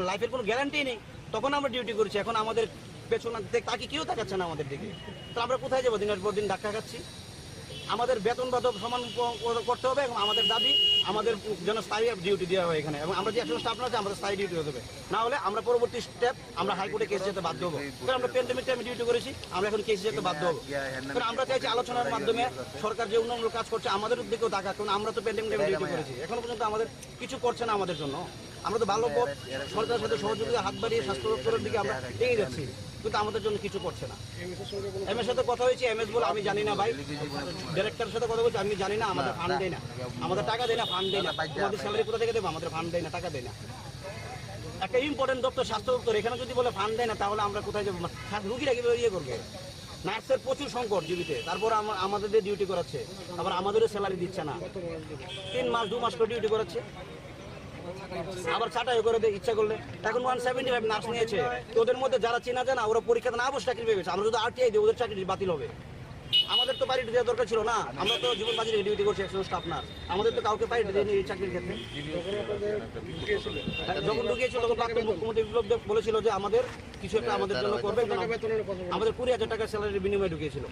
লাইফের কোনো গ্যারান্টি নেই, তখন আমরা ডিউটি করেছি। এখন আমাদের পেছন তাকে কেউ তাকাচ্ছে না আমাদের দিকে, তো আমরা কোথায় যাবো? দিনের পর দিন ধাক্কা খাচ্ছি। আমাদের বেতন বাধক সমান করতে হবে এবং আমাদের দাবি আমাদের যেন স্থায়ী ডিউটি দেওয়া হয় এখানে, এবং আমরা যে একজন স্টাফ না আছে আমাদের স্থায়ী ডিউটি হতে হবে, না হলে আমরা পরবর্তী স্টেপ আমরা হাইকোর্টে কেস যেতে বাধ্য হবো। কারণ আমরা প্যান্ডেমিক টাইমে ডিউটি করেছি, আমরা এখন কেস যেতে বাধ্য হবো। কারণ আমরা চাইছি আলোচনার মাধ্যমে সরকার যে উন্নয়নমূলক কাজ করছে আমাদের দিকেও দেখা, কারণ আমরা তো প্যান্ডেমিক টাইমে ডিউটি করেছি, এখনো পর্যন্ত আমাদের কিছু করছে না আমাদের জন্য। আমরা তো ভালো পথ সরকারের সাথে সহযোগিতা হাত বাড়িয়ে স্বাস্থ্য দপ্তরের দিকে আমরা এগিয়ে যাচ্ছি, কিন্তু আমাদের জন্য কিছু করছে না। এমএস সাথে কথা হয়েছে, এমএস বলে আমি জানি না ভাই, ডিরেক্টরের সাথে কথা বলছি আমি জানি না, আমাদের ফান্ড দেয় না, আমাদের টাকা দেয় না, ফান্ড দেয় না, আমাদের স্যালারি কোথা থেকে দেবো? আমাদের ফান্ড দেয় না, টাকা দেয় না। একটা ইম্পর্টেন্ট দপ্তর স্বাস্থ্য দপ্তর, এখানে যদি বলে ফান্ড দেয় না তাহলে আমরা কোথায় যাবো? রুগীরা কিভাবে ইয়ে করবে? নার্সের প্রচুর সংকট জীবিতে, তারপর আমাদের ডিউটি করাচ্ছে, আবার আমাদেরও স্যালারি দিচ্ছে না, 3 মাস 2 মাস করে ডিউটি করাচ্ছে, আবার ছাটাই করে দেয় ইচ্ছা করলে। এখন 175 নার্স নিয়েছে, তো ওদের মধ্যে যারা চেনা জানা ওরা পরীক্ষাতে না বসে চাকরি পেয়েছে, আমরা যদি আরটিআই দিই ওদের চাকরি বাতিল হবে। আমাদের তো প্রায়োরিটি দেওয়া দরকার ছিল না, আমরা তো জীবন বাজি রেখে ডিউটি করছি একজন স্টাফ নার্স, আমাদের তো কাউকে প্রায়োরিটি দেয়নি এই চাকরির ক্ষেত্রে। যখন ঢুকিয়েছিল তখন প্রাক্তন মুখ্যমন্ত্রী বিপ্লব দেব বলেছিল যে আমাদের কিছু একটা আমাদের জন্য করবে, আমাদের 20,000 টাকা স্যালারির বিনিময়ে ঢুকিয়েছিল।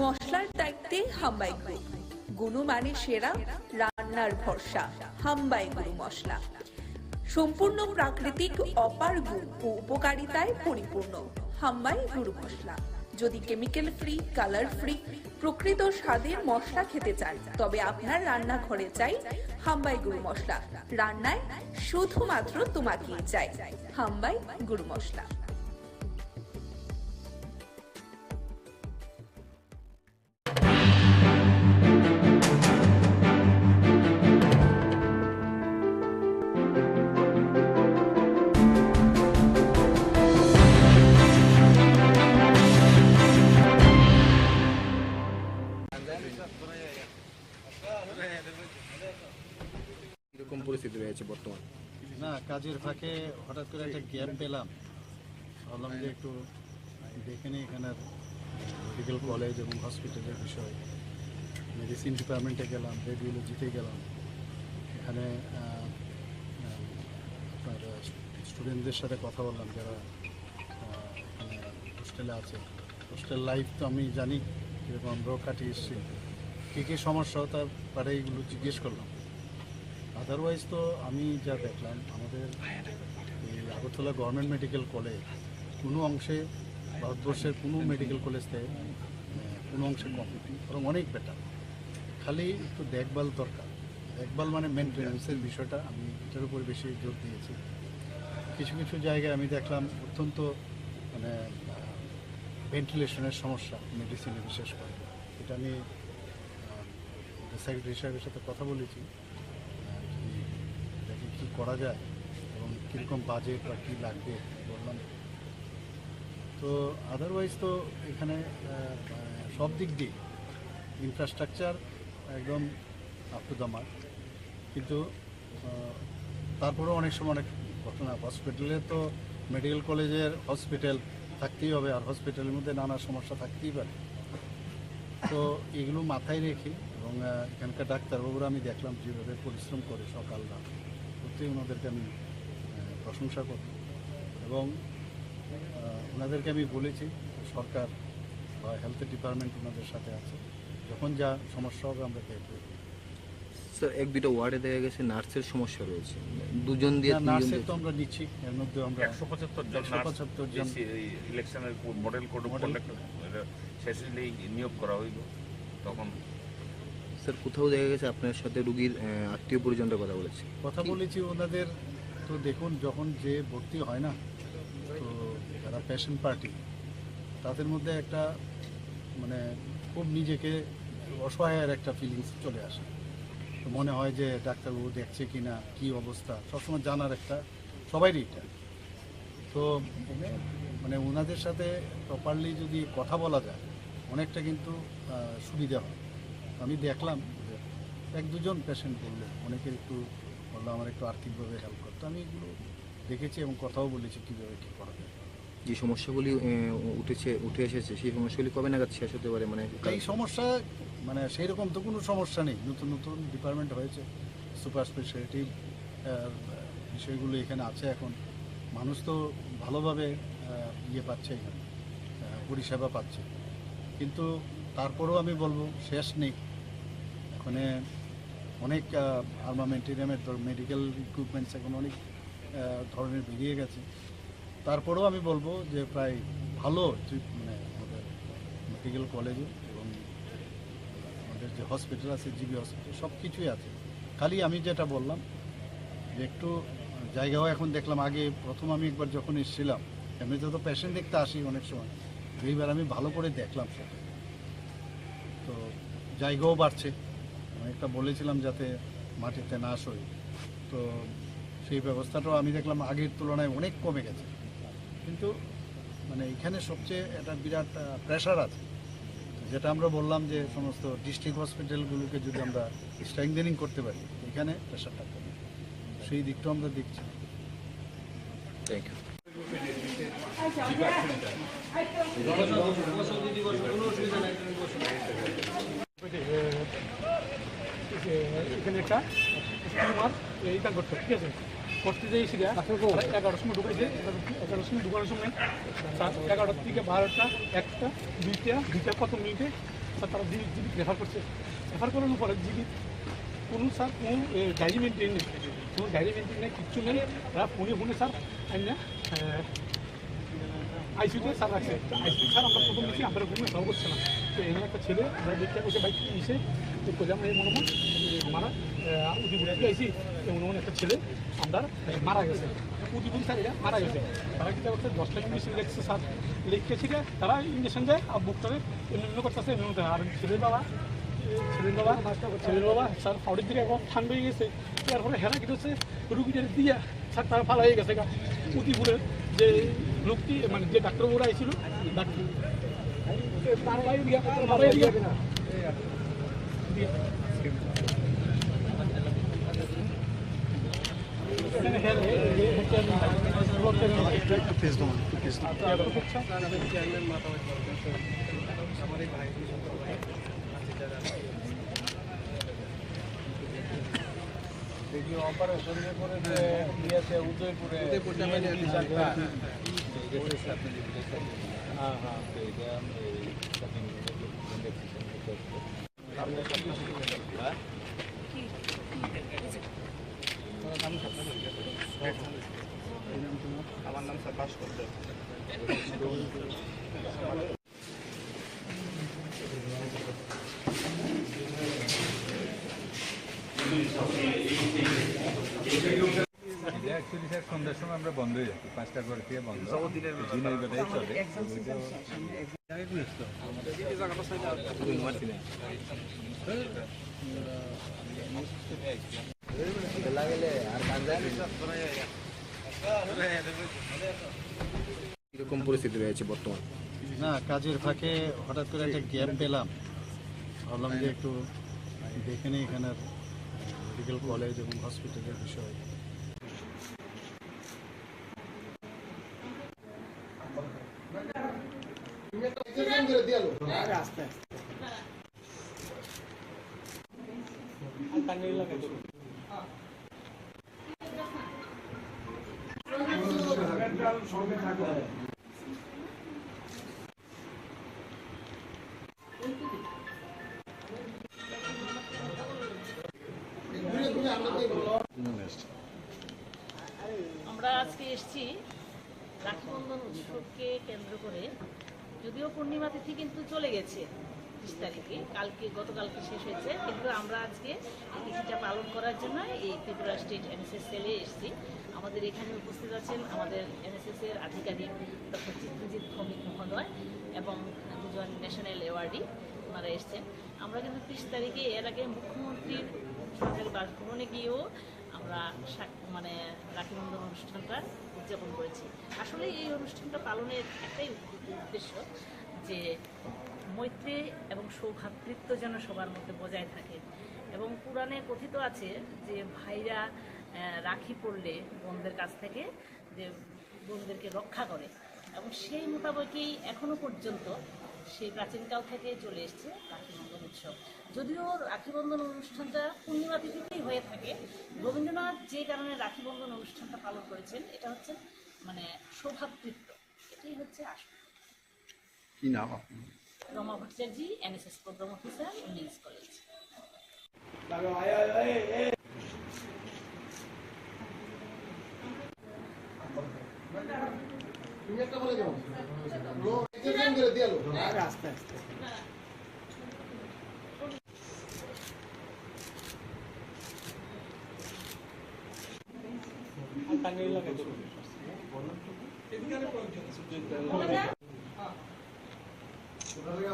মশলার দায়িত্বে হাম্বাই গ্রুপ, গুণমানে সেরা, রান্নার ভরসা হাম্বাই গুরু মশলা। সম্পূর্ণ প্রাকৃতিক অপার গুণ ও উপকারিতায় পরিপূর্ণ হাম্বাই গুরু মশলা। যদি কেমিক্যাল ফ্রি, কালার ফ্রি, প্রকৃত স্বাদের মশলা খেতে চান তবে আপনার রান্নাঘরে চাই হাম্বাই গুরু মশলা। রান্নায় শুধুমাত্র তোমাকেই চাই হাম্বাই গুরু মশলা। এরকম পরিস্থিতি রয়েছে বর্তমান? না, কাজের ফাঁকে হঠাৎ করে একটা গ্যাপ পেলাম, ভাবলাম যে একটু দেখে নিই এখানের মেডিকেল কলেজ এবং হসপিটালের বিষয়। মেডিসিন ডিপার্টমেন্টে গেলাম, রেডিওলজিতে গেলাম, এখানে আপনার স্টুডেন্টদের সাথে কথা বললাম যারা এখানে হোস্টেলে আছে। হোস্টেল লাইফ তো আমি জানি যেরকম আমরাও কাটিয়ে এসেছি, কী কী সমস্যা তার পারে এইগুলো জিজ্ঞেস করলাম। আদারওয়াইজ তো আমি যা দেখলাম আমাদের এই আগরতলা গভর্নমেন্ট মেডিকেল কলেজ কোনো অংশে ভারতবর্ষের কোনো মেডিকেল কলেজ থেকে কোনো অংশে কম, বরং অনেক বেটার। খালি একটু দেখভাল দরকার। দেখভাল মানে মেনটেন্যান্সের বিষয়টা আমি এটার উপর বেশি জোর দিয়েছি। কিছু কিছু জায়গায় আমি দেখলাম অত্যন্ত মানে ভেন্টিলেশনের সমস্যা মেডিসিনে বিশেষ করে। এটা আমি সেক্রেটারি সাহেবের সাথে কথা বলেছি, দেখি কী করা যায় এবং কীরকম বাজেট বা কী লাগবে বললাম। তো আদারওয়াইজ তো এখানে সব দিক দিয়ে ইনফ্রাস্ট্রাকচার একদম আপ টু দ্য মার্ক, কিন্তু তারপরেও অনেক সময় অনেক ঘটনা। হসপিটালে তো মেডিকেল কলেজের হসপিটাল থাকতেই হবে, আর হসপিটালের মধ্যে নানা সমস্যা থাকতেই পারে। তো এগুলো মাথায় রেখে এবং এখানকার ডাক্তারবাবুরা আমি দেখলাম যেভাবে পরিশ্রম করে সকাল রাত, সত্যিই ওনাদেরকে আমি প্রশংসা করি এবং ওনাদেরকে আমি বলেছি সরকার বা হেলথ ডিপার্টমেন্ট ওনাদের সাথে আছে, যখন যা সমস্যা হবে আমরা দেখব। স্যার, এক দুটো ওয়ার্ডে দেখা গেছে নার্সের সমস্যা রয়েছে, দুজন দিয়ে নার্সের তো আমরা নিচ্ছি, এর মধ্যে আমরা 175 জন ইলেকশনের মডেল কোড অফ কন্ডাক্ট শেষে নিয়োগ করা হইল। তখন স্যার কোথাও দেখা গেছে আপনার সাথে রুগীর আত্মীয় পরিজনরা কথা বলেছে? কথা বলেছি ওনাদের। তো দেখুন, যখন যে ভর্তি হয় না, তো যারা পেশেন্ট পার্টি তাদের মধ্যে একটা মানে খুব নিজেকে অসহায়ের একটা ফিলিংস চলে আসে। তো মনে হয় যে ডাক্তারবাবু দেখছে কি না, কী অবস্থা, সবসময় জানার একটা সবাইরই এটা। তো মানে ওনাদের সাথে প্রপারলি যদি কথা বলা যায় অনেকটা কিন্তু সুবিধা হয়। আমি দেখলাম এক দুজন পেশেন্ট বললো, অনেকের একটু বললো আমার একটু আর্থিকভাবে হেল্প করতো। আমি এগুলো দেখেছি এবং কথাও বলেছি কীভাবে কী করা যায়। যে সমস্যাগুলি উঠে এসেছে সেই সমস্যাগুলি কবে নাগাদ শেষ হতে পারে? মানে এই সমস্যা মানে সেই রকম তো কোনো সমস্যা নেই, নতুন নতুন ডিপার্টমেন্ট হয়েছে, সুপার স্পেশালিটি বিষয়গুলো এখানে আছে। এখন মানুষ তো ভালোভাবে ইয়ে পাচ্ছে, এখানে পরিষেবা পাচ্ছে, কিন্তু তারপরেও আমি বলবো শেষ নেই। এখানে অনেক আর্মামেন্টেরিয়ামের মেডিকেল ইকুইপমেন্টস এখন অনেক ধরনের বেরিয়ে গেছে। তারপরেও আমি বলবো যে প্রায় ভালো মানে আমাদের মেডিকেল কলেজে এবং আমাদের যে হসপিটাল আছে, জিবি হসপিটাল, সব কিছুই আছে। খালি আমি যেটা বললাম যে একটু জায়গাও এখন দেখলাম, আগে প্রথম আমি একবার যখন এসেছিলাম, এমনি তো পেশেন্ট দেখতে আসি অনেক সময়, এইবার আমি ভালো করে দেখলাম সেটা। তো জায়গাও বাড়ছে, অনেকটা বলেছিলাম যাতে মাটিতে না সই, তো সেই ব্যবস্থাটাও আমি দেখলাম আগের তুলনায় অনেক কমে গেছে। কিন্তু মানে এখানে সবচেয়ে একটা বিরাট প্রেশার আছে, যেটা আমরা বললাম যে সমস্ত ডিস্ট্রিক্ট হসপিটালগুলোকে যদি আমরা স্ট্রেংথেনিং করতে পারি, এখানে প্রেশারটা কমে, সেই দিকটাও আমরা দেখছি। Thank you. এখানে একটা স্টিমার এইটা করতে, ঠিক আছে, করতে যাই সেটা 11টার সময় ঢুকাইছে, 11টার সময় ঢুকানোর সময় 11টা থেকে 12টা, 1টা, 2টা কত মিনিটে স্যার তারা জীবিত রেফার করছে, রেফার করানোর পরে জীবিত কোনো স্যার কোনো ডায়েরি মেনটেন নেই, কোনো ডায়েরি মেনটেন নেই, কিচ্ছু নেই। তারা ফোনে স্যার না আইসিউতে স্যার রাখছে। আইসিউ স্যার আমরা প্রথম দিচ্ছি, আমরা ঘুমে ভালো করছে না। তো এমন একটা ছেলে আমরা দেখতে বসে বাইক এসে করে আমরা এই মনে আমরা উদিপুর থেকে আইসি, এমন একটা ছেলে আমরা মারা গেছে, উদিপুর স্যার এটা মারা গেছে। তারা কী করছে 10 লাখ ইঞ্জেকশন লিখছে স্যার, লিখেছি তারা ইঞ্জেকশন দেয় আর বুকটারে এমনি করতেছে এমনি। আর ছেলের বাবা স্যার ফাউডের দিকে একবার ঠান বেরিয়ে গেছে। এরপরে হেরা কি হচ্ছে রুগীদের দিয়ে স্যার তারা ফালা হয়ে গেছে। উদিপুরের যে লোকটি মানে যে ডাক্তারবাবুরা আইছিল ডাক্তার অপারেশন করে দিয়েছে উদয়পুরে। হ্যাঁ হ্যাঁ আমার নাম সকাশ করতে। অ্যাকচুয়ালি স্যার সন্ধ্যার সময় আমরা বন্ধ হয়ে যাচ্ছি, 5টা করে থেকে বন্ধ, দিনের বেলায় চলে। কিরকম পরিস্থিতি রয়েছে বর্তমান? না, কাজের ফাঁকে হঠাৎ করে একটা গ্যাপ পেলাম, ভাবলাম যে একটু দেখে নিই এখানের মেডিকেল কলেজ এবং হসপিটালের বিষয়। আমরা আজকে এসেছি রাখি বন্ধন উৎসবকে কেন্দ্র করে। যদিও পূর্ণিমা তিথি কিন্তু চলে গেছে 30 তারিখে, গতকালকে শেষ হয়েছে, কিন্তু আমরা আজকে এই তিথিটা পালন করার জন্য এই ত্রিপুরা স্টেট এনএসএস সেলে এসেছি। আমাদের এখানে উপস্থিত আছেন আমাদের এনএসএস এর আধিকারিক ডক্টর চিত্রজিৎ ভৌমিক মহোদয় এবং দুজন ন্যাশনাল অ্যাওয়ার্ডি ওনারা এসছেন। আমরা কিন্তু 30 তারিখে এর আগে মুখ্যমন্ত্রীর সরকারি বাসভবনে গিয়েও আমরা মানে রাখি বন্ধন অনুষ্ঠানটা উদযাপন করেছি। আসলে এই অনুষ্ঠানটা পালনের একটাই উদ্দেশ্য যে মৈত্রী এবং সৌভ্রাতৃত্ব যেন সবার মধ্যে বজায় থাকে। এবং পুরাণে কথিত আছে যে ভাইরা রাখি পড়লে বোনদের কাছ থেকে যে বোনদেরকে রক্ষা করে, এবং সেই মোতাবেকই এখনো পর্যন্ত সেই প্রাচীনকাল থেকে চলে এসছে রাখি বন্ধন উৎসব। যদিও রাখি বন্ধন অনুষ্ঠানটা পূর্ণিমা তিথিতেই হয়ে থাকে, রবীন্দ্রনাথ যে কারণে রাখি বন্ধন অনুষ্ঠানটা পালন করেছেন এটা হচ্ছে মানে সৌভ্রাতৃত্ব, এটাই হচ্ছে আসল। কি নাম আপনার? Rama Bhattacharya, NSS programme officer, women's college. তুমি একটা বলে যাও ইঞ্জেকশন করে দিয়ালো আস্তে আস্তে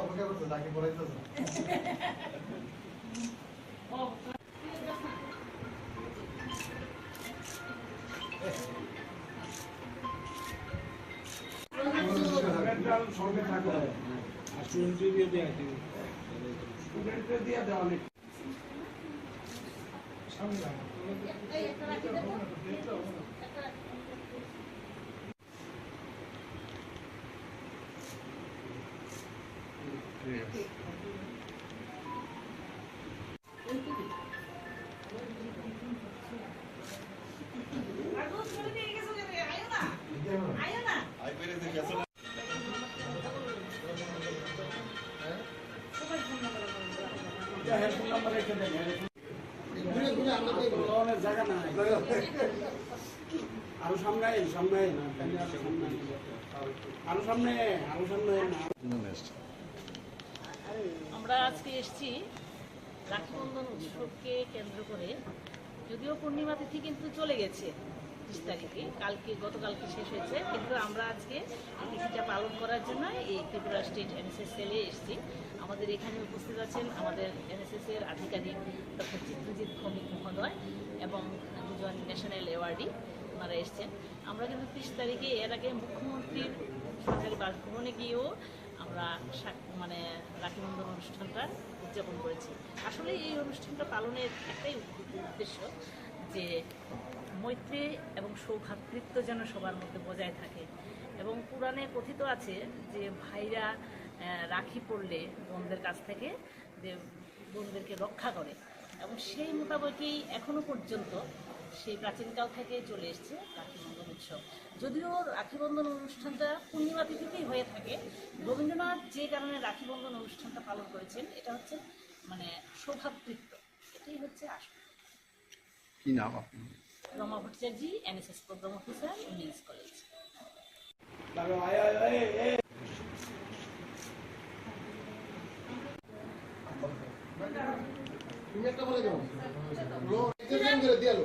অপেক্ষা করতে তাকে পড়াইতেছে। সঙ্গে থাকবে আর স্টুডেন্টকে দিয়ে দেওয়া স্টুডেন্টকে দিয়ে দেওয়া অনেক সামনে আরো সামনে আমরা আজকে এসেছি রাখি বন্ধন উৎসবকে কেন্দ্র করে, যদিও পূর্ণিমা তিথি কিন্তু চলে গেছে 30 তারিখে, গতকালকে শেষ হয়েছে, কিন্তু আমরা আজকে এই তিথিটা পালন করার জন্য এই ত্রিপুরা স্টেট এনএসএস সেলে এসেছি। আমাদের এখানে উপস্থিত আছেন আমাদের এনএসএস এর আধিকারিক ডক্টর চিত্রজিৎ ভৌমিক মহোদয় এবং দুজন ন্যাশনাল অ্যাওয়ার্ডি, ওনারা এসছেন। আমরা কিন্তু 30 তারিখে এর আগে মুখ্যমন্ত্রীর সরকারি বাসভবনে গিয়েও আমরা মানে রাখি বন্ধন অনুষ্ঠানটা উদযাপন করেছি। আসলে এই অনুষ্ঠানটা পালনের একটাই উদ্দেশ্য যে মৈত্রী এবং সৌভ্রাতৃত্ব যেন সবার মধ্যে বজায় থাকে, এবং পুরাণে কথিত আছে যে ভাইরা রাখি পড়লে বোনদের কাছ থেকে যে বোনদেরকে রক্ষা করে, এবং সেই মোতাবেকই এখনো পর্যন্ত সেই প্রাচীনকাল থেকে চলে এসছে রাখি বন্ধন উৎসব। যদিও রাখি বন্ধন অনুষ্ঠানটা পূর্ণিমা তিথিতেই হয়ে থাকে, রবীন্দ্রনাথ যে কারণে রাখি বন্ধন অনুষ্ঠানটা পালন করেছেন এটা হচ্ছে মানে সৌভ্রাতৃত্ব, এটাই হচ্ছে আসল। কি নাম আপনার? Rama Bhattacharya, NSS programme officer, women's college. তুমি একটা বলে দাও লো এক্সেশন করে দিয়ালো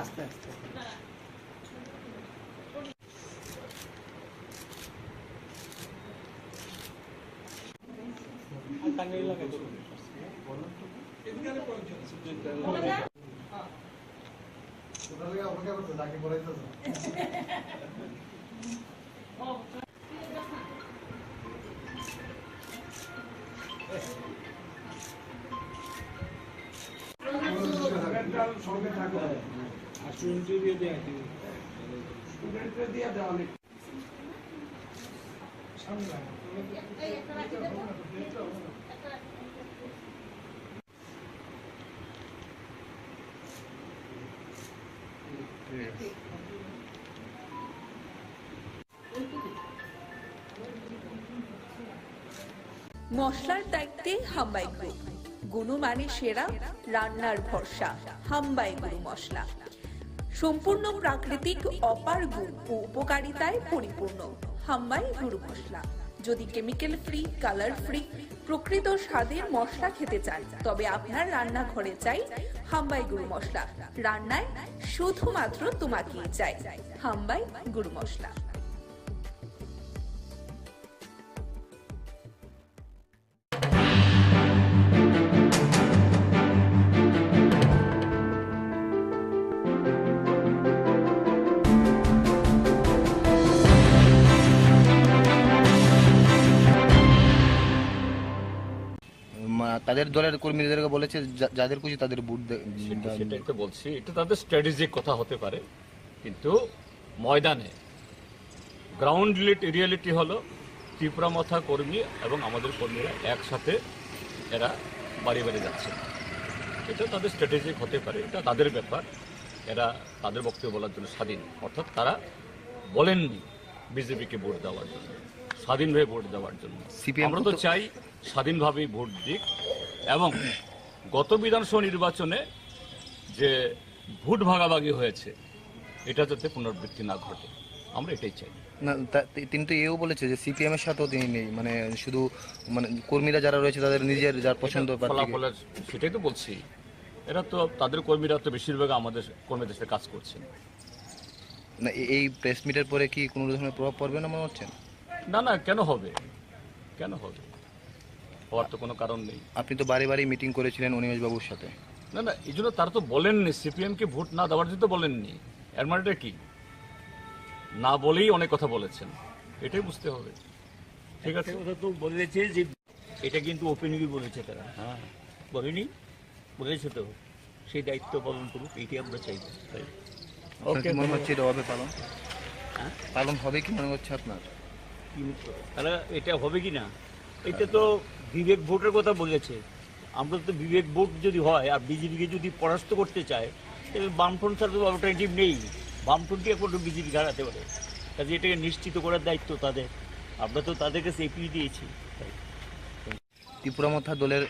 আস্তে আস্তে কানে লাগা তো এদিকে পৌঁছানো সুযোগটা ওটা লাগা অপেক্ষা করতে তাকে বলাইতো সঙ্গে থাকো আর স্টুডেন্টকে দিয়ে দেয় স্টুডেন্টকে দিয়ে দেওয়া অনেক সামনে মশলার দায়িত্বে হাম্বাই গ্রুপ, গুণমানে সেরা, রান্নার ভরসা হাম্বাই গুরু মশলা। সম্পূর্ণ প্রাকৃতিক অপার গুণ ও উপকারিতায় পরিপূর্ণ হাম্বাই গুরু মশলা। যদি কেমিক্যাল ফ্রি, কালার ফ্রি, প্রকৃত স্বাদের মশলা খেতে চান তবে আপনার রান্নাঘরে চাই হাম্বাই গুরু মশলা। রান্নায় শুধুমাত্র তোমাকেই চাই হাম্বাই গুরু মশলা। তাদের দলের কর্মীদেরকে বলেছে যাদের খুশি তাদের ভোট সেটাই তো বলছি, এটা তাদের স্ট্র্যাটেজিক কথা হতে পারে, কিন্তু ময়দানে গ্রাউন্ড রিয়েলিটি হলো ত্রিপুরা মথা কর্মী এবং আমাদের কর্মীরা একসাথে এরা বাড়ি বাড়ি যাচ্ছে। এটা তাদের স্ট্র্যাটেজিক হতে পারে, এটা তাদের ব্যাপার, এরা তাদের বক্তব্য বলার জন্য স্বাধীন। অর্থাৎ তারা বলেননি বিজেপিকে ভোট দেওয়ার জন্য, স্বাধীনভাবে ভোট দেওয়ার জন্য। আমরা তো চাই স্বাধীনভাবেই ভোট দিক, এবং গত বিধানসভা নির্বাচনে যে ভোট ভাগাভাগি হয়েছে এটা যাতে পুনরাবৃত্তি না ঘটে, আমরা এটাই চাই। না, তিনি তো এও বলেছে যে সিপিএম এর সাথেও তিনি নেই, মানে শুধু মানে কর্মীরা যারা রয়েছে তাদের নিজের যার পছন্দ ফলাফলের, সেটাই তো বলছি। এরা তো তাদের কর্মীরা তো বেশিরভাগ আমাদের কর্মীদের সাথে কাজ করছেন না। এই প্রেস মিটের পরে কি কোনো ধরনের প্রভাব পড়বে না মনে হচ্ছে? না না, কেন হবে, কেন হবে, হওয়ার তো কোনো কারণ নেই। আপনি তো বারে বারে মিটিং করেছিলেন অনিমেষ বাবুর সাথে। না না, এই জন্য তারা তো বলেননি সিপিএমকে ভোট না দেওয়ার জন্য তো বলেননি। এর মানেটা কি? না বলেই অনেক কথা বলেছেন, এটাই বুঝতে হবে। ঠিক আছে, কথা তো বলেছে যে এটা কিন্তু ওপেনলি বলেছে তারা, হ্যাঁ বলেনি, বলেছে তো, সেই দায়িত্ব পালন করুক, এইটাই আমরা চাইব। মনে হচ্ছে এটা হবে পালন, পালন হবে কি মনে হচ্ছে আপনার? তারা এটা হবে কি না, এটা তো বিবেক ভোটের কথা বলেছে। আমরা তো বিবেক ভোট যদি হয় আর বিজেপিকে যদি পরাস্ত করতে চায় তাহলে বামফ্রন্ট ছাড়া তো অল্টারনেটিভ নেই। বামফ্রন্টকে একমাত্র বিজেপি হারাতে পারে, কাজে এটাকে নিশ্চিত করার দায়িত্ব তাদের। আমরা তো তাদের কাছে এপিল দিয়েছি। ত্রিপুরামথা দলের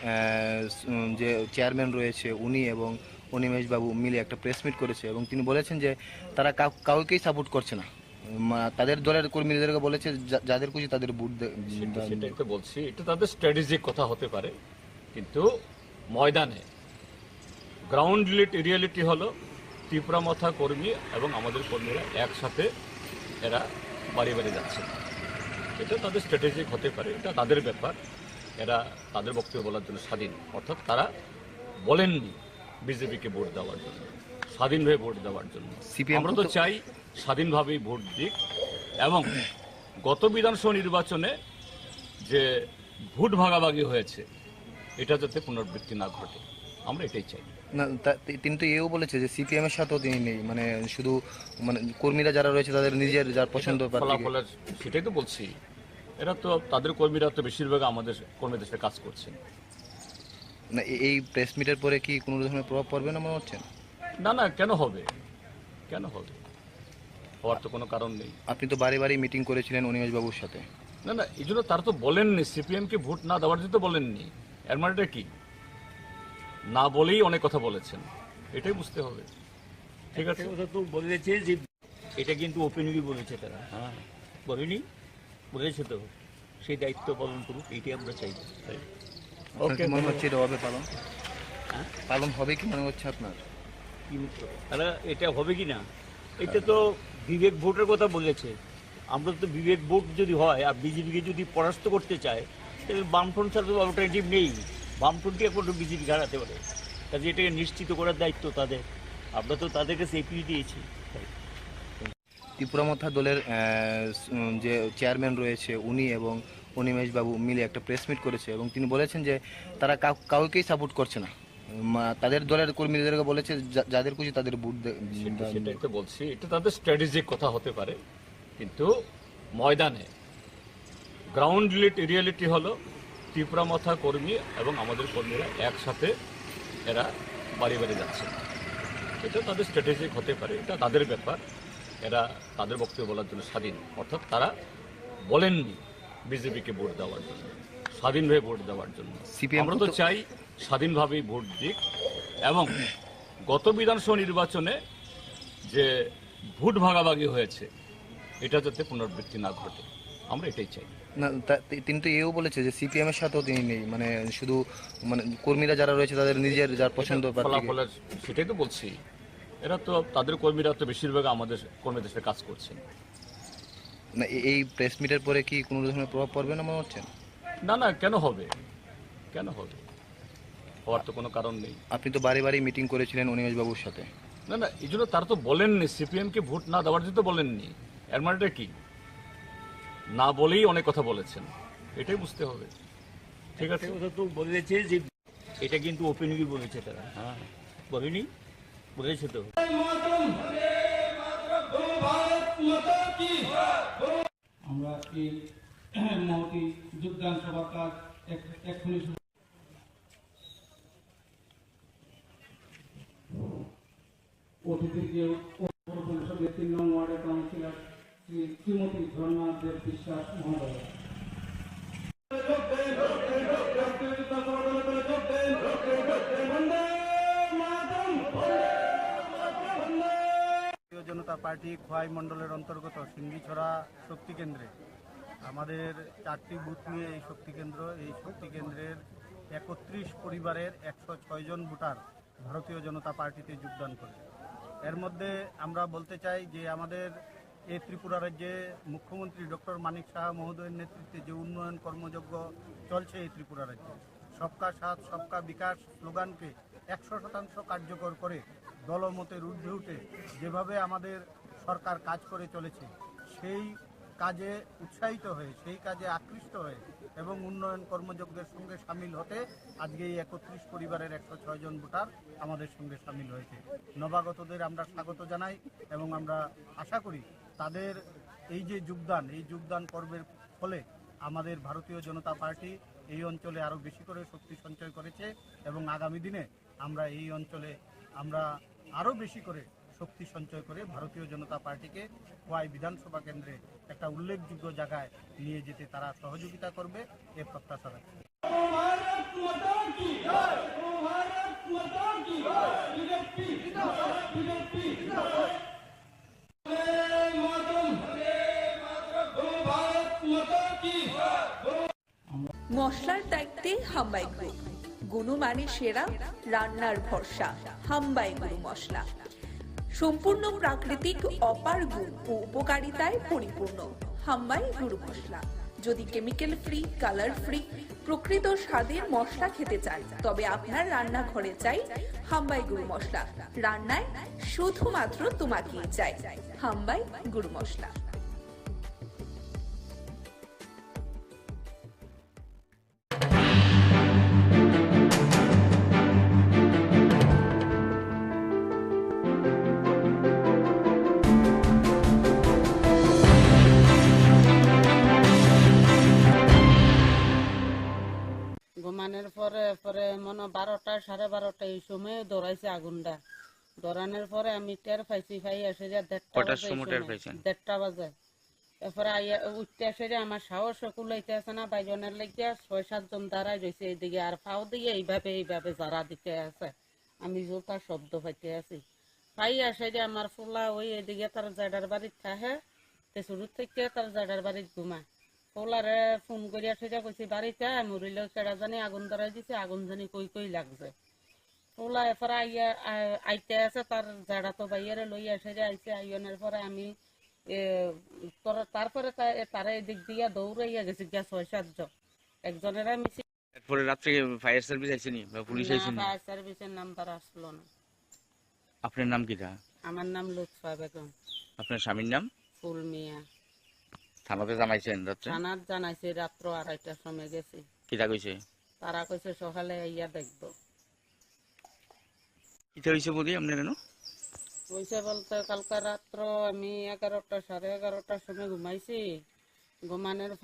যে চেয়ারম্যান রয়েছে উনি এবং অনিমেষ বাবু মিলে একটা প্রেস মিট করেছে এবং তিনি বলেছেন যে তারা কাউকেই সাপোর্ট করছে না। তাদের দলের কর্মীদেরকে বলেছে যাদের খুশি তাদের ভোট সেটাই তো বলছি, এটা তাদের স্ট্র্যাটেজিক কথা হতে পারে, কিন্তু ময়দানে গ্রাউন্ড রিয়েলিটি হলো ত্রিপুরামথা কর্মী এবং আমাদের কর্মীরা একসাথে এরা বাড়ি বাড়ি যাচ্ছে। এটা তাদের স্ট্র্যাটেজিক হতে পারে, এটা তাদের ব্যাপার, এরা তাদের বক্তব্য বলার জন্য স্বাধীন। অর্থাৎ তারা বলেননি বিজেপিকে ভোট দেওয়ার জন্য, স্বাধীনভাবে ভোট দেওয়ার জন্য। আমরা তো চাই স্বাধীনভাবেই ভোট দিক এবং গত বিধানসভা নির্বাচনে যে ভোট ভাগাভাগি হয়েছে এটা যাতে পুনরাবৃত্তি না ঘটে, আমরা এটাই চাই। না, তিনি তো এও বলেছে যে সিপিএম এর সাথেও তিনি নেই, মানে শুধু মানে কর্মীরা যারা রয়েছে তাদের নিজের যার পছন্দ ফলাফলের, সেটাই তো বলছি, এরা তো তাদের কর্মীরা তো বেশিরভাগ আমাদের কর্মীদের সাথে কাজ করছেন। না, এই প্রেস মিটের পরে কি কোনো ধরনের প্রভাব পড়বে না মনে হচ্ছে? না না, কেন হবে, কেন হবে, হওয়ার তো কোনো কারণ নেই। আপনি তো বাড়ি বাড়ি মিটিং করেছিলেন অনিমেষ বাবুর সাথে। না না, এই জন্য তারা তো বলেননি সিপিএমকে ভোট না দেওয়ার জন্য তো বলেননি। এর মানেটা কি? না বলেই অনেক কথা বলেছেন, এটাই বুঝতে হবে। ঠিক আছে, কথা তো বলেছে যে এটা কিন্তু ওপেনলি বলেছে তারা, হ্যাঁ বলেনি, বলেছে তো, সেই দায়িত্ব পালন করুক, এইটাই আমরা চাই। ওকে, মনে হচ্ছে এটা হবে পালন, পালন হবে কি মনে হচ্ছে আপনার? তারা এটা হবে কি না, এটা তো বিবেক ভোটের কথা বলেছে। আমরা তো বিবেক ভোট যদি হয় আর বিজেপিকে যদি পরাস্ত করতে চায় তাহলে বামফ্রন্ট ছাড়া তো অল্টারনেটিভ নেই। বামফ্রন্টকে একমাত্র বিজেপি হারাতে পারে, কাজে এটাকে নিশ্চিত করার দায়িত্ব তাদের। আমরা তো তাদেরকে সেফটি দিয়েছি। ত্রিপুরামথা দলের যে চেয়ারম্যান রয়েছে উনি এবং অনিমেষ বাবু মিলে একটা প্রেস মিট করেছে এবং তিনি বলেছেন যে তারা কাউকেই সাপোর্ট করছে না। তাদের দলের কর্মীদেরকে বলেছে যাদের খুশি তাদের ভোট সেটাই তো বলছি, এটা তাদের স্ট্র্যাটেজিক কথা হতে পারে, কিন্তু ময়দানে গ্রাউন্ড রিয়েলিটি হলো ত্রিপুরামথা কর্মী এবং আমাদের কর্মীরা একসাথে এরা বাড়ি বাড়ি যাচ্ছে। এটা তাদের স্ট্র্যাটেজিক হতে পারে, এটা তাদের ব্যাপার, এরা তাদের বক্তব্য বলার জন্য স্বাধীন। অর্থাৎ তারা বলেননি বিজেপিকে ভোট দেওয়ার জন্য, স্বাধীনভাবে ভোট দেওয়ার জন্য। আমরা তো চাই স্বাধীনভাবেই ভোট দিক এবং গত বিধানসভা নির্বাচনে যে ভোট ভাগাভাগি হয়েছে এটা যাতে পুনরাবৃত্তি না ঘটে, আমরা এটাই চাই। না, তিনি তো এও বলেছে যে সিপিএম এর সাথেও তিনি নেই, মানে শুধু মানে কর্মীরা যারা রয়েছে তাদের নিজের যার পছন্দ ফলাফলের, সেটাই তো বলছি, এরা তো তাদের কর্মীরা তো বেশিরভাগ আমাদের কর্মীদের সাথে কাজ করছেন। না, এই প্রেস মিটের পরে কি কোনো ধরনের প্রভাব পড়বে না মনে হচ্ছে? না না, কেন হবে, কেন হবে, হওয়ার তো কোনো কারণ নেই। আপনি তো বাড়ি বাড়ি মিটিং করেছিলেন অনিমেষ বাবুর সাথে। না না, এই জন্য তারা তো বলেননি সিপিএমকে ভোট না দেওয়ার জন্য তো বলেননি। এর মানেটা কি? না বলেই অনেক কথা বলেছেন, এটাই বুঝতে হবে। ঠিক আছে, কথা তো বলেছে যে এটা কিন্তু ওপেনলি বলেছে তারা, হ্যাঁ বলেনি, বলেছে তো। আমরা এই মহতি যোগদান সভার কাজ এক্ষুনি অতিথিকে পৌর পরিষদের 3 নং ওয়ার্ডের কাউন্সিলর শ্রীমতী ঝর্ণা দেব বিশ্বাস মহোদয়। ভারতীয় জনতা পার্টি খোয়াই মণ্ডলের অন্তর্গত সিঙ্গিছড়া শক্তি কেন্দ্রে আমাদের 4টি বুথ নিয়ে এই শক্তি কেন্দ্রের 31 পরিবারের 106 জন ভোটার ভারতীয় জনতা পার্টিতে যোগদান করে। এর মধ্যে আমরা বলতে চাই যে আমাদের এই ত্রিপুরা রাজ্যে মুখ্যমন্ত্রী ডক্টর মানিক সাহা মহোদয়ের নেতৃত্বে যে উন্নয়ন কর্মযজ্ঞ চলছে এই ত্রিপুরা রাজ্যে, সবকা সাথ সবকা বিকাশ স্লোগানকে 100% কার্যকর করে দলমতের ঊর্ধ্বে উঠে যেভাবে আমাদের সরকার কাজ করে চলেছে সেই কাজে উৎসাহিত হয়ে, সেই কাজে আকৃষ্ট হয়ে এবং উন্নয়ন কর্মযজ্ঞের সঙ্গে সামিল হতে আজকে এই 31 পরিবারের 106 জন ভোটার আমাদের সঙ্গে সামিল হয়েছে। নবাগতদের আমরা স্বাগত জানাই এবং আমরা আশা করি তাদের এই যে যোগদান পর্বের ফলে আমাদের ভারতীয় জনতা পার্টি এই অঞ্চলে আরও বেশি করে শক্তি সঞ্চয় করেছে এবং আগামী দিনে আমরা এই অঞ্চলে আমরা আরও বেশি করে শক্তি সঞ্চয় করে ভারতীয় জনতা পার্টিকে খোয়াই বিধানসভা কেন্দ্রে একটা উল্লেখযোগ্য জায়গায় নিয়ে যেতে তারা সহযোগিতা করবে এ প্রত্যাশা রাখছি। মশলার দায়িত্বে হাম্বাই গ্রুপ, গুণমানে সেরা, রান্নার ভরসা। হাম্বাই গুরু মশলা সম্পূর্ণ প্রাকৃতিক, অপার গুণ ও উপকারিতায় পরিপূর্ণ। হাম্বাই গুরু মশলা। যদি কেমিক্যাল ফ্রি, কালার ফ্রি, প্রকৃত স্বাদের মশলা খেতে চান তবে আপনার রান্নাঘরে চাই হাম্বাই গুরু মশলা। রান্নায় শুধুমাত্র তোমাকেই চাই হাম্বাই গুরু মশলা। ঘুমানোর পরে পরে মনে 12টা 12:30 এই সময় দৌড়াইছে আগুনটা। দৌড়ানোর পরে আমি টের পাইছি, পাই এসে যে 1:30 বাজে। এরপরে উঠতে এসে যে আমার সাহস কুলাইতে আছে না, বাইজনের লেগে 6-7 জন দাঁড়াই রয়েছে এইদিকে, আর ফাও দিয়ে এইভাবে যারা দিতে আছে। আমি জোরটা শব্দ পাইতে আছি, পাই আসে যে আমার ফুলা ওই এদিকে তার জাডার বাড়ির থাকে, শুরু থেকে তার জাডার বাড়ির ঘুমায়। পোলারে ফোন করে সেটা কইছি বাড়িতে মরিল, কেডা জানি আগুন ধরাই দিছে, আগুন জানি কই লাগছে। পোলা এরপরে আইতে আছে, তার জাডা তো বাইরে লই আসে যে আইছে। আইনের পরে আমি তারপরে তারা এদিক দিয়া দৌড়াইয়া গেছি, গ্যাস 6-7 জন। একজনের মিছিল। এরপরে রাত্রে ফায়ার সার্ভিস আইছেনি বা পুলিশ আইছেনি? ফায়ার সার্ভিসের নাম্বার আসলো না। আপনার নাম কিটা? আমার নাম লুৎফা বেগম। আপনার স্বামীর নাম? ফুল মিয়া। থানাতে জানাইছেন? রাত্রে থানার জানাইছে, রাত্র 2:30টার সময় গেছি। কিটা কইছে? তারা কইছে সকালে ইয়া দেখবো। কিটা হইছে বলি আপনার কেন? কইছে বলতে কালকে রাত্র আমি 11টা 11:30টার সময় ঘুমাইছি। ঘুমানোর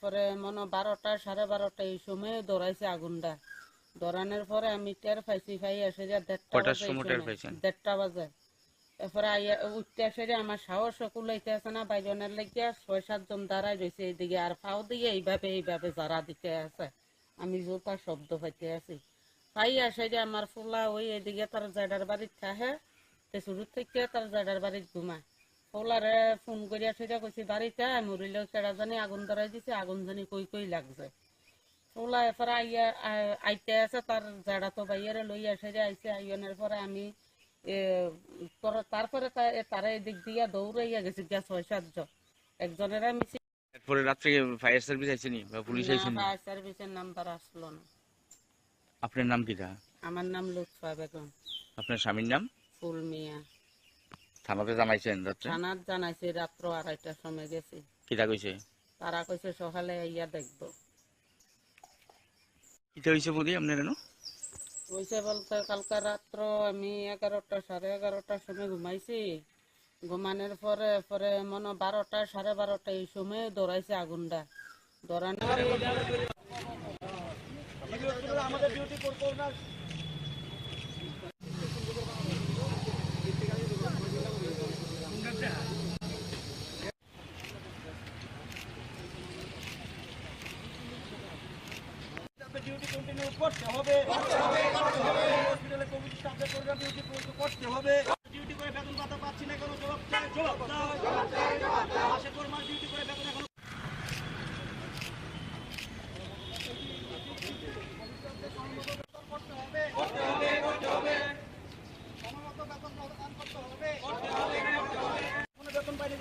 পরে মনে 12টা 12:30 এই সময় দৌড়াইছে আগুনটা। দৌড়ানোর পরে আমি টের পাইছি, পাই এসে যে 1:30 বাজে। এরপরে উঠতে এসে যে আমার সাহস কুলাইতে আছে না, বাইজনের লেগে 6-7 জন দাঁড়াই রয়েছে এইদিকে, আর ফাও দিয়ে এইভাবে যারা দিতে আছে। আমি জোরটা শব্দ পাইতে আছি, পাই আসে যে আমার ফুলা ওই এদিকে তার জাডার বাড়ির থাকে, শুরু থেকে তার জাডার বাড়ির ঘুমায়। ফুলারে ফোন করে সেটা কইছি বাড়িতে মরিল, কেডা জানি আগুন ধরাই দিছে, আগুন জানি কই লাগছে। ফুলা এরপরে আইতে আছে, তার জাডা তো বাইরে লই আসে যে আইছে। আইনের পরে আমি তারপরে তারা এদিক দিয়া দৌড়াইয়া গেছি, গ্যাস 6-7 জন। একজনের মিছিল। এরপরে রাত্রে ফায়ার সার্ভিস আইছেনি বা পুলিশ আইছেনি? ফায়ার সার্ভিসের নাম্বার আসলো না। আপনার নাম কিটা? আমার নাম লুৎফা বেগম। আপনার স্বামীর নাম? ফুল মিয়া। থানাতে জানাইছেন? রাত্রে থানার জানাইছে, রাত্র 2:30টার সময় গেছি। কিটা কইছে? তারা কইছে সকালে ইয়া দেখবো। কিটা হইছে বলি আপনার কেন? কইছে বলতে কালকে রাত্র আমি 11টা 11:30টার সময় ঘুমাইছি। ঘুমানোর পরে মনে 12টা 12:30 এই সময় দৌড়াইছে আগুনটা। দৌড়ানোর আমাদের ডিউটি করবো না। ডিউটি কন্টিনিউ করতে হবে। হসপিটালে কোভিড স্টাফদের প্রোগ্রাম ডিউটি করতে হবে। ডিউটি করে বেতন ভাতা পাচ্ছি না, কেন জবাব চাই, জবাব দাও। মাসে 4 মাস ডিউটি করে বেতন এখন বেতন পাইনি,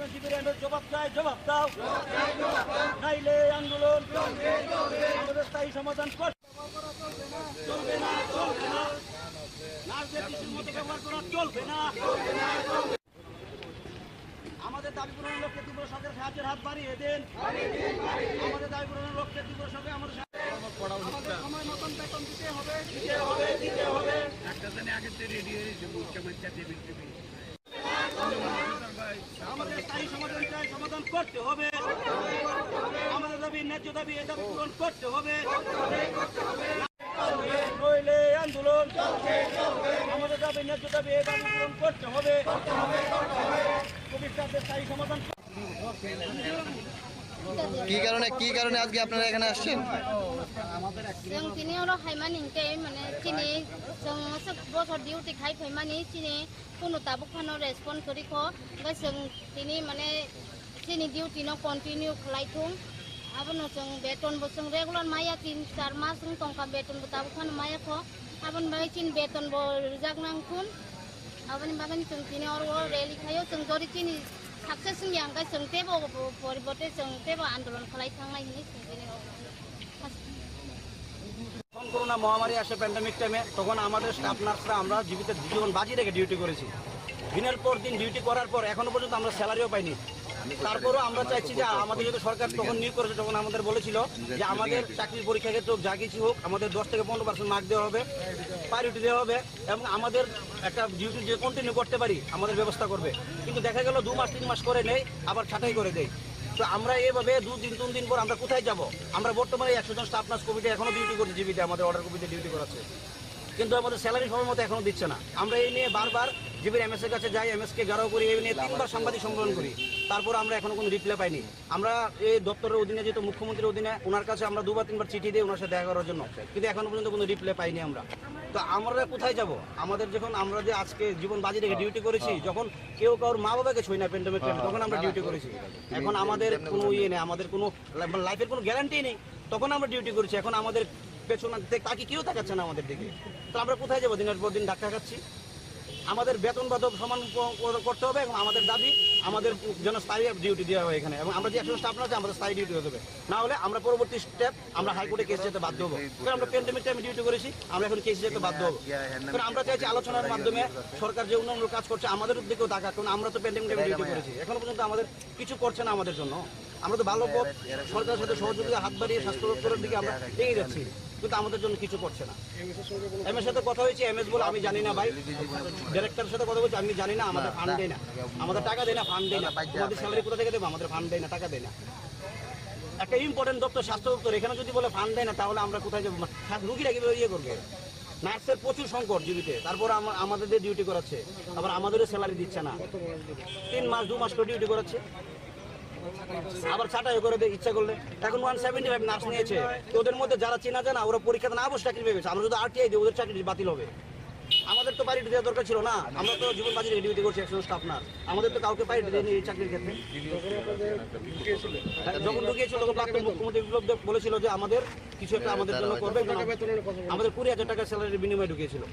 জবাব চাই, জবাব দাও। নাইলে আন্দোলন আমাদের স্থায়ী সমাধান চলবে না, চলবে না। নার্সদের কৃষির মতো ব্যবহার করা চলবে না। আমাদের দাবি পূরণের লক্ষ্যে তীব্র সরকারের সাহায্যের হাত বাড়িয়ে দেন। আমাদের দাবি পূরণের লক্ষ্যে তীব্র সরকার আমাদের সময় মতন বেতন দিতে হবে, দিতে হবে, দিতে হবে। আমাদের স্থায়ী সমাধান চাই, সমাধান করতে হবে। আমাদের দাবি ন্যায্য দাবি, এ দাবি পূরণ করতে হবে। নইলে আন্দোলন আমাদের দাবি ন্যায্য দাবি এই দাবি পূরণ করতে হবে কোভিড স্থায়ী সমাধান। কি কারণে আজকে আপনারা এখানে আসছেন? जों दिनै हराव हायमानिंके माने दिनै जों बसर डिउटि खाय फैमानि दिनै कोनो ताबुक फानो रेसपन्ड करिखो ओमफ्राय जों दिनै माने दिनै डिउटि न कन्टिनिउ खालायथुं आबोनो जों बेतनबो जों रेगुलार माया 3-4 मास जों टंका बेतनबो ताबुक फानो मायाखो आबोन बाय दिन बेतनबो रिजागनांथुन आबोनि बागैनि जों दिनै हराव रेलि खायो जों जरि दिनै साक्सेस यांगाय जों तेबो परिबर्ते जों तेबो आन्दोलन खालायखांनाय हिनि जों दिनै যখন করোনা মহামারী আসে প্যান্ডামিক টাইমে তখন আমাদের স্টাফ নার্সরা আমরা জীবিত জীবন বাজি রেখে ডিউটি করেছি। দিনের পর দিন ডিউটি করার পর এখনো পর্যন্ত আমরা স্যালারিও পাইনি। তারপরও আমরা চাইছি যে আমাদের যদি সরকার তখন নিয়োগ করেছে তখন আমাদের বলেছিল যে আমাদের চাকরির পরীক্ষা ক্ষেত্রে হোক যা কিছু হোক আমাদের 10 থেকে 15% মার্ক দেওয়া হবে, প্রায়োরিটি দেওয়া হবে এবং আমাদের একটা ডিউটি যে কন্টিনিউ করতে পারি আমাদের ব্যবস্থা করবে। কিন্তু দেখা গেল 2 মাস 3 মাস করে নেই, আবার ছাঁটাই করে দেয়। তো আমরা এইভাবে 2 দিন 3 দিন পর আমরা কোথায় যাব? আমরা বর্তমানে 100 জন স্টাফ নার্স কোভিডে এখনো ডিউটি করছি, জিবিতে আমাদের অর্ডার কোভিডে ডিউটি করাচ্ছে, কিন্তু আমাদের স্যালারি সময় মতো এখনো দিচ্ছে না। আমরা এই নিয়ে বারবার জিবির এমএস এর কাছে যাই, এমএস কে গাড়াও করি, এই নিয়ে 3বার সাংবাদিক সম্মেলন করি, তারপর আমরা এখনো কোনো রিপ্লাই পাইনি। আমরা এই দপ্তরের অধীনে যেহেতু মুখ্যমন্ত্রীর অধীনে ওনার কাছে আমরা 2 বা 3বার চিঠি দিই ওনার সাথে দেখা করার জন্য, কিন্তু এখনো পর্যন্ত কোনো রিপ্লাই পাইনি আমরা। তো আমরা কোথায় যাব? আমাদের যখন আমরা যে আজকে জীবন বাজি রেখে ডিউটি করেছি, যখন কেউ কারোর মা বাবাকে ছুঁই না প্যান্ডামিক তখন আমরা ডিউটি করেছি। এখন আমাদের কোনো ইয়ে নেই, আমাদের কোনো লাইফের কোনো গ্যারান্টি নেই, তখন আমরা ডিউটি করেছি। এখন আমাদের পেছনে তাকে কেউ তাকাচ্ছে না আমাদের দিকে, তো আমরা কোথায় যাবো? দিনের পর দিন ডাক্তার খাচ্ছি। আমাদের বেতন বাদক সমান করতে হবে এবং আমাদের দাবি আমাদের যেন স্থায়ী ডিউটি দেওয়া হয় এখানে, এবং আমরা যে 100 স্টাফ আছে আমাদের স্থায়ী ডিউটি হতে হবে, না হলে আমরা পরবর্তী স্টেপ আমরা হাইকোর্টে কেস যেতে বাধ্য হবো। কারণ আমরা প্যান্ডেমিক টাইমে ডিউটি করেছি, আমরা এখন কেস যেতে বাধ্য হবো। কারণ আমরা চাইছি আলোচনার মাধ্যমে সরকার যে উন্নয়নমূলক কাজ করছে আমাদের দিকেও দেখা, কারণ আমরা তো প্যান্ডেমিক টাইমে ডিউটি করেছি, এখনো পর্যন্ত আমাদের কিছু করছে না আমাদের জন্য। আমরা তো ভালো পথ সরকারের সাথে সহযোগিতা হাত বাড়িয়ে স্বাস্থ্য দপ্তরের দিকে আমরা এগিয়ে যাচ্ছি, কিন্তু আমাদের জন্য কিছু করছে না। এমএস সাথে কথা হয়েছে, এমএস বলে আমি জানি না ভাই, ডাইরেক্টরের সাথে কথা বলছি আমি জানি না, আমাদের ফান্ড দেয় না, আমাদের টাকা দেয় না, ফান্ড দেয় না, আমাদের স্যালারি কোথা থেকে দেবো? আমাদের ফান্ড দেয় না, টাকা দেয় না। একটা ইম্পর্টেন্ট দপ্তর স্বাস্থ্য দপ্তর, এখানে যদি বলে ফান্ড দেয় না তাহলে আমরা কোথায় যাবো? রুগীরা কিভাবে ইয়ে করবে? নার্সের প্রচুর সংকট জীবিতে, তারপর আমাদের ডিউটি করাচ্ছে, আবার আমাদেরও স্যালারি দিচ্ছে না। 3 মাস 2 মাস করে ডিউটি করাচ্ছে, আবার ছাঁটাই করে দেয় ইচ্ছা করলে। এখন 175 নার্স নিয়েছে, ওদের মধ্যে যারা চেনা জানা ওরা পরীক্ষাতে না বসে চাকরি পেয়েছে। আমরা যদি আরটিআই দিই ওদের চাকরি বাতিল হবে। আমাদের তো প্রায়োরিটি দেওয়া দরকার ছিল না, আমরা তো জীবন বাজি ডিউটি করছি 100 স্টাফ নার্স, আমাদের তো কাউকে প্রায়োরিটি দেয়নি এই চাকরির ক্ষেত্রে। যখন ঢুকিয়েছিল তখন প্রাক্তন মুখ্যমন্ত্রী বিপ্লব দেব বলেছিল যে আমাদের কিছু একটা আমাদের জন্য করবে, আমাদের 20,000 টাকা স্যালারির বিনিময়ে ঢুকিয়েছিল।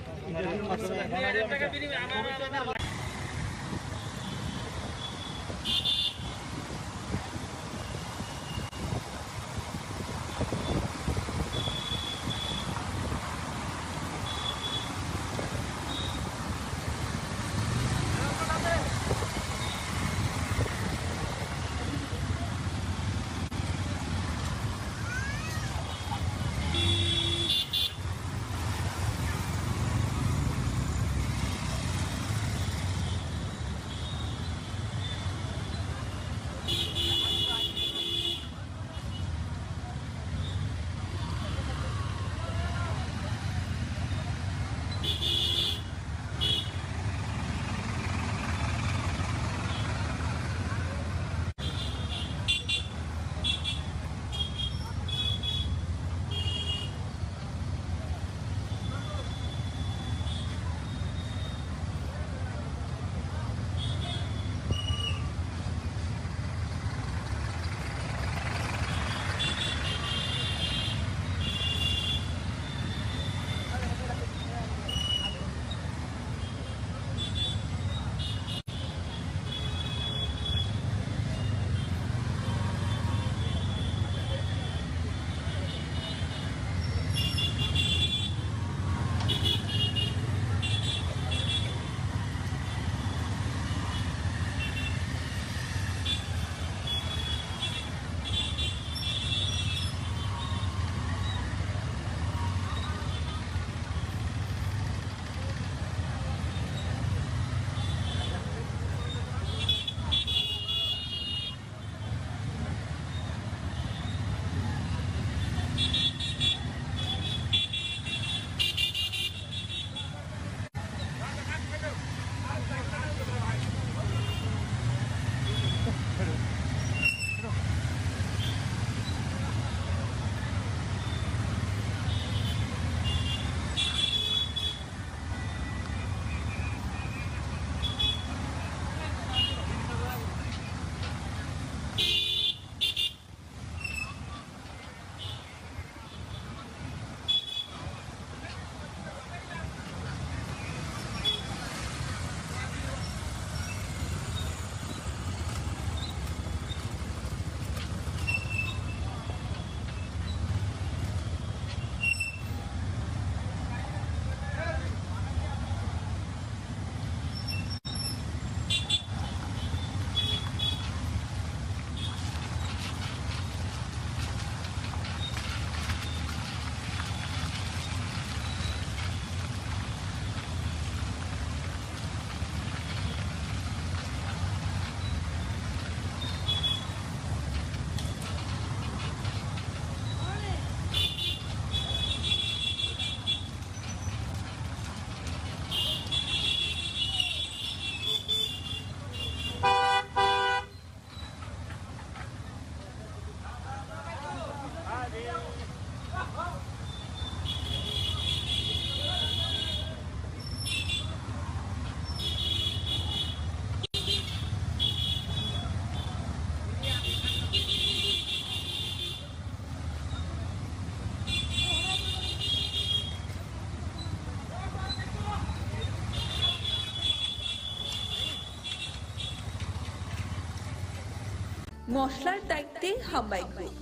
মশলার দায়িত্বে হাম্বাই গ্রুপ,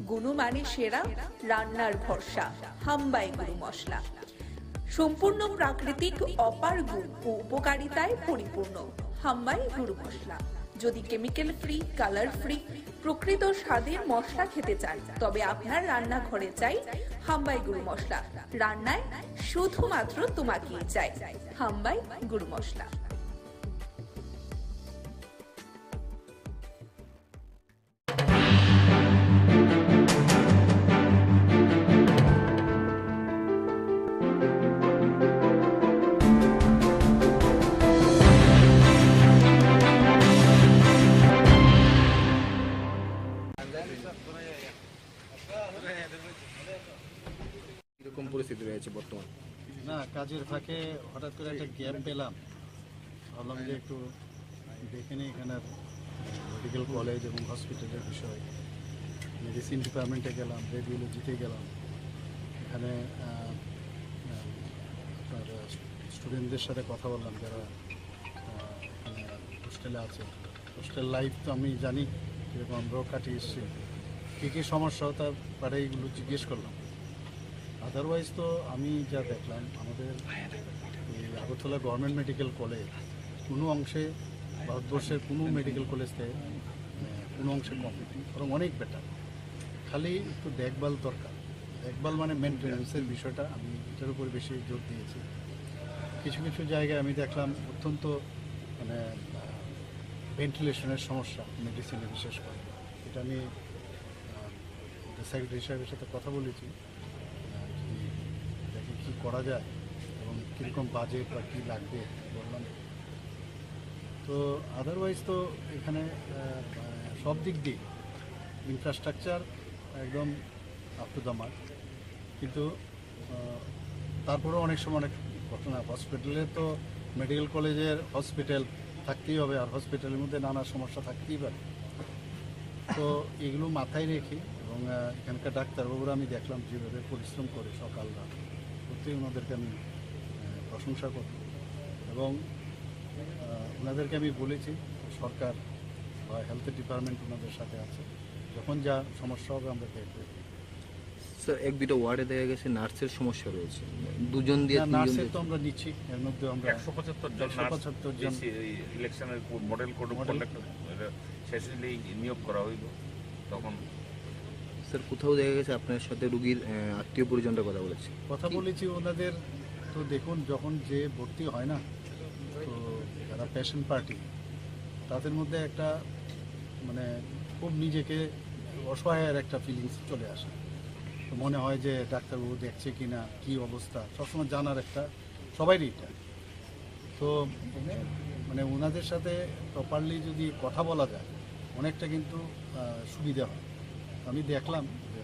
গুণমানে সেরা, রান্নার ভরসা হাম্বাই গুরু মশলা। সম্পূর্ণ প্রাকৃতিক অপার গুণ ও উপকারিতায় পরিপূর্ণ হাম্বাই গুরু মশলা। যদি কেমিক্যাল ফ্রি, কালার ফ্রি, প্রকৃত স্বাদের মশলা খেতে চান তবে আপনার রান্নাঘরে চাই হাম্বাই গুরু মশলা। রান্নায় শুধুমাত্র তোমাকেই চাই হাম্বাই গুরু মশলা। এরকম পরিস্থিতি রয়েছে বর্তমান। না, কাজের ফাঁকে হঠাৎ করে একটা গ্যাপ পেলাম, ভাবলাম যে একটু দেখে নিই এখানের মেডিকেল কলেজ এবং হসপিটালের বিষয়। মেডিসিন ডিপার্টমেন্টে গেলাম, রেডিওলজিতে গেলাম, এখানে আপনার স্টুডেন্টদের সাথে কথা বললাম যারা এখানে হোস্টেলে আছে। হোস্টেল লাইফ তো আমি জানি যেরকম আমরাও কাটিয়ে এসেছি, কী কী সমস্যা তার পারে এইগুলো জিজ্ঞেস করলাম। আদারওয়াইজ তো আমি যা দেখলাম আমাদের এই আগরতলা গভর্নমেন্ট মেডিকেল কলেজ কোনো অংশে ভারতবর্ষের কোনো মেডিকেল কলেজ থেকে কোনো অংশে কম, বরং অনেক বেটার। খালি একটু দেখভাল দরকার। দেখভাল মানে মেনটেন্যান্সের বিষয়টা আমি এটার উপর বেশি জোর দিয়েছি। কিছু কিছু জায়গায় আমি দেখলাম অত্যন্ত মানে ভেন্টিলেশনের সমস্যা মেডিসিনে বিশেষ করে। এটা আমি সেক্রেটারি সাহেবের সাথে কথা বলেছি, দেখি কী করা যায় এবং কীরকম বাজেট বা কী লাগবে বললাম। তো আদারওয়াইজ তো এখানে সব দিক দিয়ে ইনফ্রাস্ট্রাকচার একদম আপ টু দ্য মার্ক, কিন্তু তারপরেও অনেক সময় অনেক ঘটনা। হসপিটালে তো মেডিকেল কলেজের হসপিটাল থাকতেই হবে, আর হসপিটালের মধ্যে নানা সমস্যা থাকতেই পারে। তো এগুলো মাথায় রেখে এবং এখানকার ডাক্তারবাবুরা আমি দেখলাম যেভাবে পরিশ্রম করে সকাল রাত, সত্যিই ওনাদেরকে আমি প্রশংসা করি। এবং ওনাদেরকে আমি বলেছি সরকার বা হেলথ ডিপার্টমেন্ট ওনাদের সাথে আছে, যখন যা সমস্যা হবে আমরা দেখব। স্যার, এক দুটো ওয়ার্ডে দেখা গেছে নার্সের সমস্যা রয়েছে, দুজন দিয়ে নার্সের তো আমরা নিচ্ছি, এর মধ্যে আমরা 175 জন ইলেকশনের মডেল কোড অফ কন্ডাক্ট শেষ হলেই নিয়োগ করা হইল। তখন স্যার কোথাও দেখা গেছে আপনার সাথে রুগীর আত্মীয় পরিজনরা কথা বলেছে? কথা বলেছি ওনাদের। তো দেখুন, যখন যে ভর্তি হয় না, তো যারা পেশেন্ট পার্টি তাদের মধ্যে একটা মানে খুব নিজেকে অসহায়ের একটা ফিলিংস চলে আসে। তো মনে হয় যে ডাক্তারবাবু দেখছে কি না, কী অবস্থা, সবসময় জানার একটা সবাইরই এটা। তো মানে ওনাদের সাথে প্রপারলি যদি কথা বলা যায় অনেকটা কিন্তু সুবিধা হয়। আমি দেখলাম যে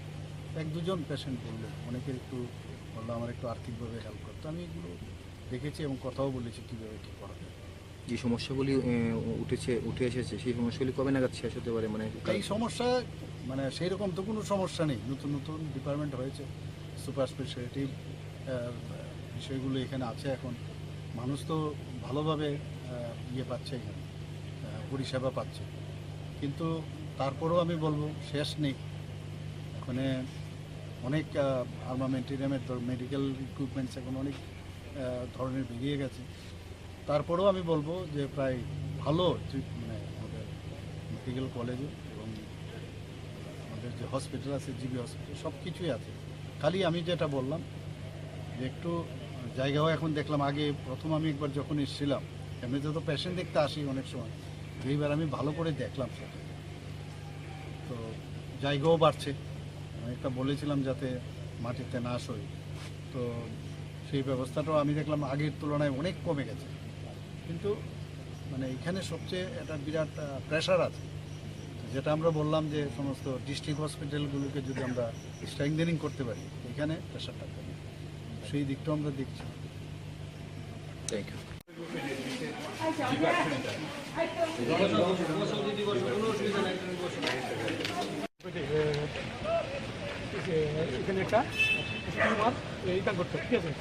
এক দুজন পেশেন্ট বললো, অনেকের একটু বললো আমার একটু আর্থিকভাবে হেল্প করতো। আমি এগুলো দেখেছি এবং কথাও বলেছি কীভাবে কী করা যায়। যে সমস্যাগুলি উঠে এসেছে সেই সমস্যাগুলি কবে নাগাদ শেষ হতে পারে? মানে এই সমস্যা মানে সেই রকম তো কোনো সমস্যা নেই। নতুন নতুন ডিপার্টমেন্ট হয়েছে, সুপার স্পেশালিটি বিষয়গুলো এখানে আছে। এখন মানুষ তো ভালোভাবে পাচ্ছে, এখানে পরিষেবা পাচ্ছে, কিন্তু তারপরেও আমি বলবো শেষ নেই। এখানে অনেক আর্মামেন্টেরিয়ামের মেডিকেল ইকুইপমেন্টস এখন অনেক ধরনের বেরিয়ে গেছে। তারপরেও আমি বলবো যে প্রায় ভালো মানে আমাদের মেডিকেল কলেজে এবং আমাদের যে হসপিটাল আছে, জিবি হসপিটাল, সব কিছুই আছে। খালি আমি যেটা বললাম যে একটু জায়গাও এখন দেখলাম, আগে প্রথম আমি একবার যখন এসেছিলাম এমনিতে তো পেশেন্ট দেখতে আসি অনেক সময়, এইবার আমি ভালো করে দেখলাম সেটা। তো জায়গাও বাড়ছে, আমি একটা বলেছিলাম যাতে মাটিতে না সই, তো সেই ব্যবস্থাটাও আমি দেখলাম আগের তুলনায় অনেক কমে গেছে। কিন্তু মানে এখানে সবচেয়ে একটা বিরাট প্রেশার আছে, যেটা আমরা বললাম যে সমস্ত ডিস্ট্রিক্ট হসপিটালগুলোকে যদি আমরা স্ট্রেংথেনিং করতে পারি এখানে প্রেশারটা কমে, সেই দিকটাও আমরা দেখছি। Thank you. এখানে একটা স্টিমার এইটা করতে, ঠিক আছে,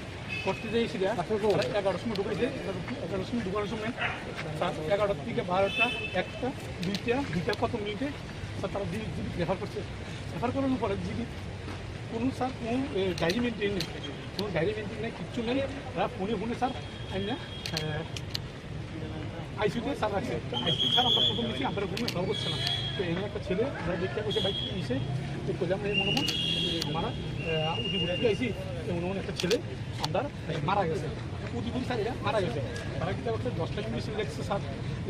করতে যে এসে 11টার সময় ঢুকাইছে, 11টার সময় ঢুকানোর সময় 11টা থেকে 12টা, 1টা, 2টা কত মিনিটে স্যার তারা জিবি রেফার করছে, রেফার করানোর পরে জিবি কোনো স্যার কোনো ডায়েরি মেনটেন নেই, কোনো ডায়েরি মেনটেন নেই, কিচ্ছু নেই। তারা ফোনে স্যার আমি না আইসিউতে স্যার রাখছে। আইসিউ স্যার আমরা প্রথম দেখি আমরা ঘুমে ভালো করছে না। তো এখানে একটা ছেলে আমরা দেখতে বসে বাইক এসে করলাম মনে হয় মারা উদিপুর থেকে আইসি মনে একটা ছেলে আমরা মারা গেছে, উদিপুর স্যার এরা মারা গেছে। তারা কিন্তু করছে 10টা ইংলিশ লিখছে স্যার,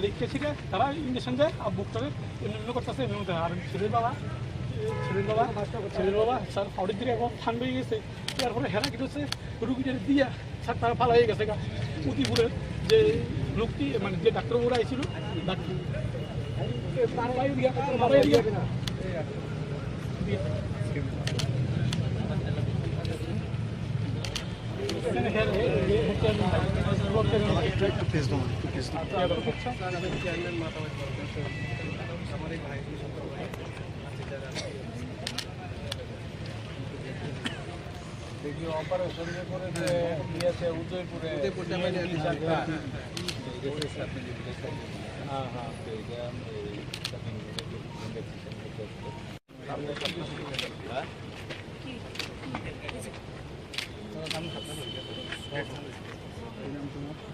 লিখতে শিখে তারা ইঞ্জেকশন দেয় আর বুকটারে এমনি করতেছে এমনি। আর ছেলের বাবা স্যার ফাউডের দিকে এখন ফান্ড হয়ে গেছে। তারপরে হেরা কি হচ্ছে রুগীদের দিয়া স্যার তারা পালা হয়ে গেছে। উদিপুরের যে লোকটি মানে যে ডাক্তারবাবুরা আইছিল ডাক্তার দেখি অপারেশন করে দিয়েছে উদয়পুরে। হ্যাঁ হ্যাঁ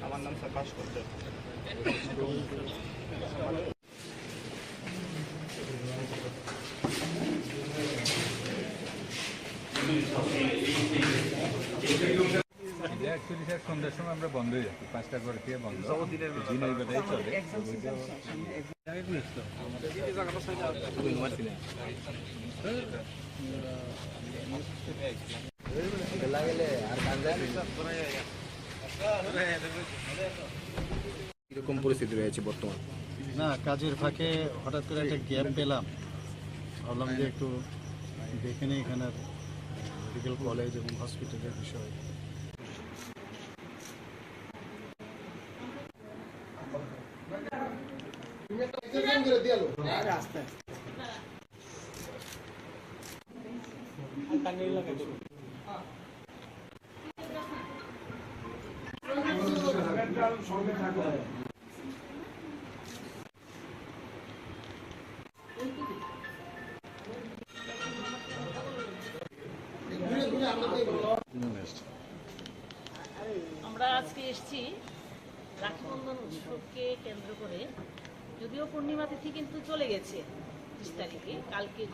আমার নাম প্রকাশ করছে। অ্যাকচুয়ালি স্যার সন্ধ্যার সময় আমরা বন্ধ হয়ে যাচ্ছি, 5টা করে দিয়ে বন্ধ, দিন ওই বেলায় চলে। কিরকম পরিস্থিতি রয়েছে বর্তমান? না, কাজের ফাঁকে হঠাৎ করে একটা গ্যাপ পেলাম, ভাবলাম যে একটু দেখে নিই এখানের মেডিকেল কলেজ এবং হসপিটালের বিষয়। আমরা আজকে এসেছি রাখি বন্ধন উৎসবকে কেন্দ্র করে, যদিও পূর্ণিমা তিথি কিন্তু চলে গেছে 30 তারিখে,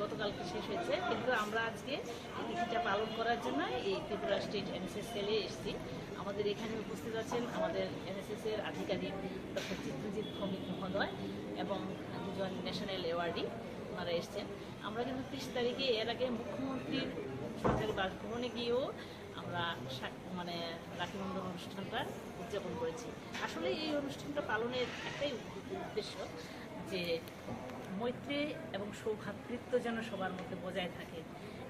গতকালকে শেষ হয়েছে, কিন্তু আমরা আজকে এই তিথিটা পালন করার জন্য এই ত্রিপুরা স্টেট এনএসএস সেলে এসেছি। আমাদের এখানে উপস্থিত আছেন আমাদের এনএসএস এর আধিকারিক ডক্টর চিত্রজিৎ ভৌমিক মহোদয় এবং দুজন ন্যাশনাল অ্যাওয়ার্ডি, ওনারা এসছেন। আমরা কিন্তু 30 তারিখে এর আগে মুখ্যমন্ত্রীর সরকারি বাসভবনে গিয়েও আমরা মানে রাখি বন্ধন অনুষ্ঠানটা উদযাপন করেছি। আসলে এই অনুষ্ঠানটা পালনের একটাই উদ্দেশ্য যে মৈত্রী এবং সৌভ্রাতৃত্ব যেন সবার মধ্যে বজায় থাকে।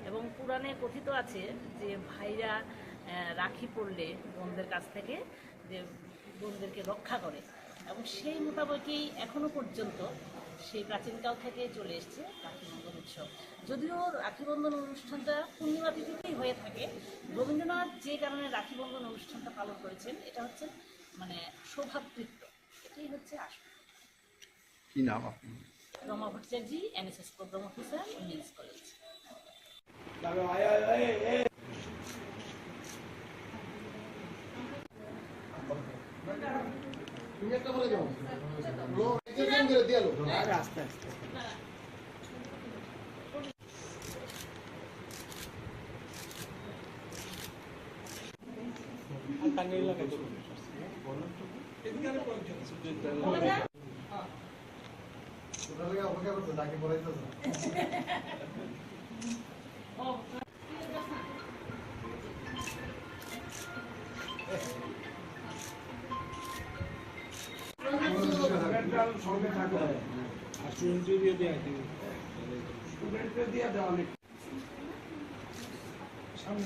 এবং পুরাণে কথিত আছে যে ভাইরা রাখি পড়লে বোনদের কাছ থেকে যে বোনদেরকে রক্ষা করে, এবং সেই মোতাবেকই এখনো পর্যন্ত সেই প্রাচীনকাল থেকে চলে এসছে রাখি বন্ধন উৎসব। যদিও রাখি বন্ধন অনুষ্ঠানটা পূর্ণিমা তিথিতেই হয়ে থাকে, রবীন্দ্রনাথ যে কারণে রাখি বন্ধন অনুষ্ঠানটা পালন করেছেন এটা হচ্ছে মানে সৌভ্রাতৃত্ব, এটাই হচ্ছে আসল। কি নাম আপনি? Rama Bhattacharya, NSS programme officer, women's college. তুমি একটা বলে যাও লো একজন করে দিয়ালো আস্তে আস্তে টাঙ্গাইল লাগাই দেবো এদিকে আমি পৌঁছে ওটা লাগে অপেক্ষা করতে তাকে পড়াইতো না সঙ্গে থাকো আর স্টুডেন্টকে দিয়ে দেওয়া স্টুডেন্টকে দিয়ে দেওয়া অনেক সামনে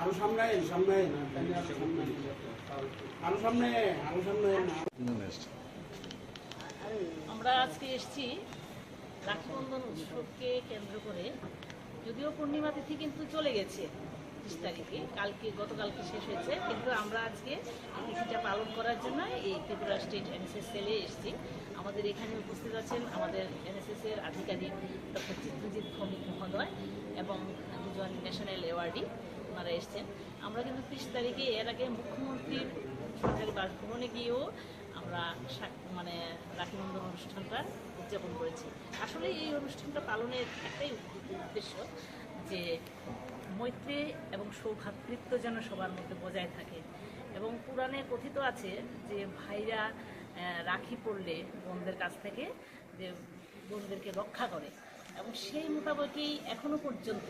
আরো সামনে সামনে আরো সামনে আরো সামনে আমরা আজকে এসেছি রাখি বন্ধন উৎসবকে কেন্দ্র করে, যদিও পূর্ণিমা তিথি কিন্তু চলে গেছে 30 তারিখে, গতকালকে শেষ হয়েছে, কিন্তু আমরা আজকে এই তিথিটা পালন করার জন্য এই ত্রিপুরা স্টেট এনএসএস সেলে এসেছি। আমাদের এখানে উপস্থিত আছেন আমাদের এনএসএস এর আধিকারিক ডক্টর চিত্রজিৎ ভৌমিক মহোদয় এবং দুজন ন্যাশনাল অ্যাওয়ার্ডি, ওনারা এসছেন। আমরা কিন্তু 30 তারিখে এর আগে মুখ্যমন্ত্রীর সরকারি বাসভবনে গিয়েও আমরা মানে রাখি বন্ধন অনুষ্ঠানটা উদযাপন করেছি। আসলে এই অনুষ্ঠানটা পালনের একটাই উদ্দেশ্য যে মৈত্রী এবং সৌভ্রাতৃত্ব যেন সবার মধ্যে বজায় থাকে, এবং পুরাণে কথিত আছে যে ভাইরা রাখি পড়লে বোনদের কাছ থেকে যে বোনদেরকে রক্ষা করে, এবং সেই মোতাবেকই এখনো পর্যন্ত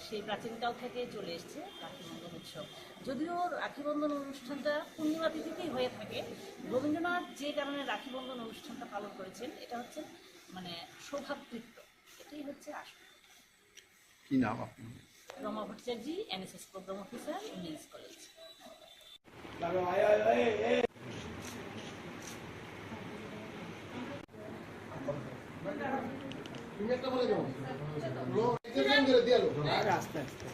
সেই প্রাচীনকাল থেকে চলে এসছে রাখি বন্ধন উৎসব। যদিও রাখি বন্ধন অনুষ্ঠানটা পূর্ণিমা তিথিতেই হয়ে থাকে, রবীন্দ্রনাথ যে কারণে রাখি বন্ধন অনুষ্ঠানটা পালন করেছেন এটা হচ্ছে মানে সৌভ্রাতৃত্ব, এটাই হচ্ছে আসল। কি নাম আপনার? Rama Bhattacharya, NSS programme officer, women's college. তুমি একটা বলে যাও লো এক্সেশন করে দিয়ালো আস্তে আস্তে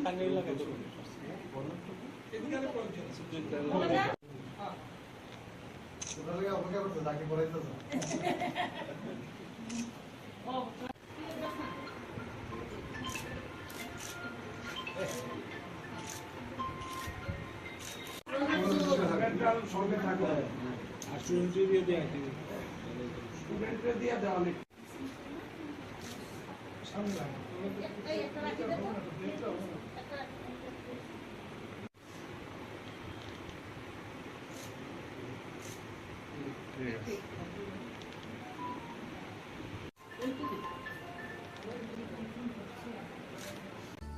কানে লাগাই দাও এদিকে পৌঁছে ওরা লাগা অপেক্ষা করতে তাকে পড়াইতেছ সঙ্গে থাকো আর স্টুডেন্টদের দিয়ে দেয় স্টুডেন্টদের দিয়ে দেওয়া অনেক সামনে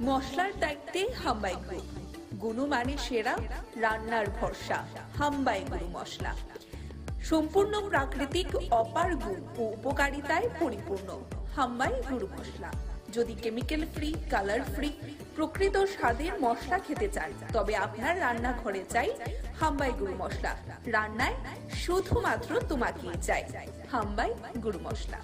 মশলার দায়িত্বে হাম্বাই গ্রুপ, গুণমানে সেরা, রান্নার ভরসা। হাম্বাই গুরু মশলা সম্পূর্ণ প্রাকৃতিক, অপার গুণ ও উপকারিতায় পরিপূর্ণ। হাম্বাই গুরু মশলা। যদি কেমিক্যাল ফ্রি, কালার ফ্রি, প্রকৃত স্বাদের মশলা খেতে চান তবে আপনার রান্নাঘরে চাই হাম্বাই গুরু মশলা। রান্নায় শুধুমাত্র তোমাকেই চাই হাম্বাই গুরু মশলা।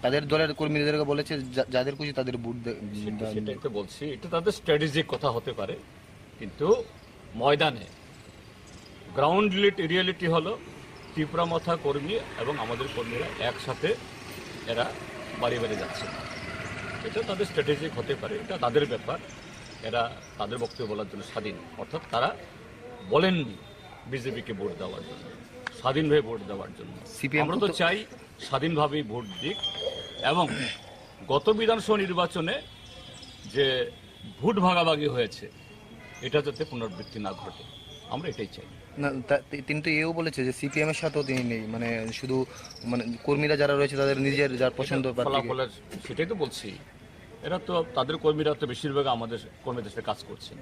তাদের দলের কর্মীদেরকে বলেছে যাদের খুশি তাদের ভোট সেটাই তো বলছি, এটা তাদের স্ট্র্যাটেজিক কথা হতে পারে, কিন্তু ময়দানে গ্রাউন্ড রিয়েলিটি হলো ত্রিপুরা মথা কর্মী এবং আমাদের কর্মীরা একসাথে এরা বাড়ি বাড়ি যাচ্ছে। এটা তাদের স্ট্র্যাটেজিক হতে পারে, এটা তাদের ব্যাপার, এরা তাদের বক্তব্য বলার জন্য স্বাধীন। অর্থাৎ তারা বলেননি বিজেপিকে ভোট দেওয়ার জন্য, স্বাধীনভাবে ভোট দেওয়ার জন্য। আমরা তো চাই স্বাধীনভাবেই ভোট দিক, এবং গত বিধানসভা নির্বাচনে যে ভোট ভাগাভাগি হয়েছে এটা যাতে পুনরাবৃত্তি না ঘটে, আমরা এটাই চাই। না, তিনি তো এও বলেছে যে সিপিএম এর সাথেও তিনি নেই, মানে শুধু মানে কর্মীরা যারা রয়েছে তাদের নিজের যার পছন্দ ফলাফলের, সেটাই তো বলছি। এরা তো তাদের কর্মীরা তো বেশিরভাগ আমাদের কর্মীদের সাথে কাজ করছেন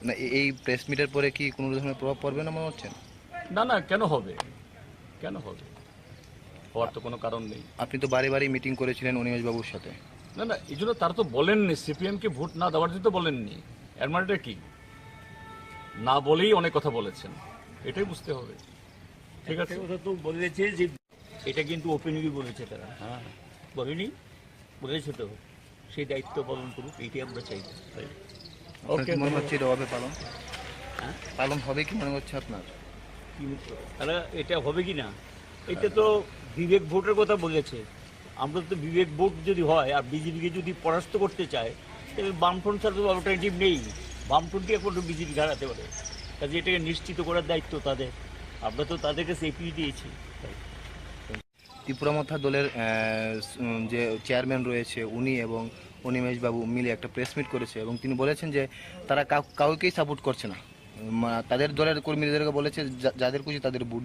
না। এই প্রেস মিটের পরে কি কোনো ধরনের প্রভাব পড়বে না মনে হচ্ছে? না না, কেন হবে, কেন হবে, হওয়ার তো কোনো কারণ নেই। আপনি তো বাড়ি বাড়ি মিটিং করেছিলেন অনিমেষ বাবুর সাথে। না না, এই জন্য তারা তো বলেননি সিপিএম কে ভোট না দেওয়ার জন্য তো বলেননি। এর মানেটা কি? না বলেই অনেক কথা বলেছেন, এটাই বুঝতে হবে। ঠিক আছে, কথা তো বলেছে যে এটা কিন্তু ওপেনলি বলেছে তারা। হ্যাঁ, বলেনি, বলেছে তো, সেই দায়িত্ব পালন করুক, এইটাই আমরা চাই। ওকে, মনে হচ্ছে এটা হবে পালন, পালন হবে কি মনে হচ্ছে আপনার? তাহলে এটা হবে কি না, এটা তো বিবেক ভোটের কথা বলেছে। আমরা তো বিবেক ভোট যদি হয় আর বিজেপিকে যদি পরাস্ত করতে চায় তাহলে বামফ্রন্ট ছাড়া তো অল্টারনেটিভ নেই। বামফ্রন্টকে এখন বিজেপি হারাতে পারে, কাজে এটাকে নিশ্চিত করার দায়িত্ব তাদের। আমরা তো তাদেরকে সেফটি দিয়েছি। ত্রিপুরা মথা দলের যে চেয়ারম্যান রয়েছে উনি এবং অনিমেষ বাবু মিলে একটা প্রেস মিট করেছে এবং তিনি বলেছেন যে তারা কাউকেই সাপোর্ট করছে না। তাদের দলের কর্মীদেরকে বলেছে যাদের খুশি তাদের ভোট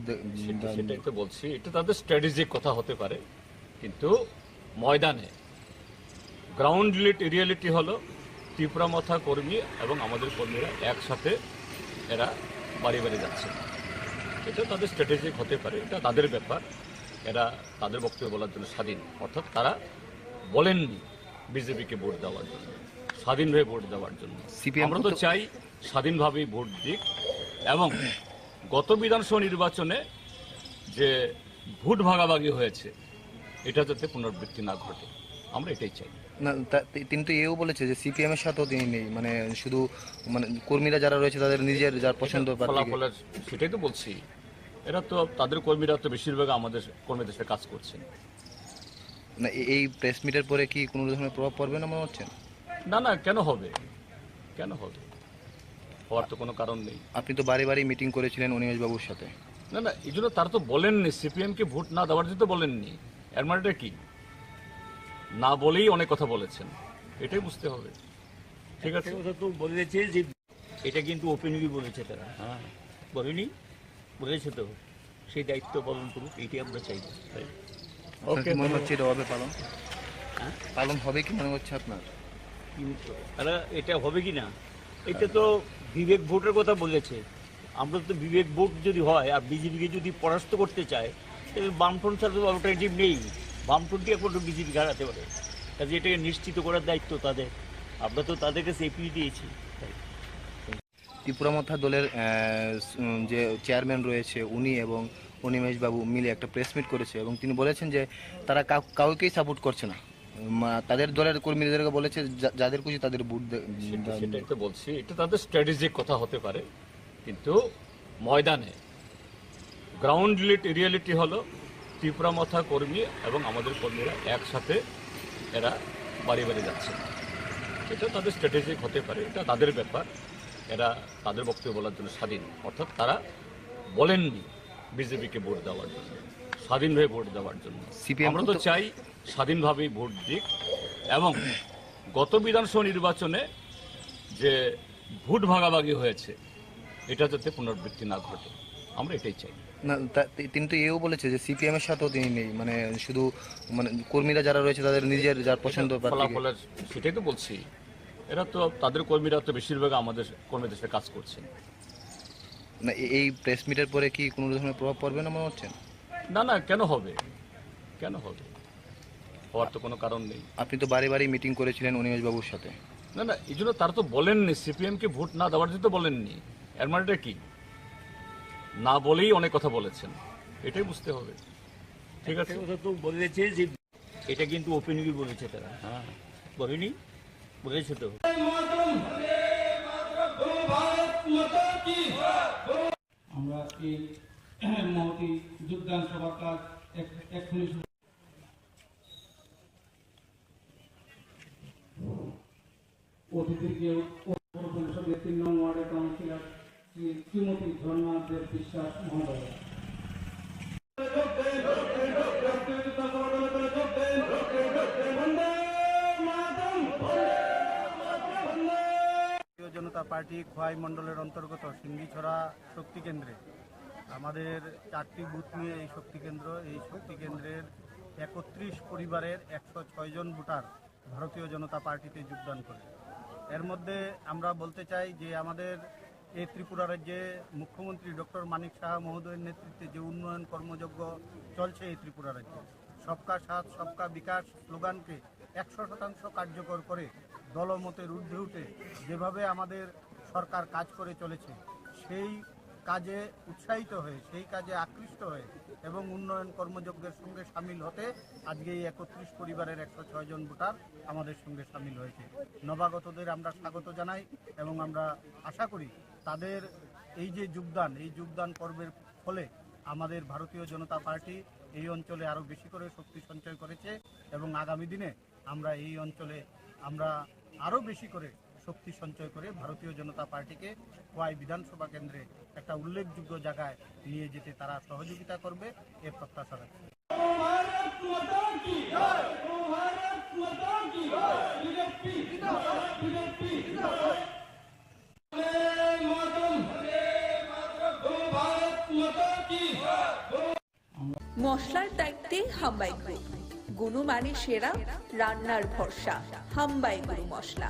সেটাই তো বলছি, এটা তাদের স্ট্র্যাটেজিক কথা হতে পারে, কিন্তু ময়দানে গ্রাউন্ড রিয়েলিটি হলো তীব্রমাথা কর্মী এবং আমাদের কর্মীরা একসাথে এরা বাড়ি বাড়ি যাচ্ছে। এটা তাদের স্ট্র্যাটেজিক হতে পারে, এটা তাদের ব্যাপার, এরা তাদের বক্তব্য বলার জন্য স্বাধীন। অর্থাৎ তারা বলেননি বিজেপিকে ভোট দেওয়ার জন্য, স্বাধীনভাবে ভোট দেওয়ার জন্য। আমরা তো চাই স্বাধীনভাবেই ভোট দিক এবং গত বিধানসভা নির্বাচনে যে ভোট ভাগাভাগি হয়েছে এটা যাতে পুনরাবৃত্তি না ঘটে, আমরা এটাই চাই। না, তিনি তো এও বলেছে যে সিপিএম এর সাথেও তিনি নেই, মানে শুধু মানে কর্মীরা যারা রয়েছে তাদের নিজের যার পছন্দ ফলাফলের, সেটাই তো বলছি, এরা তো তাদের কর্মীরা তো বেশিরভাগ আমাদের কর্মীদের সাথে কাজ করছেন। না, এই প্রেস মিটের পরে কি কোনো ধরনের প্রভাব পড়বে না মনে হচ্ছে? না না, কেন হবে, কেন হবে, হওয়ার তো কোনো কারণ নেই। আপনি তো বাড়ি বাড়ি মিটিং করেছিলেন অনিমেষ বাবুর সাথে। না না, এই জন্য তারা তো বলেননি সিপিএমকে ভোট না দেওয়ার জন্য, তো বলেননি। এর মানেটা কি? না বলেই অনেক কথা বলেছেন, এটাই বুঝতে হবে। ঠিক আছে, কথা তো বলেছে যে এটা কিন্তু ওপেনলি বলেছে তারা, হ্যাঁ বলেনি, বলেছে তো, সেই দায়িত্ব পালন করুক, এইটাই আমরা চাই। ওকে, মনে হচ্ছে এটা হবে পালন, পালন হবে কি মনে হচ্ছে আপনার? এটা হবে কি না, এটা তো বিবেক ভোটের কথা বলেছে। আমরা তো বিবেক ভোট যদি হয় আর বিজেপিকে যদি পরাস্ত করতে চায় তাহলে বামফ্রন্ট ছাড়া তো অল্টারনেটিভ নেই। বামফ্রন্টই একমাত্র বিজেপি হারাতে পারে, কাজে এটাকে নিশ্চিত করার দায়িত্ব তাদের। আমরা তো তাদের কাছে এপিল দিয়েছি। ত্রিপুরামথা দলের যে চেয়ারম্যান রয়েছে উনি এবং অনিমেষ বাবু মিলে একটা প্রেস মিট করেছে এবং তিনি বলেছেন যে তারা কাউকেই সাপোর্ট করছে না। তাদের দলের কর্মীদেরকে বলেছে যাদের খুশি তাদের ভোট। সেটাই তো বলছি, এটা তাদের স্ট্র্যাটেজিক কথা হতে পারে, কিন্তু ময়দানে গ্রাউন্ড রিয়েলিটি হলো ত্রিপুরামথা কর্মী এবং আমাদের কর্মীরা একসাথে এরা বাড়ি বাড়ি যাচ্ছে। এটা তাদের স্ট্র্যাটেজিক হতে পারে, এটা তাদের ব্যাপার, এরা তাদের বক্তব্য বলার জন্য স্বাধীন। অর্থাৎ তারা বলেননি বিজেপিকে ভোট দেওয়ার জন্য, স্বাধীনভাবে ভোট দেওয়ার জন্য। আমরা তো চাই স্বাধীনভাবেই ভোট দিক এবং গত বিধানসভা নির্বাচনে যে ভোট ভাগাভাগি হয়েছে এটা যাতে পুনরাবৃত্তি না ঘটে, আমরা এটাই চাই। না, তিনি তো এও বলেছে যে সিপিএম এর সাথেও তিনি নেই, মানে শুধু মানে কর্মীরা যারা রয়েছে তাদের নিজের যার পছন্দ ফলাফলের, সেটাই তো বলছি, এরা তো তাদের কর্মীরা তো বেশিরভাগ আমাদের কর্মীদের সাথে কাজ করছেন। না, এই প্রেস মিটের পরে কি কোনো ধরনের প্রভাব পড়বে না মনে হচ্ছে? না না, কেন হবে, কেন হবে, হওয়ার তো কোনো কারণ নেই। আপনি তো বাড়ি বাড়ি মিটিং করেছিলেন অনিমেষ বাবুর সাথে। না না, এই জন্য তারা তো বলেননি সিপিএমকে ভোট না দেওয়ার জন্য, তো বলেননি। এর মানেটা কি? না বলেই অনেক কথা বলেছেন, এটাই বুঝতে হবে। ঠিক আছে, কথা তো বলেছে যে এটা কিন্তু ওপেনলি বলেছে তারা, হ্যাঁ বলেনি, বলেছে তো। আমরা এই মহতি যোগদান সভার কাজ এক্ষুনি অতিথিকে পরিষদের 3 নং ওয়ার্ডের কাউন্সিলর শ্রীমতী ঝর্ণা দেব বিশ্বাস মহোদয়। ভারতীয় জনতা পার্টি খোয়াই মণ্ডলের অন্তর্গত সিঙ্গিছড়া শক্তি কেন্দ্রে আমাদের 4টি বুথ নিয়ে এই শক্তি কেন্দ্রের 31 পরিবারের 106 জন ভোটার ভারতীয় জনতা পার্টিতে যোগদান করে। এর মধ্যে আমরা বলতে চাই যে আমাদের এই ত্রিপুরা রাজ্যে মুখ্যমন্ত্রী ডক্টর মানিক সাহা মহোদয়ের নেতৃত্বে যে উন্নয়ন কর্মযজ্ঞ চলছে এই ত্রিপুরা রাজ্যে, সবকা সাথ সবকা বিকাশ স্লোগানকে 100% কার্যকর করে দলমতের ঊর্ধ্বে উঠে যেভাবে আমাদের সরকার কাজ করে চলেছে সেই কাজে উৎসাহিত হয়ে, সেই কাজে আকৃষ্ট হয়ে এবং উন্নয়ন কর্মযজ্ঞের সঙ্গে সামিল হতে আজকে এই 31 পরিবারের 106 জন ভোটার আমাদের সঙ্গে সামিল হয়েছে। নবাগতদের আমরা স্বাগত জানাই এবং আমরা আশা করি তাদের এই যে যোগদান পর্বের ফলে আমাদের ভারতীয় জনতা পার্টি এই অঞ্চলে আরও বেশি করে শক্তি সঞ্চয় করেছে এবং আগামী দিনে আমরা এই অঞ্চলে আমরা আরও বেশি করে শক্তি সঞ্চয় করে ভারতীয় জনতা পার্টিকে খোয়াই বিধানসভা কেন্দ্রে একটা উল্লেখযোগ্য জায়গায় নিয়ে যেতে তারা সহযোগিতা করবে এর প্রত্যাশা রাখছি। মশলার দায়িত্বে হাম্বাই গ্রুপ, গুণমানে সেরা, রান্নার ভরসা। হাম্বাই গুরু মশলা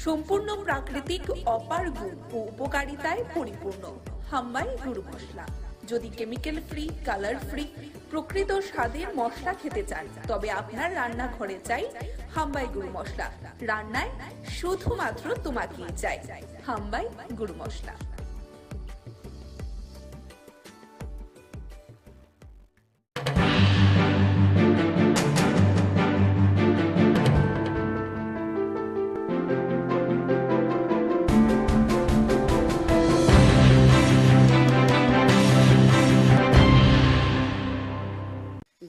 সম্পূর্ণ প্রাকৃতিক, অপার গুণ ও উপকারিতায় পরিপূর্ণ। হাম্বাই গুরু মশলা। যদি কেমিক্যাল ফ্রি, কালার ফ্রি, প্রকৃত স্বাদের মশলা খেতে চান, তবে আপনার রান্নাঘরে চাই হাম্বাই গুরু মশলা। রান্নায় শুধুমাত্র তোমাকেই চাই হাম্বাই গুরু মশলা।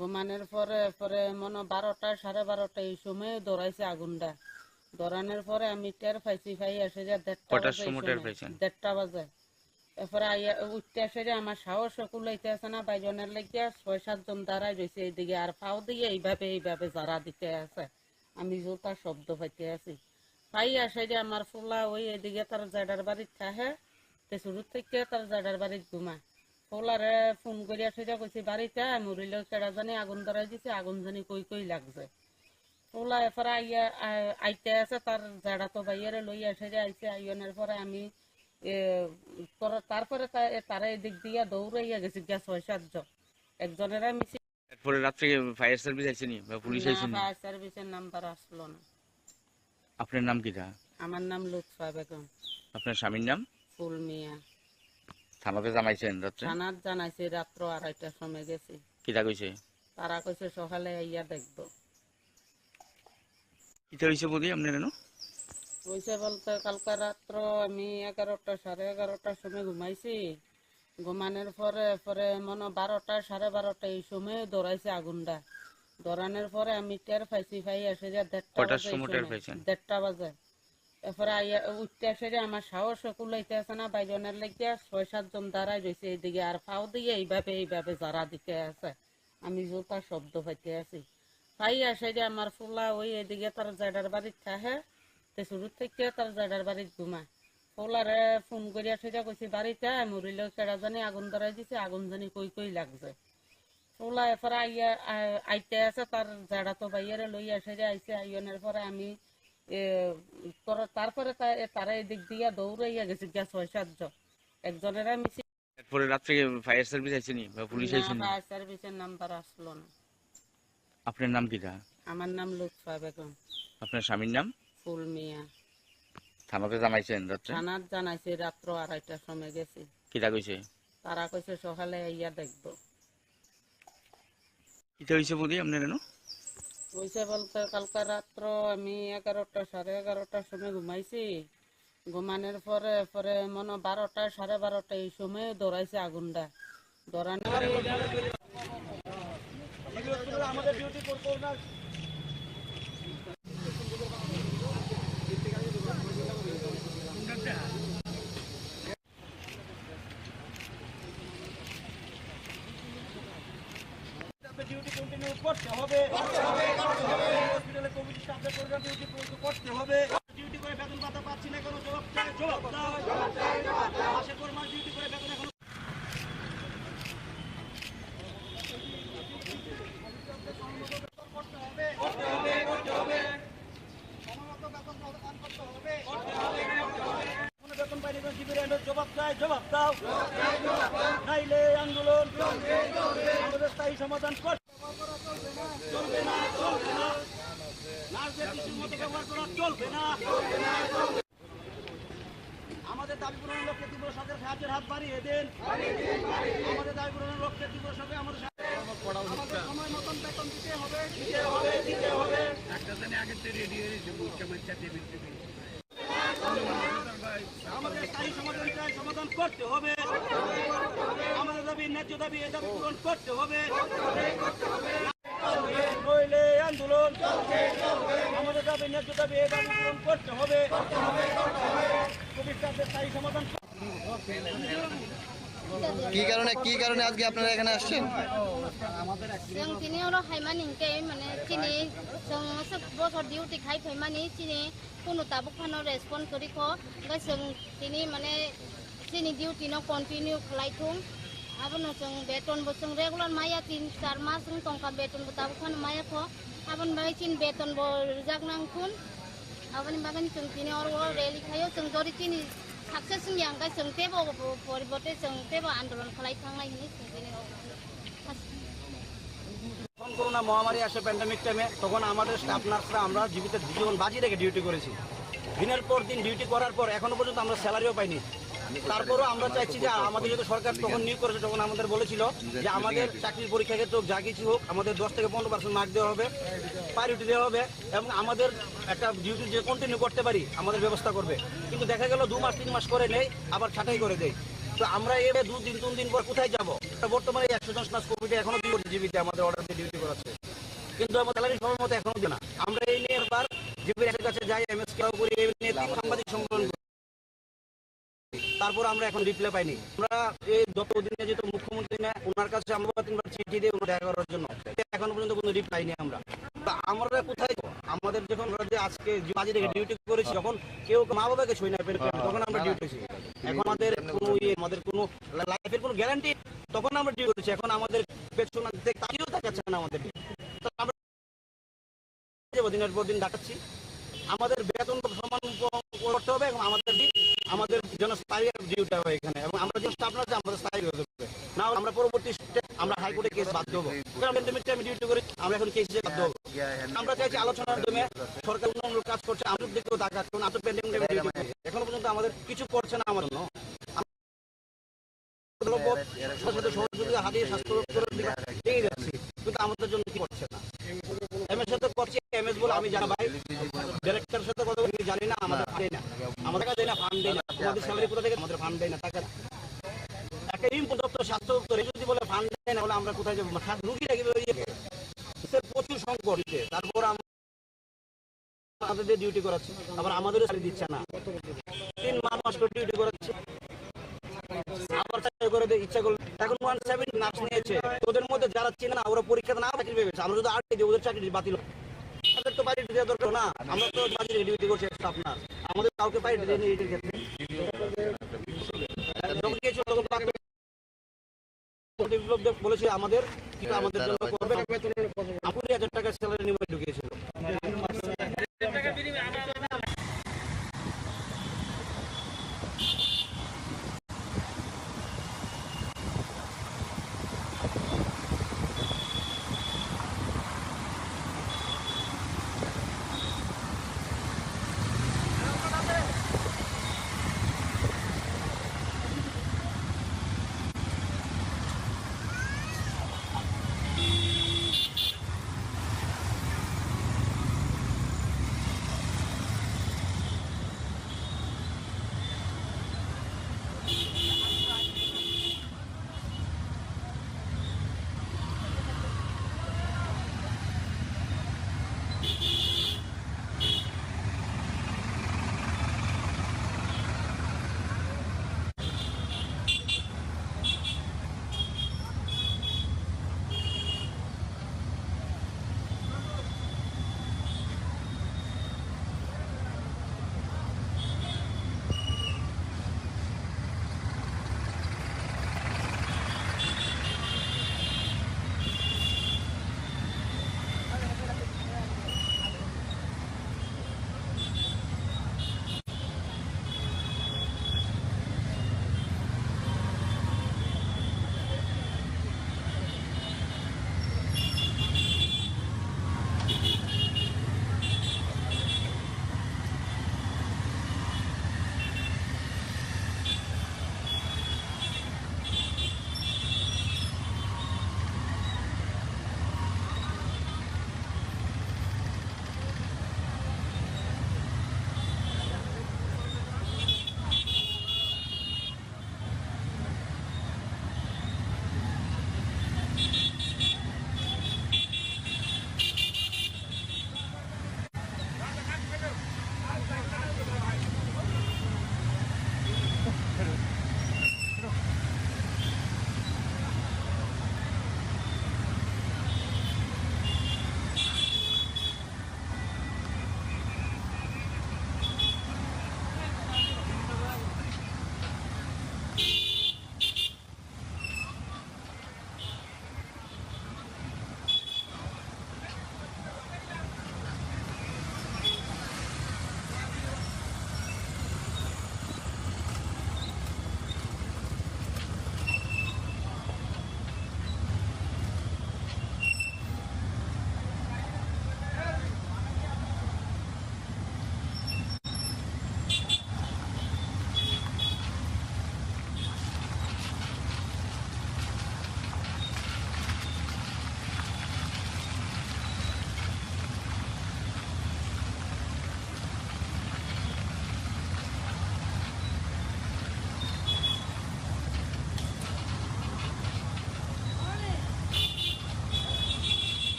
ঘুমানোর পরে পরে মনে 12টা 12:30 এই সময় দৌড়াইছে আগুনটা। দৌড়ানোর পরে আমি টের পাইছি, পাই আসে যে 1:30 বাজে। এরপরে উঠতে আসে যে আমার সাহস কুলাইতে আছে না, বাইজনের লেগে 6-7 জন দাঁড়াই রয়েছে এইদিকে, আর পাও দিয়ে এইভাবে যারা দিতে আছে। আমি জোতা শব্দ পাইতে আছি, পাই আসে যে আমার ফুলা ওই এদিকে তার জাডার বাড়ির থাকে, শুরু থেকে তার জাডার বাড়ির ঘুমা। ফুলারে ফোন করে আসে যে কইছি বাড়িতে মরিলেও কেডা জানি আগুন ধরাই দিছে, আগুন জানি কই লাগছে। ফুলা এরপরে আইতে আছে, তার জাডা তো বাইরে লই আসে যে আইছে। আইনের পরে আমি তারপরে তারা এদিক দিয়ে দৌড়াইয়া গেছি 6-7 জন। একজনের আমি এরপরে রাত্রে ফায়ার সার্ভিস আইছেনি বা পুলিশ আইছেনি? ফায়ার সার্ভিসের নাম্বার আসলো না। আপনার নাম কিটা? আমার নাম লুৎফা বেগম। আপনার স্বামীর নাম? ফুল মিয়া। থানাতে জানাইছেন রাত্রে? থানাত জানাইছি, রাত্র 2:30টার সময় গেছি। কিটা কইছে? তারা কইছে সকালে আইয়া দেখবো। কিটা হইছে বলি আপনার এনো? হইছে বলতে কালকে রাত্র আমি 11টা 11:30টার সময় ঘুমাইছি। ঘুমানোর পরে মনে 12টা 12:30 এই সময় দৌড়াইছে আগুনটা। দৌড়ানোর পরে আমি টের পাইছি, পাই আসে যে 1:30 বাজে। এরপরে উঠতে আসে যে আমার সাহস কুলাইতে আছে না, বাইজনের লেগে 6-7 জন দাঁড়াই রয়েছে এইদিকে, আর পাও দিয়ে এইভাবে যারা দিতে আছে। আমি জোতা শব্দ পাইতে আছি, পাই আসে যে আমার ফুলা ওই এদিকে তার জাডার বাড়ির থাকে, শুরু থেকে তার জাডার বাড়ির ঘুমা। ফুলারে ফোন করে আসে যে কইছি বাড়িতে মরিলেও কেডা জানি আগুন ধরাই দিছে, আগুন জানি কই লাগছে। ফুলা এরপরে আইতে আছে, তার জাডা তো বাইরে লই আসে যে আইছে। আইনের পরে আমি তারপরে তারা এদিক দিয়ে দৌড়াইয়া গেছি 6-7 জন। একজনের আমি এরপরে রাত্রে ফায়ার সার্ভিস আইছেনি বা পুলিশ আইছেনি? ফায়ার সার্ভিসের নাম্বার আসলো না। আপনার নাম কিটা? আমার নাম লুৎফা বেগম। আপনার স্বামীর নাম? ফুল মিয়া। থানাতে জানাইছেন রাত্রে? থানাত জানাইছি, রাত্র 2:30টার সময় গেছি। কিটা কইছে? তারা কইছে সকালে আইয়া দেখবো। কিটা হইছে বলি আপনার এনো? হইছে বলতে কালকে রাত্র আমি 11টা 11:30টার সময় ঘুমাইছি। ঘুমানোর পরে মনে 12টা 12:30 এই সময় দৌড়াইছে আগুনটা। দৌড়ানোর আমাদের ডিউটি করবো না। ডিউটি কন্টিনিউ করতে হবে, হসপিটালে কোভিড স্টাফদের প্রোগ্রাম ডিউটি করতে হবে। ডিউটি করে বেতন ভাতা পাচ্ছি না, কোনো জবাব দাও। মাসের পর মাস ডিউটি করে বেতন এখন বেতন পাইনি, জবাব দাও, নাইলে আন্দোলন আমাদের স্থায়ী সমাধান চলবে না। নার্সদের কিছুর মতো ব্যবহার করা চলবে না। আমাদের দাবি পূরণের লক্ষ্যে তীব্র সরকার সাহায্যের হাত বাড়িয়ে দেন। আমাদের দাবি পূরণের লক্ষ্যে তীব্র সরকার আমাদের সময় মতন বেতন দিতে হবে। আমাদের স্থায়ী সমাধান করতে হবে। আমাদের দাবি ন্যায্য দাবি, এ দাবি পূরণ করতে হবে। নইলে আন্দোলন, আমাদের দাবি ন্যায্য দাবি, এ দাবি পূরণ করতে হবে। কোভিড স্টাফদের স্থায়ী সমাধান কি কারণে আজকে আপনারা এখানে আসছেন? जों दिनै हराव हायमानिंके माने दिनै जों बसर डिउटि खाय फैमानि दिनै कोनो ताबुक फानो रेसपन्ड करिख ओमफ्राय जों दिनै माने दिनै डिउटि न कन्टिनिउ खालायथुं आबोनो जों बेतनबो जों रेगुलार माया 3-4 मास जों टंका बेतनबो ताबुक फानो मायाख आबोन बागै दिन बेतनबो रिजागनांखुन आबोन बागै जों दिनै हराव रेलि खायो जों जरि दिनै साक्सेस यांगाय जों तेबो परिबर्ते जों तेबो आन्दोलन खालायखांनाय हिनि जों दिनै যখন করোনা মহামারী আসে প্যান্ডামিক টাইমে তখন আমাদের স্টাফ নার্সরা আমরা জীবিত জীবন বাজি রেখে ডিউটি করেছি। দিনের পর দিন ডিউটি করার পর এখনো পর্যন্ত আমরা স্যালারিও পাইনি। তারপরও আমরা চাইছি যে আমাদের যেহেতু সরকার তখন নিয়োগ করেছে তখন আমাদের বলেছিল যে আমাদের চাকরির পরীক্ষা ক্ষেত্রে যা কিছু হোক আমাদের 10-15% মার্ক দেওয়া হবে, প্রায়োরিটি দেওয়া হবে এবং আমাদের একটা ডিউটি যে কন্টিনিউ করতে পারি আমাদের ব্যবস্থা করবে। কিন্তু দেখা গেল 2 মাস 3 মাস করে নেই আবার ছাঁটাই করে দেয়। তো আমরা এর 2 দিন 3 দিন পর কোথায় যাব? বর্তমানে 100 জন নার্স কোভিডে এখনো জীবিত আমাদের অর্ডার দিয়ে ডিউটি করাচ্ছে কিন্তু আমাদের স্যালারি সময় মতো এখনো দেয় না। আমরা এই নিয়ে এবার জিবির কাছে যাই এমএস কেউ করি এই নিয়ে সাংবাদিক সম্মেলন করি তারপর আমরা এখন রিপ্লাই পাইনি। আমরা এই যত দিনে যেহেতু মুখ্যমন্ত্রী না ওনার কাছে আমরা 3বার চিঠি দিয়ে ওনার দেখা করার জন্য এখনো পর্যন্ত কোনো রিপ্লাই নেই। আমরা কোথায় আমাদের যখন আজকে বাজি রেখে ডিউটি করেছি যখন কেউ মা বাবাকে ছুঁই না পেরে তখন আমরা ডিউটি করেছি। এখন আমাদের কোনো আমাদের কোনো লাইফের কোনো গ্যারান্টি তখন আমরা ডিউটি করেছি। এখন আমাদের পেছনে তাকিয়েও দেখাচ্ছে না আমাদের। আমরা দিনের পর দিন দেখাচ্ছি আমাদের বেতন সমান করতে হবে এবং আমাদের যেন স্থায়ী ডিউটি হবে এখানে এবং আমরা যে স্টাফ আছে আমাদের স্থায়ী হতে হবে না আমরা পরবর্তী আমরা হাইকোর্টে কেস বাধ্য হবো। আমি ডিউটি করি আমরা এখন কেসে বাধ্য হবো। আমরা চাইছি আলোচনার মাধ্যমে সরকার উন্নয়ন কাজ করছে আমাদের দিকেও দেখা কারণ আমরা প্যান্ডেমিক এখনো পর্যন্ত আমাদের কিছু করছে না আমার জন্য সাথে সহযোগিতা হারিয়ে স্বাস্থ্য দপ্তরের দিকে এগিয়ে যাচ্ছি কিন্তু আমাদের জন্য কি করছে না। এমএস সাথে করছি এমএস বলে আমি জানা ভাই ডাইরেক্টরের সাথে কথা বলি জানি না আমাদের দেয় না আমাদের কাছে দেয় না ফান্ড দেয় না আমাদের স্যালারি কোথা থেকে আমাদের ফান্ড দেয় না টাকা একটা দপ্তর স্বাস্থ্য দপ্তর যদি বলে ফান্ড দেয় না হলে আমরা কোথায় যাবো রুগী রাখবে প্রচুর সংকট তারপর আমাদের ডিউটি করাচ্ছে আবার আমাদেরও স্যালারি দিচ্ছে না 3 মাস করে ডিউটি করাচ্ছে আবার করে দেয় ইচ্ছা করলে এখন 170 নার্স নিয়েছে ওদের মধ্যে যারা চেনে না ওরা পরীক্ষা না চাকরি পেয়েছে আমরা যদি 8 দিই ওদের চাকরি বাতিল আমাদের তো বাইরে দেওয়া দরকার না আমরা তো বাজিরে ডিউটি করছি স্টাফ নার্স আমাদের কাউকে বাইরে দেয়নি এই ক্ষেত্রে যখন গিয়েছিল তখন বলেছে আমাদের কি আমাদের জন্য করবে 20,000 টাকা স্যালারি নিয়ে ঢুকিয়েছিল।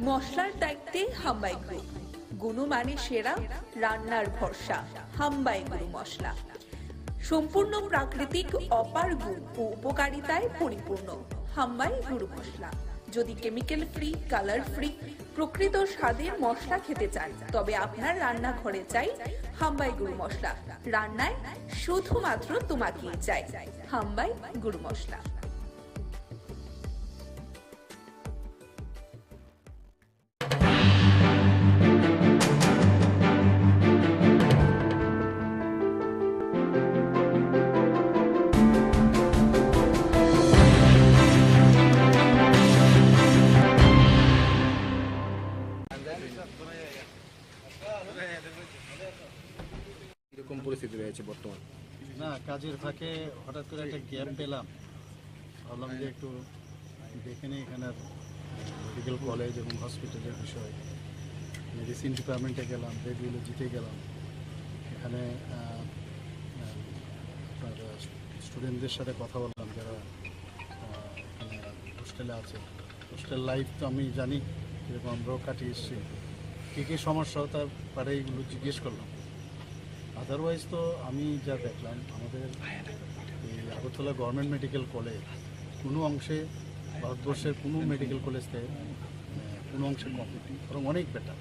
মশলার দায়িত্বে হাম্বাই গ্রুপ, গুণমানে সেরা, রান্নার ভরসা। হাম্বাই গুরু মশলা সম্পূর্ণ প্রাকৃতিক, অপার গুণ ও উপকারিতায় পরিপূর্ণ। হাম্বাই গুরু মশলা। যদি কেমিক্যাল ফ্রি, কালার ফ্রি, প্রকৃত স্বাদের মশলা খেতে চান, তবে আপনার রান্নাঘরে চাই হাম্বাই গুরু মশলা। রান্নায় শুধুমাত্র তোমাকেই চাই হাম্বাই গুরু মশলা। এরকম পরিস্থিতি রয়েছে বর্তমান। না, কাজের ফাঁকে হঠাৎ করে একটা গ্যাপ পেলাম, ভাবলাম যে একটু দেখে নিই এখানের মেডিকেল কলেজ এবং হসপিটালের বিষয়। মেডিসিন ডিপার্টমেন্টে গেলাম, রেডিওলজিতে গেলাম, এখানে স্টুডেন্টদের সাথে কথা বললাম যারা এখানে হোস্টেলে আছে। হোস্টেল লাইফ তো আমি জানি এরকম আমরাও কাটিয়ে এসেছি, কী কী সমস্যা তার পারে এইগুলো জিজ্ঞেস করলাম। আদারওয়াইজ তো আমি যা দেখলাম আমাদের এই আগরতলা গভর্নমেন্ট মেডিকেল কলেজ কোনো অংশে ভারতবর্ষের কোনো মেডিকেল কলেজ থেকে কোনো অংশে কম্পিটিভ, বরং অনেক বেটার।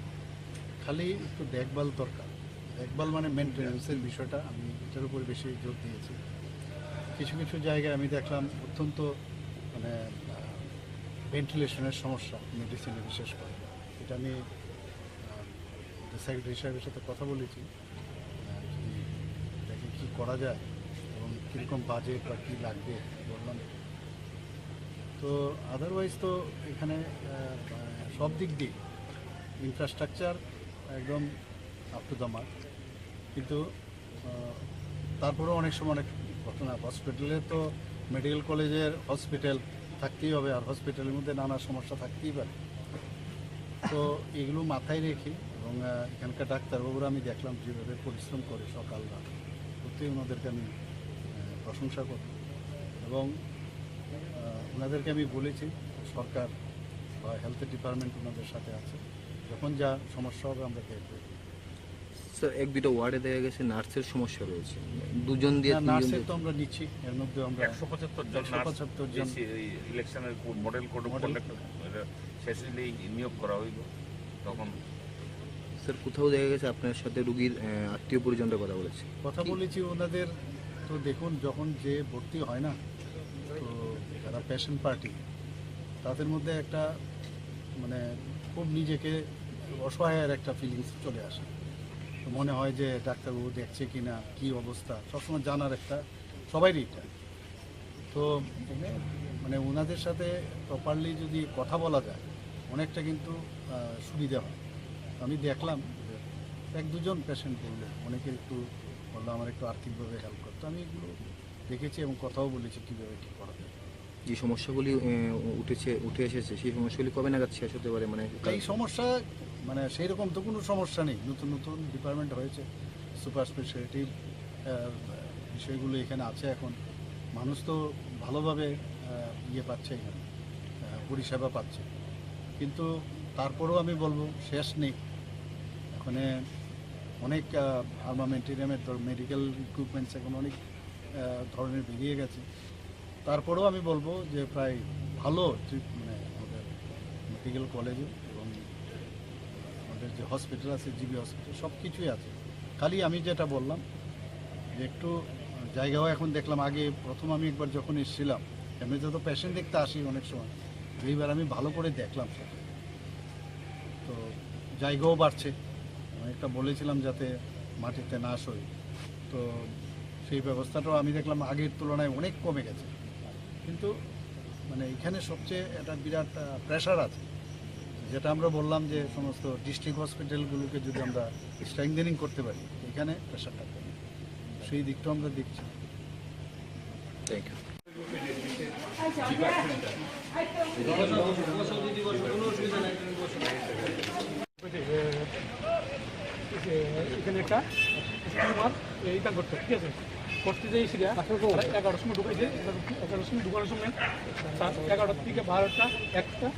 খালি একটু দেখভাল দরকার। দেখভাল মানে মেনটেন্যান্সের বিষয়টা আমি এটার উপরে বেশি জোর দিয়েছি। কিছু কিছু জায়গায় আমি দেখলাম অত্যন্ত মানে ভেন্টিলেশনের সমস্যা মেডিসিনে বিশেষ করে। এটা আমি সেক্রেটারি সাহেবের সাথে কথা বলেছি, দেখি কী করা যায় এবং কীরকম বাজেট বা কী লাগবে বললাম। তো আদারওয়াইজ তো এখানে সব দিক দিয়ে ইনফ্রাস্ট্রাকচার একদম আপ টু দ্য মার্ক, কিন্তু তারপরেও অনেক সময় অনেক ঘটনা। হসপিটালে তো মেডিকেল কলেজের হসপিটাল থাকতেই হবে, আর হসপিটালের মধ্যে নানা সমস্যা থাকতেই পারে। তো এগুলো মাথায় রেখে এবং এখানকার ডাক্তারবাবুরা আমি দেখলাম যেভাবে পরিশ্রম করে সকাল রাত, সত্যিই ওনাদেরকে আমি প্রশংসা করি এবং ওনাদেরকে আমি বলেছি সরকার বা হেলথ ডিপার্টমেন্ট ওনাদের সাথে আছে, যখন যা সমস্যা হবে আমরা দেখব। স্যার, এক দুটো ওয়ার্ডে দেখা গেছে নার্সের সমস্যা রয়েছে, দুজন দিয়ে নার্সের তো আমরা নিচ্ছি, এর মধ্যে আমরা 175 জন ইলেকশনের মডেল কোড অফ কন্ডাক্ট শেষে নিয়োগ করা হইল। তখন স্যার কোথাও দেখা গেছে আপনার সাথে রুগীর আত্মীয় পরিজনরা কথা বলেছি ওনাদের। তো দেখুন, যখন যে ভর্তি হয় না, তো যারা পেশেন্ট পার্টি তাদের মধ্যে একটা মানে খুব নিজেকে অসহায়ের একটা ফিলিংস চলে আসে। তো মনে হয় যে ডাক্তারবাবু দেখছে কি না, কী অবস্থা, সবসময় জানার একটা সবাইরই এটা। তো মানে ওনাদের সাথে প্রপারলি যদি কথা বলা যায় অনেকটা কিন্তু সুবিধা হয়। আমি দেখলাম এক দুজন পেশেন্ট বললো, অনেকে একটু বললো আমার একটু আর্থিকভাবে হেল্প করতো। আমি এগুলো দেখেছি এবং কথাও বলেছি কীভাবে কী করা যায়। যে সমস্যাগুলি উঠে এসেছে সেই সমস্যাগুলি কবে নাগাদ শেষ হতে পারে? মানে এই সমস্যা মানে সেই রকম তো কোনো সমস্যা নেই, নতুন নতুন ডিপার্টমেন্ট হয়েছে, সুপার স্পেশালিটি বিষয়গুলো এখানে আছে। এখন মানুষ তো ভালোভাবে পাচ্ছে, এখানে পরিষেবা পাচ্ছে, কিন্তু তারপরেও আমি বলবো শেষ নেই। এখানে অনেক আর্মামেন্টেরিয়ামের মেডিকেল ইকুইপমেন্টস এখন অনেক ধরনের বেরিয়ে গেছে। তারপরেও আমি বলবো যে প্রায় ভালো মানে আমাদের মেডিকেল কলেজে এবং আমাদের যে হসপিটাল আছে, জিবি হসপিটাল, সব কিছুই আছে। খালি আমি যেটা বললাম যে একটু জায়গাও এখন দেখলাম, আগে প্রথম আমি একবার যখন এসেছিলাম এমনিতে তো পেশেন্ট দেখতে আসি অনেক সময়, এইবার আমি ভালো করে দেখলাম সেটা। তো জায়গাও বাড়ছে, অনেকটা বলেছিলাম যাতে মাটিতে না সই, তো সেই ব্যবস্থাটাও আমি দেখলাম আগের তুলনায় অনেক কমে গেছে। কিন্তু মানে এখানে সবচেয়ে একটা বিরাট প্রেশার আছে, যেটা আমরা বললাম যে সমস্ত ডিস্ট্রিক্ট হসপিটালগুলোকে যদি আমরা স্ট্রেংথেনিং করতে পারি এখানে প্রেশারটা কমে, সেই দিকটাও আমরা দেখছি। Thank you. এখানে একটা স্টিমার এইটা করতে, ঠিক আছে, করতে যাই সেটা 11টার সময় ঢুকাইছে, 11টার সময় ঢুকানোর সময় 11টা থেকে 12টা, 1টা,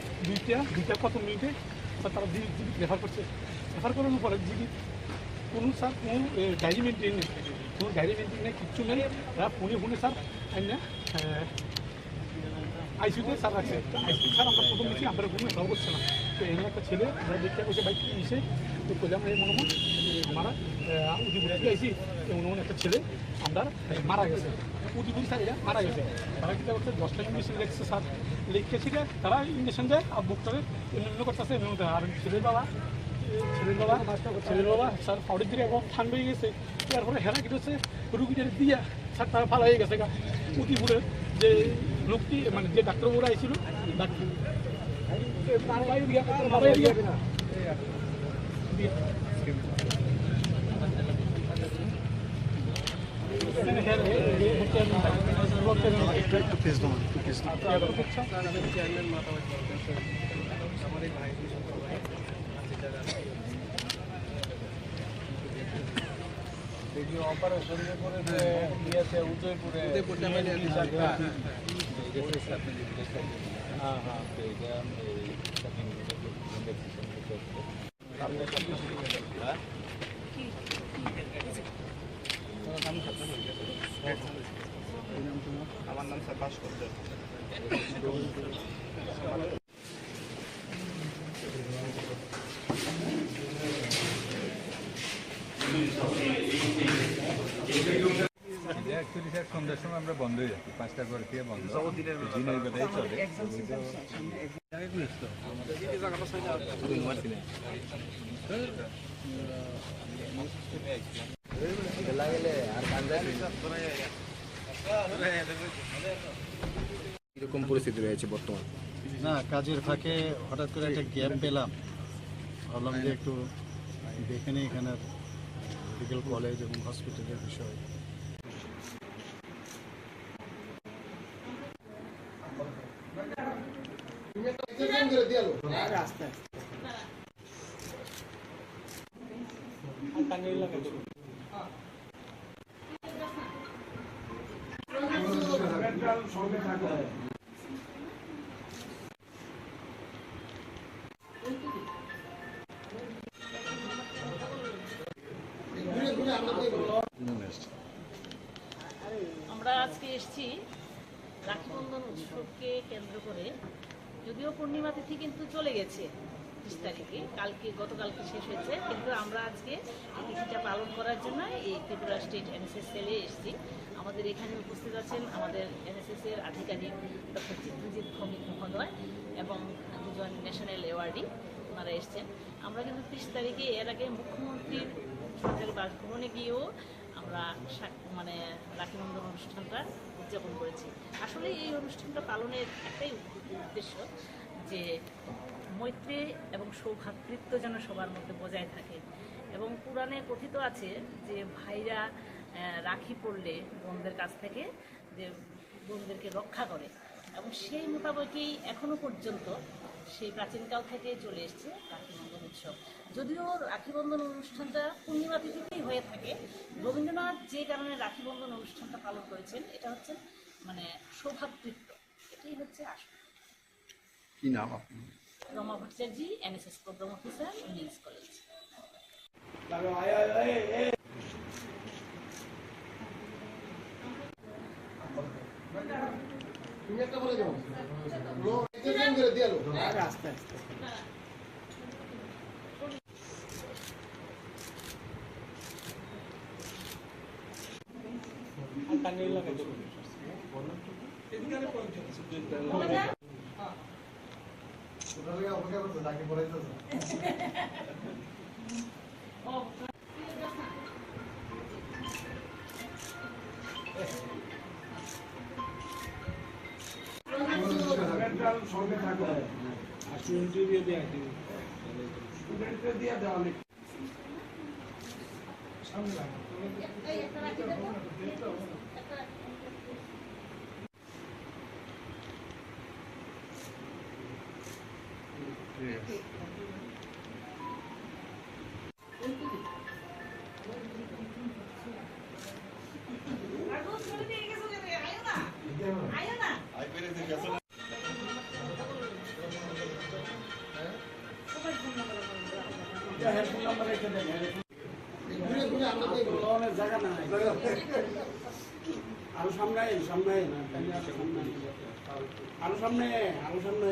2টা কত মিনিটে স্যার তারা জিবি রেফার করছে, রেফার করানোর পরে জিবি কোনো স্যার কোনো ডায়েরি মেনটেন নেই, কোনো ডায়েরি মেনটেন নেই, কিচ্ছু নেই। তারা ফোনে স্যার না আইসিউতে স্যার রাখছে। আইসিউ স্যার আমরা প্রথম দিচ্ছি আমরা ঘুমে সব করছে না। তো এমন একটা ছেলে আমরা দেখতে বসে বাইক এসে তো করলাম এই মনে হয় আমরা উদিপুর থেকে আইসি এমন একটা ছেলে আমরা মারা গেছে, উদিপুর স্যার এটা মারা গেছে। তারা কী করছে 10টা ইঞ্জেকশন লেগেছে স্যার, লিখেছি তারা ইঞ্জেকশন দেয় আর বুকটারে এমনি করতেছে এমনি মধ্যে। আর ছেলের বাবা স্যার ফাউডের দিকে এবং ঠান্ডা হয়ে গেছে। তারপরে হেরা কি হচ্ছে রুগীদের দিয়া স্যার তারা ভালো হয়ে গেছে গা। উদিপুরের যে লোকটি মানে যে ডাক্তারবাবুরা আইছিল ডাক্তার অপারেশন করে দিয়েছে উদয়পুরে। হ্যাঁ হ্যাঁ আমার নাম প্রকাশ করতে। অ্যাকচুয়ালি স্যার সন্ধ্যার সময় আমরা বন্ধ হয়ে যাচ্ছি, 5টা করে থেকে বন্ধ, দিনের বেলায় চলে। এরকম পরিস্থিতি রয়েছে বর্তমান। না, কাজের ফাঁকে হঠাৎ করে একটা গ্যাপ পেলাম, ভাবলাম যে একটু দেখে নিই এখানের মেডিকেল কলেজ এবং হসপিটালের বিষয়। আমরা আজকে এসেছি রাখি বন্ধন উৎসবকে কেন্দ্র করে। যদিও পূর্ণিমা তিথি কিন্তু চলে গেছে 30 তারিখে, গতকালকে শেষ হয়েছে, কিন্তু আমরা আজকে এই তিথিটা পালন করার জন্য এই ত্রিপুরা স্টেট এনএসএস সেলে এসেছি। আমাদের এখানে উপস্থিত আছেন আমাদের এনএসএস এর আধিকারিক ডক্টর চিত্রজিৎ ভৌমিক মহোদয় এবং দুজন ন্যাশনাল অ্যাওয়ার্ডি, ওনারা এসছেন। আমরা কিন্তু 30 তারিখে এর আগে মুখ্যমন্ত্রীর সরকারি বাসভবনে গিয়েও আমরা মানে রাখি বন্ধন অনুষ্ঠানটা উদযাপন করেছি। আসলে এই অনুষ্ঠানটা পালনের একটাই উদ্দেশ্য যে মৈত্রী এবং সৌভ্রাতৃত্ব যেন সবার মধ্যে বজায় থাকে। এবং পুরাণে কথিত আছে যে ভাইরা রাখি পড়লে বোনদের কাছ থেকে যে বোনদেরকে রক্ষা করে, এবং সেই মোতাবেকই এখনো পর্যন্ত সেই প্রাচীনকাল থেকে চলে এসছে রাখি বন্ধন উৎসব। যদিও রাখি বন্ধন অনুষ্ঠানটা পূর্ণিমা তিথিতেই হয়ে থাকে, রবীন্দ্রনাথ যে কারণে রাখি বন্ধন অনুষ্ঠানটা পালন করেছেন এটা হচ্ছে মানে সৌভ্রাতৃত্ব, এটাই হচ্ছে আসল। কি নাম আপনার? Rama Bhattacharya, NSS programme officer, women's college. তুমি একটা বলে যাও করে দিয়ে আস্তে আস্তে অপেক্ষা করতো তাকে বলাইতো। সঙ্গে থাকবে আর স্টুডেন্ট দিয়ে দেওয়া স্টুডেন্টকে দিয়ে দেওয়া সামনে জায়গা না আরো সামনে সামনে আরো সামনে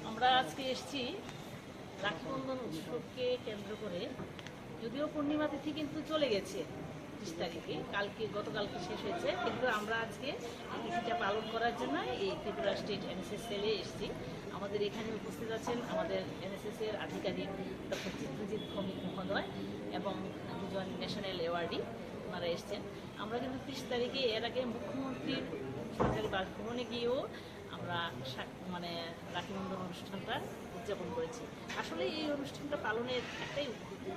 আমরা আজকে এসেছি রাখিবন্ধন উৎসবকে কেন্দ্র করে, যদিও পূর্ণিমা তিথি কিন্তু চলে গেছে 30 তারিখে, গতকালকে শেষ হয়েছে, কিন্তু আমরা আজকে এই তিথিটা পালন করার জন্য এই ত্রিপুরা স্টেট এনএসএস সেলে এসেছি। আমাদের এখানে উপস্থিত আছেন আমাদের এনএসএস এর আধিকারিক ডক্টর চিত্রজিৎ ভৌমিক মহোদয় এবং দুজন ন্যাশনাল অ্যাওয়ার্ডি, ওনারা এসছেন। আমরা কিন্তু 30 তারিখে এর আগে মুখ্যমন্ত্রীর সরকারি বাসভবনে গিয়েও আমরা মানে রাখিবন্ধন অনুষ্ঠানটা উদযাপন করেছি। আসলে এই অনুষ্ঠানটা পালনের একটাই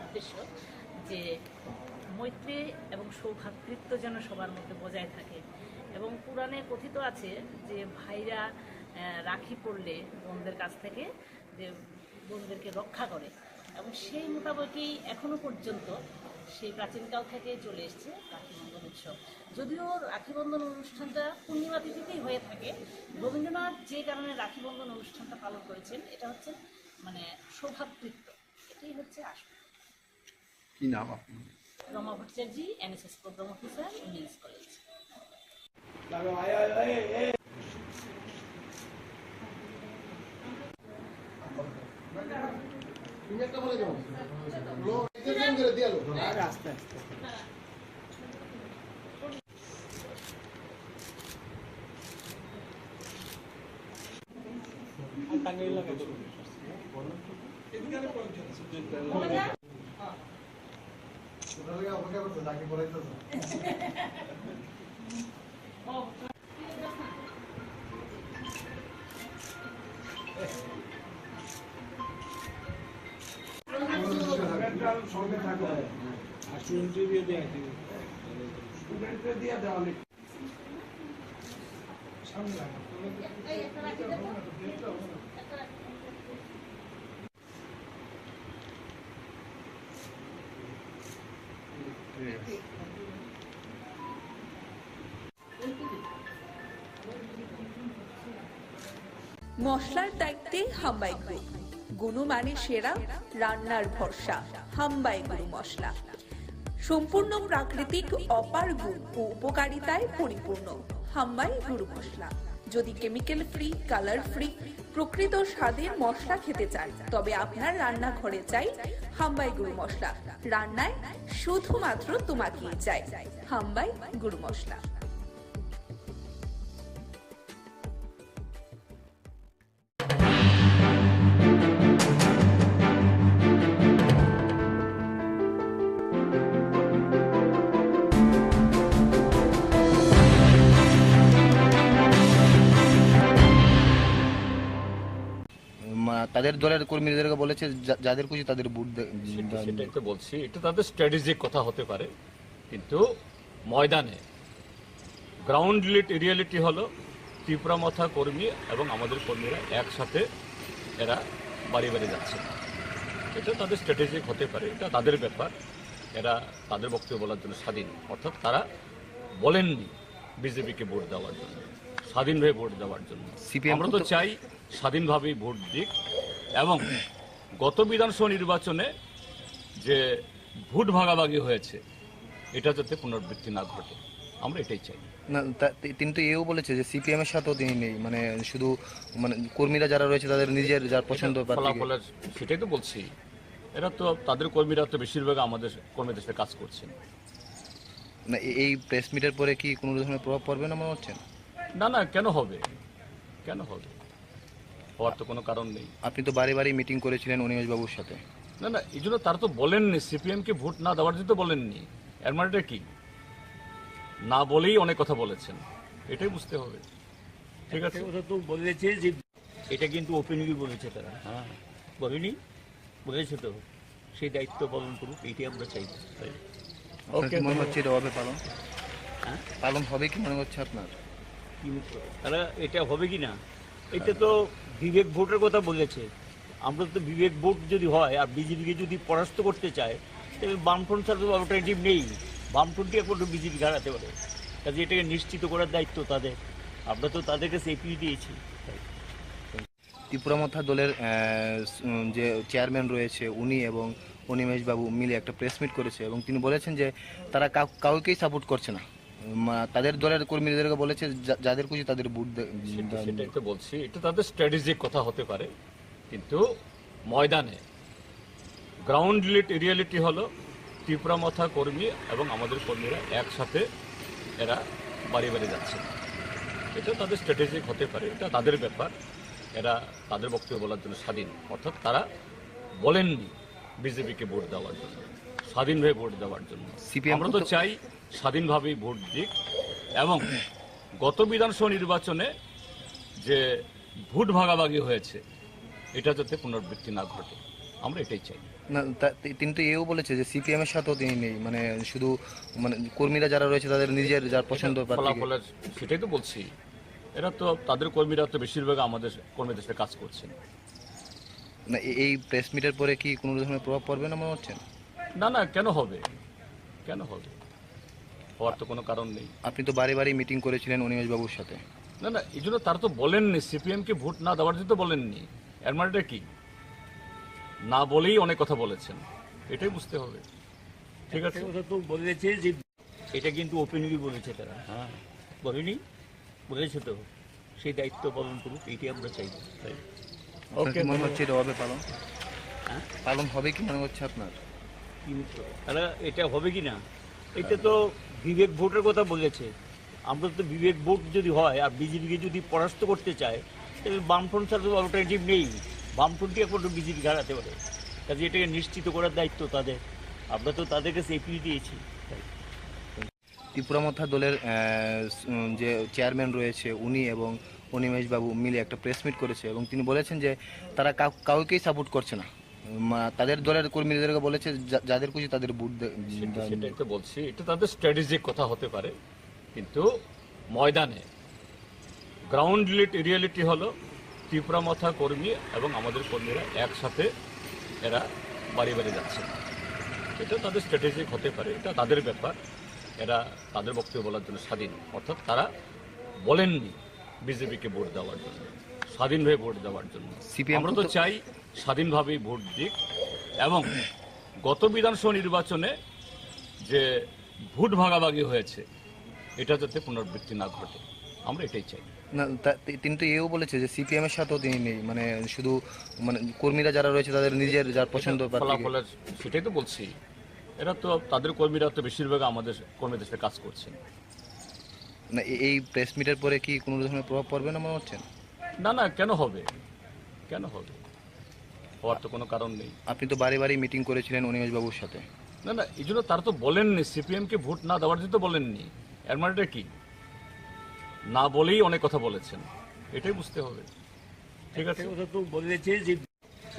উদ্দেশ্য যে মৈত্রী এবং সৌভ্রাতৃত্ব যেন সবার মধ্যে বজায় থাকে, এবং পুরাণে কথিত আছে যে ভাইরা রাখি পড়লে বোনদের কাছ থেকে যে বোনদেরকে রক্ষা করে, এবং সেই মোতাবেকই এখনো পর্যন্ত সেই প্রাচীনকাল থেকে চলে এসছে রাখিবন্ধন উৎসব। যদিও রাখিবন্ধন অনুষ্ঠানটা পূর্ণিমা তিথিতেই হয়ে থাকে, রবীন্দ্রনাথ যে কারণে রাখিবন্ধন অনুষ্ঠানটা পালন করেছেন এটা হচ্ছে মানে সৌভ্রাতৃত্ব, এটাই হচ্ছে আসল। কি নাম আপনার? Rama Bhattacharya, NSS programme officer, women's college. তুমি একটা বলে যাও লোক এক্সাম করে দিয়ালো আস্তে আস্তে টাঙ্গাইল লাগা তো এদিকে পৌঁছে অপেক্ষা করতে তাকে বলাইতো সঙ্গে থাকো আর ইন্টারভিউ দিয়ে স্টুডেন্টকে দিয়ে দেওয়া সামনে মশলার দায়িত্বে হাম্বাই গ্রুপ, গুণমানে সেরা, রান্নার ভরসা হাম্বাই গুরু মশলা। সম্পূর্ণ প্রাকৃতিক অপার গুণ ও উপকারিতায় পরিপূর্ণ হাম্বাই গুরু মশলা। যদি কেমিক্যাল ফ্রি, কালার ফ্রি, প্রকৃত স্বাদের মশলা খেতে চান তবে আপনার রান্নাঘরে চাই হাম্বাই গুরু মশলা। রান্নায় শুধুমাত্র তোমাকেই চাই হাম্বাই গুরু মশলা। তাদের দলের কর্মীদেরকে বলেছে যাদের খুশি তাদের ভোট সেটাই তো বলছি, এটা তাদের স্ট্র্যাটেজিক কথা হতে পারে, কিন্তু ময়দানে গ্রাউন্ড রিয়েলিটি হলো ত্রিপুরা মাথা কর্মী এবং আমাদের কর্মীরা একসাথে এরা বাড়ি বাড়ি যাচ্ছে। এটা তাদের স্ট্র্যাটেজিক হতে পারে, এটা তাদের ব্যাপার, এরা তাদের বক্তব্য বলার জন্য স্বাধীন। অর্থাৎ তারা বলেননি বিজেপিকে ভোট দেওয়ার জন্য, স্বাধীনভাবে ভোট দেওয়ার জন্য। আমরা তো চাই স্বাধীনভাবেই ভোট দিক, এবং গত বিধানসভা নির্বাচনে যে ভোট ভাগাভাগি হয়েছে এটা যাতে পুনরাবৃত্তি না ঘটে, আমরা এটাই চাই। না, তিনি তো এও বলেছে যে সিপিএম এর সাথেও তিনি নেই, মানে শুধু মানে কর্মীরা যারা রয়েছে তাদের নিজের যার পছন্দ ফলাফলের, সেটাই তো বলছি। এরা তো তাদের কর্মীরা তো বেশিরভাগ আমাদের কর্মীদের সাথে কাজ করছেন না। এই প্রেস মিটের পরে কি কোনো ধরনের প্রভাব পড়বে না মনে হচ্ছে? না না, কেন হবে, কেন হবে, হওয়ার তো কোনো কারণ নেই। আপনি তো বারে বারে মিটিং করেছিলেন অনিমেষ বাবুর সাথে। না না, এই জন্য তারা তো বলেননি সিপিএমকে ভোট না দেওয়ার জন্য তো বলেননি। এর মানেটা কি? না বলেই অনেক কথা বলেছেন, এটাই বুঝতে হবে। ঠিক আছে, ওটা তো বলেছে যে এটা কিন্তু ওপেনলি বলেছে তারা। হ্যাঁ বলেনি, বলেছে তো, সেই দায়িত্ব পালন করুক, এইটাই আমরা চাই। মনে হচ্ছে এটা হবে পালন? হ্যাঁ পালন হবে কি মনে হচ্ছে আপনার? তারা এটা হবে কি না, এটা তো বিবেক ভোটের কথা বলেছে। আমরা তো বিবেক ভোট যদি হয় আর বিজেপিকে যদি পরাস্ত করতে চায় তবে বামফ্রন্ট ছাড়া তো অল্টারনেটিভ নেই। বামফ্রন্টই একমাত্র বিজেপি হারাতে পারে, কাজে এটাকে নিশ্চিত করার দায়িত্ব তাদের। আমরা তো তাদের কাছে এপিই দিয়েছি। ত্রিপুরামথা দলের যে চেয়ারম্যান রয়েছে উনি এবং অনিমেষ বাবু মিলে একটা প্রেস মিট করেছে এবং তিনি বলেছেন যে তারা কাউকেই সাপোর্ট করছে না। তাদের দলের কর্মীদেরকে বলেছে যাদের খুশি তাদের ভোট সেটাই তো বলছি, এটা তাদের স্ট্র্যাটেজিক কথা হতে পারে, কিন্তু ময়দানে গ্রাউন্ড রিয়েলিটি হলো ত্রিপুরামথা কর্মী এবং আমাদের কর্মীরা একসাথে এরা বাড়ি বাড়ি যাচ্ছে। এটা তাদের স্ট্র্যাটেজিক হতে পারে, এটা তাদের ব্যাপার, এরা তাদের বক্তব্য বলার জন্য স্বাধীন। অর্থাৎ তারা বলেননি বিজেপিকে ভোট দেওয়ার জন্য, স্বাধীনভাবে ভোট দেওয়ার জন্য। আমরা তো চাই স্বাধীনভাবেই ভোট দিক এবং গত বিধানসভা নির্বাচনে যে ভোট ভাগাভাগি হয়েছে এটা যাতে পুনরাবৃত্তি না ঘটে, আমরা এটাই চাই। না, তিনি তো এও বলেছে যে সিপিএম এর সাথেও তিনি নেই, মানে শুধু মানে কর্মীরা যারা রয়েছে তাদের নিজের যার পছন্দ ফলাফলের, সেটাই তো বলছি, এরা তো তাদের কর্মীরা তো বেশিরভাগ আমাদের কর্মীদের সাথে কাজ করছেন। না, এই প্রেস মিটের পরে কি কোনো ধরনের প্রভাব পড়বে না মনে হচ্ছে? না না, কেন হবে, কেন হবে, হওয়ার তো কোনো কারণ নেই। আপনি তো বারে বারে মিটিং করেছিলেন অনিমেষ বাবুর সাথে। না না, এই জন্য তারা তো বলেননি সিপিএমকে ভোট না দেওয়ার জন্য তো বলেননি। এর মানেটা কি? না বলেই অনেক কথা বলেছেন, এটাই বুঝতে হবে। ঠিক আছে, কথা তো বলেছে যে এটা কিন্তু ওপেনলি বলেছে তারা, হ্যাঁ বলেনি, বলেছে তো, সেই দায়িত্ব পালন করুক, এইটাই আমরা চাইব। ওকে, মনে হচ্ছে এটা হবে পালন, পালন হবে কি মনে হচ্ছে আপনার? তাহলে এটা হবে কি না, এটা তো বিবেক ভোটের কথা বলেছে। আমরা তো বিবেক ভোট যদি হয় আর বিজেপিকে যদি পরাস্ত করতে চায় তাহলে বামফ্রন্ট ছাড়া তো অল্টারনেটিভ নেই। বামফ্রন্টই এখন বিজেপি হারাতে পারে, কাজে এটাকে নিশ্চিত করার দায়িত্ব তাদের। আমরা তো তাদের কাছে এপিল দিয়েছি। ত্রিপুরামথা দলের যে চেয়ারম্যান রয়েছে উনি এবং অনিমেষ বাবু মিলে একটা প্রেস মিট করেছে এবং তিনি বলেছেন যে তারা কাউকেই সাপোর্ট করছে না। তাদের দলের কর্মীদেরকে বলেছে যাদের খুশি তাদের ভোট সেটাই তো বলছি, এটা তাদের স্ট্র্যাটেজিক কথা হতে পারে, কিন্তু ময়দানে গ্রাউন্ড রিয়েলিটি হলো ত্রিপুরামথা কর্মী এবং আমাদের কর্মীরা একসাথে এরা বাড়ি বাড়ি যাচ্ছে। এটা তাদের স্ট্র্যাটেজিক হতে পারে, এটা তাদের ব্যাপার, এরা তাদের বক্তব্য বলার জন্য স্বাধীন। অর্থাৎ তারা বলেননি বিজেপিকে ভোট দেওয়ার জন্য, স্বাধীনভাবে ভোট দেওয়ার জন্য। আমরা তো চাই স্বাধীনভাবেই ভোট দিক এবং গত বিধানসভা নির্বাচনে যে ভোট ভাগাভাগি হয়েছে এটা যাতে পুনরাবৃত্তি না ঘটে, আমরা এটাই চাই। না, তিনি তো এও বলেছে যে সিপিএম এর সাথেও তিনি নেই, মানে শুধু মানে কর্মীরা যারা রয়েছে তাদের নিজের যার পছন্দ ফলাফলের, সেটাই তো বলছি, এরা তো তাদের কর্মীরা তো বেশিরভাগ আমাদের কর্মীদের সাথে কাজ করছেন। না, এই প্রেস মিটের পরে কি কোনো ধরনের প্রভাব পড়বে না মনে হচ্ছে? না না, কেন হবে, কেন হবে, হওয়ার তো কোনো কারণ নেই। আপনি তো বারে বারে মিটিং করেছিলেন অনিমেষ বাবুর সাথে। না না, এই জন্য তারা তো বলেননি সিপিএমকে ভোট না দেওয়ার জন্য তো বলেননি। এর মানেটা কি? না বলেই অনেক কথা বলেছেন, এটাই বুঝতে হবে। ঠিক আছে, কথা তো বলেছে যে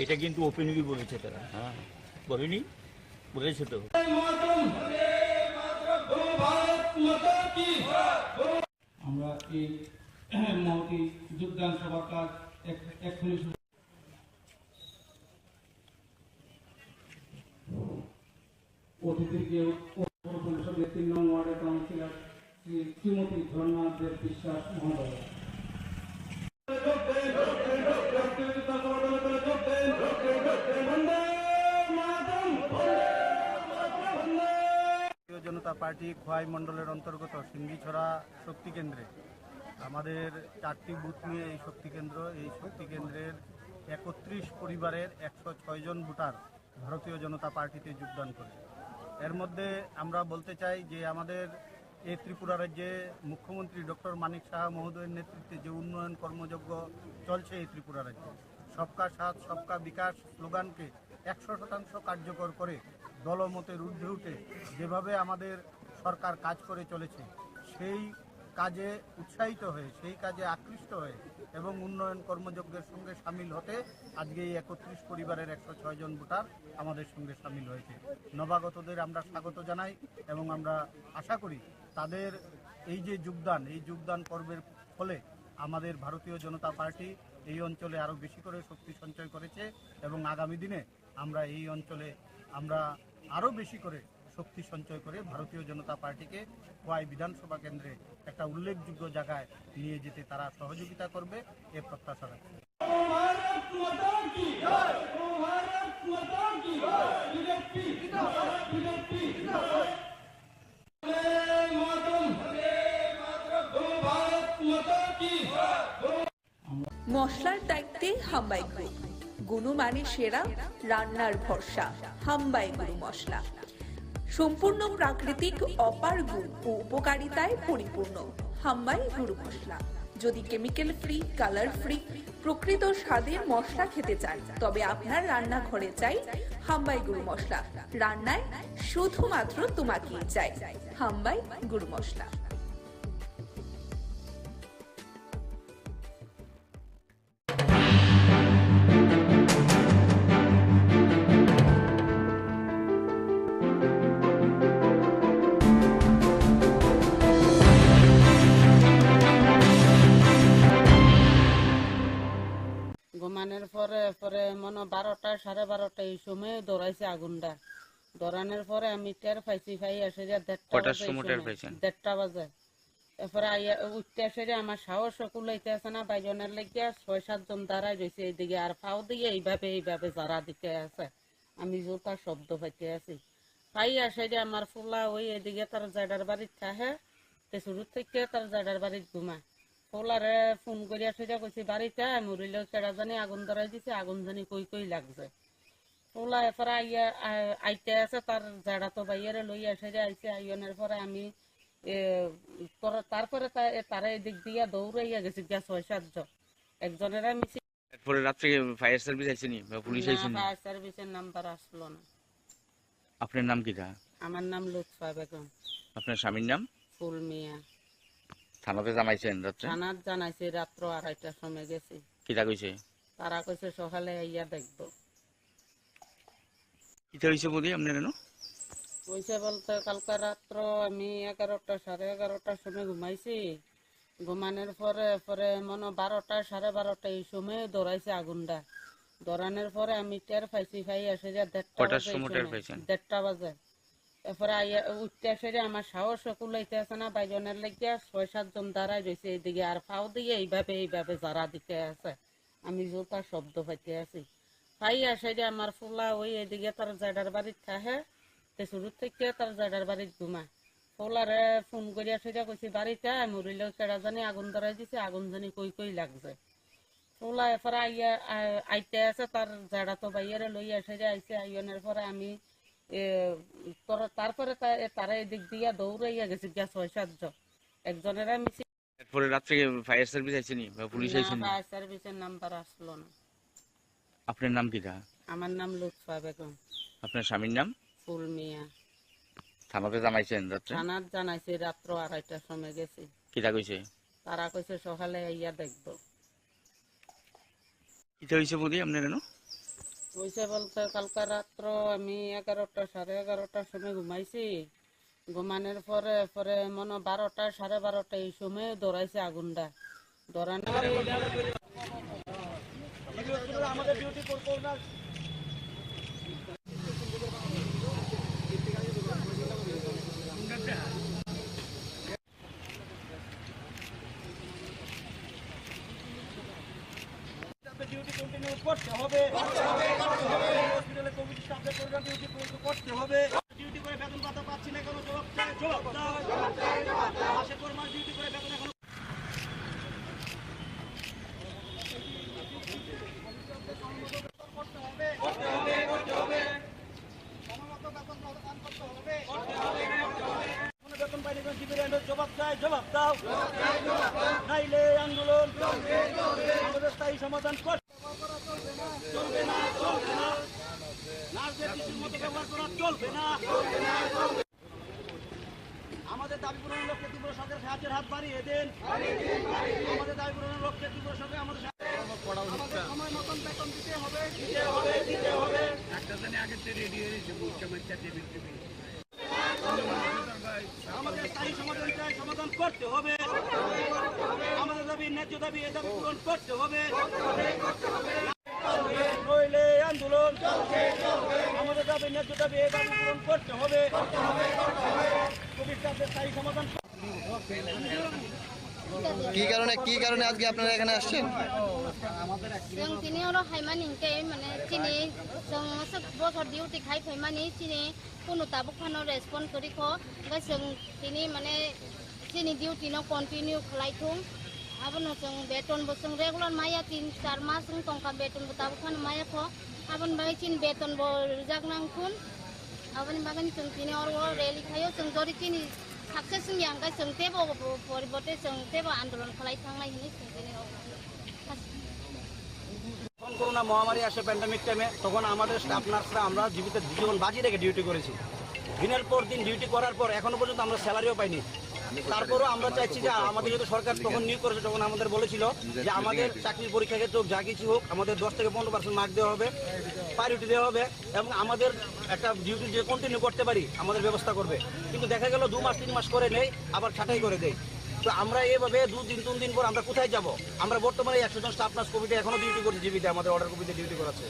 এটা কিন্তু ওপেনলি বলেছে তারা, হ্যাঁ বলেনি, বলেছে তো। আমরা এই মহতি যোগদান সভার কাজ এক্ষুনি অতিথিকে পৌর পরিষদের 3 নং ওয়ার্ডের কাউন্সিলর শ্রী শ্রীমতী ঝর্ণা দেব বিশ্বাস মহোদয়। ভারতীয় জনতা পার্টি খোয়াই মণ্ডলের অন্তর্গত সিঙ্গিছড়া শক্তি কেন্দ্রে আমাদের 4টি বুথ নিয়ে এই শক্তি কেন্দ্রের 31 পরিবারের 106 জন ভোটার ভারতীয় জনতা পার্টিতে যোগদান করে। এর মধ্যে আমরা বলতে চাই যে আমাদের এই ত্রিপুরা রাজ্যে মুখ্যমন্ত্রী ডক্টর মানিক সাহা মহোদয়ের নেতৃত্বে যে উন্নয়ন কর্মযজ্ঞ চলছে এই ত্রিপুরা রাজ্যে, সবকা সাথ সবকা বিকাশ স্লোগানকে 100% কার্যকর করে দলমতের ঊর্ধ্বে উঠে যেভাবে আমাদের সরকার কাজ করে চলেছে সেই কাজে উৎসাহিত হয়ে, সেই কাজে আকৃষ্ট হয়ে এবং উন্নয়ন কর্মযজ্ঞের সঙ্গে সামিল হতে আজকে এই 31 পরিবারের 106 জন ভোটার আমাদের সঙ্গে সামিল হয়েছে। নবাগতদের আমরা স্বাগত জানাই এবং আমরা আশা করি তাদের এই যে যোগদান পর্বের ফলে আমাদের ভারতীয় জনতা পার্টি এই অঞ্চলে আরও বেশি করে শক্তি সঞ্চয় করেছে এবং আগামী দিনে আমরা এই অঞ্চলে আমরা আরও বেশি করে শক্তি সঞ্চয় করে ভারতীয় জনতা পার্টিকে খোয়াই বিধানসভা কেন্দ্রে একটা উল্লেখযোগ্য জায়গায় নিয়ে যেতে তারা সহযোগিতা করবে এ প্রত্যাশা রাখছি। মশলার দায়িত্বে হাম্বাই গ্রুপ, গুণমানে সেরা, রান্নার ভরসা। হাম্বাই গুরু মশলা সম্পূর্ণ প্রাকৃতিক, অপার গুণ ও উপকারিতায় পরিপূর্ণ। হাম্বাই গুরু মশলা। যদি কেমিক্যাল ফ্রি, কালার ফ্রি, প্রকৃত স্বাদের মশলা খেতে চান তবে আপনার রান্নাঘরে চাই হাম্বাই গুরু মশলা। রান্নায় শুধুমাত্র তোমাকেই চাই হাম্বাই গুরু মশলা। ঘুমানোর পরে পরে মনে 12টা 12:30 এই সময় দৌড়াইছে আগুনটা। দৌড়ানোর পরে আমি টের পাইছি, পাই এসে যে 1:30 বাজে। এরপরে উঠতে এসে যে আমার সাহস কুলাইতে আছে না, বাইজনের লেগে 6-7 জন দাঁড়াই রয়েছে এইদিকে, আর পাও দিয়ে এইভাবে যারা দিতে আছে। আমি জোরটা শব্দ পাইতে আছি, পাই আসে যে আমার ফুলা ওই এদিকে তার জায়গার বাড়ির থাহে, শুরু থেকে তার জায়গার বাড়ির ঘুমায়। ফুলারে ফোন করে আসে যে কইছি বাড়িতে মরিল, কেডা জানি আগুন ধরাই দিছে, আগুন জানি কই লাগছে। ফুলা এরপরে আইতে আছে তার জায়গা তো বাইরে লই আসে যে আইছে। আইনের পরে আমি তারপরে তারা এদিক দিয়ে দৌড়াইয়া গেছি, 6-7 জন। একজনের মিছি এরপরে রাত্রে ফায়ার সার্ভিস আইছেনি বা পুলিশ আইছেনি? ফায়ার সার্ভিসের নাম্বার আসলো না। আপনার নাম কি? আমার নাম লুৎফা বেগম। আপনার স্বামীর নাম? ফুল মিয়া। থানাতে জানাইছেন রাত্রে? থানাত জানাইছি, রাত্র 2:30টার সময় গেছি। কিটা কইছে? তারা কইছে সকালে আইয়া দেখবো। কিটা হইছে বলি আপনার কেন? কইছে বলতে কালকে রাত্র আমি 11টা 11:30টার সময় ঘুমাইছি। ঘুমানোর পরে মনে 12টা 12:30 এই সময় দৌড়াইছে আগুনটা। দৌড়ানোর পরে আমি টের পাইছি, পাই এসে যে 1:30 বাজে। এরপরে উঠতে এসে যে আমার সাহস কুলাইতে আছে না, বাইজনের লেগে 6-7 জন দাঁড়াই রয়েছে এইদিকে, আর পাও দিয়ে এইভাবে যারা দিতে আছে। আমি জোরটা শব্দ পাইতে আছি, পাই আসে যে আমার ফুলা ওই এদিকে তার জায়গার বাড়ির থাহে, শুরু থেকে তার জায়গার বাড়ির ঘুমায়। ফুলারে ফোন করে আসে যে কইছি বাড়িতে মরিল, কেডা জানি আগুন ধরাই দিছে, আগুন জানি কই লাগছে। ফুলা এরপরে আইতে আছে তার জায়গা তো বাইরে লই আসে যে আইছে। আইনের পরে আমি তারপরে তারা এদিক দিয়ে দৌড়াইয়া গেছি, 6-7 জন। একজনের মিছি। এরপরে রাত্রে ফায়ার সার্ভিস আইছেনি বা পুলিশ আইছেনি? ফায়ার সার্ভিসের নাম্বার আসলো না। আপনার নাম কি? আমার নাম লুৎফা বেগম। আপনার স্বামীর নাম? ফুল মিয়া। থানাতে জানাইছেন রাত্রে? থানাত জানাইছি, রাত্র 2:30টার সময় গেছি। কিটা কইছে? তারা কইছে সকালে আইয়া দেখবো। কিটা হইছে বলি আপনার কেন? কইছে বলতে কালকে রাত্র আমি 11টা 11:30টার সময় ঘুমাইছি। ঘুমানোর পরে মনে 12টা 12:30 এই সময় দৌড়াইছে আগুনটা। দৌড়ানোর আমাদের ডিউটি করবো না। ডিউটি কন্টিনিউ করতে হবে, হসপিটালে কমিটি স্টাফদের প্রোগ্রাম ডিউটি করতে হবে। ডিউটি করে বেতন ভাতা পাচ্ছি না কেন, জবাব দাও। মাসে পর মাস ডিউটি করে বেতন এখন বেতন পাইলে জবাব দাও, নাইলে আন্দোলন আমাদের স্থায়ী সমাধান চলবে না। নার্সদের কিছুর মতো ব্যবহার করা চলবে না। আমাদের দাবি পূরণের লক্ষ্যে তীব্র সরকারের সাহায্যের হাত বাড়িয়ে দেন। আমাদের দাবি পূরণের লক্ষ্যে তীব্র সরকার আমাদের সময় মতন বেতন দিতে হবে। আমাদের স্থায়ী সমাধান চাই, সমাধান করতে হবে। আমাদের দাবি ন্যায্য দাবি, এ দাবি পূরণ করতে হবে। নইলে আন্দোলন আমাদের দাবি ন্যায্য দাবি এই দাবি পূরণ করতে হবে কোভিড স্থায়ী সমাধান। কি কারণে আজকে আপনারা এখানে আসছেন? जों दिनै हराव हायमानिंके माने दिनै जों बसर डिउटि खाय फैमानि दिनै कोनो ताबुक फानो रेसपन्ड करिखो ओमफ्राय जों दिनै माने दिनै डिउटिनो कन्टिनिउ खालायथुं आबोनो जों बेतनबो जों रेगुलार माया 3-4 मास जों टंका बेतनबो ताबुक फानो मायाखो आबोन बागै दिन बेतनबो रिजागनांथुन आबोन बागै जों दिनै हराव रेलि खायो जों जरि दिनै साक्सेस जों यांगाय जों तेबो परिबर्ते जों तेबो आन्दोलन खालायखांनाय हिनि जों दिनै যখন করোনা মহামারী আসে প্যান্ডামিক টাইমে তখন আমাদের স্টাফ নার্সরা আমরা জীবন বাজি রেখে ডিউটি করেছি। দিনের পর দিন ডিউটি করার পর এখনো পর্যন্ত আমরা স্যালারিও পাইনি। তারপরও আমরা চাইছি যে আমাদের যেহেতু সরকার তখন নিয়োগ করেছে তখন আমাদের বলেছিল যে আমাদের চাকরির পরীক্ষা ক্ষেত্রে হোক যা কিছু হোক আমাদের 10 থেকে 15% মার্ক দেওয়া হবে, প্রায়োরিটি দেওয়া হবে এবং আমাদের একটা ডিউটি যে কন্টিনিউ করতে পারি আমাদের ব্যবস্থা করবে। কিন্তু দেখা গেল 2 মাস 3 মাস করে নেই আবার ছাঁটাই করে দেয়। তো আমরা এইভাবে 2 দিন 3 দিন পর আমরা কোথায় যাব? আমরা বর্তমানে 100 জন স্টাফ নার্স কোভিডে এখনো ডিউটি করছি, জিবিতে আমাদের অর্ডার কপিতে ডিউটি করাচ্ছে,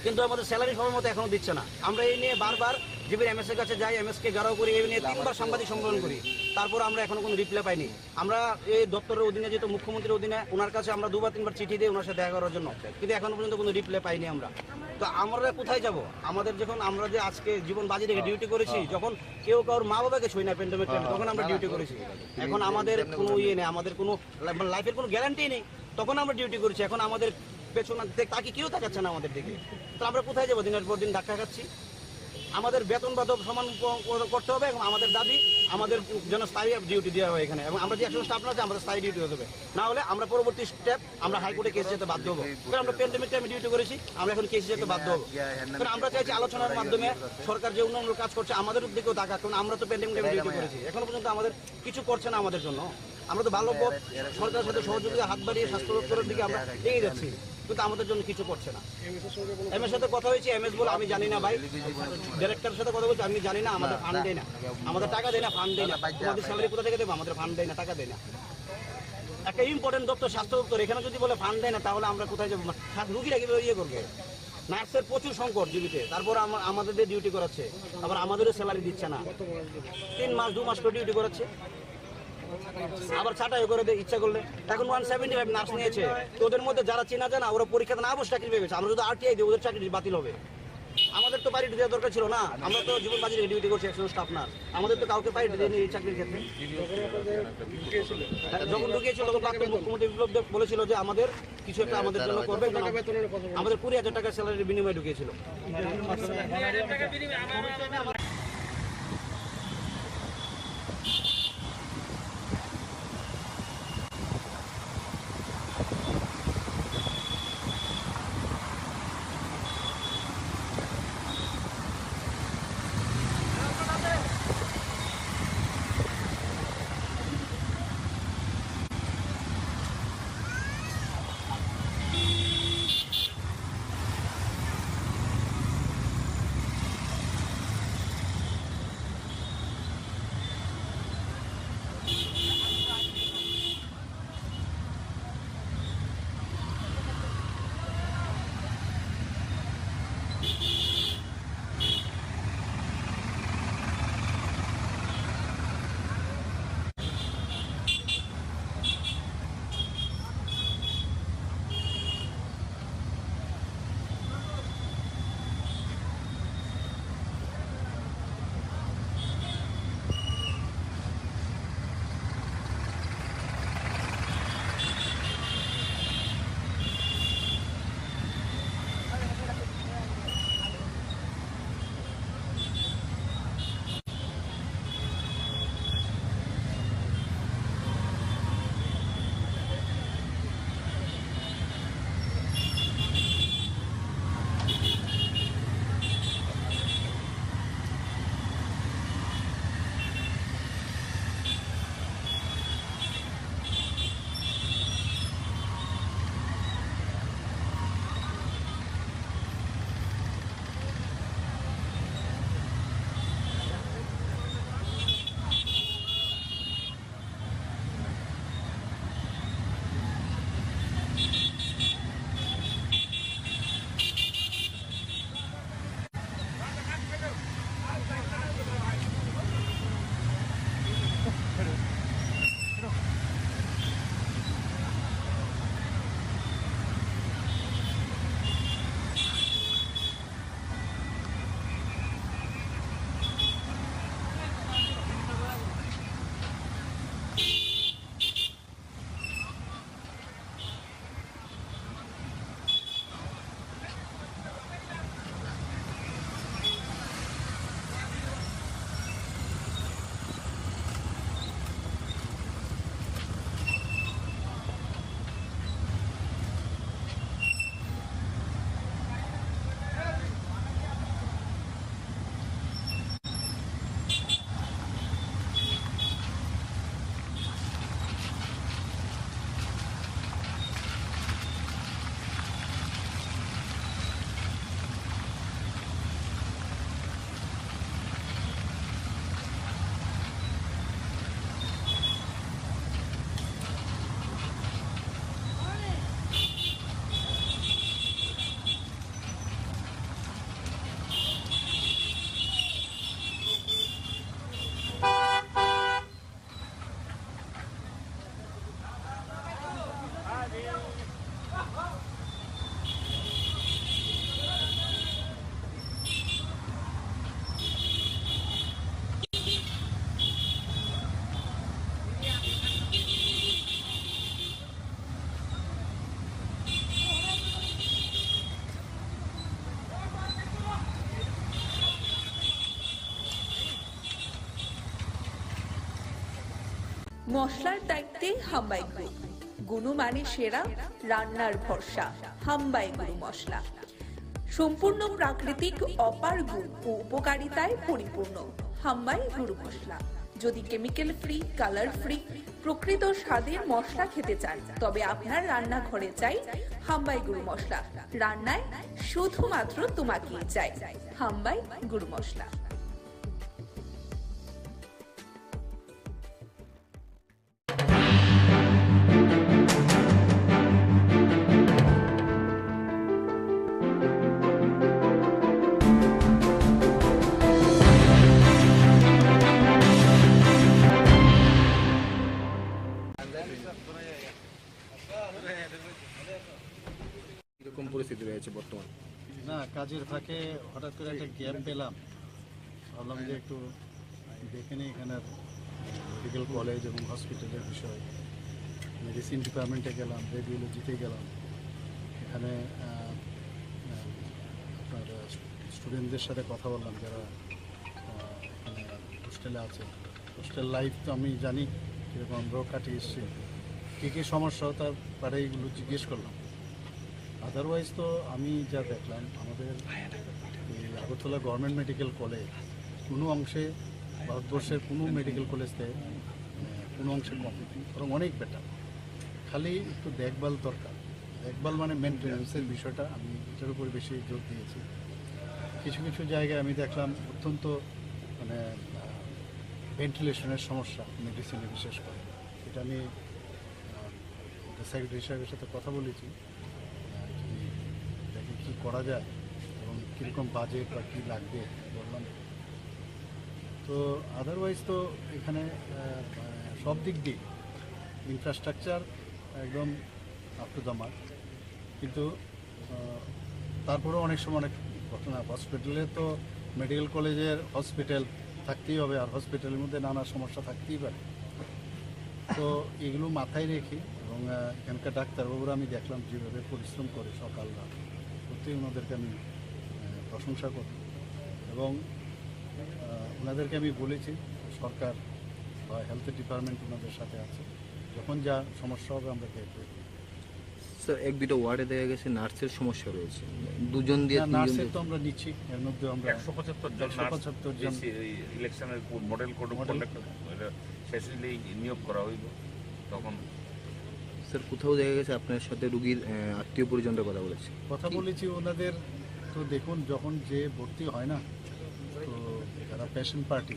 কিন্তু আমাদের স্যালারি সময় মতো এখনো দিচ্ছে না। আমরা এই নিয়ে বারবার জিবির এমএস এর কাছে যাই, এমএস কে গাড়াও করি, এই নিয়ে 3বার সাংবাদিক সম্মেলন করি, তারপর আমরা এখনো কোনো রিপ্লাই পাইনি। আমরা এই দপ্তরের অধীনে যেহেতু মুখ্যমন্ত্রীর অধীনে ওনার কাছে আমরা 2 বা 3বার চিঠি দিই ওনার সাথে দেখা করার জন্য, কিন্তু এখনো পর্যন্ত কোনো রিপ্লাই পাইনি আমরা। তো আমরা কোথায় যাব? আমাদের যখন আমরা যে আজকে জীবন বাজি রেখে ডিউটি করেছি, যখন কেউ কারোর মা বাবাকে ছুঁই না প্যান্ডামিক টাইমে, তখন আমরা ডিউটি করেছি। এখন আমাদের কোনো ইয়ে নেই, আমাদের কোনো লাইফের কোনো গ্যারান্টি নেই, তখন আমরা ডিউটি করেছি। এখন আমাদের পেছনে তাকে কেউ তাকাচ্ছে না আমাদের দিকে, তো আমরা কোথায় যাবো? দিনের পর দিন ধাক্কা খাচ্ছি। আমাদের বেতন বাদক সমান করতে হবে এবং আমাদের দাবি আমাদের যেন স্থায়ী ডিউটি দেওয়া হয় এখানে, এবং আমরা যে 100 স্টাফ না আছে আমাদের স্থায়ী ডিউটি হতে হবে, না হলে আমরা পরবর্তী স্টেপ আমরা হাইকোর্টে কেস যেতে বাধ্য হবো। কারণ আমরা প্যান্ডেমিক টাইমে ডিউটি করেছি, আমরা এখন কেস যেতে বাধ্য হবো। কারণ আমরা চাইছি আলোচনার মাধ্যমে সরকার যে উন্নয়নমূলক কাজ করছে আমাদের দিকেও তাকা, কারণ আমরা তো প্যান্ডেমিক টাইমে ডিউটি করেছি, এখনো পর্যন্ত আমাদের কিছু করছে না আমাদের জন্য। আমরা তো ভালো সরকারের সাথে সহযোগিতা হাত বাড়িয়ে স্বাস্থ্য দপ্তরের দিকে আমরা এগিয়ে যাচ্ছি, কিন্তু আমাদের জন্য কিছু করছে না। এমএস সাথে কথা হয়েছে, এমএস বলে আমি জানি না ভাই, ডিরেক্টরের সাথে কথা বলছি আমি জানি না, আমাদের ফান্ড দেয় না, আমাদের টাকা দেয় না, ফান্ড দেয় না, আমাদের স্যালারি কোথা থেকে দেবো? আমাদের ফান্ড দেয় না, টাকা দেয় না। একটা ইম্পর্টেন্ট দপ্তর স্বাস্থ্য দপ্তর, এখানে যদি বলে ফান্ড দেয় না তাহলে আমরা কোথায় যাবো? রুগীরা কিভাবে ইয়ে করবে? নার্সের প্রচুর সংকট জীবিতে, তারপর আমাদের ডিউটি করাচ্ছে, আবার আমাদেরও স্যালারি দিচ্ছে না, 3 মাস 2 মাস করে ডিউটি করাচ্ছে, আবার ছাটাই করে দেয় ইচ্ছা করলে। এখন 175 নার্স নিয়েছে, তো ওদের মধ্যে যারা চেনা জানা ওরা পরীক্ষাতে না বসে চাকরি পেয়ে গেছে। আমরা যদি আরটিআই দিই ওদের চাকরি বাতিল হবে। আমাদের তো প্রায়োরিটি দেওয়া দরকার ছিল না, আমরা তো জীবন বাজি ডিউটি করছি 100 স্টাফ নার্স, আমাদের তো কাউকে প্রায়োরিটি দেয়নি এই চাকরির ক্ষেত্রে। যখন ঢুকিয়েছিল তখন প্রাক্তন মুখ্যমন্ত্রী বিপ্লব দেব বলেছিল যে আমাদের কিছু একটা আমাদের জন্য করবে, আমাদের 20,000 টাকা স্যালারির বিনিময়ে ঢুকিয়েছিল। মশলার দায়িত্বে হাম্বাই গ্রুপ, গুণমানে সেরা, রান্নার ভরসা। হাম্বাই গুরু মশলা সম্পূর্ণ প্রাকৃতিক, অপার গুণ ও উপকারিতায় পরিপূর্ণ। হাম্বাই গুরু মশলা। যদি কেমিক্যাল ফ্রি, কালার ফ্রি, প্রকৃত স্বাদের মশলা খেতে চান, তবে আপনার রান্নাঘরে চাই হাম্বাই গুরু মশলা। রান্নায় শুধুমাত্র তোমাকেই চাই হাম্বাই গুরু মশলা। এরকম পরিস্থিতি রয়েছে বর্তমান? না, কাজের ফাঁকে হঠাৎ করে একটা গ্যাপ পেলাম, ভাবলাম যে একটু দেখে নিই এখানের মেডিকেল কলেজ এবং হসপিটালের বিষয়। মেডিসিন ডিপার্টমেন্টে গেলাম, রেডিওলজিতে গেলাম, এখানে আপনার স্টুডেন্টদের সাথে কথা বললাম যারা এখানে হোস্টেলে আছে। হোস্টেল লাইফ তো আমি জানি কীরকম, আমরাও কাটিয়ে এসেছি, কী কী সমস্যা তারপরে এইগুলো জিজ্ঞেস করলাম। আদারওয়াইজ তো আমি যা দেখলাম, আমাদের এই আগরতলা গভর্নমেন্ট মেডিকেল কলেজ কোনো অংশে ভারতবর্ষের কোনো মেডিকেল কলেজ থেকে কোনো অংশে কম, বরং অনেক বেটার। খালি একটু দেখভাল দরকার। দেখভাল মানে মেনটেন্যান্সের বিষয়টা আমি এটার উপরে বেশি জোর দিয়েছি। কিছু কিছু জায়গায় আমি দেখলাম অত্যন্ত মানে ভেন্টিলেশনের সমস্যা মেডিসিনে বিশেষ করে। এটা আমি সেক্রেটারি সাহেবের সাথে কথা বলেছি, দেখি কী করা যায় এবং কীরকম বাজেট বা কী লাগবে বললাম। তো আদারওয়াইজ তো এখানে সব দিক দিয়ে ইনফ্রাস্ট্রাকচার একদম আপ টু দ্য মার্ক, কিন্তু তারপরেও অনেক সময় অনেক ঘটনা। হসপিটালে তো মেডিকেল কলেজের হসপিটাল থাকতেই হবে, আর হসপিটালের মধ্যে নানা সমস্যা থাকতেই পারে। তো এগুলো মাথায় রেখে এবং এখানকার ডাক্তারবাবুরা আমি দেখলাম যেভাবে পরিশ্রম করে সকাল রাত, সত্যিই ওনাদেরকে আমি প্রশংসা করি। এবং ওনাদেরকে আমি বলেছি সরকার বা হেলথ ডিপার্টমেন্ট ওনাদের সাথে আছে, যখন যা সমস্যা হবে আমরা দেখব। স্যার, এক দুটো ওয়ার্ডে দেখা গেছে নার্সের সমস্যা রয়েছে, দুজন দিয়ে নার্সের তো আমরা নিচ্ছি, এর মধ্যে আমরা 175 জন ইলেকশনের মডেল কোড অফ কন্ডাক্ট শেষ হলেই নিয়োগ করা হইব। তখন স্যার কোথাও দেখা গেছে আপনার সাথে রুগীর আত্মীয় পরিজনরা কথা বলেছি ওনাদের। তো দেখুন, যখন যে ভর্তি হয় না, তো যারা পেশেন্ট পার্টি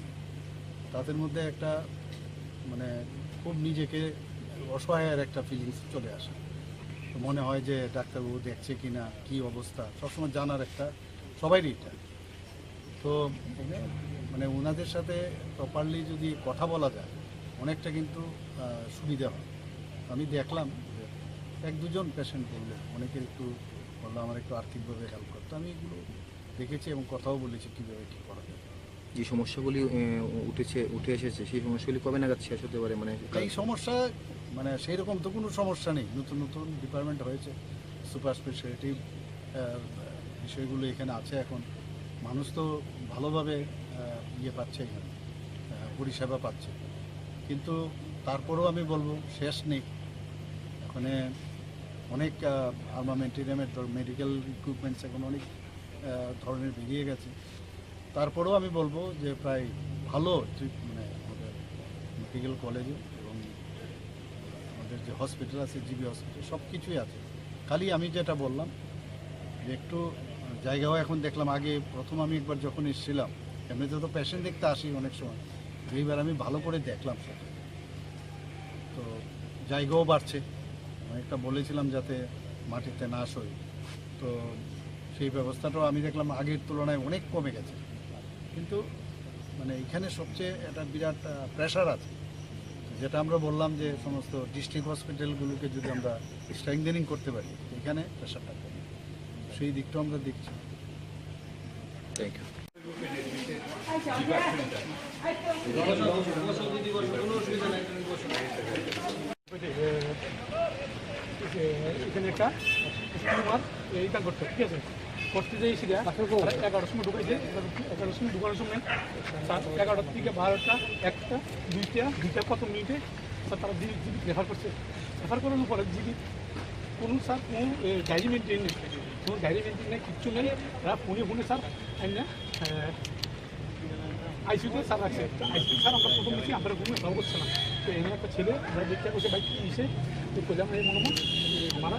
তাদের মধ্যে একটা মানে খুব নিজেকে অসহায়ের একটা ফিলিংস চলে আসে। তো মনে হয় যে ডাক্তারবাবু দেখছে কি না, কী অবস্থা, সবসময় জানার একটা সবাইরই এটা। তো মানে ওনাদের সাথে প্রপারলি যদি কথা বলা যায় অনেকটা কিন্তু সুবিধা হয়। আমি দেখলাম যে এক দুজন পেশেন্ট বললো, অনেকের একটু বললো আমার একটু আর্থিকভাবে হেল্প করতো। আমি এগুলো দেখেছি এবং কথাও বলেছি কীভাবে কী করা যায়। যে সমস্যাগুলি উঠে এসেছে সেই সমস্যাগুলি কবে নাগাদ শেষ হতে পারে? মানে এই সমস্যা মানে সেই রকম তো কোনো সমস্যা নেই, নতুন নতুন ডিপার্টমেন্ট হয়েছে, সুপার স্পেশালিটি বিষয়গুলো এখানে আছে। এখন মানুষ তো ভালোভাবে পাচ্ছে, এখানে পরিষেবা পাচ্ছে, কিন্তু তারপরেও আমি বলবো শেষ নেই। এখানে অনেক আর্মামেন্টেরিয়ামের মেডিকেল ইকুইপমেন্টস এখন অনেক ধরনের বেরিয়ে গেছে। তারপরেও আমি বলবো যে প্রায় ভালো মানে আমাদের মেডিকেল কলেজে এবং আমাদের যে হসপিটাল আছে, জিবি হসপিটাল, সব কিছুই আছে। খালি আমি যেটা বললাম যে একটু জায়গাও এখন দেখলাম, আগে প্রথম আমি একবার যখন এসেছিলাম, এমনিতে তো পেশেন্ট দেখতে আসি অনেক সময়, এইবার আমি ভালো করে দেখলাম সেটা। তো জায়গাও বাড়ছে, অনেকটা বলেছিলাম যাতে মাটিতে না সই, তো সেই ব্যবস্থাটাও আমি দেখলাম আগের তুলনায় অনেক কমে গেছে। কিন্তু মানে এখানে সবচেয়ে একটা বিরাট প্রেশার আছে, তো যেটা আমরা বললাম যে সমস্ত ডিস্ট্রিক্ট হসপিটালগুলোকে যদি আমরা স্ট্রেংথেনিং করতে পারি এখানে প্রেশারটা কমে, সেই দিকটাও আমরা দেখছি। Thank you. এখানে একটা স্টিমার এইটা করতে, ঠিক আছে, করতে যাই সেটা 11টার সময় ঢুকাইছে, 11টার সময় ঢুকানোর সময় 11টার থেকে 12টা 1টা 2টা কত মিনিটে স্যার তারা জিবি রেফার করছে। রেফার করানোর পরে জিবি কোনো স্যার কোনো ডায়েরি মেনটেন নেই, কোনো ডায়েরি মেনটেন নেই, কিচ্ছু নেই। এরা ফোনে স্যার না আইসিউতে স্যার রাখছে। আইসিউ স্যার আমরা প্রথম দেখি আমরা ঘুমে ভালো করছে না। তো এমন একটা ছেলে আমরা দেখতে বসে বাইক এসে করলাম এই মনে মারা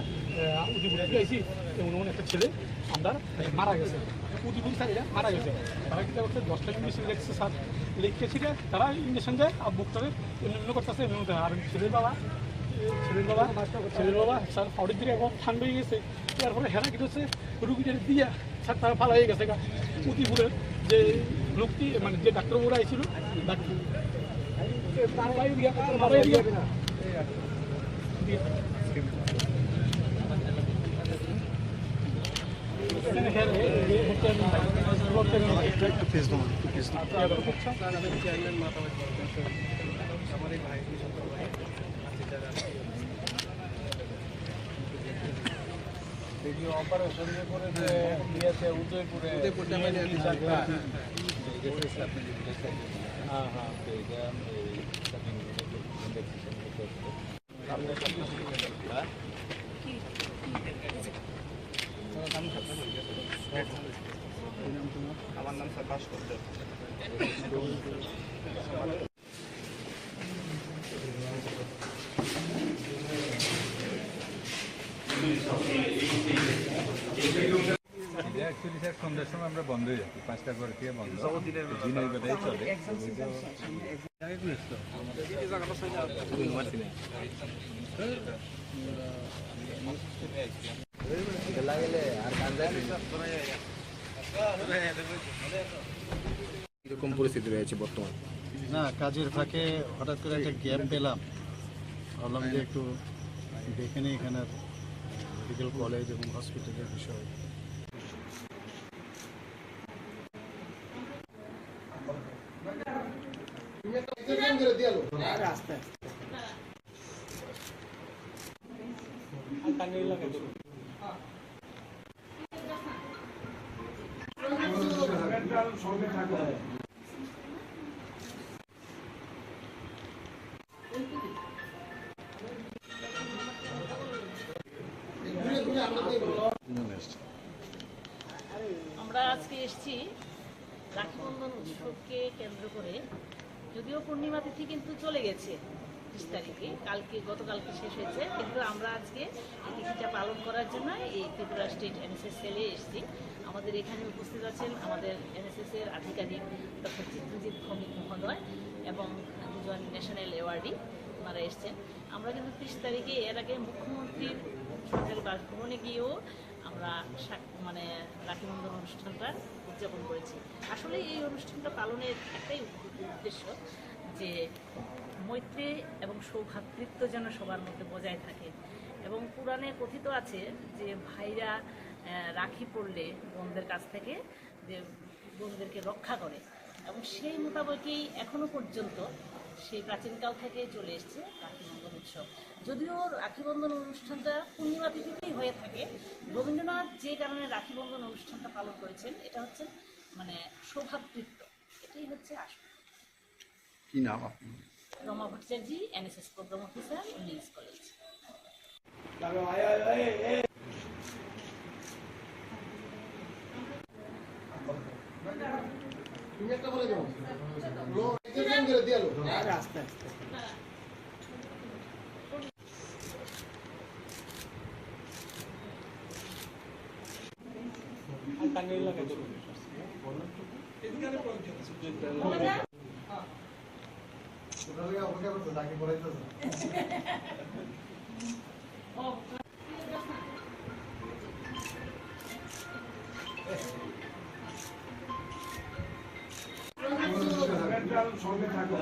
উদিপুর আইসি এমন একটা ছেলে আমরা মারা গেছে। উদিপুর স্যার এরা মারা গেছে। তারা কী করছে 10টা ইঞ্জেকশন লিখছে স্যার, লিখে শিখে তারা ইঞ্জেকশন দেয় আর বুকটারে এমনি করতেছে এমনি। আর ছেলের বাবা স্যার ফাউডির দিকে এখন ঠান্ডা হয়ে গেছে। তারপরে হেরা কি হচ্ছে রুগীদের দিয়ে স্যার তারা ভালো হয়ে গেছে। উদিপুরের যে লোকটি মানে যে ডাক্তারবাবুরা আইছিল অপারেশন করে দিয়েছে উদয়পুরে। হ্যাঁ হ্যাঁ আমার নাম স্যার ভাস্কর্য। অ্যাকচুয়ালি স্যার সন্ধ্যার সময় আমরা বন্ধ হয়ে যাচ্ছি, 5টা করে থেকে বন্ধ, দিনের বেলায় চলে। এরকম পরিস্থিতি রয়েছে বর্তমান। না, কাজের ফাঁকে হঠাৎ করে একটা গ্যাপ পেলাম, ভাবলাম যে একটু দেখে নিই এখানের মেডিকেল কলেজ এবং হসপিটালের বিষয়। আমরা আজকে এসেছি রাখি বন্ধন উৎসবকে কেন্দ্র করে। যদিও পূর্ণিমা তিথি কিন্তু চলে গেছে 30 তারিখে, গতকালকে শেষ হয়েছে, কিন্তু আমরা আজকে এই তিথিটা পালন করার জন্য এই ত্রিপুরা স্টেট এনএসএস সেলে এসেছি। আমাদের এখানে উপস্থিত আছেন আমাদের এনএসএস এর আধিকারিক ডক্টর চিত্রজিৎ ভৌমিক মহোদয় এবং দুজন ন্যাশনাল অ্যাওয়ার্ডি, ওনারা এসছেন। আমরা কিন্তু 30 তারিখে এর আগে মুখ্যমন্ত্রীর সরকারি বাসভবনে গিয়েও আমরা মানে রাখি বন্ধন অনুষ্ঠানটা উদযাপন করেছি। আসলে এই অনুষ্ঠানটা পালনের একটাই উদ্দেশ্য যে মৈত্রী এবং সৌভ্রাতৃত্ব যেন সবার মধ্যে বজায় থাকে। এবং পুরাণে কথিত আছে যে ভাইরা রাখি পড়লে বোনদের কাছ থেকে যে বোনদেরকে রক্ষা করে, এবং সেই মোতাবেকই এখনো পর্যন্ত সেই প্রাচীনকাল থেকে চলে এসছে রাখি বন্ধন উৎসব। যদিও রাখি বন্ধন অনুষ্ঠানটা পূর্ণিমা তিথিতেই হয়ে থাকে, রবীন্দ্রনাথ যে কারণে রাখি বন্ধন অনুষ্ঠানটা পালন করেছেন এটা হচ্ছে মানে সৌভ্রাতৃত্ব, এটাই হচ্ছে আসল। কি নাম আপনি? Rama Bhattacharya, NSS programme officer, women's college. তুমি একটা বলে দাও লো এক্সেশন করে দিয়ালো আস্তে আস্তে টাঙ্গাইল লাগাই দেবো এদিকে পৌঁছে ওরা অপেক্ষা করতে তাকে পড়াইতো সঙ্গে থাকো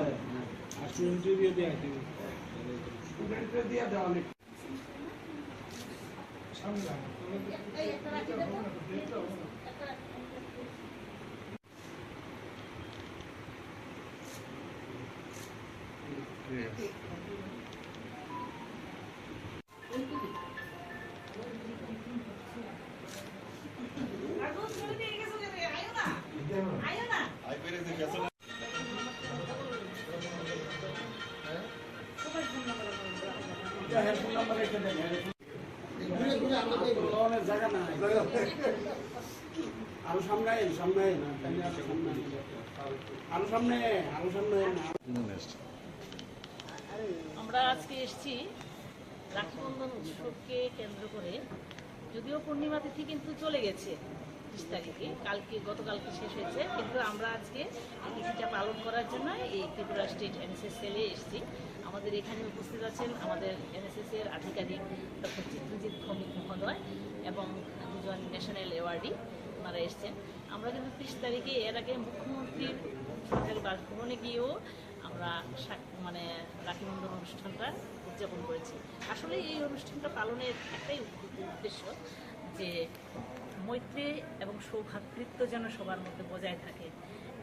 আমরা আজকে এসেছি রাখি বন্ধন উৎসবকে কেন্দ্র করে, যদিও পূর্ণিমা তিথি কিন্তু চলে গেছে 30 তারিখে, গতকালকে শেষ হয়েছে, কিন্তু আমরা আজকে এই তিথিটা পালন করার জন্য এই ত্রিপুরা স্টেট এনএসএস সেলে এসেছি। আমাদের এখানে উপস্থিত আছেন আমাদের এনএসএস এর আধিকারিক ডক্টর চিত্রজিৎ ভৌমিক মহোদয় এবং দুজন ন্যাশনাল অ্যাওয়ার্ডি, ওনারা এসছেন। আমরা কিন্তু 30 তারিখে এর আগে মুখ্যমন্ত্রীর সরকারি বাসভবনে গিয়েও আমরা রাখি বন্ধন অনুষ্ঠানটা উদযাপন করেছি। আসলে এই অনুষ্ঠানটা পালনের একটাই উদ্দেশ্য যে মৈত্রী এবং সৌভ্রাতৃত্ব যেন সবার মধ্যে বজায় থাকে।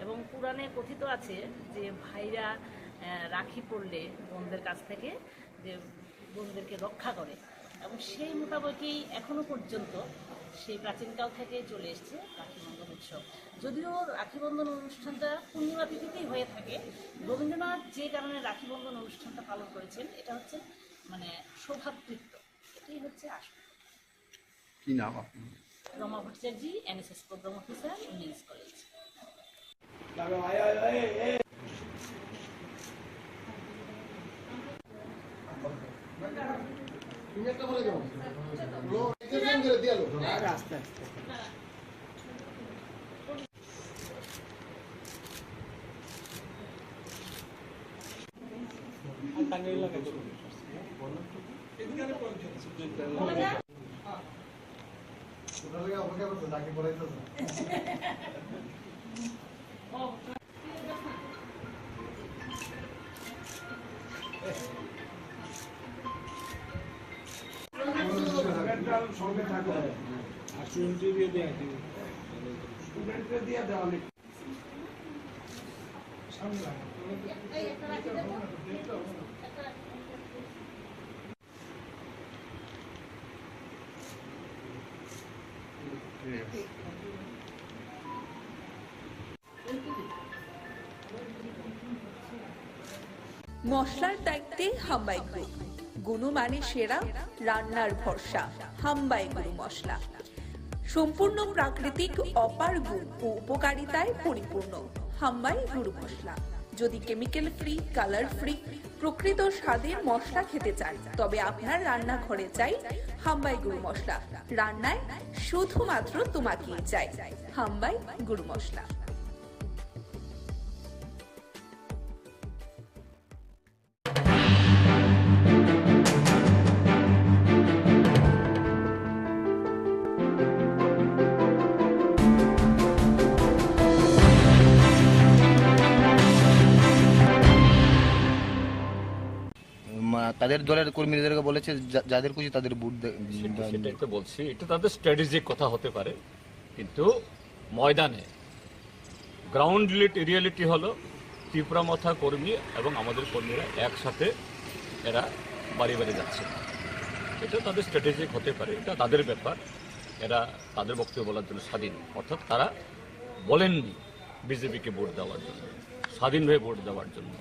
এবং পুরাণে কথিত আছে যে ভাইরা রাখি পড়লে বোনদের কাছ থেকে যে বোনদেরকে রক্ষা করে, এবং সেই মোতাবেকই এখনো পর্যন্ত সেই প্রাচীনকাল থেকে চলে এসছে রাখি বন্ধন উৎসব। যদিও রাখি বন্ধন অনুষ্ঠানটা পূর্ণিমা তিথিতেই হয়ে থাকে, রবীন্দ্রনাথ যে কারণে রাখি বন্ধন অনুষ্ঠানটা পালন করেছেন এটা হচ্ছে সৌভ্রাতৃত্ব, এটাই হচ্ছে আসল। কি নাম আপনার? Rama Bhattacharya, NSS programme officer, women's college. মশলার দায়িত্বে হাম্বাই গ্রুপ, গুণমানে সেরা, রান্নার ভরসা। হাম্বাই গুরু মশলা সম্পূর্ণ প্রাকৃতিক, অপার গুণ ও উপকারিতায় পরিপূর্ণ। হাম্বাই গুরু মশলা। যদি কেমিক্যাল ফ্রি, কালার ফ্রি, প্রকৃত স্বাদের মশলা খেতে চান, তবে আপনার রান্নাঘরে চাই হাম্বাই গুরু মশলা। রান্নায় শুধুমাত্র তোমাকেই চাই হাম্বাই গুরু মশলা। তাদের দলের কর্মীদেরকে বলেছে যাদের খুশি তাদের ভোট সেটাই তো বলছি, এটা তাদের স্ট্র্যাটেজিক কথা হতে পারে, কিন্তু ময়দানে গ্রাউন্ড রিয়েলিটি হলো ত্রিপুরা মথা কর্মী এবং আমাদের কর্মীরা একসাথে এরা বাড়ি বাড়ি যাচ্ছে। এটা তাদের স্ট্র্যাটেজিক হতে পারে, এটা তাদের ব্যাপার, এরা তাদের বক্তব্য বলার জন্য স্বাধীন। অর্থাৎ তারা বলেননি বিজেপিকে ভোট দেওয়ার জন্য, স্বাধীনভাবে ভোট দেওয়ার জন্য।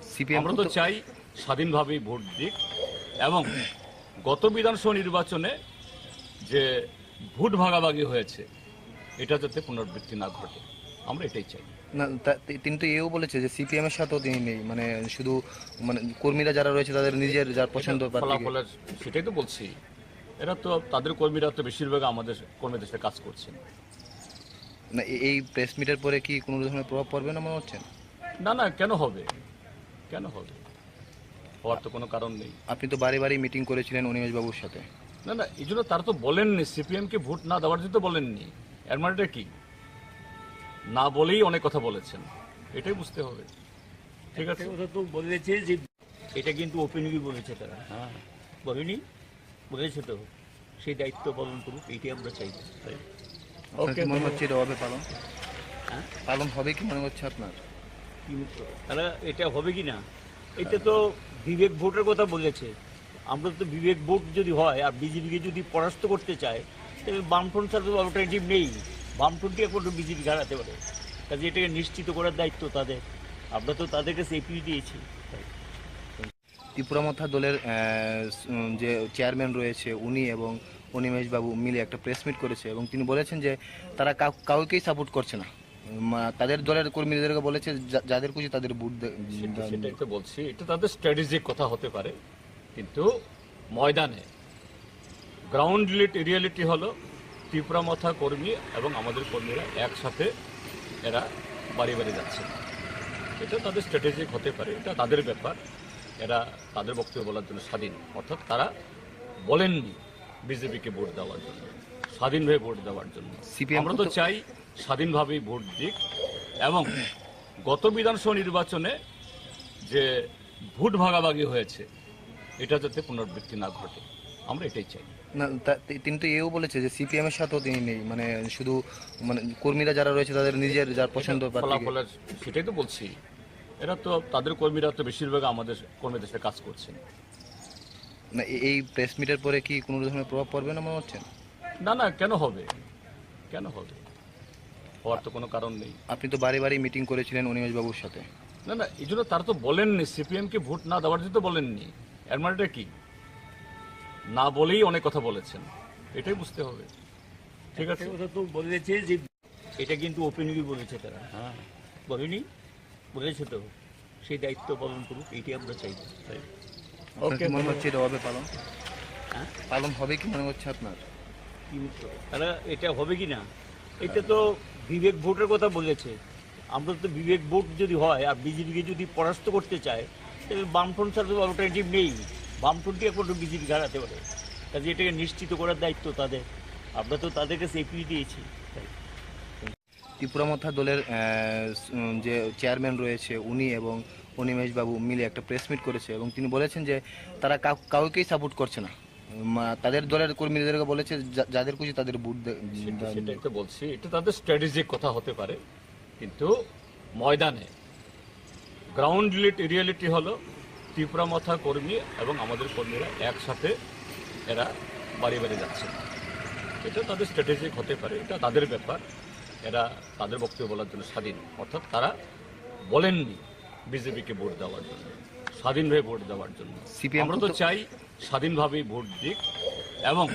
আমরা তো চাই স্বাধীনভাবেই ভোট দিক, এবং গত বিধানসভা নির্বাচনে যে ভোট ভাগাভাগি হয়েছে এটা যাতে পুনরাবৃত্তি না ঘটে, আমরা এটাই চাই। না, তিনি তো এও বলেছে যে সিপিএম এর সাথেও তিনি নেই, মানে শুধু কর্মীরা যারা রয়েছে তাদের নিজের যার পছন্দ। ফলাফলের সেটাই তো বলছি, এরা তো তাদের কর্মীরা তো বেশিরভাগ আমাদের কর্মীদের সাথে কাজ করছেন না। এই প্রেস মিটের পরে কি কোনো ধরনের প্রভাব পড়বে না মনে হচ্ছে? না না, কেন হবে, কেন হবে, হওয়ার তো কোনো কারণ নেই। আপনি তো বারে বারে মিটিং করেছিলেন অনিমেষ বাবুর সাথে। না না, এই জন্য তারা তো বলেননি সিপিএমকে ভোট না দেওয়ার জন্য, তো বলেননি। এর মানেটা কি? না বলেই অনেক কথা বলেছেন, এটাই বুঝতে হবে। ঠিক আছে, তো বলেছে যে এটা কিন্তু ওপেনলি বলেছে তারা, হ্যাঁ বলেনি, বলেছে তো, সেই দায়িত্ব পালন করুক, এইটাই আমরা চাই। ওকে, মনে হচ্ছে এটা হবে পালন, হ্যাঁ পালন হবে কি মনে হচ্ছে আপনার? তাহলে এটা হবে কি না, এটা তো বিবেক ভোটের কথা বলেছে। আমরা তো বিবেক ভোট যদি হয় আর বিজেপিকে যদি পরাস্ত করতে চায়, তাহলে বামফ্রন্ট ছাড়া তো অল্টারনেটিভ নেই। বামফ্রন্টই একমাত্র বিজেপি হারাতে পারে, কাজে এটাকে নিশ্চিত করার দায়িত্ব তাদের। আমরা তো তাদেরকে সেফটি দিয়েছি। ত্রিপুরা মথা দলের যে চেয়ারম্যান রয়েছে উনি এবং অনিমেষ বাবু মিলে একটা প্রেস মিট করেছে এবং তিনি বলেছেন যে তারা কাউকেই সাপোর্ট করছে না। তাদের দলের কর্মীদেরকে বলেছে যাদের খুশি তাদের ভোট সেটাই তো বলছি, এটা তাদের স্ট্র্যাটেজিক কথা হতে পারে, কিন্তু ময়দানে গ্রাউন্ড রিয়েলিটি হলো ত্রিপুরা মথা কর্মী এবং আমাদের কর্মীরা একসাথে এরা বাড়ি বাড়ি যাচ্ছে। এটা তাদের স্ট্র্যাটেজিক হতে পারে, এটা তাদের ব্যাপার। এরা তাদের বক্তব্য বলার জন্য স্বাধীন, অর্থাৎ তারা বলেননি বিজেপিকে ভোট দেওয়ার জন্য, স্বাধীনভাবে ভোট দেওয়ার জন্য। আমরা তো চাই স্বাধীনভাবেই ভোট দিক এবং গত বিধানসভা নির্বাচনে যে ভোট ভাগাভাগি হয়েছে এটা যাতে পুনরাবৃত্তি না ঘটে, আমরা এটাই চাই। না, তিনি তো এও বলেছে যে সিপিএম এর সাথেও তিনি নেই, মানে শুধু মানে কর্মীরা যারা রয়েছে তাদের নিজের যার পছন্দ ফলাফলের, সেটাই তো বলছি, এরা তো তাদের কর্মীরা তো বেশিরভাগ আমাদের কর্মীদের সাথে কাজ করছেন। না, এই প্রেস মিটের পরে কি কোনো ধরনের প্রভাব পড়বে না মনে হচ্ছে? না না, কেন হবে, কেন হবে, হওয়ার তো কোনো কারণ নেই। আপনি তো বাড়ি বাড়ি মিটিং করেছিলেন অনিমেষ বাবুর সাথে। না না, এই জন্য তারা তো বলেননি সিপিএম কে ভোট না দেওয়ার জন্য তো বলেননি। এর মানেটা কি, না বলেই অনেক কথা বলেছেন, এটাই বুঝতে হবে। ঠিক আছে, কথা তো বলেছে যে এটা কিন্তু ওপেনলি বলেছে তারা, হ্যাঁ বলেনি, বলেছে তো, সেই দায়িত্ব পালন করুক, এইটাই আমরা চাই। ওকে, মনে হচ্ছে এটা হবে পালন, হ্যাঁ পালন হবে কি মনে হচ্ছে আপনার? তাহলে এটা হবে কি না, এটা তো বিবেক ভোটের কথা বলেছে। আমরা তো বিবেক ভোট যদি হয় আর বিজেপিকে যদি পরাস্ত করতে চায়, তাহলে বামফ্রন্ট ছাড়া তো অল্টারনেটিভ নেই। বামফ্রন্টই একমাত্র বিজেপি হারাতে পারে, কাজে এটাকে নিশ্চিত করার দায়িত্ব তাদের। আমরা তো তাদেরকে সেফটি দিয়েছি। ত্রিপুরা মথা দলের যে চেয়ারম্যান রয়েছে উনি এবং অনিমেষ বাবু মিলে একটা প্রেস মিট করেছে এবং তিনি বলেছেন যে তারা কাউকেই সাপোর্ট করছে না। তাদের দলের কর্মীদেরকে বলেছে যাদের খুশি তাদের ভোট সেটাই তো বলছি, এটা তাদের স্ট্র্যাটেজিক কথা হতে পারে, কিন্তু ময়দানে গ্রাউন্ড রিয়েলিটি হলো ত্রিপুরা মথা কর্মী এবং আমাদের কর্মীরা একসাথে এরা বাড়ি বাড়ি যাচ্ছে। এটা তাদের স্ট্র্যাটেজিক হতে পারে, এটা তাদের ব্যাপার। এরা তাদের বক্তব্য বলার জন্য স্বাধীন, অর্থাৎ তারা বলেননি বিজেপিকে ভোট দেওয়ার জন্য, স্বাধীনভাবে ভোট দেওয়ার জন্য। আমরা তো চাই স্বাধীনভাবেই ভোট দিক এবং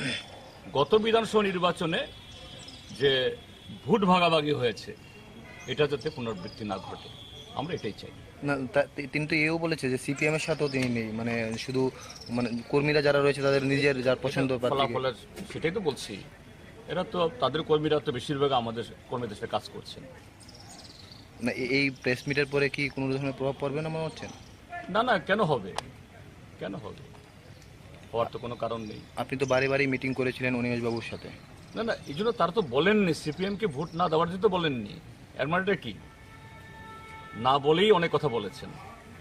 গত বিধানসভা নির্বাচনে যে ভোট ভাগাভাগি হয়েছে এটা যাতে পুনরাবৃত্তি না ঘটে, আমরা এটাই চাই। না, তিনি তো এও বলেছে যে সিপিএম এর সাথেও তিনি নেই, মানে শুধু মানে কর্মীরা যারা রয়েছে তাদের নিজের যার পছন্দ ফলাফলের, সেটাই তো বলছি, এরা তো তাদের কর্মীরা তো বেশিরভাগ আমাদের কর্মীদের সাথে কাজ করছেন। না, এই প্রেস মিটের পরে কি কোনো ধরনের প্রভাব পড়বে না মনে হচ্ছে? না না, কেন হবে, কেন হবে, হওয়ার তো কোনো কারণ নেই। আপনি তো বাড়ি বাড়ি মিটিং করেছিলেন অনিমেষ বাবুর সাথে। না না, এই জন্য তারা তো বলেননি সিপিএম কে ভোট না দেওয়ার জন্য তো বলেননি। এর মানেটা কি, না বলেই অনেক কথা বলেছেন,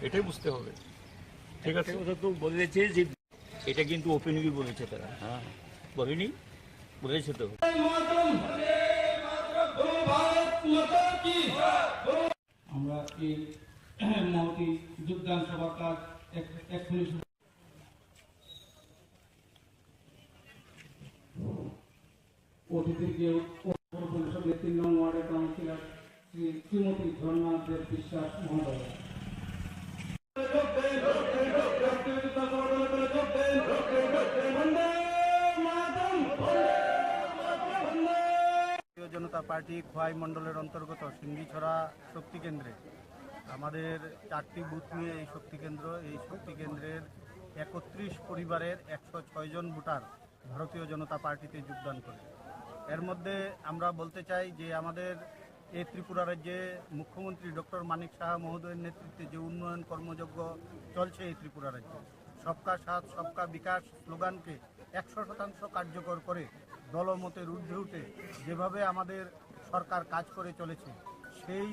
এটাই বুঝতে হবে। ঠিক আছে, কথা তো বলেছে যে এটা কিন্তু ওপেনলি বলেছে তারা, হ্যাঁ বলেনি, বলেছে তো। আমরা এই মহতি যোগদান সভা কাজ এক্ষুনি অতিথিকে পরিষদের 3 নং ওয়ার্ডের কাউন্সিলর শ্রীমতী ঝর্ণা দেব বিশ্বাস মহোদয়। ভারতীয় জনতা পার্টি খোয়াই মণ্ডলের অন্তর্গত সিঙ্গিছড়া শক্তি কেন্দ্রে আমাদের 4টি বুথ নিয়ে এই শক্তি কেন্দ্রের 31 পরিবারের 106 জন ভোটার ভারতীয় জনতা পার্টিতে যোগদান করে। এর মধ্যে আমরা বলতে চাই যে আমাদের এই ত্রিপুরা রাজ্যে মুখ্যমন্ত্রী ডক্টর মানিক সাহা মহোদয়ের নেতৃত্বে যে উন্নয়ন কর্মযজ্ঞ চলছে এই ত্রিপুরা রাজ্যে, সবকা সাথ সবকা বিকাশ স্লোগানকে 100% কার্যকর করে দলমতের ঊর্ধ্বে উঠে যেভাবে আমাদের সরকার কাজ করে চলেছে, সেই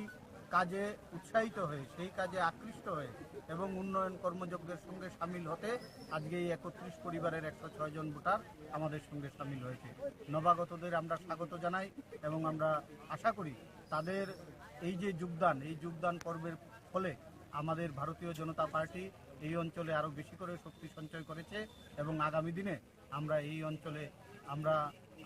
কাজে উৎসাহিত হয়ে, সেই কাজে আকৃষ্ট হয়ে এবং উন্নয়ন কর্মযজ্ঞের সঙ্গে সামিল হতে আজকে এই 31 পরিবারের 106 জন ভোটার আমাদের সঙ্গে সামিল হয়েছে। নবাগতদের আমরা স্বাগত জানাই এবং আমরা আশা করি তাদের এই যে যোগদান পর্বের ফলে আমাদের ভারতীয় জনতা পার্টি এই অঞ্চলে আরও বেশি করে শক্তি সঞ্চয় করেছে এবং আগামী দিনে আমরা এই অঞ্চলে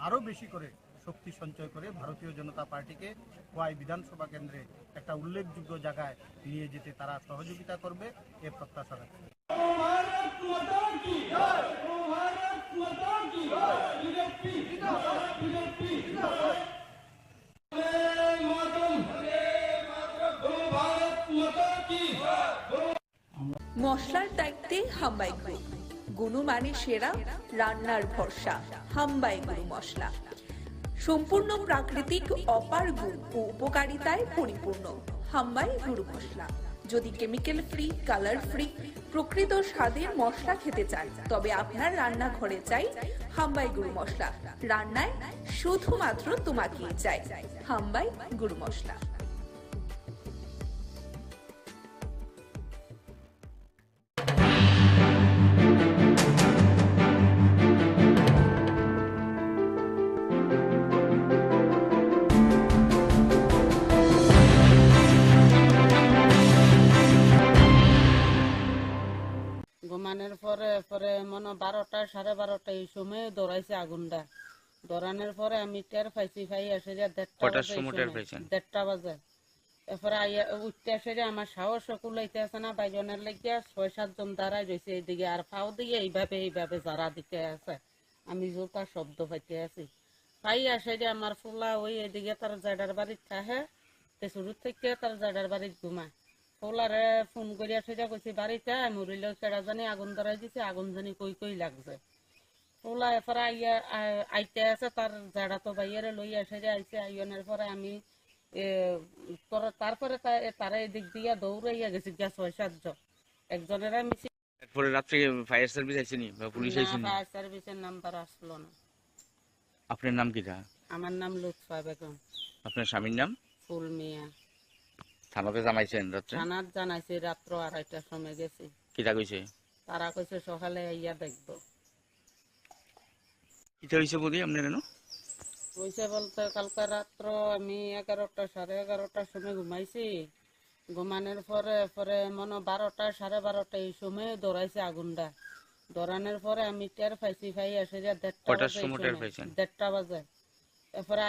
আরও বেশি করে শক্তি সঞ্চয় করে ভারতীয় জনতা পার্টিকে খোয়াই বিধানসভা কেন্দ্রে একটা উল্লেখযোগ্য জায়গায় নিয়ে যেতে তারা সহযোগিতা করবে এ প্রত্যাশা রাখছি। মশলার দায়িত্বে হাম্বাই গ্রুপ, গুণমানে সেরা, রান্নার ভরসা। হাম্বাই গুরু মশলা সম্পূর্ণ প্রাকৃতিক, অপার গুণ ও উপকারিতায় পরিপূর্ণ। হাম্বাই গুরু মশলা। যদি কেমিক্যাল ফ্রি, কালার ফ্রি, প্রকৃত স্বাদের মশলা খেতে চান তবে আপনার রান্নাঘরে চাই হাম্বাই গুরু মশলা। রান্নায় শুধুমাত্র তোমাকেই চাই হাম্বাই গুরু মশলা। ঘুমানোর পরে মনে 12টা 12:30 এই সময় দৌড়াইছে আগুনটা। দৌড়ানোর পরে আমি টের পাইছি, এসে যে 1:30 বাজে। এরপরে উঠতে এসে যে আমার সাহস কুলাইতে আছে না, বাইজনের লেগে 6-7 জন দাঁড়াই রয়েছে এইদিকে, আর ফাও দিয়ে এইভাবে যারা দিতে আছে। আমি জোতা শব্দ পাইতে আছি, আসে যে আমার ফুলা ওই এদিকে তার জায়গার বাড়ির থাকে, শুরু থেকে তার জায়গার বাড়ির ঘুমা। ফুলারে ফোন করে আসে যে কইছি বাড়িতে মরিলেও কেডা জানি আগুন ধরাই দিছে, আগুন জানি কই লাগছে। ফুলা এরপরে আইতে আছে, তার জায়গা তো বাইরে লই আসে যে আইছে। আইনের পরে আমি তারপরে তারা এদিক দিয়ে দৌড়াইয়া গেছি 6-7 জন। একজনের মিছিল এরপরে রাত্রে ফায়ার সার্ভিস আইছেনি বা পুলিশ আইছেনি? ফায়ার সার্ভিসের নাম্বার আসলো না। আপনার নাম কি? আমার নাম লুৎফা বেগম। আপনার স্বামীর নাম? ফুল মিয়া। থানাতে জানাইছেন? রাত্রে থানাত জানাইছি, রাত্র 2:30টার সময় গেছি। কিটা কইছে? তারা কইছে সকালে আইয়া দেখবো। কিটা হইছে বলি আপনার কেন হইছে বলতে কালকে রাত্র আমি 11টা 11:30টার সময় ঘুমাইছি। ঘুমানোর পরে মনে 12টা 12:30 এই সময় দৌড়াইছে আগুনটা। দৌড়ানোর পরে আমি টের পাইছি, এসে যে 1:30 বাজে। এরপরে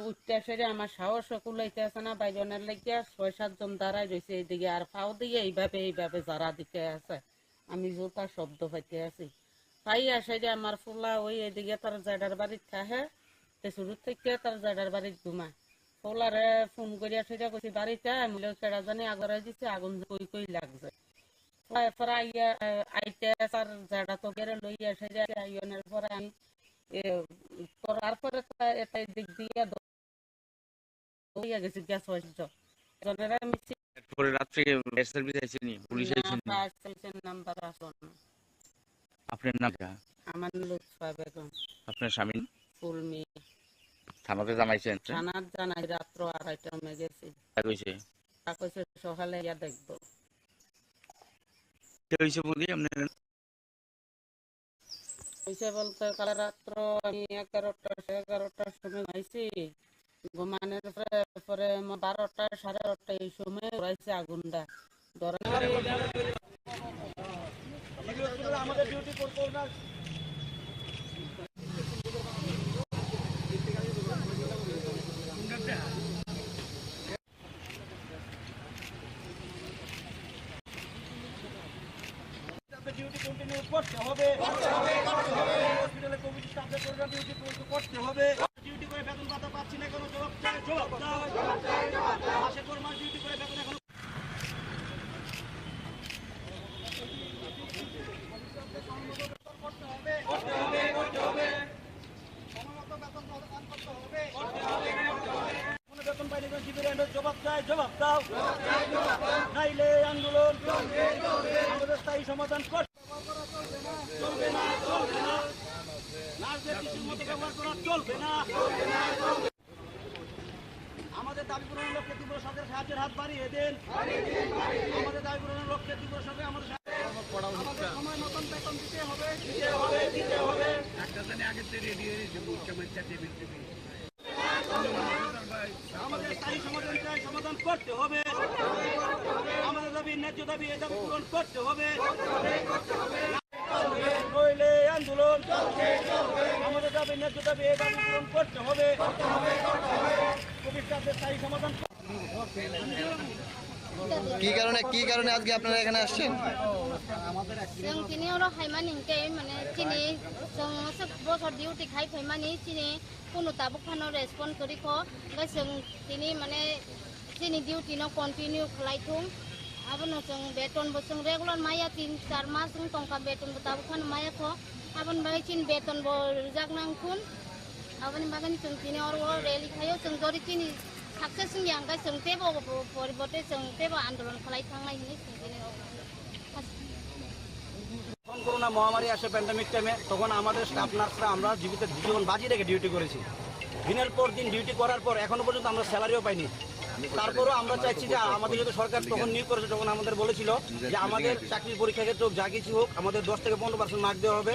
উঠতে এসে যে আমার সাহস কুলাইতে আছে না, বাইজনের লেগে 6-7 জন দাঁড়াই রয়েছে এইদিকে, আর ফাও দিয়ে এইভাবে যারা দিতে আছে। আমি জোতা শব্দ পাইতে আছি, আসে যে আমার ফুলা ওই এদিকে তার জায়গার বাড়ির থাকে, শুরু থেকে তার জায়গার বাড়ির ঘুমা। ফুলারে ফোন করে আসে যে কইছি বাড়িতে মরিলেও কেডা জানি আগরাই দিছে, আগুন কই লাগছে। এরপরে আইতে তার জায়গা তো বেড়ে লই আসে যে আইনের পরে আমি তারপরে দিক দিয়ে দৌড়িয়া গেছি 6-7 জন। এরপরে রাত্রে ফায়ার সার্ভিস আইছেনি? পুলিশ আইছেনি? ফায়ার সার্ভিসের নাম্বার আসলো না। আপনার নাম কি? আমার নাম লুৎফা বেগম। আপনার স্বামী? ফুল মিয়া। থানাতে জানাইছেন? থানাত জানাই, রাত্র 2:30টার সময় গেছি। কইছে সকালে আইয়া দেখবো। কি হইছে বলি আপনার? হইছে বলতে কাল রাত্র আমি 11টা 11:30টার সময় ঘুমাইছি। ঘুমানোর পরে 12টা 12:30 এই সময় দৌড়াইছে আগুনটা। আমাদের ডিউটি করবো না। ডিউটি কন্টিনিউ করতে হবে। হসপিটালে কোভিড স্টাফদের প্রোগ্রাম ডিউটি করতে হবে। ডিউটি করে বেতন ভাতা পাচ্ছি না, কোনো জবাব দাও। মাসের পর মাস ডিউটি করে বেতন এখন বেতন পাইনি, জবাব দাও। নাইলে আন্দোলন আমাদের স্থায়ী সমাধান চলবে না। নার্সদের কিছুর মতো ব্যবহার করা চলবে না। আমাদের দাবি পূরণের লক্ষ্যে তীব্র সরকারের সাহায্যের হাত বাড়িয়ে দেন। আমাদের দাবি পূরণের লক্ষ্যে তীব্র সরকার আমাদের সময় মতন বেতন দিতে হবে। আমাদের স্থায়ী সমাধান চাই, সমাধান করতে হবে। আমাদের দাবি ন্যায্য দাবি, এই দাবি পূরণ করতে হবে। নইলে আন্দোলন আমাদের দাবি ন্যায্য দাবি, এই দাবি পূরণ করতে হবে। ভবিষ্যতের স্থায়ী সমাধান। কি কারণে আজকে আপনারা এখানে আসছেন? जों दिनै हराव हायमानिंके माने दिनै जों बसर डिउटि खाइ फैमानि दिनै कोनो ताबो फानो रेसपन्ड करिख ओमफ्राय जों दिनै माने दिनै डिउटि न कन्टिनिउ खालायथुं आबोनो जों बेतनबो जों रेगुलार माया 3-4 मास जों टंका बेतनबो ताबो फानो मायाख आबोन बागै चिन बेतनबो जागनांखुन आबोन बागै जों दिनै हराव रेलि खायो जों जरि दिनै साक्सेस यांगा जों तेबो परिबर्ते जों तेबो आन्दोलन खालायखांनाय हिनि जों दिनै যখন করোনা মহামারী আসে প্যান্ডামিক টাইমে, তখন আমাদের স্টাফ নার্সরা আমরা জীবন বাজি রেখে ডিউটি করেছি। দিনের পর দিন ডিউটি করার পর এখনো পর্যন্ত আমরা স্যালারিও পাইনি। তারপরেও আমরা চাইছি যে আমাদের যদি সরকার তখন নিয়োগ করেছে, তখন আমাদের বলেছিল যে আমাদের চাকরির পরীক্ষা ক্ষেত্রে যা কিছু হোক আমাদের 10 থেকে 15% মার্ক দেওয়া হবে,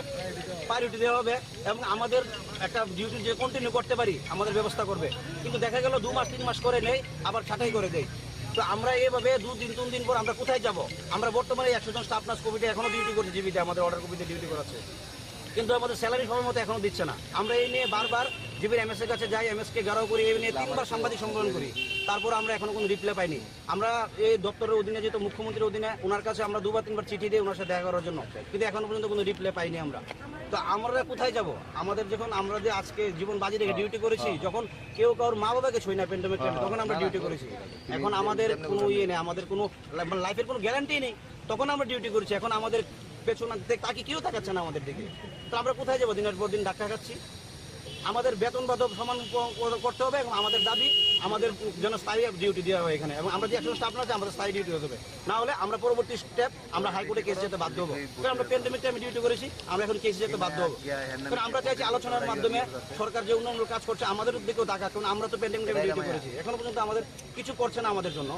প্রায়োরিটি দেওয়া হবে এবং আমাদের একটা ডিউটি যে কন্টিনিউ করতে পারি আমাদের ব্যবস্থা করবে। কিন্তু দেখা গেল 2 মাস 3 মাস করে নেই, আবার ছাঁটাই করে দেয়। তো আমরা এইভাবে 2 দিন 3 দিন পর আমরা কোথায় যাব? আমরা বর্তমানে 100 জন স্টাফ নার্স কোভিডে এখনো ডিউটি করছি, জিবিতে আমাদের অর্ডার কপিতে ডিউটি করাচ্ছে, কিন্তু আমাদের স্যালারি সময় মতো এখনো দিচ্ছে না। আমরা এই নিয়ে বারবার জিবির এমএস এর কাছে যাই, এমএস কে গাড়াও করি, এই নিয়ে 3বার সাংবাদিক সম্মেলন করি, তারপর আমরা এখনো কোনো রিপ্লাই পাইনি। আমরা এই দপ্তরের অধীনে যেহেতু মুখ্যমন্ত্রীর অধীনে, ওনার কাছে আমরা 2 বা 3বার চিঠি দিই ওনার সাথে দেখা করার জন্য, কিন্তু এখনো পর্যন্ত কোনো রিপ্লাই পাইনি আমরা। তো আমরা কোথায় যাব? আমাদের যখন আমরা যে আজকে জীবন বাজি রেখে ডিউটি করেছি, যখন কেউ কারোর মা বাবাকে ছুঁই না প্যান্ডামিক টাইমে, তখন আমরা ডিউটি করেছি। এখন আমাদের কোনো ইয়ে নেই, আমাদের কোনো লাইফের কোনো গ্যারান্টি নেই, তখন আমরা ডিউটি করেছি। এখন আমাদের পেছনে তাকে কেউ তাকাচ্ছে না আমাদের দিকে, তো আমরা কোথায় যাবো? দিনের পর দিন ধাক্কা খাচ্ছি। আমাদের বেতন বাধব সমান করতে হবে এবং আমাদের দাবি আমাদের যেন স্থায়ী ডিউটি দেওয়া হয় এখানে, এবং আমরা যে 100 স্টাফ আছে আমাদের স্থায়ী ডিউটি হতে হবে, না হলে আমরা পরবর্তী স্টেপ আমরা হাইকোর্টে কেস যেতে বাধ্য হবো। কারণ আমরা প্যান্ডামিক টাইমে ডিউটি করেছি, আমরা এখন কেস যেতে বাধ্য হবো। কারণ আমরা চাইছি আলোচনার মাধ্যমে সরকার যে উন্নয়নমূলক কাজ করছে আমাদের দিকেও দেখা, কারণ আমরা তো প্যান্ডামিক টাইমে ডিউটি করেছি, এখনো পর্যন্ত আমাদের কিছু করছে না আমাদের জন্য।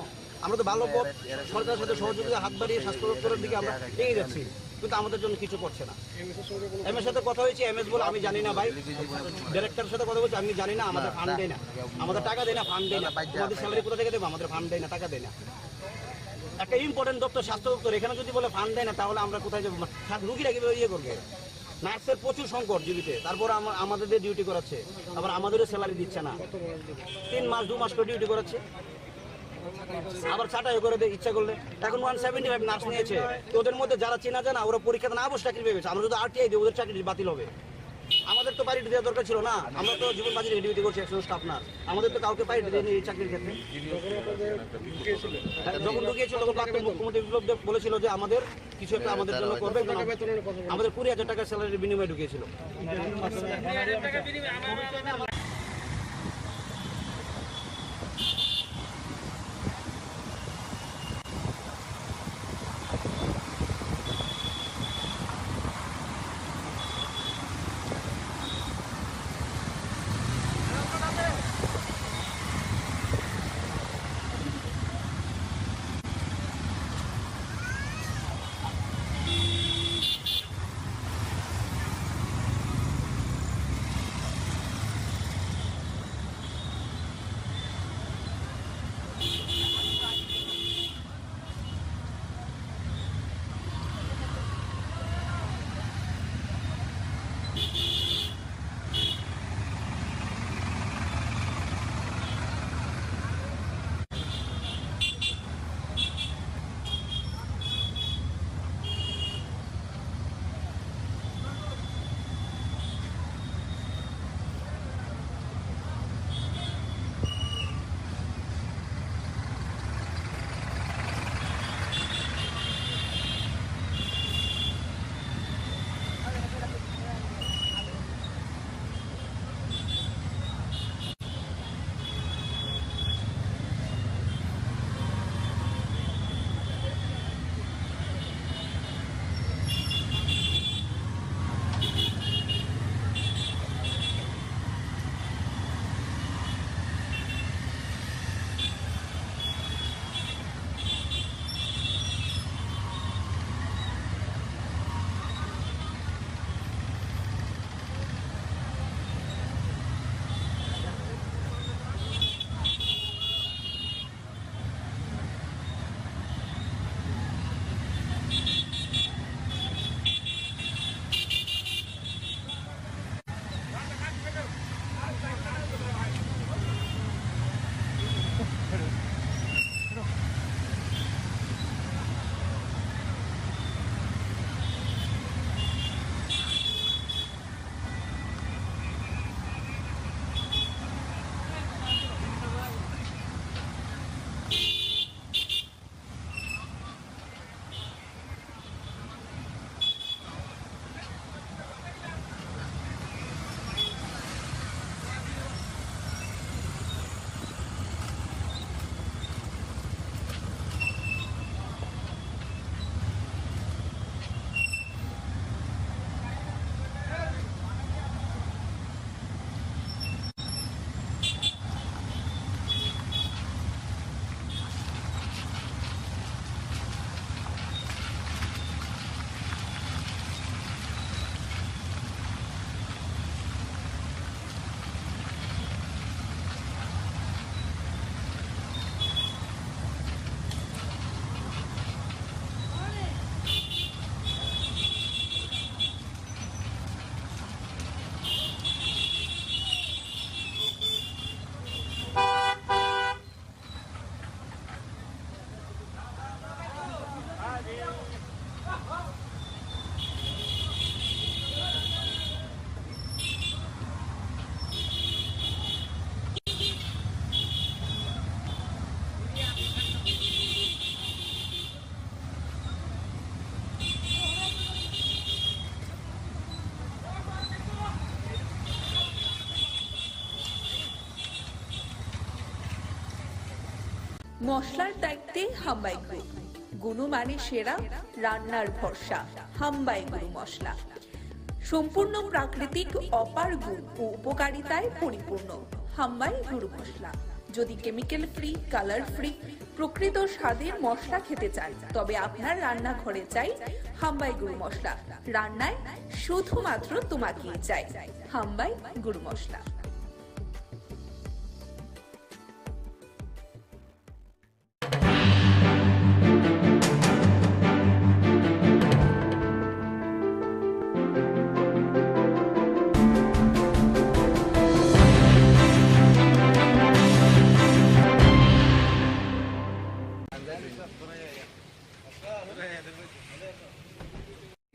আমরা তো ভালো পথ সরকারের সাথে সহযোগিতা হাত বাড়িয়ে স্বাস্থ্য দপ্তরের দিকে আমরা এগিয়ে যাচ্ছি, কিন্তু আমাদের জন্য কিছু করছে না। এমএস সাথে কথা হয়েছে, এমএস বলে আমি জানি না ভাই, ডাইরেক্টরের সাথে কথা বলছি আমি জানি না, আমাদের ফান্ড দেয় না, আমাদের টাকা দেয় না, ফান্ড দেয় না, আমাদের স্যালারি কোথা থেকে দেবো? আমাদের ফান্ড দেয় না, টাকা দেয় না। একটা ইম্পর্টেন্ট দপ্তর স্বাস্থ্য দপ্তর, এখানে যদি বলে ফান্ড দেয় না, তাহলে আমরা কোথায় যাবো? রুগীরা কিভাবে ইয়ে করবে? নার্সের প্রচুর সংকট জীবিতে, তারপর আমাদের ডিউটি করাচ্ছে, আবার আমাদেরও স্যালারি দিচ্ছে না। 3 মাস 2 মাস করে ডিউটি করাচ্ছে, আবার ছাঁটাই করে দেয় ইচ্ছা করলে। এখন 175 নার্স নিয়েছে, তো ওদের মধ্যে যারা চেনা জানা ওরা পরীক্ষাতে না বসে চাকরি পেয়েছে। আমরা যদি আরটিআই দিই ওদের চাকরি বাতিল হবে। আমাদের তো প্রায়োরিটি দেওয়ার দরকার ছিল না, আমরা তো জীবন বাজি রেখে ডিউটি করছি 100 স্টাফ নার্স, আমাদের তো কাউকে প্রায়োরিটি দেয়নি এই চাকরির ক্ষেত্রে। যখন ঢুকিয়েছিল তখন প্রাক্তন মুখ্যমন্ত্রী বিপ্লব দেব বলেছিল যে আমাদের কিছু একটা আমাদের জন্য করবে, আমাদের 20,000 টাকা স্যালারির বিনিময়ে ঢুকিয়েছিল। মশলার দায়িত্বে হাম্বাই গ্রুপ, গুণমানে সেরা, রান্নার ভরসা হাম্বাই গুরু মশলা। সম্পূর্ণ প্রাকৃতিক, অপার গুণ ও উপকারিতায় পরিপূর্ণ হাম্বাই গুরু মশলা। যদি কেমিক্যাল ফ্রি, কালার ফ্রি, প্রকৃত স্বাদের মশলা খেতে চান, তবে আপনার রান্নাঘরে চাই হাম্বাই গুরু মশলা। রান্নায় শুধুমাত্র তোমাকেই চাই হাম্বাই গুরু মশলা।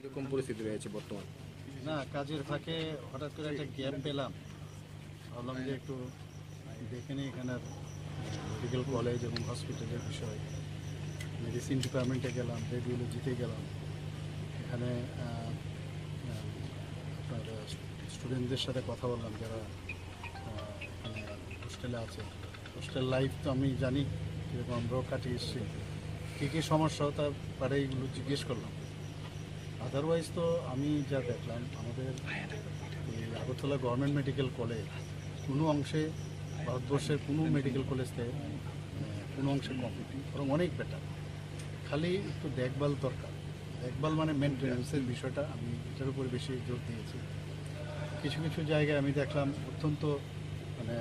এরকম পরিস্থিতি রয়েছে বর্তমান। না, কাজের ফাঁকে হঠাৎ করে একটা গ্যাপ পেলাম, ভাবলাম যে একটু দেখে নিই এখানের মেডিকেল কলেজ এবং হসপিটালের বিষয়। মেডিসিন ডিপার্টমেন্টে গেলাম, রেডিওলজিতে গেলাম, এখানে আপনার স্টুডেন্টদের সাথে কথা বললাম যারা এখানে হোস্টেলে আছে। হোস্টেল লাইফ তো আমি জানি কীরকম, আমরাও কাটিয়ে এসেছি, কী কী সমস্যা তার পারে এইগুলো জিজ্ঞেস করলাম। আদারওয়াইজ তো আমি যা দেখলাম আমাদের এই আগরতলা গভর্নমেন্ট মেডিকেল কলেজ কোনো অংশে ভারতবর্ষের কোনো মেডিকেল কলেজ থেকে কোনো অংশে কম, বরং অনেক বেটার। খালি একটু দেখভাল দরকার। দেখভাল মানে মেনটেন্যান্সের বিষয়টা আমি এটার উপরে বেশি জোর দিয়েছি। কিছু কিছু জায়গায় আমি দেখলাম অত্যন্ত মানে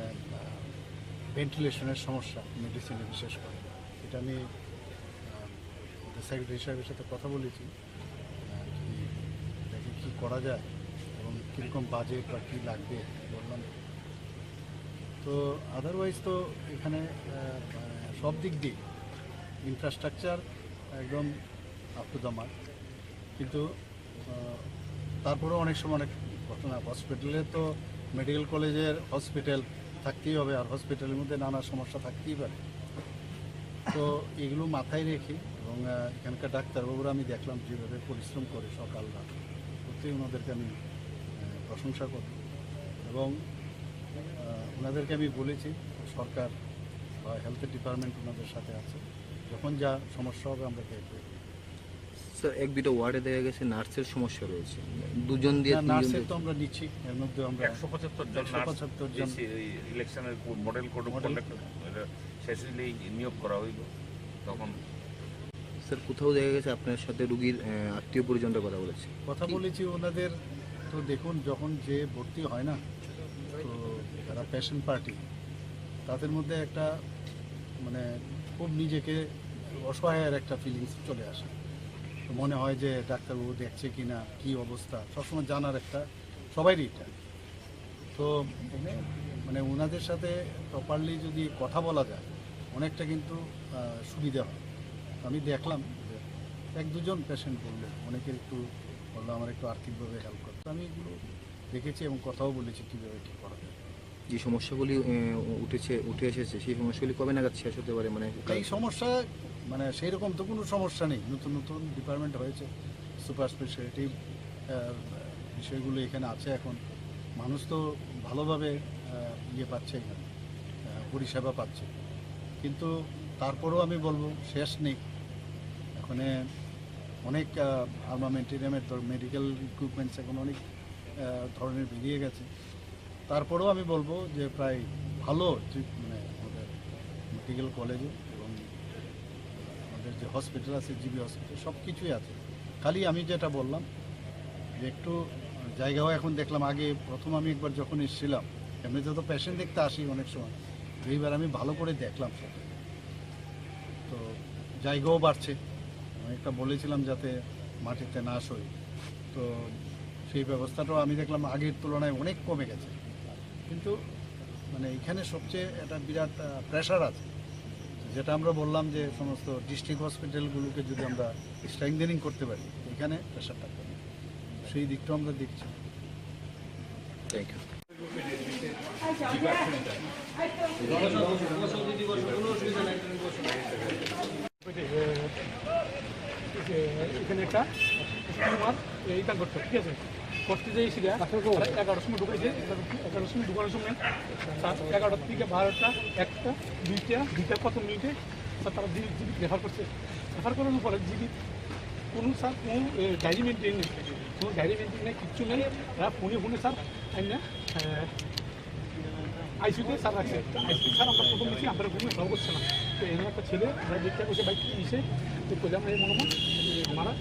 ভেন্টিলেশনের সমস্যা মেডিসিনে বিশেষ করে। এটা আমি সেক্রেটারি সাহেবের সাথে কথা বলেছি, দেখি কী করা যায় এবং কীরকম বাজেট বা কী লাগবে বললাম। তো আদারওয়াইজ তো এখানে সব দিক দিয়ে ইনফ্রাস্ট্রাকচার একদম আপ টু দ্য মার্ক, কিন্তু তারপরেও অনেক সময় অনেক ঘটনা। হসপিটালে তো মেডিকেল কলেজের হসপিটাল থাকতেই হবে, আর হসপিটালের মধ্যে নানা সমস্যা থাকতেই পারে। তো এগুলো মাথায় রেখে এবং এখানকার ডাক্তারবাবুরা আমি দেখলাম যেভাবে পরিশ্রম করে সকাল রাত, সত্যিই ওনাদেরকে আমি প্রশংসা করি। এবং ওনাদেরকে আমি বলেছি সরকার বা হেলথ ডিপার্টমেন্ট ওনাদের সাথে আছে, যখন যা সমস্যা হবে আমরা দেখব। স্যার, এক দুটো ওয়ার্ডে দেখা গেছে নার্সের সমস্যা রয়েছে, দুজন দিয়ে নার্সের তো আমরা নিচ্ছি, এর মধ্যে আমরা 175 জন ইলেকশনের মডেল কোড অফ কন্ডাক্ট শেষ হলেই নিয়োগ করা হইব। তখন স্যার কোথাও দেখা গেছে আপনার সাথে রুগীর আত্মীয় পরিজনরা কথা বলেছে? কথা বলেছি ওনাদের। তো দেখুন, যখন যে ভর্তি হয় না, তো যারা পেশেন্ট পার্টি তাদের মধ্যে একটা মানে খুব নিজেকে অসহায়ের একটা ফিলিংস চলে আসে। তো মনে হয় যে ডাক্তারবাবু দেখছে কি না, কী অবস্থা, সবসময় জানার একটা সবাইরই এটা। তো মানে ওনাদের সাথে প্রপারলি যদি কথা বলা যায় অনেকটা কিন্তু সুবিধা হয়। আমি দেখলাম যে এক দুজন পেশেন্ট বললো, অনেকের একটু বললো আমার একটু আর্থিকভাবে হেল্প করতো। আমি এগুলো দেখেছি এবং কথাও বলেছি কীভাবে কী করা যায়। যে সমস্যাগুলি উঠে এসেছে সেই সমস্যাগুলি কবে নাগাদ শেষ হতে পারে? মানে এই সমস্যা মানে সেই রকম তো কোনো সমস্যা নেই, নতুন নতুন ডিপার্টমেন্ট হয়েছে, সুপার স্পেশালিটি বিষয়গুলো এখানে আছে। এখন মানুষ তো ভালোভাবে ইয়ে পাচ্ছে, এখানে পরিষেবা পাচ্ছে, কিন্তু তারপরেও আমি বলবো শেষ নেই। এখানে অনেক আর্মামেন্টেরিয়ামের মেডিকেল ইকুইপমেন্টস এখন অনেক ধরনের বেরিয়ে গেছে। তারপরেও আমি বলবো যে প্রায় ভালো মানে আমাদের মেডিকেল কলেজে এবং আমাদের যে হসপিটাল আছে, জিবি হসপিটাল, সব কিছুই আছে। খালি আমি যেটা বললাম যে একটু জায়গাও এখন দেখলাম, আগে প্রথম আমি একবার যখন এসেছিলাম, এমনিতে তো পেশেন্ট দেখতে আসি অনেক সময়, এইবার আমি ভালো করে দেখলাম সেটা। তো জায়গাও বাড়ছে, অনেকটা বলেছিলাম যাতে মাটিতে না সই, তো সেই ব্যবস্থাটাও আমি দেখলাম আগের তুলনায় অনেক কমে গেছে। কিন্তু মানে এখানে সবচেয়ে একটা বিরাট প্রেশার আছে, যেটা আমরা বললাম যে সমস্ত ডিস্ট্রিক্ট হসপিটালগুলোকে যদি আমরা স্ট্রেংথেনিং করতে পারি, এখানে প্রেশারটা কমে, সেই দিকটাও আমরা দেখছি। Thank you. এখানে একটা স্টিমার এইটা করতো, ঠিক আছে, করতে যাই সেটা 11টার সময় ঢুকাইছে। 11টার সময় ঢুকানোর সময় 11টা থেকে 12টা, 1টা, 2টা কত মিনিটে স্যার তারা জীবিত রেফার করছে, রেফার করার উপরে জীবিত কোনো স্যার কোনো ডায়েরি মেনটেন নেই, কোনো ডায়েরি মেনটেন নেই, কিচ্ছু নেই। এরা ফোনে স্যার না আইসিউতে স্যার রাখছে, আইসিউ স্যার আমরা প্রথম দিচ্ছি আমরা ঘুমিয়ে ভালো করছে না। তো এমন একটা ছেলে আমরা দেখতে বসে বাইক এসে তো করলাম এই মনে হয় আমরা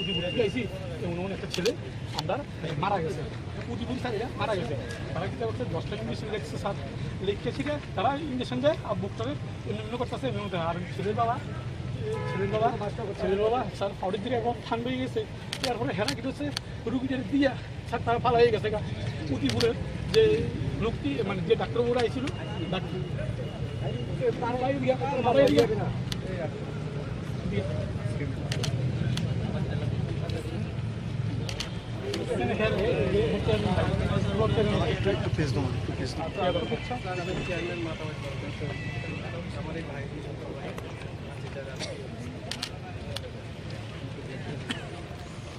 উদিপুর থেকে আইসি এমন একটা ছেলে আমরা মারা গেছে, উদিপুর স্যার এরা মারা গেছে। তারা কী করছে 10টা ইঞ্জেকশন লেগেছে স্যার, লেগছে শিখে তারা ইঞ্জেকশন দেয় আর বুকটাকে এমনি করতেছে এমনি। আর ছেলের বাবা স্যার ফাউডের দিকে একবার ঠান্ডা হয়ে গেছে, তারপরে হেরা কি হচ্ছে রুগীদের দিয়া স্যার তারা ফালা হয়ে গেছে। উদিপুরের যে লোকটি মানে যে ডাক্তারবাবুরা আইছিল ডাক্তার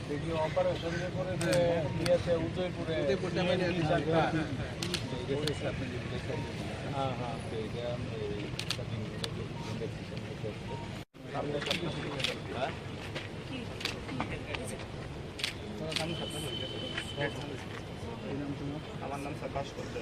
দেখি অপারেশন করে দিয়েছে উদয়পুরে। হ্যাঁ হ্যাঁ আমার নাম সকাশ করতে।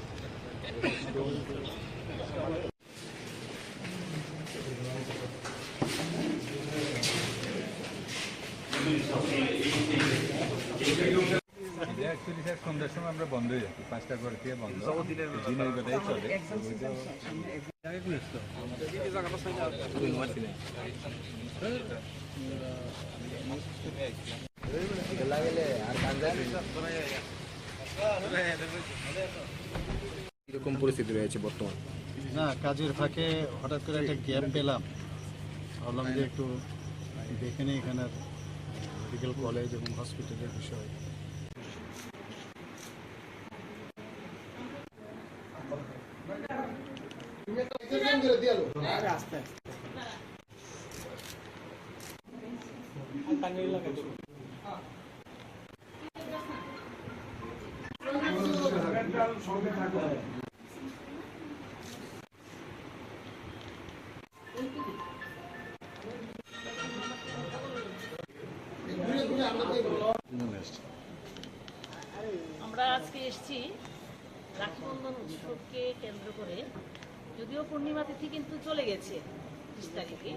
অ্যাকচুয়ালি স্যার সন্ধ্যার সময় আমরা বন্ধ হয়ে যাচ্ছি, 5টা করে থেকে বন্ধ, দিন ওই কথাই চলে। এরকম পরিস্থিতি রয়েছে বর্তমান। না, কাজের ফাঁকে হঠাৎ করে একটা গ্যাপ পেলাম, ভাবলাম যে একটু দেখে নিই এখানের মেডিকেল কলেজ এবং হসপিটালের বিষয়। আমরা আজকে এসেছি রাখি বন্ধন উৎসবকে কেন্দ্র করে, যদিও পূর্ণিমা তিথি কিন্তু চলে গেছে 30 তারিখে,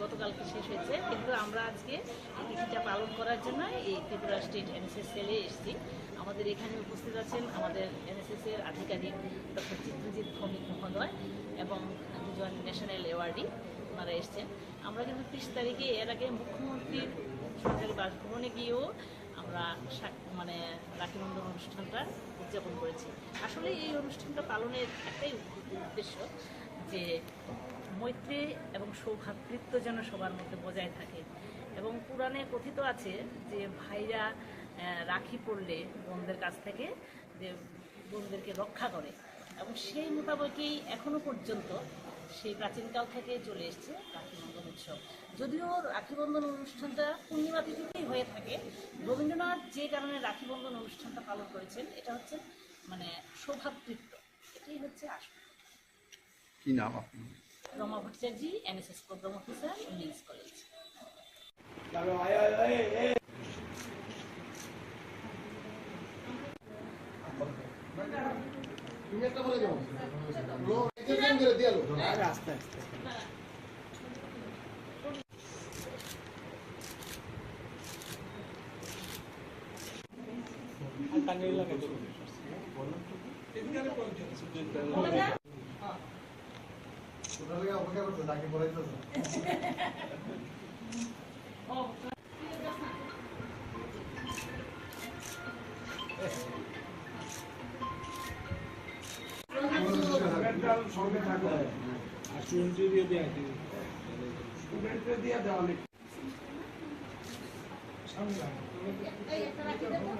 গতকালকে শেষ হয়েছে, কিন্তু আমরা আজকে এই তিথিটা পালন করার জন্য এই ত্রিপুরা স্টেট এনএসএস সেলে এসেছি। আমাদের এখানে উপস্থিত আছেন আমাদের এনএসএস এর আধিকারিক ডক্টর চিত্রজিৎ ভৌমিক মহোদয় এবং দুজন ন্যাশনাল অ্যাওয়ার্ডি, ওনারা এসছেন। আমরা কিন্তু 30 তারিখে এর আগে মুখ্যমন্ত্রীর সরকারি বাসভবনে গিয়েও আমরা মানে রাখি বন্ধন অনুষ্ঠানটা উদযাপন করেছি। আসলে এই অনুষ্ঠানটা পালনের একটাই উদ্দেশ্য যে মৈত্রী এবং সৌভ্রাতৃত্ব যেন সবার মধ্যে বজায় থাকে। এবং পুরাণে কথিত আছে যে ভাইরা রাখি পড়লে বোনদের কাছ থেকে যে বোনদেরকে রক্ষা করে, এবং সেই মোতাবেকই এখনো পর্যন্ত সেই প্রাচীনকাল থেকে চলে এসছে রাখি বন্ধন উৎসব। যদিও রাখি বন্ধন অনুষ্ঠানটা পূর্ণিমা তিথিতেই হয়ে থাকে, রবীন্দ্রনাথ যে কারণে রাখি বন্ধন অনুষ্ঠানটা পালন করেছেন এটা হচ্ছে মানে সৌভ্রাতৃত্ব, এটাই হচ্ছে আসল। কি নাম আপনার? Rama Bhattacharya, NSS programme officer, women's college. তুমি একটা বলে যাও লোক এক্সেশন করে দিয়ালো আস্তে আস্তে টাঙ্গাই লাগে তো এদিকে পৌঁছে হ্যাঁ ওটা লাগে অপেক্ষা করতে তাকে বলাইতো ও সঙ্গে থাকবে আর স্টুডেন্ট দিয়ে দেয়া স্টুডেন্ট দিয়ে দেওয়া অনেক সামনে এই একটা রাখি দেবো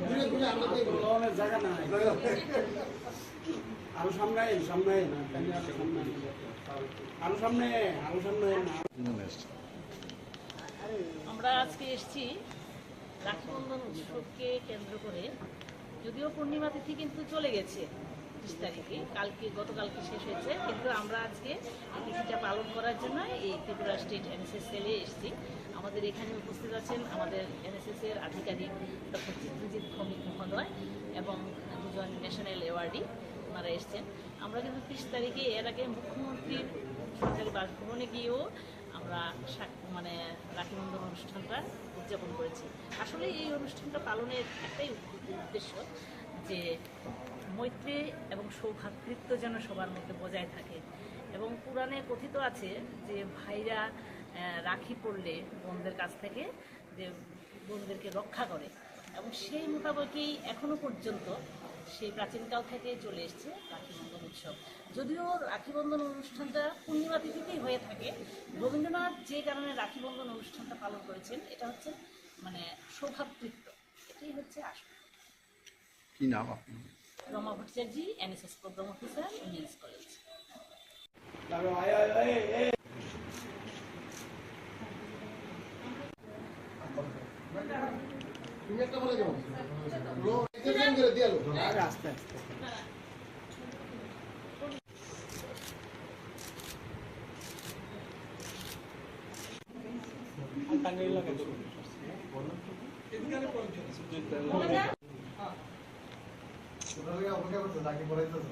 ঘুরে ঘুরে আমরা দেখবো জায়গা না আরো সামনে সামনে আরো সামনে আমরা আজকে এসেছি রাখিবন্ধন উৎসবকে কেন্দ্র করে, যদিও পূর্ণিমা তিথি কিন্তু চলে গেছে 30 তারিখে, গতকালকে শেষ হয়েছে, কিন্তু আমরা আজকে এই তিথিটা পালন করার জন্য এই ত্রিপুরা স্টেট এনএসএস সেলে এসেছি। আমাদের এখানে উপস্থিত আছেন আমাদের এনএসএস এর আধিকারিক ডক্টর চিত্রজিৎ ভৌমিক মহোদয় এবং দুজন ন্যাশনাল অ্যাওয়ার্ডি, ওনারা এসছেন। আমরা কিন্তু 30 তারিখে এর আগে মুখ্যমন্ত্রীর সরকারি বাসভবনে গিয়েও আমরা মানে রাখিবন্ধন অনুষ্ঠানটা উদযাপন করেছি। আসলে এই অনুষ্ঠানটা পালনের একটাই উদ্দেশ্য যে মৈত্রী এবং সৌভ্রাতৃত্ব যেন সবার মধ্যে বজায় থাকে, এবং পুরাণে কথিত আছে যে ভাইরা রাখি পড়লে বোনদের কাছ থেকে যে বোনদেরকে রক্ষা করে, এবং সেই মোতাবেকই এখনো পর্যন্ত সেই প্রাচীনকাল থেকে চলে এসছে রাখিবন্ধন উৎসব। যদিও রাখিবন্ধন অনুষ্ঠানটা পূর্ণিমা তিথিতেই হয়ে থাকে, রবীন্দ্রনাথ যে কারণে রাখিবন্ধন অনুষ্ঠানটা পালন করেছেন এটা হচ্ছে মানে সৌভ্রাতৃত্ব, এটাই হচ্ছে আসল। কি নাম আপনার? Rama Bhattacharya, NSS programme officer, women's college. তুমি একটা বলে যাও লোক এক্সেশন করে দিয়ালো আস্তে আস্তে টাঙ্গাইল লাগা তো এদিকে পৌঁছে ওরা অপেক্ষা করতে তাকে পড়াইতেছে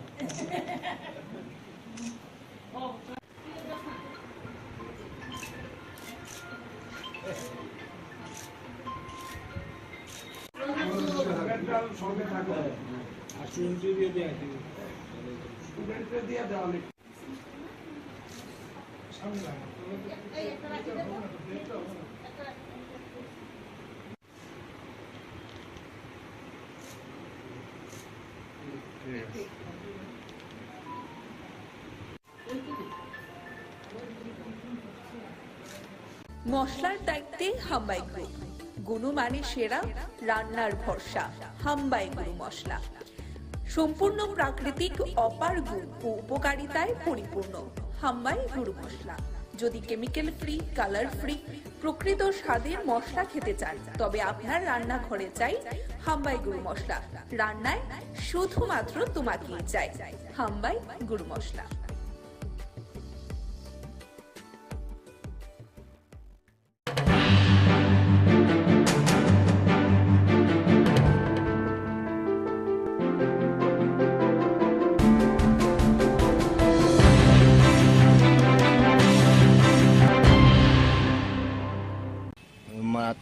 সঙ্গে থাকবে আর ইন্টারভিউ দিয়ে স্টুডেন্টকে দিয়ে দেওয়া সামনে মশলার দায়িত্বে হাম্বাই গ্রুপ, গুণমানে সেরা, রান্নার ভরসা হাম্বাই গুরু মশলা। সম্পূর্ণ প্রাকৃতিক অপার গুণ ও উপকারিতায় পরিপূর্ণ হাম্বাই গুরু মশলা। যদি কেমিক্যাল ফ্রি, কালার ফ্রি, প্রকৃত স্বাদের মশলা খেতে চান তবে আপনার রান্নাঘরে চাই হাম্বাই গুরু মশলা। রান্নায় শুধুমাত্র তোমাকেই চাই হাম্বাই গুরু মশলা।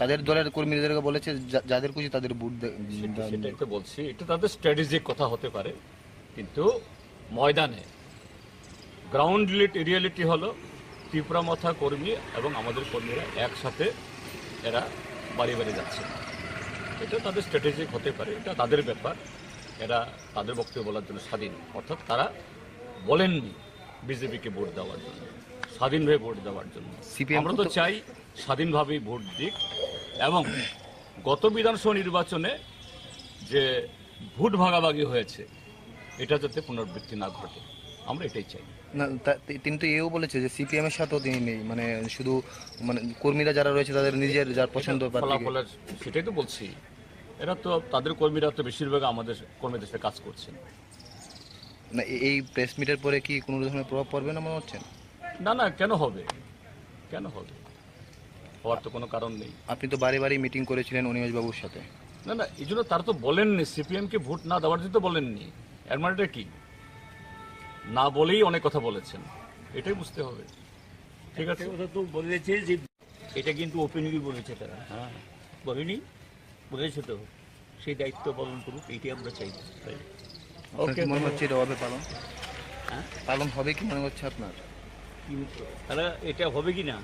তাদের দলের কর্মীদেরকে বলেছে যাদের খুশি তাদের ভোট সেটাই তো বলছি, এটা তাদের স্ট্র্যাটেজিক কথা হতে পারে, কিন্তু ময়দানে গ্রাউন্ড রিয়েলিটি হলো ত্রিপুরা মাথা কর্মী এবং আমাদের কর্মীরা একসাথে এরা বাড়ি বাড়ি যাচ্ছে। এটা তাদের স্ট্র্যাটেজিক হতে পারে, এটা তাদের ব্যাপার, এরা তাদের বক্তব্য বলার জন্য স্বাধীন। অর্থাৎ তারা বলেননি বিজেপিকে ভোট দেওয়ার জন্য, স্বাধীনভাবে ভোট দেওয়ার জন্য। আমরা তো চাই স্বাধীনভাবেই ভোট দিক, এবং গত বিধানসভা নির্বাচনে যে ভোট ভাগাভাগি হয়েছে এটা যাতে পুনরাবৃত্তি না ঘটে, আমরা এটাই চাই। না, তিনি তো এও বলেছে যে সিপিএম এর সাথেও তিনি নেই, মানে শুধু মানে কর্মীরা যারা রয়েছে তাদের নিজের যার পছন্দ ফলাফলের, সেটাই তো বলছি। এরা তো তাদের কর্মীরা তো বেশিরভাগ আমাদের কর্মীদের সাথে কাজ করছেন না। এই প্রেস মিটের পরে কি কোনো ধরনের প্রভাব পড়বে না মনে হচ্ছে? না না, কেন হবে, কেন হবে, হওয়ার তো কোনো কারণ নেই। আপনি তো বারে বারে মিটিং করেছিলেন অনিমেষ বাবুর সাথে। না না, এই জন্য তারা তো বলেননি সিপিএমকে ভোট না দেওয়ার জন্য তো বলেননি। এর মানেটা কি? না বলেই অনেক কথা বলেছেন, এটাই বুঝতে হবে। ঠিক আছে, কথা তো বলেছে যে এটা কিন্তু ওপেনলি বলেছে তারা। হ্যাঁ, বলেনি, বলেছে তো, সেই দায়িত্ব পালন করুক, এইটাই আমরা চাই। মনে হচ্ছে এটা হবে পালন? হ্যাঁ, পালন হবে কি মনে হচ্ছে আপনার? তারা এটা হবে কি না,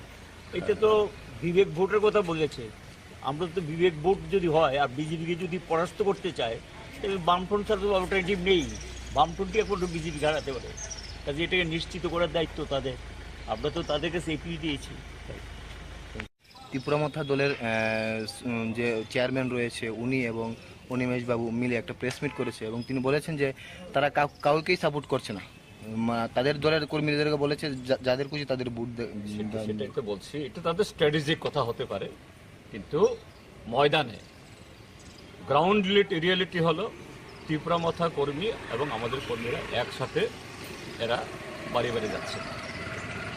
এটা তো বিবেক ভোটের কথা বলেছে। আমরা তো বিবেক ভোট যদি হয় আর বিজেপিকে যদি পরাস্ত করতে চায় তাহলে বামফ্রন্ট ছাড়া তো অল্টারনেটিভ নেই। বামফ্রন্টই একমাত্র বিজেপি হারাতে পারে, কাজে এটাকে নিশ্চিত করার দায়িত্ব তাদের। আমরা তো তাদের কাছে এপিল দিয়েছি। ত্রিপুরা মথা দলের যে চেয়ারম্যান রয়েছে উনি এবং অনিমেষ বাবু মিলে একটা প্রেস মিট করেছে এবং তিনি বলেছেন যে তারা কাউকেই সাপোর্ট করছে না। তাদের দলের কর্মীদেরকে বলেছে যাদের খুশি তাদের ভোট সেটাই তো বলছি, এটা তাদের স্ট্র্যাটেজিক কথা হতে পারে, কিন্তু ময়দানে গ্রাউন্ড রিয়েলিটি হলো ত্রিপুরা মথা কর্মী এবং আমাদের কর্মীরা একসাথে এরা বাড়ি বাড়ি যাচ্ছে।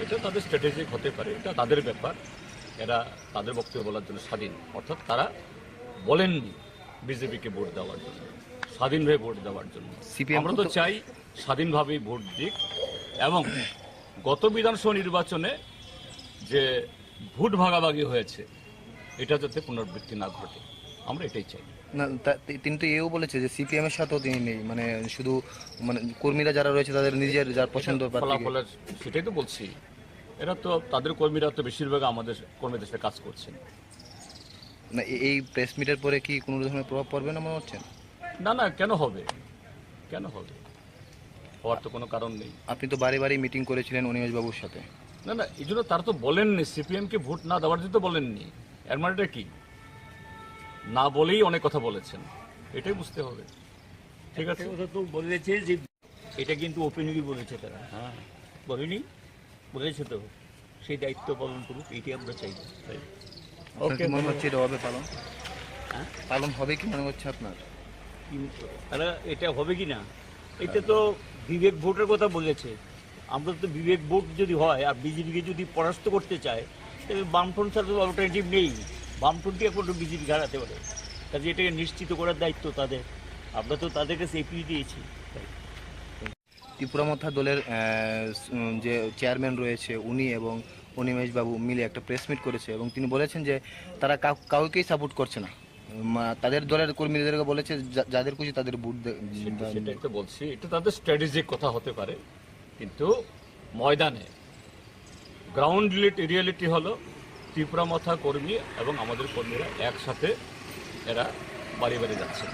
এটা তাদের স্ট্র্যাটেজিক হতে পারে, এটা তাদের ব্যাপার, এরা তাদের বক্তব্য বলার জন্য স্বাধীন। অর্থাৎ তারা বলেননি বিজেপিকে ভোট দেওয়ার জন্য, স্বাধীনভাবে ভোট দেওয়ার জন্য। আমরা তো চাই স্বাধীনভাবেই ভোট দিক এবং গত বিধানসভা নির্বাচনে যে ভোট ভাগাভাগি হয়েছে এটা যাতে পুনরাবৃত্তি না ঘটে, আমরা এটাই চাই। না, তিনি তো এও বলেছে যে সিপিএম এর সাথেও তিনি নেই, মানে শুধু মানে কর্মীরা যারা রয়েছে তাদের নিজের যার পছন্দ ফলাফলের, সেটাই তো বলছি, এরা তো তাদের কর্মীরা তো বেশিরভাগ আমাদের কর্মীদের সাথে কাজ করছেন না। এই প্রেস মিটের পরে কি কোনো ধরনের প্রভাব পড়বে না মনে হচ্ছে? না না, কেন হবে, কেন হবে, হওয়ার তো কোনো কারণ নেই। আপনি তো বারে বারে মিটিং করেছিলেন অনিমেষ বাবুর সাথে। না না, এই জন্য তারা তো বলেননি সিপিএমকে ভোট না দেওয়ার জন্য তো বলেননি। এর মানেটা কি? না বলেই অনেক কথা বলেছেন, এটাই বুঝতে হবে। ঠিক আছে, কথা তো বলেছে যে এটা কিন্তু ওপেনলি বলেছে তারা, হ্যাঁ বলেনি, বলেছে তো, সেই দায়িত্ব পালন করুক, এটাই আমরা চাই। ওকে, মনে হচ্ছে এটা হবে পালন, পালন হবে কি মনে হচ্ছে আপনার? তারা এটা হবে কি না, এটা তো বিবেক ভোটের কথা বলেছে। আমরা তো বিবেক ভোট যদি হয় আর বিজেপিকে যদি পরাস্ত করতে চায় তাহলে বামফ্রন্ট ছাড়া তো অল্টারনেটিভ নেই। বামফ্রন্টই এখন বিজেপি হারাতে পারে, কাজে এটাকে নিশ্চিত করার দায়িত্ব তাদের। আমরা তো তাদের কাছে এপিল দিয়েছি। ত্রিপুরা মথা দলের যে চেয়ারম্যান রয়েছে উনি এবং অনিমেষ বাবু মিলে একটা প্রেস মিট করেছে এবং তিনি বলেছেন যে তারা কাউকেই সাপোর্ট করছে না। তাদের দলের কর্মীদেরকে বলেছে যাদের খুশি তাদের ভোট সেটাই তো বলছি, এটা তাদের স্ট্র্যাটেজিক কথা হতে পারে, কিন্তু ময়দানে গ্রাউন্ড রিয়েলিটি হলো ত্রিপুরা মথা কর্মী এবং আমাদের কর্মীরা একসাথে এরা বাড়ি বাড়ি যাচ্ছে।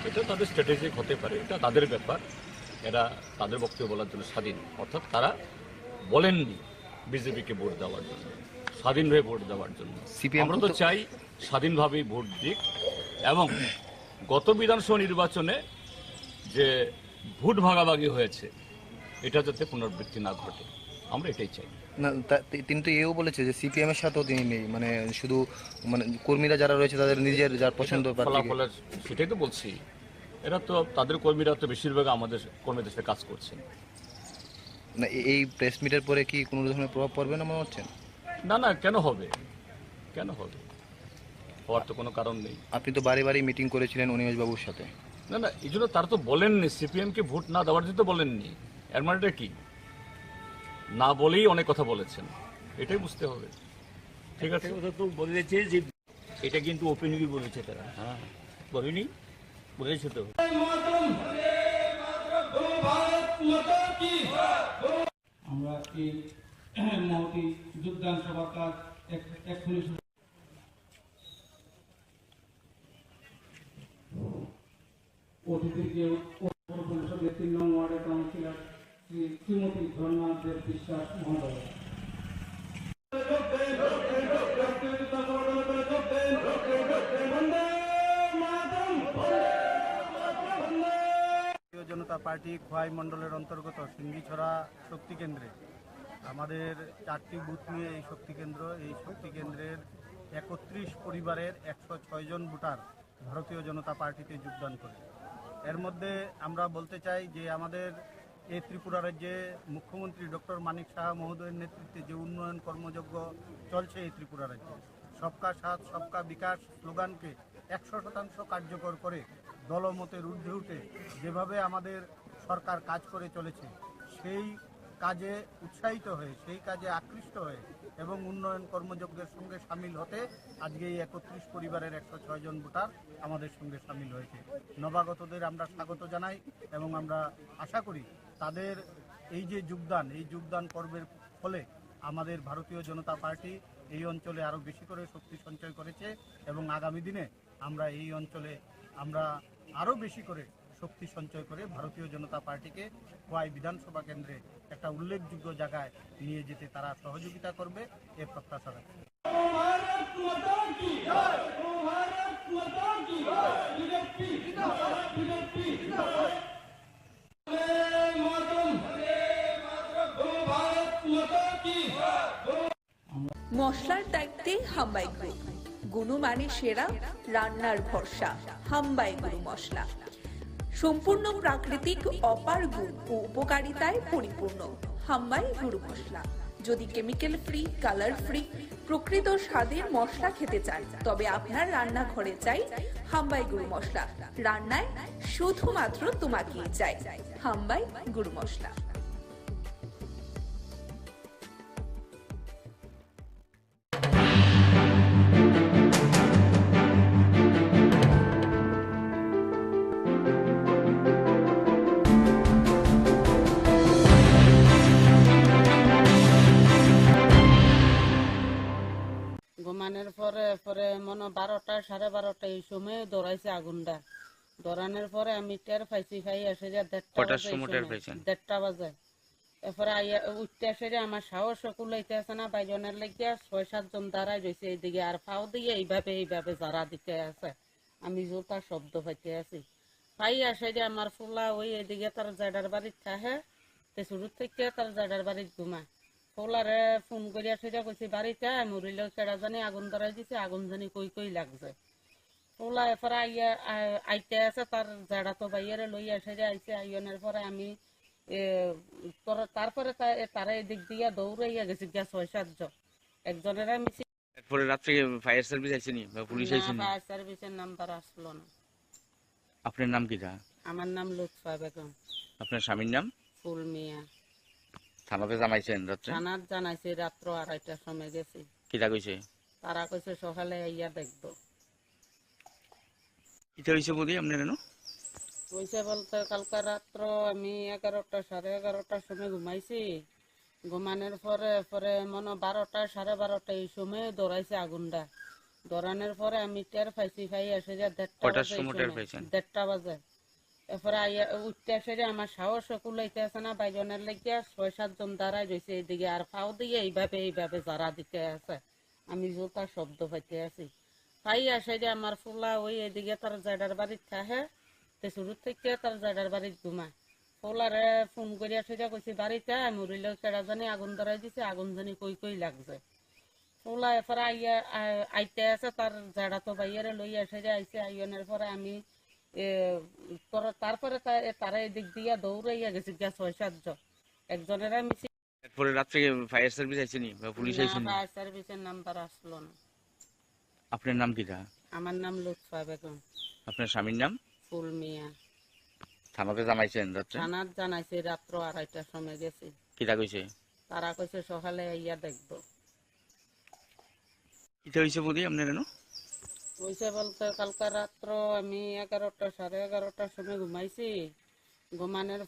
এটা তাদের স্ট্র্যাটেজিক হতে পারে, এটা তাদের ব্যাপার, এরা তাদের বক্তব্য বলার জন্য স্বাধীন। অর্থাৎ তারা বলেননি বিজেপিকে ভোট দেওয়ার জন্য, স্বাধীনভাবে ভোট দেওয়ার জন্য। আমরা তো চাই স্বাধীনভাবেই ভোট দিক এবং গত বিধানসভা নির্বাচনে যে ভোট ভাগাভাগি হয়েছে এটা যাতে পুনরাবৃত্তি না ঘটে, আমরা এটাই চাই। না, তিনি তো এও বলেছে যে সিপিএম এর সাথেও তিনি নেই, মানে শুধু মানে কর্মীরা যারা রয়েছে তাদের নিজের যার পছন্দ ফলাফলের, সেটাই তো বলছি, এরা তো তাদের কর্মীরা তো বেশিরভাগ আমাদের কর্মীদের সাথে কাজ করছেন না। এই প্রেস মিটের পরে কি কোনো ধরনের প্রভাব পড়বে না মনে হচ্ছে? না না, কেন হবে, কেন হবে, হওয়ার তো কোনো কারণ নেই। আপনি তো বারে বারে মিটিং করেছিলেন অনিমেষ বাবুর সাথে। না না, এই জন্য তারা তো বলেননি সিপিএমকে ভোট না দেওয়ার জন্য তো বলেননি। এর মানেটা কি? না বলেই অনেক কথা বলেছেন, এটাই বুঝতে হবে। ঠিক আছে, কথা তো বলেছে যে এটা কিন্তু ওপেনলি বলেছে তারা, হ্যাঁ বলেনি, বলেছে তো। আমরা এই মহতি যোগদান সভা কাজ এক্ষুনি অতিথিকে পৌর পরিষদের 3 নং ওয়ার্ডের কাউন্সিলর শ্রীমতী ঝর্ণা দেব বিশ্বাস মহোদয়। ভারতীয় জনতা পার্টি খোয়াই মণ্ডলের অন্তর্গত সিঙ্গিছড়া শক্তি কেন্দ্রে আমাদের 4টি বুথ নিয়ে এই শক্তি কেন্দ্রের 31 পরিবারের 106 জন ভোটার ভারতীয় জনতা পার্টিতে যোগদান করে। এর মধ্যে আমরা বলতে চাই যে আমাদের এই ত্রিপুরা রাজ্যে মুখ্যমন্ত্রী ডক্টর মানিক সাহা মহোদয়ের নেতৃত্বে যে উন্নয়ন কর্মযজ্ঞ চলছে এই ত্রিপুরা রাজ্যে, সবকা সাথ সবকা বিকাশ স্লোগানকে 100% কার্যকর করে দলমতের ঊর্ধ্বে উঠে যেভাবে আমাদের সরকার কাজ করে চলেছে সেই কাজে উৎসাহিত হয়ে, সেই কাজে আকৃষ্ট হয়ে এবং উন্নয়ন কর্মযজ্ঞের সঙ্গে সামিল হতে আজকে এই 31 পরিবারের 106 জন ভোটার আমাদের সঙ্গে সামিল হয়েছে। নবাগতদের আমরা স্বাগত জানাই এবং আমরা আশা করি তাদের এই যে যোগদান পর্বের ফলে আমাদের ভারতীয় জনতা পার্টি এই অঞ্চলে আরও বেশি করে শক্তি সঞ্চয় করেছে এবং আগামী দিনে আমরা এই অঞ্চলে আমরা আরও বেশি করে শক্তি সঞ্চয় করে ভারতীয় জনতা পার্টিকে খোয়াই বিধানসভা কেন্দ্রে একটা উল্লেখযোগ্য জায়গায় নিয়ে যেতে তারা সহযোগিতা করবে এ প্রত্যাশা রাখছি। মশলার দায়িত্বে হাম্বাই গ্রুপ, গুণমানে সেরা, রান্নার ভরসা। হাম্বাই গুরু মশলা সম্পূর্ণ প্রাকৃতিক, অপার গুণ ও উপকারিতায় পরিপূর্ণ। হাম্বাই গুরু মশলা। যদি কেমিক্যাল ফ্রি, কালার ফ্রি, প্রকৃত স্বাদের মশলা খেতে চান, তবে আপনার রান্নাঘরে চাই হাম্বাই গুরু মশলা। রান্নায় শুধুমাত্র তোমাকেই চাই হাম্বাই গুরু মশলা। ঘুমানোর পরে পরে মনে 12টা 12:30 এই সময় দৌড়াইছে আগুনটা। দৌড়ানোর পরে আমি টের পাইছি, পাই এসে যে 1:30 বাজে। এরপরে উঠতে এসে যে আমার সাহস কুলাইতে আছে না, বাইজনের লেগে 6-7 জন দাঁড়াই রয়েছে এইদিকে, আর ফাও দিয়ে এইভাবে যারা দিতে আছে। আমি জোরটা শব্দ পাইতে আছি, পাই আসে যে আমার ফুলা ওই এদিকে তার জাডার বাড়ির থাকে, শুরু থেকে তার জাডার বাড়ির ঘুমায়। ফুলারে ফোন করিয়া সেটা কইছি বাড়িতে মরিল, কেডা জানি আগুন ধরাই দিছে, আগুন জানি কই লাগছে। ফুলা এরপরে আইতে আছে, তার জাডা তো বাইরে লই আসে যে আইছে। আইনের পরে আমি তারপরে তারা এদিক দিয়া দৌড়াইয়া গেছি, 6-7 জন। একজনের মিছি এরপরে রাত্রে ফায়ার সার্ভিস আইছেনি বা পুলিশ আইছেনি? ফায়ার সার্ভিসের নাম্বার আসলো না। আপনার নাম কি? আমার নাম লুৎফা বেগম। আপনার স্বামীর নাম? ফুল মিয়া। থানাতে জানাইছেন রাত্রে? থানাত জানাইছি, রাত্র 2:30টার সময় গেছি। কিটা কইছে? তারা কইছে সকালে আইয়া দেখবো। কিটা হইছে বলি আপনার কেন? কইছে বলতে কালকে রাত্র আমি 11টা 11:30টার সময় ঘুমাইছি। ঘুমানোর পরে মনে 12টা 12:30 এই সময় দৌড়াইছে আগুনটা। দৌড়ানোর পরে আমি টের পাইছি, পাই এসে যে 1:30 বাজে। এরপরে উঠতে এসে যে আমার সাহস কুলাইতে আছে না, বাইজনের লেগে 6-7 জন দাঁড়াই রয়েছে এইদিকে, আর ফাও দিয়ে এইভাবে যারা দিতে আছে। আমি জোরটা শব্দ পাইতে আছি, পাই আসে যে আমার ফুলা ওই এদিকে তার জাডার বাড়ির থাকে, শুরু থেকে তার জাডার বাড়ির ঘুমায়। ফুলারে ফোন করিয়া সেটা কইছি বাড়িতে মরিল, কেডা জানি আগুন ধরাই দিছে, আগুন জানি কই লাগছে। ফুলা এরপরে আইতে আছে, তার জাডা তো বাইরে লই আসে যে আইছে। আইনের পরে আমি তারপরে তারা এদিক দিয়া দৌড়াইয়া গেছি, 6-7 জন। একজনের মিছি। এরপরে রাত্রে ফায়ার সার্ভিস আইছেনি বা পুলিশ আইছেনি? ফায়ার সার্ভিসের নাম্বার আসলো না। আপনার নাম কি? আমার নাম লুৎফা বেগম। আপনার স্বামীর নাম? ফুল মিয়া। থানাতে জানাইছেন রাত্রে? থানাত জানাইছি, রাত্র 2:30টার সময় গেছি। কিটা কইছে? তারা কইছে সকালে আইয়া দেখবো। কিটা হইছে বলি আপনার কেন? কইছে বলতে কালকে রাত্র আমি 11টা 11:30টার সময় ঘুমাইছি। ঘুমানোর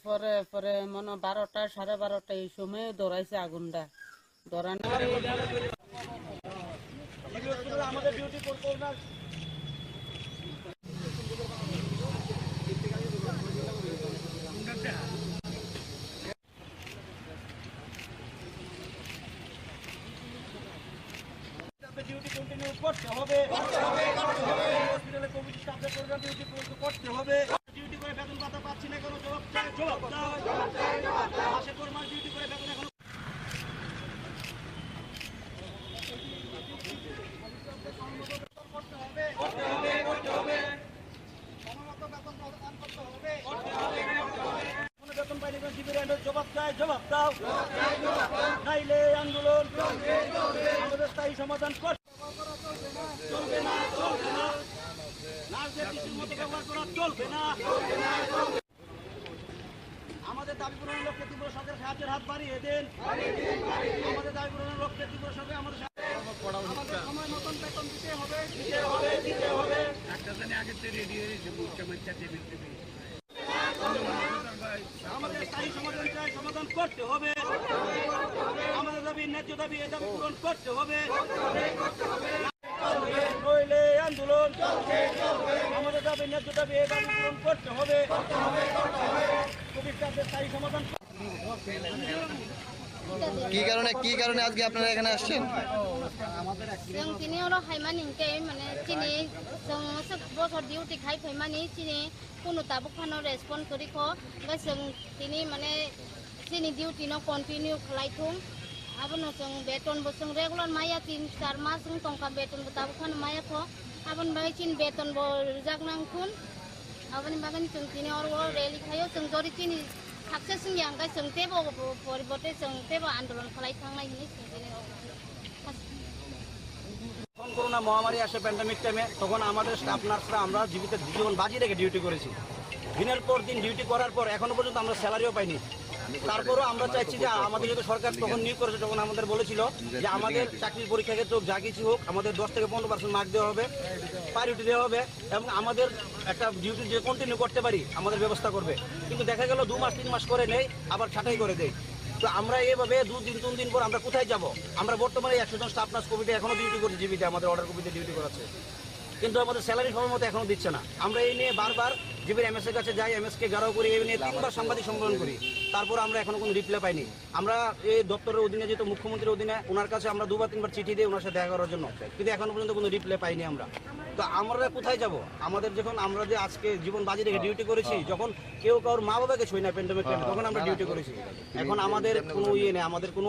পরে মনে 12টা 12:30 এই সময় দৌড়াইছে আগুনটা। দৌড়ানোর আমাদের ডিউটি করবো না। ডিউটি কন্টিনিউ করতে হবে, হসপিটালে কোভিড স্টাফদের প্রোগ্রাম ডিউটি করতে হবে। ডিউটি করে বেতন ভাতা পাচ্ছি না কেন? জবাব দাও। মাসে 4 মাস ডিউটি করে বেতন এখন বেতন পাইনি, শিবিরের জবাব দাও, নাইলে আন্দোলন আমাদের স্থায়ী সমাধান চলবে না। নার্সদের কৃষির মতো ব্যবহার করা চলবে না। আমাদের দাবি পূরণের লক্ষ্যে তীব্র সরকারের সাহায্যের হাত বাড়িয়ে দেন। আমাদের দাবি পূরণের লক্ষ্যে তীব্র সরকার আমাদের সময় মতন বেতন দিতে হবে। আমাদের স্থায়ী সমাধান চাই, সমাধান করতে হবে। আমাদের দাবি ন্যায্য দাবি, এই দাবি পূরণ করতে হবে। নইলে আন্দোলন, আমাদের দাবি ন্যায্য দাবি, এই দাবি পূরণ করতে হবে। কোভিড স্টাফদের স্থায়ী সমাধান কি কারণে আজকে আপনারা এখানে আসছেন? जों दिनै हराव हायमानिंके माने दिनै जों बसर डिउटि खाय फैमानि दिनै कोनो ताबुक फानो रेसपन्ड करिखो ओमफ्राय जों दिनै माने दिनै डिउटि न कन्टिनिउ खालायथुं आबोनो जों बेतनबो जों रेगुलार माया 3-4 मास जों टंका बेतनबो ताबुक फानो मायाखो आबोन बाय चिन बेतनबो जागनांखुन आबोन बागन जों दिनै हराव रेलि खायो जों जरि दिनै साक्सेस यांगाय जों तेबो परिबर्ते जों तेबो आन्दोलन खालायखांनायनि दिनै যখন করোনা মহামারী আসে প্যান্ডামিক টাইমে তখন আমাদের স্টাফ নার্সরা আমরা জীবন বাজি রেখে ডিউটি করেছি। দিনের পর দিন ডিউটি করার পর এখনো পর্যন্ত আমরা স্যালারিও পাইনি। তারপরও আমরা চাইছি যে আমাদের যেহেতু সরকার তখন নিয়োগ করেছে তখন আমাদের বলেছিল যে আমাদের চাকরির পরীক্ষা ক্ষেত্রে হোক যা কিছু হোক আমাদের 10 থেকে 15% মার্ক দেওয়া হবে, প্রায়োরিটি দেওয়া হবে এবং আমাদের একটা ডিউটি যে কন্টিনিউ করতে পারি আমাদের ব্যবস্থা করবে। কিন্তু দেখা গেল 2 মাস 3 মাস করে নেই আবার ছাঁটাই করে দেয়। তো আমরা এইভাবে 2 দিন 3 দিন পর আমরা কোথায় যাব? আমরা বর্তমানে 100 জন স্টাফ নার্স কোভিডে এখনো ডিউটি করছি, জিবিতে আমাদের অর্ডার কপিতে ডিউটি করাচ্ছে, কিন্তু আমাদের স্যালারি সময় মতো এখনো দিচ্ছে না। আমরা এই নিয়ে বারবার জিবির এমএস এর কাছে যাই, এমএস কে ঘেরাও করি, এই নিয়ে 3বার সাংবাদিক সম্মেলন করি, তারপর আমরা এখনো কোনো রিপ্লাই পাইনি। আমরা এই দপ্তরের অধীনে যেহেতু মুখ্যমন্ত্রীর অধীনে ওনার কাছে আমরা 2 বা 3বার চিঠি দিই ওনার সাথে দেখা করার জন্য, কিন্তু এখনো পর্যন্ত কোনো রিপ্লাই পাইনি আমরা। তো আমরা কোথায় যাব? আমাদের যখন আমরা যে আজকে জীবন বাজি রেখে ডিউটি করেছি, যখন কেউ কারোর মা বাবাকে ছুঁই না প্যান্ডামিক টাইমে, তখন আমরা ডিউটি করেছি। এখন আমাদের কোনো ইয়ে নেই, আমাদের কোনো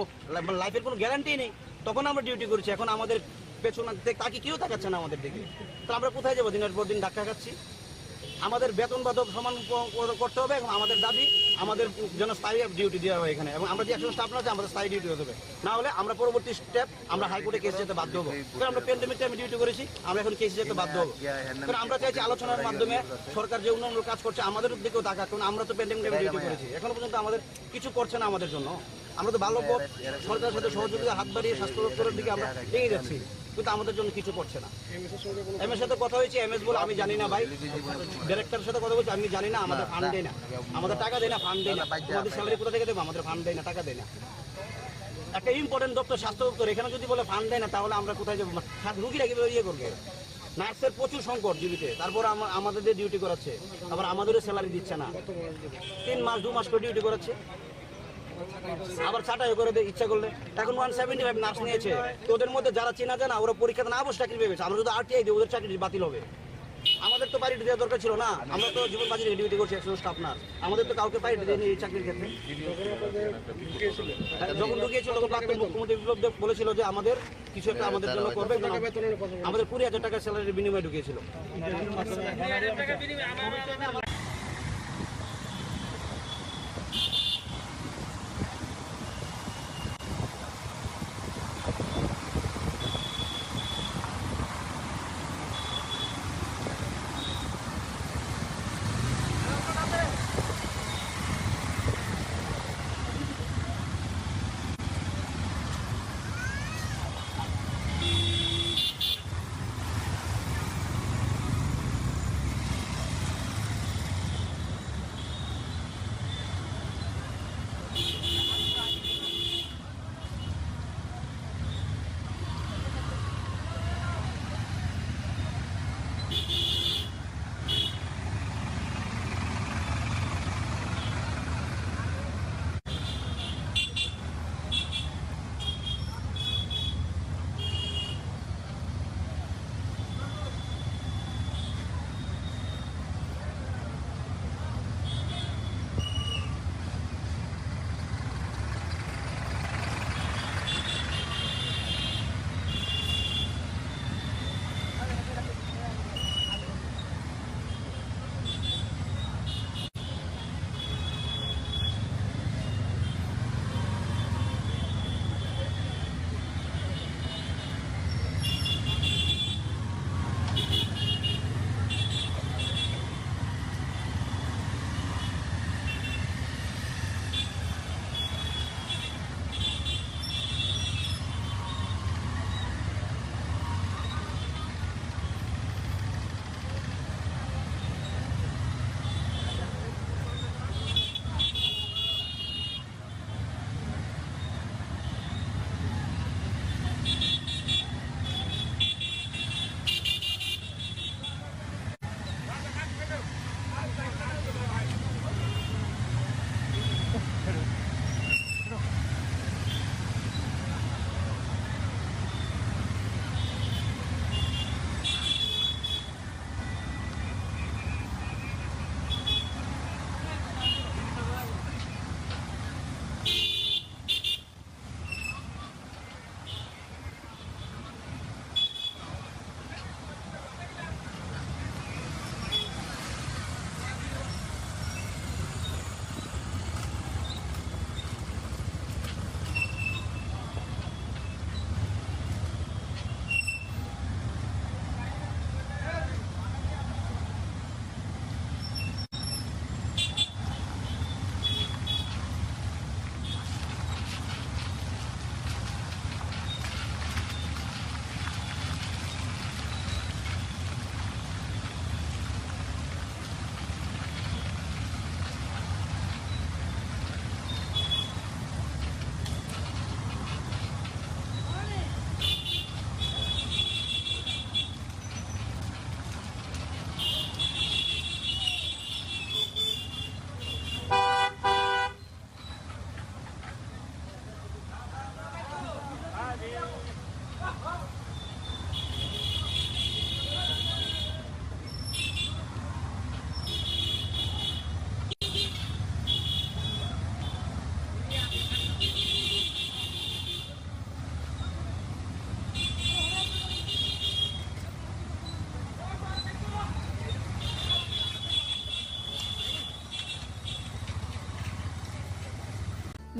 লাইফের কোনো গ্যারান্টি নেই, তখন আমরা ডিউটি করেছি। এখন আমাদের পেছনে তাকে কেউ তাকাচ্ছে না আমাদের দিকে, তো আমরা কোথায় যাবো? দিনের পর দিন ধাক্কা খাচ্ছি। আমাদের বেতন বাধক সমান করতে হবে এবং আমাদের দাবি আমাদের যেন স্থায়ী ডিউটি দেওয়া হয় এখানে, এবং আমরা যে 100 স্টাফ আছে আমাদের স্থায়ী ডিউটি হতে হবে, না হলে আমরা পরবর্তী স্টেপ আমরা হাইকোর্টে কেস যেতে বাধ্য হবো। কারণ আমরা প্যান্ডেমিক টাইমে ডিউটি করেছি, আমরা এখন কেস যেতে বাধ্য হবো। কারণ আমরা চাইছি আলোচনার মাধ্যমে সরকার যে উন্নয়ন কাজ করছে আমাদের দিকেও তাকাক, কারণ আমরা তো প্যান্ডেমিক টাইমে ডিউটি করেছি, এখনো পর্যন্ত আমাদের কিছু করছে না আমাদের জন্য। আমরা তো ভালো পথ সরকারের সাথে সহযোগিতা হাত বাড়িয়ে স্বাস্থ্য দপ্তরের দিকে আমরা এগিয়ে যাচ্ছি, কিন্তু আমাদের জন্য কিছু করছে না। এম এর সাথে কথা হয়েছে, এমএস বলে আমি জানি না ভাই, ডাইরেক্টরের সাথে কথা বলছি আমি জানি না, আমাদের ফান্ড দেয় না, আমাদের টাকা দেয় না, ফান্ড দেয় না, আমাদের স্যালারি কোথা থেকে দেবো? আমাদের ফান্ড দেয় না, টাকা দেয় না। একটা ইম্পর্টেন্ট দপ্তর স্বাস্থ্য দপ্তর, এখানে যদি বলে ফান্ড দেয় না তাহলে আমরা কোথায় যাবো? রুগীরা কিভাবে ইয়ে করবে? নার্সের প্রচুর সংকট জীবিতে, তারপর আমাদের দিয়ে ডিউটি করাচ্ছে, আবার আমাদেরও স্যালারি দিচ্ছে না, 3 মাস 2 মাস করে ডিউটি করাচ্ছে, আবার ছাঁটাই করে দেয় ইচ্ছা করলে। এখন 175 নার্স নিয়েছে, তো ওদের মধ্যে যারা চেনা জানা ওরা পরীক্ষাতে না বসে চাকরি পেয়েছে, আমরা যদি আরটিআই দিই ওদের চাকরি বাতিল হবে। আমাদের তো প্রায়োরিটি দেওয়া দরকার ছিল না, আমরা তো জীবন বাজি রেখে ডিউটি করছি 100 স্টাফ নার্স, আমাদের তো কাউকে প্রায়োরিটি দেয়নি এই চাকরির ক্ষেত্রে। যখন ঢুকিয়েছিল তখন প্রাক্তন মুখ্যমন্ত্রী বিপ্লব দেব বলেছিল যে আমাদের কিছু একটা আমাদের জন্য করবে, আমাদের 20,000 টাকা স্যালারির বিনিময়ে ঢুকিয়েছিল।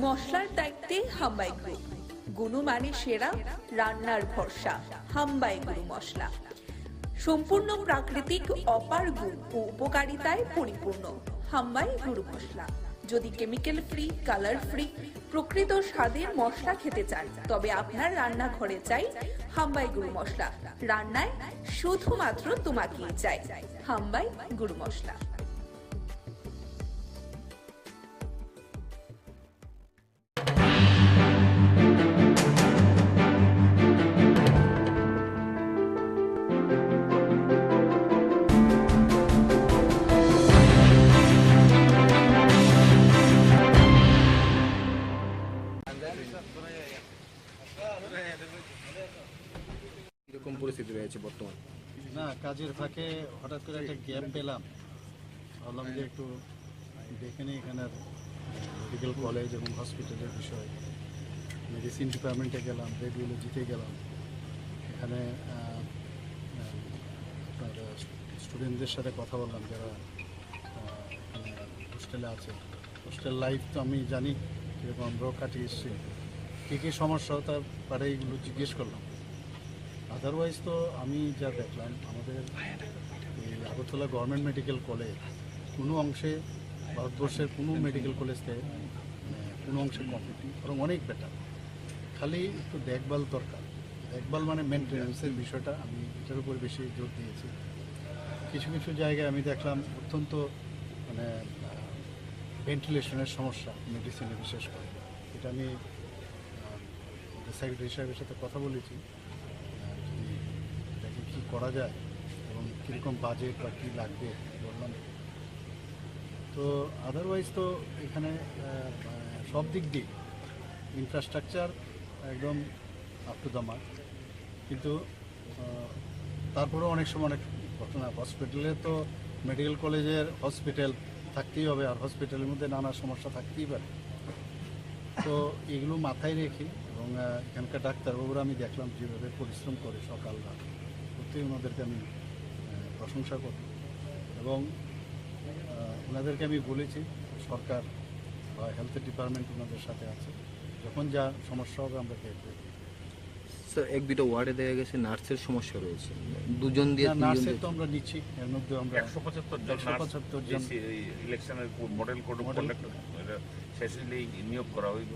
মশলার দায়িত্বে হাম্বাই গ্রুপ, গুণমানে সেরা, রান্নার ভরসা। হাম্বাই গুরু মশলা সম্পূর্ণ প্রাকৃতিক, অপার গুণ ও উপকারিতায় পরিপূর্ণ। হাম্বাই গুরু মশলা। যদি কেমিক্যাল ফ্রি, কালার ফ্রি, প্রকৃত স্বাদের মশলা খেতে চান, তবে আপনার রান্নাঘরে চাই হাম্বাই গুরু মশলা। রান্নায় শুধুমাত্র তোমাকেই চাই হাম্বাই গুরু মশলা। এরকম পরিস্থিতি রয়েছে বর্তমান? না, কাজের ফাঁকে হঠাৎ করে একটা গ্যাপ পেলাম, ভাবলাম যে একটু দেখে নিই এখানের মেডিকেল কলেজ এবং হসপিটালের বিষয়। মেডিসিন ডিপার্টমেন্টে গেলাম, রেডিওলজিতে গেলাম, এখানে আপনার স্টুডেন্টদের সাথে কথা বললাম যারা এখানে হোস্টেলে আছে। হোস্টেল লাইফ তো আমি জানি কীরকম, আমরাও কাটিয়ে এসেছি, কী কী সমস্যা তার পারে এইগুলো জিজ্ঞেস করলাম। আদারওয়াইজ তো আমি যা দেখলাম আমাদের এই আগরতলা গভর্নমেন্ট মেডিকেল কলেজ কোনো অংশে ভারতবর্ষের কোনো মেডিকেল কলেজ থেকে কোনো অংশে কম্পিটিভ, বরং অনেক বেটার। খালি একটু দেখভাল দরকার। দেখভাল মানে মেনটেন্যান্সের বিষয়টা আমি এটার উপর বেশি জোর দিয়েছি। কিছু কিছু জায়গায় আমি দেখলাম অত্যন্ত মানে ভেন্টিলেশনের সমস্যা মেডিসিনে বিশেষ করে। এটা আমি সেক্রেটারি সাহেবের সাথে কথা বলেছি, যদি এটাকে কী করা যায় এবং কীরকম বাজেট বা কী লাগবে বললাম। তো আদারওয়াইজ তো এখানে সব দিক দিয়ে ইনফ্রাস্ট্রাকচার একদম আপ টু দ্য মার্ক, কিন্তু তারপরেও অনেক সময় অনেক ঘটনা। হসপিটালে তো মেডিকেল কলেজের হসপিটাল থাকতেই হবে, আর হসপিটালের মধ্যে নানা সমস্যা থাকতেই পারে। তো এগুলো মাথায় রেখে এবং এখানকার ডাক্তারবাবুরা আমি দেখলাম যেভাবে পরিশ্রম করে সকাল রাত, সত্যিই ওনাদেরকে আমি প্রশংসা করি। এবং ওনাদেরকে আমি বলেছি সরকার বা হেলথ ডিপার্টমেন্ট ওনাদের সাথে আছে, যখন যা সমস্যা হবে আমরা দেখব। স্যার, এক দুটো ওয়ার্ডে দেখা গেছে নার্সের সমস্যা রয়েছে, দুজন দিয়ে নার্সের তো আমরা নিচ্ছি, এর মধ্যে আমরা 175 জন ইলেকশনের মডেল কোড অফ কন্ডাক্ট শেষে নিয়োগ করা হইল।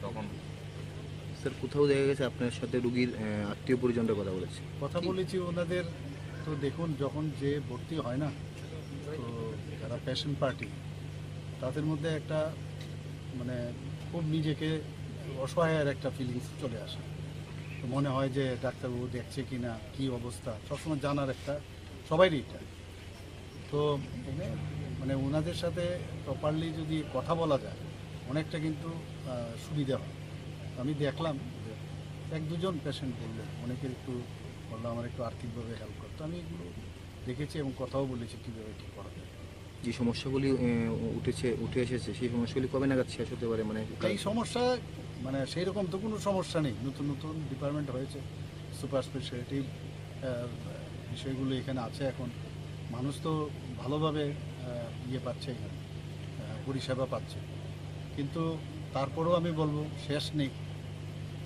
তখন স্যার কোথাও দেখা গেছে আপনার সাথে রুগীর আত্মীয় পরিজনরা কথা বলেছি ওনাদের। তো দেখুন, যখন যে ভর্তি হয় না, তো যারা পেশেন্ট পার্টি তাদের মধ্যে একটা মানে খুব নিজেকে অসহায়ের একটা ফিলিংস চলে আসে। তো মনে হয় যে ডাক্তারবাবু দেখছে কি না, কী অবস্থা, সবসময় জানার একটা সবাইরই এটা। তো মানে ওনাদের সাথে প্রপারলি যদি কথা বলা যায় অনেকটা কিন্তু সুবিধা হয়। আমি দেখলাম যে এক দুজন পেশেন্ট বললো, অনেকের একটু বললো আমার একটু আর্থিকভাবে হেল্প করতো। আমি এগুলো দেখেছি এবং কথাও বলেছি কীভাবে কী করা যায়। যে সমস্যাগুলি উঠে এসেছে সেই সমস্যাগুলি কবে নাগাদ শেষ হতে পারে? মানে এই সমস্যা মানে সেই রকম তো কোনো সমস্যা নেই, নতুন নতুন ডিপার্টমেন্ট হয়েছে, সুপার স্পেশালিটি বিষয়গুলো এখানে আছে। এখন মানুষ তো ভালোভাবে পাচ্ছে, এখানে পরিষেবা পাচ্ছে, কিন্তু তারপরেও আমি বলবো শেষ নেই।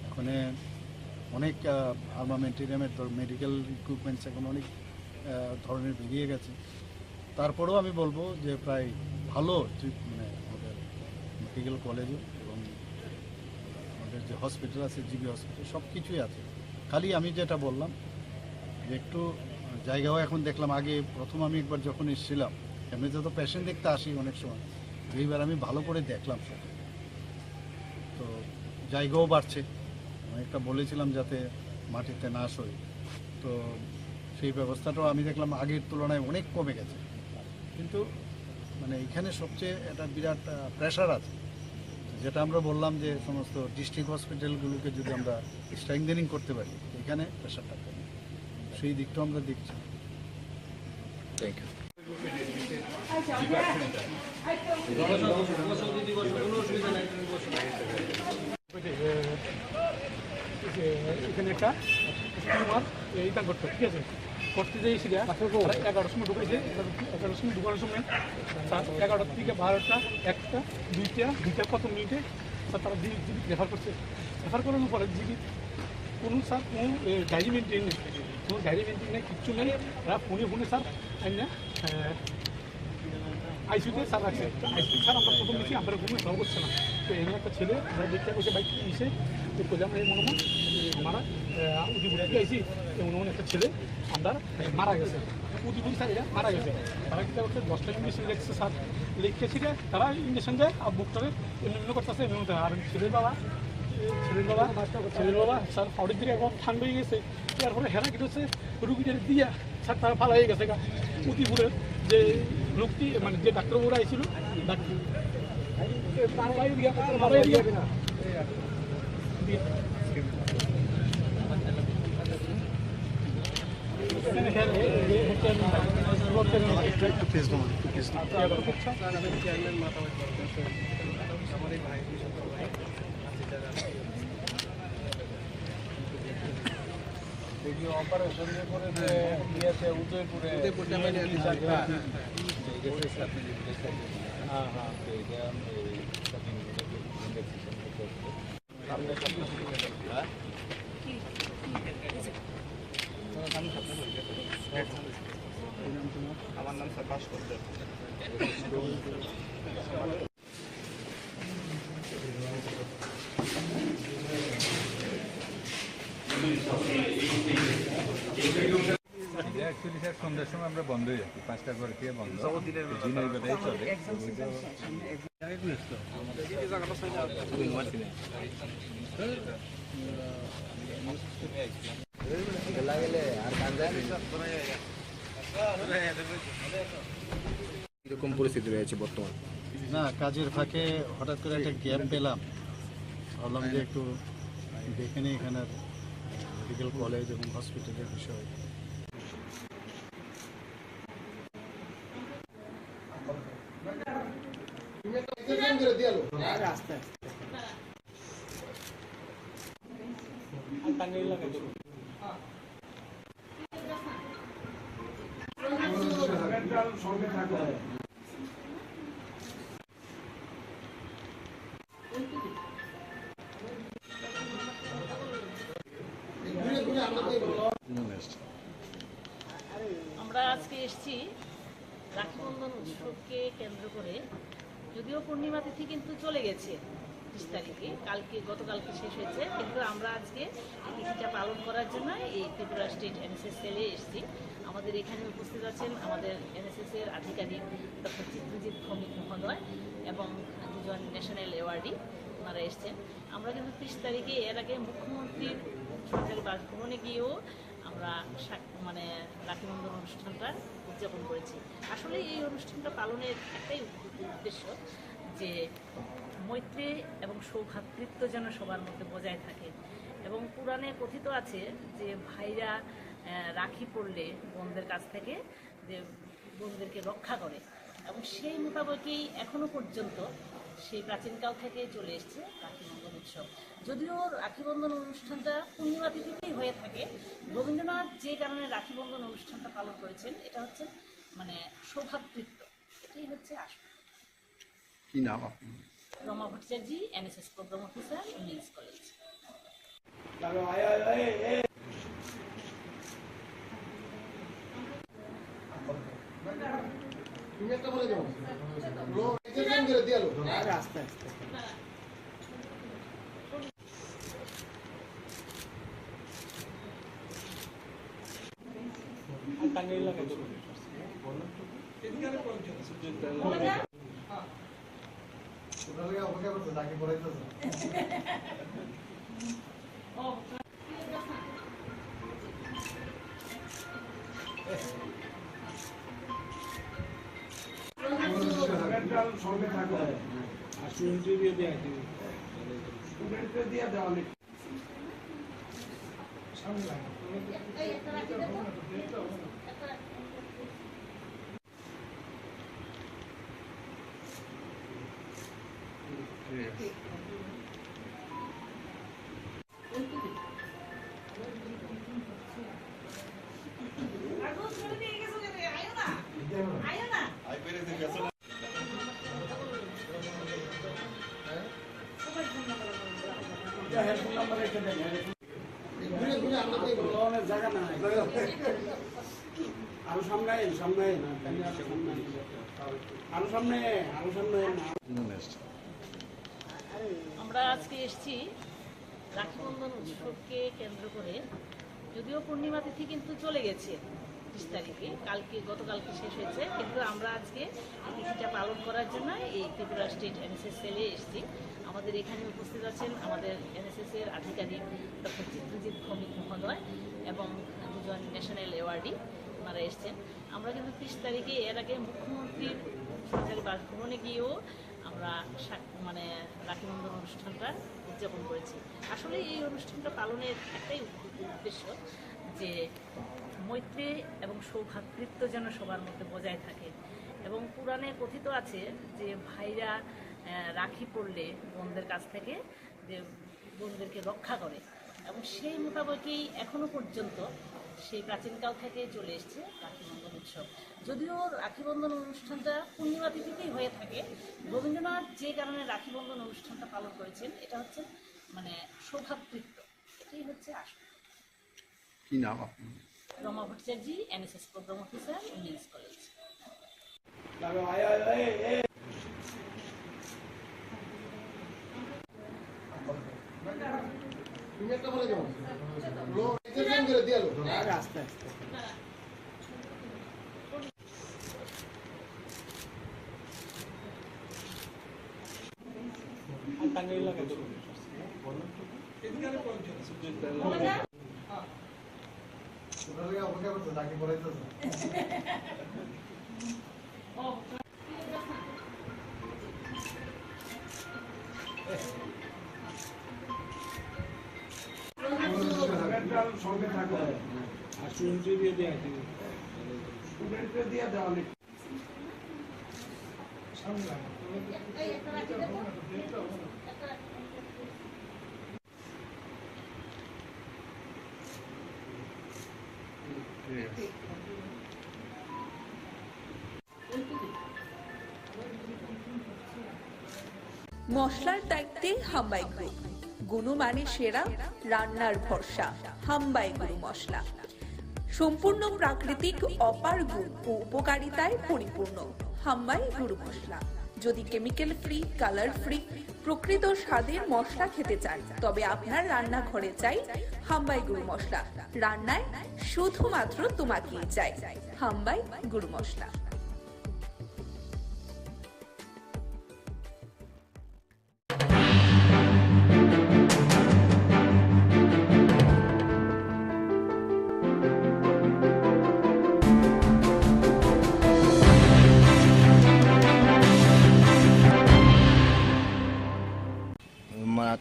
এখানে অনেক আর্মামেন্টেরিয়ামের মেডিকেল ইকুইপমেন্টস এখন অনেক ধরনের বেরিয়ে গেছে। তারপরেও আমি বলবো যে প্রায় ভালো মানে আমাদের মেডিকেল কলেজে এবং আমাদের যে হসপিটাল আছে, জিবি হসপিটাল, সব কিছুই আছে। খালি আমি যেটা বললাম যে একটু জায়গাও এখন দেখলাম, আগে প্রথম আমি একবার যখন এসেছিলাম এমনিতে তো পেশেন্ট দেখতে আসি অনেক সময়, এইবার আমি ভালো করে দেখলাম সেটা। তো জায়গাও বাড়ছে, অনেকটা বলেছিলাম যাতে মাটিতে না সই, তো সেই ব্যবস্থাটাও আমি দেখলাম আগের তুলনায় অনেক কমে গেছে। কিন্তু মানে এখানে সবচেয়ে একটা বিরাট প্রেশার আছে, যেটা আমরা বললাম যে সমস্ত ডিস্ট্রিক্ট হসপিটালগুলোকে যদি আমরা স্ট্রেংথেনিং করতে পারি এখানে প্রেশারটা কমে, সেই দিকটাও আমরা দেখছি। Thank you. এখানে একটা স্টিমার এইটা করতো, ঠিক আছে, করতে যে এসে 11টার সময় ঢুকাইছে, 11টার সময় ঢুকানোর সময় 11টার থেকে 12টা 1টা 2টা কত মিনিটে স্যার তারা জিবি রেফার করছে। রেফার করানোর পরে জিবি কোনো স্যার কোনো ডায়েরি মেনটেন নেই, কোনো ডায়েরি মেনটেন নেই, কিচ্ছু নেই। এরা ফোনে স্যার না আইসিউতে স্যার রাখছে। আইসিউ স্যার আমরা প্রথম দেখি আমরা ঘুমে সব করছে না। তো এমন একটা ছেলে আমরা দেখতে বসে বাইক এসে করলাম এই মনে হয় মারা উদিপুরে আইসি এমন একটা ছেলে আমরা মারা গেছে। উদিপুর স্যার এরা মারা গেছে। তারা কি করছে 10টা ইঞ্জেকশন লিখছে স্যার, লিখেছি তারা ইঞ্জেকশন দেয় আর বুকটারে এমনি করতেছে এমনি। আর ছেলের বাবা স্যার হাওড়ির দিকে একবার ঠান্ডা হয়ে গেছে। তারপরে হেরা কি হচ্ছে রুগীদের দিয়া স্যার তারা ফালা হয়ে গেছে। উদিপুরের যে লোকটি মানে যে ডাক্তারবাবুরা আইছিল অপারেশন করে ইয়েতে উদয়পুরে আমার নাম সকাশ করতে। অ্যাকচুয়ালি স্যার সন্ধ্যার সময় আমরা বন্ধ হয়ে যাচ্ছি, 5টা করে দিয়ে বন্ধ, দিনের বেলায় চলে। এরকম পরিস্থিতি রয়েছে বর্তমান। না, কাজের ফাঁকে হঠাৎ করে একটা গ্যাপ পেলাম, ভাবলাম যে একটু দেখে নিই এখানের মেডিকেল কলেজ এবং হসপিটালের বিষয়। আমরা আজকে এসেছি রাখি বন্ধন উৎসবকে কেন্দ্র করে। যদিও পূর্ণিমা তিথি কিন্তু চলে গেছে 30 তারিখে, গতকালকে শেষ হয়েছে, কিন্তু আমরা আজকে এই তিথিটা পালন করার জন্য এই ত্রিপুরা স্টেট এনএসএস সেলে এসেছি। আমাদের এখানে উপস্থিত আছেন আমাদের এনএসএস এর আধিকারিক ডক্টর চিত্রজিৎ ভৌমিক মহোদয় এবং দুজন ন্যাশনাল অ্যাওয়ার্ডি, ওনারা এসছেন। আমরা কিন্তু 30 তারিখে এর আগে মুখ্যমন্ত্রীর সরকারি বাসভবনে গিয়েও আমরা মানে রাখি বন্ধন অনুষ্ঠানটা উদযাপন করেছি। আসলে এই অনুষ্ঠানটা পালনের একটাই উদ্দেশ্য যে মৈত্রী এবং সৌভ্রাতৃত্ব যেন সবার মধ্যে বজায় থাকে। এবং পুরাণে কথিত আছে যে ভাইরা রাখি পড়লে বোনদের কাছ থেকে যে বোনদেরকে রক্ষা করে, এবং সেই মোতাবেকই এখনো পর্যন্ত সেই প্রাচীনকাল থেকে চলে এসছে রাখি বন্ধন উৎসব। যদিও রাখি বন্ধন অনুষ্ঠানটা পূর্ণিমা তিথিতেই হয়ে থাকে, রবীন্দ্রনাথ যে কারণে রাখি বন্ধন অনুষ্ঠানটা পালন করেছেন এটা হচ্ছে মানে সৌভ্রাতৃত্ব, এটাই হচ্ছে আসল। কি নাম আপনি? Rama Bhattacharya, NSS programme officer, women's college. তুমি একটা বলে দাও লোক এক্সেশন করে দিয়ালো আস্তে আস্তে টাঙ্গাইল লাগাই দেব এদিকে কোন জিনিস ওরা লাগে অপেক্ষা করতে তাকে পড়াইতেছে সঙ্গে থাকো আমরা আজকে এসেছি রাখি বন্ধন উৎসবকে কেন্দ্র করে, যদিও পূর্ণিমা তিথি কিন্তু চলে গেছে 30 তারিখে, গতকালকে শেষ হয়েছে, কিন্তু আমরা আজকে এই তিথিটা পালন করার জন্য এই ত্রিপুরা স্টেট এনএসএস সেলে এসেছি। আমাদের এখানে উপস্থিত আছেন আমাদের এনএসএস এর আধিকারিক ডক্টর চিত্রজিৎ ভৌমিক মহোদয় এবং দুজন ন্যাশনাল অ্যাওয়ার্ডি ওনারা এসছেন। আমরা কিন্তু 30 তারিখে এর আগে মুখ্যমন্ত্রীর সরকারি বাসভবনে গিয়েও আমরা রাখি বন্ধন অনুষ্ঠানটা উদযাপন করেছি। আসলে এই অনুষ্ঠানটা পালনের একটাই উদ্দেশ্য যে মৈত্রী এবং সৌভ্রাতৃত্ব যেন সবার মধ্যে বজায় থাকে, এবং পুরাণে কথিত আছে যে ভাইরা রাখি পড়লে বোনদের কাছ থেকে যে বোনদেরকে রক্ষা করে, এবং সেই মোতাবেকই এখনো পর্যন্ত সেই প্রাচীনকাল থেকে চলে এসছে রাখি বন্ধন উৎসব। যদিও রাখি বন্ধন অনুষ্ঠানটা পূর্ণিমা তিথিতেই হয়ে থাকে, রবীন্দ্রনাথ যে কারণে রাখি বন্ধন অনুষ্ঠানটা পালন করেছেন এটা হচ্ছে সৌভ্রাতৃত্ব, এটাই হচ্ছে আসল। কি নাম আপনি? Rama Bhattacharya, NSS programme officer, women's college. তুমি একটা বলে যাও লোক এক্সেশন করে দিয়ালো আস্তে আস্তে টাঙ্গাইল লাগে এদিকে পৌঁছে তোরা লাগা অপেক্ষা করতে তাকে বলাইতো সঙ্গে থাকো আর সুইংটি দিয়ে দেওয়া দিবি স্টুডেন্টকে দিয়ে দেওয়া নেই সামনে মশলার দায়িত্বে হাম্বাই গ্রুপ, গুণমানে সেরা, রান্নার ভরসা। হাম্বাই গুরু মশলা সম্পূর্ণ প্রাকৃতিক, অপার গুণ ও উপকারিতায় পরিপূর্ণ। হাম্বাই গুরু মশলা। যদি কেমিক্যাল ফ্রি, কালার ফ্রি, প্রকৃত স্বাদের মশলা খেতে চান তবে আপনার রান্নাঘরে চাই হাম্বাই গুরু মশলা। রান্নায় শুধুমাত্র তোমাকেই চাই হাম্বাই গুরু মশলা।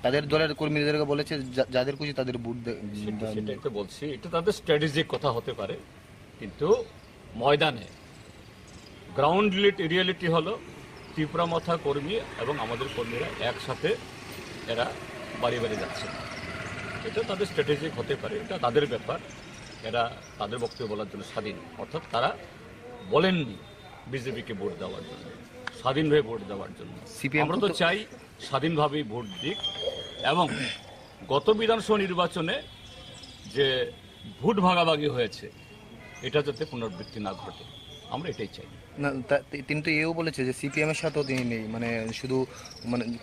তাদের দলের কর্মীদেরকে বলেছে যাদের খুশি তাদের ভোট সেটাই তো বলছি, এটা তাদের স্ট্র্যাটেজিক কথা হতে পারে, কিন্তু ময়দানে গ্রাউন্ড রিয়েলিটি হলো ত্রিপুরা মাথা কর্মী এবং আমাদের কর্মীরা একসাথে এরা বাড়ি বাড়ি যাচ্ছে। এটা তাদের স্ট্র্যাটেজিক হতে পারে, এটা তাদের ব্যাপার, এরা তাদের বক্তব্য বলার জন্য স্বাধীন। অর্থাৎ তারা বলেননি বিজেপিকে ভোট দেওয়ার জন্য, স্বাধীনভাবে ভোট দেওয়ার জন্য। আমরা তো চাই স্বাধীনভাবেই ভোট দিক, এবং গত বিধানসভা নির্বাচনে যে ভোট ভাগাভাগি হয়েছে এটা যাতে পুনরাবৃত্তি না ঘটে, আমরা এটাই চাই। না, তিনি তো এও বলেছে যে সিপিএম এর সাথেও তিনি নেই, শুধু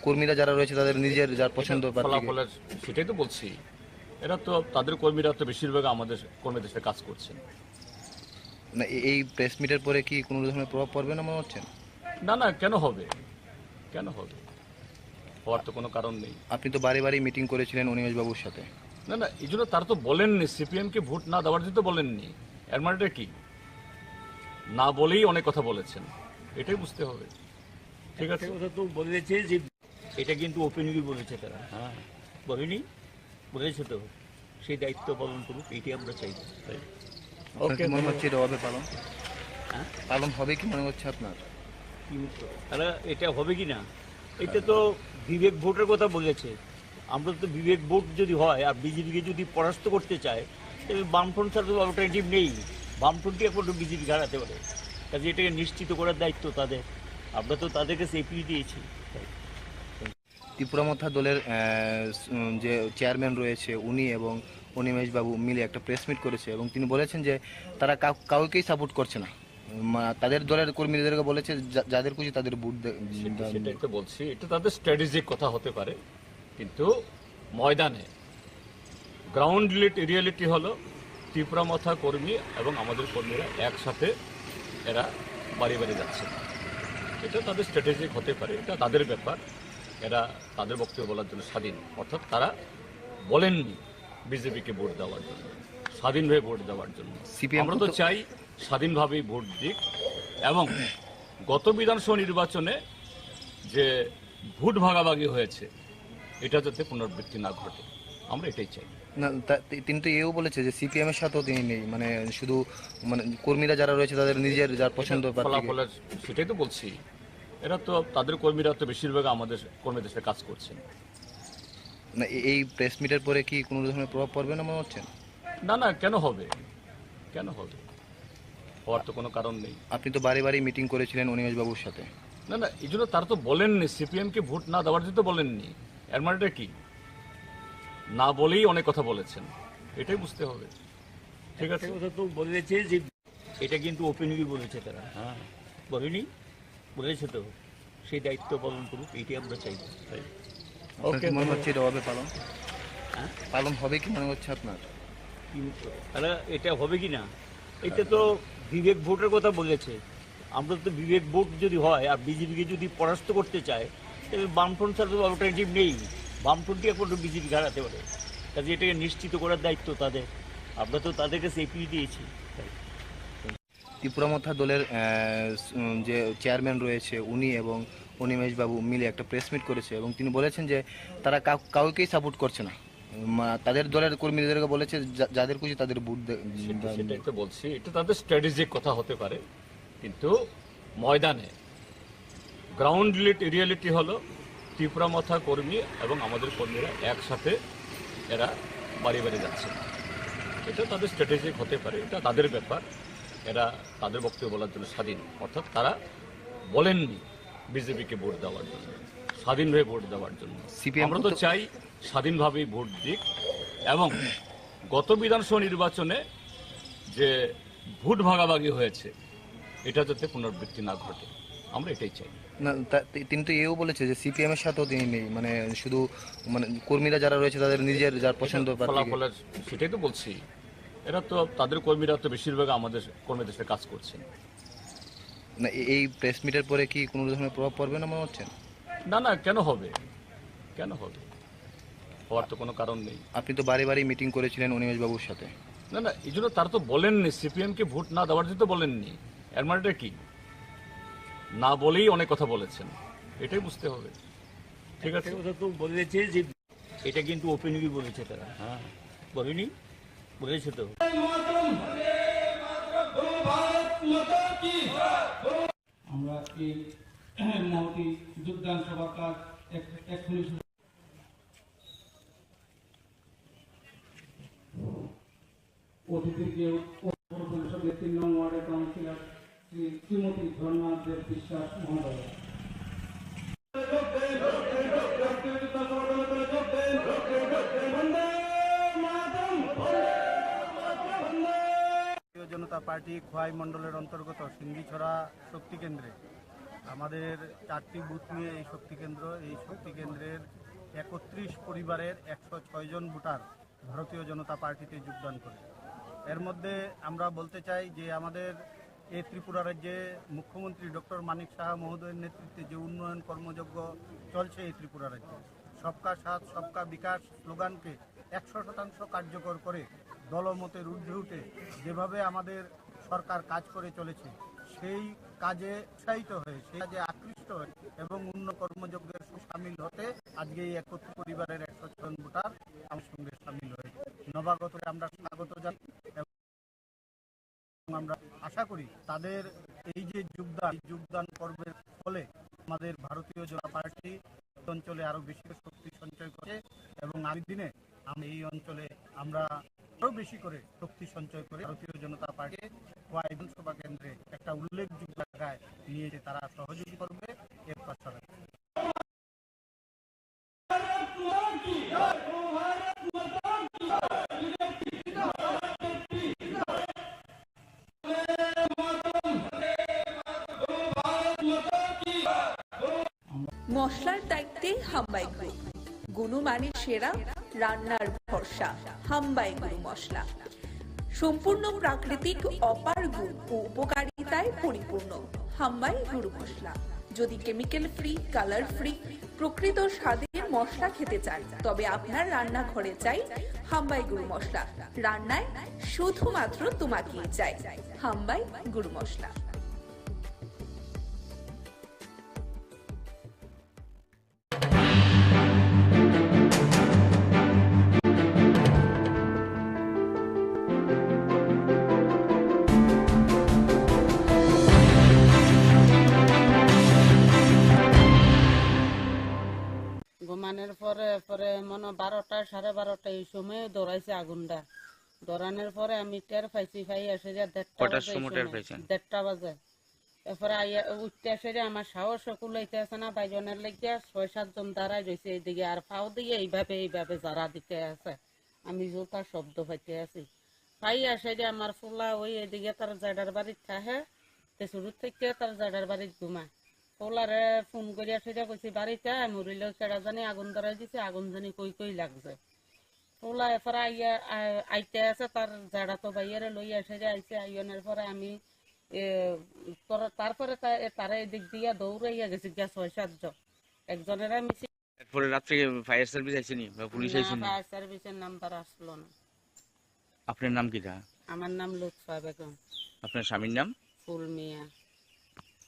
কর্মীরা যারা রয়েছে তাদের নিজের যার পছন্দ ফলাফলের, সেটাই তো বলছি। এরা তো তাদের কর্মীরা তো বেশিরভাগ আমাদের কর্মীদের সাথে কাজ করছেন না। এই প্রেস মিটের পরে কি কোনো ধরনের প্রভাব পড়বে না মনে হচ্ছে? না না, কেন হবে, কেন হবে, হওয়ার তো কোনো কারণ নেই। আপনি তো বারে বারে মিটিং করেছিলেন অনিমেষ বাবুর সাথে। না না, এই জন্য তারা তো বলেননি সিপিএমকে ভোট না দেওয়ার জন্য তো বলেননি। এর মানেটা কি? না বলেই অনেক কথা বলেছেন, এটাই বুঝতে হবে। ঠিক আছে, তো বলেছে যে এটা কিন্তু ওপেনলি বলেছে তারা, হ্যাঁ বলেনি, বলেছে তো, সেই দায়িত্ব পালন করুক, এটাই আমরা চাই। ওকে, মনে হচ্ছে এটা হবে পালন, পালন হবে কি মনে হচ্ছে আপনার? তারা এটা হবে কি না, এটা তো বিবেক ভোটের কথা বলেছে। আমরা তো বিবেক ভোট যদি হয় আর বিজেপিকে যদি পরাস্ত করতে চায়, তাহলে বামফ্রন্ট ছাড়া তো অল্টারনেটিভ নেই। বামফ্রন্টই এখন বিজেপি হারাতে পারে, কাজে এটাকে নিশ্চিত করার দায়িত্ব তাদের। আমরা তো তাদেরকে সেফটি দিয়েছি। ত্রিপুরা মথা দলের যে চেয়ারম্যান রয়েছে উনি এবং অনিমেষ বাবু মিলে একটা প্রেস মিট করেছে এবং তিনি বলেছেন যে তারা কাউকেই সাপোর্ট করছে না, তাদের দলের কর্মীদেরকে বলেছে যাদের খুশি তাদের ভোট সেটাই তো বলছি, এটা তাদের স্ট্র্যাটেজিক কথা হতে পারে, কিন্তু ময়দানে গ্রাউন্ড রিয়েলিটি হলো ত্রিপুরা মথা কর্মী এবং আমাদের কর্মীরা একসাথে এরা বাড়ি বাড়ি যাচ্ছে। এটা তাদের স্ট্র্যাটেজিক হতে পারে, এটা তাদের ব্যাপার, এরা তাদের বক্তব্য বলার জন্য স্বাধীন। অর্থাৎ তারা বলেননি বিজেপিকে ভোট দেওয়ার জন্য, স্বাধীনভাবে ভোট দেওয়ার জন্য। আমরা তো চাই স্বাধীনভাবেই ভোট দিক এবং গত বিধানসভা নির্বাচনে যে ভোট ভাগাভাগি হয়েছে এটা যাতে পুনরাবৃত্তি না ঘটে, আমরা এটাই চাই। না, তিনি তো এও বলেছে যে সিপিএম এর সাথেও তিনি নেই, মানে শুধু মানে কর্মীরা যারা রয়েছে তাদের নিজের যার পছন্দ ফলাফলের, সেটাই তো বলছি, এরা তো তাদের কর্মীরা তো বেশিরভাগ আমাদের কর্মীদের সাথে কাজ করছেন। না, এই প্রেস মিটের পরে কি কোনো ধরনের প্রভাব পড়বে না মনে হচ্ছে? না না, কেন হবে, কেন হবে, হওয়ার তো কোনো কারণ নেই। আপনি তো বাড়ি বাড়ি মিটিং করেছিলেন অনিমেষ বাবুর সাথে। না না, এই জন্য তারা তো বলেননি সিপিএমকে ভোট না দেওয়ার জন্য তো বলেননি, এর মানেটা কি, না বলেই অনেক কথা বলেছেন, এটাই বুঝতে হবে। ঠিক আছে, কথা তো বলেছে যে এটা কিন্তু ওপেনলি বলেছে তারা, হ্যাঁ বলেনি, বলেছে তো, সেই দায়িত্ব পালন করুক, এটাই আমরা চাই। ওকে, মনে হচ্ছে এটা হবে পালন, পালন হবে কি মনে হচ্ছে আপনার? তারা এটা হবে কি না, এটা তো বিবেক ভোটের কথা বলেছে। আমরা তো বিবেক ভোট যদি হয় আর বিজেপিকে যদি পরাস্ত করতে চায়, তাহলে বামফ্রন্ট ছাড়া তো অল্টারনেটিভ নেই। বামফ্রন্টই এখন বিজেপি হারাতে পারে, কাজে এটাকে নিশ্চিত করার দায়িত্ব তাদের। আমরা তো তাদেরকে সেফটি দিয়েছি। ত্রিপুরা মথা দলের যে চেয়ারম্যান রয়েছে উনি এবং অনিমেষ বাবু মিলে একটা প্রেস মিট করেছে এবং তিনি বলেছেন যে তারা কাউকেই সাপোর্ট করছে না, তাদের দলের কর্মীদেরকে বলেছে যাদের খুশি তাদের ভোট সেটাই তো বলছি, এটা তাদের স্ট্র্যাটেজিক কথা হতে পারে, কিন্তু ময়দানে গ্রাউন্ড রিয়েলিটি হলো ত্রিপুরা মথা কর্মী এবং আমাদের কর্মীরা একসাথে এরা বাড়ি বাড়ি যাচ্ছে। এটা তাদের স্ট্র্যাটেজিক হতে পারে, এটা তাদের ব্যাপার, এরা তাদের বক্তব্য বলার জন্য স্বাধীন। অর্থাৎ তারা বলেননি বিজেপিকে ভোট দেওয়ার জন্য, স্বাধীনভাবে ভোট দেওয়ার জন্য। আমরা তো চাই স্বাধীনভাবেই ভোট দিক এবং গত বিধানসভা নির্বাচনে যে ভোট ভাগাভাগি হয়েছে এটা যাতে পুনরাবৃত্তি না ঘটে, আমরা এটাই চাই। না, তিনি তো এও বলেছে যে সিপিএম এর সাথেও তিনি নেই, মানে শুধু মানে কর্মীরা যারা রয়েছে তাদের নিজের যার পছন্দ ফলাফলের, সেটাই তো বলছি, এরা তো তাদের কর্মীরা তো বেশিরভাগ আমাদের কর্মীদের সাথে কাজ করছেন। না, এই প্রেস মিটের পরে কি কোনো ধরনের প্রভাব পড়বে না মনে হচ্ছে? না না, কেন হবে, কেন হবে, হওয়ার তো কোনো কারণ নেই। আপনি তো বাড়ি বাড়ি মিটিং করেছিলেন অনিমেষ বাবুর সাথে। না না, এই জন্য তারা তো বলেননি সিপিএমকে ভোট না দেওয়ার জন্য তো বলেননি, এর মানেটা কি, না বলেই অনেক কথা বলেছেন, এটাই বুঝতে হবে। ঠিক আছে, কথা তো বলেছে যে এটা কিন্তু ওপেনলি বলেছে তারা, হ্যাঁ বলেনি, বলেছে তো। আমরা এই মহতি যোগদান সভা কাজ এক্ষুনি অতিথিকে পরিষদের 3 নং ওয়ার্ডের কাউন্সিলর শ্রীমতী ঝর্ণা দেব বিশ্বাস মহোদয়। ভারতীয় জনতা পার্টি খোয়াই মণ্ডলের অন্তর্গত সিঙ্গিছড়া শক্তি কেন্দ্রে আমাদের 4টি বুথ নিয়ে এই শক্তি কেন্দ্রের 31 পরিবারের 106 জন ভোটার ভারতীয় জনতা পার্টিতে যোগদান করে। এর মধ্যে আমরা বলতে চাই যে আমাদের এই ত্রিপুরা রাজ্যে মুখ্যমন্ত্রী ডক্টর মানিক সাহা মহোদয়ের নেতৃত্বে যে উন্নয়ন কর্মযজ্ঞ চলছে এই ত্রিপুরা রাজ্যে, সবকা সাথ সবকা বিকাশ স্লোগানকে 100% কার্যকর করে দলমতের ঊর্ধ্বে উঠে যেভাবে আমাদের সরকার কাজ করে চলেছে সেই কাজে উৎসাহিত হয়ে সেই কাজে আকৃষ্ট হয়ে এবং উন্নয়ন কর্মযজ্ঞের সামিল হতে আজকে এই 71 পরিবারের 106 জন ভোটার আমার সঙ্গে সামিল হয়েছে। নবাগতরে আমরা স্বাগত জানাই এবং আমরা আশা করি তাদের এই যে যোগদান পর্বের ফলে আমাদের ভারতীয় জনতা পার্টি অঞ্চলে আরো বেশি শক্তি সঞ্চয় করে এবং আগামী দিনে আমরা এই অঞ্চলে আমরা আরো বেশি করে শক্তি সঞ্চয় করে ভারতীয় জনতা পার্টি খোয়াই বিধানসভা কেন্দ্রে একটা উল্লেখযোগ্য জায়গায় নিয়ে যে তারা সহযোগী করবে এর পাশাপাশি মশলার দায়িত্বে হাম্বাই গ্রুপ, গুণমানের সেরা, রান্নার ভরসা। হাম্বাই গুরু মশলা সম্পূর্ণ প্রাকৃতিক, অপার গুণ ও উপকারিতায় পরিপূর্ণ। হাম্বাই গুরু মশলা। যদি কেমিক্যাল ফ্রি, কালার ফ্রি, প্রকৃত স্বাদের মশলা খেতে চান তবে আপনার রান্নাঘরে চাই হাম্বাই গুরু মশলা। রান্নায় শুধুমাত্র তোমাকেই চাই হাম্বাই গুরু মশলা। ঘুমানোর পরে পরে মনে 12টা 12:30 এই সময় দৌড়াইছে আগুনটা। দৌড়ানোর পরে আমি টের পাইছি, পাই আসে যে 1:30 বাজে। এরপরে উঠতে আসে যে আমার সাহস কুলাইতে আছে না, বাইজনের লেগে 6-7 জন দাঁড়ায় রয়েছে এইদিকে, আর ফাও দিয়ে এইভাবে যারা দিতে আছে। আমি জোতার শব্দ পাইতে আছি, পাই আসে যে আমার ফুলা ওই এদিকে তার জাডার বাড়ির থাকে, শুরু থেকে তার জাডার বাড়ির ঘুমা। ফুলারে ফোন করে আসে যে কইছি বাড়িতে মরিলেও সেটা জানি আগুন ধরাই দিছে, আগুন জানি কই লাগছে। ফুলা এরপরে আইতে আছে, তার জাডা তো বাইরে লই আসে যে আইছে। আইনের পরে আমি তারপরে তারা এদিক দিয়ে দৌড়াইয়া গেছি গিয়া 6-7 জন। একজনের মিছিল এরপরে রাত্রে ফায়ার সার্ভিস আইছেনি বা পুলিশ আইছেনি? ফায়ার সার্ভিসের নাম্বার আসলো না। আপনার নাম কি? আমার নাম লুৎফা বেগম। আপনার স্বামীর নাম? ফুল মিয়া।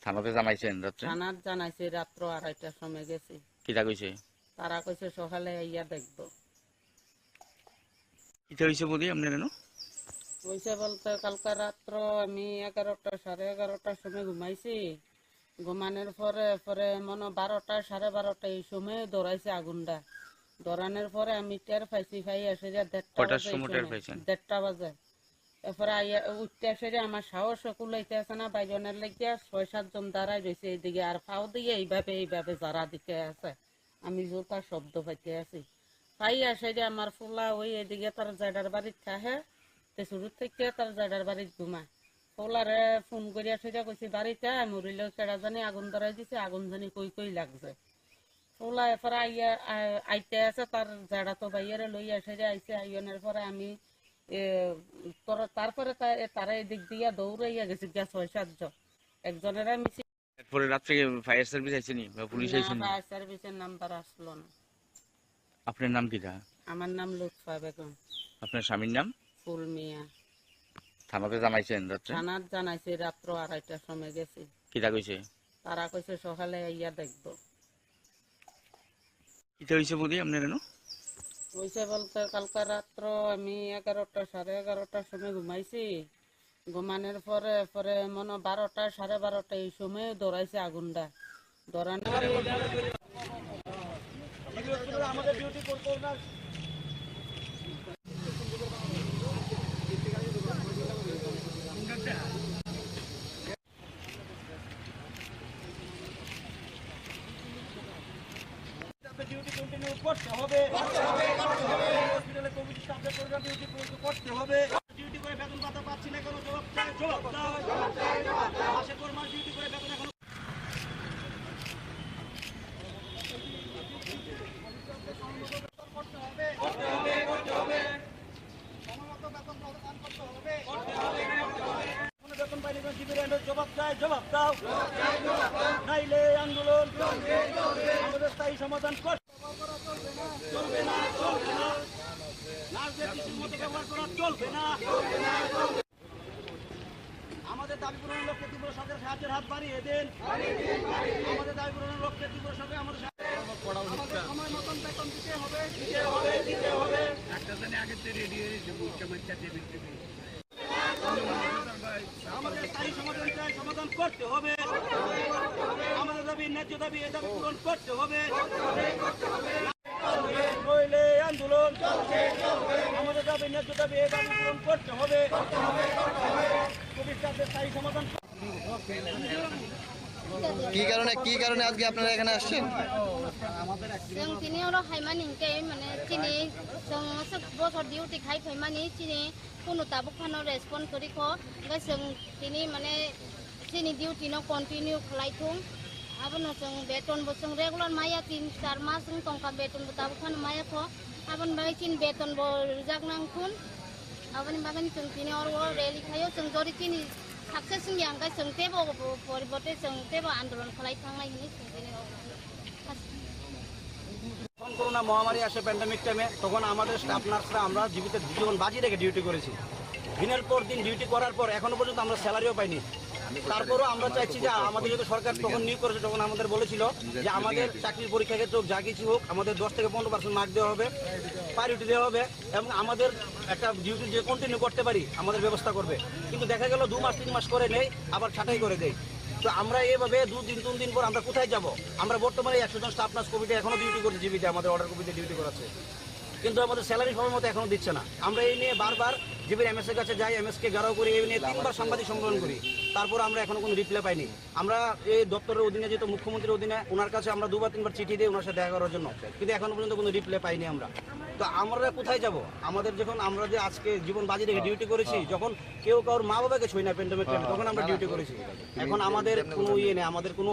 থানাতে জানাইছেন রাত্রে? থানাত জানাইছি, রাত্র 2:30টার সময় গেছি। কিটা কইছে? তারা কইছে সকালে আইয়া দেখবো। কিটা হইছে বলি আপনার জানো? কইছে বলতে কালকে রাত্র আমি 11টা 11:30টার সময় ঘুমাইছি। ঘুমানোর পরে মনে 12টা 12:30 এই সময় দৌড়াইছে আগুনটা। দৌড়ানোর পরে আমি টের পাইছি, পাই আসে যে 1:30 বাজে। এরপরে উঠতে আসে যে আমার সাহস কুলাইতে আছে না, বাইজনের লেগে 6-7 জন দাঁড়ায় রয়েছে এইদিকে, আর ফাও দিয়ে এইভাবে যারা দিতে আছে। আমি জোতার শব্দ পাইতে আছি, পাই আসে যে আমার ফুলা ওই এদিকে তার জাডার বাড়ির থাকে, শুরু থেকে তার জাডার বাড়ির ঘুমা। ফুলারে ফোন করে আসে যে কইছি বাড়িতে মরিলেও সেটা জানি আগুন ধরাই দিছে, আগুন জানি কই লাগছে। ফুলা এরপরে আইতে আছে, তার জাডা তো বাইরে লই আসে যে আইছে। আইনের পরে আমি তারপরে তারা এদিক দিয়ে দৌড়াইয়া গেছি গিয়া 6-7 জন। একজনের মিছিল। এরপরে রাত্রে ফায়ার সার্ভিস আইছেনি বা পুলিশ আইছেনি? ফায়ার সার্ভিসের নাম্বার আসলো না। আপনার নাম কি? আমার নাম লুৎফা বেগম। আপনার স্বামীর নাম? ফুল মিয়া। থানাতে জানাইছেন রাত্রে? থানাত জানাইছি, রাত্র 2:30টার সময় গেছি। কিটা কইছে? তারা কইছে সকালে আইয়া দেখবো। কিটা হইছে বলি আপনার জানো? কইছে বলতে কালকে রাত্র আমি 11টা 11:30টার সময় ঘুমাইছি। ঘুমানোর পরে মনে 12টা 12:30 এই সময় দৌড়াইছে আগুনটা। দৌড়ানোর আমাদের ডিউটি করতে না। ডিউটি কন্টিনিউ করতে হবে। হসপিটালে কোভিড স্টাফদের প্রোগ্রাম ডিউটি করতে হবে। ডিউটি করে বেতন ভাতা পাচ্ছি না, কোনো জবাব দাও। মাসে 4 মাস ডিউটি করে বেতন এখন করতে হবে। সময়মত বেতন প্রদান করতে হবে। কোনো বেতন পাইলে শিবিরের জবাব দাও। নাইলে আন্দোলন আমাদের স্থায়ী সমাধান চলবে না। রাজনীতির মতো ব্যবহার করা চলবে না। আমাদের দাবি পূরণের লক্ষ্যে তীব্র সরকারের সাহায্যের হাত বাড়িয়ে দেন। আমাদের দাবি পূরণের লক্ষ্যে তীব্র সরকার আমাদের পড়া উচিত সময় মতন বেতন দিতে হবে একটা দিনে আগে তো রেডি হয়ে গেছে উচ্চমাত্রা দেবে আমাদের স্থায়ী সমাধান চাই, সমাধান করতে হবে। আমাদের দাবি ন্যায্য দাবি, এ দাবি পূরণ করতে হবে। নইলে আন্দোলন আমাদের দাবি ন্যায্য দাবি, এ দাবি পূরণ করতে হবে। ভবিষ্যতের স্থায়ী সমাধান কি কারণে আজকে আপনারা এখানে আসছেন? जों दिनै अर हायमानिंके माने दिनै जों बसर डिउटि खाइ फैमानि दिनै कोनो ताबुक फानो रेसपन्ड करिखो ओमफ्राय जों दिनै माने दिनै डिउटि न कन्टिनिउ खालायथुं आबोनो जों बेतनबो जों रेगुलार माया 3-4 मास जों टंका बेतनबो ताबुक फानो मायाखो आबोन बागै दिन बेतनबो जागनांखुन आबोन बागै जों दिनै अर रेलि खायो जों जरि दिनै साक्सेस यांगाय जों तेबो परिबर्ते जों तेबो आन्दोलन खालायखांनाय हिनि जों दिनै যখন করোনা মহামারী আসে প্যান্ডামিক টাইমে, তখন আমাদের স্টাফ নার্সরা আমরা জীবিত জীবন বাজি রেখে ডিউটি করেছি। দিনের পর দিন ডিউটি করার পর এখনো পর্যন্ত আমরা স্যালারিও পাইনি। তারপরও আমরা চাইছি যে আমাদের যদি সরকার তখন নিয়োগ করেছে, তখন আমাদের বলেছিল যে আমাদের চাকরির পরীক্ষা ক্ষেত্রে হোক, যা কিছু হোক, আমাদের 10 থেকে 15% মার্ক দেওয়া হবে, প্রায়োরিটি দেওয়া হবে এবং আমাদের একটা ডিউটি যে কন্টিনিউ করতে পারি আমাদের ব্যবস্থা করবে। কিন্তু দেখা গেল 2 মাস 3 মাস করে নেই, আবার ছাঁটাই করে দেয়। তো আমরা এইভাবে 2 দিন 3 দিন পর আমরা কোথায় যাব? আমরা বর্তমানে 100 জন স্টাফ নার্স কোভিডে এখনো ডিউটি করছি, জীবিতে আমাদের অর্ডার কোভিডে ডিউটি করাচ্ছে, কিন্তু আমাদের স্যালারি সময় মতো এখনো দিচ্ছে না। আমরা এই নিয়ে বারবার জিবির এমএস এর কাছে যাই, এমএসকে ঘেরাও করি, এই নিয়ে 3বার সাংবাদিক সম্মেলন করি, তারপর আমরা এখনো কোনো রিপ্লাই পাইনি। আমরা এই দপ্তরের অধীনে যেহেতু মুখ্যমন্ত্রীর অধীনে, ওনার কাছে আমরা 2বার 3বার চিঠি দিই ওনার সাথে দেখা করার জন্য, কিন্তু এখনো পর্যন্ত কোনো রিপ্লাই পাইনি আমরা। তো আমরা কোথায় যাব? আমাদের যখন আমরা যে আজকে জীবন বাজি রেখে ডিউটি করেছি, যখন কেউ কারোর মা বাবাকে ছুঁই না প্যান্ডামিক টাইমে, তখন আমরা ডিউটি করেছি। এখন আমাদের কোনো ইয়ে নেই, আমাদের কোনো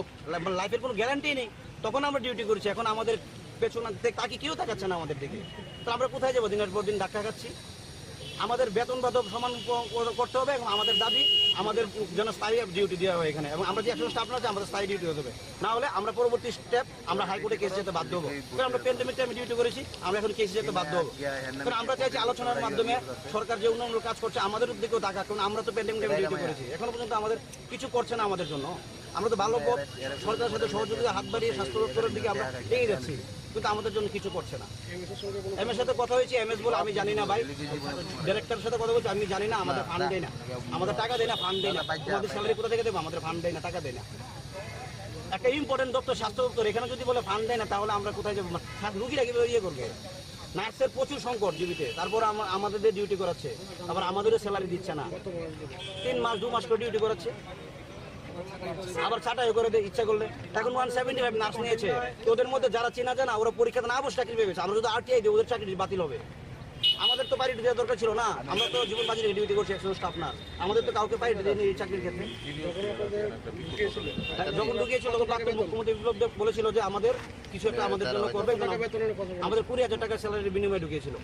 লাইফের কোনো গ্যারান্টি নেই, তখন আমরা ডিউটি করেছি। এখন আমাদের পেছনে তাকে কেউ তাকাচ্ছে না আমাদের দিকে, তো আমরা কোথায় যাবো? দিনের পর দিন ধাক্কা খাচ্ছি। আমাদের বেতন বাধব সমান করতে হবে এবং আমাদের দাবি আমাদের যেন স্থায়ী ডিউটি দেওয়া হয় এখানে, এবং আমরা যে 100 স্টাফ না আছে আমাদের স্থায়ী ডিউটি হতে হবে, না হলে আমরা পরবর্তী স্টেপ আমরা হাইকোর্টে কেস যেতে বাধ্য হবো। কারণ আমরা প্যান্ডামিক টাইমে ডিউটি করেছি, আমরা এখন কেস যেতে বাধ্য হবো। কারণ আমরা চাইছি আলোচনার মাধ্যমে সরকার যে উন্নয়ন কাজ করছে আমাদের দিকেও দেখা, কারণ আমরা তো প্যান্ডামিক টাইমে ডিউটি করেছি, এখনো পর্যন্ত আমাদের কিছু করছে না আমাদের জন্য। আমরা তো ভালো সরকারের সাথে সহযোগিতা হাত বাড়িয়ে স্বাস্থ্য দপ্তরের দিকে আমরা এগিয়ে যাচ্ছি, কিন্তু আমাদের জন্য কিছু করছে না। এমএস সাথে কথা হয়েছে, এমএস বলে আমি জানি না ভাই, ডিরেক্টরের সাথে কথা বলছি আমি জানি না, আমাদের ফান্ড দেয় না, আমাদের টাকা দেয় না, ফান্ড দেয় না, আমাদের স্যালারি কোথা থেকে দেবো? আমাদের ফান্ড দেয় না, টাকা দেয় না। একটা ইম্পর্টেন্ট দপ্তর স্বাস্থ্য দপ্তর, এখানে যদি বলে ফান্ড দেয় না, তাহলে আমরা কোথায় যাবো? রুগীরা কিভাবে ইয়ে করবে? নার্সের প্রচুর সংকট জীবিতে, তারপর আমাদের ডিউটি করাচ্ছে, আবার আমাদেরও স্যালারি দিচ্ছে না, 3 মাস 2 মাস করে ডিউটি করাচ্ছে, আবার ছাঁটাই করে দেয় ইচ্ছা করলে। এখন 175 নার্স নিয়েছে, তো ওদের মধ্যে যারা চেনা জানা ওরা পরীক্ষাতে না বসে চাকরি পেয়েছে। আমরা যদি আরটিআই দিই ওদের চাকরি বাতিল হবে। আমাদের তো প্রায়োরিটি দেওয়ার দরকার ছিল না, আমরা তো জীবন বাজি রেখে ডিউটি করছি 100 স্টাফ নার্স, আমাদের তো কাউকে প্রায়োরিটি দেয়নি এই চাকরির ক্ষেত্রে। যখন ঢুকিয়েছিল তখন প্রাক্তন মুখ্যমন্ত্রী বিপ্লব দেব বলেছিল যে আমাদের কিছু একটা আমাদের জন্য করবে, আমাদের 20,000 টাকা স্যালারির বিনিময়ে ঢুকিয়েছিল।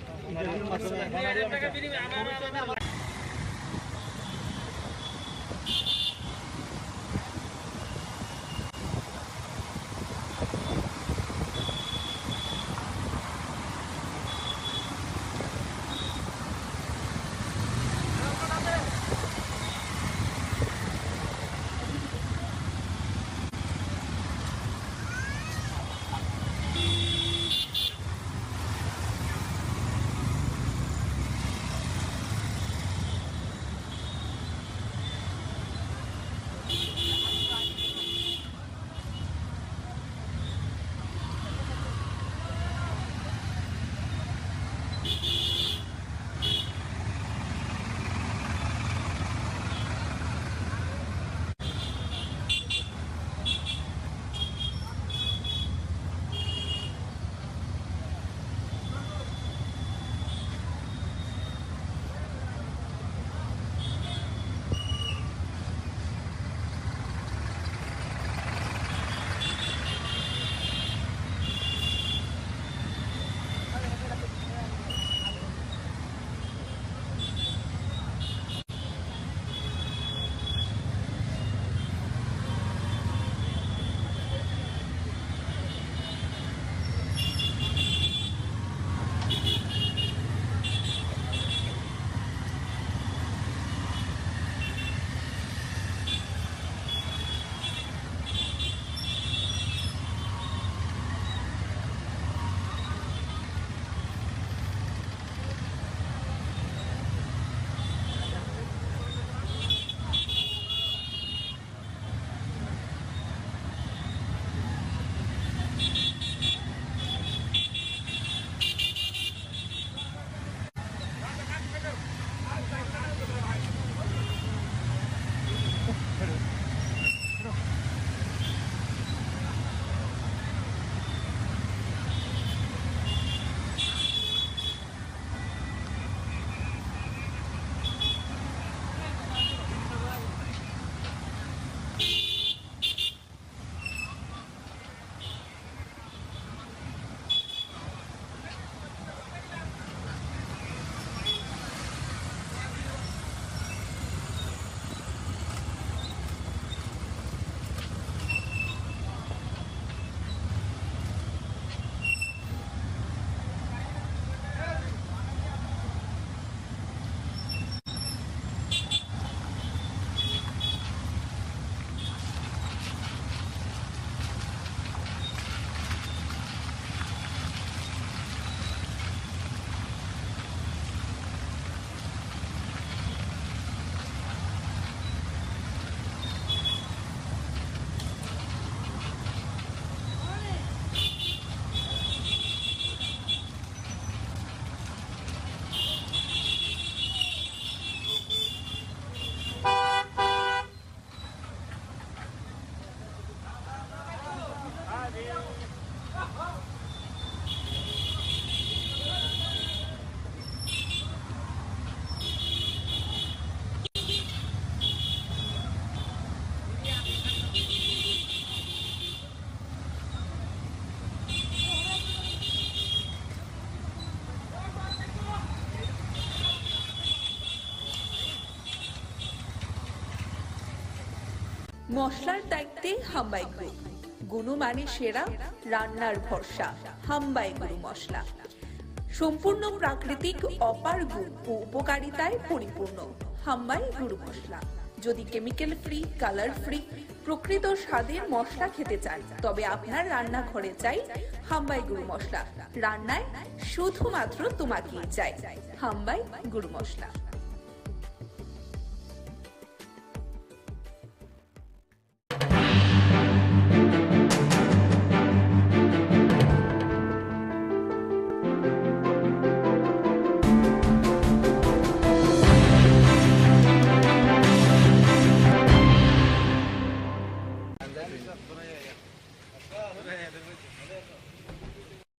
মশলার দায়িত্বে হাম্বাই গ্রুপ, গুণমানে সেরা, রান্নার ভরসা হাম্বাই গুরু মশলা। সম্পূর্ণ প্রাকৃতিক অপার গুণ ও উপকারিতায় পরিপূর্ণ হাম্বাই গুরু মশলা। যদি কেমিক্যাল ফ্রি, কালার ফ্রি, প্রকৃত স্বাদের মশলা খেতে চান, তবে আপনার রান্নাঘরে চাই হাম্বাই গুরু মশলা। রান্নায় শুধুমাত্র তোমাকেই চাই হাম্বাই গুরু মশলা।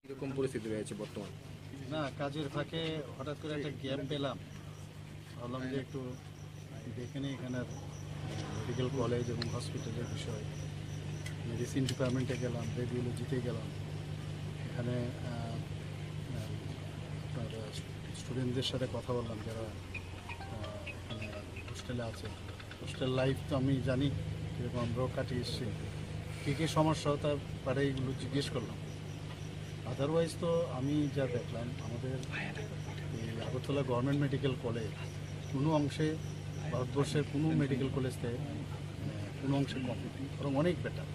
এরকম পরিস্থিতি রয়েছে বর্তমান? না, কাজের ফাঁকে হঠাৎ করে একটা গ্যাপ পেলাম, ভাবলাম যে একটু দেখে নিই এখানের মেডিকেল কলেজ এবং হসপিটালের বিষয়। মেডিসিন ডিপার্টমেন্টে গেলাম, রেডিওলজিতে গেলাম, এখানে স্টুডেন্টদের সাথে কথা বললাম যারা এখানে হোস্টেলে আছে। হোস্টেল লাইফ তো আমি জানি কীরকম, আমরাও কাটিয়ে এসেছি, কী কী সমস্যা তার পারে এইগুলো জিজ্ঞেস করলাম। আদারওয়াইজ তো আমি যা দেখলাম আমাদের এই আগরতলা গভর্নমেন্ট মেডিকেল কলেজ কোনো অংশে ভারতবর্ষের কোনো মেডিকেল কলেজ থেকে কোনো অংশে কম, বরং অনেক বেটার।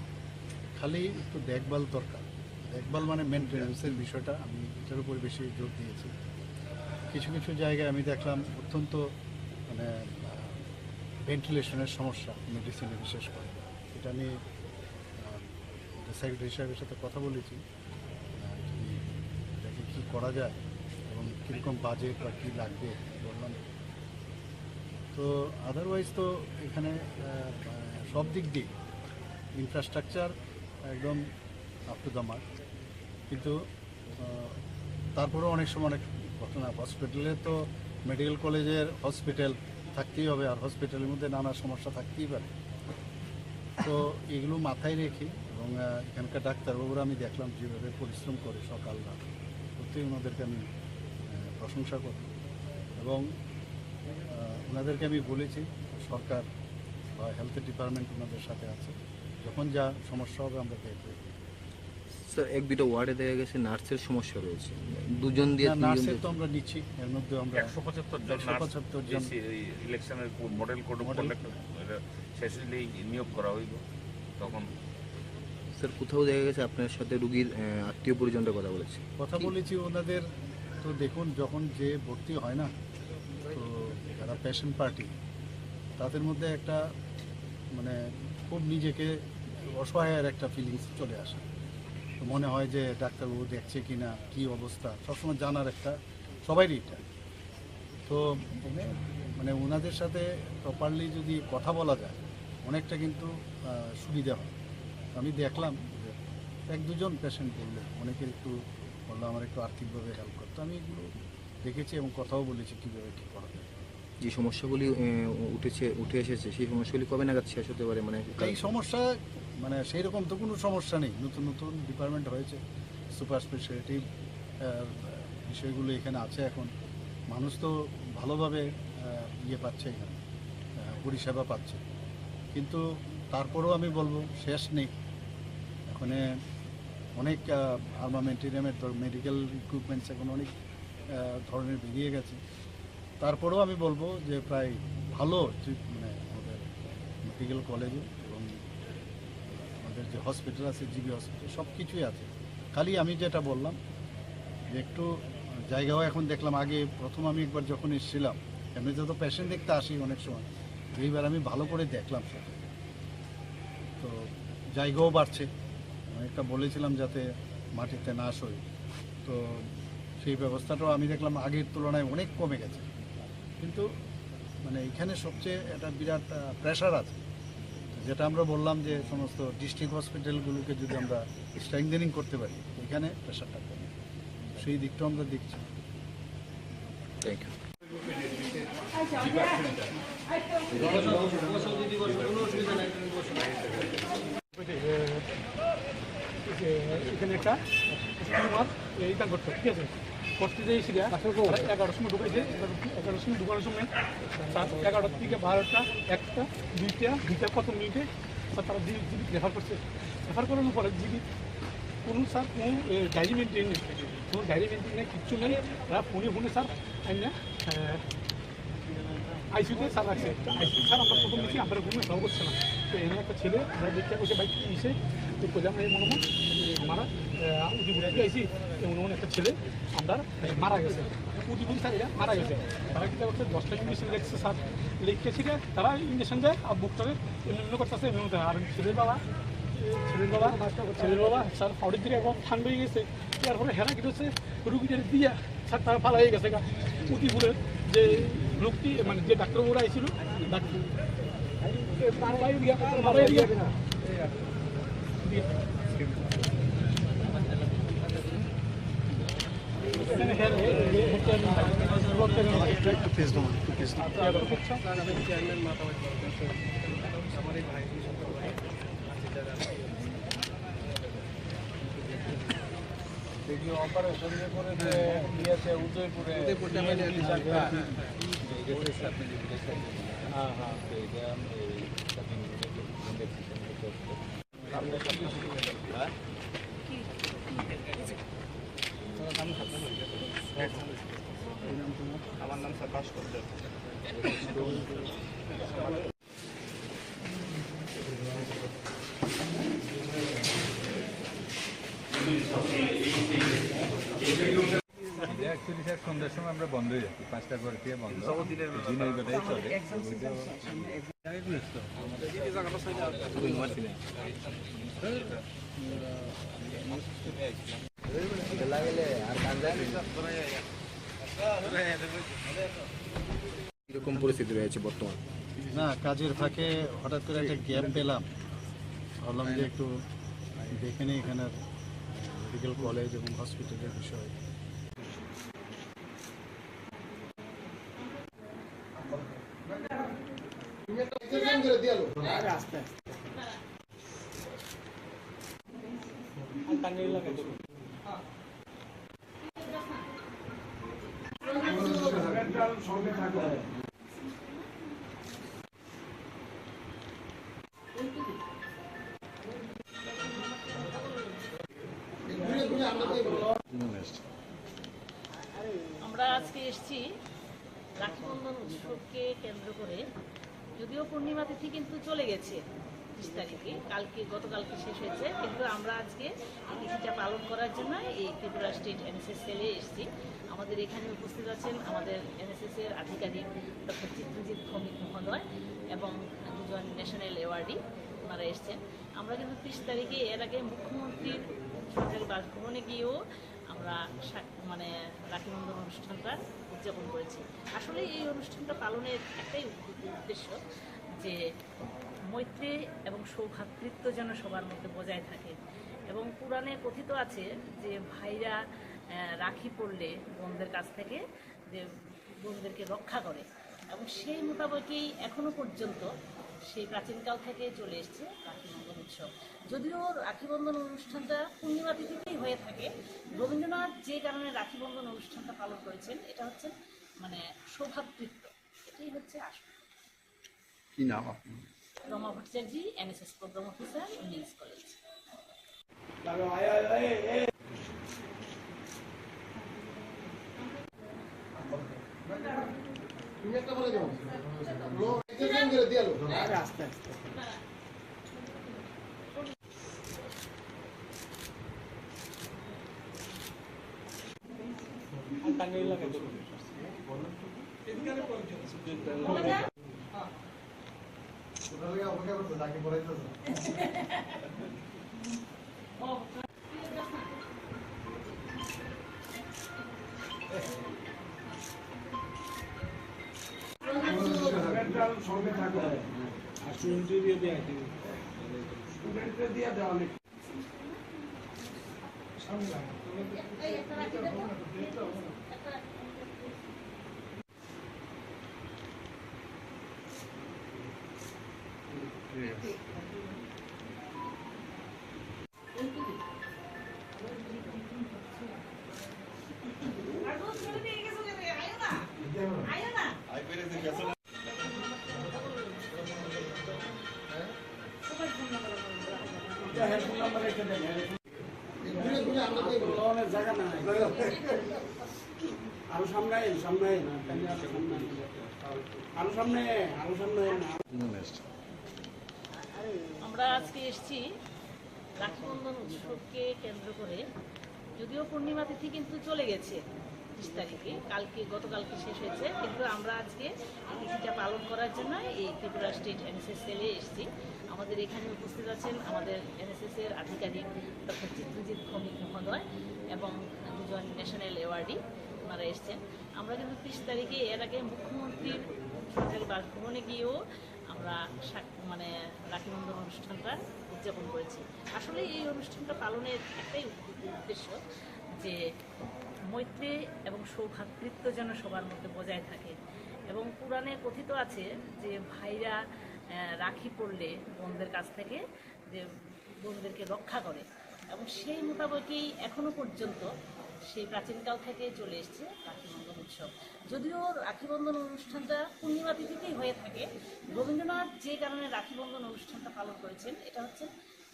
খালি একটু দেখভাল দরকার। দেখভাল মানে মেনটেন্যান্সের বিষয়টা আমি এটার উপর বেশি জোর দিয়েছি। কিছু কিছু জায়গায় আমি দেখলাম অত্যন্ত মানে ভেন্টিলেশনের সমস্যা মেডিসিনে বিশেষ করে। এটা আমি সেক্রেটারি সাহেবের সাথে কথা বলেছি, এটাকে কী করা যায় এবং কীরকম বাজেট বা কী লাগবে বললাম। তো আদারওয়াইজ তো এখানে সব দিক দিয়ে ইনফ্রাস্ট্রাকচার একদম আপ টু দ্য মার্ক, কিন্তু তারপরেও অনেক সময় অনেক ঘটনা। হসপিটালে তো মেডিকেল কলেজের হসপিটাল থাকতেই হবে, আর হসপিটালের মধ্যে নানা সমস্যা থাকতেই পারে। তো এগুলো মাথায় রেখে এবং এখানকার ডাক্তারবাবুরা আমি দেখলাম যেভাবে পরিশ্রম করে সকাল রাত, সত্যিই ওনাদেরকে আমি প্রশংসা করি। এবং ওনাদেরকে আমি বলেছি সরকার বা হেলথ ডিপার্টমেন্ট ওনাদের সাথে আছে, যখন যা সমস্যা হবে আমরা দেখব। স্যার, এক দুটো ওয়ার্ডে দেখা গেছে নার্সের সমস্যা রয়েছে, দুজন দিয়ে নার্সের তো আমরা নিচ্ছি, এর মধ্যে আমরা 175 জন ইলেকশনের মডেল কোড অফ কন্ডাক্ট শেষ হলেই নিয়োগ করা হইব। তখন স্যার কোথাও দেখা গেছে আপনার সাথে রুগীর আত্মীয় পরিজনরা কথা বলেছে? কথা বলেছি ওনাদের। তো দেখুন, যখন যে ভর্তি হয় না, তো যারা পেশেন্ট পার্টি তাদের মধ্যে একটা মানে খুব নিজেকে অসহায়ের একটা ফিলিংস চলে আসে। তো মনে হয় যে ডাক্তারবাবু দেখছে কি না, কী অবস্থা, সবসময় জানার একটা সবারই এটা। তো মানে ওনাদের সাথে প্রপারলি যদি কথা বলা যায় অনেকটা কিন্তু সুবিধা হয়। আমি দেখলাম যে এক দুজন পেশেন্ট বললো, অনেকের একটু বললো আমার একটু আর্থিকভাবে হেল্প করতো। আমি এগুলো দেখেছি এবং কথাও বলেছি কীভাবে কী করা যায়। যে সমস্যাগুলি উঠে এসেছে সেই সমস্যাগুলি কবে নাগাদ শেষ হতে পারে? মানে এই সমস্যা মানে সেই রকম তো কোনো সমস্যা নেই। নতুন নতুন ডিপার্টমেন্ট হয়েছে, সুপার স্পেশালিটি বিষয়গুলো এখানে আছে। এখন মানুষ তো ভালোভাবে ইয়ে পাচ্ছে, এখানে পরিষেবা পাচ্ছে, কিন্তু তারপরেও আমি বলবো শেষ নেই। এখানে অনেক আর্মামেন্টেরিয়ামের মেডিকেল ইকুইপমেন্টস এখন অনেক ধরনের বেরিয়ে গেছে। তারপরেও আমি বলবো যে প্রায় ভালো মানে আমাদের মেডিকেল কলেজে এবং আমাদের যে হসপিটাল আছে, জিবি হসপিটাল, সব কিছুই আছে। খালি আমি যেটা বললাম যে একটু জায়গাও এখন দেখলাম, আগে প্রথম আমি একবার যখন এসেছিলাম এমনিতে তো পেশেন্ট দেখতে আসি অনেক সময়, এইবার আমি ভালো করে দেখলাম সেটা। তো জায়গাও বাড়ছে, অনেকটা বলেছিলাম যাতে মাটিতে না সই, তো সেই ব্যবস্থাটাও আমি দেখলাম আগের তুলনায় অনেক কমে গেছে। কিন্তু মানে এখানে সবচেয়ে একটা বিরাট প্রেশার আছে, যেটা আমরা বললাম যে সমস্ত ডিস্ট্রিক্ট হসপিটালগুলোকে যদি আমরা স্ট্রেংথেনিং করতে পারি, এখানে প্রেশারটা কমে, সেই দিকটাও আমরা দেখছি। Thank you. এখানে একটা স্টিমার এই কাজ করতো, ঠিক আছে। করতে যে সিরিয়া 11টার সময় ঢুকাইছে, 11টার সময় ঢুকানোর সময় 11টা থেকে 12টা, 1টা, 2টা কত মিনিটে স্যার তারা জিবি রেফার করছে, রেফার করানোর পরে জিবি কোনো স্যার কোনো ডায়েরি মেনটেন নেই, কোনো ডায়েরি মেনটেন নেই, কিচ্ছু নেই। তারা ফোনে স্যার না আইসিউতে স্যার রাখছে, আইসিউ স্যার আমরা প্রথম দিচ্ছি আমরা কোনো সব করছে না। তো এমন একটা ছেলে আমরা দেখতে বসে বাইক এসে তো করলাম এই মনে মারা উদিপুরে আইসি এমন এমন একটা ছেলে আমরা মারা গেছে, উদিপুর স্যার এরা মারা গেছে। তারা কী করছে 10টা ইঞ্জেকশন দেখছে স্যার, লিখতে শিখে তারা ইঞ্জেকশন দেয় আর বুকটারে এমনি করতেছে এমনি। আর ছেলের বাবা স্যার ফাউডের দিকে একবার ঠান্ডা হয়ে গেছে, তারপরে হেরা কি হচ্ছে রুগীদের দিয়া স্যার তারা ফালা হয়ে গেছে। উদিপুরের যে লোকটি মানে যে ডাক্তারবাবুরা আইছিল ডাক্তার দেখি অপারেশন করে দিয়েছে উদয়পুরে। হ্যাঁ হ্যাঁ আমার নাম সকাশ করতে। অ্যাকচুয়ালি স্যার সন্ধ্যার সময় আমরা বন্ধ হয়ে যাচ্ছি, 5টা করে দিয়ে বন্ধ, দিন ওই বেলায় চলে। এরকম পরিস্থিতি রয়েছে বর্তমান। না, কাজের ফাঁকে হঠাৎ করে একটা গ্যাপ পেলাম, ভাবলাম যে একটু দেখে নিই এখানের মেডিকেল কলেজ এবং হসপিটালের বিষয়। আমরা আজকে এসেছি রাখি বন্ধন উৎসবকে কেন্দ্র করে, যদিও পূর্ণিমা তিথি কিন্তু চলে গেছে 30 তারিখে, গতকালকে শেষ হয়েছে, কিন্তু আমরা আজকে এই তিথিটা পালন করার জন্য এই ত্রিপুরা স্টেট এনএসএস সেলে এসেছি। আমাদের এখানে উপস্থিত আছেন আমাদের এনএসএস এর আধিকারিক ডক্টর চিত্রজিৎ ভৌমিক মহোদয় এবং দুজন ন্যাশনাল অ্যাওয়ার্ডি ওনারা এসছেন। আমরা কিন্তু 30 তারিখে এর আগে মুখ্যমন্ত্রীর সরকারি বাসভবনে গিয়েও আমরা মানে রাখি বন্ধন অনুষ্ঠানটা উদযাপন করেছি। আসলে এই অনুষ্ঠানটা পালনের একটাই উদ্দেশ্য যে মৈত্রী এবং সৌভ্রাতৃত্ব যেন সবার মধ্যে বজায় থাকে। এবং পুরাণে কথিত আছে যে ভাইরা রাখি পড়লে বোনদের কাছ থেকে যে বোনদেরকে রক্ষা করে, এবং সেই মোতাবেকই এখনো পর্যন্ত সেই প্রাচীনকাল থেকে চলে এসছে রাখি বন্ধন উৎসব। যদিও রাখি বন্ধন অনুষ্ঠানটা পূর্ণিমা তিথিতেই হয়ে থাকে, রবীন্দ্রনাথ যে কারণে রাখি বন্ধন অনুষ্ঠানটা পালন করেছেন এটা হচ্ছে মানে সৌভ্রাতৃত্ব, এটাই হচ্ছে আসল। কি নাম আপনার? Rama Bhattacharya, NSS programme officer, women's college. সঙ্গে থাকবে আর স্টুডেন্টকে দিয়ে দেওয়া স্টুডেন্টকে দিয়ে দেওয়া অনেক হেডফোন নাম্বার একটা দেন লোনের জায়গা না আরো সামনে আমরা আজকে এসেছি রাখিবন্ধন উৎসবকে কেন্দ্র করে, যদিও পূর্ণিমা তিথি কিন্তু চলে গেছে 30 তারিখে, গতকালকে শেষ হয়েছে, কিন্তু আমরা আজকে এই তিথিটা পালন করার জন্য এই ত্রিপুরা স্টেট এনএসএস সেলে এসেছি। আমাদের এখানে উপস্থিত আছেন আমাদের এনএসএস এর আধিকারিক ডক্টর চিত্রজিৎ ভৌমিক মহোদয় এবং দুজন ন্যাশনাল অ্যাওয়ার্ডি ওনারা এসছেন। আমরা কিন্তু 30 তারিখে এর আগে মুখ্যমন্ত্রীর সরকারি বাসভবনে গিয়েও আমরা মানে রাখিবন্ধন অনুষ্ঠানটা উদযাপন করেছি। আসলে এই অনুষ্ঠানটা পালনের একটাই উদ্দেশ্য যে মৈত্রী এবং সৌভ্রাতৃত্ব যেন সবার মধ্যে বজায় থাকে, এবং পুরাণে কথিত আছে যে ভাইরা রাখি পড়লে বোনদের কাছ থেকে যে বোনদেরকে রক্ষা করে, এবং সেই মোতাবেকই এখনো পর্যন্ত সেই প্রাচীনকাল থেকে চলে এসছে রাখিবন্ধন উৎসব। যদিও রাখিবন্ধন অনুষ্ঠানটা পূর্ণিমা তিথিতেই হয়ে থাকে, রবীন্দ্রনাথ যে কারণে রাখিবন্ধন অনুষ্ঠানটা পালন করেছেন এটা হচ্ছে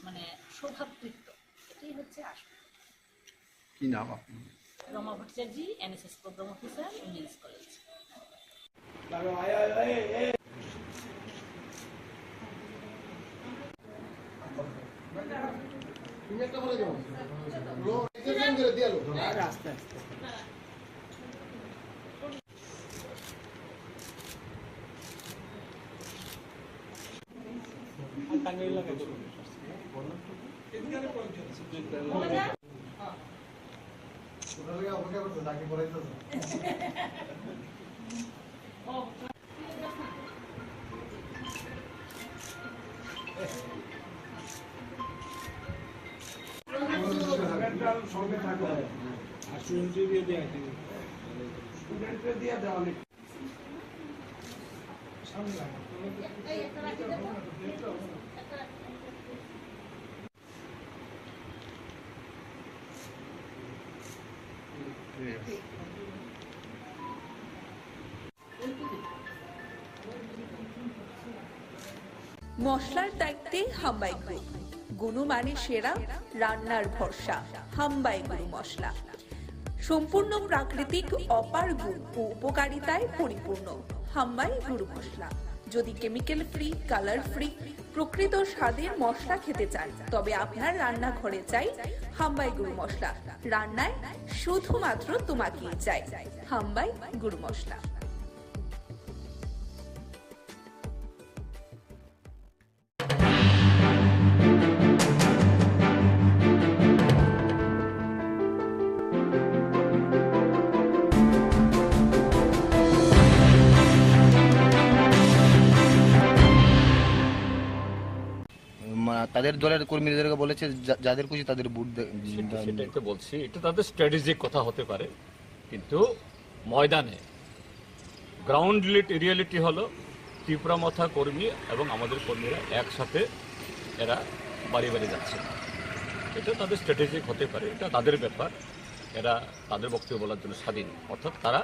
মানে সৌভ্রাতৃত্ব, এটাই হচ্ছে আসল। কি নাম আপনি? Rama Bhattacharya, NSS programme officer, women's college. আস্তে আস্তে সঙ্গে থাকো আর স্টুডেন্টকে দিয়ে দেওয়া স্টুডেন্টকে দিয়ে দেওয়া অনেক সামনে মশলার দায়িত্বে হাম্বাই গ্রুপ, গুণমানে সেরা, রান্নার ভরসা। হাম্বাই গুরু মশলা সম্পূর্ণ প্রাকৃতিক, অপার গুণ ও উপকারিতায় পরিপূর্ণ। হাম্বাই গুরু মশলা। যদি কেমিক্যাল ফ্রি, কালার ফ্রি, প্রকৃত স্বাদের মশলা খেতে চান তবে আপনার রান্নাঘরে চাই হাম্বাই গুরু মশলা। রান্নায় শুধুমাত্র তোমাকেই চাই হাম্বাই গুরু মশলা। তাদের দলের কর্মীদেরকে বলেছে যাদের খুশি তাদের ভোট সেটাই তো বলছি, এটা তাদের স্ট্র্যাটেজিক কথা হতে পারে, কিন্তু ময়দানে গ্রাউন্ড রিয়েলিটি হলো ত্রিপুরা মাথা কর্মী এবং আমাদের কর্মীরা একসাথে এরা বাড়ি বাড়ি যাচ্ছে। এটা তাদের স্ট্র্যাটেজিক হতে পারে, এটা তাদের ব্যাপার, এরা তাদের বক্তব্য বলার জন্য স্বাধীন। অর্থাৎ তারা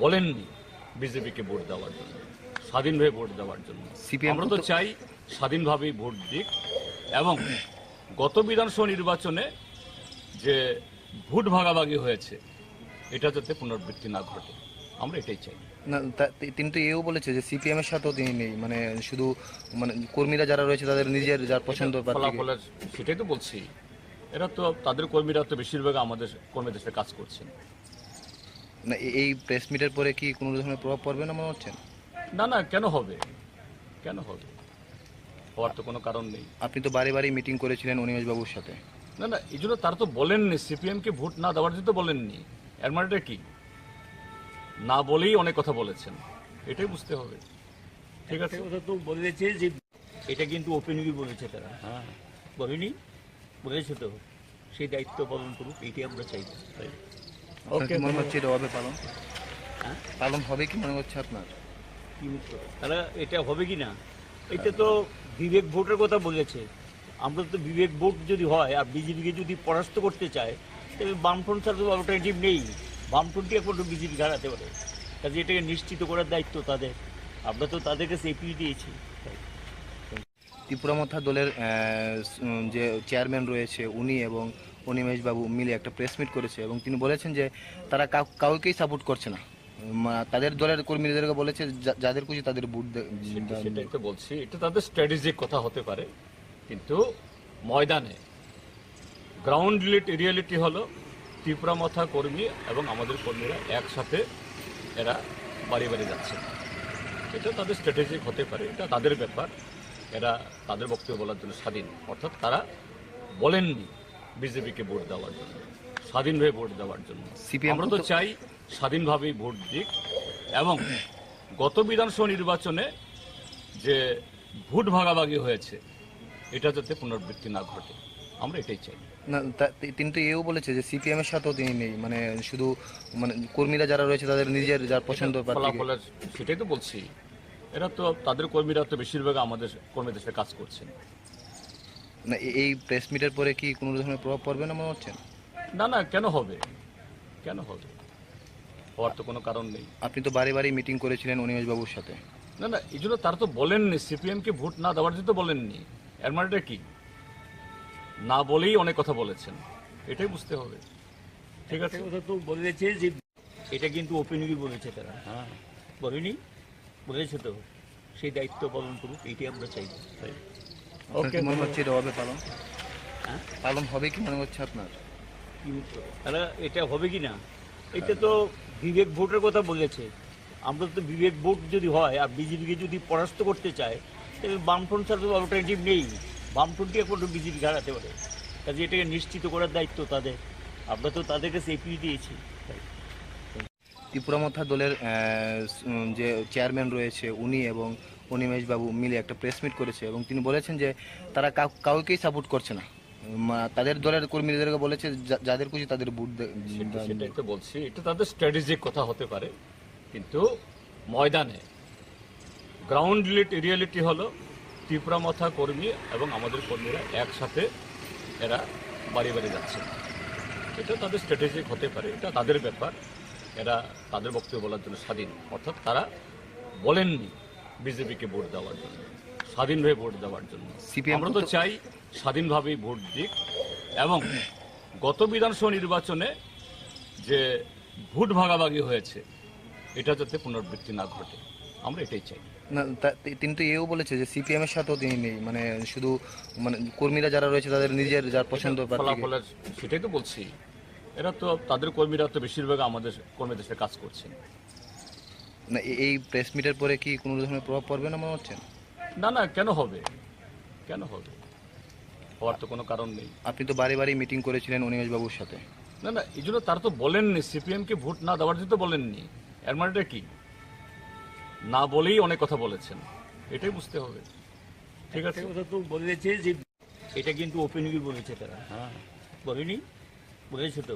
বলেননি বিজেপিকে ভোট দেওয়ার জন্য, স্বাধীনভাবে ভোট দেওয়ার জন্য। আমরা তো চাই স্বাধীনভাবেই ভোট দিক, এবং গত বিধানসভা নির্বাচনে যে ভোট ভাগাভাগি হয়েছে এটা যাতে পুনরাবৃত্তি না ঘটে, আমরা এটাই চাই। না, তিনি তো এও বলেছে যে সিপিএম এর সাথেও তিনি নেই, মানে শুধু মানে কর্মীরা যারা রয়েছে তাদের নিজের যার পছন্দ ফলাফলের, সেটাই তো বলছি। এরা তো তাদের কর্মীরা তো বেশিরভাগ আমাদের কর্মীদের সাথে কাজ করছেন না। এই প্রেস মিটের পরে কি কোনো ধরনের প্রভাব পড়বে না মনে হচ্ছে? না না, কেন হবে, কেন হবে, হওয়ার তো কোনো কারণ নেই। আপনি তো বাড়ি বাড়ি মিটিং করেছিলেন অনিমেষ বাবুর সাথে। না না, এই জন্য তারা তো বলেননি সিপিএমকে ভোট না দেওয়ার জন্য, তো বলেননি। এর মানেটা কি? না বলেই অনেক কথা বলেছেন, এটাই বুঝতে হবে। ঠিক আছে, কথা তো বলেছে যে এটা কিন্তু ওপেনলি বলেছে তারা। হ্যাঁ, বলেনি, বলেছে তো, সেই দায়িত্ব পালন করুক, এইটাই আমরা চাই। ওকে, মনে হচ্ছে এটা হবে পালন, পালন হবে কি মনে হচ্ছে আপনার? তারা এটা হবে কি না, এটা তো বিবেক ভোটের কথা বলেছে। আমরা তো বিবেক ভোট যদি হয় আর বিজেপিকে যদি পরাস্ত করতে চায় তবে বামফ্রন্ট ছাড়া তো অল্টারনেটিভ নেই। বামফ্রন্টই একমাত্র বিজেপি হারাতে পারে, কাজে এটাকে নিশ্চিত করার দায়িত্ব তাদের। আমরা তো তাদের কাছে এপিল দিয়েছি। ত্রিপুরা মথা দলের যে চেয়ারম্যান রয়েছে উনি এবং অনিমেষ বাবু মিলে একটা প্রেস মিট করেছে এবং তিনি বলেছেন যে তারা কাউকেই সাপোর্ট করছে না, তাদের দলের কর্মীদেরকে বলেছে যাদের খুশি তাদের ভোট সেটাই তো বলছি, এটা তাদের স্ট্র্যাটেজিক কথা হতে পারে, কিন্তু ময়দানে গ্রাউন্ড রিয়েলিটি হলো ত্রিপুরা মথা কর্মী এবং আমাদের কর্মীরা একসাথে এরা বাড়ি বাড়ি যাচ্ছে। এটা তাদের স্ট্র্যাটেজিক হতে পারে, এটা তাদের ব্যাপার, এরা তাদের বক্তব্য বলার জন্য স্বাধীন। অর্থাৎ তারা বলেননি বিজেপিকে ভোট দেওয়ার জন্য, স্বাধীনভাবে ভোট দেওয়ার জন্য। আমরা তো চাই স্বাধীনভাবেই ভোট দিক এবং গত বিধানসভা নির্বাচনে যে ভোট ভাগাভাগি হয়েছে এটা যাতে পুনরাবৃত্তি না ঘটে, আমরা এটাই চাই। না, তিনি তো এও বলেছে যে সিপিএম এর সাথেও তিনি নেই, মানে শুধু মানে কর্মীরা যারা রয়েছে তাদের নিজের যার পছন্দ ফলাফলের, সেটাই তো বলছি, এরা তো তাদের কর্মীরা তো বেশিরভাগ আমাদের কর্মীদের সাথে কাজ করছেন। না, এই প্রেস মিটের পরে কি কোনো ধরনের প্রভাব পড়বে না মনে হচ্ছে? না না, কেন হবে, কেন হবে, হওয়ার তো কোনো কারণ নেই। আপনি তো বারে বারে মিটিং করেছিলেন অনিমেষ বাবুর সাথে। না না, এই জন্য তারা তো বলেননি সিপিএম কে ভোট না দেওয়ার জন্য তো বলেননি, এর মানেটা কি? না বলেই অনেক কথা বলেছেন, এটাই বুঝতে হবে। ঠিক আছে, কথা তো বলেছে যে এটা কিন্তু ওপেনলি বলেছে তারা, হ্যাঁ বলেনি, বলেছে তো, সেই দায়িত্ব পালন করুক, এইটাই আমরা চাই। ওকে, মনে হচ্ছে এটা হবে পালন, পালন হবে কি মনে হচ্ছে আপনার? তারা এটা হবে কি না, এটা তো বিবেক ভোটের কথা বলেছে। আমরা তো বিবেক ভোট যদি হয় আর বিজেপিকে যদি পরাস্ত করতে চায় তাহলে বামফ্রন্ট ছাড়া তো অল্টারনেটিভ নেই, বামফ্রন্টই একমাত্র বিজেপি হারাতে পারে। কাজে এটাকে নিশ্চিত করার দায়িত্ব তাদের, আমরা তো তাদের কাছে এপিল দিয়েছি। ত্রিপুরা মথা দলের যে চেয়ারম্যান রয়েছে উনি এবং অনিমেষ বাবু মিলে একটা প্রেস মিট করেছে এবং তিনি বলেছেন যে তারা কাউকেই সাপোর্ট করছে না, তাদের দলের কর্মীদেরকে বলেছে যাদের খুশি তাদের ভোট। সেটাই তো বলছি, এটা তাদের স্ট্র্যাটেজিক কথা হতে পারে, কিন্তু ময়দানে গ্রাউন্ড রিয়েলিটি হলো ত্রিপুরা মথা কর্মী এবং আমাদের কর্মীরা একসাথে এরা বাড়ি বাড়ি যাচ্ছে। এটা তাদের স্ট্র্যাটেজিক হতে পারে, এটা তাদের ব্যাপার, এরা তাদের বক্তব্য বলার জন্য স্বাধীন। অর্থাৎ তারা বলেননি বিজেপিকে ভোট দেওয়ার জন্য, স্বাধীনভাবে ভোট দেওয়ার জন্য। আমরা তো চাই স্বাধীনভাবেই ভোট দিক এবং গত বিধানসভা নির্বাচনে যে ভোট ভাগাভাগি হয়েছে এটা যাতে পুনরাবৃত্তি না ঘটে, আমরা এটাই চাই। না, তিনি তো এও বলেছে যে সিপিএম এর সাথেও তিনি নেই, মানে শুধু মানে কর্মীরা যারা রয়েছে তাদের নিজের যার পছন্দ ফলাফলের, সেটাই তো বলছি, এরা তো তাদের কর্মীরা তো বেশিরভাগ আমাদের কর্মীদের সাথে কাজ করছেন। না, এই প্রেস মিটের পরে কি কোনো ধরনের প্রভাব পড়বে না মনে হচ্ছে? না না, কেন হবে, কেন হবে, হওয়ার তো কোনো কারণ নেই। আপনি তো বারে বারে মিটিং করেছিলেন অনিমেষ বাবুর সাথে। না না, এই জন্য তারা তো বলেননি সিপিএম কে ভোট না দেওয়ার জন্য তো বলেননি, এর মানেটা কি? না বলেই অনেক কথা বলেছেন, এটাই বুঝতে হবে। ঠিক আছে, কথা তো বলেছে যে এটা কিন্তু ওপেনলি বলেছে তারা, হ্যাঁ বলেনি, বলেছে তো।